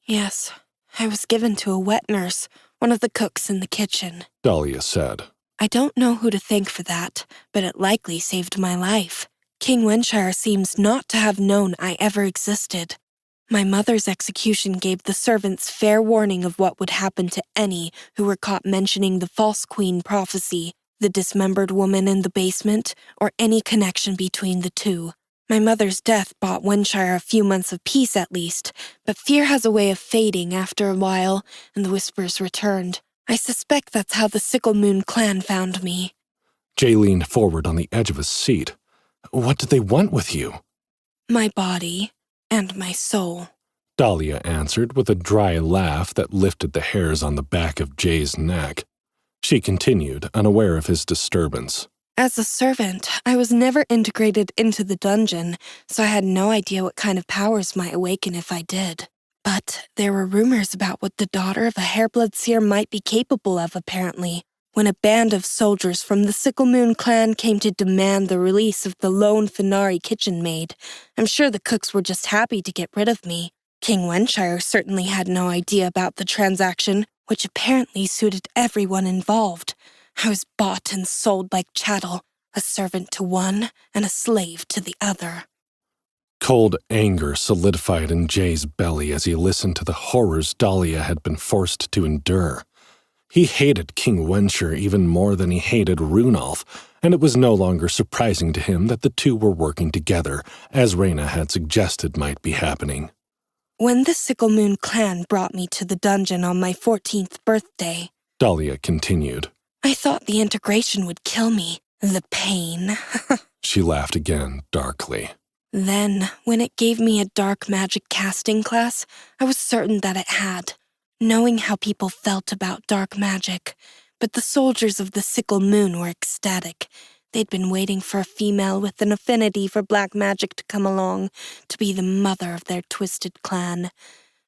Yes, I was given to a wet nurse, one of the cooks in the kitchen, Dahlia said. I don't know who to thank for that, but it likely saved my life. King Winshire seems not to have known I ever existed. My mother's execution gave the servants fair warning of what would happen to any who were caught mentioning the false queen prophecy, the dismembered woman in the basement, or any connection between the two. My mother's death bought Winshire a few months of peace at least, but fear has a way of fading after a while, and the whispers returned. I suspect that's how the Sickle Moon clan found me. Jay leaned forward on the edge of his seat. What did they want with you? My body and my soul, Dahlia answered with a dry laugh that lifted the hairs on the back of Jay's neck. She continued, unaware of his disturbance. As a servant, I was never integrated into the dungeon, so I had no idea what kind of powers might awaken if I did. But there were rumors about what the daughter of a Hairblood seer might be capable of, apparently. When a band of soldiers from the Sickle Moon clan came to demand the release of the lone Fenari kitchen maid, I'm sure the cooks were just happy to get rid of me. King Wenshire certainly had no idea about the transaction, which apparently suited everyone involved. I was bought and sold like chattel, a servant to one and a slave to the other. Cold anger solidified in Jay's belly as he listened to the horrors Dahlia had been forced to endure. He hated King Wenshire even more than he hated Runolf, and it was no longer surprising to him that the two were working together, as Reyna had suggested might be happening. When the Sickle Moon clan brought me to the dungeon on my 14th birthday, Dahlia continued, I thought the integration would kill me. The pain. She laughed again, darkly. Then, when it gave me a dark magic casting class, I was certain that it had, knowing how people felt about dark magic. But the soldiers of the Sickle Moon were ecstatic. They'd been waiting for a female with an affinity for black magic to come along, to be the mother of their twisted clan.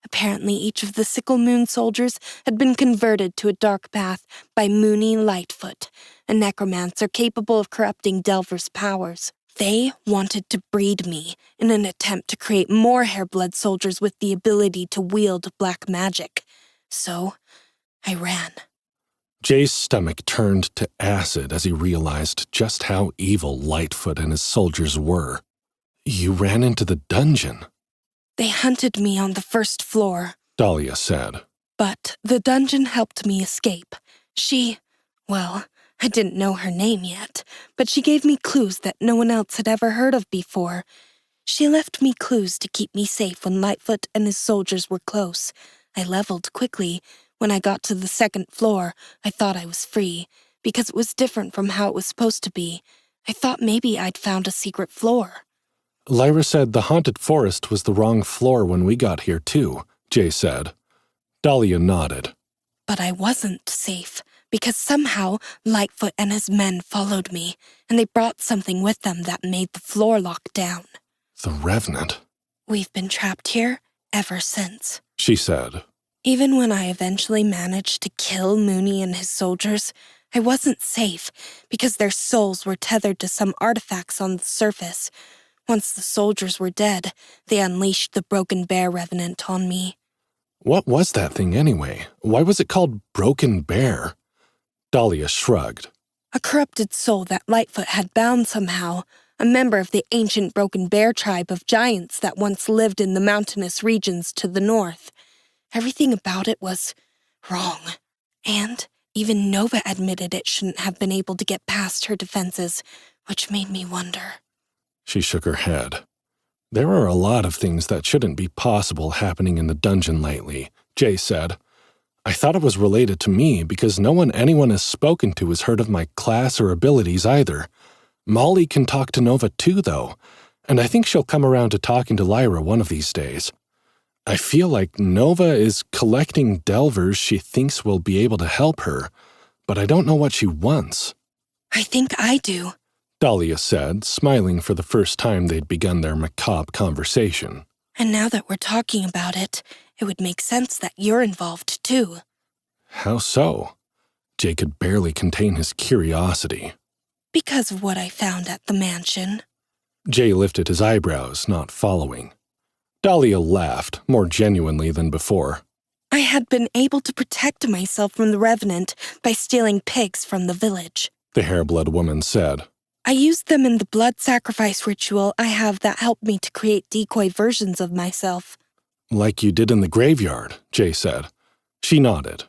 Apparently each of the Sickle Moon soldiers had been converted to a dark path by Moony Lightfoot, a necromancer capable of corrupting Delver's powers. They wanted to breed me in an attempt to create more Hairblood soldiers with the ability to wield black magic. So, I ran. Jay's stomach turned to acid as he realized just how evil Lightfoot and his soldiers were. You ran into the dungeon. They hunted me on the first floor, Dahlia said. But the dungeon helped me escape. Well, I didn't know her name yet, but she gave me clues that no one else had ever heard of before. She left me clues to keep me safe when Lightfoot and his soldiers were close. I leveled quickly. When I got to the second floor, I thought I was free, because it was different from how it was supposed to be. I thought maybe I'd found a secret floor. Lyra said the haunted forest was the wrong floor when we got here, too, Jay said. Dahlia nodded. But I wasn't safe, because somehow Lightfoot and his men followed me, and they brought something with them that made the floor lock down. The Revenant. We've been trapped here ever since, she said. Even when I eventually managed to kill Moony and his soldiers, I wasn't safe, because their souls were tethered to some artifacts on the surface. Once the soldiers were dead, they unleashed the Broken Bear Revenant on me. What was that thing anyway? Why was it called Broken Bear? Dahlia shrugged. A corrupted soul that Lightfoot had bound somehow, a member of the ancient Broken Bear tribe of giants that once lived in the mountainous regions to the north. Everything about it was wrong, and even Nova admitted it shouldn't have been able to get past her defenses, which made me wonder. She shook her head. There are a lot of things that shouldn't be possible happening in the dungeon lately, Jay said. I thought it was related to me because no one anyone has spoken to has heard of my class or abilities either. Molly can talk to Nova too, though, and I think she'll come around to talking to Lyra one of these days. I feel like Nova is collecting delvers she thinks will be able to help her, but I don't know what she wants. I think I do, Dahlia said, smiling for the first time they'd begun their macabre conversation. And now that we're talking about it, it would make sense that you're involved too. How so? Jay could barely contain his curiosity. Because of what I found at the mansion. Jay lifted his eyebrows, not following. Dahlia laughed, more genuinely than before. I had been able to protect myself from the Revenant by stealing pigs from the village, the hair-blood woman said. I used them in the blood sacrifice ritual I have that helped me to create decoy versions of myself. Like you did in the graveyard, Jay said. She nodded.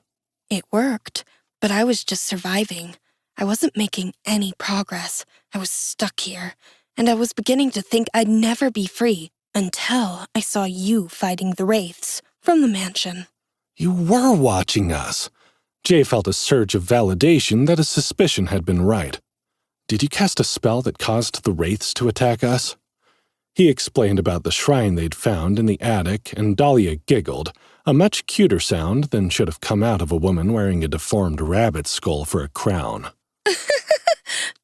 It worked, but I was just surviving. I wasn't making any progress. I was stuck here, and I was beginning to think I'd never be free until I saw you fighting the wraiths from the mansion. You were watching us. Jay felt a surge of validation that his suspicion had been right. Did you cast a spell that caused the wraiths to attack us? He explained about the shrine they'd found in the attic, and Dahlia giggled, a much cuter sound than should have come out of a woman wearing a deformed rabbit skull for a crown.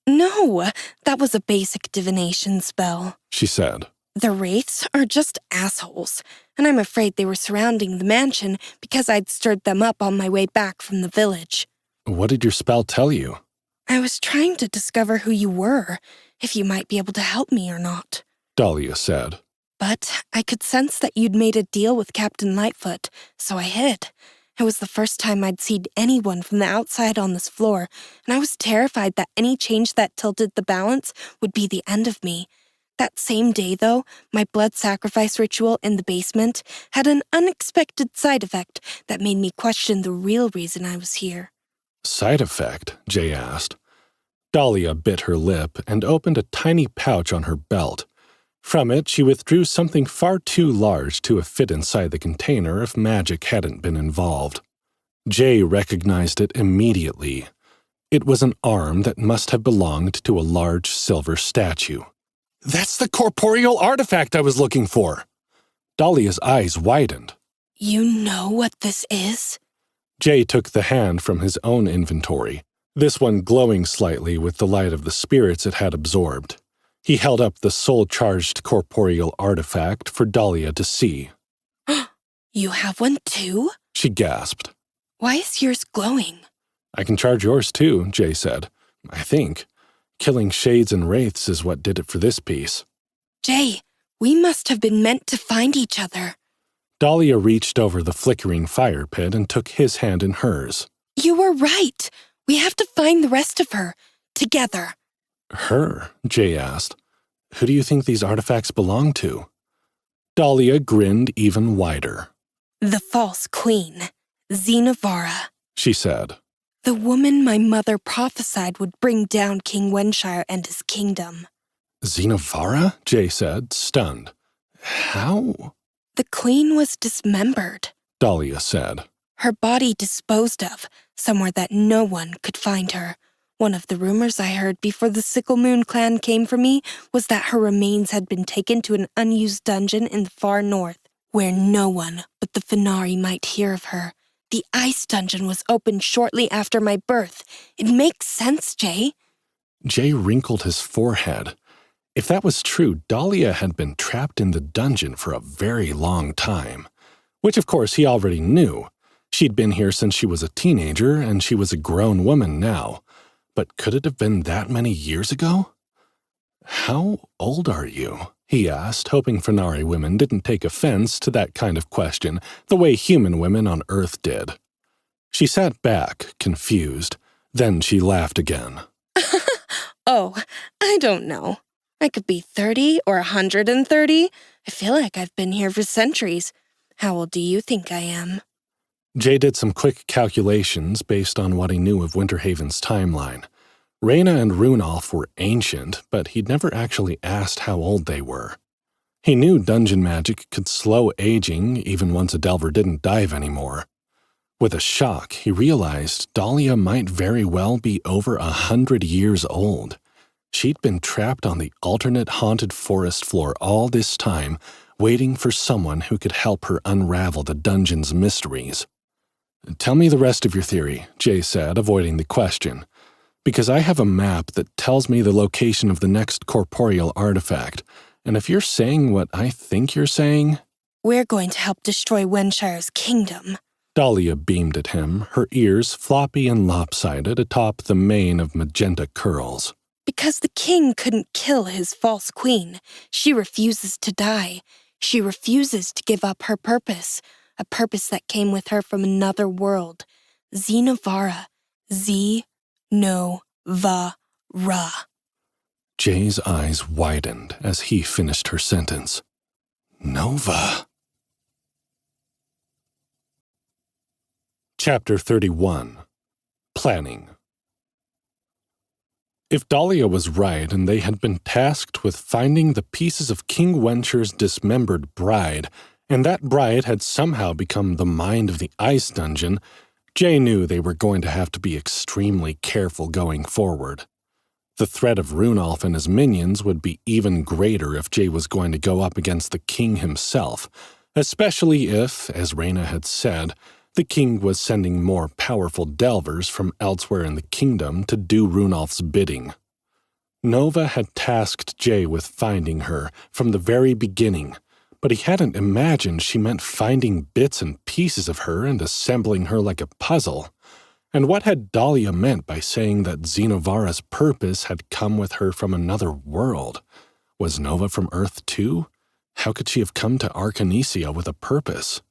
No, that was a basic divination spell, she said. The wraiths are just assholes, and I'm afraid they were surrounding the mansion because I'd stirred them up on my way back from the village. What did your spell tell you? I was trying to discover who you were, if you might be able to help me or not, Dahlia said. But I could sense that you'd made a deal with Captain Lightfoot, so I hid. It was the first time I'd seen anyone from the outside on this floor, and I was terrified that any change that tilted the balance would be the end of me. That same day, though, my blood sacrifice ritual in the basement had an unexpected side effect that made me question the real reason I was here. Side effect? Jay asked. Dahlia bit her lip and opened a tiny pouch on her belt. From it, she withdrew something far too large to have fit inside the container if magic hadn't been involved. Jay recognized it immediately. It was an arm that must have belonged to a large silver statue. That's the corporeal artifact I was looking for! Dahlia's eyes widened. You know what this is? Jay took the hand from his own inventory, this one glowing slightly with the light of the spirits it had absorbed. He held up the soul-charged corporeal artifact for Dahlia to see. You have one too? She gasped. Why is yours glowing? I can charge yours too, Jay said. I think. Killing shades and wraiths is what did it for this piece. Jay, we must have been meant to find each other. Dahlia reached over the flickering fire pit and took his hand in hers. You were right. We have to find the rest of her. Together. Her? Jay asked. Who do you think these artifacts belong to? Dahlia grinned even wider. The false queen, Xenavara, she said. The woman my mother prophesied would bring down King Wenshire and his kingdom. Xenavara? Jay said, stunned. How? The queen was dismembered, Dahlia said. Her body disposed of, somewhere that no one could find her. One of the rumors I heard before the Sickle Moon clan came for me was that her remains had been taken to an unused dungeon in the far north, where no one but the Fenari might hear of her. The ice dungeon was opened shortly after my birth. It makes sense, Jay. Jay wrinkled his forehead. If that was true, Dahlia had been trapped in the dungeon for a very long time, which of course he already knew. She'd been here since she was a teenager, and she was a grown woman now. But could it have been that many years ago? How old are you? He asked, hoping Fenari women didn't take offense to that kind of question the way human women on Earth did. She sat back, confused. Then she laughed again. Oh, I don't know. I could be 30 or 130. I feel like I've been here for centuries. How old do you think I am? Jay did some quick calculations based on what he knew of Winterhaven's timeline. Reyna and Runolf were ancient, but he'd never actually asked how old they were. He knew dungeon magic could slow aging even once a delver didn't dive anymore. With a shock, he realized Dahlia might very well be over 100 years old. She'd been trapped on the alternate haunted forest floor all this time, waiting for someone who could help her unravel the dungeon's mysteries. "Tell me the rest of your theory," Jay said, avoiding the question, "because I have a map that tells me the location of the next corporeal artifact, and if you're saying what I think you're saying—" "We're going to help destroy Wenshire's kingdom." Dahlia beamed at him, her ears floppy and lopsided atop the mane of magenta curls. "Because the king couldn't kill his false queen. She refuses to die. She refuses to give up her purpose, a purpose that came with her from another world. Xenovara. Z-no-va-ra." Jay's eyes widened as he finished her sentence. Nova. Chapter 31. Planning. If Dahlia was right and they had been tasked with finding the pieces of King Wenshire's dismembered bride, and that bride had somehow become the mind of the ice dungeon, Jay knew they were going to have to be extremely careful going forward. The threat of Runolf and his minions would be even greater if Jay was going to go up against the king himself, especially if, as Reyna had said, the king was sending more powerful delvers from elsewhere in the kingdom to do Runolf's bidding. Nova had tasked Jay with finding her from the very beginning, but he hadn't imagined she meant finding bits and pieces of her and assembling her like a puzzle. And what had Dahlia meant by saying that Xenovara's purpose had come with her from another world? Was Nova from Earth too? How could she have come to Arcanesia with a purpose?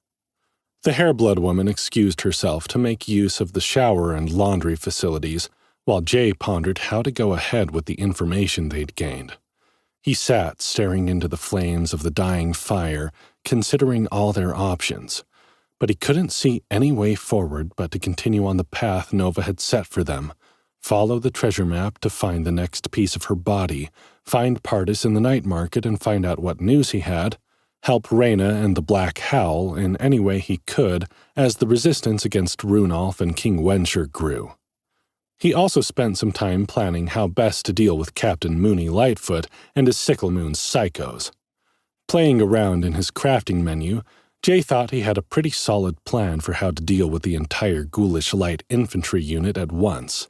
The Hairblood woman excused herself to make use of the shower and laundry facilities, while Jay pondered how to go ahead with the information they'd gained. He sat staring into the flames of the dying fire, considering all their options, but he couldn't see any way forward but to continue on the path Nova had set for them, follow the treasure map to find the next piece of her body, find Pardis in the night market and find out what news he had, help Reyna and the Black Howl in any way he could as the resistance against Runolf and King Wenshire grew. He also spent some time planning how best to deal with Captain Mooney Lightfoot and his Sicklemoon psychos. Playing around in his crafting menu, Jay thought he had a pretty solid plan for how to deal with the entire ghoulish light infantry unit at once.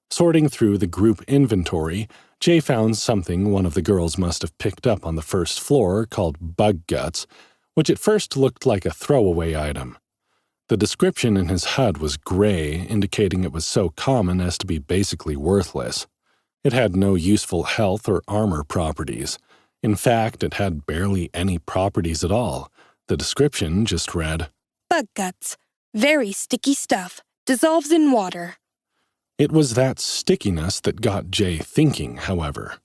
Sorting through the group inventory, Jay found something one of the girls must have picked up on the first floor called bug guts, which at first looked like a throwaway item. The description in his HUD was gray, indicating it was so common as to be basically worthless. It had no useful health or armor properties. In fact, it had barely any properties at all. The description just read, "Bug guts. Very sticky stuff. Dissolves in water." It was that stickiness that got Jay thinking, however.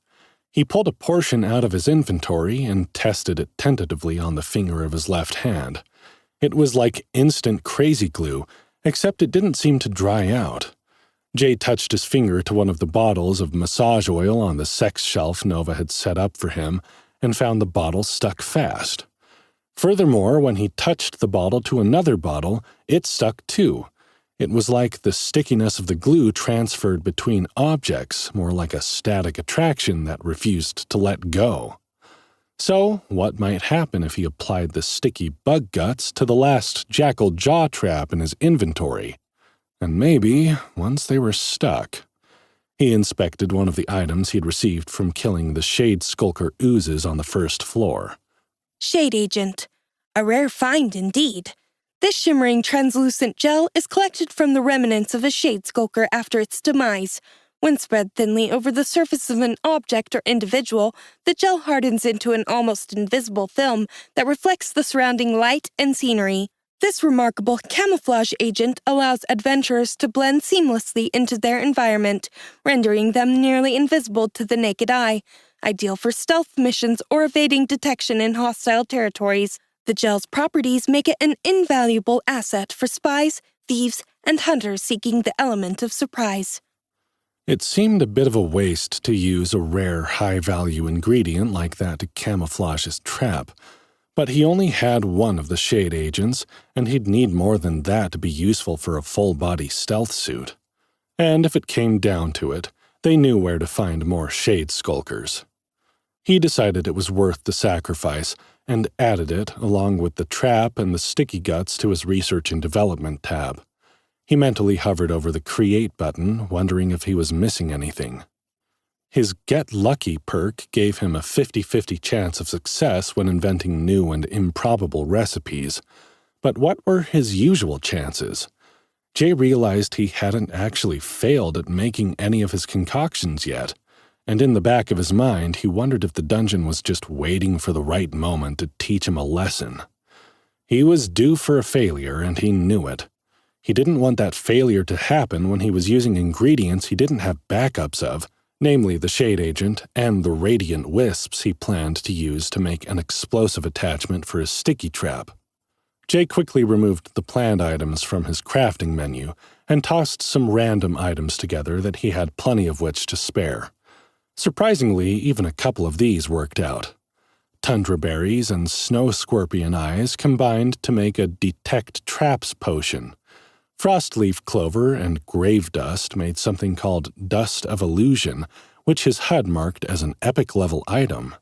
He pulled a portion out of his inventory and tested it tentatively on the finger of his left hand. It was like instant crazy glue, except it didn't seem to dry out. Jay touched his finger to one of the bottles of massage oil on the sex shelf Nova had set up for him and found the bottle stuck fast. Furthermore, when he touched the bottle to another bottle, it stuck too. It was like the stickiness of the glue transferred between objects, more like a static attraction that refused to let go. So, what might happen if he applied the sticky bug guts to the last jackal jaw trap in his inventory? And maybe, once they were stuck. He inspected one of the items he'd received from killing the Shade Skulker oozes on the first floor. "Shade Agent. A rare find indeed. This shimmering translucent gel is collected from the remnants of a Shade Skulker after its demise. When spread thinly over the surface of an object or individual, the gel hardens into an almost invisible film that reflects the surrounding light and scenery. This remarkable camouflage agent allows adventurers to blend seamlessly into their environment, rendering them nearly invisible to the naked eye, ideal for stealth missions or evading detection in hostile territories. The gel's properties make it an invaluable asset for spies, thieves, and hunters seeking the element of surprise." It seemed a bit of a waste to use a rare, high-value ingredient like that to camouflage his trap, But he only had one of the shade agents, and he'd need more than that to be useful for a full-body stealth suit. And if it came down to it, they knew where to find more shade skulkers. He decided it was worth the sacrifice, and added it, along with the trap and the sticky guts, to his research and development tab. He mentally hovered over the Create button, wondering if he was missing anything. His Get Lucky perk gave him a 50-50 chance of success when inventing new and improbable recipes. But what were his usual chances? Jay realized he hadn't actually failed at making any of his concoctions yet, and in the back of his mind he wondered if the dungeon was just waiting for the right moment to teach him a lesson. He was due for a failure, and he knew it. He didn't want that failure to happen when he was using ingredients he didn't have backups of, namely the shade agent and the radiant wisps he planned to use to make an explosive attachment for his sticky trap. Jay quickly removed the planned items from his crafting menu and tossed some random items together that he had plenty of which to spare. Surprisingly, even a couple of these worked out. Tundra berries and snow scorpion eyes combined to make a detect traps potion. Frostleaf clover and grave dust made something called Dust of Illusion, which his HUD marked as an epic-level item.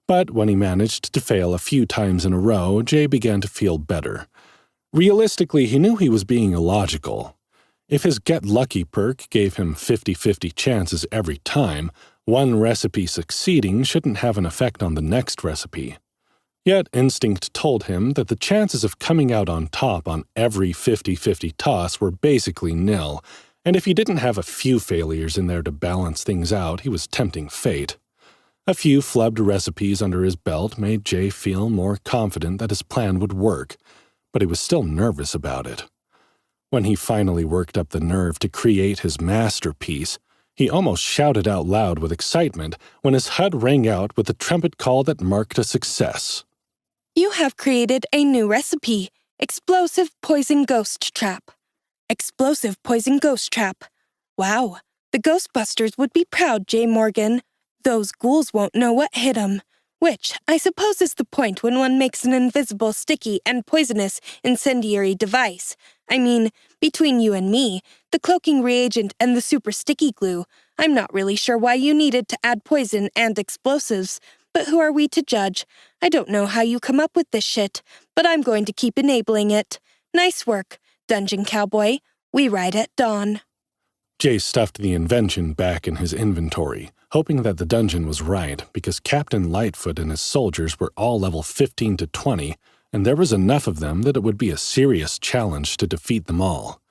But when he managed to fail a few times in a row, Jay began to feel better. Realistically, he knew he was being illogical. If his Get Lucky perk gave him 50-50 chances every time, one recipe succeeding shouldn't have an effect on the next recipe. Yet instinct told him that the chances of coming out on top on every 50-50 toss were basically nil, and if he didn't have a few failures in there to balance things out, he was tempting fate. A few flubbed recipes under his belt made Jay feel more confident that his plan would work, but he was still nervous about it. When he finally worked up the nerve to create his masterpiece, he almost shouted out loud with excitement when his HUD rang out with the trumpet call that marked a success. You have created a new recipe, Explosive Poison Ghost Trap. Explosive Poison Ghost Trap. Wow, the Ghostbusters would be proud, Jay Morgan. Those ghouls won't know what hit 'em. Which, I suppose, is the point when one makes an invisible, sticky, and poisonous incendiary device. I mean, between you and me, the cloaking reagent and the super sticky glue, I'm not really sure why you needed to add poison and explosives. But who are we to judge? I don't know how you come up with this shit, but I'm going to keep enabling it. Nice work, Dungeon Cowboy. We ride at dawn. Jay stuffed the invention back in his inventory, hoping that the dungeon was right because Captain Lightfoot and his soldiers were all level 15 to 20, and there was enough of them that it would be a serious challenge to defeat them all.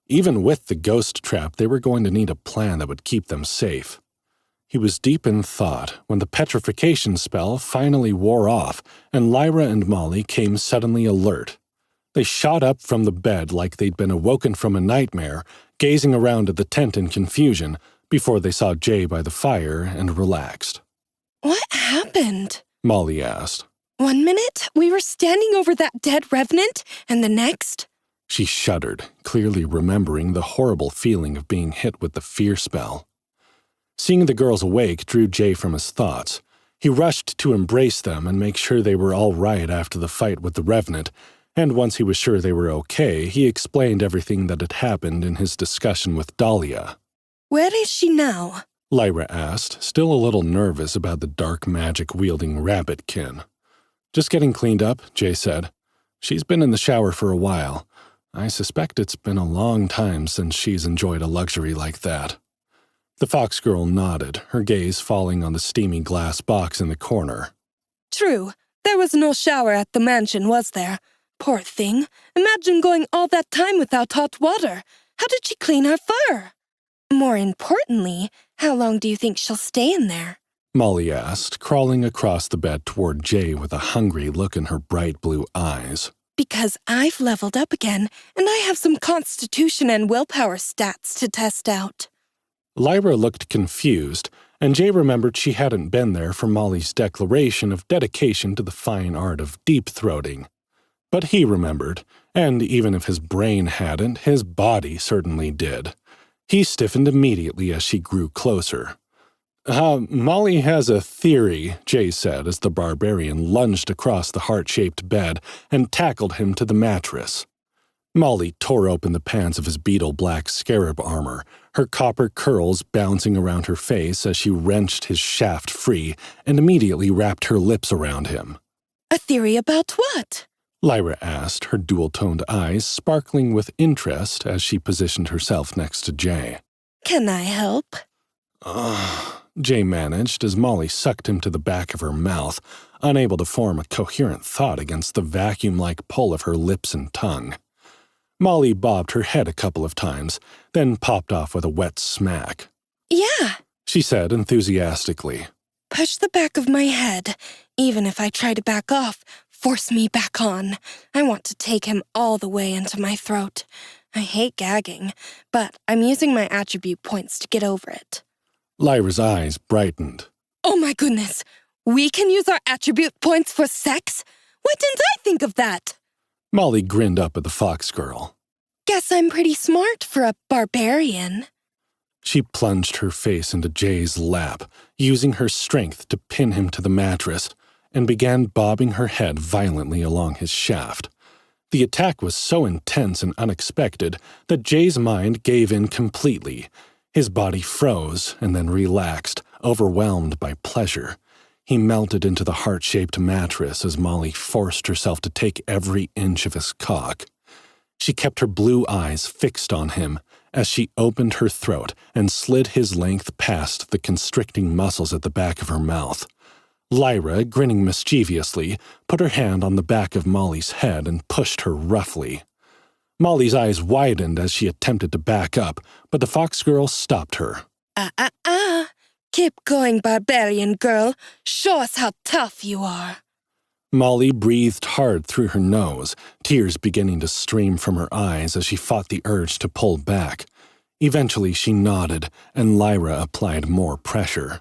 Even with the ghost trap, they were going to need a plan that would keep them safe. He was deep in thought when the petrification spell finally wore off and Lyra and Molly came suddenly alert. They shot up from the bed like they'd been awoken from a nightmare, gazing around at the tent in confusion before they saw Jay by the fire and relaxed. What happened? Molly asked. 1 minute, we were standing over that dead revenant, and the next? She shuddered, clearly remembering the horrible feeling of being hit with the fear spell. Seeing the girls awake drew Jay from his thoughts. He rushed to embrace them and make sure they were all right after the fight with the Revenant, and once he was sure they were okay, he explained everything that had happened in his discussion with Dahlia. Where is she now? Lyra asked, still a little nervous about the dark magic-wielding rabbitkin. Just getting cleaned up, Jay said. She's been in the shower for a while. I suspect it's been a long time since she's enjoyed a luxury like that. The fox girl nodded, her gaze falling on the steamy glass box in the corner. True. There was no shower at the mansion, was there? Poor thing. Imagine going all that time without hot water. How did she clean her fur? More importantly, how long do you think she'll stay in there? Molly asked, crawling across the bed toward Jay with a hungry look in her bright blue eyes. Because I've leveled up again, and I have some constitution and willpower stats to test out. Lyra looked confused, and Jay remembered she hadn't been there for Molly's declaration of dedication to the fine art of deep-throating. But he remembered, and even if his brain hadn't, his body certainly did. He stiffened immediately as she grew closer. Molly has a theory, Jay said as the barbarian lunged across the heart-shaped bed and tackled him to the mattress. Molly tore open the pants of his beetle-black scarab armor, her copper curls bouncing around her face as she wrenched his shaft free and immediately wrapped her lips around him. A theory about what? Lyra asked, her dual-toned eyes sparkling with interest as she positioned herself next to Jay. Can I help? Jay managed as Molly sucked him to the back of her mouth, unable to form a coherent thought against the vacuum-like pull of her lips and tongue. Molly bobbed her head a couple of times, then popped off with a wet smack. Yeah, she said enthusiastically. Push the back of my head. Even if I try to back off, force me back on. I want to take him all the way into my throat. I hate gagging, but I'm using my attribute points to get over it. Lyra's eyes brightened. Oh my goodness! We can use our attribute points for sex? Why didn't I think of that? Molly grinned up at the fox girl. Guess I'm pretty smart for a barbarian. She plunged her face into Jay's lap, using her strength to pin him to the mattress, and began bobbing her head violently along his shaft. The attack was so intense and unexpected that Jay's mind gave in completely. His body froze and then relaxed, overwhelmed by pleasure. He melted into the heart-shaped mattress as Molly forced herself to take every inch of his cock. She kept her blue eyes fixed on him as she opened her throat and slid his length past the constricting muscles at the back of her mouth. Lyra, grinning mischievously, put her hand on the back of Molly's head and pushed her roughly. Molly's eyes widened as she attempted to back up, but the fox girl stopped her. Keep going, barbarian girl. Show us how tough you are. Molly breathed hard through her nose, tears beginning to stream from her eyes as she fought the urge to pull back. Eventually she nodded, and Lyra applied more pressure.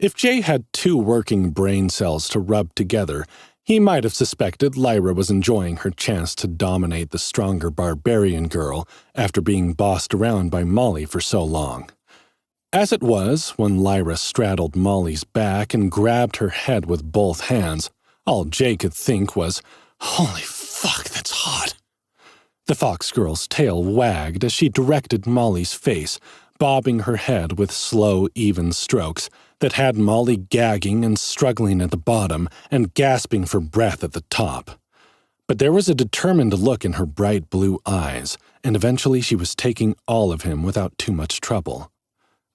If Jay had 2 working brain cells to rub together, he might have suspected Lyra was enjoying her chance to dominate the stronger barbarian girl after being bossed around by Molly for so long. As it was, when Lyra straddled Molly's back and grabbed her head with both hands, all Jay could think was, "Holy fuck, that's hot." The fox girl's tail wagged as she directed Molly's face, bobbing her head with slow, even strokes that had Molly gagging and struggling at the bottom and gasping for breath at the top. But there was a determined look in her bright blue eyes, and eventually she was taking all of him without too much trouble.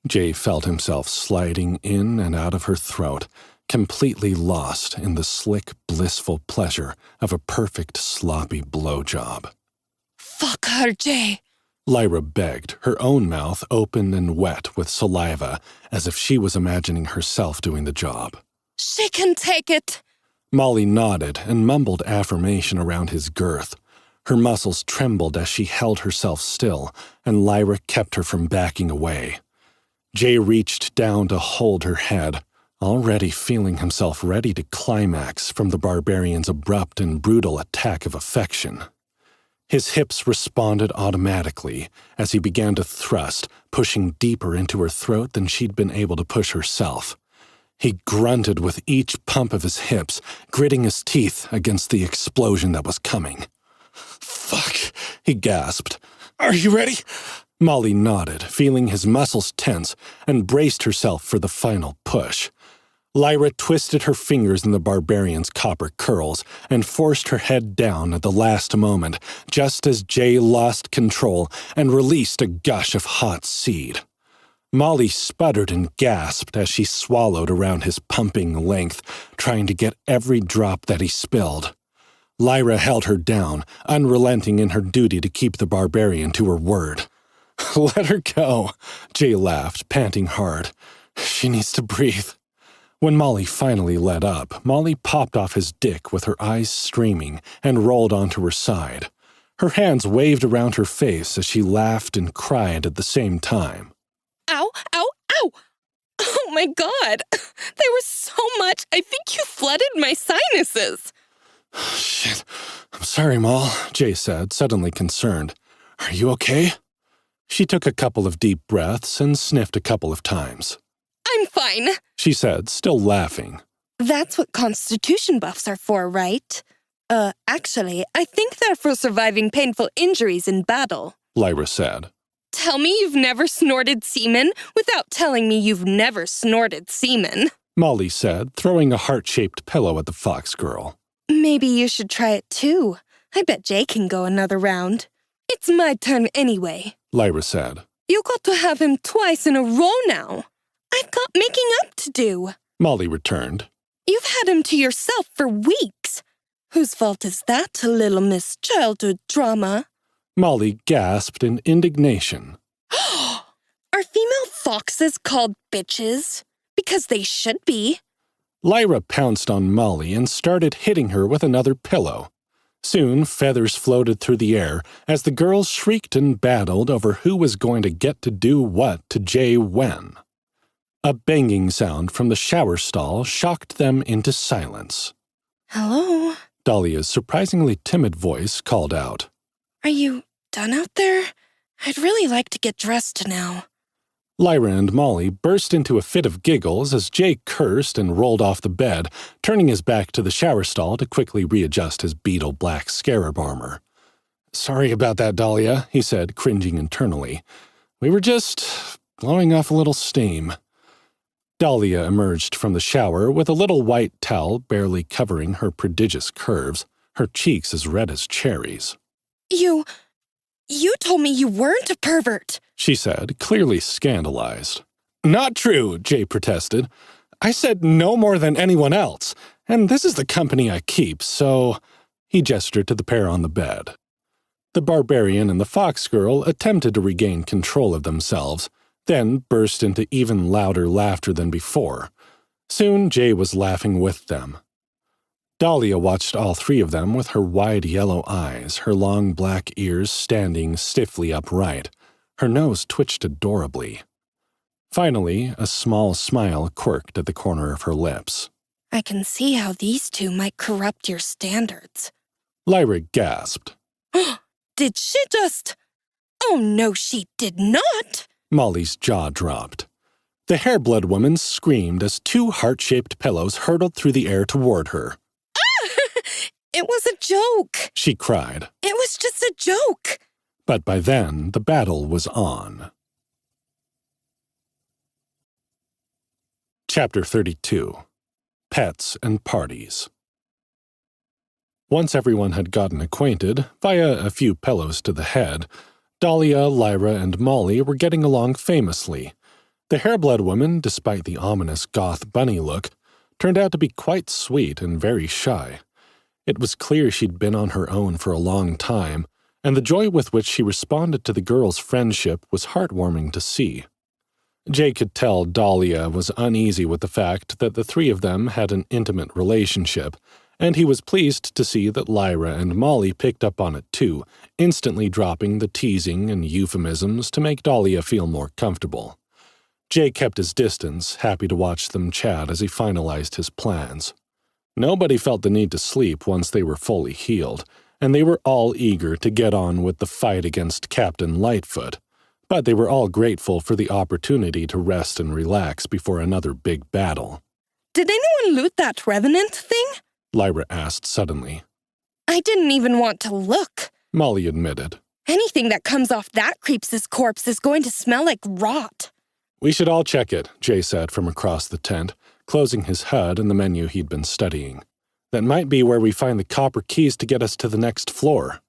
Jay felt himself sliding in and out of her throat, completely lost in the slick, blissful pleasure of a perfect, sloppy blowjob. Fuck her, Jay, Lyra begged, her own mouth open and wet with saliva, as if she was imagining herself doing the job. She can take it. Molly nodded and mumbled affirmation around his girth. Her muscles trembled as she held herself still, and Lyra kept her from backing away. Jay reached down to hold her head, already feeling himself ready to climax from the barbarian's abrupt and brutal attack of affection. His hips responded automatically as he began to thrust, pushing deeper into her throat than she'd been able to push herself. He grunted with each pump of his hips, gritting his teeth against the explosion that was coming. "Fuck," he gasped. "Are you ready?" Molly nodded, feeling his muscles tense, and braced herself for the final push. Lyra twisted her fingers in the barbarian's copper curls and forced her head down at the last moment, just as Jay lost control and released a gush of hot seed. Molly sputtered and gasped as she swallowed around his pumping length, trying to get every drop that he spilled. Lyra held her down, unrelenting in her duty to keep the barbarian to her word. "Let her go," Jay laughed, panting hard. "She needs to breathe." When Molly finally let up, Molly popped off his dick with her eyes streaming and rolled onto her side. Her hands waved around her face as she laughed and cried at the same time. Ow, ow, ow! Oh my god! There was so much, I think you flooded my sinuses. "Shit, I'm sorry, Moll," Jay said, suddenly concerned. "Are you okay?" She took a couple of deep breaths and sniffed a couple of times. I'm fine, she said, still laughing. That's what constitution buffs are for, right? Actually, I think they're for surviving painful injuries in battle, Lyra said. Tell me you've never snorted semen without telling me you've never snorted semen, Molly said, throwing a heart-shaped pillow at the fox girl. Maybe you should try it too. I bet Jay can go another round. It's my turn anyway, Lyra said. You got to have him twice in a row now. I've got making up to do, Molly returned. You've had him to yourself for weeks. Whose fault is that, little Miss Childhood Drama? Molly gasped in indignation. Are female foxes called bitches? Because they should be. Lyra pounced on Molly and started hitting her with another pillow. Soon, feathers floated through the air as the girls shrieked and battled over who was going to get to do what to Jay when. A banging sound from the shower stall shocked them into silence. Hello? Dahlia's surprisingly timid voice called out. Are you done out there? I'd really like to get dressed now. Lyra and Molly burst into a fit of giggles as Jay cursed and rolled off the bed, turning his back to the shower stall to quickly readjust his beetle black scarab armor. Sorry about that, Dahlia, he said, cringing internally. We were just blowing off a little steam. Dahlia emerged from the shower with a little white towel barely covering her prodigious curves, her cheeks as red as cherries. You told me you weren't a pervert, she said, clearly scandalized. Not true, Jay protested. I said no more than anyone else, and this is the company I keep, so... He gestured to the pair on the bed. The barbarian and the fox girl attempted to regain control of themselves, then burst into even louder laughter than before. Soon Jay was laughing with them. Dahlia watched all three of them with her wide yellow eyes, her long black ears standing stiffly upright. Her nose twitched adorably. Finally, a small smile quirked at the corner of her lips. I can see how these two might corrupt your standards. Lyra gasped. Did she just... Oh no, she did not! Molly's jaw dropped. The Hairblood woman screamed as two heart-shaped pillows hurtled through the air toward her. It was a joke, she cried. It was just a joke. But by then, the battle was on. Chapter 32. Pets and Parties. Once everyone had gotten acquainted, via a few pillows to the head, Dahlia, Lyra, and Molly were getting along famously. The Hairblood woman, despite the ominous goth bunny look, turned out to be quite sweet and very shy. It was clear she'd been on her own for a long time, and the joy with which she responded to the girls' friendship was heartwarming to see. Jay could tell Dahlia was uneasy with the fact that the three of them had an intimate relationship, and he was pleased to see that Lyra and Molly picked up on it too, instantly dropping the teasing and euphemisms to make Dahlia feel more comfortable. Jay kept his distance, happy to watch them chat as he finalized his plans. Nobody felt the need to sleep once they were fully healed, and they were all eager to get on with the fight against Captain Lightfoot, but they were all grateful for the opportunity to rest and relax before another big battle. Did anyone loot that revenant thing? Lyra asked suddenly. I didn't even want to look, Molly admitted. Anything that comes off that creep's corpse is going to smell like rot. We should all check it, Jay said from across the tent, closing his HUD and the menu he'd been studying. That might be where we find the copper keys to get us to the next floor.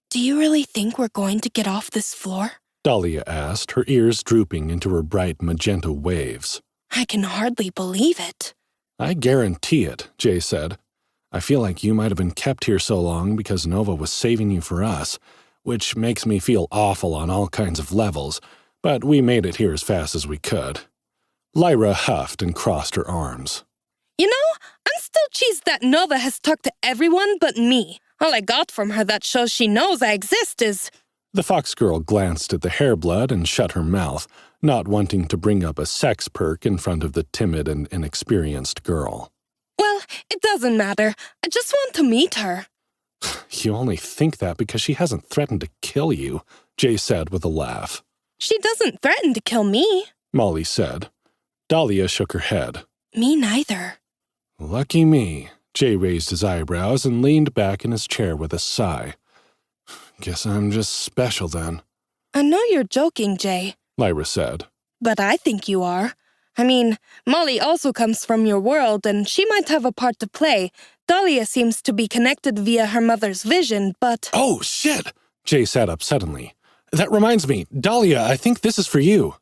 Do you really think we're going to get off this floor? Dahlia asked, her ears drooping into her bright magenta waves. I can hardly believe it. I guarantee it, Jay said. I feel like you might have been kept here so long because Nova was saving you for us, which makes me feel awful on all kinds of levels, but we made it here as fast as we could. Lyra huffed and crossed her arms. You know, I'm still cheesed that Nova has talked to everyone but me. All I got from her that shows she knows I exist is... The fox girl glanced at the Hairblood and shut her mouth, not wanting to bring up a sex perk in front of the timid and inexperienced girl. Well, it doesn't matter. I just want to meet her. You only think that because she hasn't threatened to kill you, Jay said with a laugh. She doesn't threaten to kill me, Molly said. Dahlia shook her head. Me neither. Lucky me. Jay raised his eyebrows and leaned back in his chair with a sigh. Guess I'm just special then. I know you're joking, Jay, Lyra said. but I think you are. I mean, Molly also comes from your world, and she might have a part to play. Dahlia seems to be connected via her mother's vision, but— Oh, shit! Jay sat up suddenly. That reminds me, Dahlia, I think this is for you.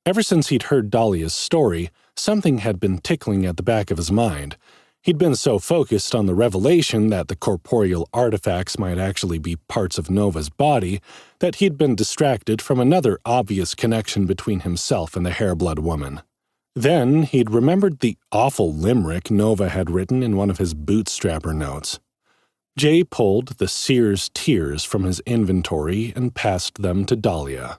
Ever since he'd heard Dahlia's story, something had been tickling at the back of his mind. He'd been so focused on the revelation that the corporeal artifacts might actually be parts of Nova's body that he'd been distracted from another obvious connection between himself and the Hairblood woman. Then he'd remembered the awful limerick Nova had written in one of his bootstrapper notes. Jay pulled the Seer's Tears from his inventory and passed them to Dahlia.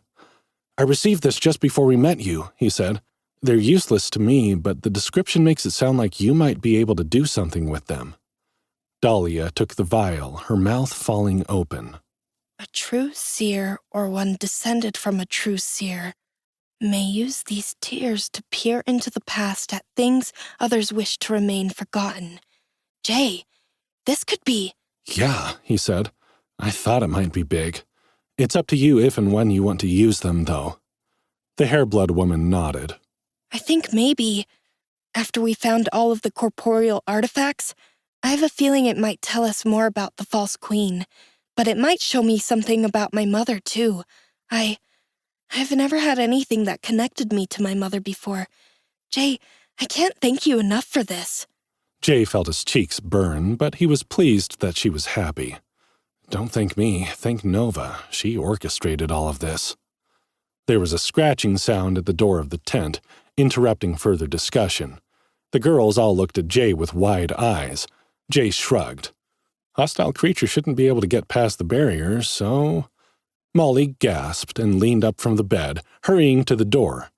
I received this just before we met you, he said. They're useless to me, but the description makes it sound like you might be able to do something with them. Dahlia took the vial, her mouth falling open. A true seer, or one descended from a true seer, may use these tears to peer into the past at things others wish to remain forgotten. Jay, this could be— Yeah, he said. I thought it might be big. It's up to you if and when you want to use them, though. The Hairblood woman nodded. I think maybe, after we found all of the corporeal artifacts, I have a feeling it might tell us more about the false queen, but it might show me something about my mother, too. I've never had anything that connected me to my mother before. Jay, I can't thank you enough for this. Jay felt his cheeks burn, but he was pleased that she was happy. Don't thank me, thank Nova. She orchestrated all of this. There was a scratching sound at the door of the tent, interrupting further discussion. The girls all looked at Jay with wide eyes. Jay shrugged. Hostile creature shouldn't be able to get past the barrier, so— Molly gasped and leaned up from the bed, hurrying to the door.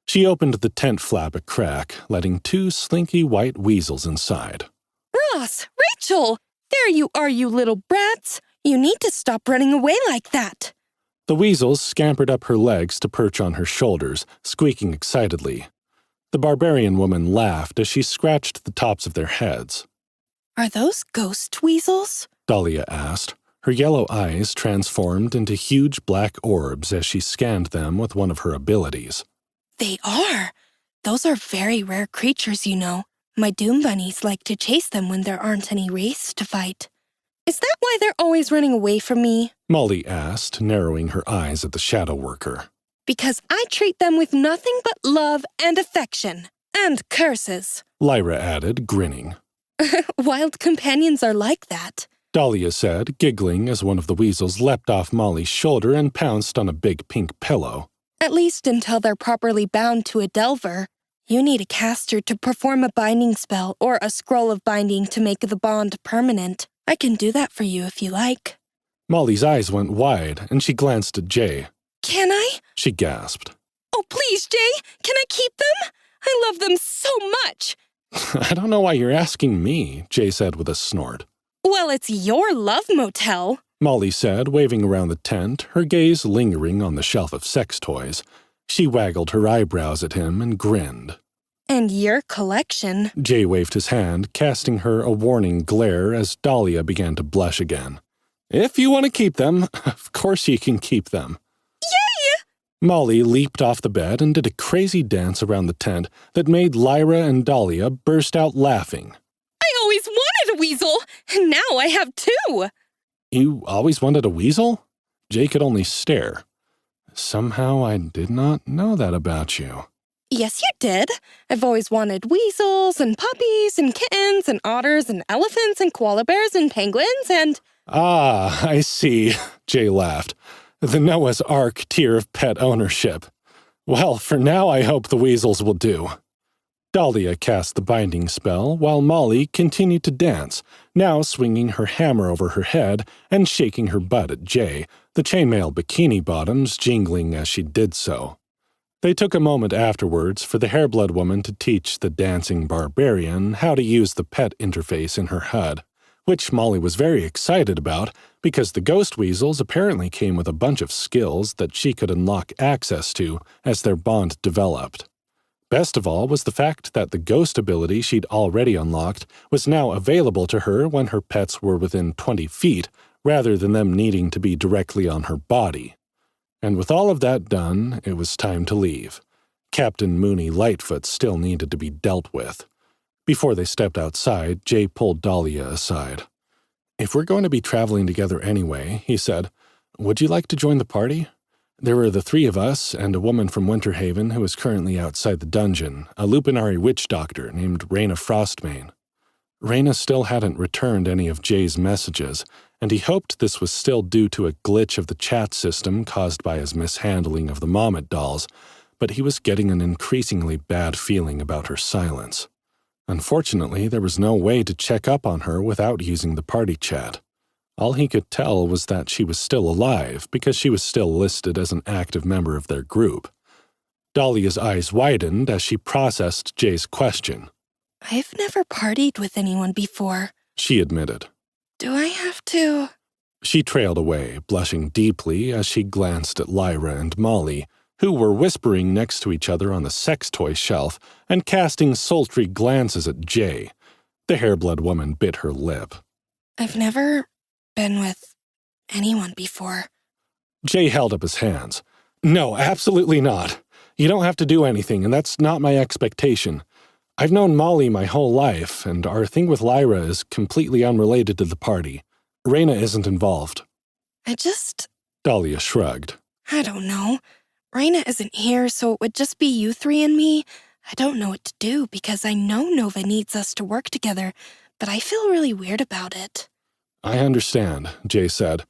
She opened the tent flap a crack, letting 2 slinky white weasels inside. Ross! Rachel! There you are, you little brats! You need to stop running away like that! The weasels scampered up her legs to perch on her shoulders, squeaking excitedly. The barbarian woman laughed as she scratched the tops of their heads. Are those ghost weasels? Dahlia asked. Her yellow eyes transformed into huge black orbs as she scanned them with one of her abilities. They are. Those are very rare creatures, you know. My Doom Bunnies like to chase them when there aren't any wraiths to fight. Is that why they're always running away from me? Molly asked, narrowing her eyes at the shadow worker. Because I treat them with nothing but love and affection. And curses. Lyra added, grinning. Wild companions are like that. Dahlia said, giggling as one of the weasels leapt off Molly's shoulder and pounced on a big pink pillow. At least until they're properly bound to a delver. You need a caster to perform a binding spell or a scroll of binding to make the bond permanent. I can do that for you if you like. Molly's eyes went wide, and she glanced at Jay. Can I? She gasped. Oh, please, Jay! Can I keep them? I love them so much! I don't know why you're asking me, Jay said with a snort. Well, it's your love motel. Molly said, waving around the tent, her gaze lingering on the shelf of sex toys. She waggled her eyebrows at him and grinned. And your collection. Jay waved his hand, casting her a warning glare as Dahlia began to blush again. If you want to keep them, of course you can keep them. Yay! Molly leaped off the bed and did a crazy dance around the tent that made Lyra and Dahlia burst out laughing. I always wanted a weasel, and now I have 2. You always wanted a weasel? Jay could only stare. Somehow I did not know that about you. Yes, you did. I've always wanted weasels and puppies and kittens and otters and elephants and koala bears and penguins and— Ah, I see, Jay laughed. The Noah's Ark tier of pet ownership. Well, for now I hope the weasels will do. Dahlia cast the binding spell while Molly continued to dance, now swinging her hammer over her head and shaking her butt at Jay, the chainmail bikini bottoms jingling as she did so. They took a moment afterwards for the Hairblood woman to teach the dancing barbarian how to use the pet interface in her HUD, which Molly was very excited about because the ghost weasels apparently came with a bunch of skills that she could unlock access to as their bond developed. Best of all was the fact that the ghost ability she'd already unlocked was now available to her when her pets were within 20 feet, rather than them needing to be directly on her body. And with all of that done, it was time to leave. Captain Mooney Lightfoot still needed to be dealt with. Before they stepped outside, Jay pulled Dahlia aside. "If we're going to be traveling together anyway," he said, "would you like to join the party? There are the three of us and a woman from Winterhaven who is currently outside the dungeon, a Lupinari witch doctor named Raina Frostmane." Raina still hadn't returned any of Jay's messages, and he hoped this was still due to a glitch of the chat system caused by his mishandling of the Mommet dolls, but he was getting an increasingly bad feeling about her silence. Unfortunately, there was no way to check up on her without using the party chat. All he could tell was that she was still alive because she was still listed as an active member of their group. Dahlia's eyes widened as she processed Jay's question. "I've never partied with anyone before," she admitted. "Do I have to?" She trailed away, blushing deeply as she glanced at Lyra and Molly, who were whispering next to each other on the sex toy shelf and casting sultry glances at Jay. The hair-blood woman bit her lip. "I've never been with anyone before." Jay held up his hands. "No, absolutely not. You don't have to do anything, and that's not my expectation. I've known Molly my whole life, and our thing with Lyra is completely unrelated to the party. Raina isn't involved." Dahlia shrugged. "I don't know. Raina isn't here, so it would just be you three and me. I don't know what to do because I know Nova needs us to work together, but I feel really weird about it." "I understand," Jay said,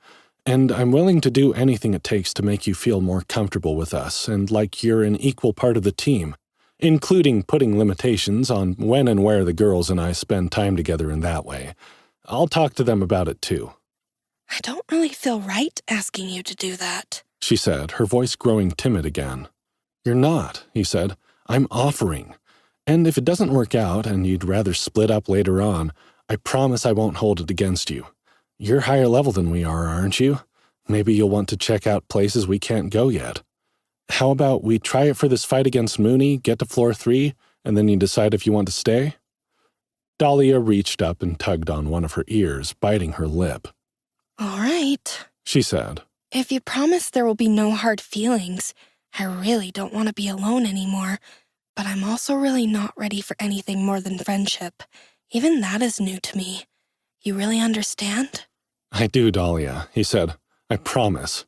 "and I'm willing to do anything it takes to make you feel more comfortable with us and like you're an equal part of the team, including putting limitations on when and where the girls and I spend time together in that way. I'll talk to them about it too." "I don't really feel right asking you to do that," she said, her voice growing timid again. "You're not," he said. "I'm offering. And if it doesn't work out and you'd rather split up later on, I promise I won't hold it against you. You're higher level than we are, aren't you? Maybe you'll want to check out places we can't go yet. How about we try it for this fight against Mooney, get to floor 3, and then you decide if you want to stay?" Dahlia reached up and tugged on one of her ears, biting her lip. "All right," she said. "If you promise there will be no hard feelings, I really don't want to be alone anymore, but I'm also really not ready for anything more than friendship. Even that is new to me. You really understand?" "I do, Dahlia," he said. "I promise.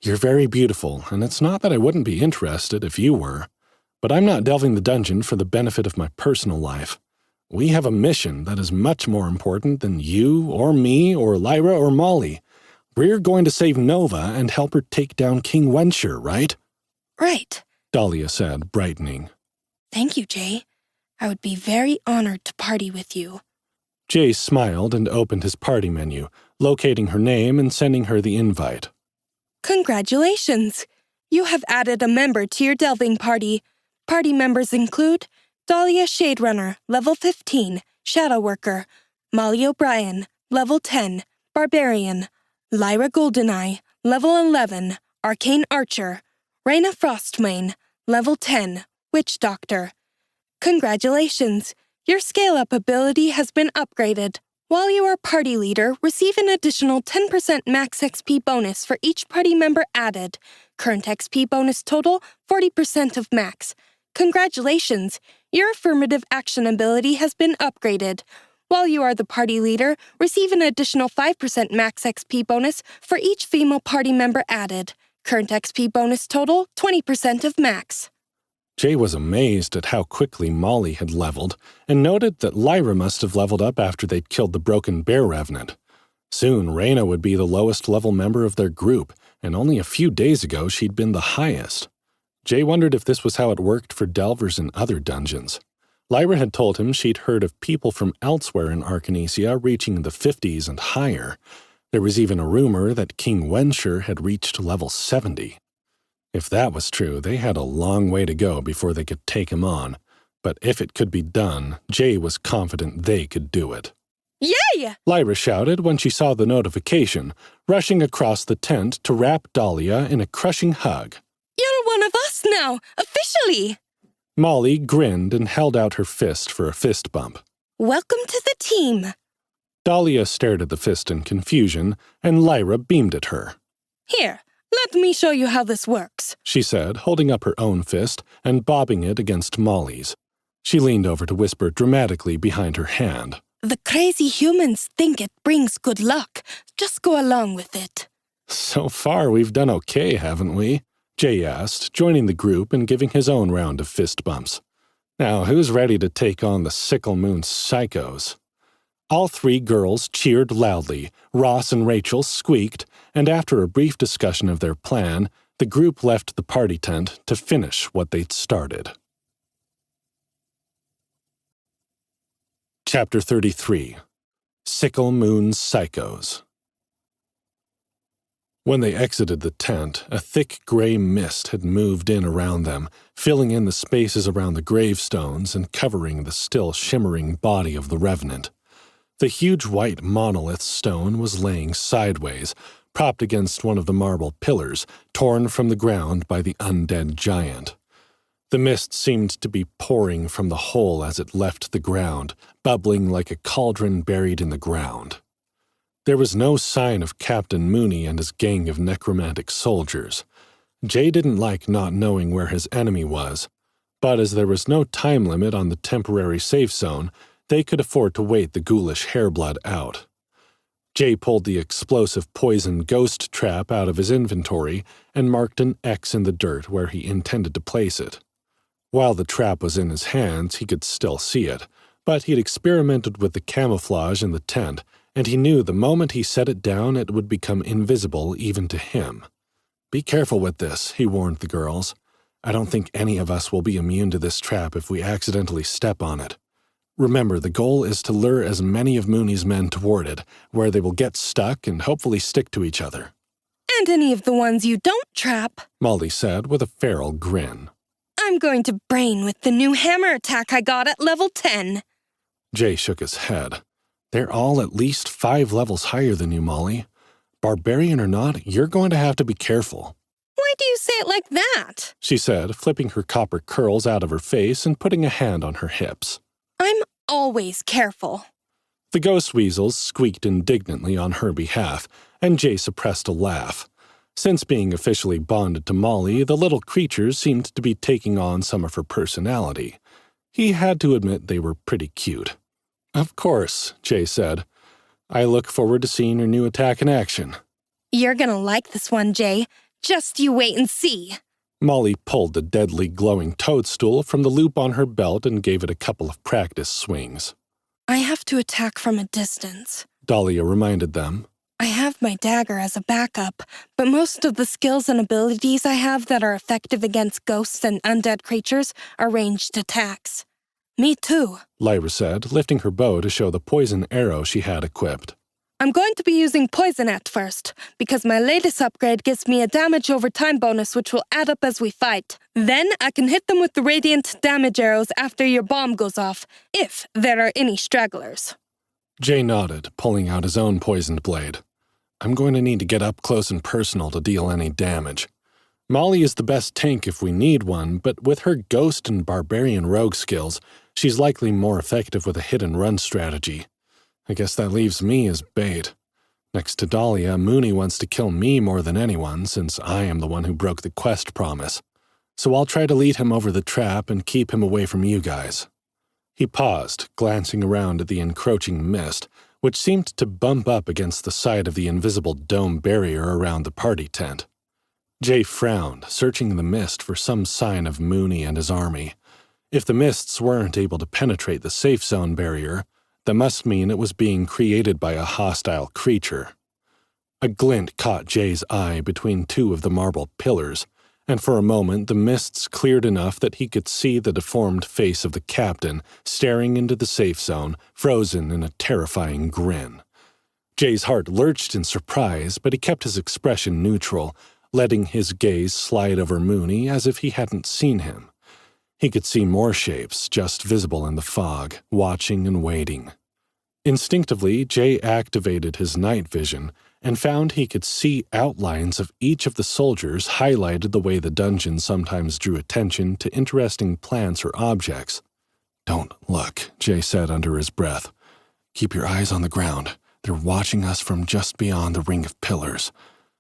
You're very beautiful, and it's not that I wouldn't be interested if you were, but I'm not delving the dungeon for the benefit of my personal life. We have a mission that is much more important than you or me or Lyra or Molly. We're going to save Nova and help her take down King Wencher, right?" "Right," Dahlia said, brightening. "Thank you, Jay. I would be very honored to party with you." Jay smiled and opened his party menu, locating her name and sending her the invite. "Congratulations! You have added a member to your delving party. Party members include Dahlia Shaderunner, level 15, Shadow Worker, Molly O'Brien, level 10, Barbarian, Lyra Goldeneye, level 11, Arcane Archer, Raina Frostmane, level 10, Witch Doctor. Congratulations! Your scale-up ability has been upgraded. While you are party leader, receive an additional 10% max XP bonus for each party member added. Current XP bonus total, 40% of max. Congratulations! Your affirmative action ability has been upgraded. While you are the party leader, receive an additional 5% max XP bonus for each female party member added. Current XP bonus total, 20% of max. Jay was amazed at how quickly Molly had leveled, and noted that Lyra must have leveled up after they'd killed the broken bear revenant. Soon, Raina would be the lowest level member of their group, and only a few days ago she'd been the highest. Jay wondered if this was how it worked for delvers in other dungeons. Lyra had told him she'd heard of people from elsewhere in Arcanesia reaching the 50s and higher. There was even a rumor that King Wencher had reached level 70. If that was true, they had a long way to go before they could take him on. But if it could be done, Jay was confident they could do it. "Yay!" Lyra shouted when she saw the notification, rushing across the tent to wrap Dahlia in a crushing hug. "You're one of us now, officially!" Molly grinned and held out her fist for a fist bump. Welcome to the team. Dahlia stared at the fist in confusion, and Lyra beamed at her. Here, let me show you how this works, she said, holding up her own fist and bobbing it against Molly's. She leaned over to whisper dramatically behind her hand. The crazy humans think it brings good luck. Just go along with it. So far, we've done okay, haven't we? Jay asked, joining the group and giving his own round of fist bumps. Now, who's ready to take on the Sickle Moon psychos? All three girls cheered loudly, Ross and Rachel squeaked, and after a brief discussion of their plan, the group left the party tent to finish what they'd started. Chapter 33. Sickle Moon Psychos. When they exited the tent, a thick gray mist had moved in around them, filling in the spaces around the gravestones and covering the still shimmering body of the revenant. The huge white monolith stone was laying sideways, propped against one of the marble pillars, torn from the ground by the undead giant. The mist seemed to be pouring from the hole as it left the ground, bubbling like a cauldron buried in the ground. There was no sign of Captain Mooney and his gang of necromantic soldiers. Jay didn't like not knowing where his enemy was, but as there was no time limit on the temporary safe zone, they could afford to wait the ghoulish hairblood out. Jay pulled the explosive poison ghost trap out of his inventory and marked an X in the dirt where he intended to place it. While the trap was in his hands, he could still see it, but he'd experimented with the camouflage in the tent, and he knew the moment he set it down it would become invisible even to him. Be careful with this, he warned the girls. I don't think any of us will be immune to this trap if we accidentally step on it. Remember, the goal is to lure as many of Mooney's men toward it, where they will get stuck and hopefully stick to each other. And any of the ones you don't trap, Molly said with a feral grin. I'm going to brain with the new hammer attack I got at level 10. Jay shook his head. They're all at least 5 levels higher than you, Molly. Barbarian or not, you're going to have to be careful. Why do you say it like that? She said, flipping her copper curls out of her face and putting a hand on her hips. I'm always careful. The ghost weasels squeaked indignantly on her behalf, and Jay suppressed a laugh. Since being officially bonded to Molly, the little creatures seemed to be taking on some of her personality. He had to admit they were pretty cute. Of course, Jay said. I look forward to seeing your new attack in action. You're gonna like this one, Jay. Just you wait and see. Molly pulled the deadly glowing toadstool from the loop on her belt and gave it a couple of practice swings. I have to attack from a distance, Dahlia reminded them. I have my dagger as a backup, but most of the skills and abilities I have that are effective against ghosts and undead creatures are ranged attacks. Me too, Lyra said, lifting her bow to show the poison arrow she had equipped. I'm going to be using poison at first, because my latest upgrade gives me a damage over time bonus which will add up as we fight. Then I can hit them with the radiant damage arrows after your bomb goes off, if there are any stragglers. Jay nodded, pulling out his own poisoned blade. I'm going to need to get up close and personal to deal any damage. Molly is the best tank if we need one, but with her ghost and barbarian rogue skills, she's likely more effective with a hit-and-run strategy. I guess that leaves me as bait. Next to Dahlia, Mooney wants to kill me more than anyone, since I am the one who broke the quest promise. So I'll try to lead him over the trap and keep him away from you guys. He paused, glancing around at the encroaching mist, which seemed to bump up against the side of the invisible dome barrier around the party tent. Jay frowned, searching the mist for some sign of Mooney and his army. If the mists weren't able to penetrate the safe zone barrier, that must mean it was being created by a hostile creature. A glint caught Jay's eye between two of the marble pillars, and for a moment the mists cleared enough that he could see the deformed face of the captain staring into the safe zone, frozen in a terrifying grin. Jay's heart lurched in surprise, but he kept his expression neutral, letting his gaze slide over Mooney as if he hadn't seen him. He could see more shapes, just visible in the fog, watching and waiting. Instinctively, Jay activated his night vision, and found he could see outlines of each of the soldiers highlighted the way the dungeon sometimes drew attention to interesting plants or objects. "Don't look," Jay said under his breath. "Keep your eyes on the ground. They're watching us from just beyond the ring of pillars.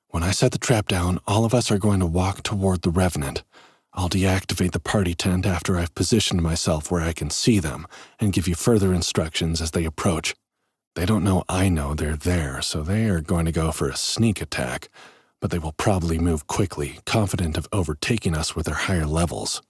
When I set the trap down, all of us are going to walk toward the Revenant. I'll deactivate the party tent after I've positioned myself where I can see them and give you further instructions as they approach. They don't know I know they're there, so they are going to go for a sneak attack, but they will probably move quickly, confident of overtaking us with their higher levels."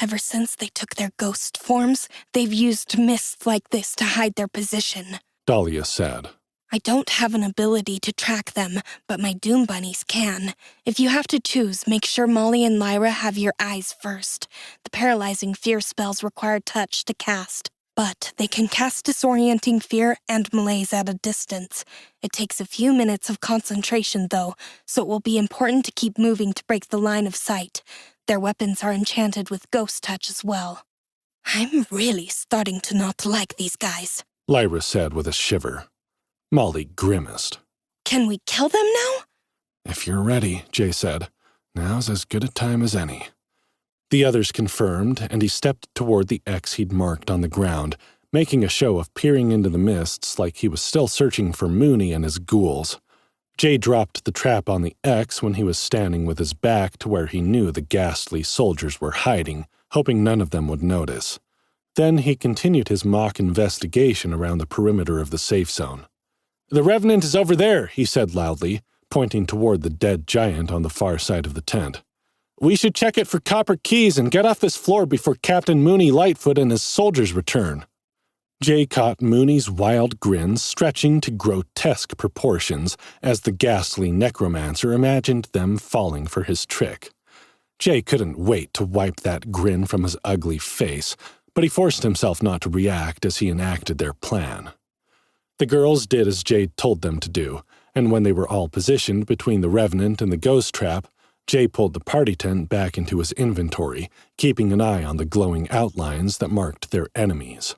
Ever since they took their ghost forms, they've used mists like this to hide their position, Dahlia said. "I don't have an ability to track them, but my Doom Bunnies can. If you have to choose, make sure Molly and Lyra have your eyes first. The paralyzing fear spells require touch to cast, but they can cast disorienting fear and malaise at a distance. It takes a few minutes of concentration, though, so it will be important to keep moving to break the line of sight. Their weapons are enchanted with ghost touch as well." "I'm really starting to not like these guys," Lyra said with a shiver. Molly grimaced. "Can we kill them now?" "If you're ready," Jay said. "Now's as good a time as any." The others confirmed, and he stepped toward the X he'd marked on the ground, making a show of peering into the mists like he was still searching for Mooney and his ghouls. Jay dropped the trap on the X when he was standing with his back to where he knew the ghastly soldiers were hiding, hoping none of them would notice. Then he continued his mock investigation around the perimeter of the safe zone. "The Revenant is over there," he said loudly, pointing toward the dead giant on the far side of the tent. "We should check it for copper keys and get off this floor before Captain Mooney Lightfoot and his soldiers return." Jay caught Mooney's wild grin stretching to grotesque proportions as the ghastly necromancer imagined them falling for his trick. Jay couldn't wait to wipe that grin from his ugly face, but he forced himself not to react as he enacted their plan. The girls did as Jay told them to do, and when they were all positioned between the Revenant and the ghost trap, Jay pulled the party tent back into his inventory, keeping an eye on the glowing outlines that marked their enemies.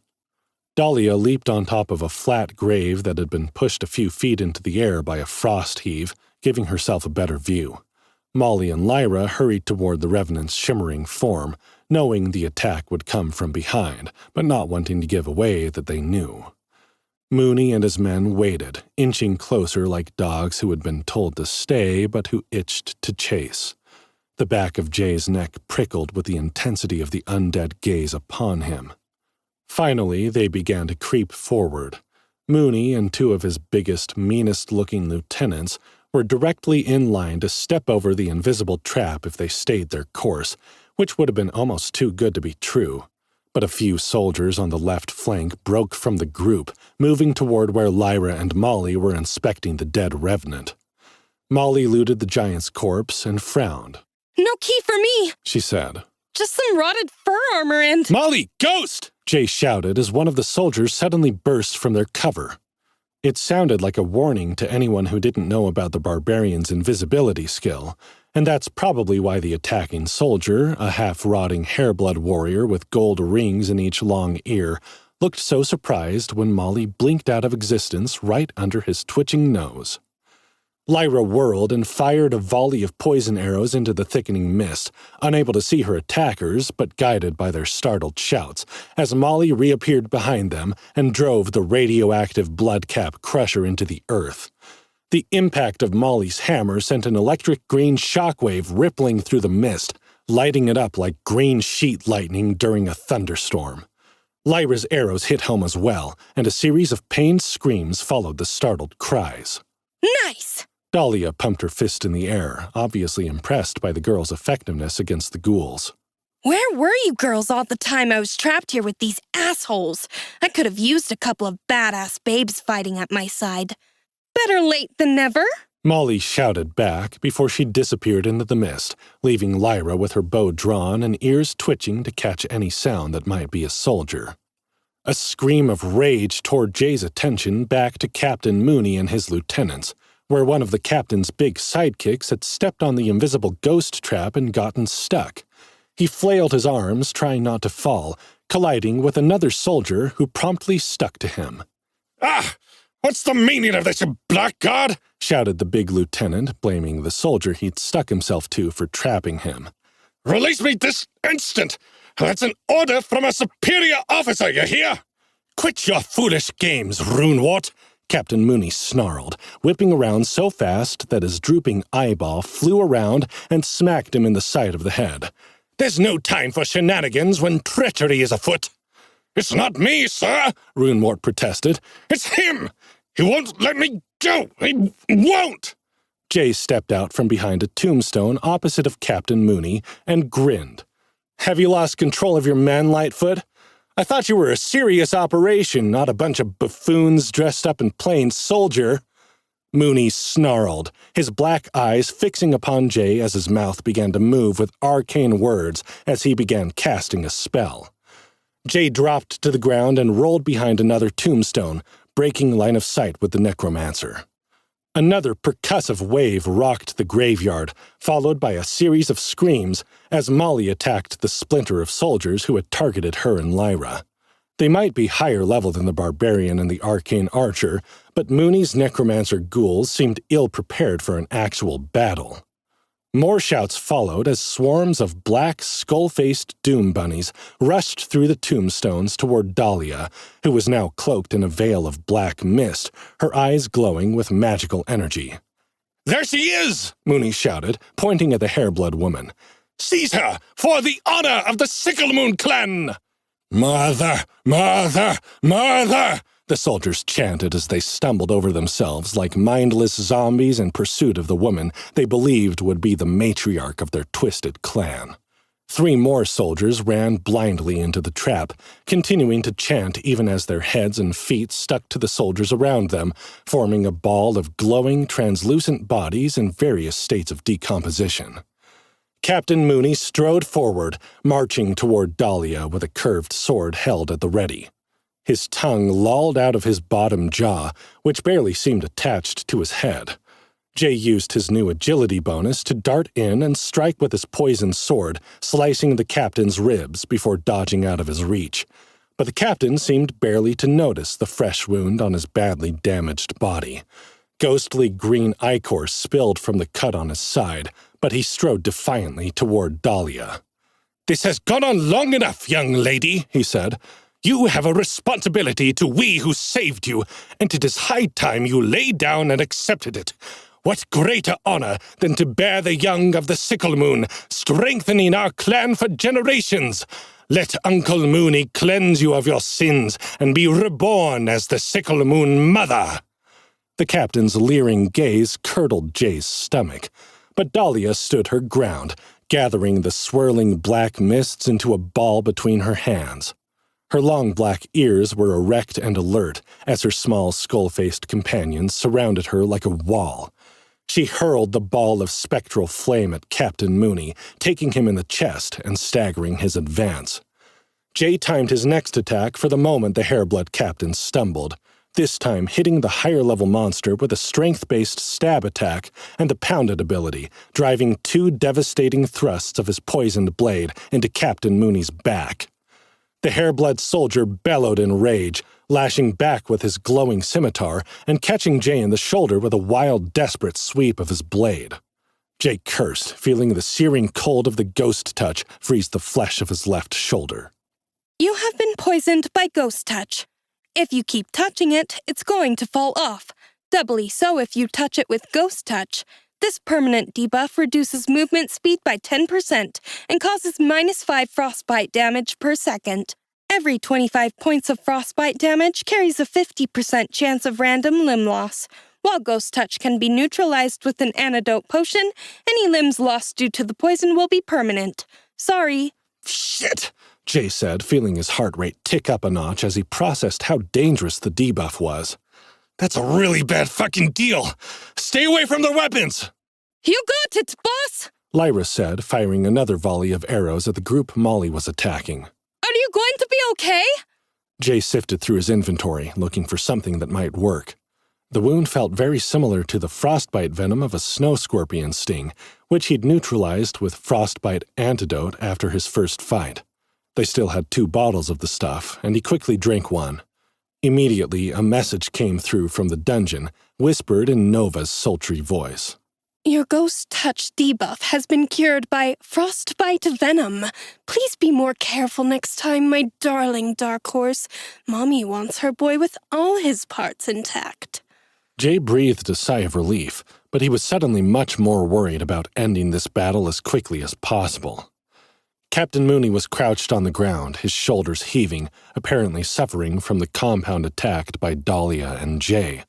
Dahlia leaped on top of a flat grave that had been pushed a few feet into the air by a frost heave, giving herself a better view. Molly and Lyra hurried toward the Revenant's shimmering form, knowing the attack would come from behind, but not wanting to give away that they knew. Mooney and his men waited, inching closer like dogs who had been told to stay but who itched to chase. The back of Jay's neck prickled with the intensity of the undead gaze upon him. Finally, they began to creep forward. Mooney and two of his biggest, meanest-looking lieutenants were directly in line to step over the invisible trap if they stayed their course, which would have been almost too good to be true. But a few soldiers on the left flank broke from the group, moving toward where Lyra and Molly were inspecting the dead Revenant. Molly looted the giant's corpse and frowned. "No key for me," she said. "Just some rotted fur armor and—" "Molly, ghost!" Jay shouted as one of the soldiers suddenly burst from their cover. It sounded like a warning to anyone who didn't know about the barbarian's invisibility skill, and that's probably why the attacking soldier, a half-rotting hair-blood warrior with gold rings in each long ear, looked so surprised when Molly blinked out of existence right under his twitching nose. Lyra whirled and fired a volley of poison arrows into the thickening mist, unable to see her attackers but guided by their startled shouts, as Molly reappeared behind them and drove the radioactive bloodcap crusher into the earth. The impact of Molly's hammer sent an electric green shockwave rippling through the mist, lighting it up like green sheet lightning during a thunderstorm. Lyra's arrows hit home as well, and a series of pained screams followed the startled cries. "Nice!" Dahlia pumped her fist in the air, obviously impressed by the girl's effectiveness against the ghouls. "Where were you girls all the time I was trapped here with these assholes? I could have used a couple of badass babes fighting at my side. Better late than never." Molly shouted back before she disappeared into the mist, leaving Lyra with her bow drawn and ears twitching to catch any sound that might be a soldier. A scream of rage tore Jay's attention back to Captain Mooney and his lieutenants, where one of the captain's big sidekicks had stepped on the invisible ghost trap and gotten stuck. He flailed his arms, trying not to fall, colliding with another soldier who promptly stuck to him. "Ah! "What's the meaning of this, you blackguard?" shouted the big lieutenant, blaming the soldier he'd stuck himself to for trapping him. "Release me this instant! That's an order from a superior officer, you hear?" "Quit your foolish games, runewort!" Captain Mooney snarled, whipping around so fast that his drooping eyeball flew around and smacked him in the side of the head. "There's no time for shenanigans when treachery is afoot." "It's not me, sir," Runewort protested. "It's him! He won't let me go! He won't!" Jay stepped out from behind a tombstone opposite of Captain Mooney and grinned. "Have you lost control of your men, Lightfoot? I thought you were a serious operation, not a bunch of buffoons dressed up in plain soldier." Mooney snarled, his black eyes fixing upon Jay as his mouth began to move with arcane words as he began casting a spell. Jay dropped to the ground and rolled behind another tombstone, breaking line of sight with the necromancer. Another percussive wave rocked the graveyard, followed by a series of screams as Molly attacked the splinter of soldiers who had targeted her and Lyra. They might be higher level than the barbarian and the arcane archer, but Mooney's necromancer ghouls seemed ill-prepared for an actual battle. More shouts followed as swarms of black, skull-faced doom bunnies rushed through the tombstones toward Dahlia, who was now cloaked in a veil of black mist, her eyes glowing with magical energy. "There she is!" Mooney shouted, pointing at the hair-blood woman. "Seize her, for the honor of the Sicklemoon clan!" "Mother! Mother! Mother!" the soldiers chanted as they stumbled over themselves like mindless zombies in pursuit of the woman they believed would be the matriarch of their twisted clan. 3 more soldiers ran blindly into the trap, continuing to chant even as their heads and feet stuck to the soldiers around them, forming a ball of glowing, translucent bodies in various states of decomposition. Captain Mooney strode forward, marching toward Dahlia with a curved sword held at the ready. His tongue lolled out of his bottom jaw, which barely seemed attached to his head. Jay used his new agility bonus to dart in and strike with his poisoned sword, slicing the captain's ribs before dodging out of his reach. But the captain seemed barely to notice the fresh wound on his badly damaged body. Ghostly green ichor spilled from the cut on his side, but he strode defiantly toward Dahlia. "This has gone on long enough, young lady," he said. "You have a responsibility to we who saved you, and it is high time you lay down and accepted it. What greater honor than to bear the young of the Sicklemoon, strengthening our clan for generations? Let Uncle Mooney cleanse you of your sins and be reborn as the Sicklemoon mother." The captain's leering gaze curdled Jay's stomach, but Dahlia stood her ground, gathering the swirling black mists into a ball between her hands. Her long black ears were erect and alert as her small skull-faced companions surrounded her like a wall. She hurled the ball of spectral flame at Captain Mooney, taking him in the chest and staggering his advance. Jay timed his next attack for the moment the hair-blood captain stumbled, this time hitting the higher-level monster with a strength-based stab attack and the pounded ability, driving 2 devastating thrusts of his poisoned blade into Captain Mooney's back. The hair-blood soldier bellowed in rage, lashing back with his glowing scimitar and catching Jay in the shoulder with a wild, desperate sweep of his blade. Jay cursed, feeling the searing cold of the ghost touch freeze the flesh of his left shoulder. You have been poisoned by ghost touch. If you keep touching it, it's going to fall off. Doubly so if you touch it with ghost touch. This permanent debuff reduces movement speed by 10% and causes -5 frostbite damage per second. Every 25 points of frostbite damage carries a 50% chance of random limb loss. While ghost touch can be neutralized with an antidote potion, any limbs lost due to the poison will be permanent. Sorry. "Shit," Jay said, feeling his heart rate tick up a notch as he processed how dangerous the debuff was. "That's a really bad fucking deal. Stay away from their weapons!" You got it, boss! Lyra said, firing another volley of arrows at the group Molly was attacking. Are you going to be okay? Jay sifted through his inventory, looking for something that might work. The wound felt very similar to the frostbite venom of a snow scorpion sting, which he'd neutralized with frostbite antidote after his first fight. They still had 2 bottles of the stuff, and he quickly drank one. Immediately, a message came through from the dungeon, whispered in Nova's sultry voice. Your ghost touch debuff has been cured by frostbite venom. Please be more careful next time, my darling dark horse. Mommy wants her boy with all his parts intact. Jay breathed a sigh of relief, but he was suddenly much more worried about ending this battle as quickly as possible. Captain Mooney was crouched on the ground, his shoulders heaving, apparently suffering from the compound attacked by Dahlia and Jay.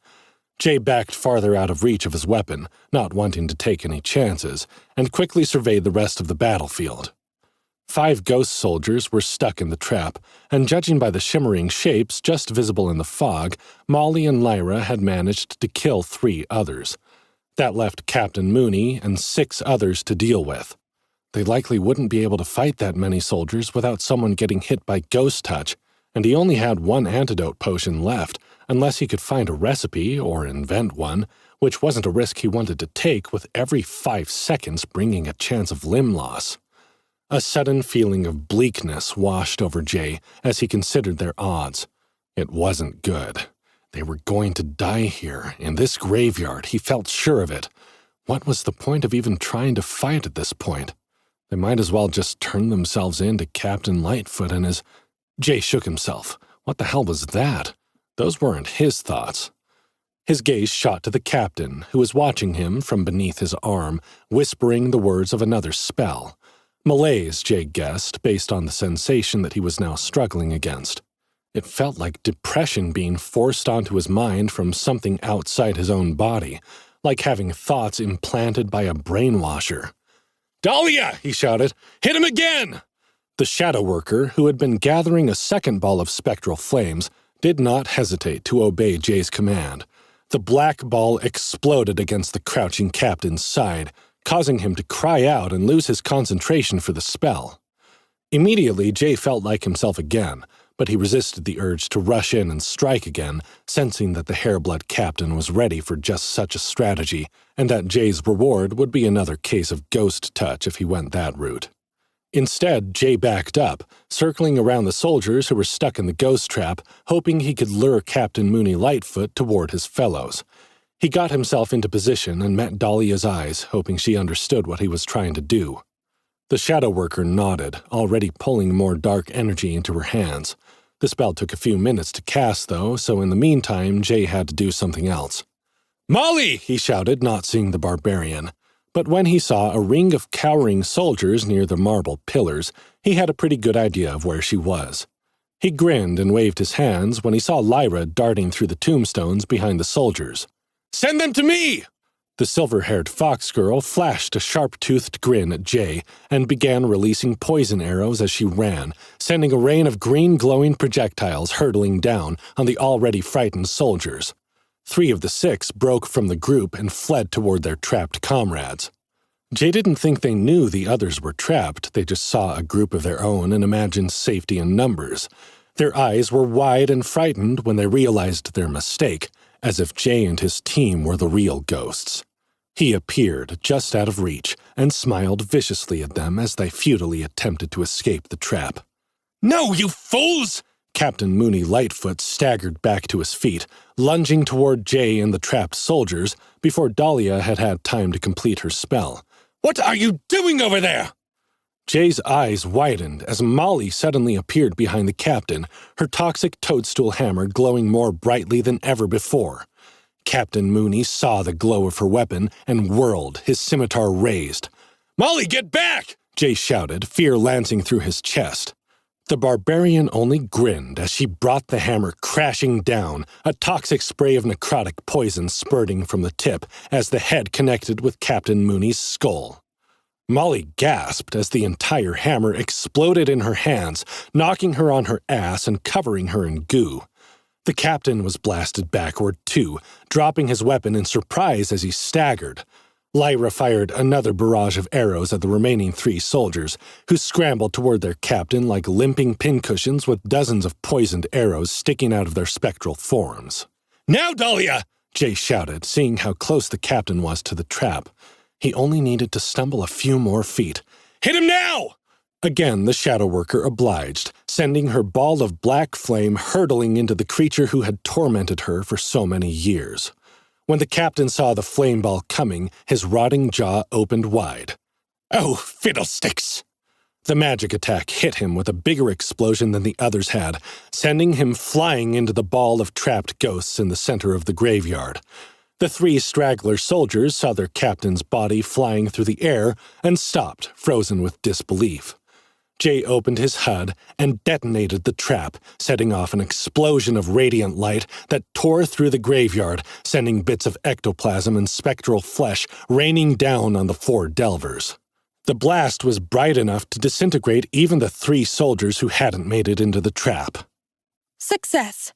Jay backed farther out of reach of his weapon, not wanting to take any chances, and quickly surveyed the rest of the battlefield. 5 ghost soldiers were stuck in the trap, and judging by the shimmering shapes just visible in the fog, Molly and Lyra had managed to kill 3 others. That left Captain Mooney and 6 others to deal with. They likely wouldn't be able to fight that many soldiers without someone getting hit by ghost touch, and he only had 1 antidote potion left, unless he could find a recipe or invent one, which wasn't a risk he wanted to take with every 5 seconds bringing a chance of limb loss. A sudden feeling of bleakness washed over Jay as he considered their odds. It wasn't good. They were going to die here, in this graveyard, he felt sure of it. What was the point of even trying to fight at this point? They might as well just turn themselves in to Captain Lightfoot and his... Jay shook himself. What the hell was that? Those weren't his thoughts. His gaze shot to the captain, who was watching him from beneath his arm, whispering the words of another spell. Malaise, Jay guessed, based on the sensation that he was now struggling against. It felt like depression being forced onto his mind from something outside his own body, like having thoughts implanted by a brainwasher. "Dahlia!" he shouted. "Hit him again!" The shadow worker, who had been gathering a second ball of spectral flames, did not hesitate to obey Jay's command. The black ball exploded against the crouching captain's side, causing him to cry out and lose his concentration for the spell. Immediately, Jay felt like himself again, but he resisted the urge to rush in and strike again, sensing that the Hairblood captain was ready for just such a strategy, and that Jay's reward would be another case of ghost touch if he went that route. Instead, Jay backed up, circling around the soldiers who were stuck in the ghost trap, hoping he could lure Captain Mooney Lightfoot toward his fellows. He got himself into position and met Dahlia's eyes, hoping she understood what he was trying to do. The shadow worker nodded, already pulling more dark energy into her hands. The spell took a few minutes to cast, though, so in the meantime, Jay had to do something else. "Molly!" he shouted, not seeing the barbarian. But when he saw a ring of cowering soldiers near the marble pillars, he had a pretty good idea of where she was. He grinned and waved his hands when he saw Lyra darting through the tombstones behind the soldiers. "Send them to me!" The silver-haired fox girl flashed a sharp-toothed grin at Jay and began releasing poison arrows as she ran, sending a rain of green glowing projectiles hurtling down on the already frightened soldiers. 3 of the 6 broke from the group and fled toward their trapped comrades. Jay didn't think they knew the others were trapped, they just saw a group of their own and imagined safety in numbers. Their eyes were wide and frightened when they realized their mistake, as if Jay and his team were the real ghosts. He appeared just out of reach and smiled viciously at them as they futilely attempted to escape the trap. "No, you fools!" Captain Mooney Lightfoot staggered back to his feet, lunging toward Jay and the trapped soldiers before Dahlia had had time to complete her spell. "What are you doing over there?" Jay's eyes widened as Molly suddenly appeared behind the captain, her toxic toadstool hammer glowing more brightly than ever before. Captain Mooney saw the glow of her weapon and whirled, his scimitar raised. "Molly, get back!" Jay shouted, fear lancing through his chest. The barbarian only grinned as she brought the hammer crashing down, a toxic spray of necrotic poison spurting from the tip as the head connected with Captain Mooney's skull. Molly gasped as the entire hammer exploded in her hands, knocking her on her ass and covering her in goo. The captain was blasted backward, too, dropping his weapon in surprise as he staggered. Lyra fired another barrage of arrows at the remaining 3 soldiers, who scrambled toward their captain like limping pincushions with dozens of poisoned arrows sticking out of their spectral forms. "Now, Dahlia!" Jay shouted, seeing how close the captain was to the trap. He only needed to stumble a few more feet. "Hit him now!" Again, the shadow worker obliged, sending her ball of black flame hurtling into the creature who had tormented her for so many years. When the captain saw the flame ball coming, his rotting jaw opened wide. "Oh, fiddlesticks!" The magic attack hit him with a bigger explosion than the others had, sending him flying into the ball of trapped ghosts in the center of the graveyard. The 3 straggler soldiers saw their captain's body flying through the air and stopped, frozen with disbelief. Jay opened his HUD and detonated the trap, setting off an explosion of radiant light that tore through the graveyard, sending bits of ectoplasm and spectral flesh raining down on the 4 delvers. The blast was bright enough to disintegrate even the 3 soldiers who hadn't made it into the trap. Success.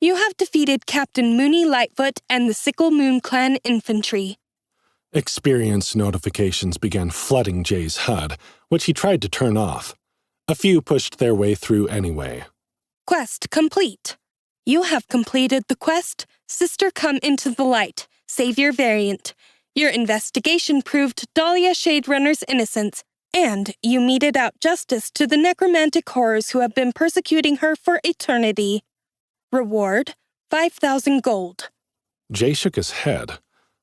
You have defeated Captain Mooney Lightfoot and the Sickle Moon Clan infantry. Experience notifications began flooding Jay's HUD, which he tried to turn off. A few pushed their way through anyway. Quest complete. You have completed the quest, Sister Come Into the Light, Savior variant. Your investigation proved Dahlia Shaderunner's innocence, and you meted out justice to the necromantic horrors who have been persecuting her for eternity. Reward, 5,000 gold. Jay shook his head.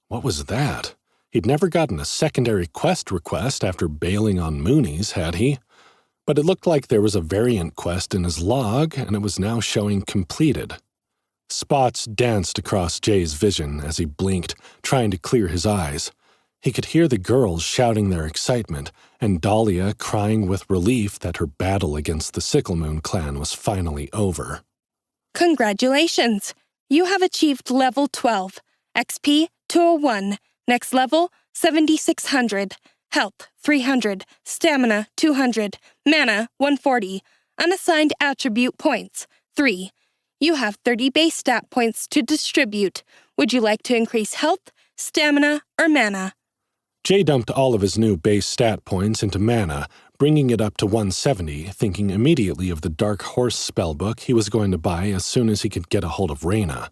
What was that? He'd never gotten a secondary quest request after bailing on Mooney's, had he? But it looked like there was a variant quest in his log, and it was now showing completed. Spots danced across Jay's vision as he blinked, trying to clear his eyes. He could hear the girls shouting their excitement, and Dahlia crying with relief that her battle against the Sickle Moon clan was finally over. Congratulations! You have achieved level 12, XP 201, next level 7600, health 300, stamina 200, mana 140, unassigned attribute points 3. You have 30 base stat points to distribute. Would you like to increase health, stamina, or mana? Jay dumped all of his new base stat points into mana, bringing it up to 170, thinking immediately of the Dark Horse spellbook he was going to buy as soon as he could get a hold of Reyna.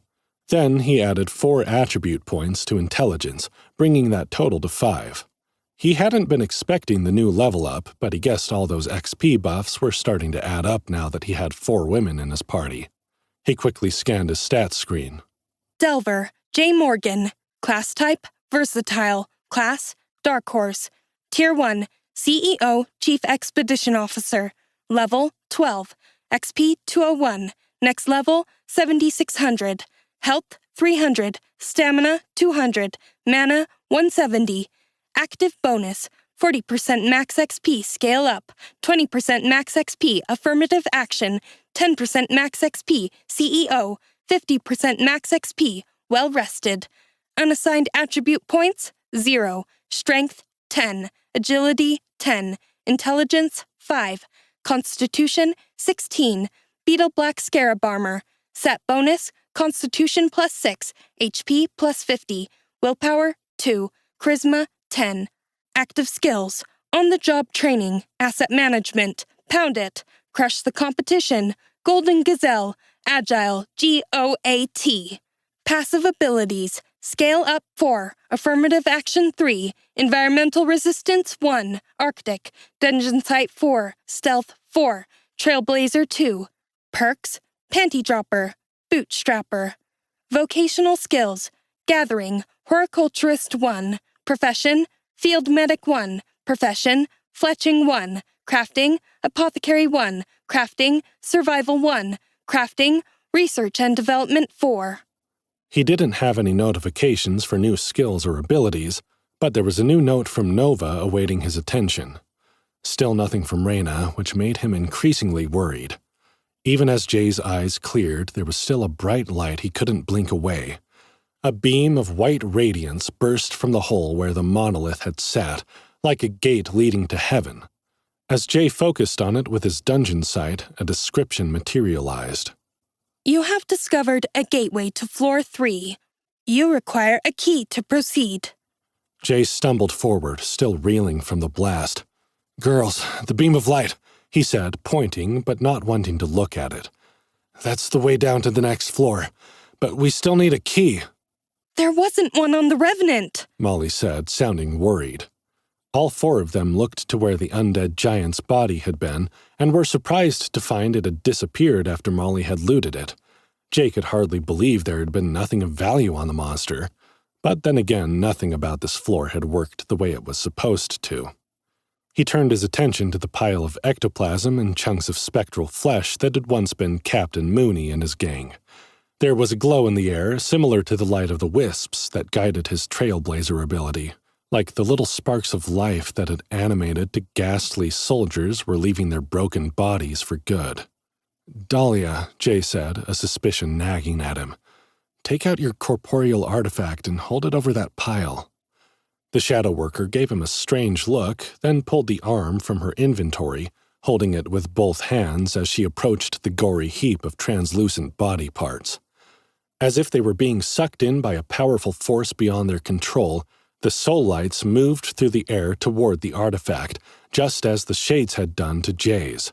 Then he added 4 attribute points to intelligence, bringing that total to 5. He hadn't been expecting the new level up, but he guessed all those XP buffs were starting to add up now that he had 4 women in his party. He quickly scanned his stats screen. Delver, J. Morgan. Class type, versatile. Class, Dark Horse. Tier 1, CEO, Chief Expedition Officer. Level, 12. XP 201. Next level, 7600. Health, 300. Stamina, 200. Mana, 170. Active bonus, 40% max XP scale up, 20% max XP affirmative action, 10% max XP CEO, 50% max XP well rested. Unassigned attribute points, 0. Strength, 10. Agility, 10. Intelligence, 5. Constitution, 16. Beetle Black Scarab Armor. Set bonus, Constitution plus 6, HP plus 50. Willpower, 2. Charisma, 10. Active skills, on-the-job training, asset management, pound it, crush the competition, golden gazelle, agile, GOAT. Passive abilities, scale up 4, affirmative action 3, environmental resistance 1, Arctic, dungeon site 4, stealth 4, trailblazer 2. Perks, panty dropper, bootstrapper. Vocational skills, gathering, horticulturist 1, profession, field medic 1, profession, fletching 1, crafting, apothecary 1, crafting, survival 1, crafting, research and development 4. He didn't have any notifications for new skills or abilities, but there was a new note from Nova awaiting his attention. Still nothing from Reyna, which made him increasingly worried. Even as Jay's eyes cleared, there was still a bright light he couldn't blink away. A beam of white radiance burst from the hole where the monolith had sat, like a gate leading to heaven. As Jay focused on it with his dungeon sight, a description materialized. You have discovered a gateway to floor 3. You require a key to proceed. Jay stumbled forward, still reeling from the blast. "Girls, the beam of light," he said, pointing but not wanting to look at it. "That's the way down to the next floor, but we still need a key." There wasn't one on the Revenant, Molly said, sounding worried. All four of them looked to where the undead giant's body had been and were surprised to find it had disappeared after Molly had looted it. Jay could hardly believe there had been nothing of value on the monster. But then again, nothing about this floor had worked the way it was supposed to. He turned his attention to the pile of ectoplasm and chunks of spectral flesh that had once been Captain Mooney and his gang. There was a glow in the air similar to the light of the wisps that guided his trailblazer ability. Like the little sparks of life that had animated to ghastly soldiers were leaving their broken bodies for good. "Dahlia," Jay said, a suspicion nagging at him. "Take out your corporeal artifact and hold it over that pile." The shadow worker gave him a strange look, then pulled the arm from her inventory, holding it with both hands as she approached the gory heap of translucent body parts. As if they were being sucked in by a powerful force beyond their control, the soul lights moved through the air toward the artifact, just as the shades had done to Jay's.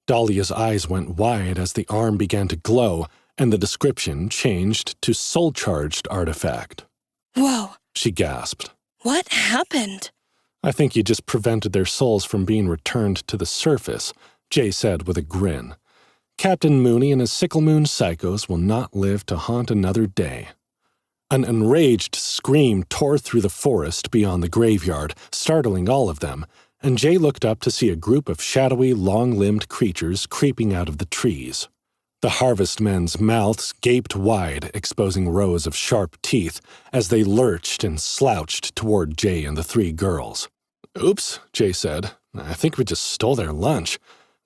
Dahlia's eyes went wide as the arm began to glow, and the description changed to soul-charged artifact. "Whoa," she gasped. "What happened?" "I think you just prevented their souls from being returned to the surface," Jay said with a grin. "Captain Mooney and his Sickle Moon psychos will not live to haunt another day." An enraged scream tore through the forest beyond the graveyard, startling all of them, and Jay looked up to see a group of shadowy, long-limbed creatures creeping out of the trees. The harvestmen's mouths gaped wide, exposing rows of sharp teeth as they lurched and slouched toward Jay and the three girls. "Oops," Jay said. "I think we just stole their lunch.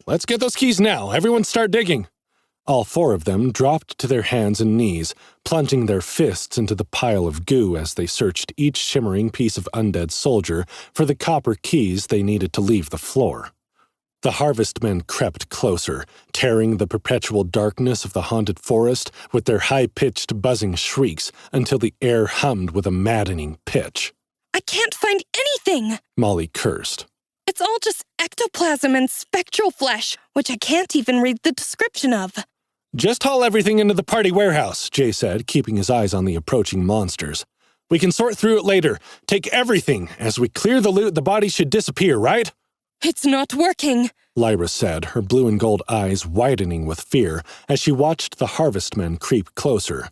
Let's get those keys now. Everyone start digging." All four of them dropped to their hands and knees, plunging their fists into the pile of goo as they searched each shimmering piece of undead soldier for the copper keys they needed to leave the floor. The harvestmen crept closer, tearing the perpetual darkness of the haunted forest with their high-pitched buzzing shrieks until the air hummed with a maddening pitch. "I can't find anything!" Molly cursed. "It's all just ectoplasm and spectral flesh, which I can't even read the description of." "Just haul everything into the party warehouse," Jay said, keeping his eyes on the approaching monsters. "We can sort through it later. Take everything. As we clear the loot, the bodies should disappear, right?" "It's not working," Lyra said, her blue and gold eyes widening with fear as she watched the harvestmen creep closer.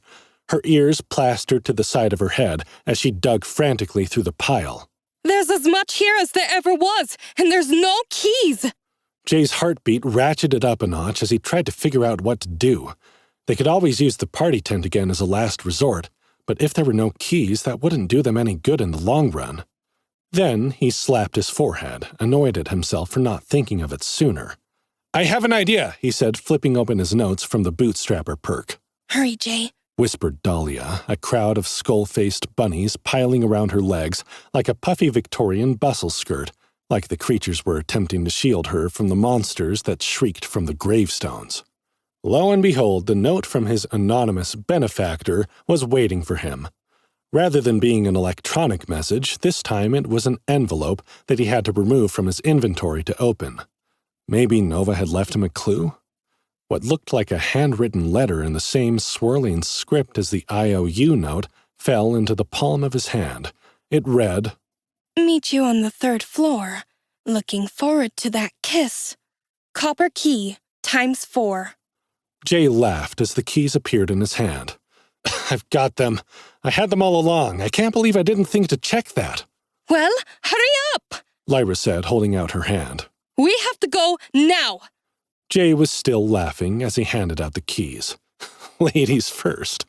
Her ears plastered to the side of her head as she dug frantically through the pile. "There's as much here as there ever was, and there's no keys!" Jay's heartbeat ratcheted up a notch as he tried to figure out what to do. They could always use the party tent again as a last resort, but if there were no keys, that wouldn't do them any good in the long run. Then he slapped his forehead, annoyed at himself for not thinking of it sooner. "I have an idea," he said, flipping open his notes from the bootstrapper perk. "Hurry, Jay," whispered Dahlia, a crowd of skull-faced bunnies piling around her legs like a puffy Victorian bustle skirt, like the creatures were attempting to shield her from the monsters that shrieked from the gravestones. Lo and behold, the note from his anonymous benefactor was waiting for him. Rather than being an electronic message, this time it was an envelope that he had to remove from his inventory to open. Maybe Nova had left him a clue? What looked like a handwritten letter in the same swirling script as the IOU note fell into the palm of his hand. It read, "Meet you on the 3rd floor. Looking forward to that kiss. Copper key, ×4. Jay laughed as the keys appeared in his hand. "I've got them. I had them all along. I can't believe I didn't think to check that." "Well, hurry up!" Lyra said, holding out her hand. "We have to go now!" Jay was still laughing as he handed out the keys. Ladies first.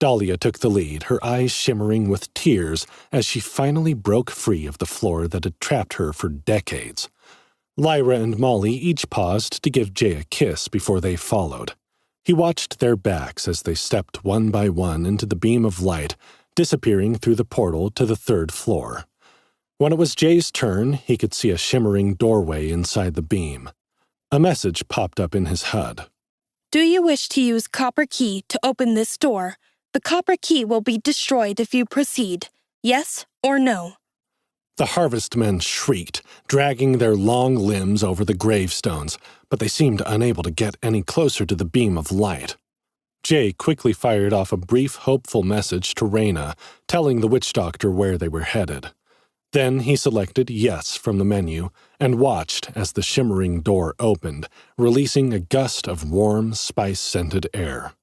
Dahlia took the lead, her eyes shimmering with tears as she finally broke free of the floor that had trapped her for decades. Lyra and Molly each paused to give Jay a kiss before they followed. He watched their backs as they stepped one by one into the beam of light, disappearing through the portal to the 3rd floor. When it was Jay's turn, he could see a shimmering doorway inside the beam. A message popped up in his HUD. "Do you wish to use copper key to open this door? The copper key will be destroyed if you proceed. Yes or no?" The harvestmen shrieked, dragging their long limbs over the gravestones, but they seemed unable to get any closer to the beam of light. Jay quickly fired off a brief, hopeful message to Reyna, telling the witch doctor where they were headed. Then he selected Yes from the menu and watched as the shimmering door opened, releasing a gust of warm, spice-scented air.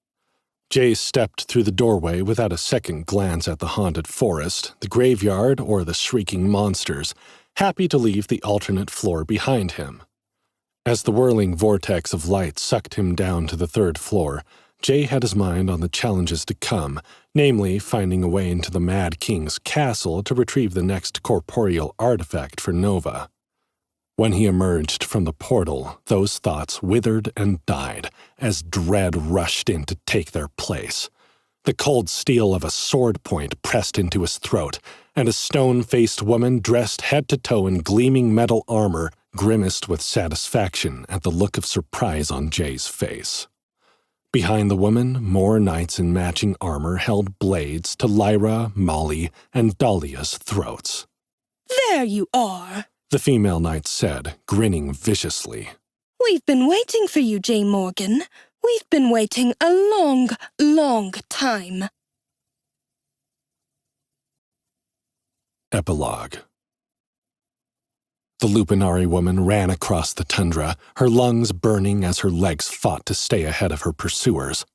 Jay stepped through the doorway without a second glance at the haunted forest, the graveyard, or the shrieking monsters, happy to leave the alternate floor behind him. As the whirling vortex of light sucked him down to the third floor, Jay had his mind on the challenges to come, namely finding a way into the Mad King's castle to retrieve the next corporeal artifact for Nova. When he emerged from the portal, those thoughts withered and died as dread rushed in to take their place. The cold steel of a sword point pressed into his throat, and a stone-faced woman dressed head to toe in gleaming metal armor grimaced with satisfaction at the look of surprise on Jay's face. Behind the woman, more knights in matching armor held blades to Lyra, Molly, and Dahlia's throats. "There you are," the female knight said, grinning viciously. "We've been waiting for you, Jay Morgan. We've been waiting a long, long time." Epilogue. The Lupanari woman ran across the tundra, her lungs burning as her legs fought to stay ahead of her pursuers.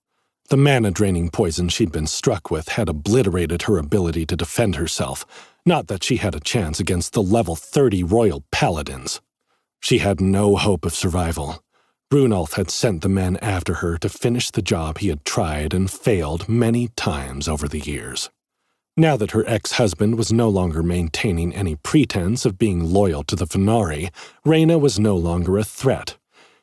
The mana-draining poison she'd been struck with had obliterated her ability to defend herself, not that she had a chance against the level 30 royal paladins. She had no hope of survival. Runolf had sent the men after her to finish the job he had tried and failed many times over the years. Now that her ex-husband was no longer maintaining any pretense of being loyal to the Venari, Reyna was no longer a threat.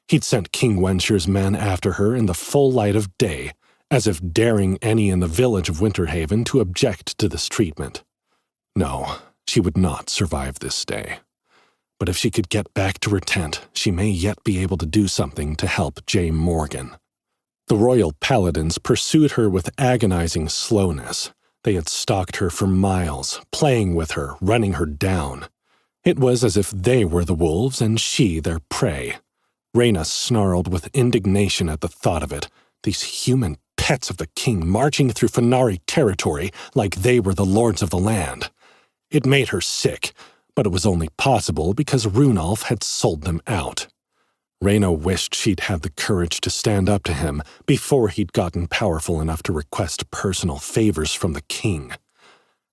He'd sent King Wensher's men after her in the full light of day, as if daring any in the village of Winterhaven to object to this treatment. No, she would not survive this day. But if she could get back to her tent, she may yet be able to do something to help Jay Morgan. The royal paladins pursued her with agonizing slowness. They had stalked her for miles, playing with her, running her down. It was as if they were the wolves and she their prey. Reyna snarled with indignation at the thought of it. These human pets of the king marching through Venari territory like they were the lords of the land. It made her sick, but it was only possible because Runolf had sold them out. Reyna wished she'd had the courage to stand up to him before he'd gotten powerful enough to request personal favors from the king.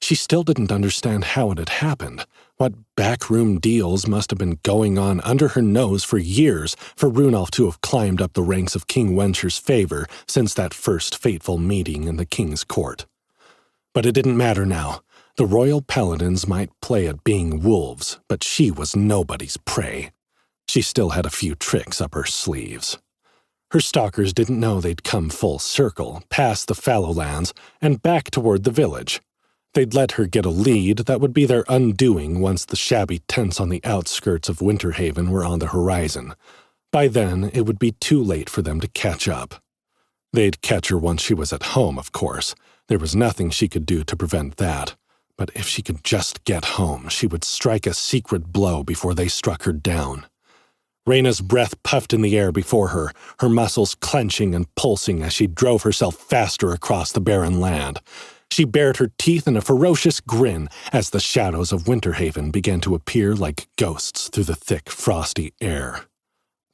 She still didn't understand how it had happened, what backroom deals must have been going on under her nose for years for Runolf to have climbed up the ranks of King Wensher's favor since that first fateful meeting in the king's court. But it didn't matter now. The royal paladins might play at being wolves, but she was nobody's prey. She still had a few tricks up her sleeves. Her stalkers didn't know they'd come full circle, past the fallow lands, and back toward the village. They'd let her get a lead that would be their undoing once the shabby tents on the outskirts of Winterhaven were on the horizon. By then, it would be too late for them to catch up. They'd catch her once she was at home, of course. There was nothing she could do to prevent that. But if she could just get home, she would strike a secret blow before they struck her down. Reyna's breath puffed in the air before her, her muscles clenching and pulsing as she drove herself faster across the barren land. She bared her teeth in a ferocious grin as the shadows of Winterhaven began to appear like ghosts through the thick, frosty air.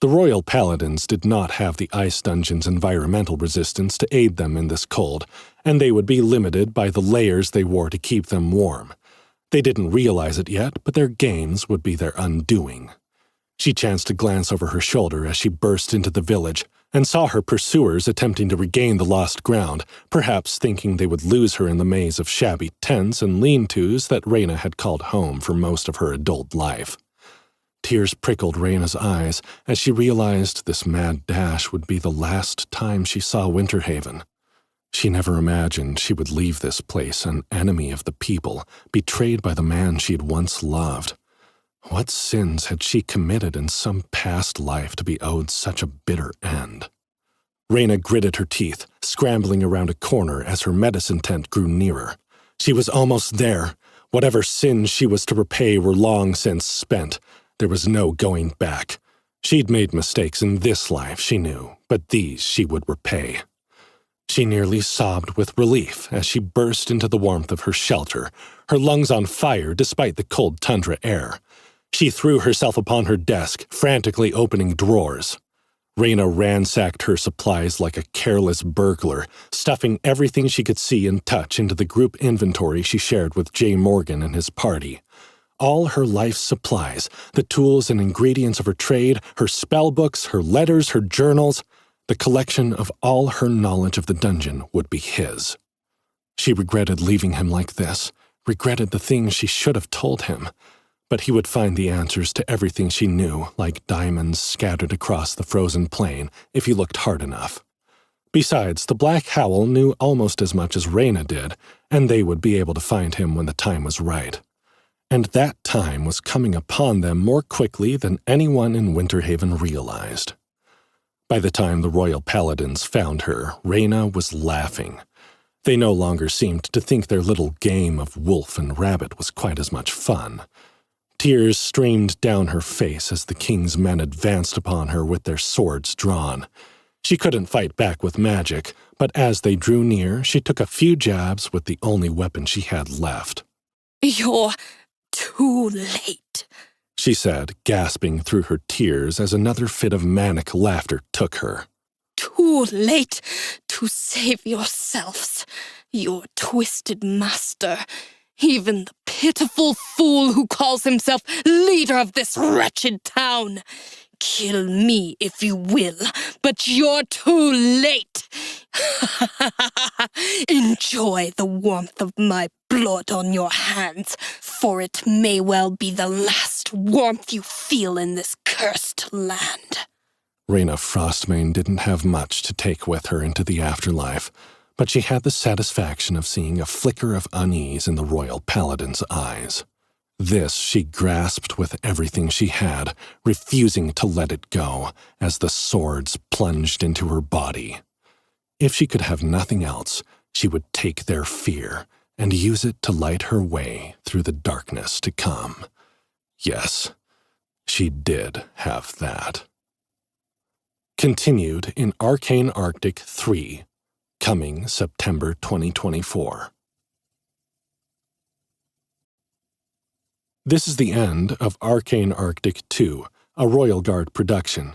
The royal paladins did not have the ice dungeon's environmental resistance to aid them in this cold, and they would be limited by the layers they wore to keep them warm. They didn't realize it yet, but their gains would be their undoing. She chanced to glance over her shoulder as she burst into the village and saw her pursuers attempting to regain the lost ground, perhaps thinking they would lose her in the maze of shabby tents and lean-tos that Reyna had called home for most of her adult life. Tears prickled Reyna's eyes as she realized this mad dash would be the last time she saw Winterhaven. She never imagined she would leave this place an enemy of the people, betrayed by the man she had once loved. What sins had she committed in some past life to be owed such a bitter end? Reyna gritted her teeth, scrambling around a corner as her medicine tent grew nearer. She was almost there. Whatever sins she was to repay were long since spent. There was no going back. She'd made mistakes in this life, she knew, but these she would repay. She nearly sobbed with relief as she burst into the warmth of her shelter, her lungs on fire despite the cold tundra air. She threw herself upon her desk, frantically opening drawers. Reyna ransacked her supplies like a careless burglar, stuffing everything she could see and touch into the group inventory she shared with Jay Morgan and his party. All her life's supplies, the tools and ingredients of her trade, her spellbooks, her letters, her journals, the collection of all her knowledge of the dungeon would be his. She regretted leaving him like this, regretted the things she should have told him. But he would find the answers to everything she knew, like diamonds scattered across the frozen plain, if he looked hard enough. Besides, the Black Howl knew almost as much as Reyna did, and they would be able to find him when the time was right. And that time was coming upon them more quickly than anyone in Winterhaven realized. By the time the Royal Paladins found her, Reyna was laughing. They no longer seemed to think their little game of wolf and rabbit was quite as much fun. Tears streamed down her face as the king's men advanced upon her with their swords drawn. She couldn't fight back with magic, but as they drew near, she took a few jabs with the only weapon she had left. "You're too late," she said, gasping through her tears as another fit of manic laughter took her. "Too late to save yourselves. Your twisted master, even the pitiful fool who calls himself leader of this wretched town. Kill me if you will, but you're too late. Enjoy the warmth of my blood on your hands, for it may well be the last warmth you feel in this cursed land." Reyna Frostmane didn't have much to take with her into the afterlife, but she had the satisfaction of seeing a flicker of unease in the Royal Paladin's eyes. This she grasped with everything she had, refusing to let it go as the swords plunged into her body. If she could have nothing else, she would take their fear and use it to light her way through the darkness to come. Yes, she did have that. Continued in Arcane Arctic 3, coming September 2024. This is the end of Arcane Arctic 2, a Royal Guard production.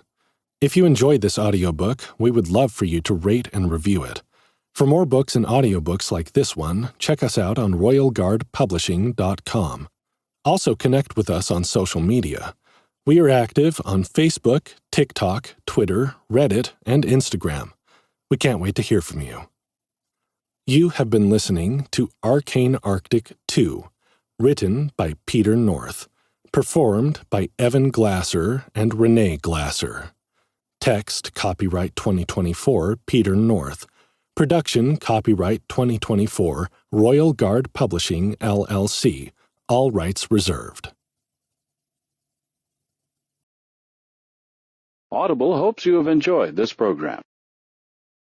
If you enjoyed this audiobook, we would love for you to rate and review it. For more books and audiobooks like this one, check us out on royalguardpublishing.com. Also connect with us on social media. We are active on Facebook, TikTok, Twitter, Reddit, and Instagram. We can't wait to hear from you. You have been listening to Arcane Arctic 2, written by Peter North, performed by Evan Glasser and Renee Glasser. Text copyright 2024 Peter North. Production copyright 2024 Royal Guard Publishing LLC. All rights reserved. Audible hopes you have enjoyed this program.